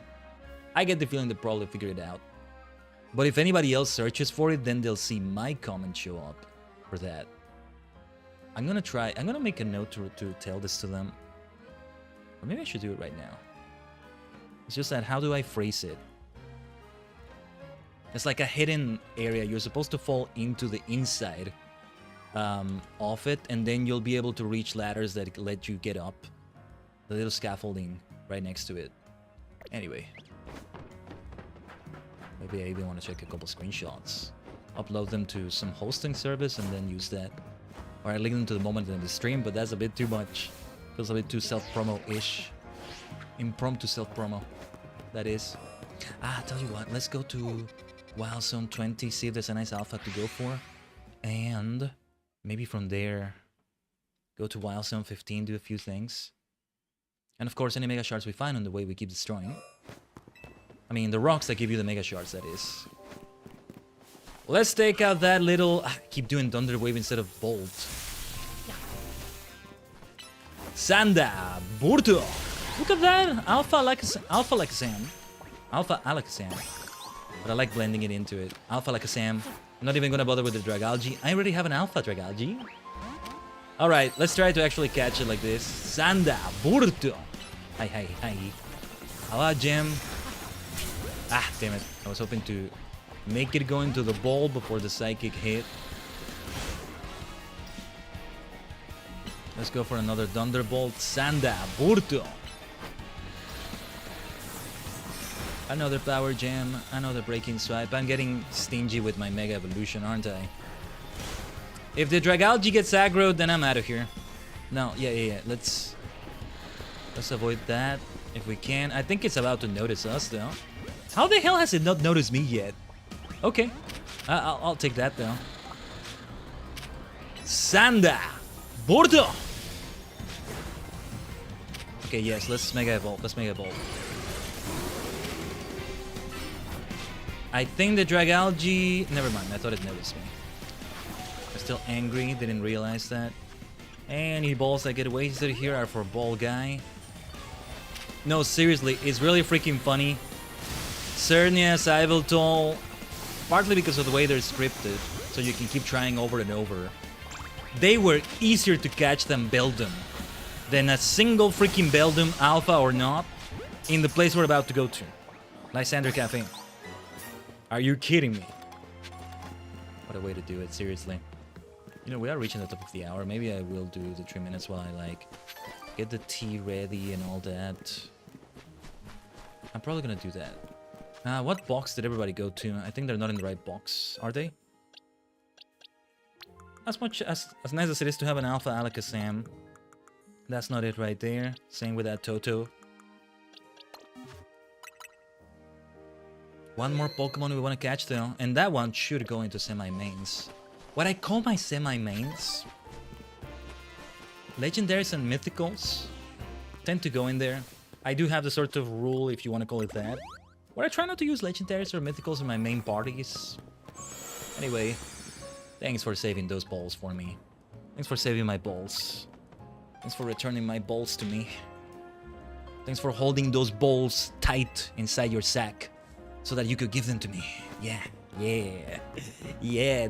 I get the feeling they probably figured it out. But if anybody else searches for it, then they'll see my comment show up for that. I'm gonna make a note to tell this to them. Or maybe I should do it right now. It's just that, how do I phrase it? It's like a hidden area. You're supposed to fall into the inside of it, and then you'll be able to reach ladders that let you get up. The little scaffolding right next to it. Anyway. Maybe I even want to check a couple screenshots. Upload them to some hosting service and then use that. Or I link them to the moment in the stream, but that's a bit too much. Feels a bit too self-promo-ish. Impromptu self-promo. That is. Ah, tell you what, let's go to Wild Zone 20, see if there's a nice alpha to go for. And maybe from there, go to Wild Zone 15, do a few things. And of course, any Mega Shards we find on the way, we keep destroying. I mean, the rocks that give you the Mega Shards, that is. Let's take out that little... I keep doing Thunder Wave instead of Bolt. Sanda! Burto! Look at that! Alpha Alakazam. Alpha Alakazam. But I like blending it into it. Alpha Alakazam. I'm not even gonna bother with the Dragalge. I already have an Alpha Dragalge. Alright, let's try to actually catch it like this. Sanda! Burto! Hi. Hello, Gem. Ah, damn it. I was hoping to make it go into the ball before the Psychic hit. Let's go for another Thunderbolt. Sanda! Burto! Another Power Gem. Another Breaking Swipe. I'm getting stingy with my Mega Evolution, aren't I? If the Dragalge gets aggroed, then I'm out of here. No, yeah. Let's avoid that if we can. I think it's about to notice us, though. How the hell has it not noticed me yet? Okay. I'll take that, though. Sanda! Bordo! Okay, yes, let's Mega Evolve. Let's Mega Evolve. I think the Dragalge... Never mind, I thought it noticed me. I'm still angry, didn't realize that. Any balls that get wasted here are for Ball Guy. No, seriously, it's really freaking funny. Cernias, Iveltol, partly because of the way they're scripted, so you can keep trying over and over. They were easier to catch than Beldum. Than a single freaking Beldum, alpha or not, in the place we're about to go to. Lysander Cafe. Are you kidding me? What a way to do it, seriously. You know, we are reaching the top of the hour. Maybe I will do the 3 minutes while I, like, get the tea ready and all that. I'm probably gonna do that. What box did everybody go to? I think they're not in the right box. Are they? As nice as it is to have an Alpha Alakazam, that's not it right there. Same with that Toto. One more Pokemon we want to catch though, and that one should go into semi-mains. What I call my semi-mains, Legendaries and Mythicals tend to go in there. I do have the sort of rule, if you want to call it that, where I try not to use Legendaries or Mythicals in my main parties. Anyway, thanks for saving those balls for me. Thanks for saving my balls. Thanks for returning my balls to me. Thanks for holding those balls tight inside your sack so that you could give them to me. Yeah,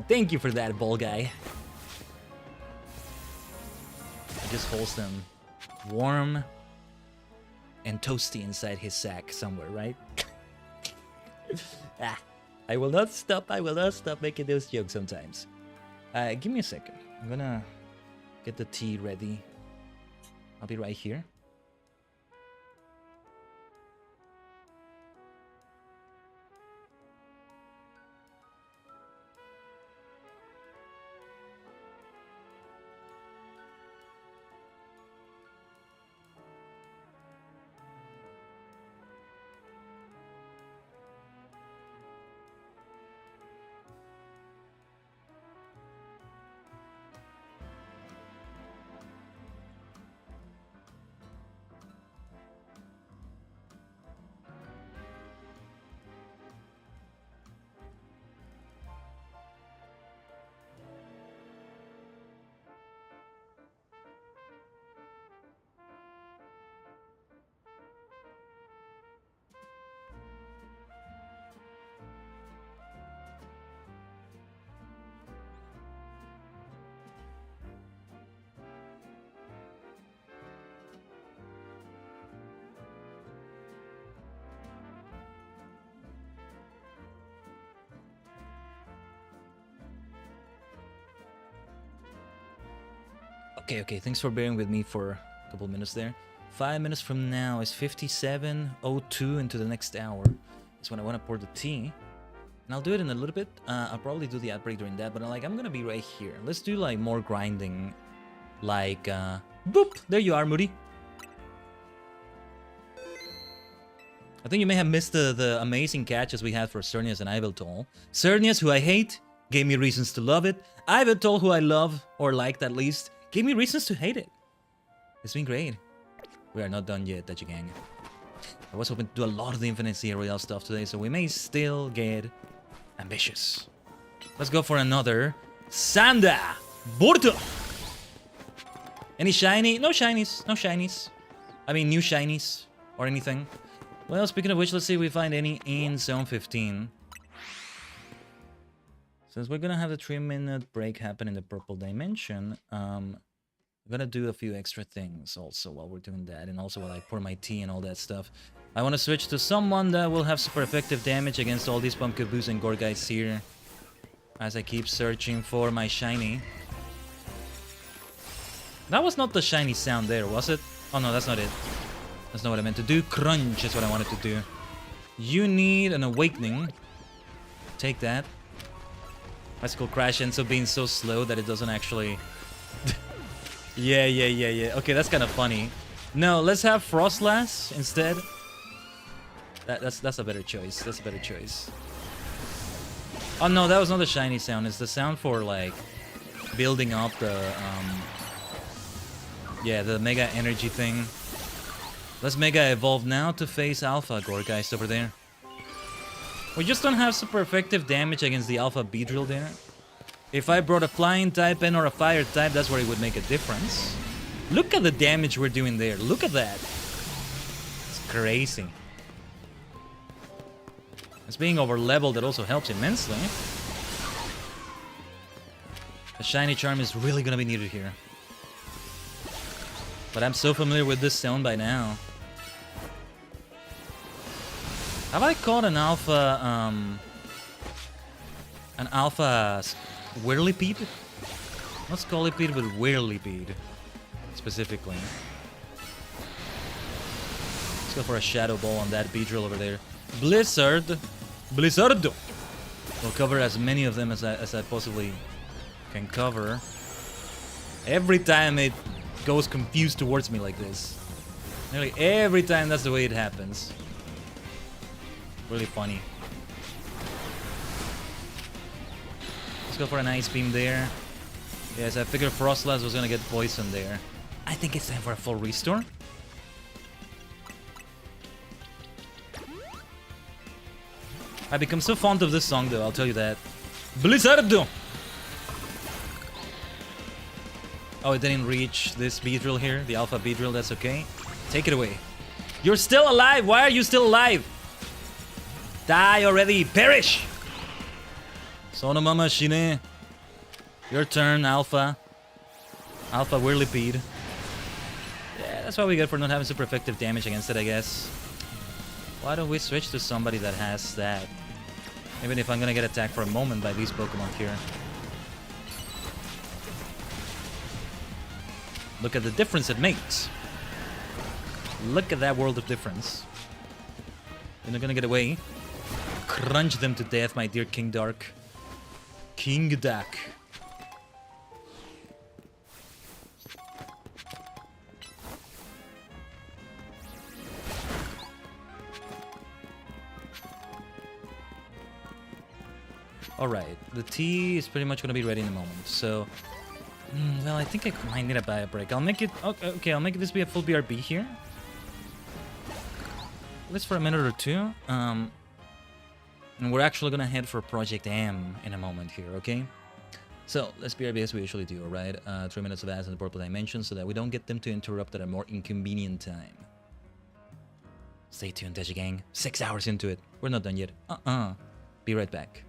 thank you for that, Ball Guy. I just holds them warm and toasty inside his sack somewhere, right? I will not stop making those jokes sometimes. Give me a second. I'm gonna get the tea ready. I'll be right here. Okay, thanks for bearing with me for a couple minutes there. 5 minutes from now is 57:02 into the next hour. That's when I want to pour the tea. And I'll do it in a little bit. I'll probably do the ad break during that, but I'm gonna be right here. Let's do like more grinding. Like, boop! There you are, Moody. I think you may have missed the amazing catches we had for Cernias and Iveltol. Cernias, who I hate, gave me reasons to love it. Iveltol, who I love, or liked at least, gave me reasons to hate it. It's been great. We are not done yet, Tajigen. I was hoping to do a lot of the Infinite Sea Royale stuff today, so we may still get ambitious. Let's go for another Sanda Bordo. Any shiny? No shinies. No shinies. I mean, new shinies or anything. Well, speaking of which, let's see if we find any in Zone 15. Since we're gonna have the 3-minute break happen in the purple dimension, I'm gonna do a few extra things also while we're doing that, and also while I pour my tea and all that stuff. I want to switch to someone that will have super effective damage against all these Pumpkaboos and Gorguys here, as I keep searching for my shiny. That was not the shiny sound there, was it? Oh no, that's not it. That's not what I meant to do. Crunch is what I wanted to do. You need an awakening. Take that. Bicycle crash ends up being so slow that it doesn't actually... yeah. Okay, that's kind of funny. No, let's have Frostlass instead. That's a better choice. That's a better choice. Oh no, that was not the shiny sound. It's the sound for like building up the yeah, the mega energy thing. Let's mega evolve now to face Alpha Gorgeist over there. We just don't have super effective damage against the Alpha Beedrill there. If I brought a flying type in or a fire type, that's where it would make a difference. Look at the damage we're doing there. Look at that. It's crazy. It's being over leveled that also helps immensely. A shiny charm is really gonna be needed here. But I'm so familiar with this sound by now. Have I caught an alpha Whirlipede? Not Scolipede, but Whirlipede specifically. Let's go for a Shadow Ball on that Beedrill over there. Blizzard! Blizzardo! We'll cover as many of them as I possibly can cover. Every time it goes confused towards me like this. Nearly every time that's the way it happens. Really funny. Let's go for an Ice Beam there. Yes, I figured Frostlass was gonna get poisoned there. I think it's time for a full restore. I become so fond of this song though, I'll tell you that. Blizzardo! Oh, it didn't reach this Beedrill here, the Alpha Beedrill, that's okay. Take it away. You're still alive! Why are you still alive? Die already! Perish! Sonomama Shine. Your turn, Alpha. Alpha Whirlipede. Yeah, that's what we get for not having super effective damage against it, I guess. Why don't we switch to somebody that has that? Even if I'm gonna get attacked for a moment by these Pokemon here. Look at the difference it makes. Look at that world of difference. You're not gonna get away. Crunch them to death, my dear King Dark. King Dark. Alright, the tea is pretty much gonna be ready in a moment, so... well, I think I might need a bio break. I'll make it... Okay, I'll make this be a full BRB here. At least for a minute or two. And we're actually gonna head for Project M in a moment here, okay? So, let's BRB as we usually do, alright? 3 minutes of ads in the purple dimension so that we don't get them to interrupt at a more inconvenient time. Stay tuned, Tajigen. 6 hours into it. We're not done yet. Be right back.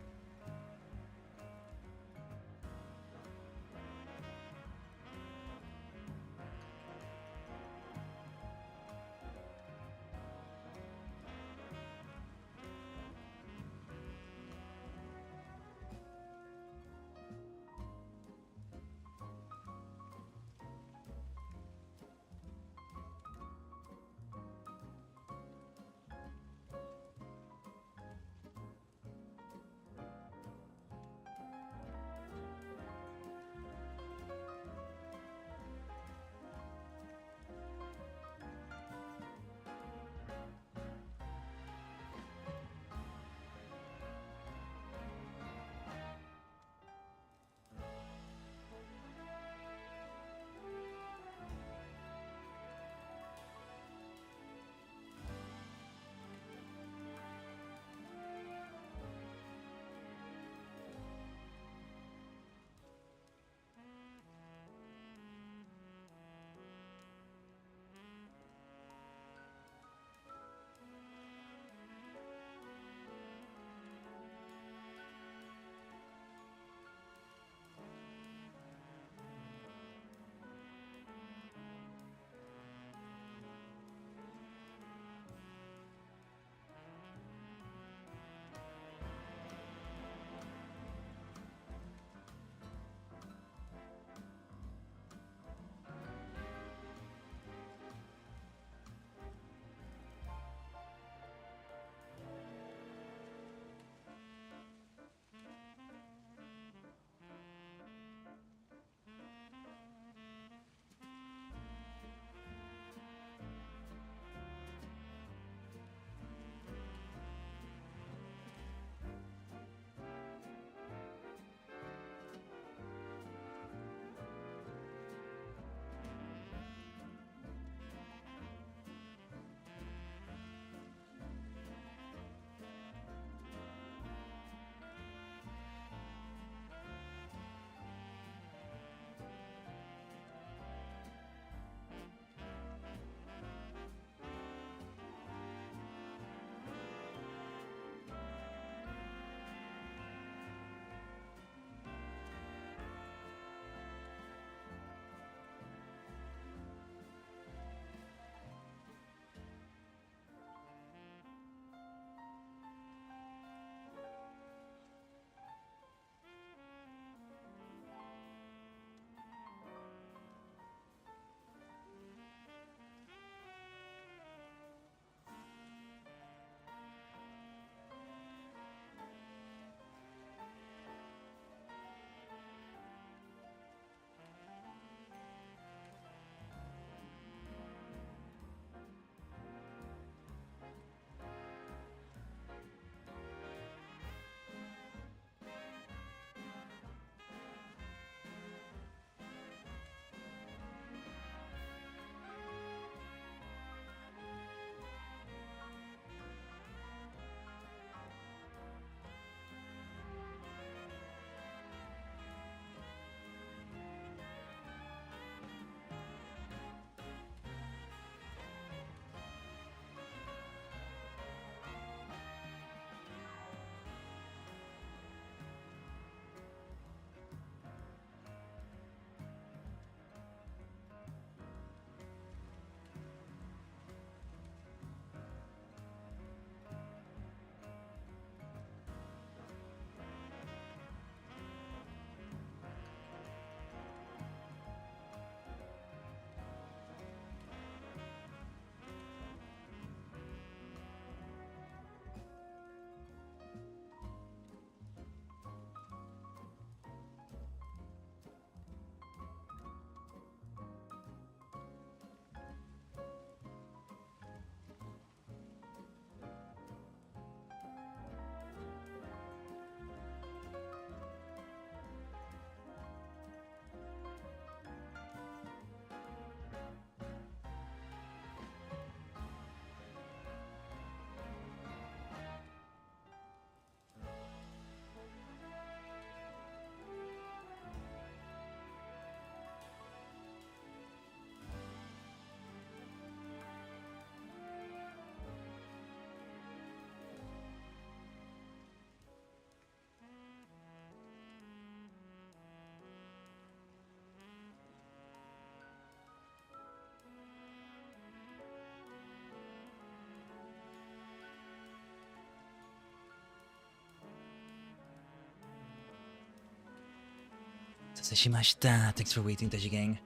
Shimashita. Thanks for waiting, Tajigen.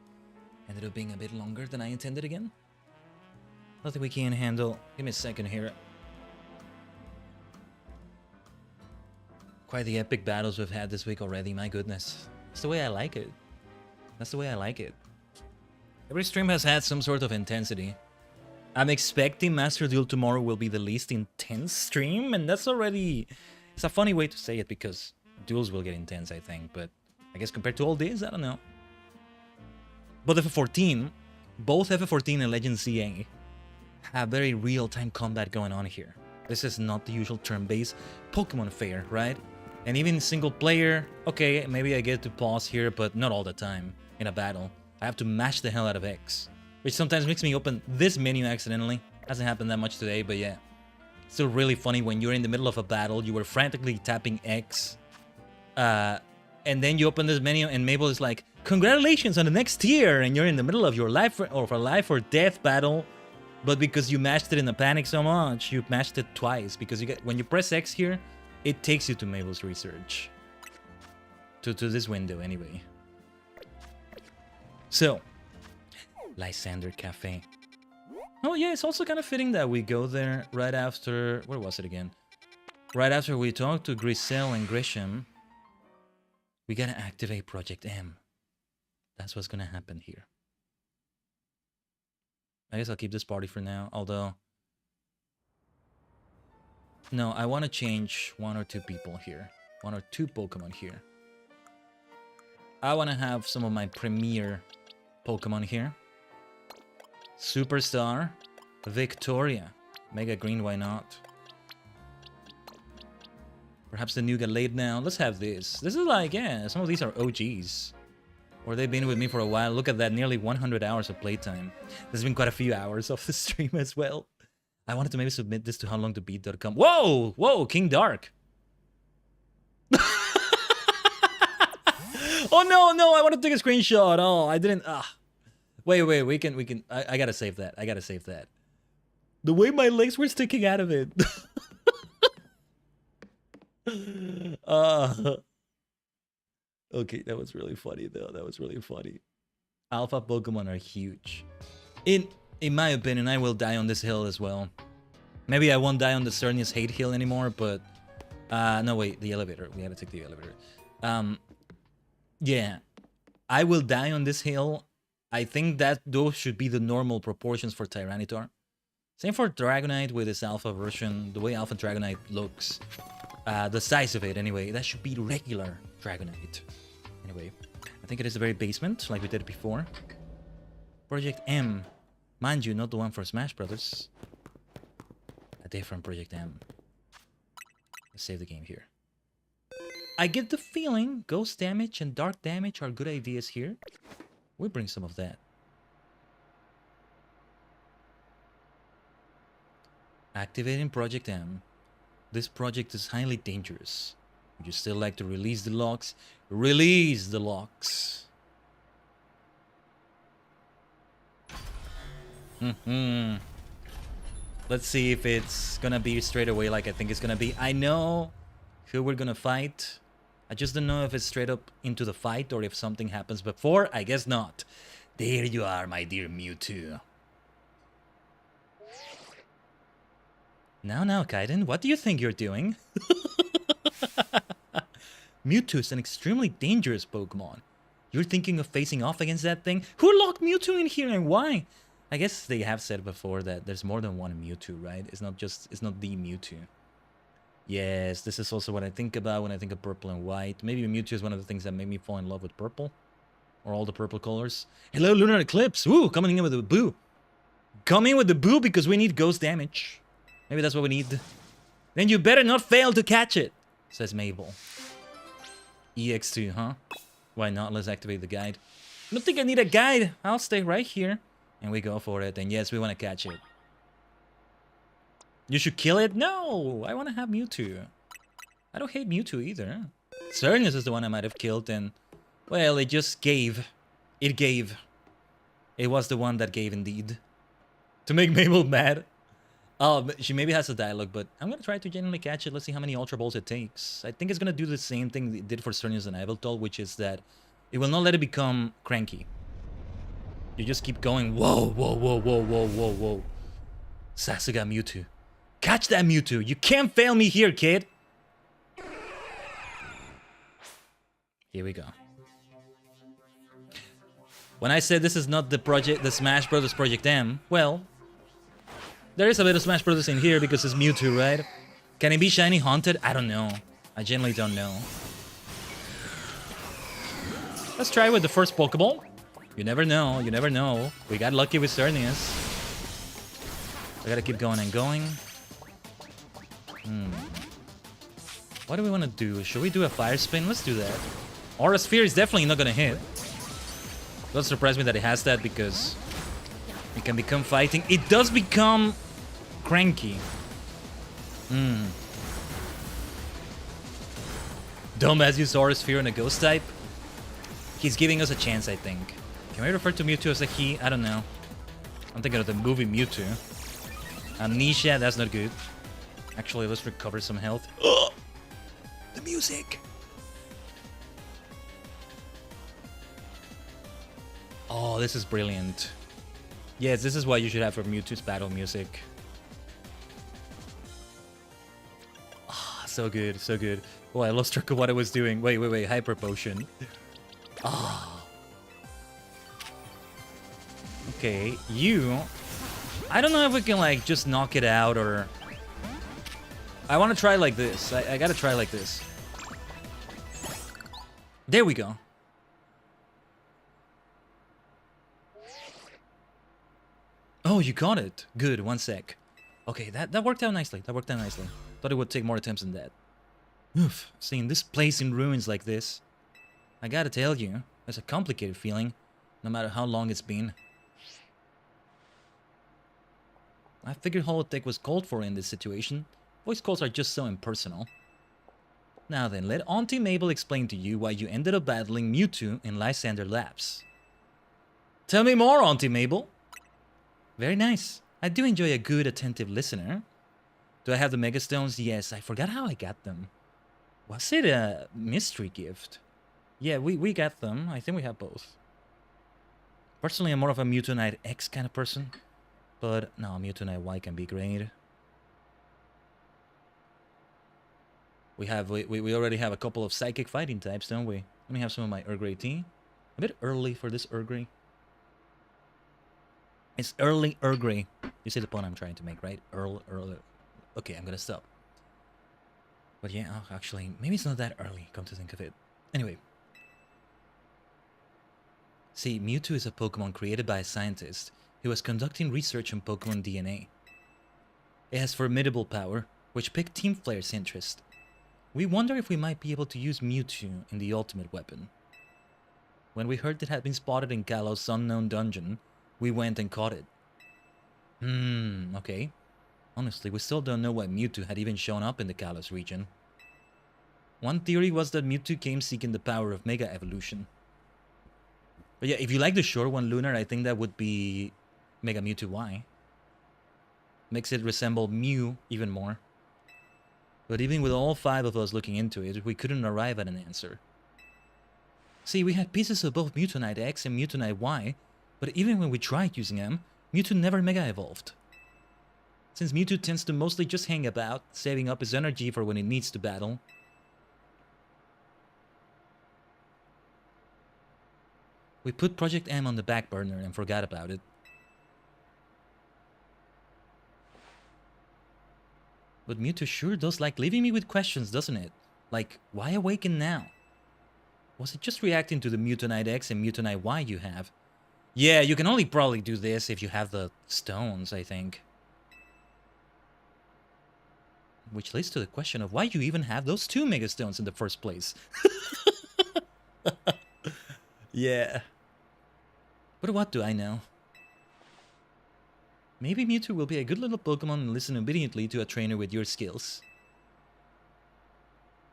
Ended up being a bit longer than I intended again. Nothing we can handle. Give me a second here. Quite the epic battles we've had this week already, my goodness. That's the way I like it. That's the way I like it. Every stream has had some sort of intensity. I'm expecting Master Duel tomorrow will be the least intense stream, and that's already... It's a funny way to say it because duels will get intense, I think, but I guess compared to all these, I don't know. But FF14, both FF14 and Legend CA have very real-time combat going on here. This is not the usual turn-based Pokemon fare, right? And even single player, okay, maybe I get to pause here, but not all the time in a battle. I have to mash the hell out of X, which sometimes makes me open this menu accidentally. Hasn't happened that much today, but yeah. Still really funny when you're in the middle of a battle, you were frantically tapping X, and then you open this menu and Mabel is like, congratulations on the next tier, and you're in the middle of your life or death battle, but because you mashed it in a panic so much, you mashed it twice, because you get, when you press X here, it takes you to Mabel's research. To this window anyway. So, Lysander Cafe. Oh yeah, it's also kind of fitting that we go there right after... Where was it again? Right after we talk to Griselle and Grisham. We gotta activate Project M. That's what's gonna happen here. I guess I'll keep this party for now, although... No, I want to change 1 or 2 people here. 1 or 2 Pokemon here. I want to have some of my premier Pokemon here. Superstar, Victoria, Mega Green, why not? Perhaps the new got laid now. Let's have this. This is like, yeah, some of these are OGs. Or they've been with me for a while. Look at that, nearly 100 hours of playtime. There's been quite a few hours of the stream as well. I wanted to maybe submit this to howlongtobeat.com. Whoa! Whoa, King Dark! Oh no, I want to take a screenshot. Oh, I didn't. Wait, we can. I gotta save that. I gotta save that. The way my legs were sticking out of it. Okay, that was really funny though. That was really funny. Alpha Pokemon are huge. In my opinion, I will die on this hill as well. Maybe I won't die on the Cernius Hate Hill anymore, but no wait, the elevator. We had to take the elevator. Yeah, I will die on this hill. I think that those should be the normal proportions for Tyranitar. Same for Dragonite with its alpha version, the way Alpha Dragonite looks. The size of it, anyway, that should be regular Dragonite. Anyway, I think it is the very basement, like we did before. Project M. Mind you, not the one for Smash Brothers. A different Project M. Let's save the game here. I get the feeling Ghost Damage and Dark Damage are good ideas here. We'll bring some of that. Activating Project M. This project is highly dangerous. Would you still like to release the locks? Release the locks. Let's see if it's gonna be straight away like I think it's gonna be. I know who we're gonna fight. I just don't know if it's straight up into the fight or if something happens before. I guess not. There you are, my dear Mewtwo. Now, Khaiden, what do you think you're doing? Mewtwo is an extremely dangerous Pokemon. You're thinking of facing off against that thing? Who locked Mewtwo in here and why? I guess they have said before that there's more than one Mewtwo, right? It's not the Mewtwo. Yes, this is also what I think about when I think of purple and white. Maybe Mewtwo is one of the things that made me fall in love with purple. Or all the purple colors. Hello, Lunar Eclipse! Woo, coming in with the boo! Come in with the boo because we need ghost damage. Maybe that's what we need. Then you better not fail to catch it, says Mabel. EX2, huh? Why not? Let's activate the guide. I don't think I need a guide. I'll stay right here. And we go for it. And yes, we want to catch it. You should kill it? No! I want to have Mewtwo. I don't hate Mewtwo either. Cernius is the one I might have killed and... Well, it just gave. It gave. It was the one that gave indeed. To make Mabel mad. Oh, she maybe has a dialogue, but I'm going to try to genuinely catch it. Let's see how many Ultra Balls it takes. I think it's going to do the same thing it did for Cernius and Yveltal, which is that It will not let it become cranky. You just keep going. Whoa, whoa, whoa, whoa, whoa, whoa, whoa. Sasuga Mewtwo. Catch that Mewtwo. You can't fail me here, kid. Here we go. When I said this is not the Smash Brothers Project M, well, there is a bit of Smash Brothers in here because it's Mewtwo, right? Can it be shiny haunted? I don't know. I genuinely don't know. Let's try with the first Pokeball. You never know, you never know. We got lucky with Cernius. I gotta keep going and going. What do we want to do? Should we do a Fire Spin? Let's do that. Aura Sphere is definitely not gonna hit. Don't surprise me that it has that because it can become fighting. It does become cranky. Dumbass used Aura Sphere on a Ghost type. He's giving us a chance, I think. Can we refer to Mewtwo as a he? I don't know. I'm thinking of the movie Mewtwo. Amnesia, that's not good. Actually, let's recover some health. Oh, the music. Oh, this is brilliant. Yes, this is what you should have for Mewtwo's battle music. Ah, so good, so good. Oh, I lost track of what I was doing. Wait, Hyper Potion. Ah. Okay, you... I don't know if we can, like, just knock it out or... I want to try like this. I gotta try like this. There we go. Oh, you got it. Good, 1 sec. Okay, that worked out nicely. That worked out nicely. Thought it would take more attempts than that. Oof, seeing this place in ruins like this, I gotta tell you, it's a complicated feeling, no matter how long it's been. I figured holotech was called for in this situation. Voice calls are just so impersonal. Now then, let Auntie Mabel explain to you why you ended up battling Mewtwo in Lysander Labs. Tell me more, Auntie Mabel. Very nice. I do enjoy a good, attentive listener. Do I have the Mega Stones? Yes, I forgot how I got them. Was it a mystery gift? Yeah, we got them. I think we have both. Personally, I'm more of a Mewtwo Knight X kind of person. But no, Mewtwo Knight Y can be great. We already have a couple of psychic fighting types, don't we? Let me have some of my Earl Grey tea. A bit early for this Earl Grey. It's early Earl Grey. You see the point I'm trying to make, right? Early. Okay, I'm gonna stop. But yeah, oh, actually, maybe it's not that early, come to think of it. Anyway. See, Mewtwo is a Pokemon created by a scientist who was conducting research on Pokemon DNA. It has formidable power, which piqued Team Flare's interest. We wonder if we might be able to use Mewtwo in the ultimate weapon. When we heard it had been spotted in Kalos' unknown dungeon, we went and caught it. Okay. Honestly, we still don't know why Mewtwo had even shown up in the Kalos region. One theory was that Mewtwo came seeking the power of Mega Evolution. But yeah, if you like the short one, Lunar, I think that would be Mega Mewtwo Y. Makes it resemble Mew even more. But even with all 5 of us looking into it, we couldn't arrive at an answer. See, we had pieces of both Mewtwo Knight X and Mewtwo Knight Y, but even when we tried using them, Mewtwo never Mega Evolved. Since Mewtwo tends to mostly just hang about, saving up his energy for when it needs to battle. We put Project M on the back burner and forgot about it. But Mewtwo sure does like leaving me with questions, doesn't it? Like, why awaken now? Was it just reacting to the Mewtwo Knight X and Mewtwo Knight Y you have? Yeah, you can only probably do this if you have the stones, I think. Which leads to the question of why you even have those 2 Mega Stones in the first place. Yeah. But what do I know? Maybe Mewtwo will be a good little Pokemon and listen obediently to a trainer with your skills.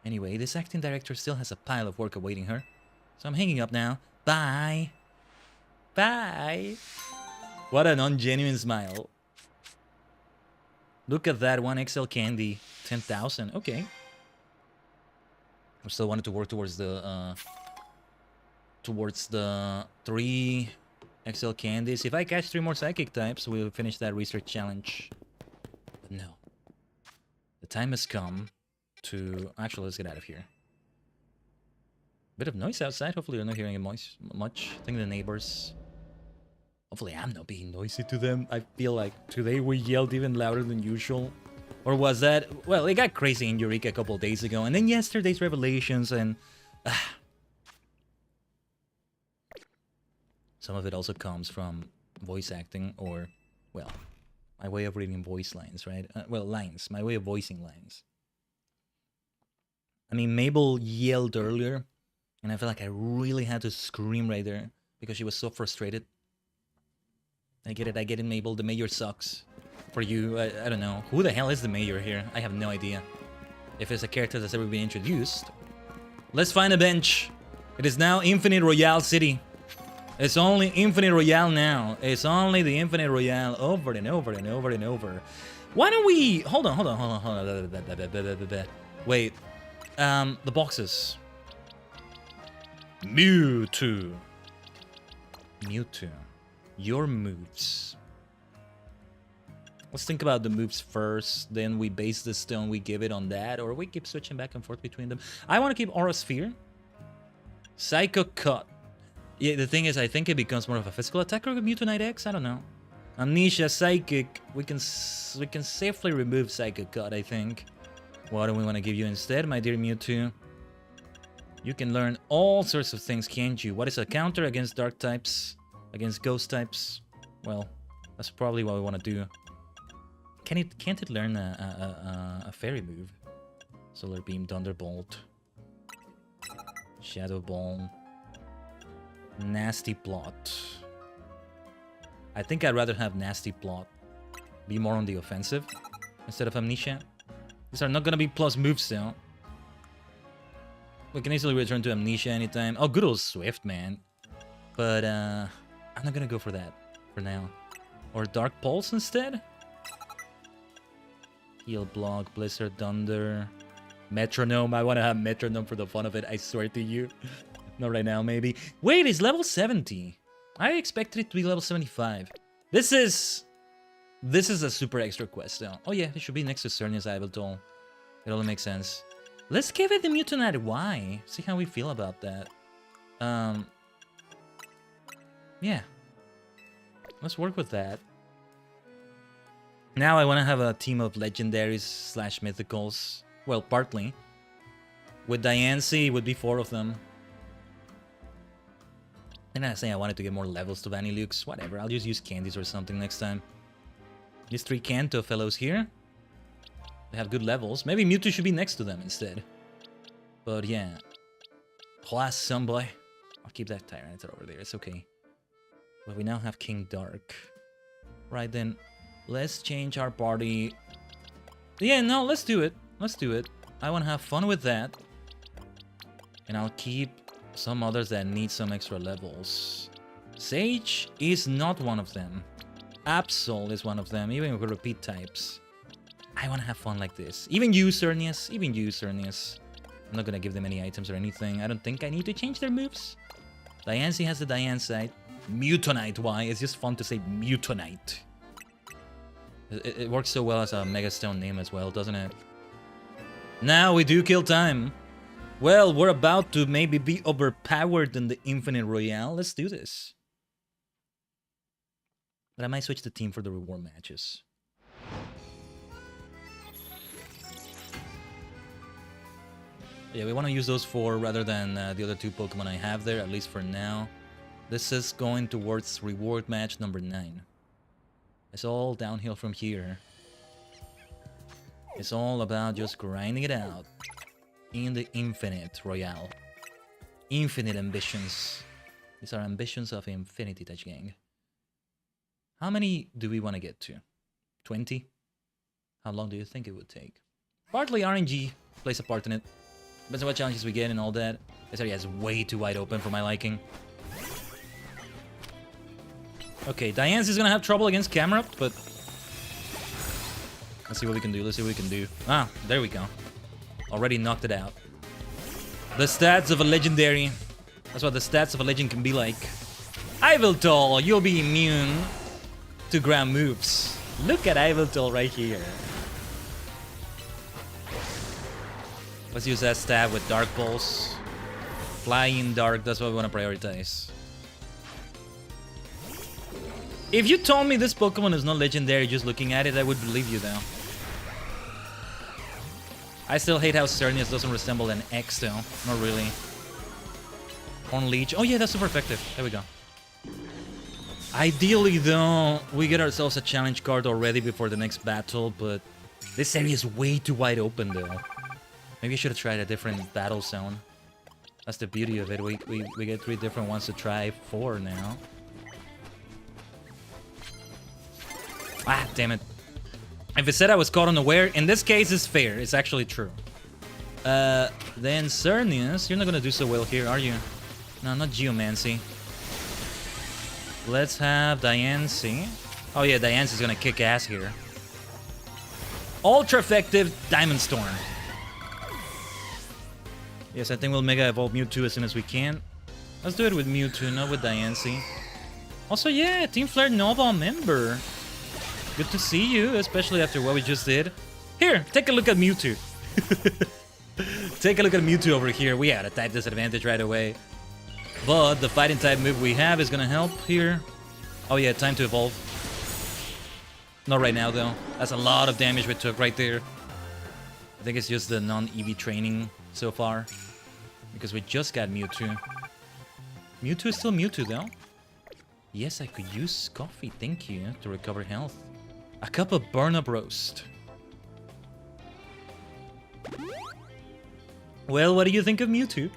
Anyway, this acting director still has a pile of work awaiting her. So I'm hanging up now. Bye! Bye! What an ungenuine smile. Look at that, 1XL candy. 10,000, okay. I still wanted to work towards the, towards the 3 XL candies. If I catch 3 more psychic types, we'll finish that research challenge. But no. The time has come to... Actually, let's get out of here. Bit of noise outside. Hopefully you're not hearing it much. I think the neighbors... Hopefully I'm not being noisy to them. I feel like today we yelled even louder than usual. Or was that... Well, it got crazy in Eureka a couple days ago. And then yesterday's revelations and... Some of it also comes from voice acting or, well, my way of reading voice lines, right? Well, lines. My way of voicing lines. I mean, Mabel yelled earlier, and I felt like I really had to scream right there because she was so frustrated. I get it, Mabel. The mayor sucks. For you, I don't know. Who the hell is the mayor here? I have no idea. If it's a character that's ever been introduced. Let's find a bench. It is now Infinite Royale City. It's only Infinite Royale now. It's only the Infinite Royale over and over and over and over. Why don't we... Hold on. Wait. The boxes. Mewtwo. Your moves. Let's think about the moves first. Then we base the stone, we give it on that. Or we keep switching back and forth between them. I want to keep Aura Sphere. Psycho Cut. Yeah, the thing is, I think it becomes more of a physical attacker with Mewtwo X. I don't know. Amnesia, Psychic. We can safely remove Psychic Cut, I think. What do we want to give you instead, my dear Mewtwo? You can learn all sorts of things, can't you? What is a counter against dark types? Against ghost types? Well, that's probably what we want to do. Can't it learn a fairy move? Solar Beam, Thunderbolt. Shadow Ball. Nasty Plot. I think I'd rather have Nasty Plot be more on the offensive instead of Amnesia. These are not gonna be plus moves though. We can easily return to Amnesia anytime. Oh, good old Swift, man. But I'm not gonna go for that for now. Or Dark Pulse instead? Heal Block, Blizzard, Thunder, Metronome. I want to have Metronome for the fun of it, I swear to you. Not right now, maybe. Wait, it's level 70. I expected it to be level 75. This is a super extra quest, though. Oh yeah, it should be next to Cernia's Ivytoll. It only makes sense. Let's give it the Mutonite Y. See how we feel about that. Yeah. Let's work with that. Now I want to have a team of legendaries slash mythicals. Well, partly. With Diancie, it would be 4 of them. And I say I wanted to get more levels to Vanillux. Whatever, I'll just use candies or something next time. These 3 Kanto fellows here. They have good levels. Maybe Mewtwo should be next to them instead. But yeah. Plus some boy. I'll keep that Tyranitar over there, it's okay. But we now have King Dark. Right then, let's change our party. Yeah, no, let's do it. Let's do it. I want to have fun with that. And I'll keep some others that need some extra levels. Sage is not one of them. Absol is one of them, even with repeat types. I want to have fun like this. Even you, Cernius. Even you, Cernius. I'm not going to give them any items or anything. I don't think I need to change their moves. Diancie has the Diancite. Mutonite, why? It's just fun to say Mutonite. It works so well as a Megastone name as well, doesn't it? Now we do kill time. Well, we're about to maybe be overpowered in the Infinite Royale. Let's do this. But I might switch the team for the reward matches. Yeah, we want to use those 4 rather than the other 2 Pokemon I have there, at least for now. This is going towards reward match number 9. It's all downhill from here. It's all about just grinding it out in the Infinite Royale. Infinite ambitions. These are ambitions of infinity, Tajigen. How many do we want to get to? 20? How long do you think it would take? Partly RNG plays a part in it. Depends on what challenges we get and all that. This area is way too wide open for my liking. Okay, Diancie is gonna have trouble against Camerupt, but let's see what we can do. Let's see what we can do. Ah, there we go. Already knocked it out. The stats of a legendary. That's what the stats of a legend can be like. Iviltol, you'll be immune to ground moves. Look at Iviltol right here. Let's use that stab with Dark Pulse. Flying Dark, that's what we want to prioritize. If you told me this Pokemon is not legendary just looking at it, I would believe you though. I still hate how Cernius doesn't resemble an X though. Not really. Horn Leech. Oh yeah, that's super effective. There we go. Ideally though, we get ourselves a challenge card already before the next battle, but this area is way too wide open though. Maybe I should have tried a different battle zone. That's the beauty of it. We get 3 different ones to try, 4 now. Ah, damn it. If it said I was caught unaware, in this case it's fair. It's actually true. Then Cernius, you're not gonna do so well here, are you? No, not Geomancy. Let's have Diancie. Oh yeah, Diancie's gonna kick ass here. Ultra effective Diamond Storm. Yes, I think we'll Mega Evolve Mewtwo as soon as we can. Let's do it with Mewtwo, not with Diancie. Also, yeah, Team Flare Nova member. Good to see you, especially after what we just did. Here, take a look at Mewtwo. Take a look at Mewtwo over here. We had a type disadvantage right away. But the fighting type move we have is gonna help here. Oh yeah, time to evolve. Not right now though. That's a lot of damage we took right there. I think it's just the non-EV training so far. Because we just got Mewtwo. Mewtwo is still Mewtwo though. Yes, I could use coffee, thank you, to recover health. A cup of burn-up roast. Well, what do you think of Mewtwo?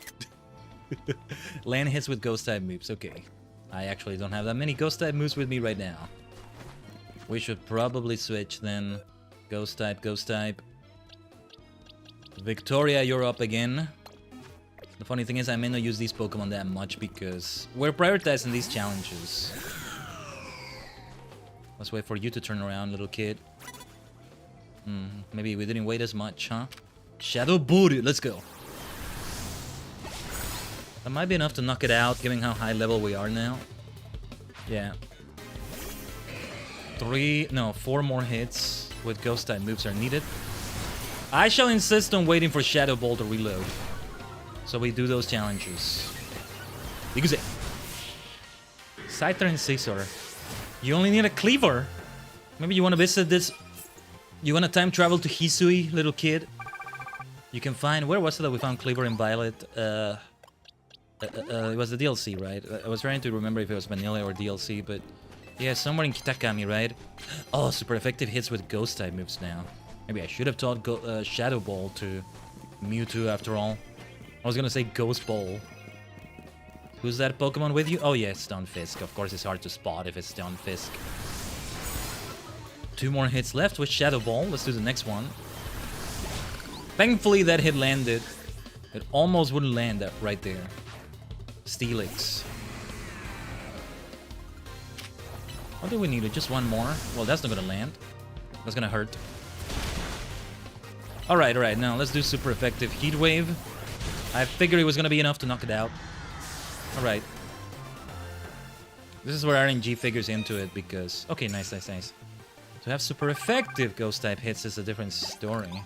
Land hits with ghost-type moves, okay. I actually don't have that many ghost-type moves with me right now. We should probably switch then. Ghost-type, ghost-type. Victoria, you're up again. The funny thing is I may not use these Pokemon that much because we're prioritizing these challenges. Let's wait for you to turn around, little kid. Maybe we didn't wait as much, huh? Shadow Booty, let's go. That might be enough to knock it out, given how high level we are now. Yeah. 4 more hits with Ghost-type moves are needed. I shall insist on waiting for Shadow Ball to reload. So we do those challenges. Because it. Scyther and Scizor. You only need a Cleaver. Maybe you want to visit this. You want to time travel to Hisui, little kid. You can find. Where was it that we found Cleaver and Violet? It was the DLC, right? I was trying to remember if it was vanilla or DLC, but yeah, somewhere in Kitakami, right? Oh, super effective hits with Ghost type moves now. Maybe I should have taught Shadow Ball to Mewtwo after all. I was gonna say Ghost Ball. Who's that Pokemon with you? Oh yeah, it's Stunfisk. Of course, it's hard to spot if it's Stunfisk. 2 more hits left with Shadow Ball. Let's do the next one. Thankfully, that hit landed. It almost wouldn't land that right there. Steelix. What do we need? Just 1 more? Well, that's not gonna land. That's gonna hurt. Alright, now let's do super effective Heat Wave. I figured it was gonna be enough to knock it out. Alright. This is where RNG figures into it because... Okay, nice. To have super effective Ghost type hits is a different story.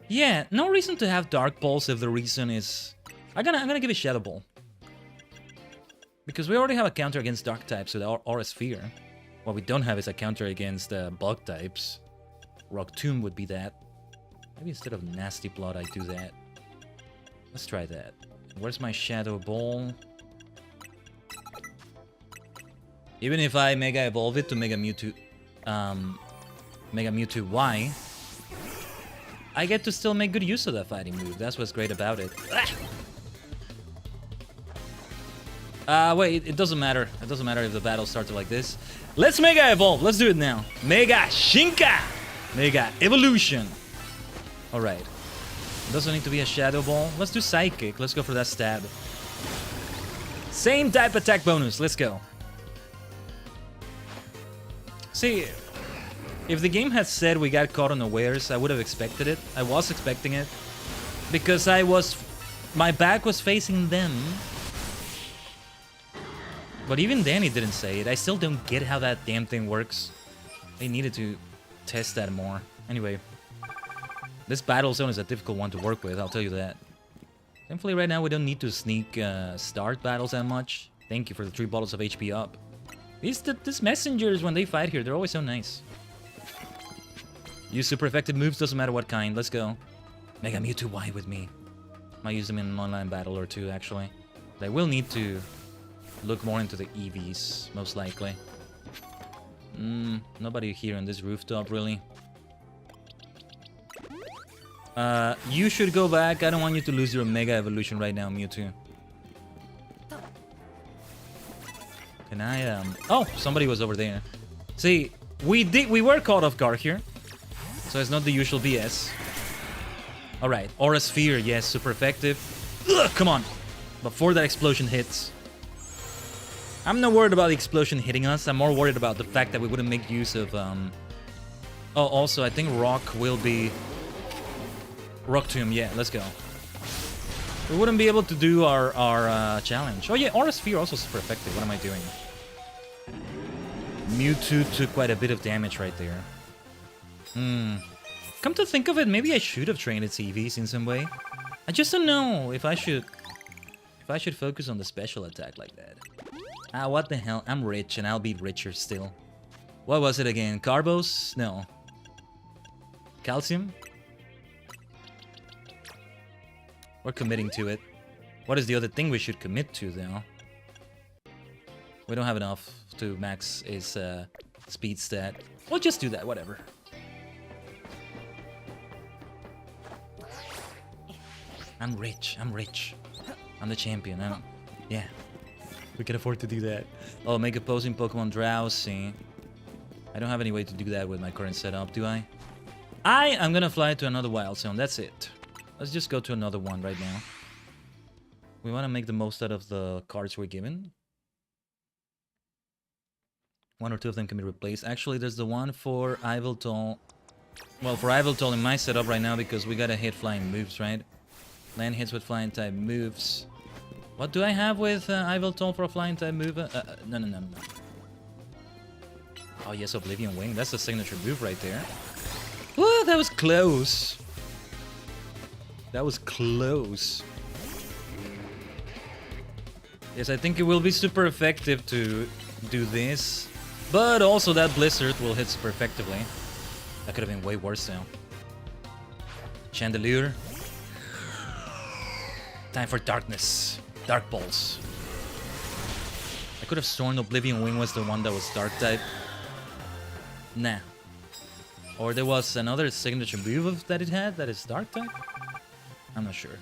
Yeah, no reason to have Dark Pulse if the reason is... I'm gonna give it Shadow Ball. Because we already have a counter against Dark types with Aura Sphere. What we don't have is a counter against Bug types. Rock Tomb would be that. Maybe instead of Nasty Blood, I do that. Let's try that. Where's my Shadow Ball? Even if I Mega Evolve it to Mega Mewtwo... Mega Mewtwo Y... I get to still make good use of that fighting move. That's what's great about it. Wait, it doesn't matter. It doesn't matter if the battle started like this. Let's Mega Evolve. Let's do it now. Mega Shinka! Mega Evolution. Alright. It doesn't need to be a Shadow Ball. Let's do Psychic. Let's go for that stab. Same type attack bonus. Let's go. See, if the game had said we got caught unawares, I would have expected it. I was expecting it. Because my back was facing them. But even then he didn't say it. I still don't get how that damn thing works. They needed to test that more. Anyway, this battle zone is a difficult one to work with, I'll tell you that. Thankfully right now we don't need to sneak start battles that much. Thank you for the 3 bottles of HP up. These messengers, when they fight here, they're always so nice. Use super effective moves, doesn't matter what kind. Let's go. Mega Mewtwo Y with me. Might use them in an online battle or two, actually. But I will need to look more into the EVs, most likely. Nobody here on this rooftop, really. You should go back. I don't want you to lose your Mega Evolution right now, Mewtwo. Can I, Oh, somebody was over there. See, we were caught off guard here. So it's not the usual BS. Alright, Aura Sphere, yes, super effective. Ugh, come on. Before that explosion hits. I'm not worried about the explosion hitting us. I'm more worried about the fact that we wouldn't make use of, Oh, also, I think Rock will be... Rock Tomb, yeah, let's go. We wouldn't be able to do our challenge. Oh yeah, Aura Sphere also super effective. What am I doing? Mewtwo took quite a bit of damage right there. Come to think of it, maybe I should have trained its EVs in some way. I just don't know if I should focus on the special attack like that. Ah, what the hell? I'm rich and I'll be richer still. What was it again? Carbos? No. Calcium? We're committing to it. What is the other thing we should commit to, though? We don't have enough to max his speed stat. We'll just do that, whatever. I'm rich. I'm rich. I'm the champion. Yeah. We can afford to do that. Oh, make opposing Pokemon drowsy. I don't have any way to do that with my current setup, do I? I'm gonna fly to another wild zone. That's it. Let's just go to another one right now. We want to make the most out of the cards we're given. 1 or 2 of them can be replaced. Actually, there's the one for Yveltal. Well, for Yveltal in my setup right now, because we gotta hit flying moves, right? Land hits with flying type moves. What do I have with Yveltal for a flying type move? No. Oh yes, Oblivion Wing. That's the signature move right there. Woo, that was close. That was close. Yes, I think it will be super effective to do this. But also that Blizzard will hit super effectively. That could have been way worse though. Chandelier. Time for darkness. Dark Balls. I could have sworn Oblivion Wing was the one that was dark type. Nah. Or there was another signature move that it had that is dark type? I'm not sure.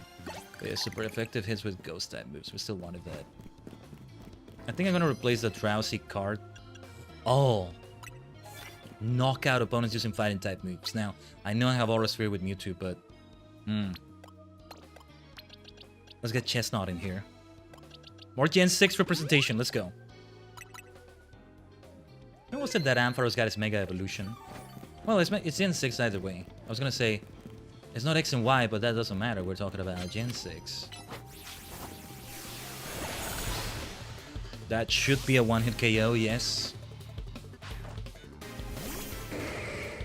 But yeah, super effective hits with ghost type moves. We still wanted that. I think I'm gonna replace the drowsy card. Oh. Knock out opponents using fighting type moves. Now, I know I have Aura Sphere with Mewtwo, but... Let's get Chestnut in here. More Gen 6 representation. Let's go. When was it that Ampharos got his Mega Evolution? Well, it's Gen 6 either way. I was gonna say... It's not X and Y, but that doesn't matter. We're talking about Gen 6. That should be a one-hit KO, yes.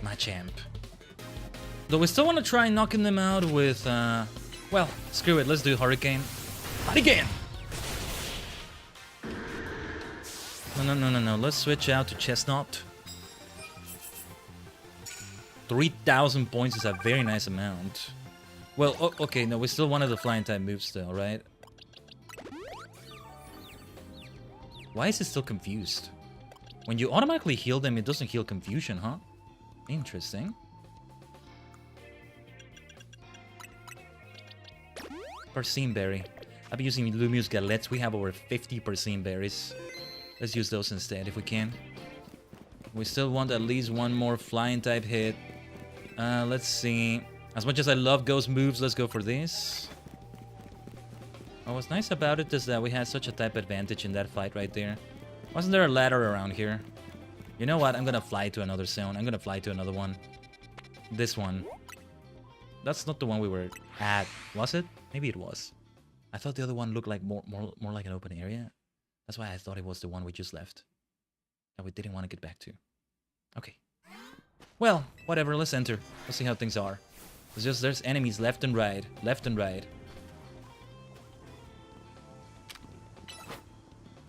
My champ. Though we still want to try knocking them out with, well, screw it. Let's do Hurricane. Tajigen! No. Let's switch out to Chestnut. 3,000 points is a very nice amount. Well, okay, no, we still wanted the flying type moves still, right? Why is it still confused? When you automatically heal them, it doesn't heal confusion, huh? Interesting. Persimmon Berry. I'll be using Lumiose Galettes. We have over 50 Persimmon Berries. Let's use those instead if we can. We still want at least one more flying type hit. Let's see. As much as I love ghost moves, let's go for this. What's nice about it is that we had such a type advantage in that fight right there. Wasn't there a ladder around here? You know what? I'm gonna fly to another zone. I'm gonna fly to another one. This one. That's not the one we were at, was it? Maybe it was. I thought the other one looked like more like an open area. That's why I thought it was the one we just left. That we didn't want to get back to. Okay. Well, whatever, let's enter. Let's see how things are. It's just there's enemies left and right. Left and right.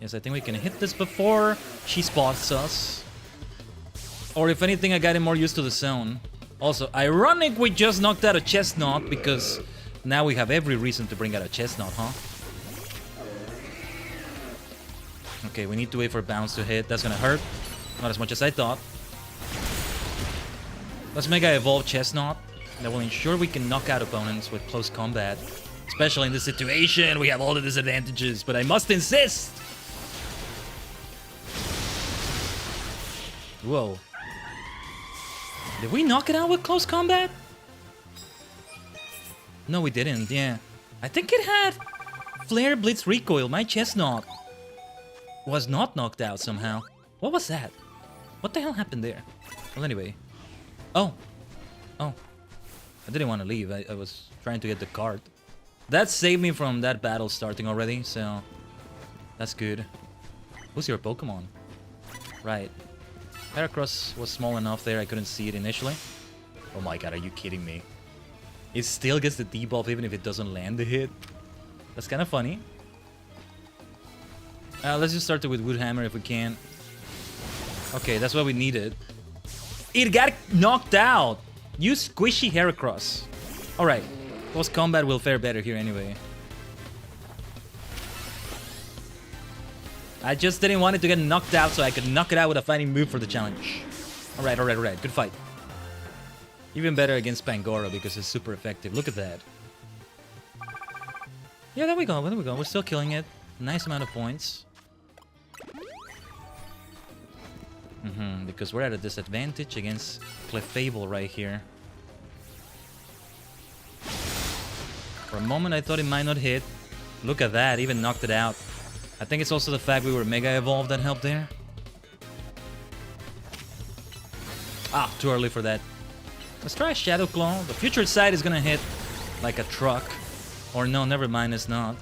Yes, I think we can hit this before she spots us. Or if anything, I got him more used to the zone. Also, ironic we just knocked out a chestnut because now we have every reason to bring out a chestnut, huh? Okay, we need to wait for bounce to hit. That's gonna hurt. Not as much as I thought. Let's Mega Evolve Chestnut. That will ensure we can knock out opponents with close combat. Especially in this situation, we have all the disadvantages, but I must insist! Whoa. Did we knock it out with close combat? No, we didn't, yeah. I think it had Flare Blitz Recoil. My Chestnut was not knocked out somehow. What was that? What the hell happened there? Well, anyway. Oh. Oh. I didn't want to leave. I was trying to get the card. That saved me from that battle starting already, so that's good. Who's your Pokemon? Right. Heracross was small enough there, I couldn't see it initially. Oh my god, are you kidding me? It still gets the debuff even if it doesn't land the hit. That's kind of funny. Let's just start it with Woodhammer if we can. Okay, that's what we needed. It got knocked out! You squishy Heracross. Alright, close combat will fare better here anyway. I just didn't want it to get knocked out so I could knock it out with a fighting move for the challenge. Alright, alright, alright. Good fight. Even better against Pangoro because it's super effective. Look at that. Yeah, there we go. There we go. We're still killing it. Nice amount of points. Because we're at a disadvantage against Clefable right here. For a moment I thought it might not hit. Look at that, even knocked it out. I think it's also the fact we were Mega Evolved that helped there. Ah, too early for that. Let's try Shadow Claw. The future side is gonna hit like a truck. Or no, never mind, it's not.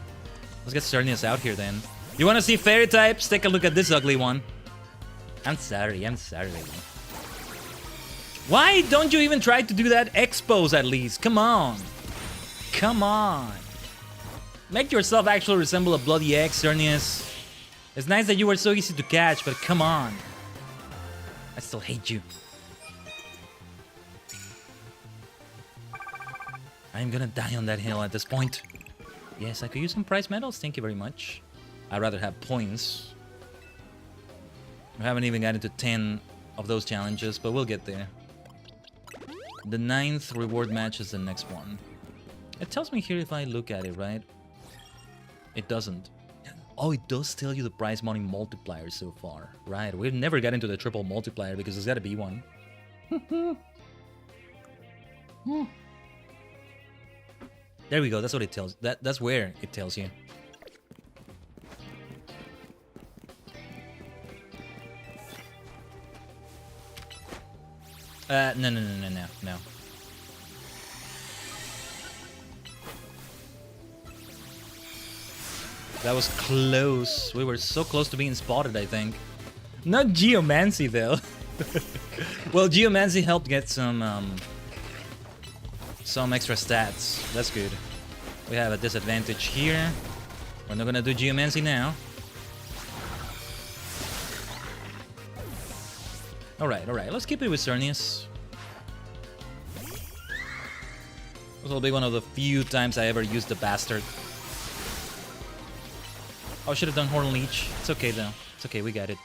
Let's get Cernius out here then. You wanna see fairy types? Take a look at this ugly one. I'm sorry. Why don't you even try to do that expose at least? Come on. Come on. Make yourself actually resemble a bloody egg, Cernius. It's nice that you were so easy to catch, but come on. I still hate you. I'm gonna die on that hill at this point. Yes, I could use some prize medals, thank you very much. I'd rather have points. We haven't even gotten to 10 of those challenges, but we'll get there. The 9th reward match is the next one. It tells me here if I look at it, right? It doesn't. Oh, it does tell you the prize money multiplier so far. Right, we've never got into the triple multiplier because there's gotta be one. There we go, that's what it tells. That's where it tells you. No. That was close. We were so close to being spotted, I think. Not Geomancy, though. Well, Geomancy helped get some extra stats. That's good. We have a disadvantage here. We're not gonna do Geomancy now. Alright. Let's keep it with Cernius. This will be one of the few times I ever used the bastard. Oh, I should have done Horn Leech. It's okay, though. It's okay, we got it.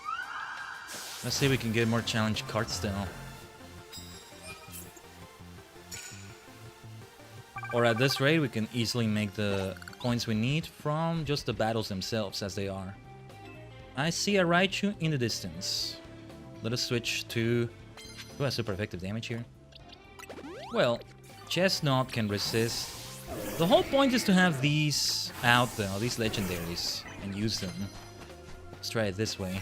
Let's see if we can get more challenge cards, though. Or at this rate, we can easily make the points we need from just the battles themselves, as they are. I see a Raichu in the distance. Let us switch to... Who has super effective damage here? Well, Chestnut can resist. The whole point is to have these out, though, these legendaries, and use them. Let's try it this way.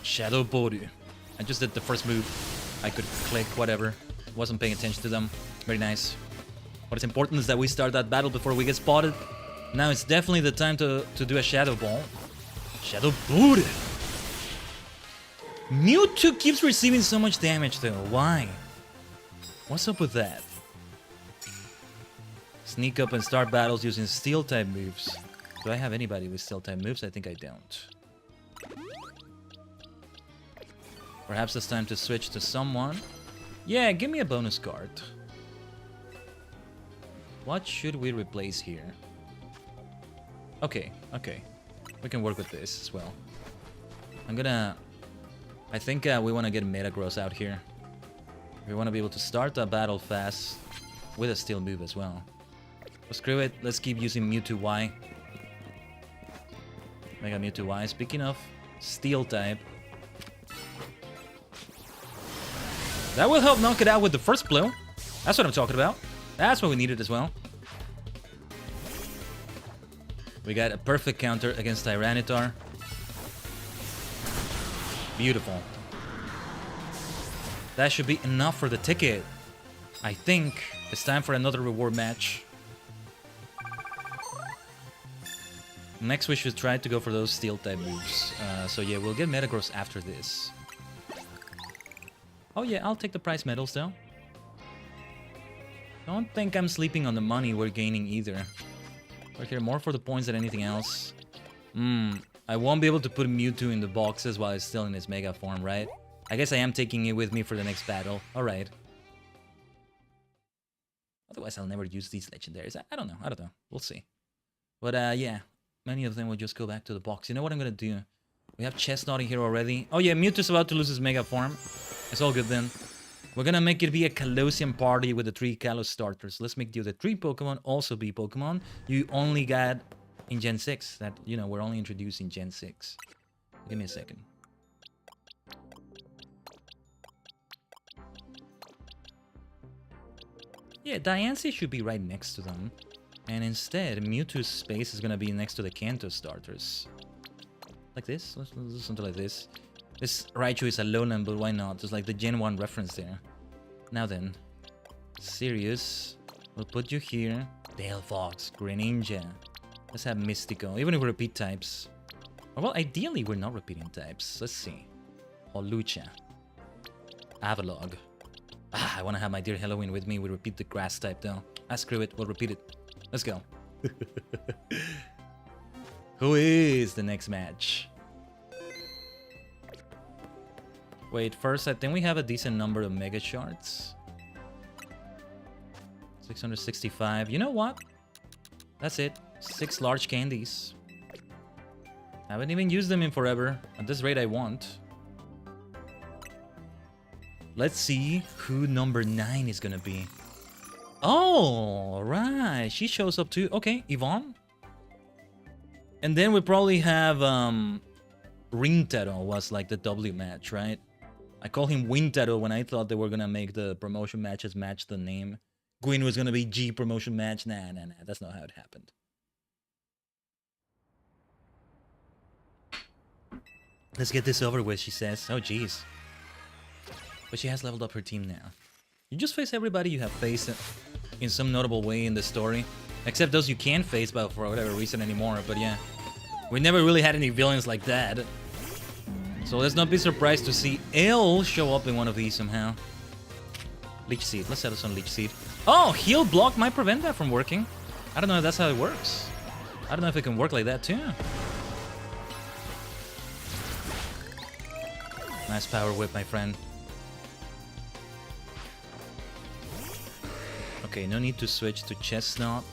Shadow Boru. I just did the first move. I could click, whatever. Wasn't paying attention to them. Very nice. What is important is that we start that battle before we get spotted. Now it's definitely the time to do a Shadow Ball. Shadow Boru. Mewtwo keeps receiving so much damage though. Why? What's up with that? Sneak up and start battles using Steel type moves. Do I have anybody with Steel type moves? I think I don't. Perhaps it's time to switch to someone. Yeah, give me a bonus card. What should we replace here? Okay, okay. We can work with this as well. I think we want to get Metagross out here. We want to be able to start the battle fast with a Steel move as well. But screw it, let's keep using Mewtwo Y. Mega Mewtwo Y. Speaking of Steel type, that will help knock it out with the first blow. That's what I'm talking about. That's what we needed as well. We got a perfect counter against Tyranitar. Beautiful. That should be enough for the ticket. I think it's time for another reward match. Next we should try to go for those Steel type moves. So yeah, we'll get Metagross after this. Oh yeah, I'll take the prize medals though. Don't think I'm sleeping on the money we're gaining either. We're here more for the points than anything else. I won't be able to put Mewtwo in the boxes while it's still in its Mega form, right? I guess I am taking it with me for the next battle. Alright. Otherwise I'll never use these legendaries. I don't know. We'll see. But yeah, many of them will just go back to the box. You know what I'm gonna do? We have Chestnut in here already. Oh yeah, Mewtwo's about to lose his Mega form. It's all good then. We're gonna make it be a Colosseum party with the 3 Kalos starters. Let's make the other 3 Pokemon also be Pokemon you only got in Gen 6. That, you know, we're only introducing Gen 6. Give me a second. Yeah, Diancie should be right next to them. And instead, Mewtwo's space is gonna be next to the Kanto starters. Like this? Let's do something like this. This Raichu is a Alolan, but why not? There's like the Gen 1 reference there. Now then. Sirius. We'll put you here. Delphox, Greninja. Let's have Mystico, even if we repeat types. Well, ideally we're not repeating types. Let's see. Holucha. Avalog. I want to have my dear Halloween with me. We repeat the grass type though. Screw it, we'll repeat it. Let's go. Who is the next match? Wait, first I think we have a decent number of Mega Shards. 665. You know what? That's it. 6 large candies. Haven't even used them in forever. At this rate I won't. Let's see who number 9 is gonna be. Oh, right. She shows up too. Okay, Yvonne. And then we probably have Rintaro was like the W match, right? I call him Wintaro when I thought they were gonna make the promotion matches match the name. Gwyn was gonna be G promotion match. Nah. That's not how it happened. Let's get this over with, she says. Oh, jeez. But she has leveled up her team now. You just face everybody you have faced in some notable way in the story. Except those you can't face but for whatever reason anymore. But yeah, we never really had any villains like that. So let's not be surprised to see Elle show up in one of these somehow. Leech Seed. Let's set us on Leech Seed. Oh, Heal Block might prevent that from working. I don't know if that's how it works. I don't know if it can work like that too. Nice Power Whip, my friend. Okay, no need to switch to Chestnut.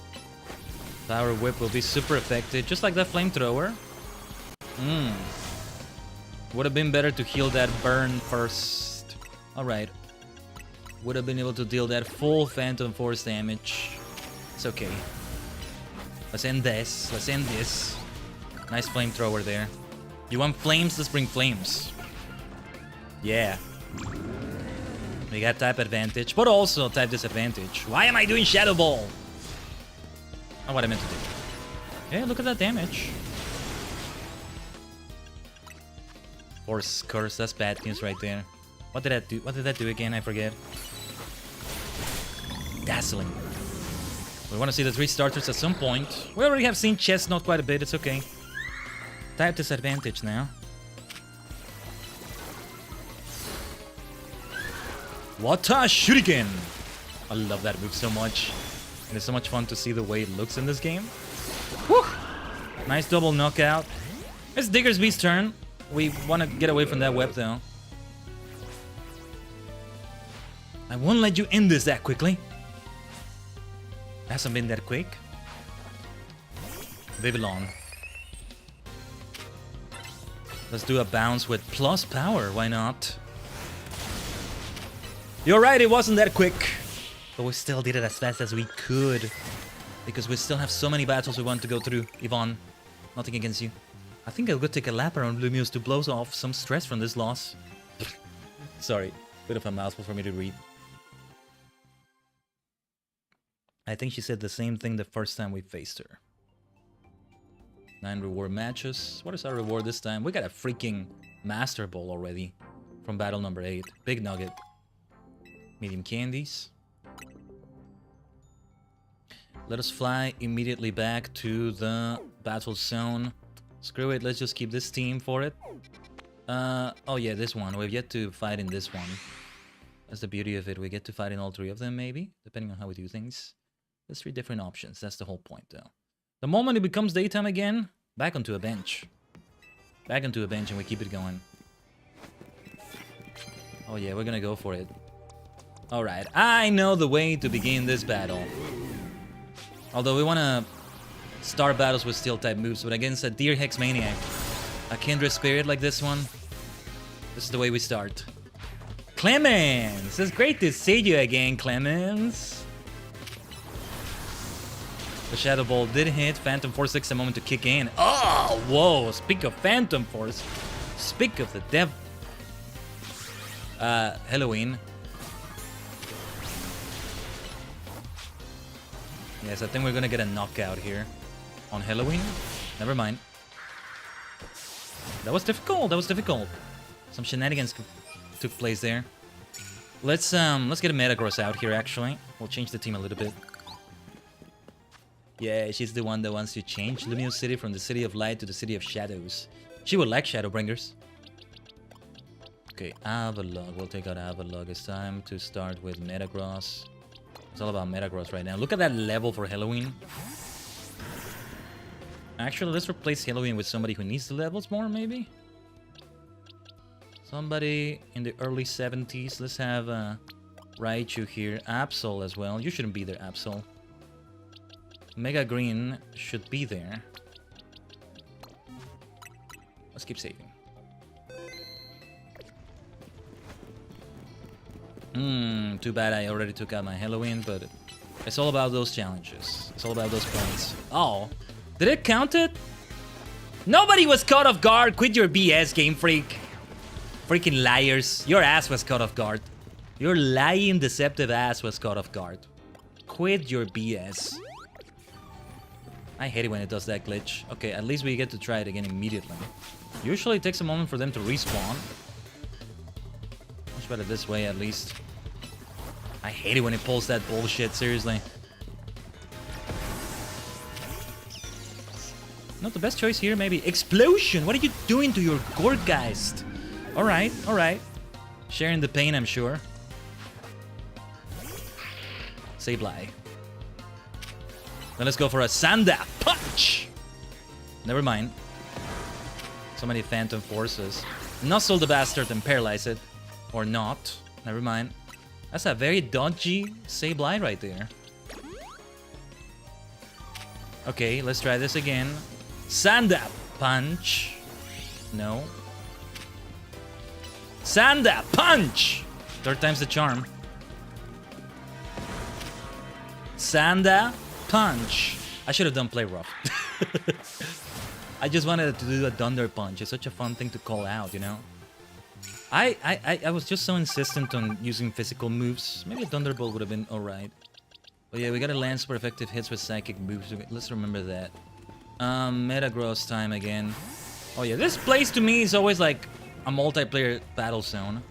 Power Whip will be super effective, just like that Flamethrower. Would have been better to heal that burn first. Alright. Would have been able to deal that full Phantom Force damage. It's okay. Let's end this. Let's end this. Nice Flamethrower there. You want flames? Let's bring flames. Yeah. We got type advantage, but also type disadvantage. Why am I doing Shadow Ball? Not what I meant to do. Yeah, look at that damage. Force curse, that's bad news right there. What did that do? What did that do again? I forget. Dazzling. We want to see the 3 starters at some point. We already have seen Chestnut quite a bit, it's okay. Type disadvantage now. What a shuriken! I love that move so much. And it's so much fun to see the way it looks in this game. Whew! Nice double knockout. It's Diggersby's turn. We want to get away from that web though. I won't let you end this that quickly. Hasn't been that quick. Vivillon. Let's do a bounce with plus power, why not? You're right, it wasn't that quick. But we still did it as fast as we could. Because we still have so many battles we want to go through. Yvonne, nothing against you. I think I'll go take a lap around Lumiose to blow off some stress from this loss. Sorry, bit of a mouthful for me to read. I think she said the same thing the first time we faced her. 9 reward matches. What is our reward this time? We got a freaking Master Ball already from battle number 8. Big nugget. Medium candies. Let us fly immediately back to the battle zone. Screw it, let's just keep this team for it. Oh yeah, this one. We've yet to fight in this one. That's the beauty of it. We get to fight in all 3 of them, maybe, depending on how we do things. There's 3 different options. That's the whole point, though. The moment it becomes daytime again, back onto a bench. Back onto a bench and we keep it going. Oh yeah, we're gonna go for it. Alright, I know the way to begin this battle. Although we wanna start battles with steel-type moves, but against a Deer Hex Maniac, a Kindred Spirit like this one, this is the way we start. Clemens! It's great to see you again, Clemens! The Shadow Ball did hit. Phantom Force takes a moment to kick in. Oh, whoa! Speak of Phantom Force. Speak of the devil. Halloween. Yes, I think we're gonna get a knockout here. On Halloween? Never mind. That was difficult. That was difficult. Some shenanigans took place there. Let's get a Metagross out here, actually. We'll change the team a little bit. Yeah, she's the one that wants to change Lumiose City from the City of Light to the City of Shadows. She would like Shadowbringers. Okay, Avalugg. We'll take out Avalugg. It's time to start with Metagross. It's all about Metagross right now. Look at that level for Halloween. Actually, let's replace Halloween with somebody who needs the levels more, maybe? Somebody in the early 70s. Let's have Raichu here. Absol as well. You shouldn't be there, Absol. Mega Green should be there. Let's keep saving. Too bad I already took out my Halloween, but it's all about those challenges. It's all about those points. Oh, did it count it? Nobody was caught off guard. Quit your BS, Game Freak. Freaking liars. Your ass was caught off guard. Your lying, deceptive ass was caught off guard. Quit your BS. I hate it when it does that glitch. Okay, at least we get to try it again immediately. Usually it takes a moment for them to respawn. Much better this way, at least. I hate it when it pulls that bullshit, seriously. Not the best choice here, maybe. Explosion! What are you doing to your Gorgeist? Alright, alright. Sharing the pain, I'm sure. Sableye. Now let's go for a Sanda Punch! Never mind. So many Phantom Forces. Nuzzle the bastard and paralyze it. Or not. Never mind. That's a very dodgy Sableye right there. Okay, let's try this again. Sanda Punch. No. Sanda Punch! 3rd time's the charm. Sanda Punch. I should have done Play Rough. I just wanted to do a Thunder Punch. It's such a fun thing to call out, you know? I was just so insistent on using physical moves. Maybe a Thunderbolt would have been alright. But yeah, we gotta land super effective hits with psychic moves. Let's remember that. Metagross time again. Oh yeah, this place to me is always like a multiplayer battle zone.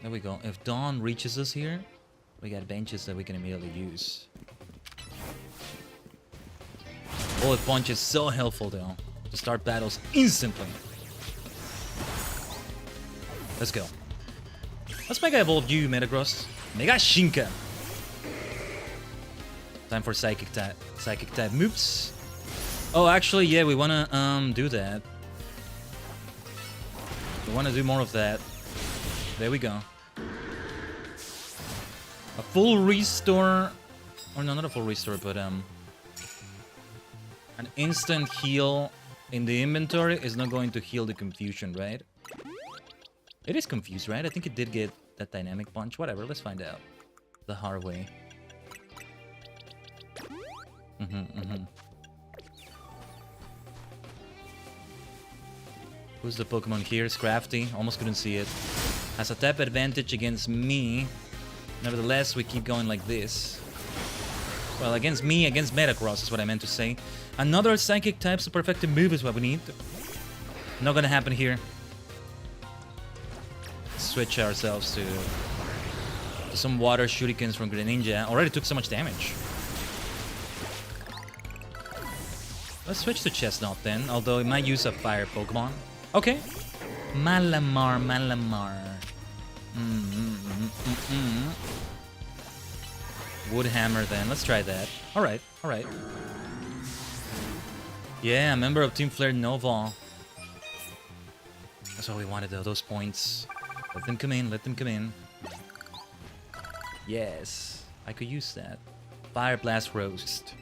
There we go. If Dawn reaches us here, we got benches that we can immediately use. Bullet Punch is so helpful though, to start battles instantly. Let's go. Let's Mega Evolve you, Metagross. Mega Shinka. Time for Psychic type moves. Oh, actually, yeah, we wanna do that. We wanna do more of that. There we go. A full restore, or no, not a full restore, but an instant heal in the inventory is not going to heal the confusion, right? It is confused, right? I think it did get that dynamic punch. Whatever, let's find out the hard way. Who's the Pokemon here? Scrafty. Almost couldn't see it. Has a tap advantage against me. Nevertheless, we keep going like this. Well, against me, against Metagross is what I meant to say. Another Psychic type super effective move is what we need. Not gonna happen here. Switch ourselves to some water shurikens from Greninja. Already took so much damage. Let's switch to Chestnut then, although it might use a fire Pokemon. Okay. Malamar. Wood Hammer then. Let's try that. Alright. Yeah, a member of Team Flare Nova. That's all we wanted though, those points. Let them come in. Yes. I could use that. Fire Blast Roast.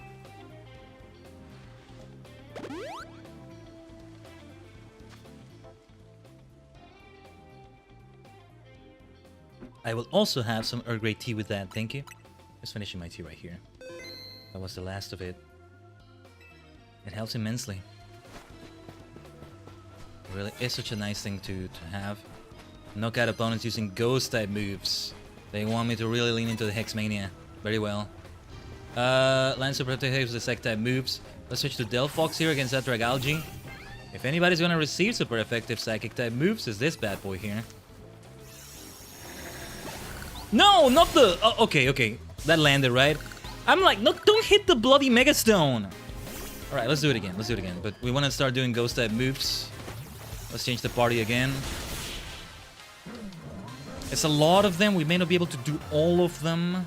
I will also have some Earl Grey tea with that, thank you. Just finishing my tea right here. That was the last of it. It helps immensely. It really is such a nice thing to have. Knock out opponents using ghost type moves. They want me to really lean into the Hex Mania. Very well. Land Super Protect with the Sec type moves. Let's switch to Delphox here against that Dragalge. If anybody's gonna receive super effective Psychic type moves, it's this bad boy here. No, not the... Oh, okay. That landed, right? I'm like, no, don't hit the bloody Mega Stone. Alright, let's do it again. But we want to start doing ghost type moves. Let's change the party again. It's a lot of them. We may not be able to do all of them.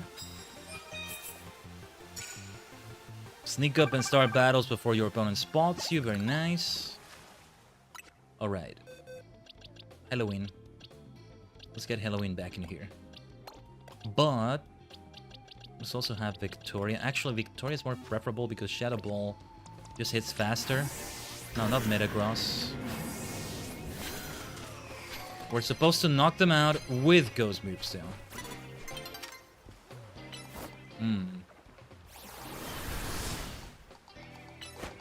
Sneak up and start battles before your opponent spots you. Very nice. Alright. Halloween. Let's get Halloween back in here. But let's also have Victoria. Actually, Victoria is more preferable because Shadow Ball just hits faster. No, not Metagross. We're supposed to knock them out with Ghost moves still.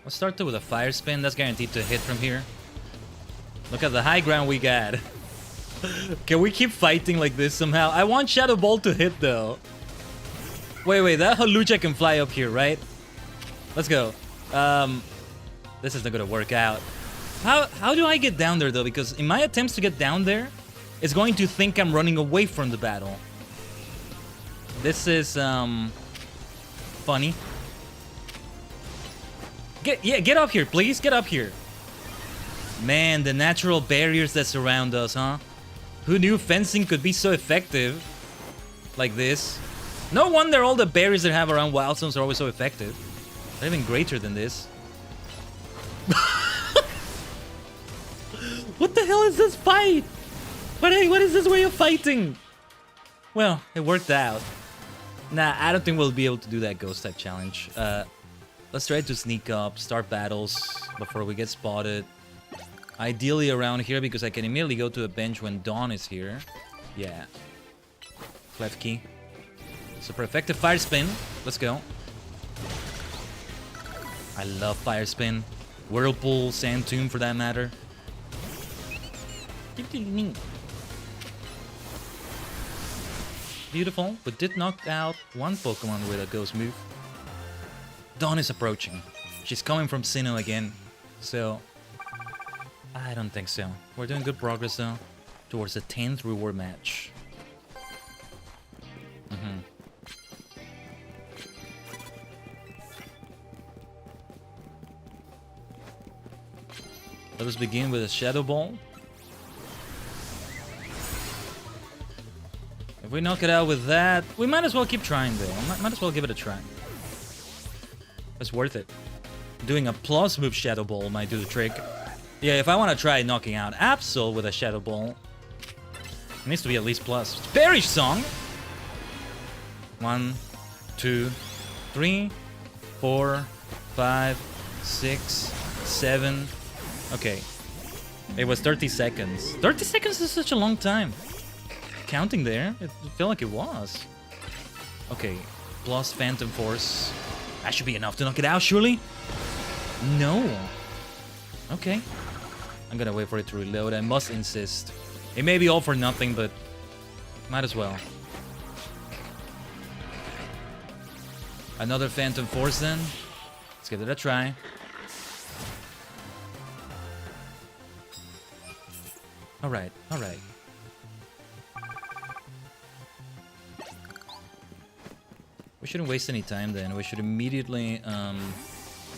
Let's start with a Fire Spin. That's guaranteed to hit from here. Look at the high ground we got. Can we keep fighting like this somehow? I want Shadow Ball to hit though. Wait, that Hawlucha can fly up here, right? Let's go. This is not gonna work out. How do I get down there though? Because in my attempts to get down there, it's going to think I'm running away from the battle. This is funny. Get up here, please. Get up here. Man, the natural barriers that surround us, huh? Who knew fencing could be so effective like this? No wonder all the barriers that have around Wild Stones are always so effective. They're even greater than this. What the hell is this fight? What is this way of fighting? Well, it worked out. Nah, I don't think we'll be able to do that ghost type challenge. Let's try to sneak up, start battles before we get spotted. Ideally around here because I can immediately go to a bench when Dawn is here. Yeah. Clef key. Super effective Fire Spin. Let's go. I love Fire Spin. Whirlpool, Sand Tomb for that matter. Beautiful, but did knock out one Pokemon with a ghost move. Dawn is approaching. She's coming from Sinnoh again. So I don't think so. We're doing good progress though, towards the 10th reward match. Let us begin with a Shadow Ball. If we knock it out with that, we might as well keep trying though. Might as well give it a try. It's worth it. Doing a plus move Shadow Ball might do the trick. Yeah, if I want to try knocking out Absol with a Shadow Ball, it needs to be at least plus. Perish Song! 1, 2, 3, 4, 5, 6, 7. Okay. It was 30 seconds. 30 seconds is such a long time. Counting there, it felt like it was. Okay, plus Phantom Force. That should be enough to knock it out, surely? No. Okay. I'm gonna wait for it to reload. I must insist. It may be all for nothing, but might as well. Another Phantom Force then. Let's give it a try. Alright, alright. We shouldn't waste any time then. We should immediately,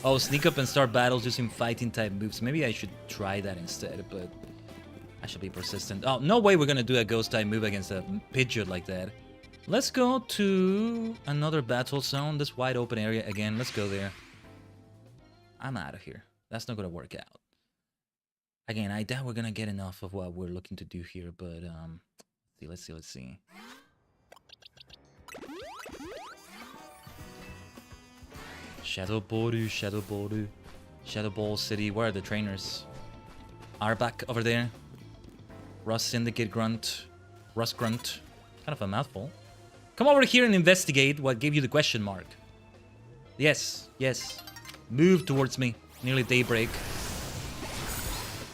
oh, sneak up and start battles using fighting type moves. Maybe I should try that instead, but I should be persistent. Oh, no way we're gonna do a ghost type move against a Pidgeot like that. Let's go to another battle zone, this wide open area again. Let's go there. I'm out of here. That's not gonna work out. Again, I doubt we're gonna get enough of what we're looking to do here, but let's see. Shadow Boru, Shadow Boru, Shadow Ball City. Where are the trainers? Arbak over there. Rust Syndicate Grunt. Rust Grunt. Kind of a mouthful. Come over here and investigate what gave you the question mark. Yes, yes. Move towards me. Nearly daybreak.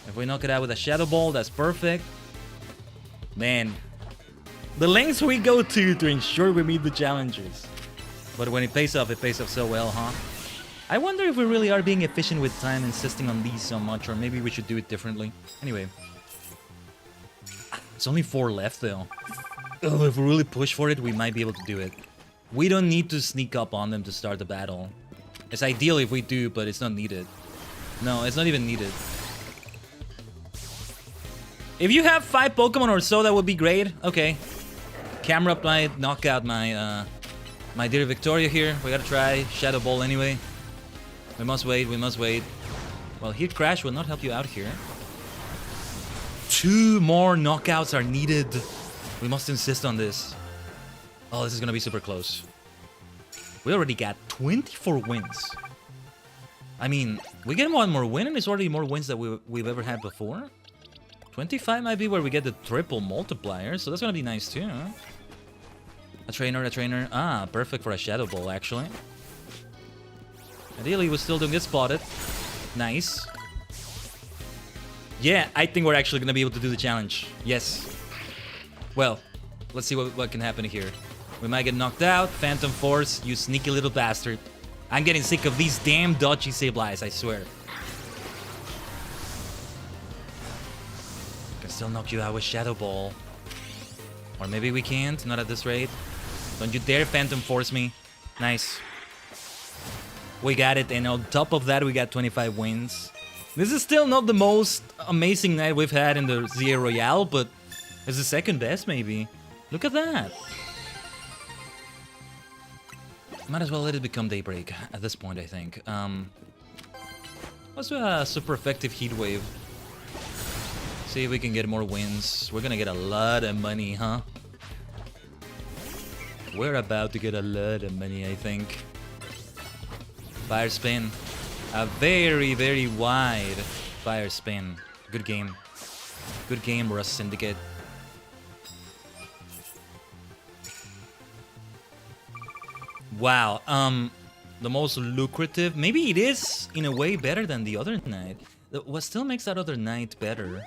If we knock it out with a Shadow Ball, that's perfect. Man. The lengths we go to ensure we meet the challenges. But when it pays off so well, huh? I wonder if we really are being efficient with time, insisting on these so much, or maybe we should do it differently. Anyway. It's only 4 left, though. Oh, if we really push for it, we might be able to do it. We don't need to sneak up on them to start the battle. It's ideal if we do, but it's not needed. No, it's not even needed. If you have 5 Pokemon or so, that would be great. Okay. Camera might knock out my, my dear Victoria here. We gotta try Shadow Ball anyway. We must wait, we must wait. Well, here Crash will not help you out here. 2 more knockouts are needed. We must insist on this. Oh, this is gonna be super close. We already got 24 wins. I mean, we get 1 more win and it's already more wins than we've ever had before. 25 might be where we get the triple multiplier, so that's gonna be nice too, huh? A trainer. Ah, perfect for a Shadow Ball, actually. Ideally, we still don't get spotted. Nice. Yeah, I think we're actually gonna be able to do the challenge. Yes. Well, let's see what can happen here. We might get knocked out. Phantom Force, you sneaky little bastard. I'm getting sick of these damn dodgy Sableyes, I swear. Can still knock you out with Shadow Ball. Or maybe we can't, not at this rate. Don't you dare Phantom Force me. Nice. We got it, and on top of that, we got 25 wins. This is still not the most amazing night we've had in the ZA Royale, but it's the second best, maybe. Look at that. Might as well let it become daybreak at this point, I think. Let's do a super effective heat wave. See if we can get more wins. We're gonna get a lot of money, huh? We're about to get a lot of money, I think. Fire spin. A very, very wide fire spin. Good game. Good game, Rust Syndicate. Wow, the most lucrative. Maybe it is, in a way, better than the other night. What still makes that other night better?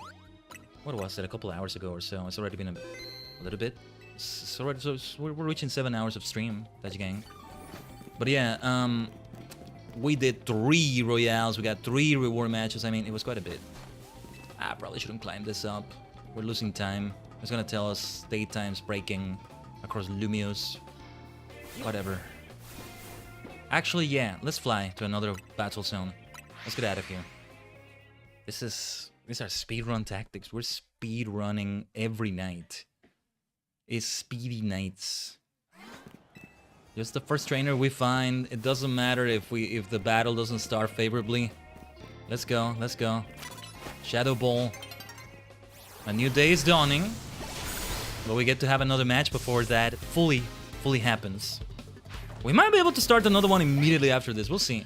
What was it? A couple hours ago or so. It's already been a little bit. So we're reaching 7 hours of stream, Tajigen. But yeah, we did 3 royales. We got 3 reward matches. I mean, it was quite a bit. I probably shouldn't climb this up. We're losing time. It's gonna tell us state times breaking across Lumios. Whatever. Actually, yeah, let's fly to another battle zone. Let's get out of here. These are speedrun tactics. We're speedrunning every night. It's speedy nights. Just the first trainer we find. It doesn't matter if the battle doesn't start favorably. Let's go, let's go. Shadow Ball. A new day is dawning. But we get to have another match before that fully happens. We might be able to start another one immediately after this. We'll see.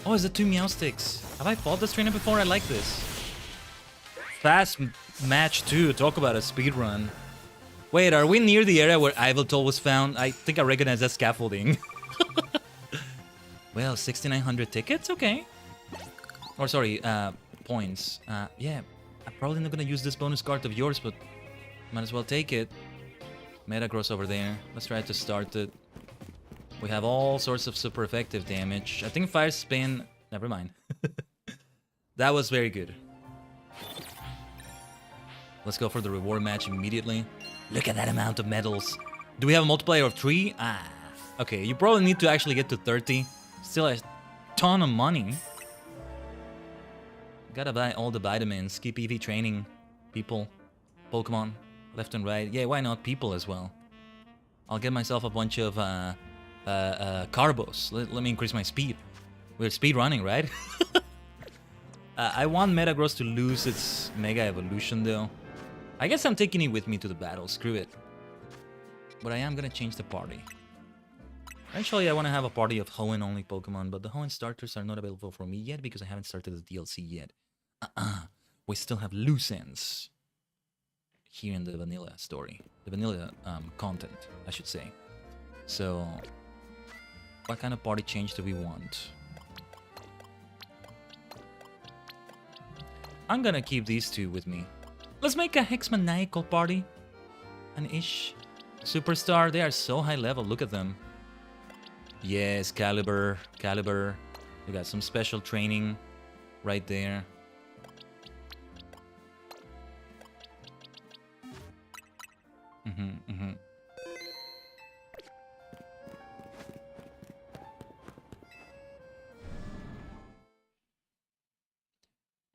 Oh, is it 2 Meow Sticks? Have I fought this trainer before? I like this. Fast match 2. Talk about a speedrun. Wait, are we near the area where Iveltal was found? I think I recognize that scaffolding. Well, 6,900 tickets? Okay. Or sorry, points. Yeah, I'm probably not gonna use this bonus card of yours, but might as well take it. Metagross over there. Let's try to start it. We have all sorts of super effective damage. I think Fire Spin... Never mind. That was very good. Let's go for the reward match immediately. Look at that amount of medals. Do we have a multiplier of 3? Ah. Okay, you probably need to actually get to 30. Still a ton of money. Gotta buy all the vitamins. Keep EV training. People. Pokemon. Left and right. Yeah, why not people as well? I'll get myself a bunch of... Carbos. Let me increase my speed. We're speed running, right? I want Metagross to lose its Mega Evolution, though. I guess I'm taking it with me to the battle. Screw it. But I am gonna change the party. Eventually, I want to have a party of Hoenn-only Pokemon, but the Hoenn starters are not available for me yet because I haven't started the DLC yet. We still have loose ends here in the vanilla story. The vanilla content, I should say. So... what kind of party change do we want? I'm gonna keep these two with me. Let's make a Hexmaniacal party. An ish. Superstar, they are so high level, look at them. Yes, Caliber. We got some special training right there.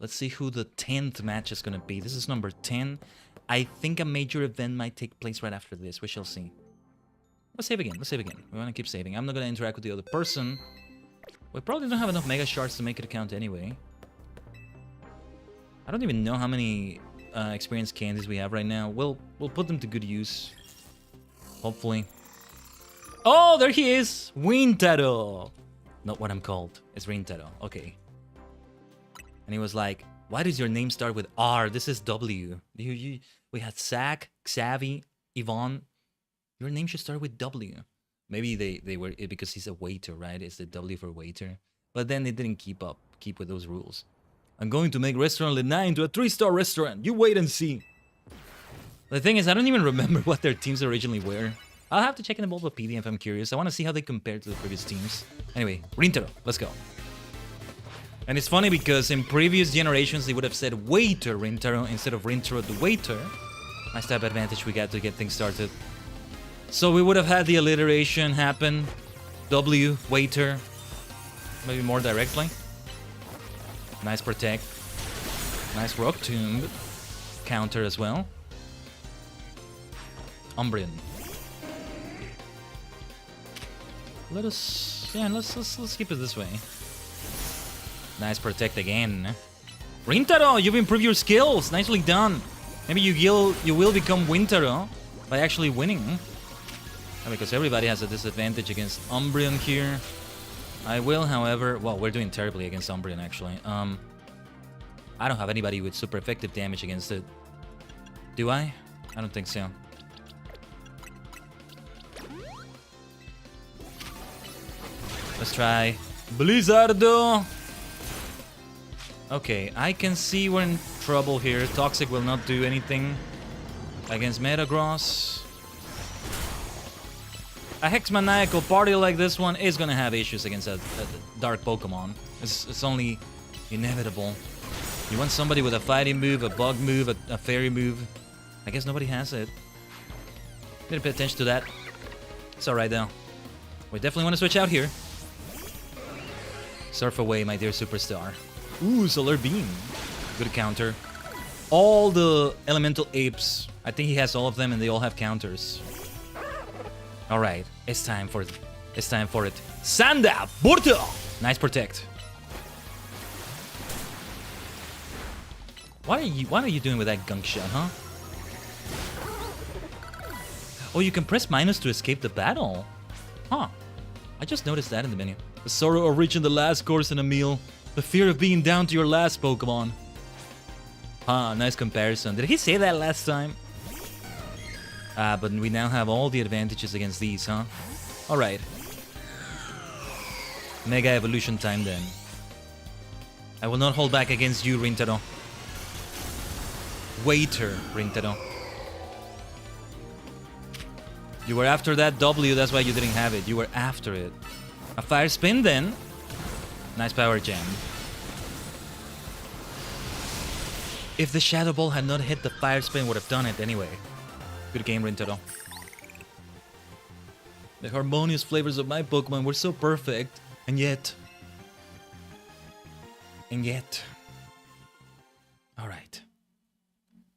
Let's see who the 10th match is going to be. This is number 10. I think a major event might take place right after this. We shall see. Let's save again. We want to keep saving. I'm not going to interact with the other person. We probably don't have enough Mega Shards to make it count anyway. I don't even know how many experience candies we have right now. We'll put them to good use. Hopefully. Oh, there he is! Wintaro! Not what I'm called. It's Rintaro. Okay. And he was like, why does your name start with R? This is W. We had Zach, Xavi, Yvonne. Your name should start with W. Maybe they were because he's a waiter, right? It's the W for waiter. But then they didn't keep with those rules. I'm going to make Restaurant Lenai into a 3-star restaurant. You wait and see. The thing is, I don't even remember what their teams originally were. I'll have to check in the Bulbapedia if I'm curious. I want to see how they compare to the previous teams. Anyway, Rintaro, let's go. And it's funny because in previous generations they would have said Waiter Rintaro instead of Rintaro the Waiter. Nice type advantage we got to get things started. So we would have had the alliteration happen. W, Waiter. Maybe more directly. Nice Protect. Nice Rock Tomb. Counter as well. Umbreon. Let's keep it this way. Nice Protect again. Rintaro, you've improved your skills. Nicely done. Maybe you will become Wintaro by actually winning. Because everybody has a disadvantage against Umbreon here. I will, however... Well, we're doing terribly against Umbreon, actually. I don't have anybody with super effective damage against it. Do I? I don't think so. Let's try Blizzardo. Okay, I can see we're in trouble here. Toxic will not do anything against Metagross. A Hexmaniacal party like this one is gonna have issues against a dark Pokemon. It's only inevitable. You want somebody with a fighting move, a bug move, a fairy move. I guess nobody has it. Gotta pay attention to that. It's alright though. We definitely want to switch out here. Surf away, my dear superstar. Ooh, Solar Beam. Good counter. All the elemental apes. I think he has all of them and they all have counters. Alright, it's time for it. It's time for it. Sanda! Burto! Nice protect. What are you doing with that gunk shot, huh? Oh, you can press minus to escape the battle. Huh. I just noticed that in the menu. The sorrow of reaching the last course in a meal. The fear of being down to your last Pokemon. Ah, nice comparison. Did he say that last time? Ah, but we now have all the advantages against these, huh? Alright. Mega evolution time then. I will not hold back against you, Rintaro. Waiter, Rintaro. You were after that W, that's why you didn't have it. You were after it. A fire spin then. Nice power jam. If the Shadow Ball had not hit, the fire spin would have done it anyway. Good game, Rintaro. The harmonious flavors of my Pokemon were so perfect, and yet... Alright.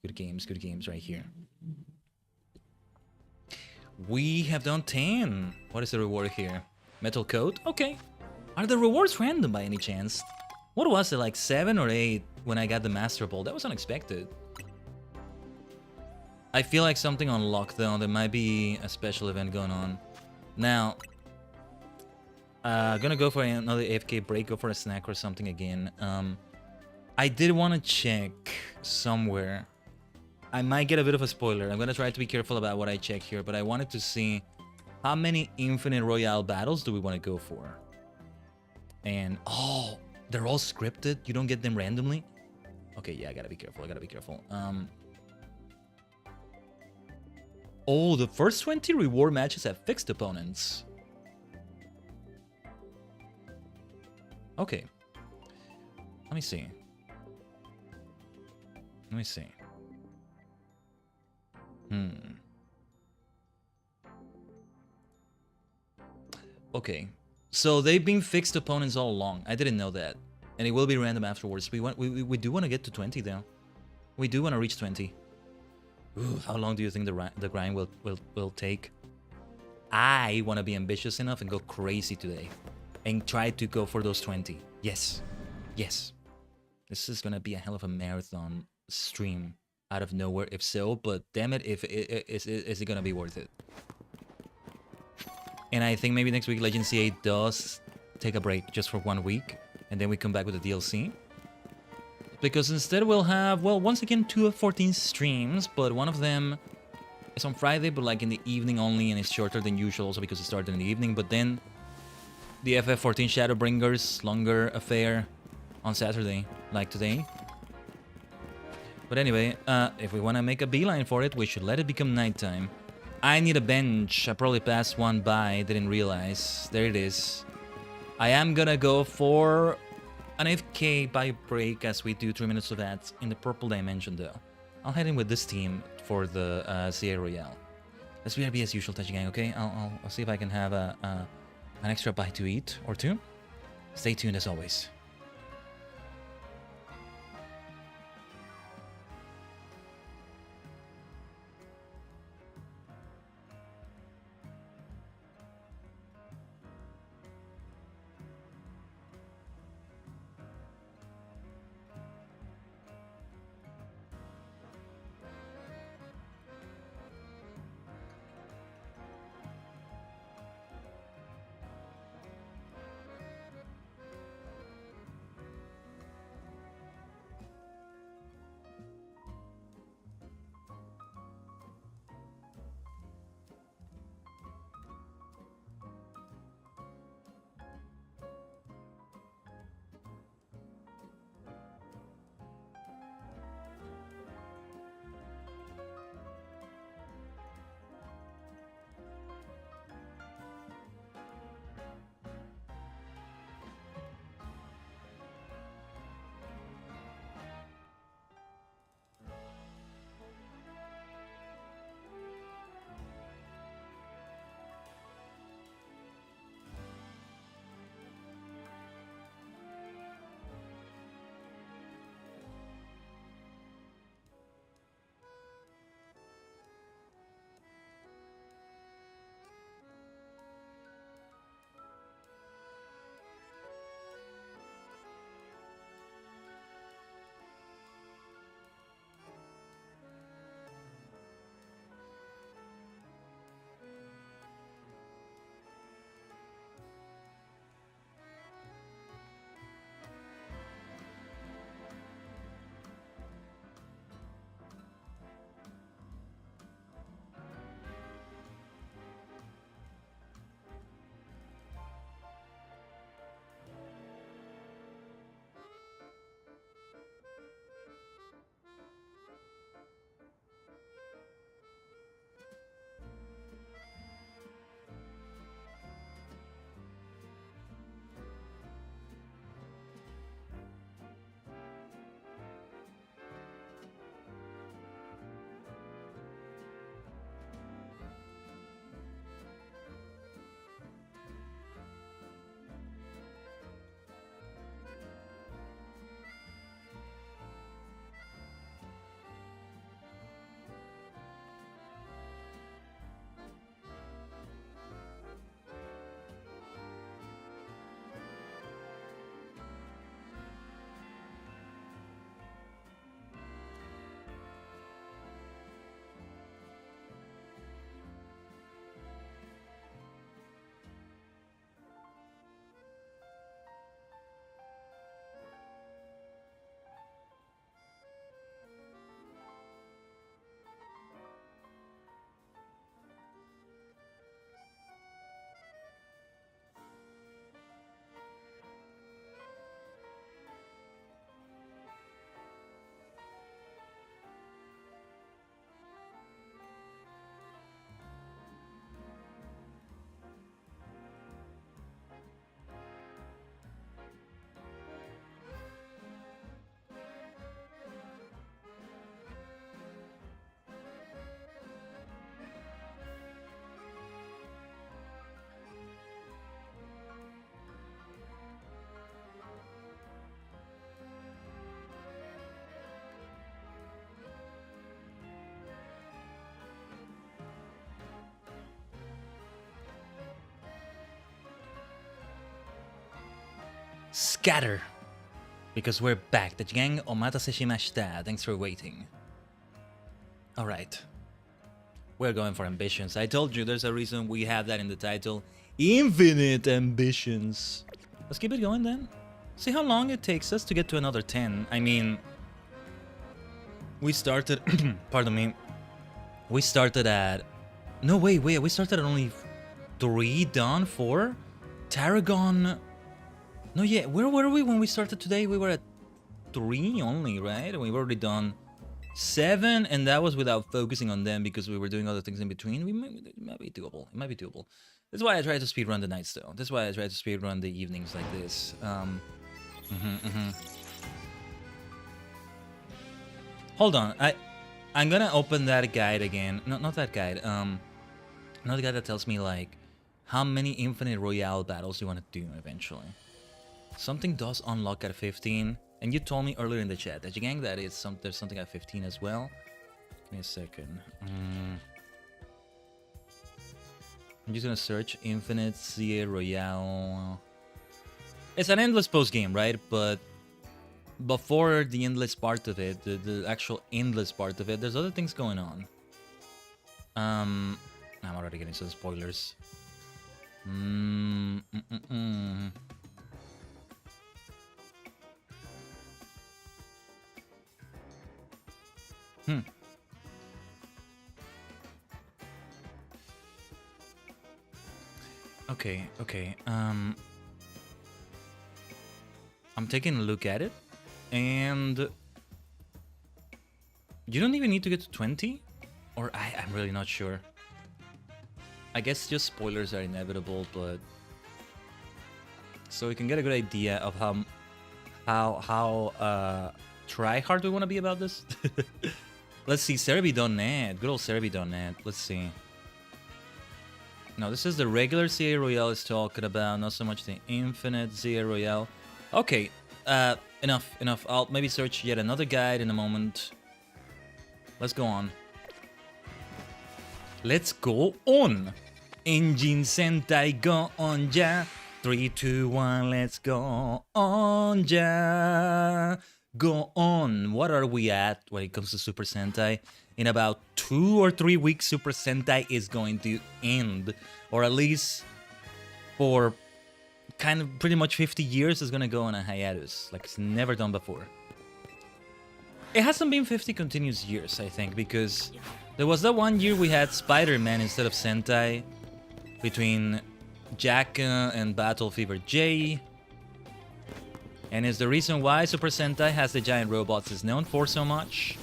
Good games right here. We have done 10. What is the reward here? Metal Coat? Okay. Are the rewards random by any chance? What was it, like 7 or 8 when I got the Master Ball? That was unexpected. I feel like something unlocked though. There might be a special event going on. Now, gonna go for another AFK break, go for a snack or something again. I did want to check somewhere. I might get a bit of a spoiler. I'm gonna try to be careful about what I check here, but I wanted to see how many Infinite Royale battles do we want to go for? And, oh, they're all scripted? You don't get them randomly? Okay, yeah, I gotta be careful. Oh, the first 20 reward matches have fixed opponents. Okay. Let me see. Okay. So they've been fixed opponents all along. I didn't know that. And it will be random afterwards. We do want to get to 20 though. We do want to reach 20. Ooh, how long do you think the grind will take? I want to be ambitious enough and go crazy today. And try to go for those 20. Yes. Yes. This is going to be a hell of a marathon stream out of nowhere if so, but damn it, is it going to be worth it? And I think maybe next week Legend C8 does take a break just for 1 week. And then we come back with the DLC. Because instead we'll have, well, once again, 2 of 14 streams, but one of them is on Friday, but like in the evening only, and it's shorter than usual also because it started in the evening. But then the FF14 Shadowbringers longer affair on Saturday, like today. But anyway, if we want to make a beeline for it, we should let it become nighttime. I need a bench. I probably passed one by, didn't realize. There it is. I am gonna go for an AFK by break as we do 3 minutes of ads in the purple dimension though. I'll head in with this team for the CA Royale. Let's BRB as usual, Tajigen, okay? I'll see if I can have an extra bite to eat or two. Stay tuned as always. scatter. Because we're back. Tajigen omatase shimashita. Thanks for waiting. Alright. We're going for ambitions. I told you there's a reason we have that in the title. Infinite ambitions. Let's keep it going then. See how long it takes us to get to another 10. I mean, we started... pardon me. We started at... No, wait. We started at only 3 done, 4? Tarragon... No, yeah, where were we when we started today? We were at 3 only, right? And we've already done 7, and that was without focusing on them because we were doing other things in between. It might be doable. It might be doable. That's why I try to speedrun the nights, though. That's why I try to speedrun the evenings like this. Hold on. I'm gonna open that guide again. No, not that guide. Another guide that tells me, like, how many Infinite Royale battles you want to do eventually. Something does unlock at 15, and you told me earlier in the chat that gang that is there's something at 15 as well. Give me a second. I'm just gonna search Infinite CA Royale. It's an endless post game, right? But before the endless part of it, the actual endless part of it, there's other things going on. I'm already getting some spoilers. Okay. I'm taking a look at it, and you don't even need to get to 20, or I'm really not sure. I guess just spoilers are inevitable, but so we can get a good idea of how try hard we want to be about this. Let's see, Cerebi.net, good old Cerebi.net. Let's see. No, this is the regular CA Royale is talking about, not so much the Infinite CA Royale. Okay, enough. I'll maybe search yet another guide in a moment. Let's go on. Let's go on. Engine Sentai, go on ja. 3, 2, 1, let's go on ja. Go on. What are we at when it comes to Super Sentai? In about 2 or 3 weeks, Super Sentai is going to end. Or at least for kind of pretty much 50 years, it's going to go on a hiatus. Like it's never done before. It hasn't been 50 continuous years, I think, because there was that one year we had Spider-Man instead of Sentai. Between Jack and Battle Fever J. And is the reason why Super Sentai has the giant robots is known for so much.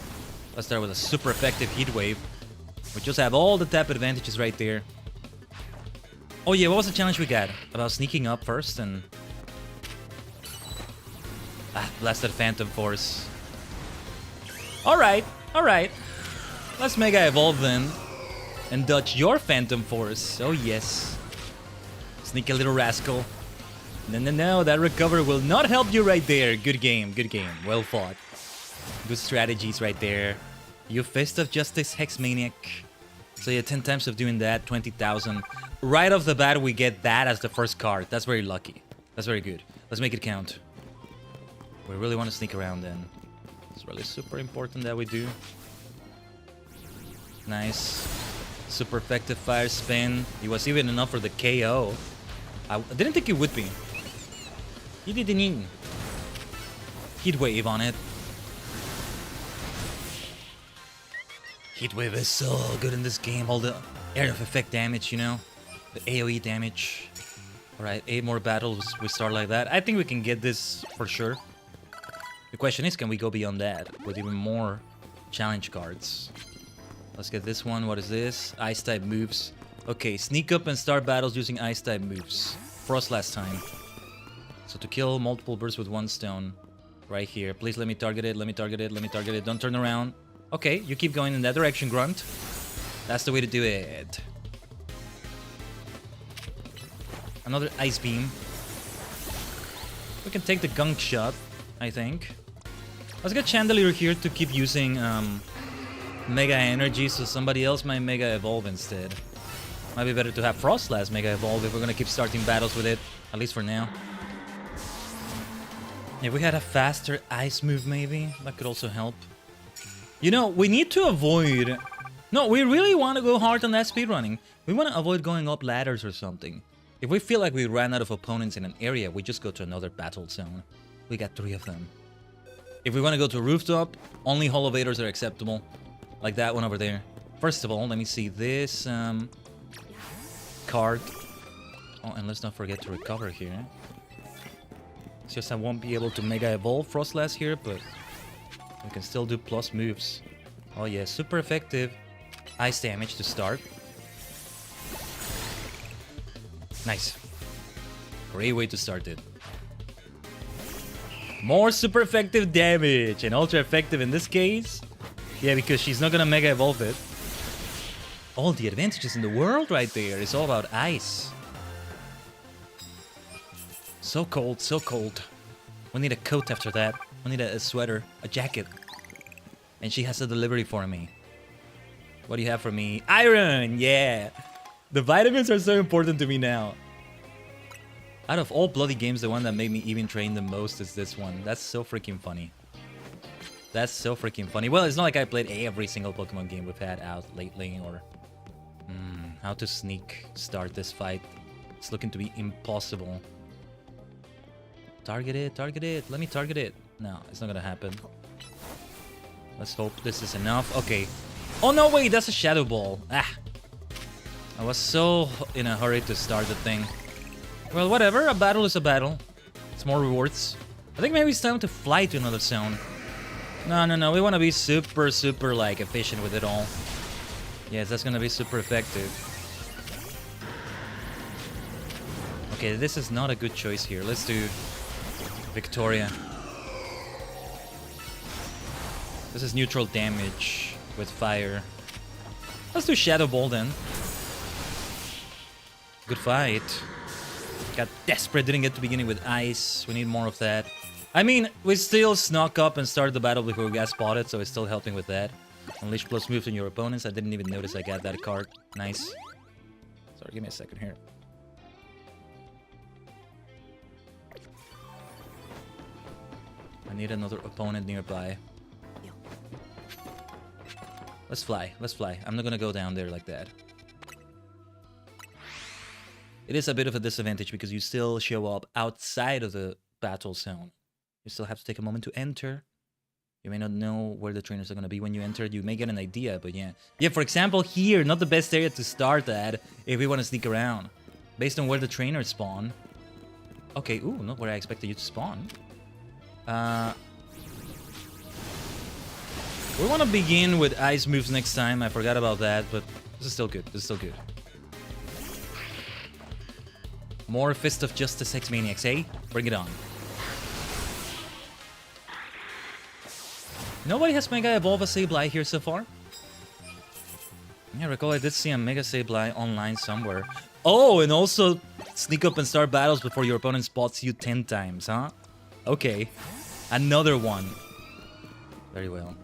Let's start with a super effective heat wave. We just have all the tap advantages right there. Oh yeah, what was the challenge we got? About sneaking up first and... blasted Phantom Force. Alright. Let's Mega Evolve then. And dodge your Phantom Force. Oh yes. Sneaky little rascal. No, that recover will not help you right there. Good game. Well fought. Good strategies right there. You Fist of Justice Hex Maniac. So yeah, 10 times of doing that, 20,000. Right off the bat, we get that as the first card. That's very lucky. That's very good. Let's make it count. We really want to sneak around then. It's really super important that we do. Nice. Super effective fire spin. It was even enough for the KO. I didn't think it would be. He didn't. Heat wave on it. Heat wave is so good in this game. All the area of effect damage, you know, the AOE damage. All right, 8 more battles. We start like that. I think we can get this for sure. The question is, can we go beyond that with even more challenge cards? Let's get this one. What is this? Ice type moves. Okay, sneak up and start battles using ice type moves. Frost last time. So to kill multiple birds with 1 stone. Right here. Please let me target it. Let me target it. Don't turn around. Okay, you keep going in that direction, Grunt. That's the way to do it. Another ice beam. We can take the gunk shot, I think. Let's get Chandelier here to keep using Mega Energy, so somebody else might Mega Evolve instead. Might be better to have Frost last Mega Evolve if we're gonna keep starting battles with it, at least for now. If we had a faster ice move, maybe that could also help. You know, we need to avoid... No, we really want to go hard on that speedrunning. We want to avoid going up ladders or something. If we feel like we ran out of opponents in an area, we just go to another battle zone. We got 3 of them. If we want to go to a rooftop, only elevators are acceptable. Like that one over there. First of all, let me see this card. Oh, and let's not forget to recover here. It's just I won't be able to Mega Evolve Frostlass here, but we can still do plus moves. Oh yeah, super effective. Ice damage to start. Nice. Great way to start it. More super effective damage and ultra effective in this case. Yeah, because she's not gonna Mega Evolve it. All the advantages in the world right there. It's all about ice. So cold, so cold. We need a coat after that. We need a sweater, a jacket. And she has a delivery for me. What do you have for me? Iron! Yeah! The vitamins are so important to me now. Out of all bloody games, the one that made me even train the most is this one. That's so freaking funny. That's so freaking funny. Well, it's not like I played every single Pokemon game we've had out lately, or... how to sneak start this fight. It's looking to be impossible. Target it, target it. Let me target it. No, it's not gonna happen. Let's hope this is enough. Okay. Oh no, wait, that's a Shadow Ball. Ah. I was so in a hurry to start the thing. Well, whatever. A battle is a battle. It's more rewards. I think maybe it's time to fly to another zone. No. We want to be super, like, efficient with it all. Yes, that's gonna be super effective. Okay, this is not a good choice here. Let's do Victoria. This is neutral damage with fire. Let's do Shadow Ball then. Good fight. Got desperate, didn't get to beginning with ice. We need more of that. I mean, we still snuck up and started the battle before we got spotted, so it's still helping with that. Unleash plus moves on your opponents. I didn't even notice I got that card. Nice. Sorry, give me a second here. I need another opponent nearby. Let's fly. Let's fly. I'm not gonna go down there like that. It is a bit of a disadvantage because you still show up outside of the battle zone. You still have to take a moment to enter. You may not know where the trainers are going to be when you enter. You may get an idea, but yeah. Yeah, for example, here, not the best area to start at if we want to sneak around. Based on where the trainers spawn. Okay, ooh, not where I expected you to spawn. We want to begin with ice moves next time. I forgot about that, but this is still good. This is still good. More Fist of Justice X Maniacs, eh? Bring it on. Nobody has Mega Evolve a Sableye here so far. Yeah, recall I did see a Mega Sableye online somewhere. Oh, and also sneak up and start battles before your opponent spots you 10 times, huh? Okay. Another one. Very well.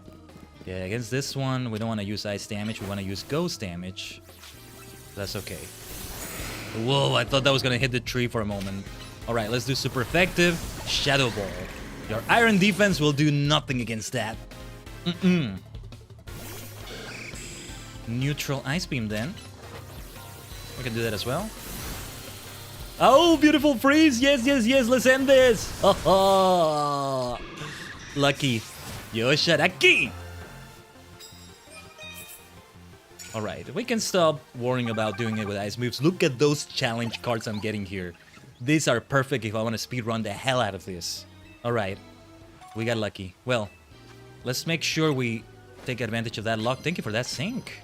Yeah, against this one, we don't want to use ice damage. We want to use ghost damage. That's okay. Whoa, I thought that was going to hit the tree for a moment. Alright, let's do super effective. Shadow Ball. Your iron defense will do nothing against that. Neutral Ice Beam then. We can do that as well. Oh, beautiful freeze! Yes, let's end this! Lucky. Yosharaki! Alright, we can stop worrying about doing it with ice moves. Look at those challenge cards I'm getting here. These are perfect if I want to speedrun the hell out of this. Alright, we got lucky. Well, let's make sure we take advantage of that luck. Thank you for that sync.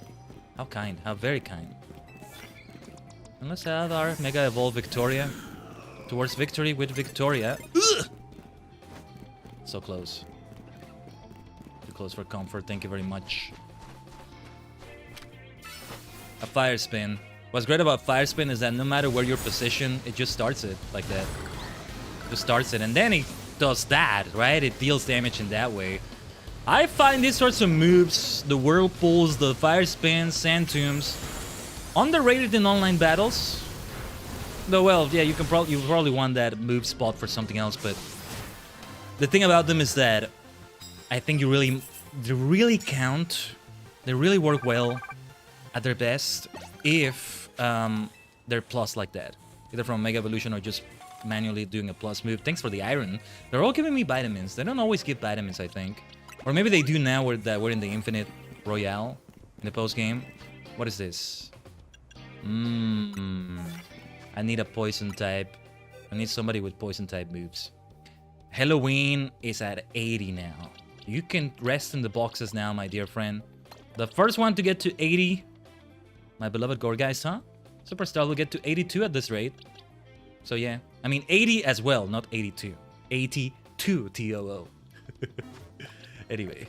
How kind, how very kind. And let's add our Mega Evolve Victoria towards victory with Victoria. Ugh! So close. Too close for comfort, thank you very much. A Fire Spin. What's great about Fire Spin is that no matter where your position, it just starts it like that. Just starts it, and then it does that, right? It deals damage in that way. I find these sorts of moves, the Whirlpools, the Fire Spins, Sand Tombs, underrated in online battles. Though, well, yeah, you probably want that move spot for something else, but The thing about them is that I think they really count, they really work well at their best if they're plus like that. Either from Mega Evolution or just manually doing a plus move. Thanks for the iron. They're all giving me vitamins. They don't always give vitamins, I think. Or maybe they do now that we're in the Infinite Royale in the post-game. What is this? I need a poison type. I need somebody with poison type moves. Halloween is at 80 now. You can rest in the boxes now, my dear friend. The first one to get to 80, my beloved Gorgeist, huh? Superstar will get to 82 at this rate. So yeah, I mean 80 as well, not 82. 82 TOO. Anyway.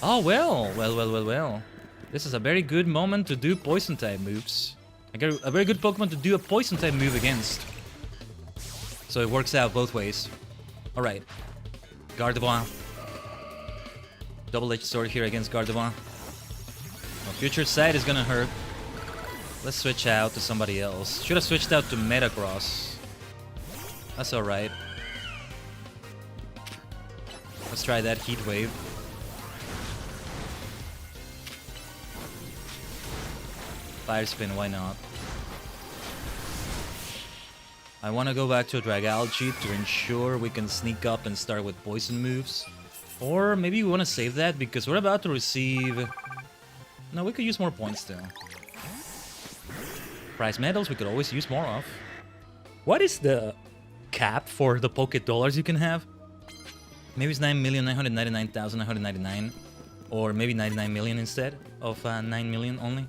Oh well. This is a very good moment to do poison type moves. I got a very good Pokemon to do a poison type move against. So it works out both ways. Alright. Gardevoir. Double-edged sword here against Gardevoir. Well, Future Sight is gonna hurt. Let's switch out to somebody else. Should have switched out to Metagross. That's alright. Let's try that Heat Wave. Fire Spin, why not? I want to go back to Dragalge to ensure we can sneak up and start with poison moves. Or maybe we want to save that because we're about to receive... No, we could use more points still. Prize medals we could always use more of. What is the cap for the Poké Dollars you can have? Maybe it's 9,999,999. Or maybe 99 million instead of 9 million only.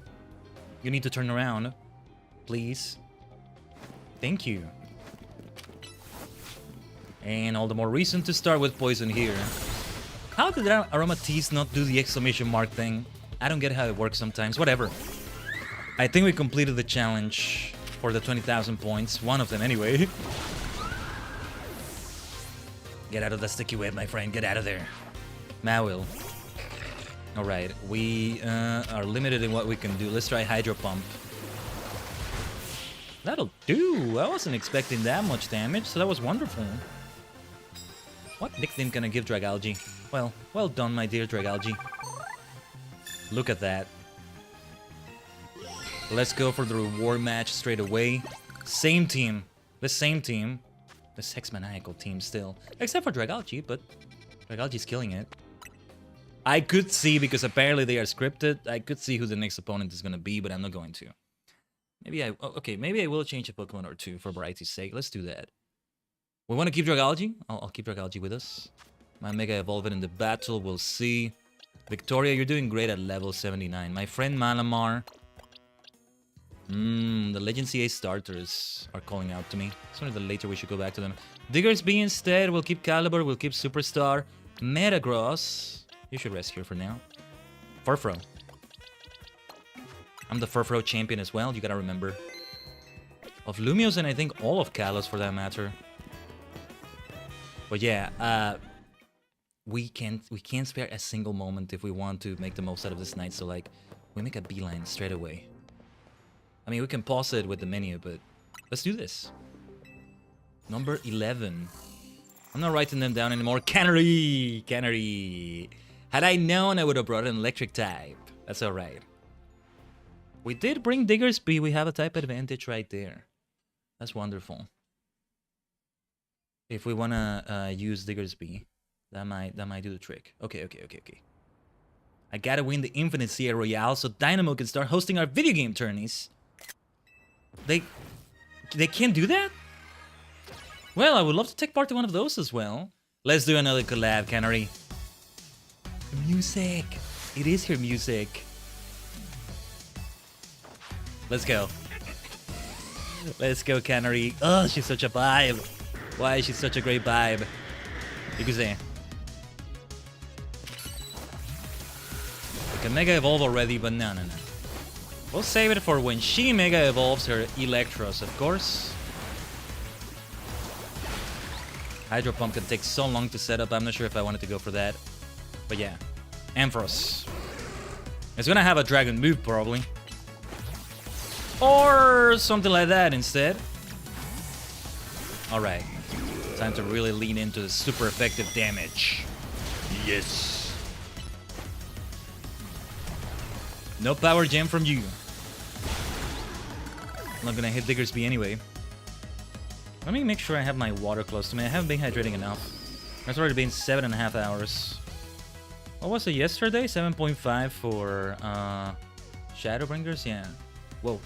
You need to turn around. Please. Thank you. And all the more reason to start with poison here. How did Aromatisse not do the exclamation mark thing? I don't get how it works sometimes. Whatever. I think we completed the challenge for the 20,000 points. One of them anyway. Get out of the sticky web, my friend. Get out of there. Mawil. Alright, we are limited in what we can do. Let's try Hydro Pump. That'll do. I wasn't expecting that much damage, so that was wonderful. What nickname can I give Dragalge? Well done, my dear Dragalge. Look at that. Let's go for the reward match straight away. Same team. The same team. The sex-maniacal team still. Except for Dragalge, but Dragalge's killing it. I could see, because apparently they are scripted, I could see who the next opponent is going to be, but I'm not going to. Maybe I will change a Pokemon or two for variety's sake. Let's do that. We want to keep Dragalge? I'll keep Dragalge with us. My Mega Evolve it in the battle, we'll see. Victoria, you're doing great at level 79. My friend Malamar. The Legend CA starters are calling out to me. Sooner than later we should go back to them. Diggersby instead, we'll keep Caliber, we'll keep Superstar. Metagross. You should rest here for now. Furfro. I'm the Furfro champion as well, you gotta remember. Of Lumios and I think all of Kalos for that matter. But yeah, we can't spare a single moment if we want to make the most out of this night, so like, we make a beeline straight away. I mean, we can pause it with the menu, but let's do this. Number 11. I'm not writing them down anymore. Cannery! Cannery! Had I known, I would have brought an electric type. That's alright. We did bring Diggersby. We have a type advantage right there. That's wonderful. If we want to use Diggersby, that might do the trick. Okay. I gotta win the Infinite CA Royale so Dynamo can start hosting our video game tourneys. They can't do that? Well, I would love to take part in one of those as well. Let's do another collab, Cannery. Music. It is her music. Let's go. Let's go, Cannery. Oh, she's such a vibe. Why is she such a great vibe? Because we can Mega Evolve already, but no. We'll save it for when she Mega Evolves her Electros, of course. Hydro Pump can take so long to set up, I'm not sure if I wanted to go for that. But yeah, Ampharos. It's gonna have a dragon move, probably. Or something like that instead. Alright. Time to really lean into the super effective damage. Yes. No power gem from you. I'm not gonna hit Diggersby anyway. Let me make sure I have my water close to me. I haven't been hydrating enough. It's already been 7.5 hours. What was it yesterday? 7.5 for Shadowbringers? Yeah. Whoa.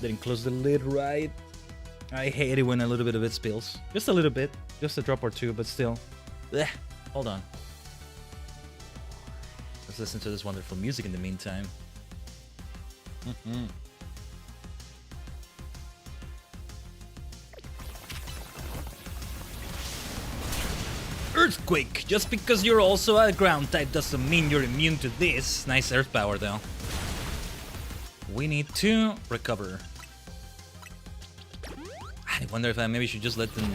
Didn't close the lid right. I hate it when a little bit of it spills. Just a little bit. Just a drop or two, but still. Ugh. Hold on. Let's listen to this wonderful music in the meantime. Earthquake! Just because you're also a ground type doesn't mean you're immune to this. Nice earth power though. We need to recover. I wonder if I maybe should just let them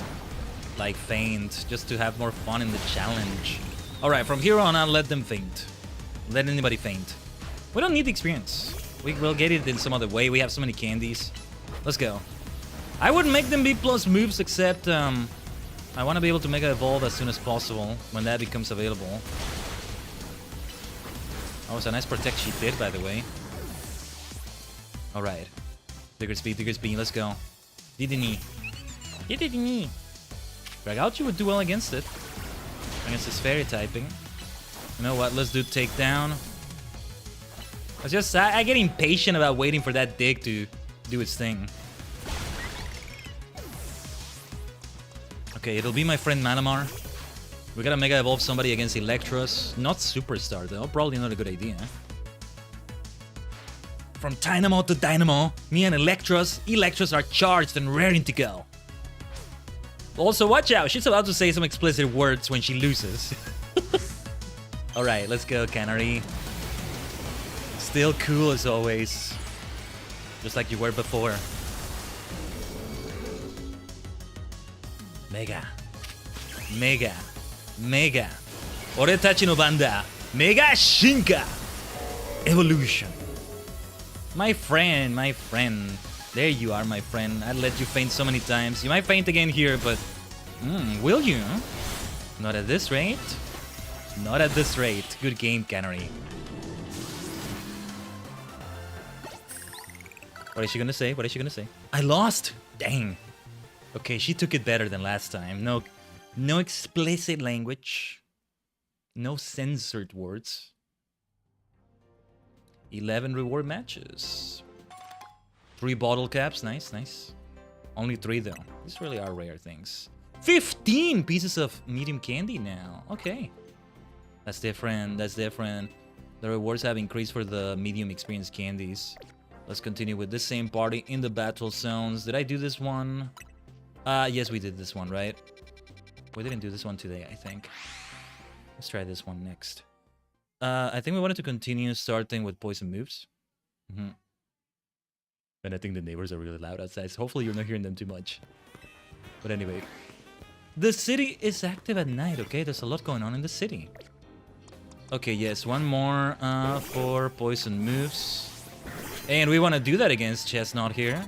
like faint just to have more fun in the challenge. Alright, from here on I'll let them faint. Let anybody faint. We don't need the experience. We will get it in some other way. We have so many candies. Let's go. I wouldn't make them B+ moves except I want to be able to Mega Evolve as soon as possible when that becomes available. Oh, it's a nice protect she did, by the way. Alright. Diggersby, let's go. Didini. Dragouchi would do well against it. Against his fairy typing. You know what? Let's do takedown. I get impatient about waiting for that dig to do its thing. Okay, it'll be my friend Malamar. We gotta Mega Evolve somebody against Electros. Not Superstar though, probably not a good idea. From Dynamo to Dynamo, me and Electros are charged and raring to go. Also, watch out, she's about to say some explicit words when she loses. Alright, let's go, Canary. Still cool as always. Just like you were before. Mega. Oretachi no Banda. Mega Shinka. Evolution. My friend. There you are, my friend. I let you faint so many times. You might faint again here, but... will you? Not at this rate. Not at this rate. Good game, Canary. What is she gonna say? I lost! Dang. Okay, she took it better than last time. No explicit language. No censored words. 11 reward matches. 3 bottle caps. Nice. Only 3 though. These really are rare things. 15 pieces of medium candy now. Okay. That's different. The rewards have increased for the medium experience candies. Let's continue with this same party in the battle zones. Did I do this one? Yes, we did this one, right? We didn't do this one today, I think. Let's try this one next. I think we wanted to continue starting with poison moves. And I think the neighbors are really loud outside, so hopefully you're not hearing them too much. But anyway. The city is active at night, okay? There's a lot going on in the city. Okay, yes, one more for poison moves. And we want to do that against Chestnut here.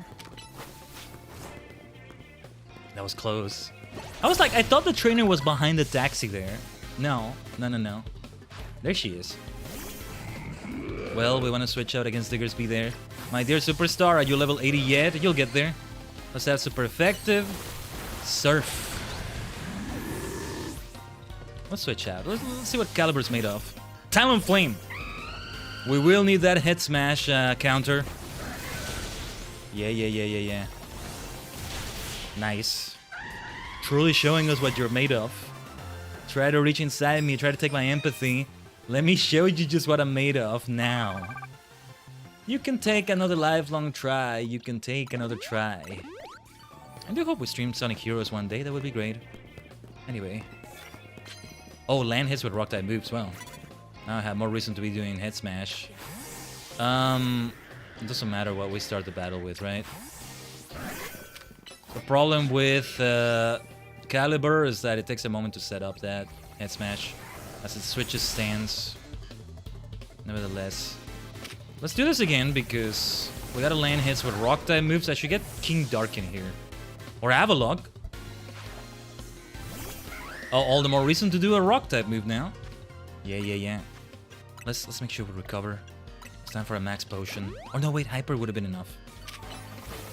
That was close. I thought the trainer was behind the taxi there. No. There she is. Well, we want to switch out against Diggersby there. My dear Superstar, are you level 80 yet? You'll get there. Let's have super effective. Surf. Let's switch out. Let's see what Calibur's made of. Talon Flame. We will need that head smash counter. Yeah. Nice. Truly showing us what you're made of. Try to reach inside me, try to take my empathy. Let me show you just what I'm made of now. You can take another lifelong try. You can take another try. I do hope we stream Sonic Heroes one day. That would be great. Anyway. Oh, land hits with rock type moves. Well, now I have more reason to be doing head smash. It doesn't matter what we start the battle with, right? The problem with Calibur is that it takes a moment to set up that head smash as it switches stance. Nevertheless. Let's do this again because we gotta land hits with rock type moves. I should get King Dark in here. Or Avalok. Oh, all the more reason to do a rock type move now. Yeah. Let's make sure we recover. It's time for a max potion. Or no, wait, hyper would have been enough.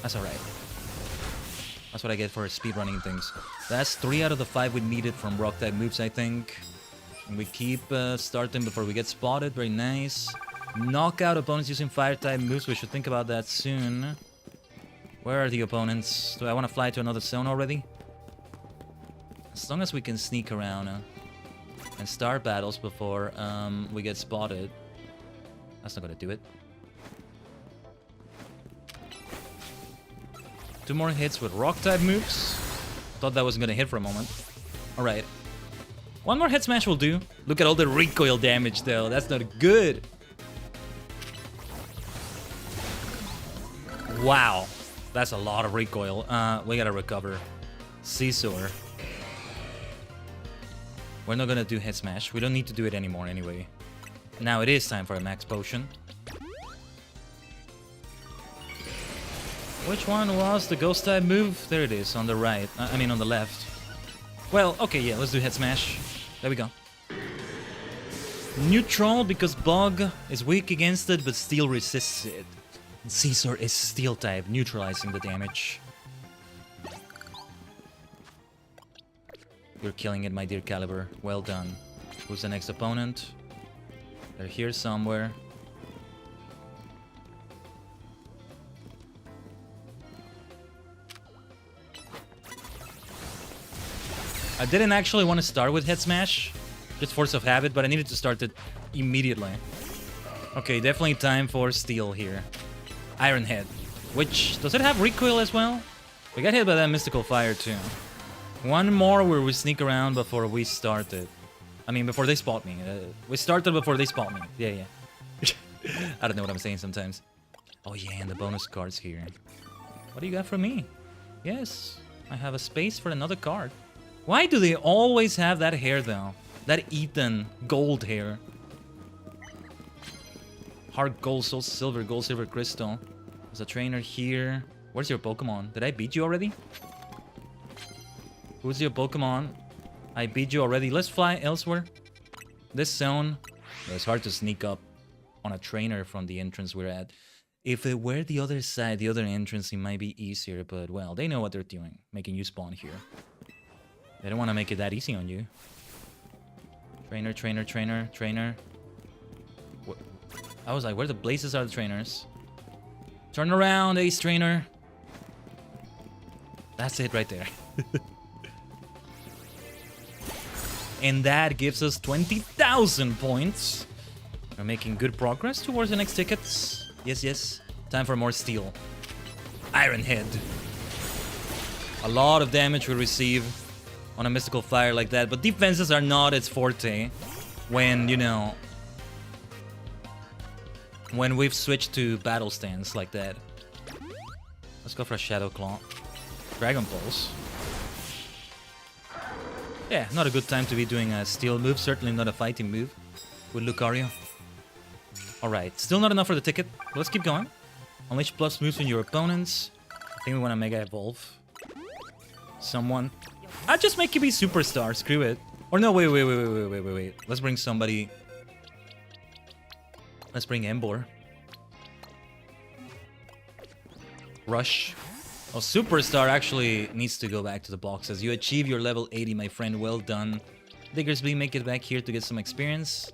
That's alright. That's what I get for speedrunning things. That's 3 out of the 5 we needed from rock type moves, I think. And we keep starting before we get spotted. Very nice. Knock out opponents using fire type moves. We should think about that soon. Where are the opponents? Do I want to fly to another zone already? As long as we can sneak around and start battles before we get spotted. That's not gonna do it. 2 more hits with rock type moves. Thought that wasn't gonna hit for a moment. Alright. 1 more head smash will do. Look at all the recoil damage though. That's not good. Wow. That's a lot of recoil. We gotta recover. Scizor. We're not gonna do head smash. We don't need to do it anymore anyway. Now it is time for a max potion. Which one was the ghost type move? There it is, on the right. I mean on the left. Well, okay, yeah, let's do head smash. There we go. Neutral because Bug is weak against it but still resists it. And Scizor is steel type, neutralizing the damage. You're killing it, my dear Caliber. Well done. Who's the next opponent? They're here somewhere. I didn't actually want to start with Head Smash, just force of habit, but I needed to start it immediately. Okay, definitely time for Steel here. Iron Head. Which, does it have recoil as well? We got hit by that Mystical Fire too. 1 more where we sneak around before we started. I mean, before they spot me. We started before they spot me. Yeah. I don't know what I'm saying sometimes. Oh yeah, and the bonus cards here. What do you got for me? Yes, I have a space for another card. Why do they always have that hair though? That Ethan gold hair. Heart gold, soul silver, gold, silver, crystal. There's a trainer here. Where's your Pokemon? Did I beat you already? Who's your Pokemon? I beat you already. Let's fly elsewhere. This zone. It's hard to sneak up on a trainer from the entrance we're at. If it were the other side, the other entrance, it might be easier. But, well, they know what they're doing. Making you spawn here. They don't want to make it that easy on you. Trainer, trainer, trainer, trainer. What? I was like, where the blazes are the trainers? Turn around, Ace Trainer. That's it right there. And that gives us 20,000 points. We're making good progress towards the next tickets. Yes. Time for more steel. Iron Head. A lot of damage we receive on a Mystical Fire like that, but defenses are not its forte when, you know, when we've switched to battle stance like that. Let's go for a Shadow Claw. Dragon Pulse. Yeah, not a good time to be doing a steel move, certainly not a fighting move with Lucario. Alright, still not enough for the ticket. Let's keep going. Unleash plus moves on your opponents. I think we want to Mega Evolve someone. I'll just make you be Superstar, screw it. Or no, wait. Let's bring somebody. Let's bring Embor. Rush. Oh, Superstar actually needs to go back to the boxes. You achieve your level 80, my friend. Well done. Diggersby, make it back here to get some experience.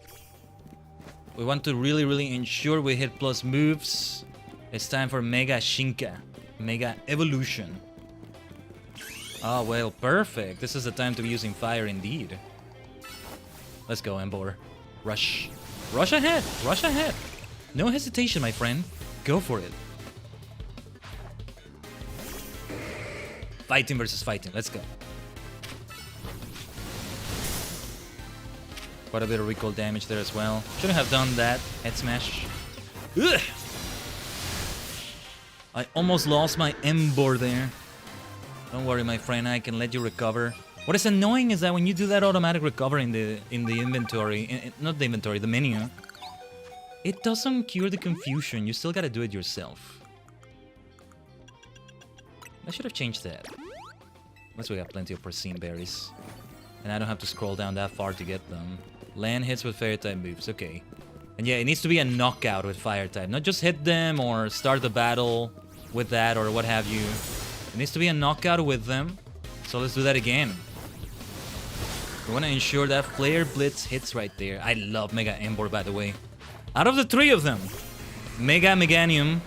We want to really ensure we hit plus moves. It's time for Mega Shinka. Mega Evolution. Oh, well, perfect. This is the time to be using fire indeed. Let's go, Embor. Rush. Rush ahead. Rush ahead. No hesitation, my friend. Go for it. Fighting versus fighting. Let's go. Quite a bit of recoil damage there as well. Shouldn't have done that. Head smash. Ugh. I almost lost my Embor there. Don't worry, my friend. I can let you recover. What is annoying is that when you do that automatic recover in the inventory, not the inventory, the menu, It doesn't cure the confusion. You still gotta do it yourself. I should have changed that. Unless we got plenty of porcine berries. And I don't have to scroll down that far to get them. Land hits with fire type moves, okay. And yeah, it needs to be a knockout with fire type. Not just hit them or start the battle with that or what have you. It needs to be a knockout with them. So let's do that again. We want to ensure that Flare Blitz hits right there. I love Mega Embor, by the way. Out of the three of them, Mega Meganium,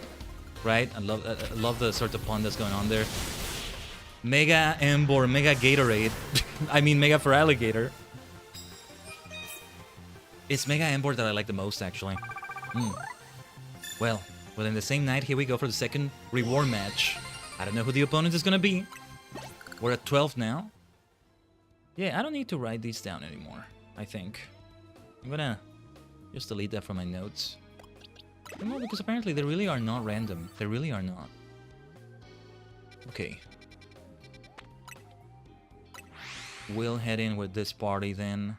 right? I love the sort of pun that's going on there. Mega Embor, Mega Gatorade. I mean Mega for Alligator. It's Mega Embor that I like the most, actually. Well, within the same night, here we go for the second reward match. I don't know who the opponent is gonna be. We're at 12 now. Yeah, I don't need to write these down anymore, I think. I'm gonna just delete that from my notes. No, because apparently they really are not random. They really are not. Okay. We'll head in with this party then.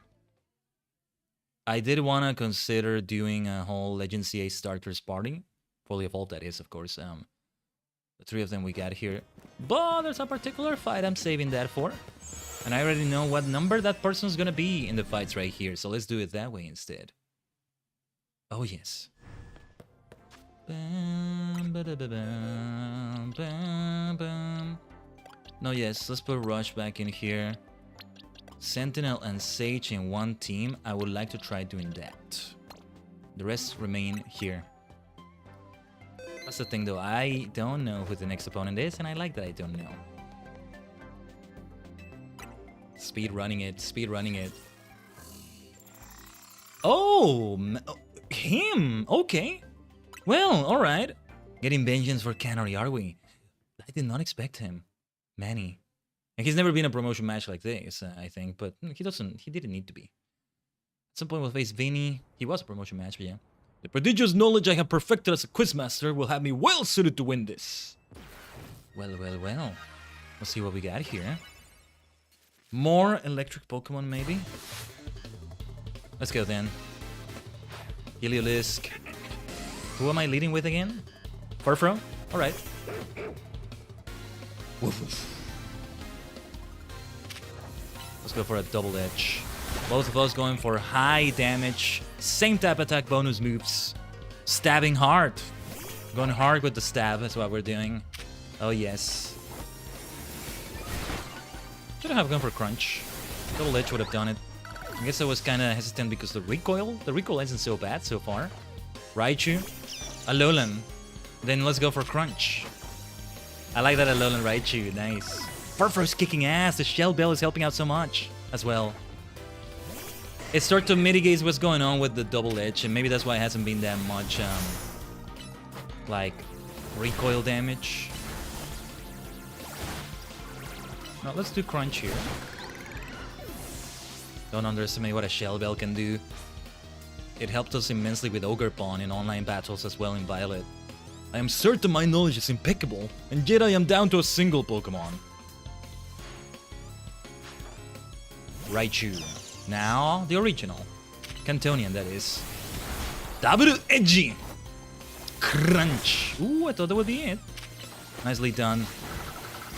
I did want to consider doing a whole Legend CA starters party. Fully evolved, that is, of course. The three of them we got here. But there's a particular fight I'm saving that for. And I already know what number that person's gonna be in the fights right here. So let's do it that way instead. Oh, yes. Bam, ba-da-ba-bam, bam, bam. No, yes, let's put Rush back in here. Sentinel and Sage in one team. I would like to try doing that. The rest remain here. That's the thing, though. I don't know who the next opponent is, and I like that I don't know. Speed running it. Speed running it. Oh! Him! Okay. Well, alright. Getting vengeance for Canary, are we? I did not expect him. Manny. And he's never been a promotion match like this, I think, but he didn't need to be. At some point we'll face Vinny. He was a promotion match, but yeah. The prodigious knowledge I have perfected as a quizmaster will have me well suited to win this. Well, well, well. Let's see what we got here. More electric Pokemon, maybe? Let's go then. Heliolisk. Who am I leading with again? Furfro? Alright. Woof woof. Let's go for a double edge. Both of us going for high damage. Same type attack bonus moves. Stabbing hard. Going hard with the stab, that's what we're doing. Oh yes. Should have gone for crunch. Double edge would have done it. I guess I was kind of hesitant because the recoil isn't so bad so far. Raichu. Alolan. Then let's go for crunch. I like that Alolan Raichu, nice. Furfro's kicking ass, the Shell Bell is helping out so much as well. It starts to mitigate what's going on with the double edge, and maybe that's why it hasn't been that much, like, recoil damage. Now let's do crunch here. Don't underestimate what a Shell Bell can do. It helped us immensely with Ogerpon in online battles as well in Violet. I am certain my knowledge is impeccable, and yet I am down to a single Pokemon. Raichu. Now, the original. Cantonian, that is. Double Edgy! Crunch! Ooh, I thought that would be it. Nicely done.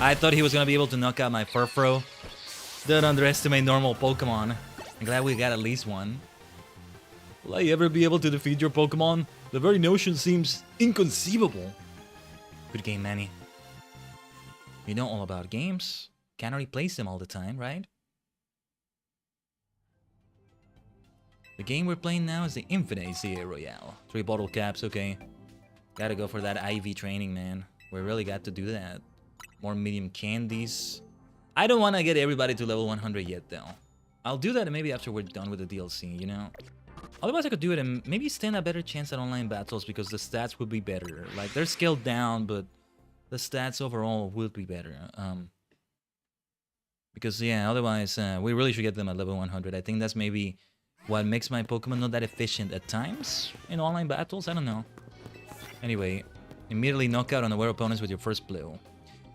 I thought he was gonna be able to knock out my Furfro. Don't underestimate normal Pokemon. I'm glad we got at least one. Will I ever be able to defeat your Pokemon? The very notion seems inconceivable. Good game, Manny. You know all about games. Can't replace them all the time, right? The game we're playing now is the Infinite CA Royale. 3 bottle caps, okay. Gotta go for that IV training, man. We really got to do that. More medium candies. I don't want to get everybody to level 100 yet, though. I'll do that maybe after we're done with the DLC, you know? Otherwise, I could do it and maybe stand a better chance at online battles because the stats would be better. Like, they're scaled down, but the stats overall would be better. Because, yeah, otherwise, we really should get them at level 100. I think that's maybe what makes my Pokemon not that efficient at times in online battles. I don't know. Anyway, immediately knock out unaware opponents with your first blow.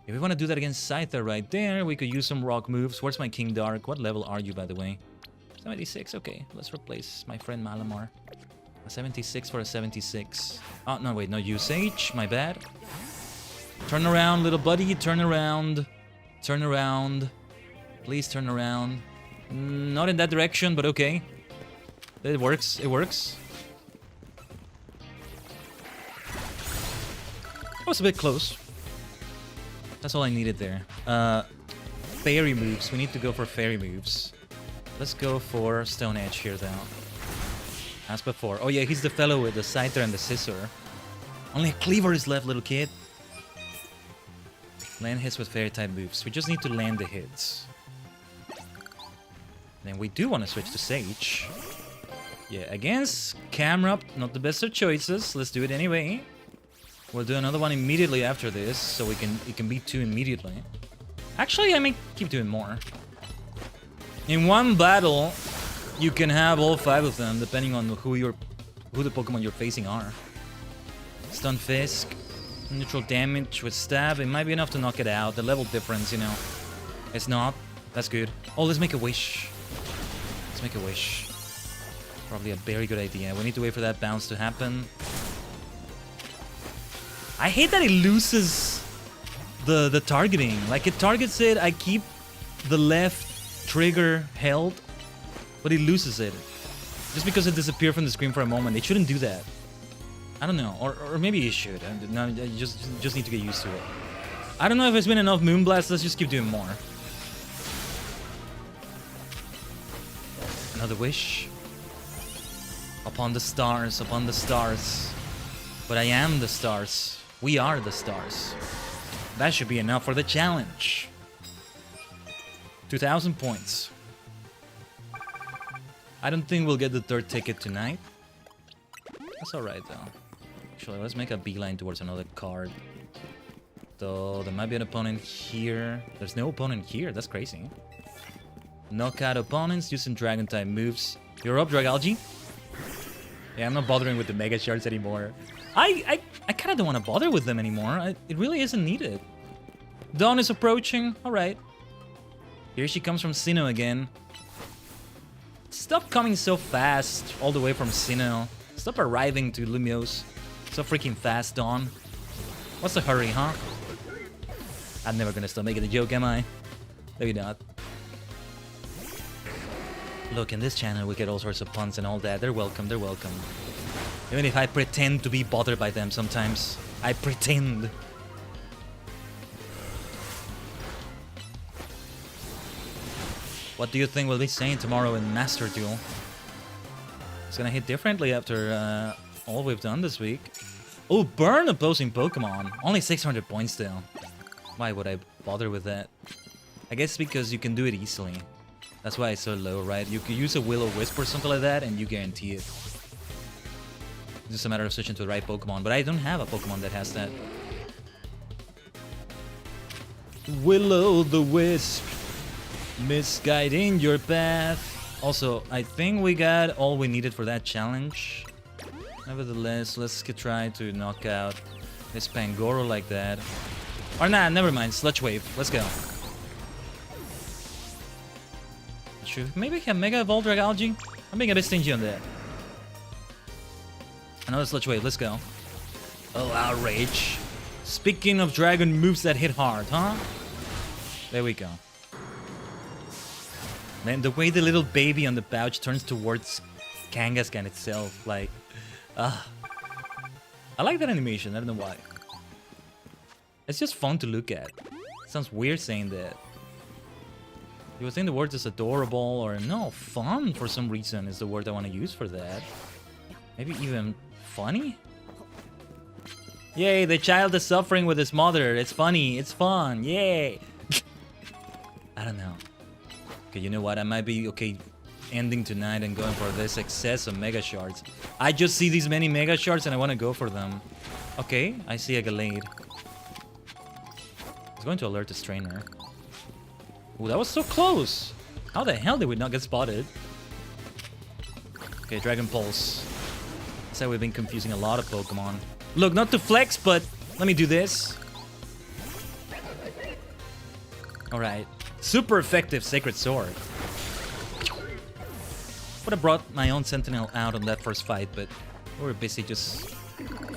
If we want to do that against Scyther right there, we could use some rock moves. Where's my King Dark? What level are you, by the way? 76, okay. Let's replace my friend Malamar. A 76 for a 76. Oh, no, wait, no usage. My bad. Turn around, little buddy. Turn around. Turn around. Please turn around. Not in that direction, but okay. It works. It works. That was a bit close. That's all I needed there. Fairy moves. We need to go for fairy moves. Let's go for Stone Edge here, though. As before. Oh, yeah, he's the fellow with the scyther and the scissor. Only a cleaver is left, little kid. Land hits with fairy type moves. We just need to land the hits. Then we do want to switch to Sage. Yeah, against camera, not the best of choices. Let's do it anyway. We'll do another one immediately after this, so it can be 2 immediately. Actually, I may keep doing more. In one battle, you can have all 5 of them, depending on who the Pokemon you're facing are. Stun Fisk, neutral damage with stab. It might be enough to knock it out. The level difference, you know, it's not. That's good. Oh, let's make a wish. Let's make a wish. Probably a very good idea. We need to wait for that bounce to happen. I hate that it loses the targeting. Like, it targets it, I keep the left trigger held, but it loses it. Just because it disappeared from the screen for a moment. It shouldn't do that. I don't know. Or maybe it should. I just need to get used to it. I don't know if it's been enough Moonblast. Let's just keep doing more. Another wish. Upon the stars, upon the stars. But I am the stars. We are the stars. That should be enough for the challenge. 2,000 points. I don't think we'll get the 3rd ticket tonight. That's alright though. Actually, let's make a beeline towards another card. Though there might be an opponent here. There's no opponent here, that's crazy. Knockout opponents using dragon type moves. You're up, Dragalge. Yeah, I'm not bothering with the Mega Shards anymore. I kind of don't want to bother with them anymore. It really isn't needed. Dawn is approaching. Alright. Here she comes from Sinnoh again. Stop coming so fast all the way from Sinnoh. Stop arriving to Lumiose so freaking fast, Dawn. What's the hurry, huh? I'm never gonna stop making a joke, am I? Maybe not. Look, in this channel we get all sorts of puns and all that. They're welcome, they're welcome. Even if I pretend to be bothered by them sometimes. I pretend. What do you think we'll be saying tomorrow in Master Duel? It's gonna hit differently after all we've done this week. Oh, burn opposing Pokemon. Only 600 points still. Why would I bother with that? I guess because you can do it easily. That's why it's so low, right? You could use a Will-O-Wisp or something like that and you guarantee it. It's just a matter of switching to the right Pokemon. But I don't have a Pokemon that has that. Will-O-the-Wisp, misguiding your path. Also, I think we got all we needed for that challenge. Nevertheless, let's try to knock out this Pangoro like that. Or nah, never mind. Sludge Wave. Let's go. Should maybe have Mega Evolved Dragalge? I'm being a bit stingy on that. Another Sludge Wave. Let's go. Oh, outrage. Speaking of dragon moves that hit hard, huh? There we go. Man, the way the little baby on the pouch turns towards Kangaskhan itself, like... I like that animation, I don't know why. It's just fun to look at. It sounds weird saying that. You would think the word is adorable or no, fun for some reason is the word I want to use for that. Maybe even funny? Yay, the child is suffering with his mother. It's funny, it's fun, yay! I don't know. Okay, you know what? I might be okay ending tonight and going for this excess of Mega Shards. I just see these many Mega Shards and I want to go for them. Okay, I see a Gallade. It's going to alert this trainer. Ooh, that was so close! How the hell did we not get spotted? Okay, Dragon Pulse. That's how we've been confusing a lot of Pokemon. Look, not to flex, but let me do this. Alright. Super effective Sacred Sword. Would have brought my own Sentinel out on that first fight, but We were busy just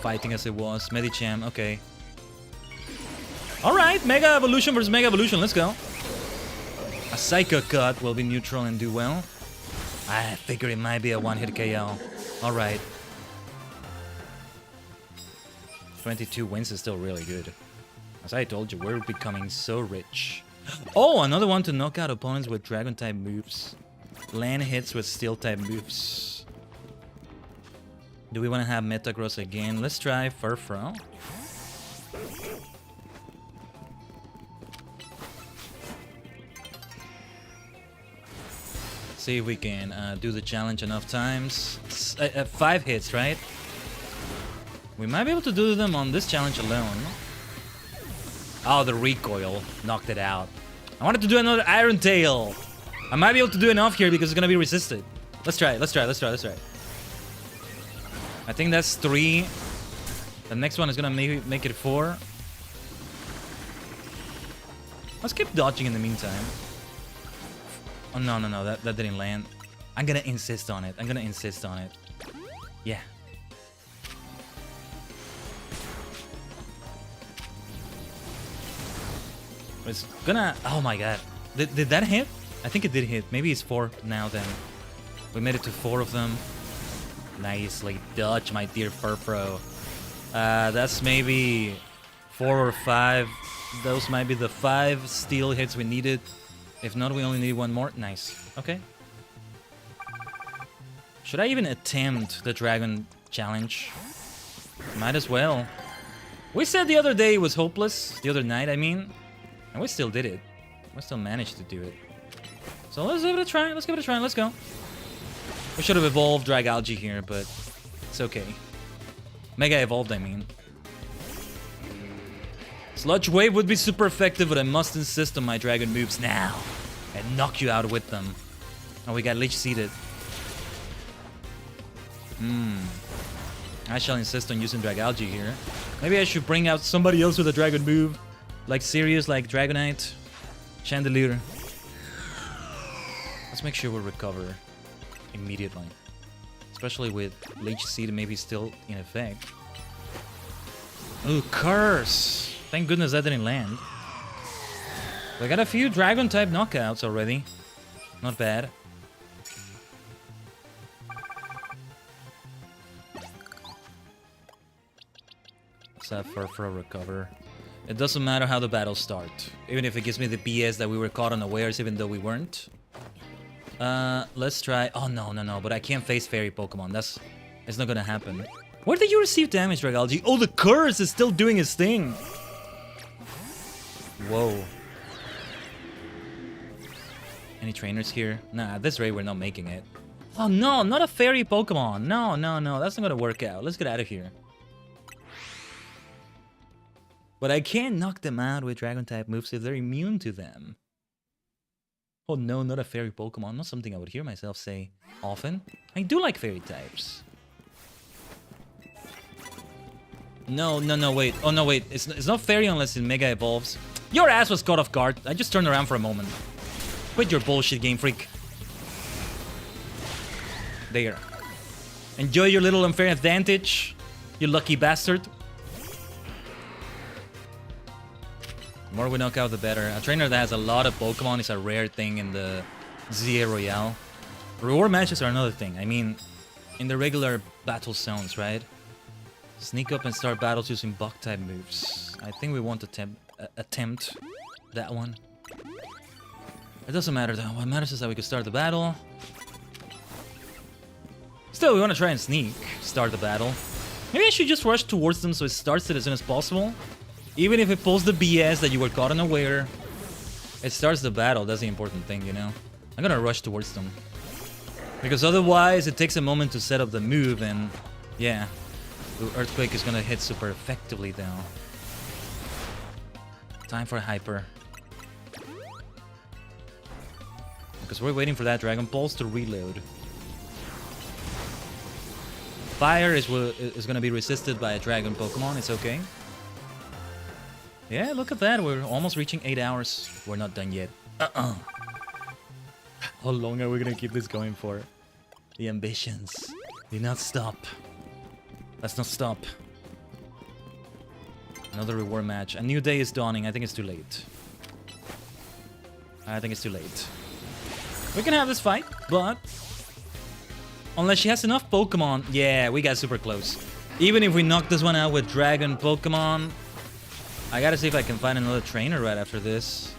fighting as it was. Medicham, okay. Alright, Mega Evolution versus Mega Evolution, let's go. A Psycho Cut will be neutral and do well. I figure it might be a one-hit KO. Alright. 22 wins is still really good. As I told you, we're becoming so rich. Oh, another one to knock out opponents with Dragon-type moves. Land hits with Steel-type moves. Do we want to have Metagross again? Let's try Furfrou. See if we can do the challenge enough times. 5 hits, right? We might be able to do them on this challenge alone. Oh, the recoil knocked it out. I wanted to do another Iron Tail. I might be able to do enough here because it's gonna be resisted. Let's try it, let's try it, let's try it, let's try it. I think that's 3. The next one is gonna make it 4. Let's keep dodging in the meantime. Oh, no, that didn't land. I'm gonna insist on it. I'm gonna insist on it. Yeah. It's gonna... Oh my god. Did that hit? I think it did hit. Maybe it's 4 now then. We made it to 4 of them. Nicely dodged, my dear Furfrou. That's maybe 4 or 5. Those might be the 5 steel hits we needed. If not, we only need 1 more. Nice. Okay. Should I even attempt the Dragon Challenge? Might as well. We said the other day it was hopeless. The other night, I mean. And we still did it. We still managed to do it. So let's give it a try. Let's give it a try. Let's go. We should have evolved Dragalge here, but it's okay. Mega evolved, I mean. Sludge Wave would be super effective, but I must insist on my dragon moves now and knock you out with them. Oh, we got Lich Seeded. I shall insist on using Dragalge here. Maybe I should bring out somebody else with a dragon move. Like Sirius, like Dragonite. Chandelier. Let's make sure we recover immediately. Especially with Lich Seed maybe still in effect. Ooh, Curse! Thank goodness that didn't land. We got a few Dragon-type knockouts already. Not bad. Let's have Furfrou recover. It doesn't matter how the battles start. Even if it gives me the BS that we were caught unawares even though we weren't. Let's try... Oh, no. But I can't face Fairy Pokemon. It's not gonna happen. Where did you receive damage, Dragalge? Oh, the Curse is still doing his thing. Whoa. Any trainers here? Nah, at this rate we're not making it. Oh no, not a fairy Pokemon. No, that's not gonna work out. Let's get out of here. But I can't knock them out with Dragon-type moves if they're immune to them. Oh no, not a fairy Pokemon. Not something I would hear myself say often. I do like fairy types. No, wait. Oh no, wait. It's not fairy unless it Mega Evolves. Your ass was caught off guard. I just turned around for a moment. Quit your bullshit, Game Freak. There. Enjoy your little unfair advantage, you lucky bastard. The more we knock out, the better. A trainer that has a lot of Pokemon is a rare thing in the ZA Royale. Reward matches are another thing. I mean, in the regular battle zones, right? Sneak up and start battles using Bug-type moves. I think we want to attempt that one. It doesn't matter though. What matters is that we can start the battle. Still, we want to try and start the battle. Maybe I should just rush towards them so it starts it as soon as possible. Even if it pulls the BS that you were caught unaware, it starts the battle. That's the important thing, you know? I'm gonna rush towards them. Because otherwise, it takes a moment to set up the move and... yeah. The Earthquake is gonna hit super effectively now. Time for a Hyper. Because we're waiting for that Dragon Pulse to reload. Fire is gonna be resisted by a Dragon Pokemon. It's okay. Yeah, look at that. We're almost reaching 8 hours. We're not done yet. How long are we gonna keep this going for? The ambitions do not stop. Let's not stop. Another reward match. A new day is dawning. I think it's too late. I think it's too late. We can have this fight, but... unless she has enough Pokemon... yeah, we got super close. Even if we knock this one out with Dragon Pokemon... I gotta see if I can find another trainer right after this.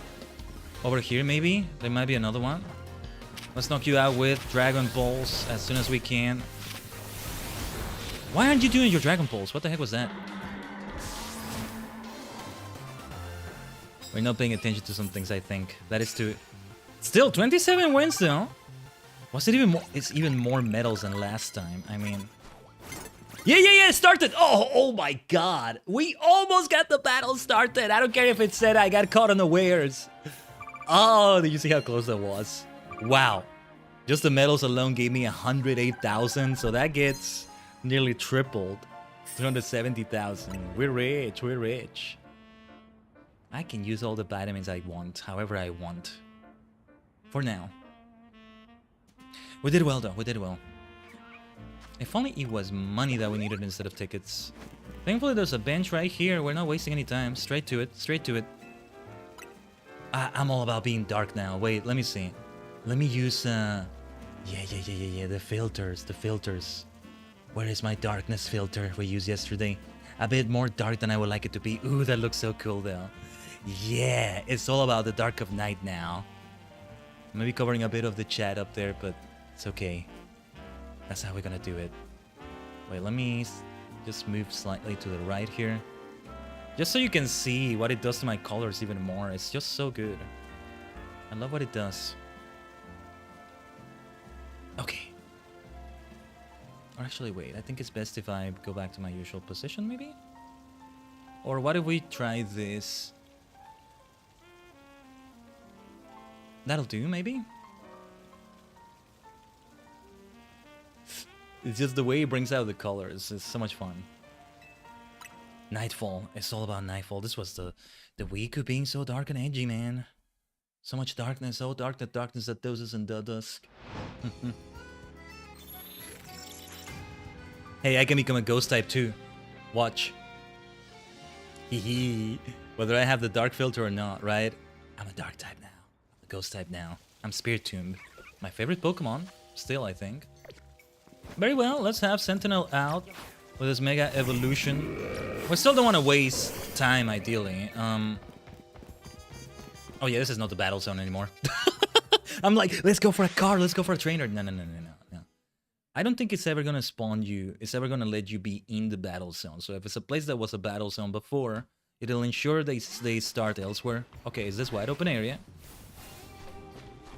Over here, maybe? There might be another one. Let's knock you out with Dragon Balls as soon as we can. Why aren't you doing your Dragon Balls? What the heck was that? We're not paying attention to some things, I think. That is too... still, 27 wins, though. Was it even more... it's even more medals than last time. I mean... yeah, it started! Oh my god! We almost got the battle started! I don't care if it said I got caught unawares. Oh, did you see how close that was? Wow. Just the medals alone gave me 108,000, so that gets nearly tripled. 370,000. We're rich, we're rich. I can use all the vitamins I want, however I want. For now. We did well, though. We did well. If only it was money that we needed instead of tickets. Thankfully, there's a bench right here. We're not wasting any time. Straight to it. Straight to it. I'm all about being dark now. Wait, let me see. Let me use, yeah. The filters. The filters. Where is my darkness filter we used yesterday? A bit more dark than I would like it to be. Ooh, that looks so cool, though. Yeah, it's all about the dark of night now. Maybe covering a bit of the chat up there, but it's okay. That's how we're gonna do it. Wait, let me just move slightly to the right here. Just so you can see what it does to my colors even more. It's just so good. I love what it does. Okay. Or actually, wait. I think it's best if I go back to my usual position, maybe? Or what if we try this? That'll do, maybe? It's just the way it brings out the colors. It's so much fun. Nightfall. It's all about Nightfall. This was the week of being so dark and edgy, man. So much darkness. So dark that darkness that doses in the dusk. Hey, I can become a ghost type too. Watch. Hehe. Whether I have the dark filter or not, right? I'm a dark type now. I'm a ghost type now. I'm Spirit Tomb. My favorite Pokemon. Still, I think. Very well, let's have Sentinel out with his Mega Evolution. We still don't want to waste time, ideally. Oh yeah, this is not the battle zone anymore. I'm like, let's go for a car, let's go for a trainer. No. I don't think it's ever going to spawn you. It's ever going to let you be in the battle zone. So if it's a place that was a battle zone before, it'll ensure they start elsewhere. Okay, is this wide open area?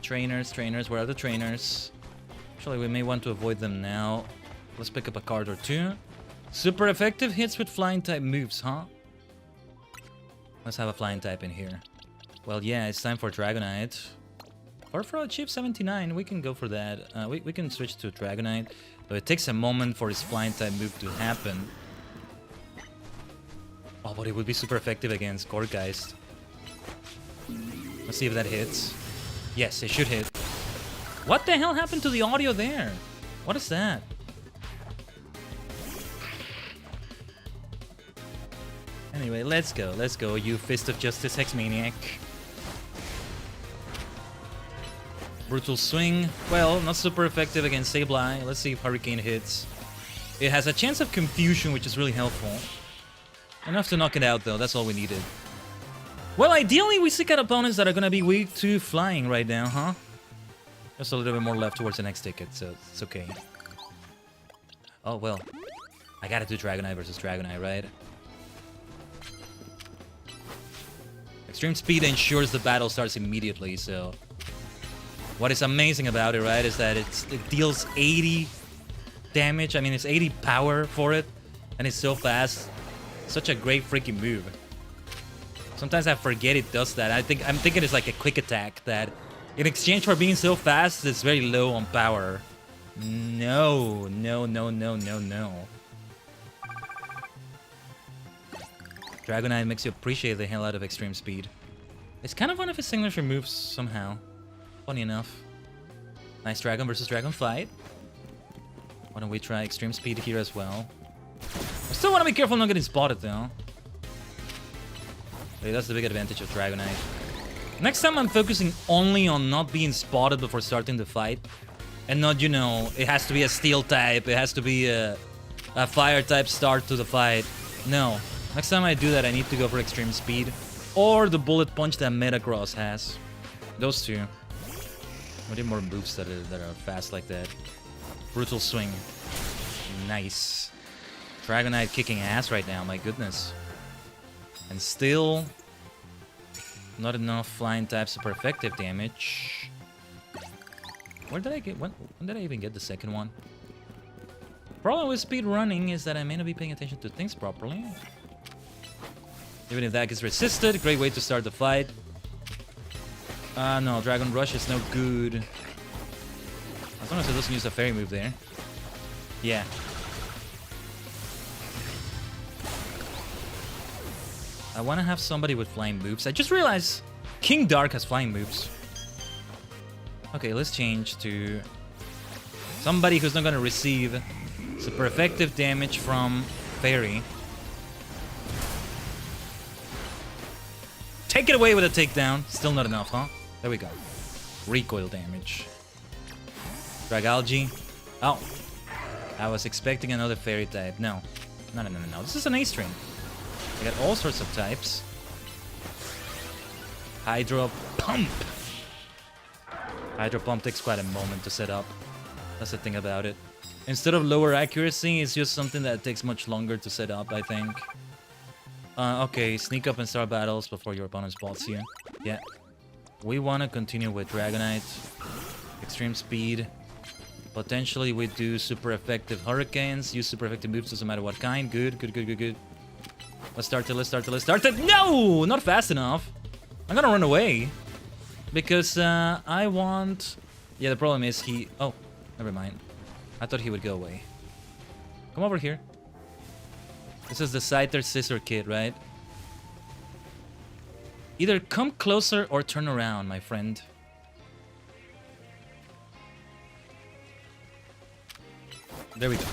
Trainers, where are the trainers? Actually, we may want to avoid them now. Let's pick up a card or two. Super effective hits with flying type moves, huh? Let's have a flying type in here. Well, yeah, it's time for Dragonite. Or for a cheap 79, we can go for that. We can switch to Dragonite, but it takes a moment for his flying type move to happen. Oh, but it would be super effective against Gourgeist. Let's see if that hits. Yes, it should hit. What the hell happened to the audio there? What is that? Anyway, let's go, you Fist of Justice Hex Maniac. Brutal Swing. Well, not super effective against Sableye. Let's see if Hurricane hits. It has a chance of confusion, which is really helpful. Enough to knock it out, though. That's all we needed. Well, ideally, we seek out opponents that are gonna be weak to flying right now, huh? Just a little bit more left towards the next ticket, so it's okay. Oh, well. I gotta do Dragonite versus Dragonite, right? Extreme Speed ensures the battle starts immediately, so... What is amazing about it, right, is that it deals 80 damage. I mean, it's 80 power for it, and it's so fast. Such a great freaking move. Sometimes I forget it does that. I'm thinking it's like a quick attack that, in exchange for being so fast, it's very low on power. No. Dragonite makes you appreciate the hell out of Extreme Speed. It's kind of one of his signature moves somehow. Funny enough. Nice Dragon versus Dragon fight. Why don't we try Extreme Speed here as well? Still want to be careful not getting spotted though. Okay, that's the big advantage of Dragonite. Next time I'm focusing only on not being spotted before starting the fight. And not, you know, it has to be a steel type, it has to be a fire type start to the fight. No. Next time I do that, I need to go for extreme speed. Or the bullet punch that Metagross has. Those two. We need more moves that are fast like that. Brutal swing. Nice. Dragonite kicking ass right now, my goodness. And still not enough flying type super effective damage. Where did I get? When did I even get the second one? Problem with speed running is that I may not be paying attention to things properly. Even if that gets resisted, great way to start the fight. No, Dragon Rush is no good. As long as it doesn't use a fairy move there. Yeah. I want to have somebody with flying moves. I just realized King Dark has flying moves. Okay, let's change to somebody who's not going to receive super effective damage from fairy. Take it away with a takedown. Still not enough, huh? There we go. Recoil damage. Dragalge. Oh. I was expecting another fairy type. No. No. This is an A string. I got all sorts of types. Hydro Pump. Hydro Pump takes quite a moment to set up. That's the thing about it. Instead of lower accuracy, it's just something that takes much longer to set up, I think. Okay, sneak up and start battles before your opponent spots you. Yeah. We want to continue with Dragonite. Extreme speed. Potentially we do super effective hurricanes. Use super effective moves, doesn't matter what kind. Good. Let's start it. No! Not fast enough. I'm gonna run away. Because I want... Yeah, the problem is he... Oh, never mind. I thought he would go away. Come over here. This is the Scyther Scissor Kid, right? Either come closer or turn around, my friend. There we go.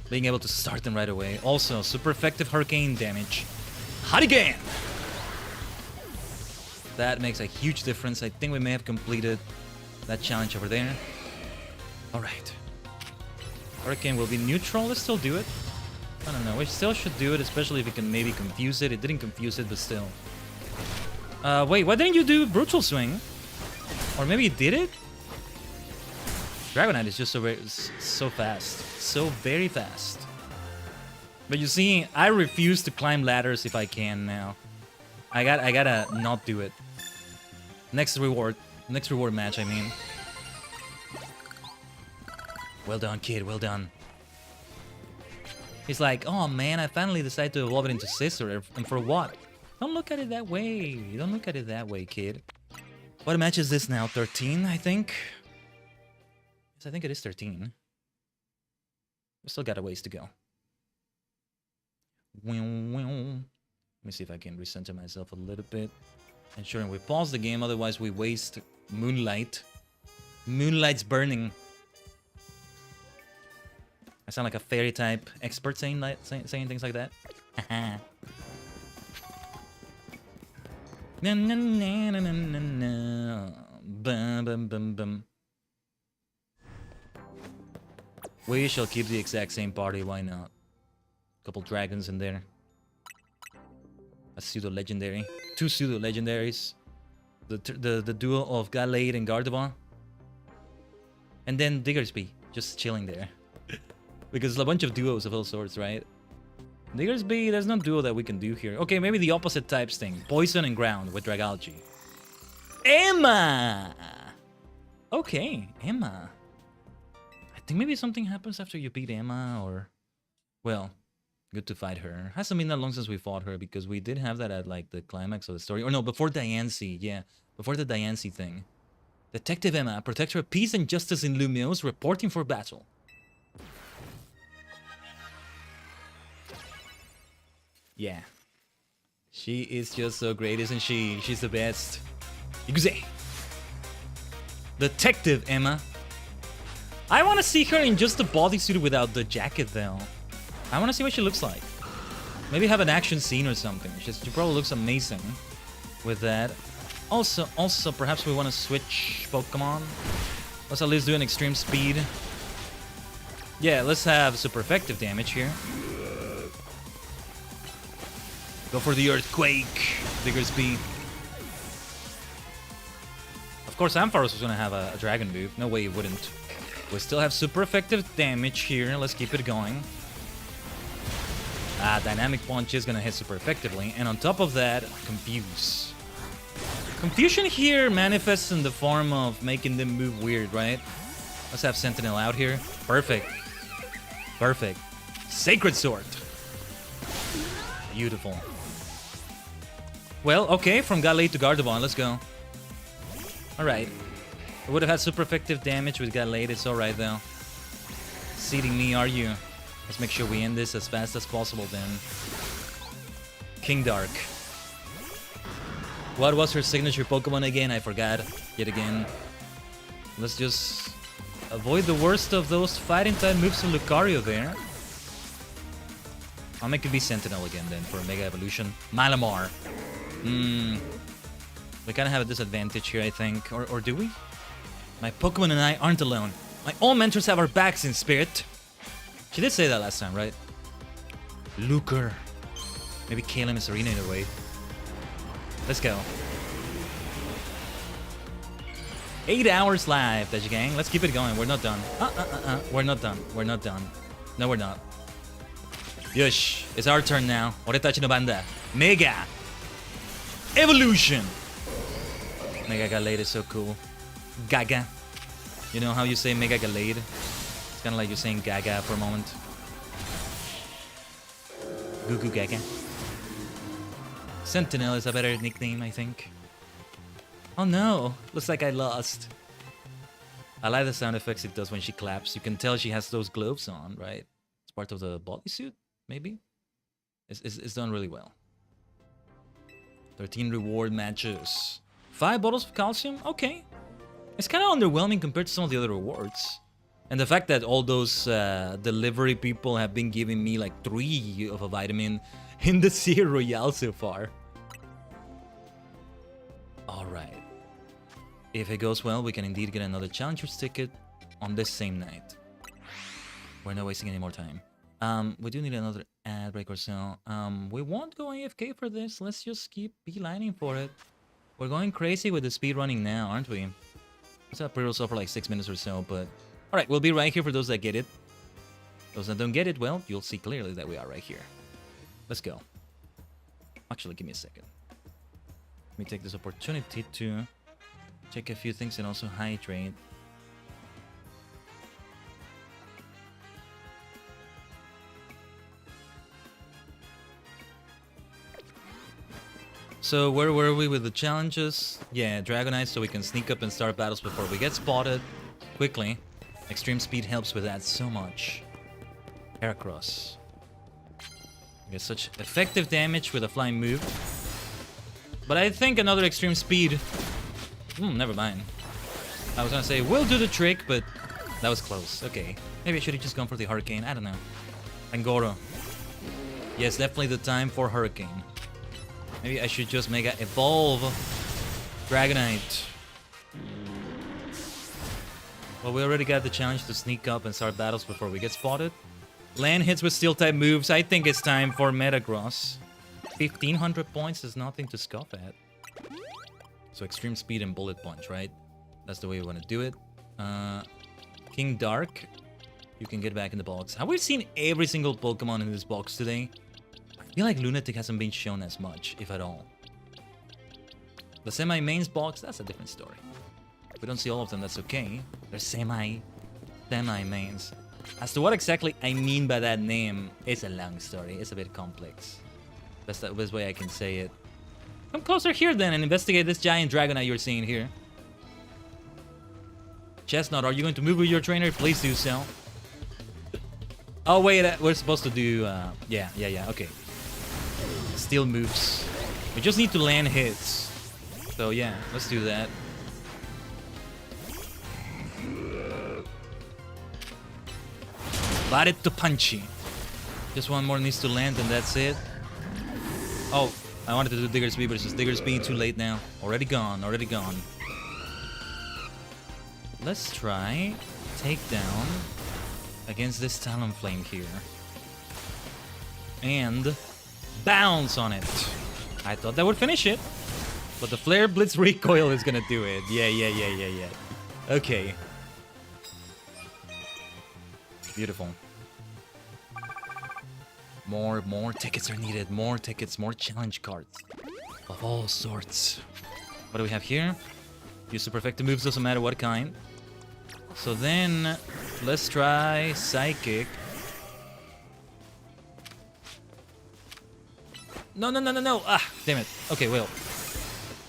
Being able to start them right away. Also, super effective hurricane damage. Tajigen! That makes a huge difference. I think we may have completed that challenge over there. Alright. Hurricane will be neutral. Let's still do it. I don't know. We still should do it, especially if we can maybe confuse it. It didn't confuse it, but still. Wait, why didn't you do Brutal Swing? Or maybe you did it? Dragonite is just so fast. So very fast. But you see, I refuse to climb ladders if I can now. I gotta not do it. Next reward match, I mean. Well done, kid, well done. He's like, oh man, I finally decided to evolve it into Scissor, and for what? Don't look at it that way. Don't look at it that way, kid. What match is this now? 13, I think? Yes, I think it is 13. We still got a ways to go. Let me see if I can recenter myself a little bit. Ensuring we pause the game, otherwise we waste Moonlight. Moonlight's burning. I sound like a fairy type expert saying things like that. Na na na na na na. Bum bum bum bum. We shall keep the exact same party, why not? Couple dragons in there. A pseudo-legendary. Two pseudo-legendaries. The duo of Gallade and Gardevoir. And then Diggersby, just chilling there. Because there's a bunch of duos of all sorts, right? Diggersby, there's no duo that we can do here. Okay, maybe the opposite types thing. Poison and Ground with Dragalge. Emma! Okay, Emma. I think maybe something happens after you beat Emma, or... Well, good to fight her. Hasn't been that long since we fought her, because we did have that at, like, the climax of the story. Or no, before Diancie, yeah. Before the Diancie thing. Detective Emma, protector of peace and justice in Lumiose, reporting for battle. Yeah. She is just so great, isn't she? She's the best. Ikuze. Detective Emma. I want to see her in just the bodysuit without the jacket, though. I want to see what she looks like. Maybe have an action scene or something. She probably looks amazing with that. Also, perhaps we want to switch Pokemon. Let's at least do an extreme speed. Yeah, let's have super effective damage here. Go for the earthquake. Bigger speed. Of course, Ampharos was going to have a dragon move. No way he wouldn't. We still have super effective damage here. Let's keep it going. Dynamic Punch is going to hit super effectively. And on top of that, Confuse. Confusion here manifests in the form of making them move weird, right? Let's have Sentinel out here. Perfect. Perfect. Sacred Sword. Beautiful. Well, okay, from Gallade to Gardevoir, let's go. Alright. I would have had super effective damage with Gallade, it's alright though. Seeding me, are you? Let's make sure we end this as fast as possible then. King Dark. What was her signature Pokemon again? I forgot. Yet again. Let's just avoid the worst of those fighting type moves from Lucario there. I'll make it be Sentinel again then for a Mega Evolution. Malamar. We kind of have a disadvantage here, I think. Or do we? My Pokemon and I aren't alone. My all mentors have our backs in spirit. She did say that last time, right? Luker. Maybe Kale and Serena either way. Let's go. 8 hours live, Tajigen. Let's keep it going. We're not done. We're not done. We're not done. No, we're not. Yush. It's our turn now. Oretachi no banda. Mega Evolution. Mega Gallade is so cool. Gaga. You know how you say Mega Gallade? It's kind of like you're saying Gaga for a moment. Goo Goo Gaga. Sentinel is a better nickname, I think. Oh no, looks like I lost. I like the sound effects it does when she claps. You can tell she has those gloves on, right? It's part of the bodysuit, maybe? It's done really well. 13 reward matches. 5 bottles of calcium? Okay. It's kind of underwhelming compared to some of the other rewards. And the fact that all those delivery people have been giving me like 3 of a vitamin in the Seer Royale so far. Alright. If it goes well, we can indeed get another Challenger's ticket on this same night. We're not wasting any more time. We do need another ad break or so. We won't go AFK for this. Let's just keep beelining for it. We're going crazy with the speedrunning now, aren't we? It's a pre-roll for like 6 minutes or so, but... Alright, we'll be right here for those that get it. Those that don't get it, well, you'll see clearly that we are right here. Let's go. Actually, give me a second. Let me take this opportunity to check a few things and also hydrate. So where were we with the challenges? Yeah, Dragonite, so we can sneak up and start battles before we get spotted quickly. Extreme speed helps with that so much. Heracross. Get such effective damage with a flying move. But I think another extreme speed... never mind. I was gonna say, we'll do the trick, but that was close. Okay. Maybe I should have just gone for the Hurricane. I don't know. Angoro. Yes, definitely the time for Hurricane. Maybe I should just Mega Evolve Dragonite. Well, we already got the challenge to sneak up and start battles before we get spotted. Land hits with Steel-type moves. I think it's time for Metagross. 1,500 points is nothing to scoff at. So Extreme Speed and Bullet Punch, right? That's the way we want to do it. King Dark. You can get back in the box. Have we seen every single Pokemon in this box today? I feel like Lunatic hasn't been shown as much, if at all. The semi-mains box, that's a different story. If we don't see all of them, that's okay. They're semi-mains. As to what exactly I mean by that name, it's a long story. It's a bit complex. That's the best way I can say it. Come closer here then and investigate this giant Dragonite you're seeing here. Chestnut, are you going to move with your trainer? Please do so. Oh wait, we're supposed to do... yeah, okay. Steel moves. We just need to land hits. So yeah, let's do that. Bite it to punchy. Just one more needs to land and that's it. Oh, I wanted to do Digger's Bee, but it's just Digger's Bee too late now. Already gone, already gone. Let's try takedown against this Talonflame here. And bounce on it. I thought that would finish it. But the Flare Blitz recoil is gonna do it. Yeah. Okay. Beautiful. More tickets are needed. More tickets, more challenge cards. Of all sorts. What do we have here? Use super effective moves, doesn't matter what kind. So then, let's try Psychic. No. Ah, damn it. Okay, well.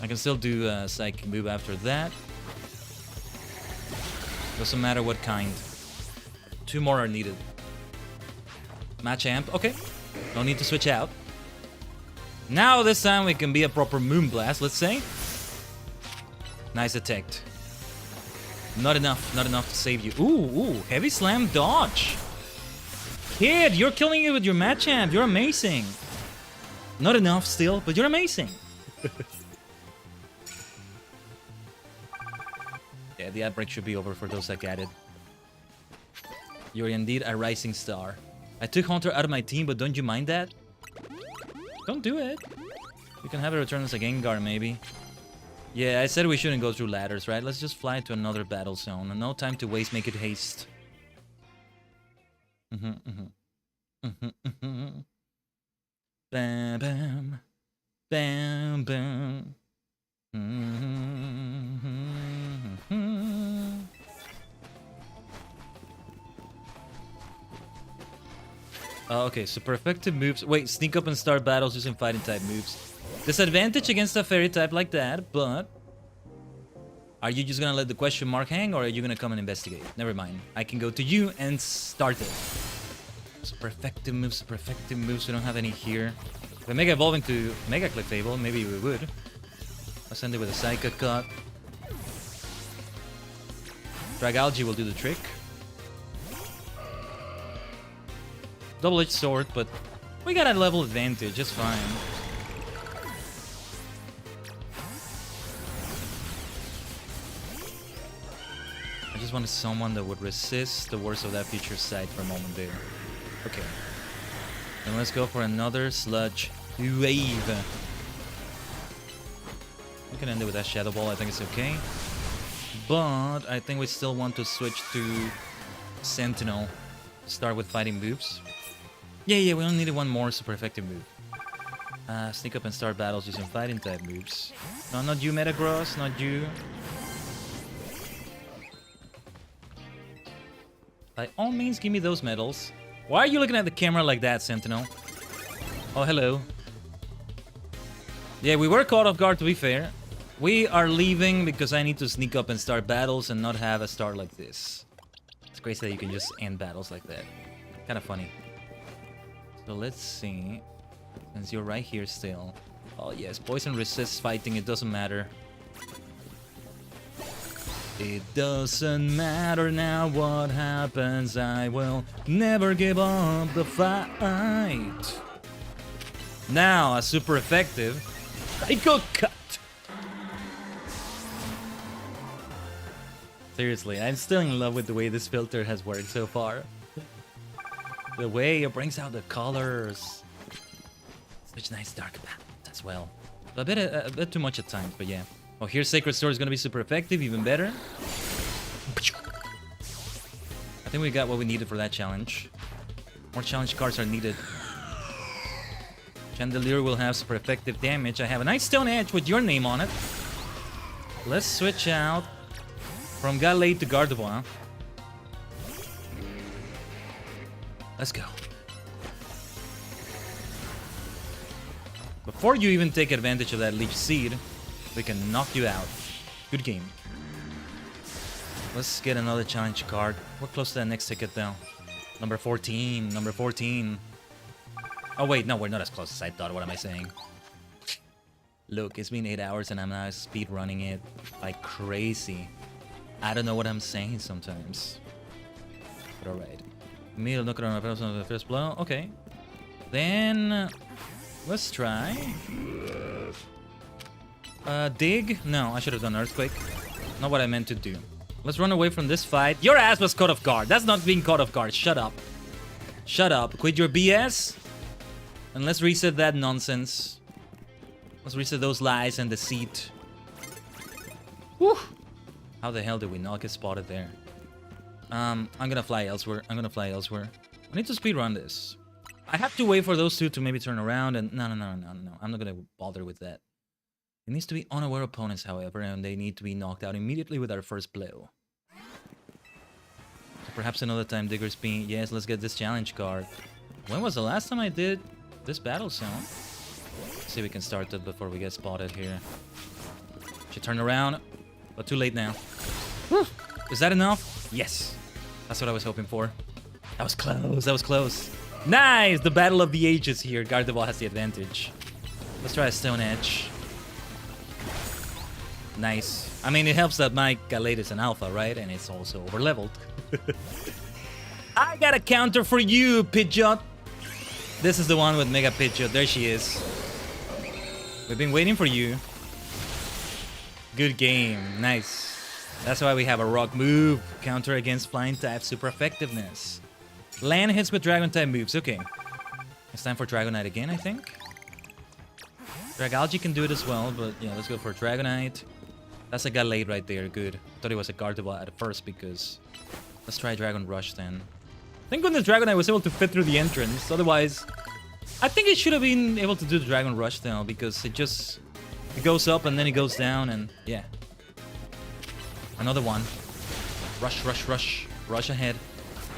I can still do a Psychic move after that. Doesn't matter what kind. 2 more are needed. Machamp, okay. No need to switch out. Now this time we can be a proper Moonblast, let's say. Nice detect. Not enough to save you. Ooh, heavy slam dodge. Kid, you're killing it with your Machamp. You're amazing. Not enough still, but you're amazing. Yeah, the outbreak should be over for those that got it. You're indeed a rising star. I took Haunter out of my team, but don't you mind that? Don't do it. You can have it return as a Gengar, maybe. Yeah, I said we shouldn't go through ladders, right? Let's just fly to another battle zone. No time to waste, make it haste. Bam, bam. Bam, bam. Okay, super effective moves. Wait, sneak up and start battles using fighting type moves. Disadvantage against a fairy type like that, but... Are you just gonna let the question mark hang, or are you gonna come and investigate? Never mind. I can go to you and start it. Super effective moves, We don't have any here. If I Mega Evolving to Mega Clefable, maybe we would. I'll send it with a Psycho Cut. Dragalge will do the trick. Double-edged sword, but we got a level advantage, it's fine. I just wanted someone that would resist the worst of that feature sight for a moment there. Okay. Then let's go for another Sludge Wave. We can end it with that Shadow Ball, I think it's okay. But I think we still want to switch to Sentinel. Start with fighting moves. Yeah, we only needed one more super effective move. Sneak up and start battles using fighting type moves. No, not you, Metagross, not you. By all means, give me those medals. Why are you looking at the camera like that, Sentinel? Oh, hello. Yeah, we were caught off guard, to be fair. We are leaving because I need to sneak up and start battles and not have a start like this. It's crazy that you can just end battles like that. Kind of funny. So let's see. Since you're right here still. Oh yes, poison resists fighting, it doesn't matter. It doesn't matter now what happens, I will never give up the fight. Now, a super effective Psycho Cut. Seriously, I'm still in love with the way this filter has worked so far. The way it brings out the colors. Such nice dark balance as well. A bit too much at times, but yeah. Oh, here's Sacred Sword is gonna be super effective, even better. I think we got what we needed for that challenge. More challenge cards are needed. Chandelier will have super effective damage. I have a nice Stone Edge with your name on it. Let's switch out from Galate to Gardevoir. Let's go. Before you even take advantage of that Leech Seed, we can knock you out. Good game. Let's get another challenge card. We're close to that next ticket though. Number 14. Number 14. Oh wait, no, we're not as close as I thought. What am I saying? Look, it's been 8 hours and I'm now speed running it like crazy. I don't know what I'm saying sometimes. But alright. Meal knock it on the first blow. Okay. Then let's try. Dig? No, I should have done earthquake. Not what I meant to do. Let's run away from this fight. Your ass was caught off guard. That's not being caught off guard. Shut up. Shut up. Quit your BS. And let's reset that nonsense. Let's reset those lies and deceit. Whew. How the hell did we not get spotted there? I'm gonna fly elsewhere. I'm gonna fly elsewhere. I need to speedrun this. I have to wait for those two to maybe turn around and... No. I'm not gonna bother with that. It needs to be unaware opponents, however, and they need to be knocked out immediately with our first blow. So perhaps another time Digger's being... Yes, let's get this challenge card. When was the last time I did this battle zone? Let's see if we can start it before we get spotted here. Should turn around, but too late now. Whew. Is that enough? Yes. That's what I was hoping for. That was close. That was close. Nice! The battle of the ages here. Gardevoir has the advantage. Let's try a Stone Edge. Nice. I mean, it helps that my Galate is an alpha, right? And it's also overleveled. I got a counter for you, Pidgeot. This is the one with Mega Pidgeot. There she is. We've been waiting for you. Good game. Nice. That's why we have a rock move. Counter against flying type. Super effectiveness. Land hits with dragon type moves. Okay. It's time for Dragonite again, I think. Dragalge can do it as well, but yeah, let's go for Dragonite. That's a Galate right there. Good. I thought it was a Gardevoir at first because... Let's try Dragon Rush then. Thank goodness Dragonite was able to fit through the entrance. Otherwise, I think it should have been able to do the Dragon Rush now because it just... It goes up and then it goes down and yeah. Another one. Rush, rush, rush. Rush ahead.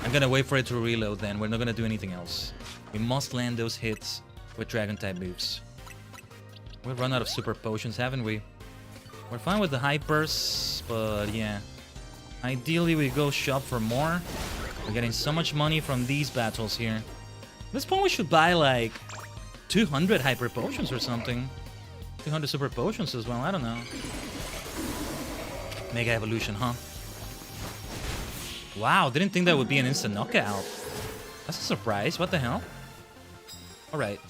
I'm gonna wait for it to reload then. We're not gonna do anything else. We must land those hits with Dragon type moves. We've run out of super potions, haven't we? We're fine with the hypers, but yeah. Ideally, we go shop for more. We're getting so much money from these battles here. At this point, we should buy like 200 hyper potions or something. 200 super potions as well, I don't know. Mega evolution, huh? Wow, didn't think that would be an instant knockout. That's a surprise, what the hell? Alright.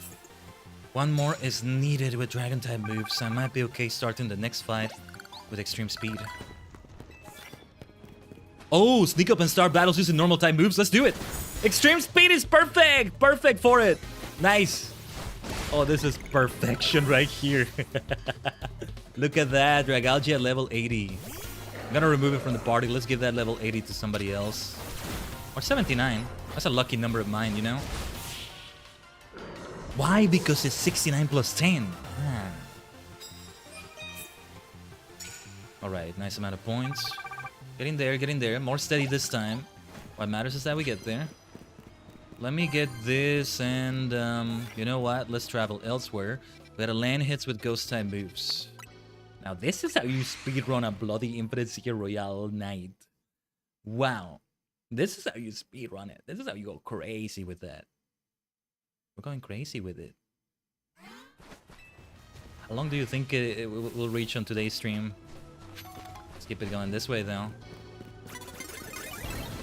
One more is needed with dragon type moves. I might be okay starting the next fight with extreme speed. Oh, sneak up and start battles using normal type moves. Let's do it. Extreme speed is perfect. Perfect for it. Nice. Oh, this is perfection right here. Look at that. Dragalge at level 80. I'm gonna remove it from the party. Let's give that level 80 to somebody else. Or 79. That's a lucky number of mine, you know? Why? Because it's 69 plus 10. Alright, nice amount of points. Getting there, getting there. More steady this time. What matters is that we get there. Let me get this and, you know what? Let's travel elsewhere. We gotta land hits with ghost type moves. Now this is how you speedrun a bloody Infinite Seeker Royale Knight. Wow. This is how you speedrun it. This is how you go crazy with that. We're going crazy with it. How long do you think it will reach on today's stream? Let's keep it going this way though.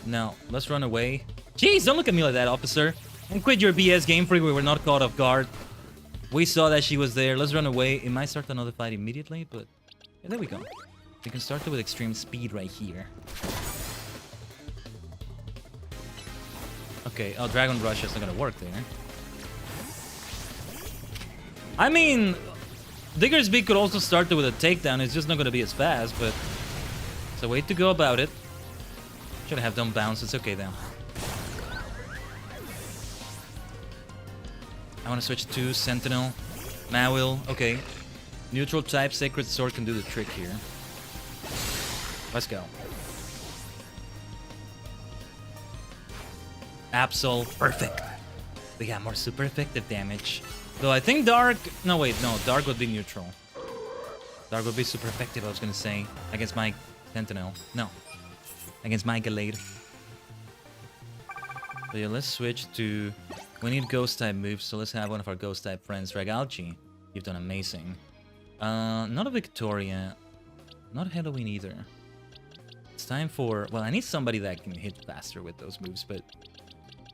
No, let's run away. Jeez, don't look at me like that, officer. And quit your BS, Game Freak. We were not caught off guard. We saw that she was there. Let's run away. It might start another fight immediately, but yeah, there we go. We can start it with extreme speed right here. Okay, oh, Dragon Rush isn't gonna work there. I mean, Digger's Beak could also start it with a takedown. It's just not gonna be as fast, but it's a way to go about it. Should have done bounce. It's okay though. I want to switch to Sentinel. Mawil. Okay. Neutral type Sacred Sword can do the trick here. Let's go. Absol. Perfect. We got more super effective damage. Though I think Dark... No, wait. No, Dark would be neutral. Dark would be super effective, I was going to say. Against my Sentinel. No. Against my Galate. So yeah, let's switch to... We need ghost type moves, so let's have one of our ghost type friends, Dragalge. You've done amazing. Not a Victoria. Not Halloween either. It's time for... Well, I need somebody that can hit faster with those moves, but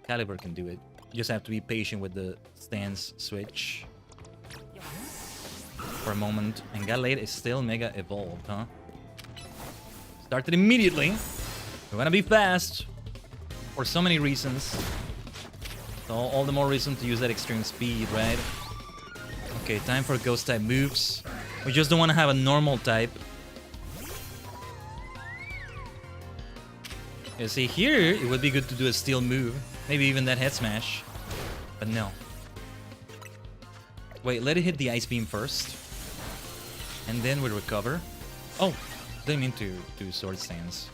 Caliber can do it. Just have to be patient with the stance switch for a moment. And Galate is still mega evolved, huh? Started immediately. We're gonna be fast for so many reasons. So all the more reason to use that extreme speed, right? Okay, time for ghost type moves. We just don't want to have a normal type. You see, here it would be good to do a steel move. Maybe even that head smash. But no. Wait, let it hit the ice beam first. And then we recover. Oh, didn't mean to do sword stance.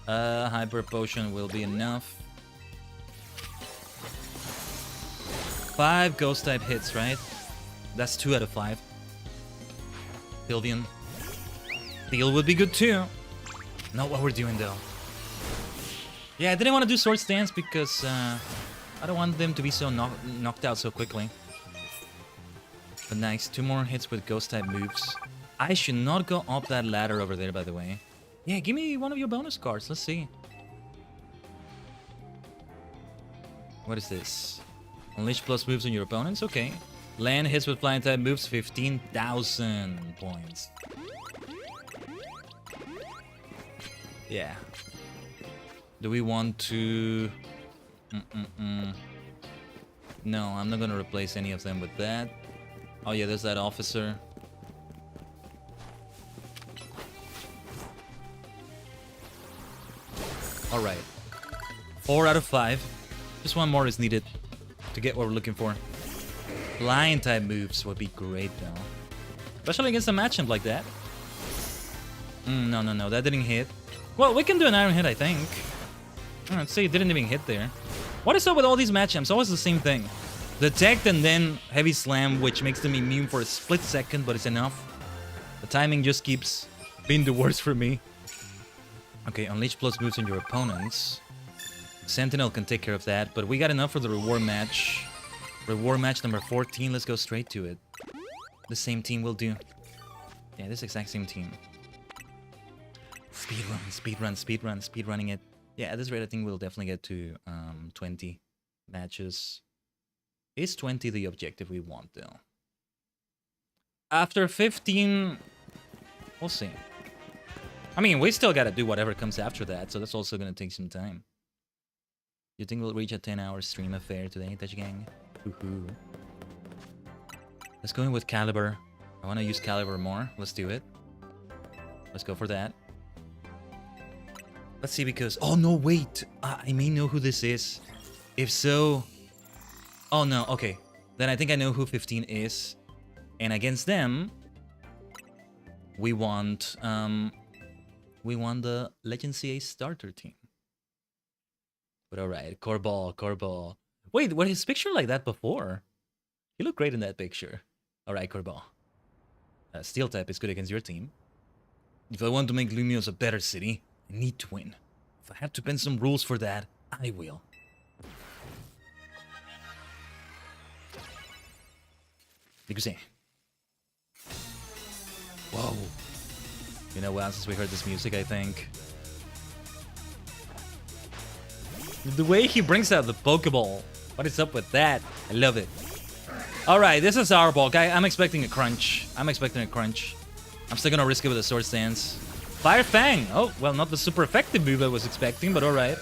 Hyper potion will be enough. 5 ghost type hits, right? That's 2 out of 5. Sylvian. Steel would be good too. Not what we're doing though. Yeah, I didn't want to do sword stance because I don't want them to be so knocked out so quickly. But nice, 2 more hits with ghost type moves. I should not go up that ladder over there, by the way. Yeah, give me one of your bonus cards. Let's see. What is this? Unleash plus moves on your opponents? Okay. Land hits with flying type moves, 15,000 points. Yeah. Do we want to... No, I'm not gonna replace any of them with that. Oh yeah, there's that officer. Alright. 4 out of 5. Just one more is needed to get what we're looking for. Flying type moves would be great though. Especially against a matchup like that. No, that didn't hit. Well, we can do an iron hit, I think. Let's say it didn't even hit there. What is up with all these matchups? Always the same thing. Detect and then heavy slam, which makes them immune for a split second, but it's enough. The timing just keeps being the worst for me. Okay, unleash plus moves on your opponents. Sentinel can take care of that, but we got enough for the reward match. Reward match number 14, let's go straight to it. The same team will do. Yeah, this exact same team. Speedrunning it. Yeah, at this rate, I think we'll definitely get to 20 matches. Is 20 the objective we want, though? After 15, we'll see. I mean, we still gotta do whatever comes after that, so that's also gonna take some time. You think we'll reach a 10-hour stream affair today, Tajigen? Woohoo. Let's go in with Caliber. I want to use Caliber more. Let's do it. Let's go for that. Let's see, because... Oh, no, wait. I may know who this is. If so... Oh, no, okay. Then I think I know who 15 is. And against them... We want the Legend CA starter team. But alright, Corball. Wait, was his picture like that before? He looked great in that picture. Alright, Corball. Steel type is good against your team. If I want to make Lumios a better city, I need to win. If I have to bend some rules for that, I will. Because whoa. You know what, since we heard this music, I think... The way he brings out the Pokeball. What is up with that? I love it. Alright, this is our bulk. I'm expecting a crunch. I'm still gonna risk it with a sword stance. Fire Fang! Oh, well, not the super effective move I was expecting, but alright.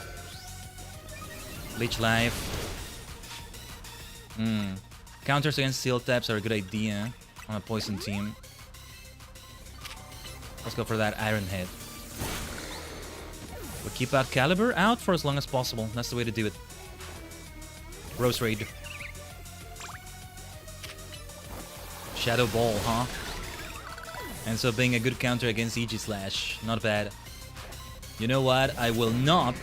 Leech Life. Counters against steel types are a good idea on a poison team. Let's go for that Iron Head. We'll keep out Caliber out for as long as possible. That's the way to do it. Rose Raid. Shadow Ball, huh? And so being a good counter against EG Slash. Not bad. You know what? I will not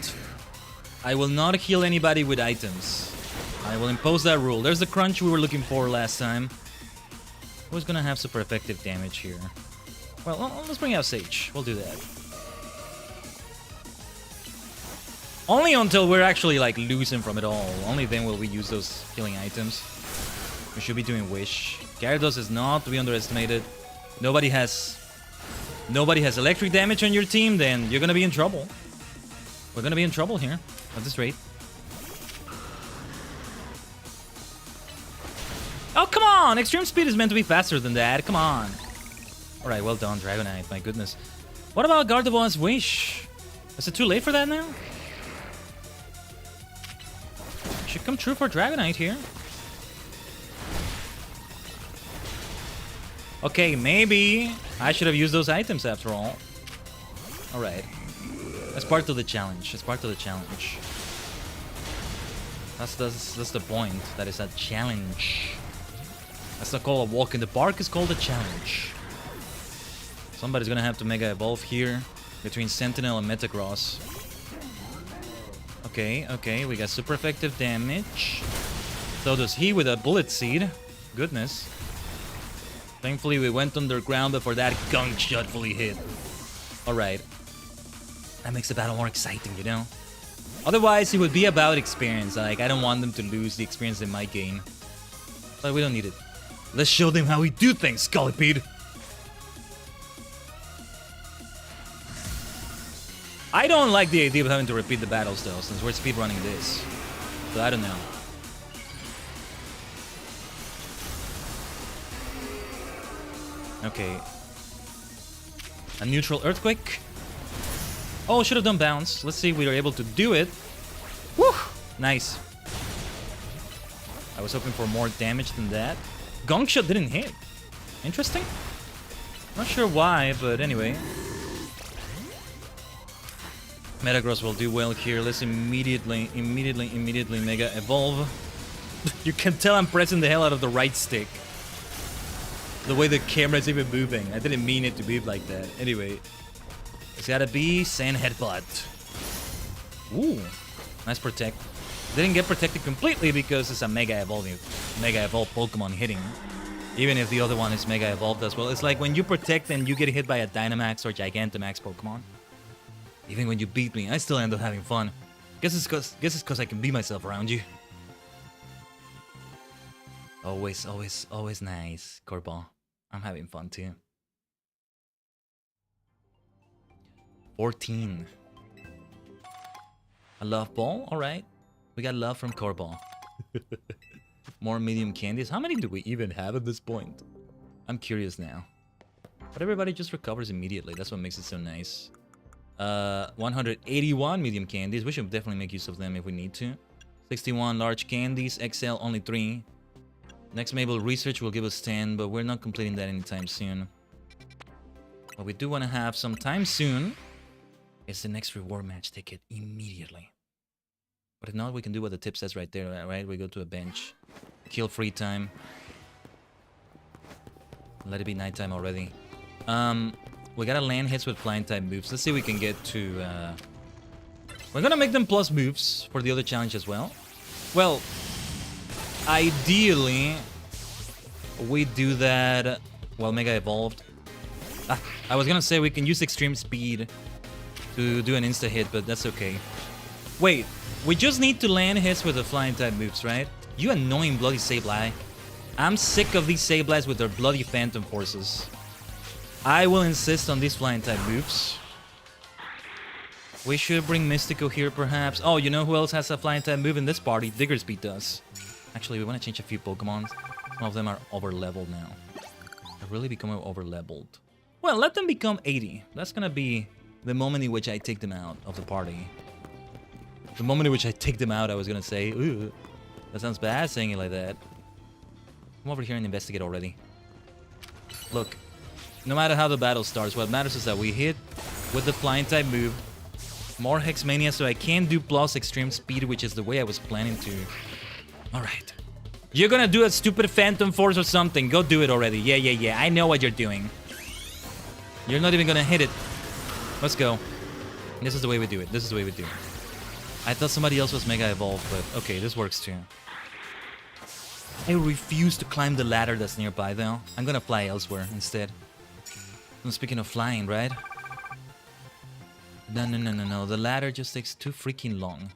heal anybody with items. I will impose that rule. There's the crunch we were looking for last time. Who's gonna have super effective damage here? Well, let's bring out Sage. We'll do that. Only until we're actually, like, losing from it all. Only then will we use those healing items. We should be doing Wish. Gyarados is not to be underestimated. Nobody has electric damage on your team, then you're gonna be in trouble. We're gonna be in trouble here, at this rate. on! Extreme speed is meant to be faster than that. Come on. Alright, well done, Dragonite. My goodness. What about Gardevoir's Wish? Is it too late for that now? Should come true for Dragonite here. Okay, maybe I should have used those items after all. Alright. That's part of the challenge. That's part of the challenge. That's the point. That is a challenge. That's not called a walk in the park. It's called a challenge. Somebody's gonna have to Mega Evolve here between Sentinel and Metagross. Okay, okay. We got super effective damage. So does he with a Bullet Seed. Goodness. Thankfully, we went underground before that gunk shot fully hit. Alright. That makes the battle more exciting, you know? Otherwise, it would be about experience. Like, I don't want them to lose the experience they might gain. But we don't need it. Let's show them how we do things, Scolipede! I don't like the idea of having to repeat the battles, though, since we're speedrunning this. So I don't know. Okay. A neutral Earthquake. Oh, should have done Bounce. Let's see if we were able to do it. Woo! Nice. I was hoping for more damage than that. Gong Shot didn't hit. Interesting. Not sure why, but anyway. Metagross will do well here. Let's immediately Mega Evolve. You can tell I'm pressing the hell out of the right stick. The way the camera's even moving. I didn't mean it to move like that. Anyway. It's gotta be Sand Headbutt. Ooh. Nice protect. Didn't get protected completely because it's a Mega Evolved Pokemon hitting. Even if the other one is Mega Evolved as well. It's like when you protect and you get hit by a Dynamax or Gigantamax Pokemon. Even when you beat me, I still end up having fun. Guess it's cause I can be myself around you. Always nice, Corball. I'm having fun too. 14. A love ball? Alright. We got love from Corball. More medium candies. How many do we even have at this point? I'm curious now. But everybody just recovers immediately. That's what makes it so nice. 181 medium candies. We should definitely make use of them if we need to. 61 large candies. XL only 3. Next Mabel research will give us 10, but we're not completing that anytime soon. What we do want to have sometime soon is the next reward match ticket immediately. But if not, we can do what the tip says right there, right? We go to a bench. Kill free time. Let it be nighttime already. We gotta land hits with flying type moves. Let's see if we can get to... We're gonna make them plus moves for the other challenge as well. Well, ideally, we do that while Mega Evolved. I was gonna say we can use extreme speed to do an insta hit, but that's okay. Wait, we just need to land hits with the flying type moves, right? You annoying bloody Sableye. I'm sick of these Sableys with their bloody phantom forces. I will insist on these flying type moves. We should bring Mystico here, perhaps. Oh, you know who else has a flying type move in this party? Diggersby does. Actually, we want to change a few Pokemon. Some of them are over-leveled now. They're really becoming over-leveled. Well, let them become 80. That's gonna be the moment in which I take them out of the party. The moment in which I take them out, I was gonna say, ooh, that sounds bad saying it like that. Come over here and investigate already. Look, no matter how the battle starts, what matters is that we hit with the flying type move. More Hexmania, so I can do plus extreme speed, which is the way I was planning to. Alright. You're gonna do a stupid Phantom Force or something. Go do it already. Yeah. I know what you're doing. You're not even gonna hit it. Let's go. This is the way we do it. This is the way we do it. I thought somebody else was Mega Evolved, but okay, this works too. I refuse to climb the ladder that's nearby, though. I'm gonna fly elsewhere instead. And speaking of flying, right? No. The ladder just takes too freaking long.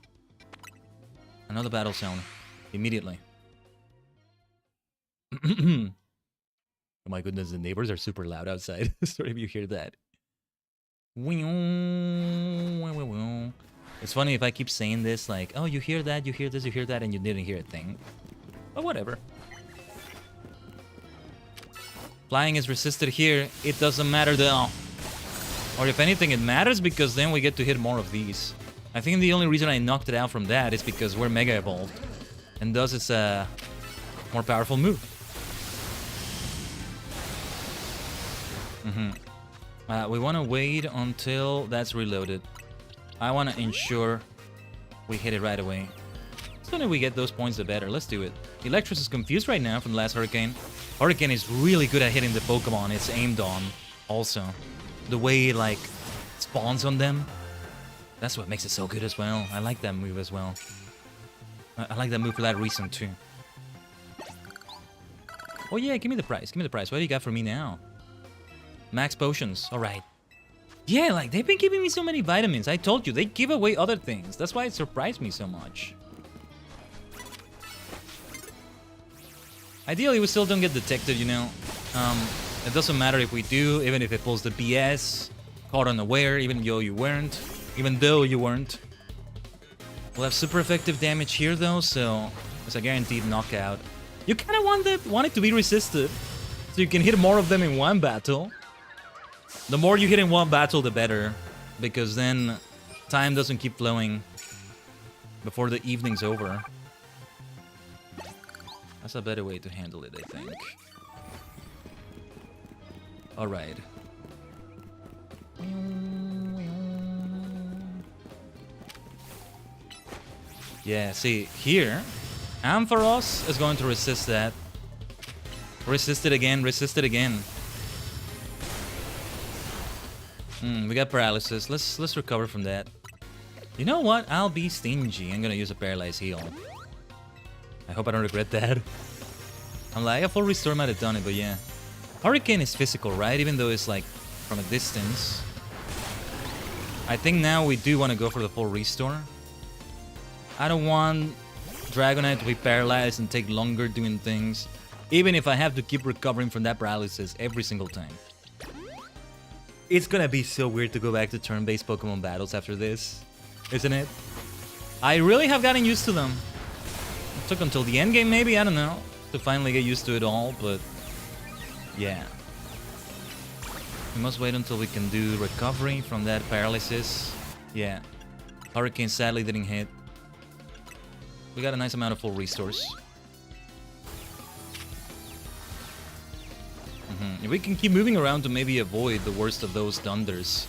Another battle zone. Immediately. Oh my goodness, the neighbors are super loud outside. Sorry if you hear that. It's funny if I keep saying this, like, oh, you hear that, you hear this, you hear that, and you didn't hear a thing. But whatever. Flying is resisted here. It doesn't matter though. Or if anything, it matters because then we get to hit more of these. I think the only reason I knocked it out from that is because we're Mega Evolved. And thus it's a more powerful move. We want to wait until that's reloaded. I want to ensure we hit it right away. The sooner we get those points, the better. Let's do it. Electros is confused right now from the last Hurricane. Hurricane is really good at hitting the Pokemon it's aimed on, also. The way it, like, spawns on them. That's what makes it so good as well. I like that move as well. I like that move for that reason, too. Oh, yeah, give me the price. Give me the price. What do you got for me now? Max potions. All right. Yeah, like, they've been giving me so many vitamins. I told you, they give away other things. That's why it surprised me so much. Ideally, we still don't get detected, you know. It doesn't matter if we do, even if it pulls the BS. Caught unaware, even though you weren't. We'll have super effective damage here, though, so it's a guaranteed knockout. You kind of want it to be resisted, so you can hit more of them in one battle. The more you hit in one battle, the better, because then time doesn't keep flowing before the evening's over. That's a better way to handle it, I think. Alright. Yeah, see, here, Ampharos is going to resist that. Resist it again, resist it again. We got paralysis. Let's recover from that. You know what? I'll be stingy. I'm gonna use a paralyzed heal. I hope I don't regret that. I'm like, a full restore might have done it, but yeah. Hurricane is physical, right? Even though it's like from a distance. I think now we do want to go for the full restore. I don't want Dragonite to be paralyzed and take longer doing things. Even if I have to keep recovering from that paralysis every single time. It's gonna be so weird to go back to turn-based Pokemon battles after this, isn't it? I really have gotten used to them. It took until the endgame, maybe, I don't know, to finally get used to it all, but yeah. We must wait until we can do recovery from that paralysis. Yeah. Hurricane sadly didn't hit. We got a nice amount of full restores. If we can keep moving around to maybe avoid the worst of those thunders.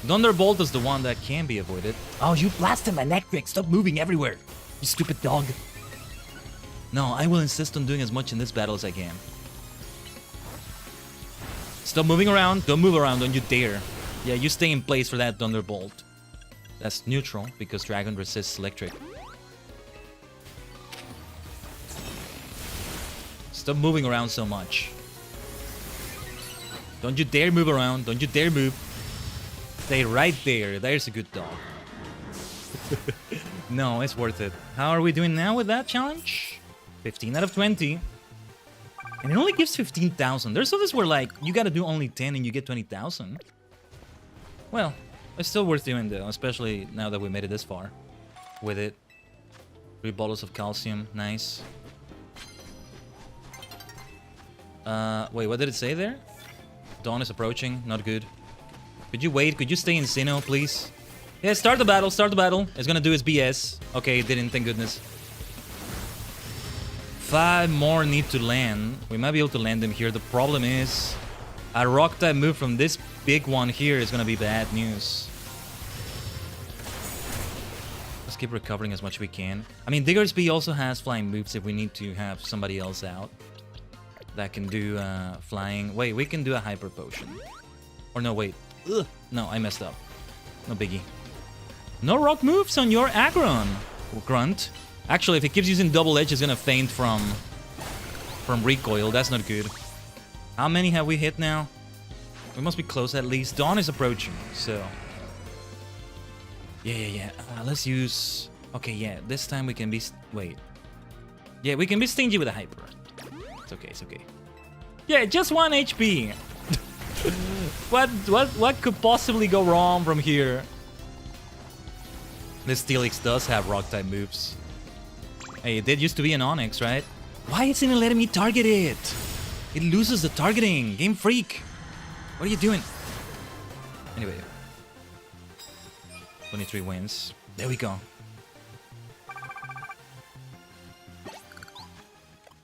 Thunderbolt is the one that can be avoided. Oh, you blasted my electric! Stop moving everywhere! You stupid dog! No, I will insist on doing as much in this battle as I can. Stop moving around. Don't move around, don't you dare. Yeah, you stay in place for that Thunderbolt. That's neutral, because Dragon resists electric. Stop moving around so much. Don't you dare move around. Don't you dare move. Stay right there. There's a good dog. No, it's worth it. How are we doing now with that challenge? 15 out of 20. And it only gives 15,000. There's others where, like, you gotta do only 10 and you get 20,000. Well, it's still worth doing, though. Especially now that we made it this far. With it. 3 bottles of calcium. Nice. Wait, what did it say there? Dawn is approaching. Not good. Could you wait? Could you stay in Sinnoh, please? Yeah, start the battle. Start the battle. It's gonna do its BS. Okay, it didn't. Thank goodness. 5 more need to land. We might be able to land them here. The problem is a rock type move from this big one here is gonna be bad news. Let's keep recovering as much as we can. I mean, Diggersby also has flying moves if we need to have somebody else out that can do flying. Wait, we can do a hyper potion. Or no, wait. Ugh. No, I messed up. No biggie. No rock moves on your Aggron, Grunt. Actually, if it keeps using double edge, it's gonna faint from recoil. That's not good. How many have we hit now? We must be close at least. Dawn is approaching, so yeah. Let's use. Okay, yeah. This time we can be. Wait. Yeah, we can be stingy with a hyper. It's okay. It's okay. Yeah, just 1 HP. What could possibly go wrong from here? This Steelix does have rock type moves. Hey, it did used to be an Onyx, right? Why isn't it letting me target it? It loses the targeting. Game Freak. What are you doing? Anyway. 23 wins. There we go.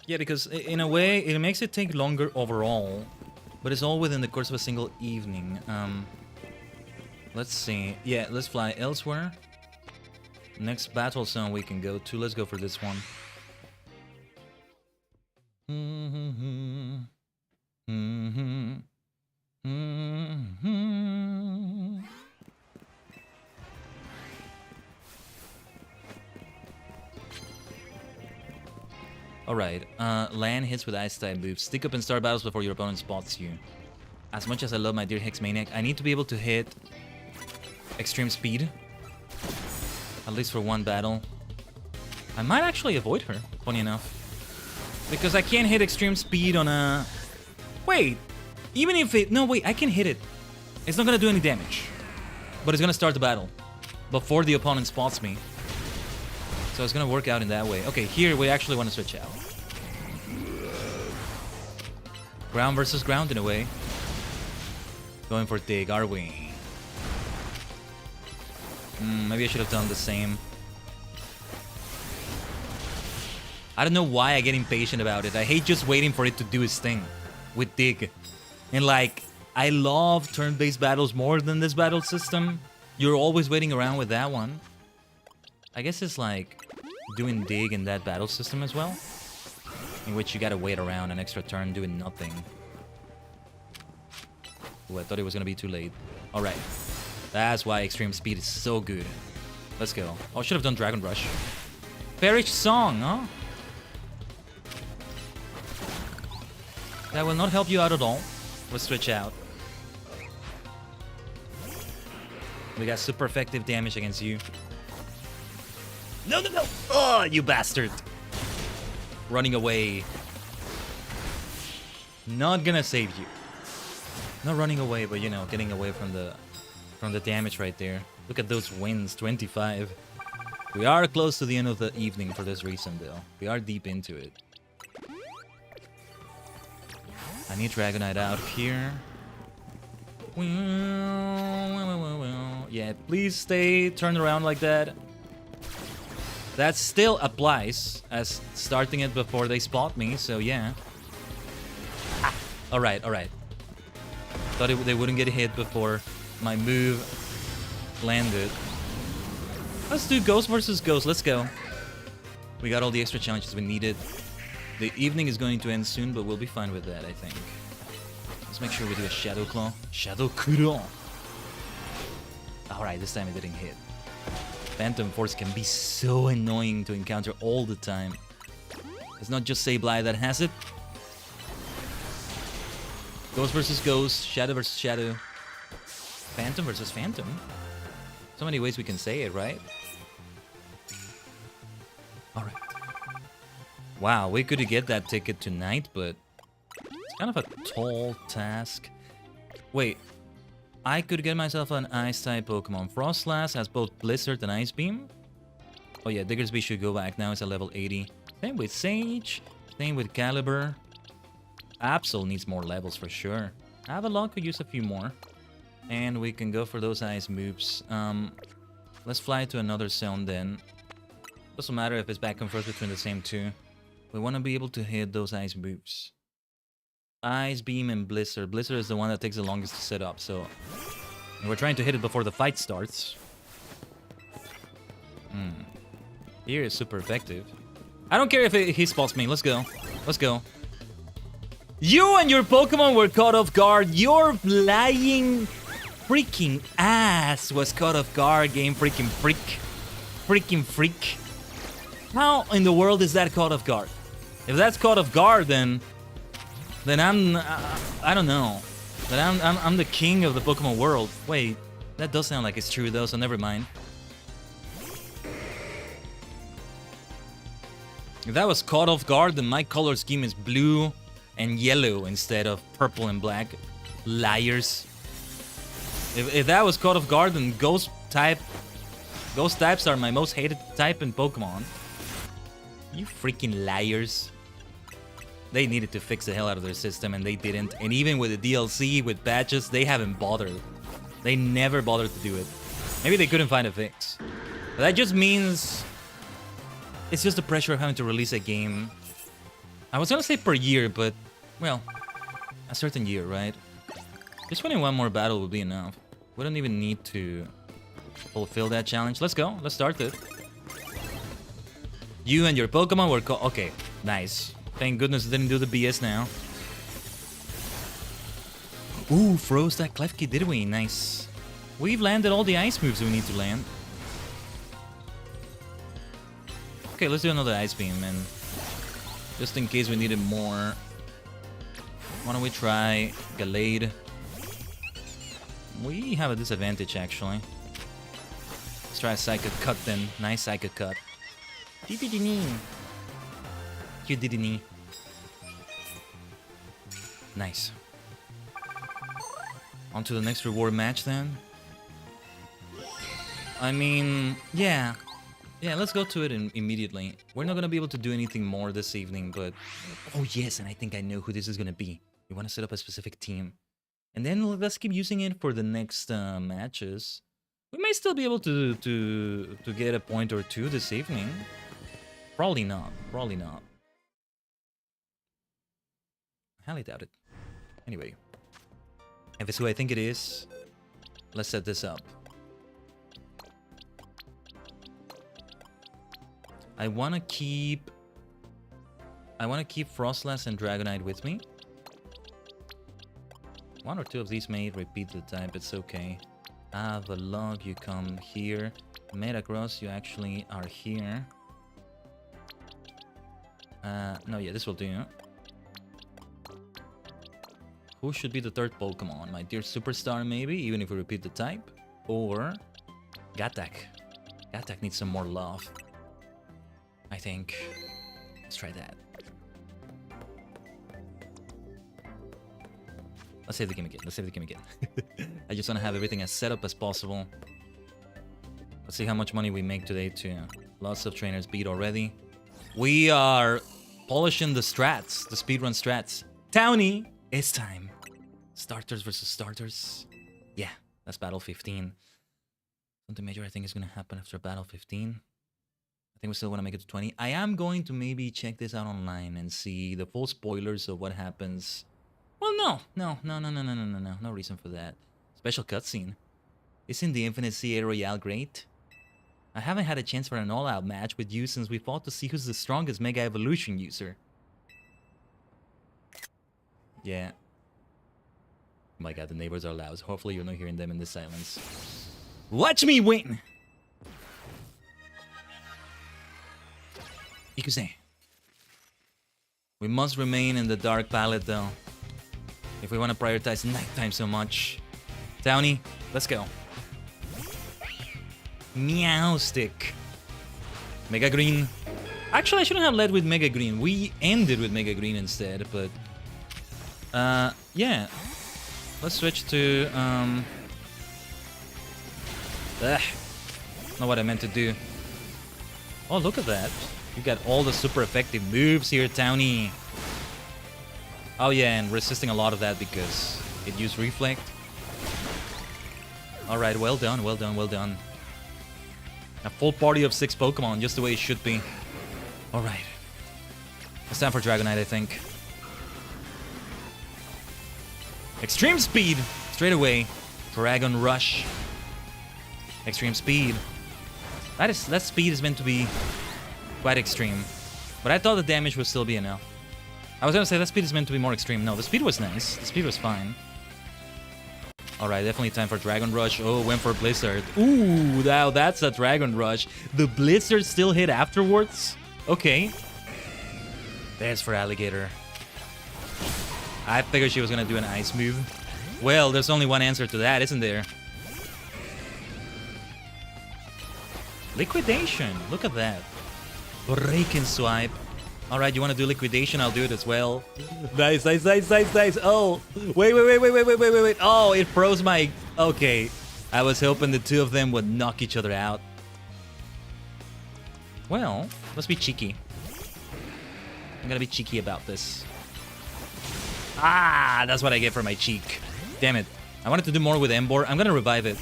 Yeah, because in a way, it makes it take longer overall. But it's all within the course of a single evening. Let's see. Yeah, let's fly elsewhere. Next battle zone we can go to. Let's go for this one. Alright, land hits with ice type moves. Stick up and start battles before your opponent spots you. As much as I love my dear Hex Maniac, I need to be able to hit extreme speed. At least for one battle. I might actually avoid her, funny enough. Because I can't hit extreme speed on a... Wait! Even if it... No, wait, I can hit it. It's not gonna do any damage. But it's gonna start the battle. Before the opponent spots me. So it's gonna work out in that way. Okay, here we actually want to switch out. Ground versus ground in a way. Going for dig, are we? Maybe I should have done the same. I don't know why I get impatient about it. I hate just waiting for it to do its thing with dig. And like, I love turn-based battles more than this battle system. You're always waiting around with that one. I guess it's like doing dig in that battle system as well. In which you gotta wait around an extra turn doing nothing. Ooh, I thought it was gonna be too late. Alright. That's why extreme speed is so good. Let's go. Oh, I should have done Dragon Rush. Perish Song, huh? That will not help you out at all. Let's switch out. We got super effective damage against you. No, no, no! Oh, you bastard! Running away. Not gonna save you. Not running away, but you know, getting away from the damage right there. Look at those wins, 25. We are close to the end of the evening for this reason, though. We are deep into it. I need Dragonite out here. Yeah, please stay turned around like that. That still applies as starting it before they spot me, so yeah. Ah, alright, alright. Thought they wouldn't get hit before my move landed. Let's do Ghost versus Ghost, let's go. We got all the extra challenges we needed. The evening is going to end soon, but we'll be fine with that, I think. Let's make sure we do a Shadow Claw. Shadow Claw! Alright, this time it didn't hit. Phantom Force can be so annoying to encounter all the time. It's not just Sableye that has it. Ghost versus Ghost, Shadow versus Shadow. Phantom versus Phantom. So many ways we can say it, right? Alright. Wow, we could get that ticket tonight, but it's kind of a tall task. Wait, I could get myself an Ice-type Pokemon. Frostlass has both Blizzard and Ice Beam. Oh yeah, Diggersby should go back now, it's at level 80. Same with Sage, same with Caliber. Absol needs more levels for sure. Avalon could use a few more. And we can go for those ice moves. Let's fly to another zone then. Doesn't matter if it's back and forth between the same two. We want to be able to hit those ice moves. Ice Beam and Blizzard. Blizzard is the one that takes the longest to set up, so... And we're trying to hit it before the fight starts. Here is super effective. I don't care if he spots me. Let's go. Let's go. You and your Pokemon were caught off guard. Your lying freaking ass was caught off guard, Game Freaking Freak. Freaking freak. How in the world is that caught off guard? If that's caught off guard, then I'm I don't know. Then I'm the king of the Pokemon world. Wait, that does sound like it's true though, so never mind. If that was caught off guard, then my color scheme is blue and yellow instead of purple and black. Liars. If that was caught off guard, then Ghost types are my most hated type in Pokemon. You freaking liars. They needed to fix the hell out of their system, and they didn't. And even with the DLC, with patches, they haven't bothered. They never bothered to do it. Maybe they couldn't find a fix. But that just means... it's just the pressure of having to release a game. I was gonna say per year, but... well, a certain year, right? Just winning one more battle would be enough. We don't even need to fulfill that challenge. Let's go. Let's start it. You and your Pokemon were okay, nice. Thank goodness it didn't do the BS now. Ooh, froze that Klefki, did we? Nice. We've landed all the ice moves we need to land. Okay, let's do another Ice Beam, and just in case we needed more, why don't we try Gallade? We have a disadvantage, actually. Let's try a Psychic Cut then. Nice Psychic Cut. You didn't. Nice. On to the next reward match then. I mean, yeah. Yeah, let's go to it immediately. We're not gonna be able to do anything more this evening, but... oh yes, and I think I know who this is gonna be. We want to set up a specific team. And then let's keep using it for the next matches. We may still be able to get a point or two this evening. Probably not. Probably not. I highly doubt it. Anyway. If it's who I think it is, let's set this up. I want to keep Frostlass and Dragonite with me. One or two of these may repeat the type, it's okay. Avalog, you come here. Metagross, you actually are here. No, yeah, this will do. Who should be the third Pokemon? My dear Superstar, maybe, even if we repeat the type. Or Gatak. Gatak needs some more love, I think. Let's try that. Let's save the game again. Let's save the game again. I just want to have everything as set up as possible. Let's see how much money we make today too. Lots of trainers beat already. We are polishing the strats, the speedrun strats. Townie, it's time. Starters versus starters. Yeah, that's battle 15. Something major I think is going to happen after battle 15. I think we still want to make it to 20. I am going to maybe check this out online and see the full spoilers of what happens. Well, no reason for that. Special cutscene. Isn't the Infinite Sea Royale great? I haven't had a chance for an all-out match with you since we fought to see who's the strongest Mega Evolution user. Yeah. Oh my god, the neighbors are loud. Hopefully you're not hearing them in the silence. Watch me win! Ikuse. We must remain in the Dark Palette though, if we want to prioritize nighttime so much. Townie, let's go. Meow Stick. Mega Green. Actually, I shouldn't have led with Mega Green. We ended with Mega Green instead, but... yeah. Let's switch to... not what I meant to do. Oh, look at that. You got all the super effective moves here, Townie. Oh yeah, and resisting a lot of that because it used Reflect. Alright, well done, well done, well done. A full party of 6 Pokemon, just the way it should be. Alright. It's time for Dragonite, I think. Extreme Speed! Straight away. Dragon Rush. Extreme Speed. That speed is meant to be quite extreme. But I thought the damage would still be enough. I was gonna say that speed is meant to be more extreme. No, the speed was nice. The speed was fine. Alright, definitely time for Dragon Rush. Oh, went for Blizzard. Ooh, now that's a Dragon Rush. The Blizzard still hit afterwards? Okay. There's for Alligator. I figured she was gonna do an ice move. Well, there's only one answer to that, isn't there? Liquidation. Look at that. Break and swipe. Alright, you want to do liquidation? I'll do it as well. Nice, nice, nice, nice, nice. Oh, wait. Oh, it froze my... Okay. I was hoping the two of them would knock each other out. Well, let's be cheeky. I'm gonna be cheeky about this. Ah, that's what I get for my cheek. Damn it. I wanted to do more with Embor. I'm gonna revive it.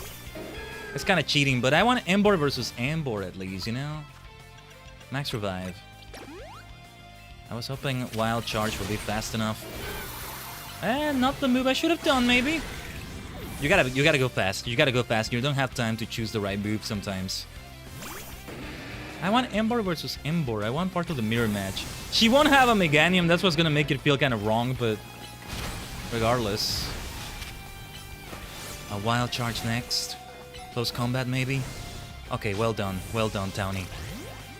It's kind of cheating, but I want Embor versus Embor at least, you know? Max revive. I was hoping Wild Charge would be fast enough. And not the move I should have done, maybe. You gotta go fast. You gotta go fast. You don't have time to choose the right move sometimes. I want Embor versus Embor. I want part of the mirror match. She won't have a Meganium. That's what's gonna make it feel kind of wrong, but regardless. A Wild Charge next. Close combat, maybe? Okay, well done. Well done, Townie.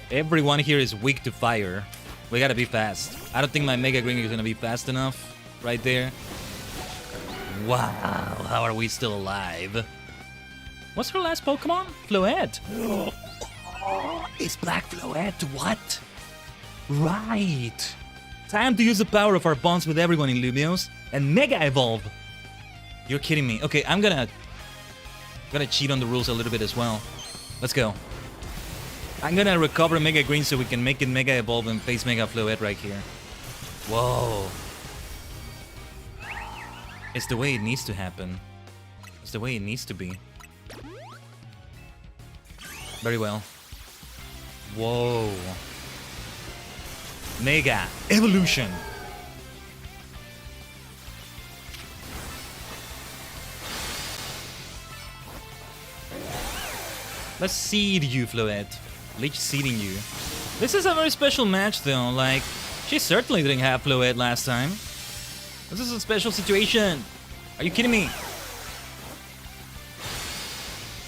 Everyone here is weak to fire. We gotta be fast. I don't think my Mega Green is gonna be fast enough. Right there. Wow, how are we still alive? What's her last Pokemon? Floette. Oh, it's Black Floette. What? Right. Time to use the power of our bonds with everyone in Lumios and Mega Evolve. You're kidding me. Okay, I'm gonna cheat on the rules a little bit as well. Let's go. I'm gonna recover Mega Green so we can make it Mega Evolve and face Mega Floette right here. Whoa. It's the way it needs to happen. It's the way it needs to be. Very well. Whoa. Mega Evolution. Let's seed you, Floette. Leech seeding you. This is a very special match though, like, she certainly didn't have Floette last time. This is a special situation. Are you kidding me?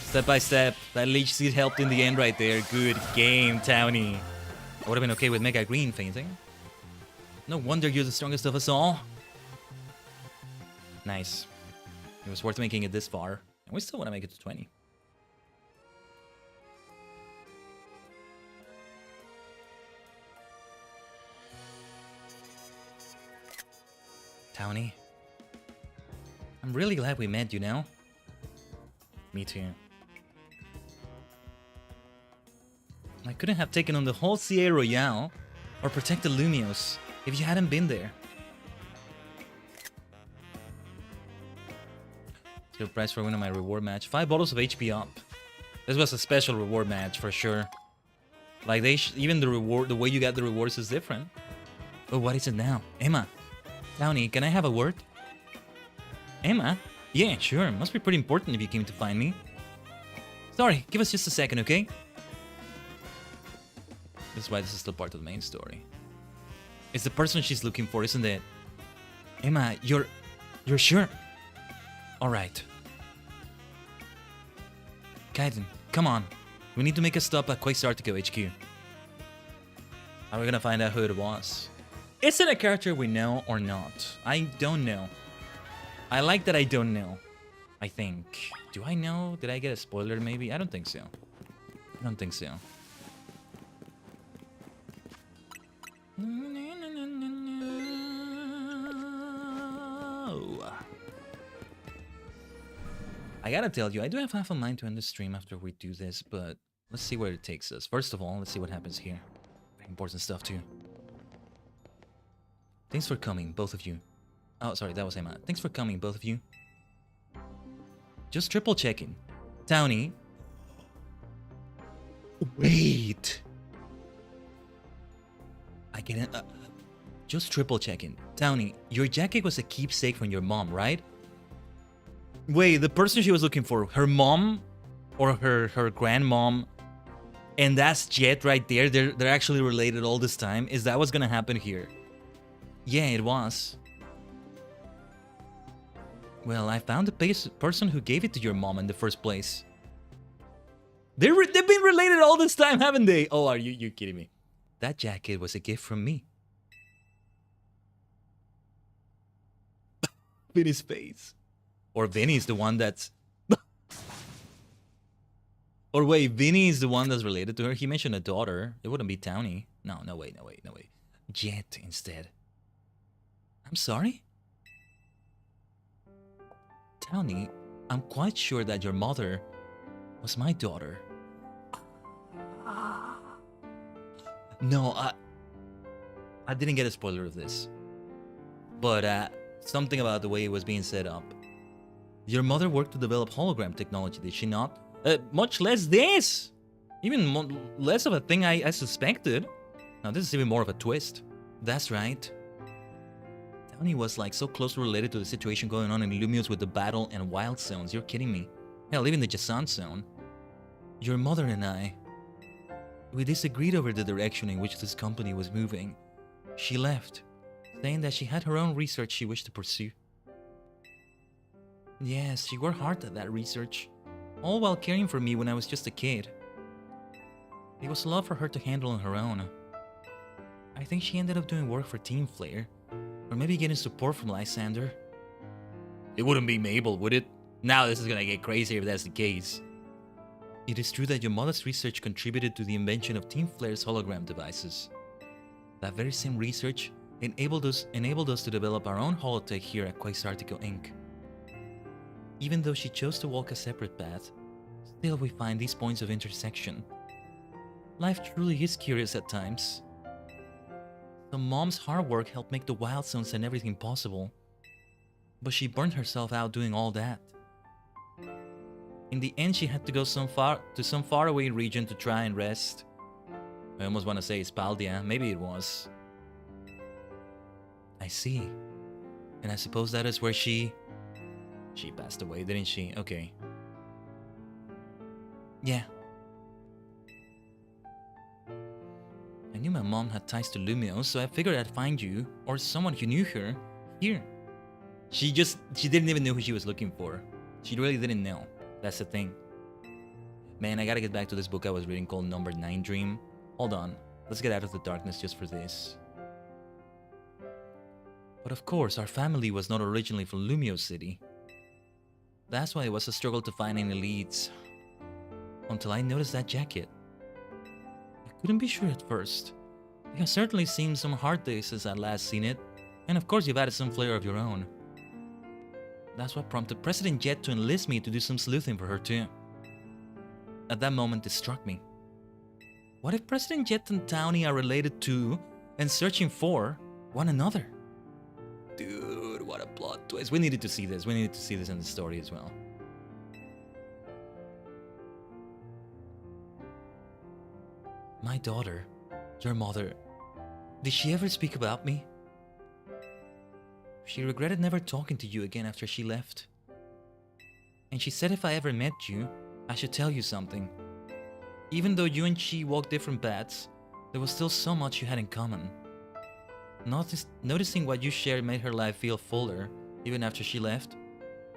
Step by step, that Leech Seed helped in the end right there. Good game, Townie. I would have been okay with Mega Green fainting. No wonder you're the strongest of us all. Nice. It was worth making it this far. And we still want to make it to 20. Townie. I'm really glad we met, you know? Me too. I couldn't have taken on the whole Sierra Royale or protected Lumios if you hadn't been there. Your price for winning my reward match. 5 bottles of HP up. This was a special reward match for sure. Like even the reward, the way you got the rewards is different. But what is it now? Emma. Townie, can I have a word? Emma? Yeah, sure. Must be pretty important if you came to find me. Sorry, give us just a second, okay? This is why this is still part of the main story. It's the person she's looking for, isn't it? Emma, you're sure? Alright. Khaiden, come on. We need to make a stop at Quasar to go HQ. How are we gonna find out who it was? Is it a character we know or not? I don't know. I like that I don't know. I think. Do I know? Did I get a spoiler maybe? I don't think so. I don't think so. I gotta tell you, I do have half a mind to end the stream after we do this, but let's see where it takes us. First of all, let's see what happens here. Very important stuff too. Thanks for coming, both of you. Oh, sorry, that was Emma. Thanks for coming, both of you. Just triple checking. Townie. Wait. I get it. Just triple checking. Townie, your jacket was a keepsake from your mom, right? Wait, the person she was looking for, her mom or her grandmom, and that's Jet right there. They're actually related all this time. Is that what's gonna happen here? Yeah, it was. Well, I found the person who gave it to your mom in the first place. They've been related all this time, haven't they? Oh, are you kidding me? That jacket was a gift from me. Vinny's face. Or Vinny's the one that's... Or wait, Vinny is the one that's related to her? He mentioned a daughter. It wouldn't be Townie. No, wait. Jet instead. I'm sorry? Townie, I'm quite sure that your mother was my daughter. No, I didn't get a spoiler of this. But something about the way it was being set up. Your mother worked to develop hologram technology, did she not? Much less this! Even less of a thing I suspected. Now this is even more of a twist. That's right. Tony was like so closely related to the situation going on in Lumios with the battle and wild zones. You're kidding me. Hell, even the Jasant zone. Your mother and I, we disagreed over the direction in which this company was moving. She left, saying that she had her own research she wished to pursue. Yes, she worked hard at that research, all while caring for me when I was just a kid. It was a lot for her to handle on her own. I think she ended up doing work for Team Flare, or maybe getting support from Lysander. It wouldn't be Mabel, would it? Now this is gonna get crazy if that's the case. It is true that your mother's research contributed to the invention of Team Flare's hologram devices. That very same research enabled us to develop our own holotech here at Quasartico Inc. Even though she chose to walk a separate path, still we find these points of intersection. Life truly is curious at times. The mom's hard work helped make the wild zones and everything possible, but she burned herself out doing all that. In the end, she had to go to some faraway region to try and rest. I almost want to say Spaldia, maybe it was. I see. And I suppose that is where she passed away, didn't she? Okay. Yeah. I knew my mom had ties to Lumio, so I figured I'd find you, or someone who knew her, here. She didn't even know who she was looking for. She really didn't know. That's the thing. Man, I gotta get back to this book I was reading called Number 9 Dream. Hold on. Let's get out of the darkness just for this. But of course, our family was not originally from Lumio City. That's why it was a struggle to find any leads. Until I noticed that jacket. I couldn't be sure at first. It has certainly seen some hard days since I'd last seen it. And of course you've added some flair of your own. That's what prompted President Jet to enlist me to do some sleuthing for her too. At that moment it struck me. What if President Jet and Townie are related to, and searching for, one another? Dude, what a plot twist. We needed to see this. We needed to see this in the story as well. My daughter, your mother, did she ever speak about me? She regretted never talking to you again after she left. And she said if I ever met you, I should tell you something. Even though you and she walked different paths, there was still so much you had in common. Noticing what you shared made her life feel fuller, even after she left.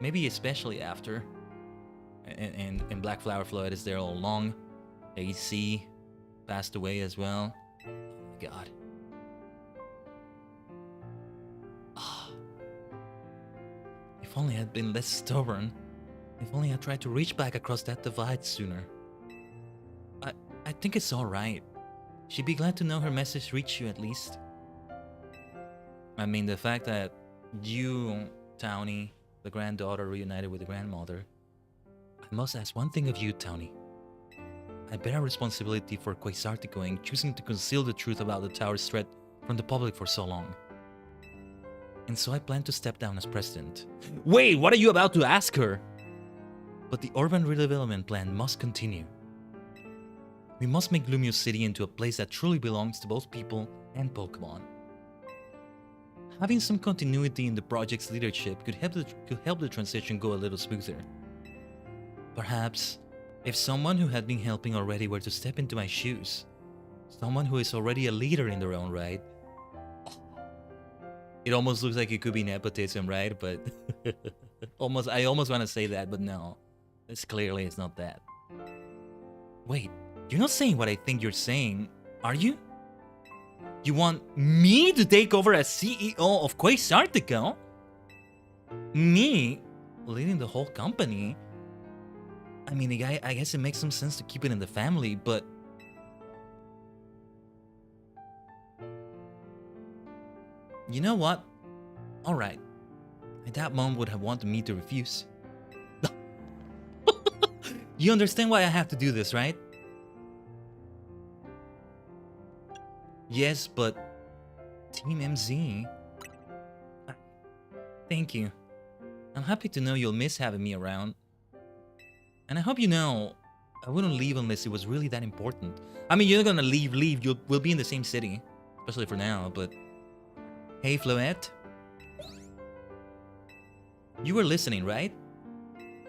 Maybe especially after. And Black Flower Floyd is there all along. AC passed away as well. Oh my god. If only I'd been less stubborn. If only I tried to reach back across that divide sooner. I think it's alright. She'd be glad to know her message reached you at least. I mean, the fact that you, Townie, the granddaughter, reunited with the grandmother. I must ask one thing of you, Townie. I bear a responsibility for Quasartico Inc. choosing to conceal the truth about the tower's threat from the public for so long. And so I plan to step down as president. Wait, what are you about to ask her? But the urban redevelopment plan must continue. We must make Lumio City into a place that truly belongs to both people and Pokemon. Having some continuity in the project's leadership could help the transition go a little smoother. Perhaps, if someone who had been helping already were to step into my shoes, someone who is already a leader in their own right. It almost looks like it could be nepotism, right? But I almost want to say that, but no. It's not that. Wait, you're not saying what I think you're saying, are you? You want me to take over as CEO of Quasartico? Me leading the whole company? I mean, I guess it makes some sense to keep it in the family, but... You know what? Alright. I doubt Mom would have wanted me to refuse. You understand why I have to do this, right? Yes, but... Team MZ... Thank you. I'm happy to know you'll miss having me around. And I hope you know I wouldn't leave unless it was really that important. I mean, you're not gonna leave. We'll be in the same city. Especially for now, but... Hey, Floette. You were listening, right?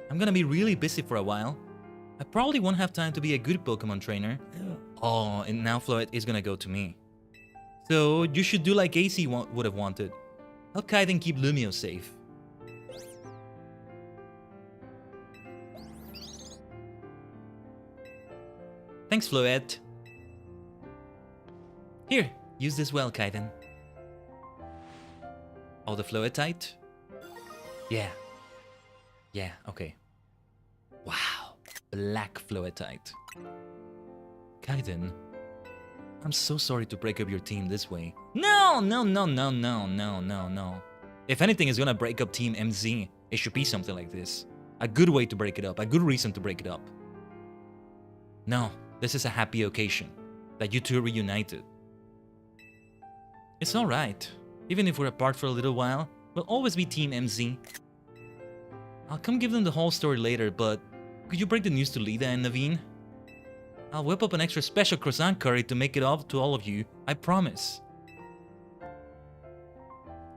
I'm gonna be really busy for a while. I probably won't have time to be a good Pokemon trainer. Oh, and now Floette is gonna go to me. So, you should do like AC would have wanted. Help Khaiden keep Lumio safe. Thanks, Floette. Here, use this well, Khaiden. Oh, the Floetite? Yeah. Yeah, okay. Wow. Black Floetite. Khaiden, I'm so sorry to break up your team this way. No. If anything is gonna break up Team MZ, it should be something like this. A good way to break it up. A good reason to break it up. No, this is a happy occasion. That you two are reunited. It's alright. Even if we're apart for a little while, we'll always be Team MZ. I'll come give them the whole story later, but could you break the news to Lida and Naveen? I'll whip up an extra special croissant curry to make it up to all of you, I promise.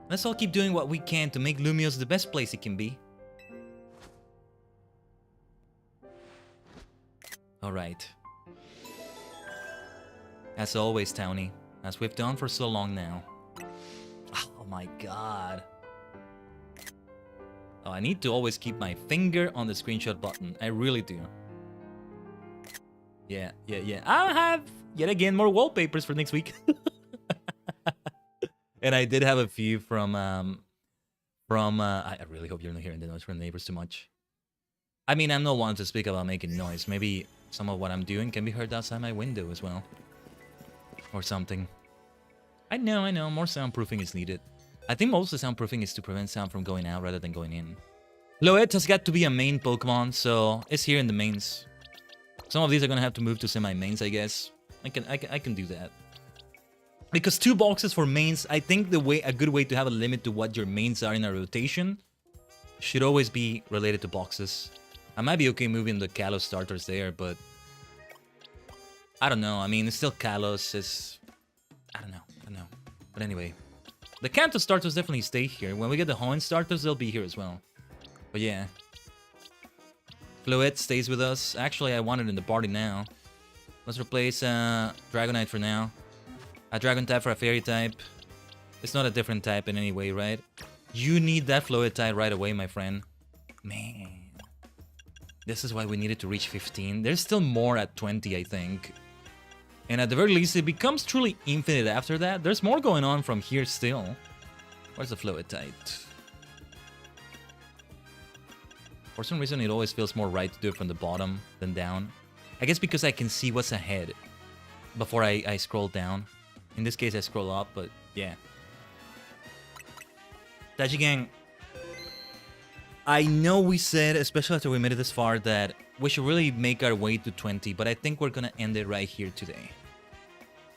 Let's all keep doing what we can to make Lumio's the best place it can be. Alright. As always, Townie, as we've done for so long now. Oh my god. Oh, I need to always keep my finger on the screenshot button. I really do. Yeah. I'll have, yet again, more wallpapers for next week. And I did have a few from I really hope you're not hearing the noise from the neighbors too much. I mean, I'm not one to speak about making noise. Maybe some of what I'm doing can be heard outside my window as well. Or something. I know, more soundproofing is needed. I think most of the soundproofing is to prevent sound from going out rather than going in. Loette has got to be a main Pokemon, so it's here in the mains. Some of these are gonna have to move to semi-mains, I guess. I can do that. Because 2 boxes for mains, I think a good way to have a limit to what your mains are in a rotation should always be related to boxes. I might be okay moving the Kalos starters there, but I don't know. I mean, it's still Kalos. It's I don't know. But anyway, the Kanto starters definitely stay here. When we get the Hoenn starters, they'll be here as well. But yeah, Floette stays with us. Actually, I want it in the party now. Let's replace Dragonite for now. A Dragon type for a Fairy type. It's not a different type in any way, right? You need that Floetite right away, my friend. Man. This is why we needed to reach 15. There's still more at 20, I think. And at the very least, it becomes truly infinite after that. There's more going on from here still. Where's the Floetite? For some reason, it always feels more right to do it from the bottom than down. I guess because I can see what's ahead before I scroll down. In this case, I scroll up, but yeah. Tajigen, I know we said, especially after we made it this far, that we should really make our way to 20, but I think we're gonna end it right here today.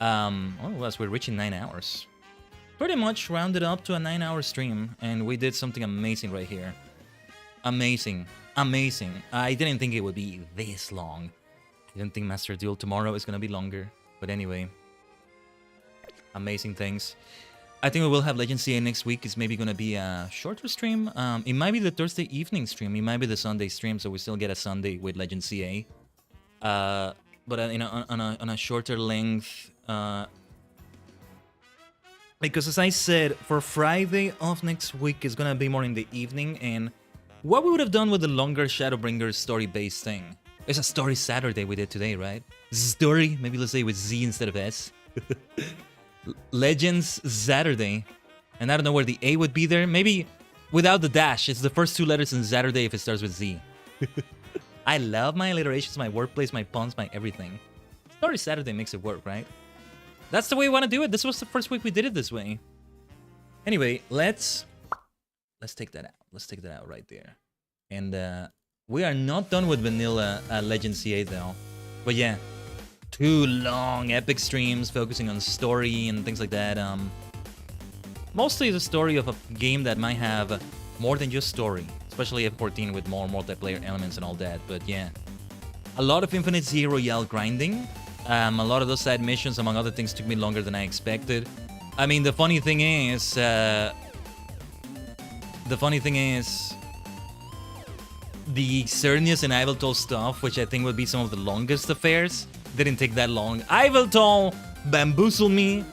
Oh, as we're reaching 9 hours. Pretty much rounded up to a 9-hour stream, and we did something amazing right here. Amazing. I didn't think it would be this long. I didn't think Master Duel tomorrow is gonna be longer, but anyway. Amazing things. I think we will have Legend CA next week. It's maybe going to be a shorter stream. It might be the Thursday evening stream. It might be the Sunday stream, so we still get a Sunday with Legend CA. But you know, on a shorter length. Because as I said, for Friday of next week, it's going to be more in the evening. And what we would have done with the longer Shadowbringers story-based thing. It's a story Saturday we did today, right? Story, maybe let's say with Z instead of S. Legends Saturday, and I don't know where the A would be there. Maybe without the dash. It's the first 2 letters in Saturday if it starts with Z. I love my alliterations, my wordplays, my puns, my everything. Story Saturday makes it work, right? That's the way we want to do it. This was the first week we did it this way. Anyway, let's take that out. Let's take that out right there. And we are not done with vanilla Legend CA though. But yeah. 2 long epic streams focusing on story and things like that. mostly the story of a game that might have more than just story, especially F14 with more multiplayer elements and all that. But yeah, a lot of Infinite Zero Royale grinding. A lot of those side missions, among other things, took me longer than I expected. I mean, the funny thing is, the Xerneas and Iveltal stuff, which I think would be some of the longest affairs, didn't take that long. Iveltal bamboozled me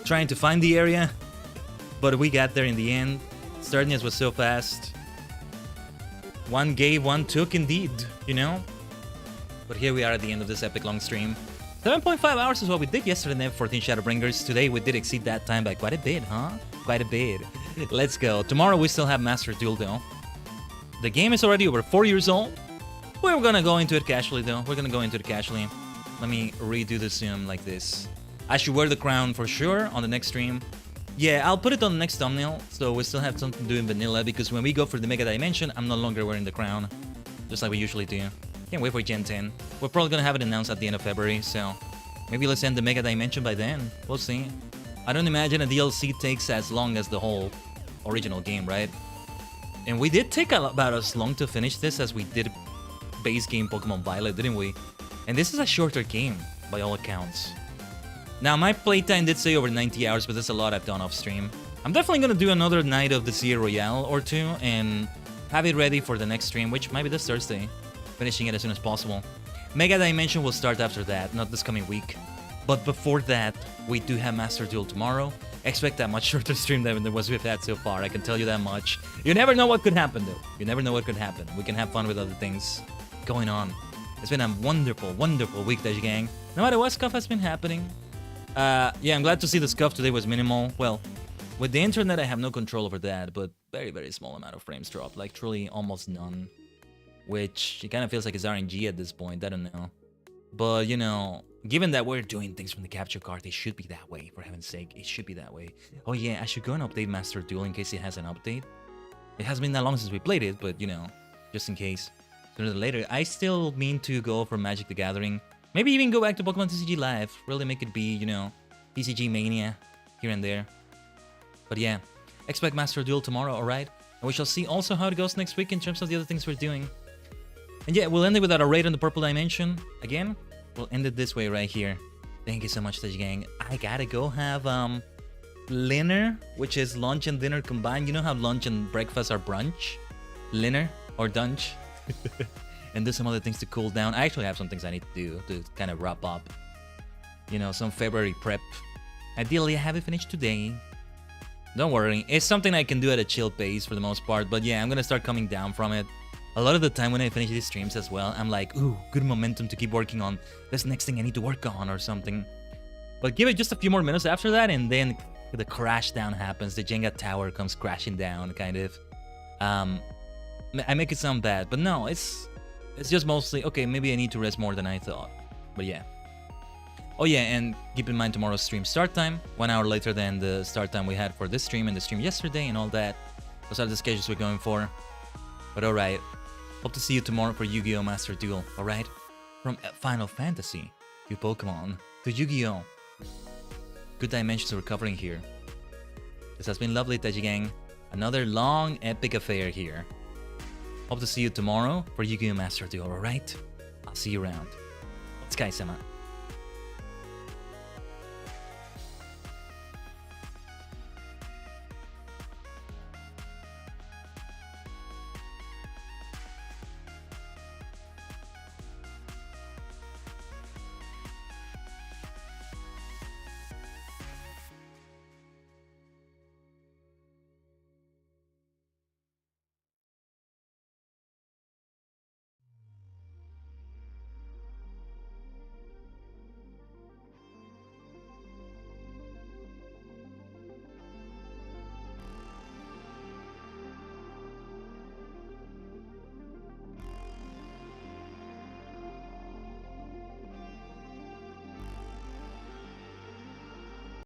trying to find the area, but we got there in the end. Xerneas was so fast. One gave, one took indeed, you know? But here we are at the end of this epic long stream. 7.5 hours is what we did yesterday in F14 Shadowbringers. Today we did exceed that time by quite a bit, huh? Quite a bit. Let's go. Tomorrow we still have Master Duel though. The game is already over 4 years old. We're gonna go into it casually though. We're gonna go into it casually. Let me redo the sim like this. I should wear the crown for sure on the next stream. Yeah, I'll put it on the next thumbnail, so we still have something to do in vanilla, because when we go for the Mega Dimension, I'm no longer wearing the crown, just like we usually do. Can't wait for Gen 10. We're probably gonna have it announced at the end of February, so maybe let's end the Mega Dimension by then. We'll see. I don't imagine a DLC takes as long as the whole original game, right? And we did take about as long to finish this as we did base game Pokemon Violet, didn't we? And this is a shorter game, by all accounts. Now, my playtime did say over 90 hours, but that's a lot I've done off stream. I'm definitely gonna do another night of the Zero Royale or two, and have it ready for the next stream, which might be this Thursday. Finishing it as soon as possible. Mega Dimension will start after that, not this coming week. But before that, we do have Master Duel tomorrow. Expect a much shorter stream than the ones we've had so far, I can tell you that much. You never know what could happen though. You never know what could happen. We can have fun with other things going on. It's been a wonderful, wonderful week, Tajigen. No matter what stuff has been happening. Yeah, I'm glad to see the scuff today was minimal. Well, with the internet, I have no control over that, but very, very small amount of frames dropped. Like, truly almost none. Which, it kind of feels like it's RNG at this point, I don't know. But, you know, given that we're doing things from the capture card, it should be that way, for heaven's sake. It should be that way. Oh yeah, I should go and update Master Duel in case it has an update. It hasn't been that long since we played it, but, you know, just in case. Sooner than later, I still mean to go for Magic the Gathering. Maybe even go back to Pokemon TCG Live. Really make it be, you know, TCG Mania here and there. But yeah, expect Master Duel tomorrow, alright? And we shall see also how it goes next week in terms of the other things we're doing. And yeah, we'll end it with our raid on the Purple Dimension. Again, we'll end it this way right here. Thank you so much, Tajigen. I gotta go have dinner, which is lunch and dinner combined. You know how lunch and breakfast are brunch? Dinner or dunch. And do some other things to cool down. I actually have some things I need to do to kind of wrap up. You know, some February prep. Ideally, I have it finished today. Don't worry, it's something I can do at a chill pace for the most part. But yeah, I'm gonna start coming down from it. A lot of the time when I finish these streams as well, I'm like, ooh, good momentum to keep working on. This next thing I need to work on or something. But give it just a few more minutes after that, and then the crash down happens. The Jenga tower comes crashing down, kind of. I make it sound bad, but no, it's just mostly, okay, maybe I need to rest more than I thought. But yeah. Oh yeah, and keep in mind tomorrow's stream start time, 1 hour later than the start time we had for this stream and the stream yesterday and all that. Those are the schedules we're going for. But alright, hope to see you tomorrow for Yu-Gi-Oh! Master Duel, alright? From Final Fantasy to Pokemon to Yu-Gi-Oh! Good dimensions we're covering here. This has been lovely, Tajigen. Another long, epic affair here. Hope to see you tomorrow for Yu-Gi-Oh! Master Duel, alright? I'll see you around. Sky-sama.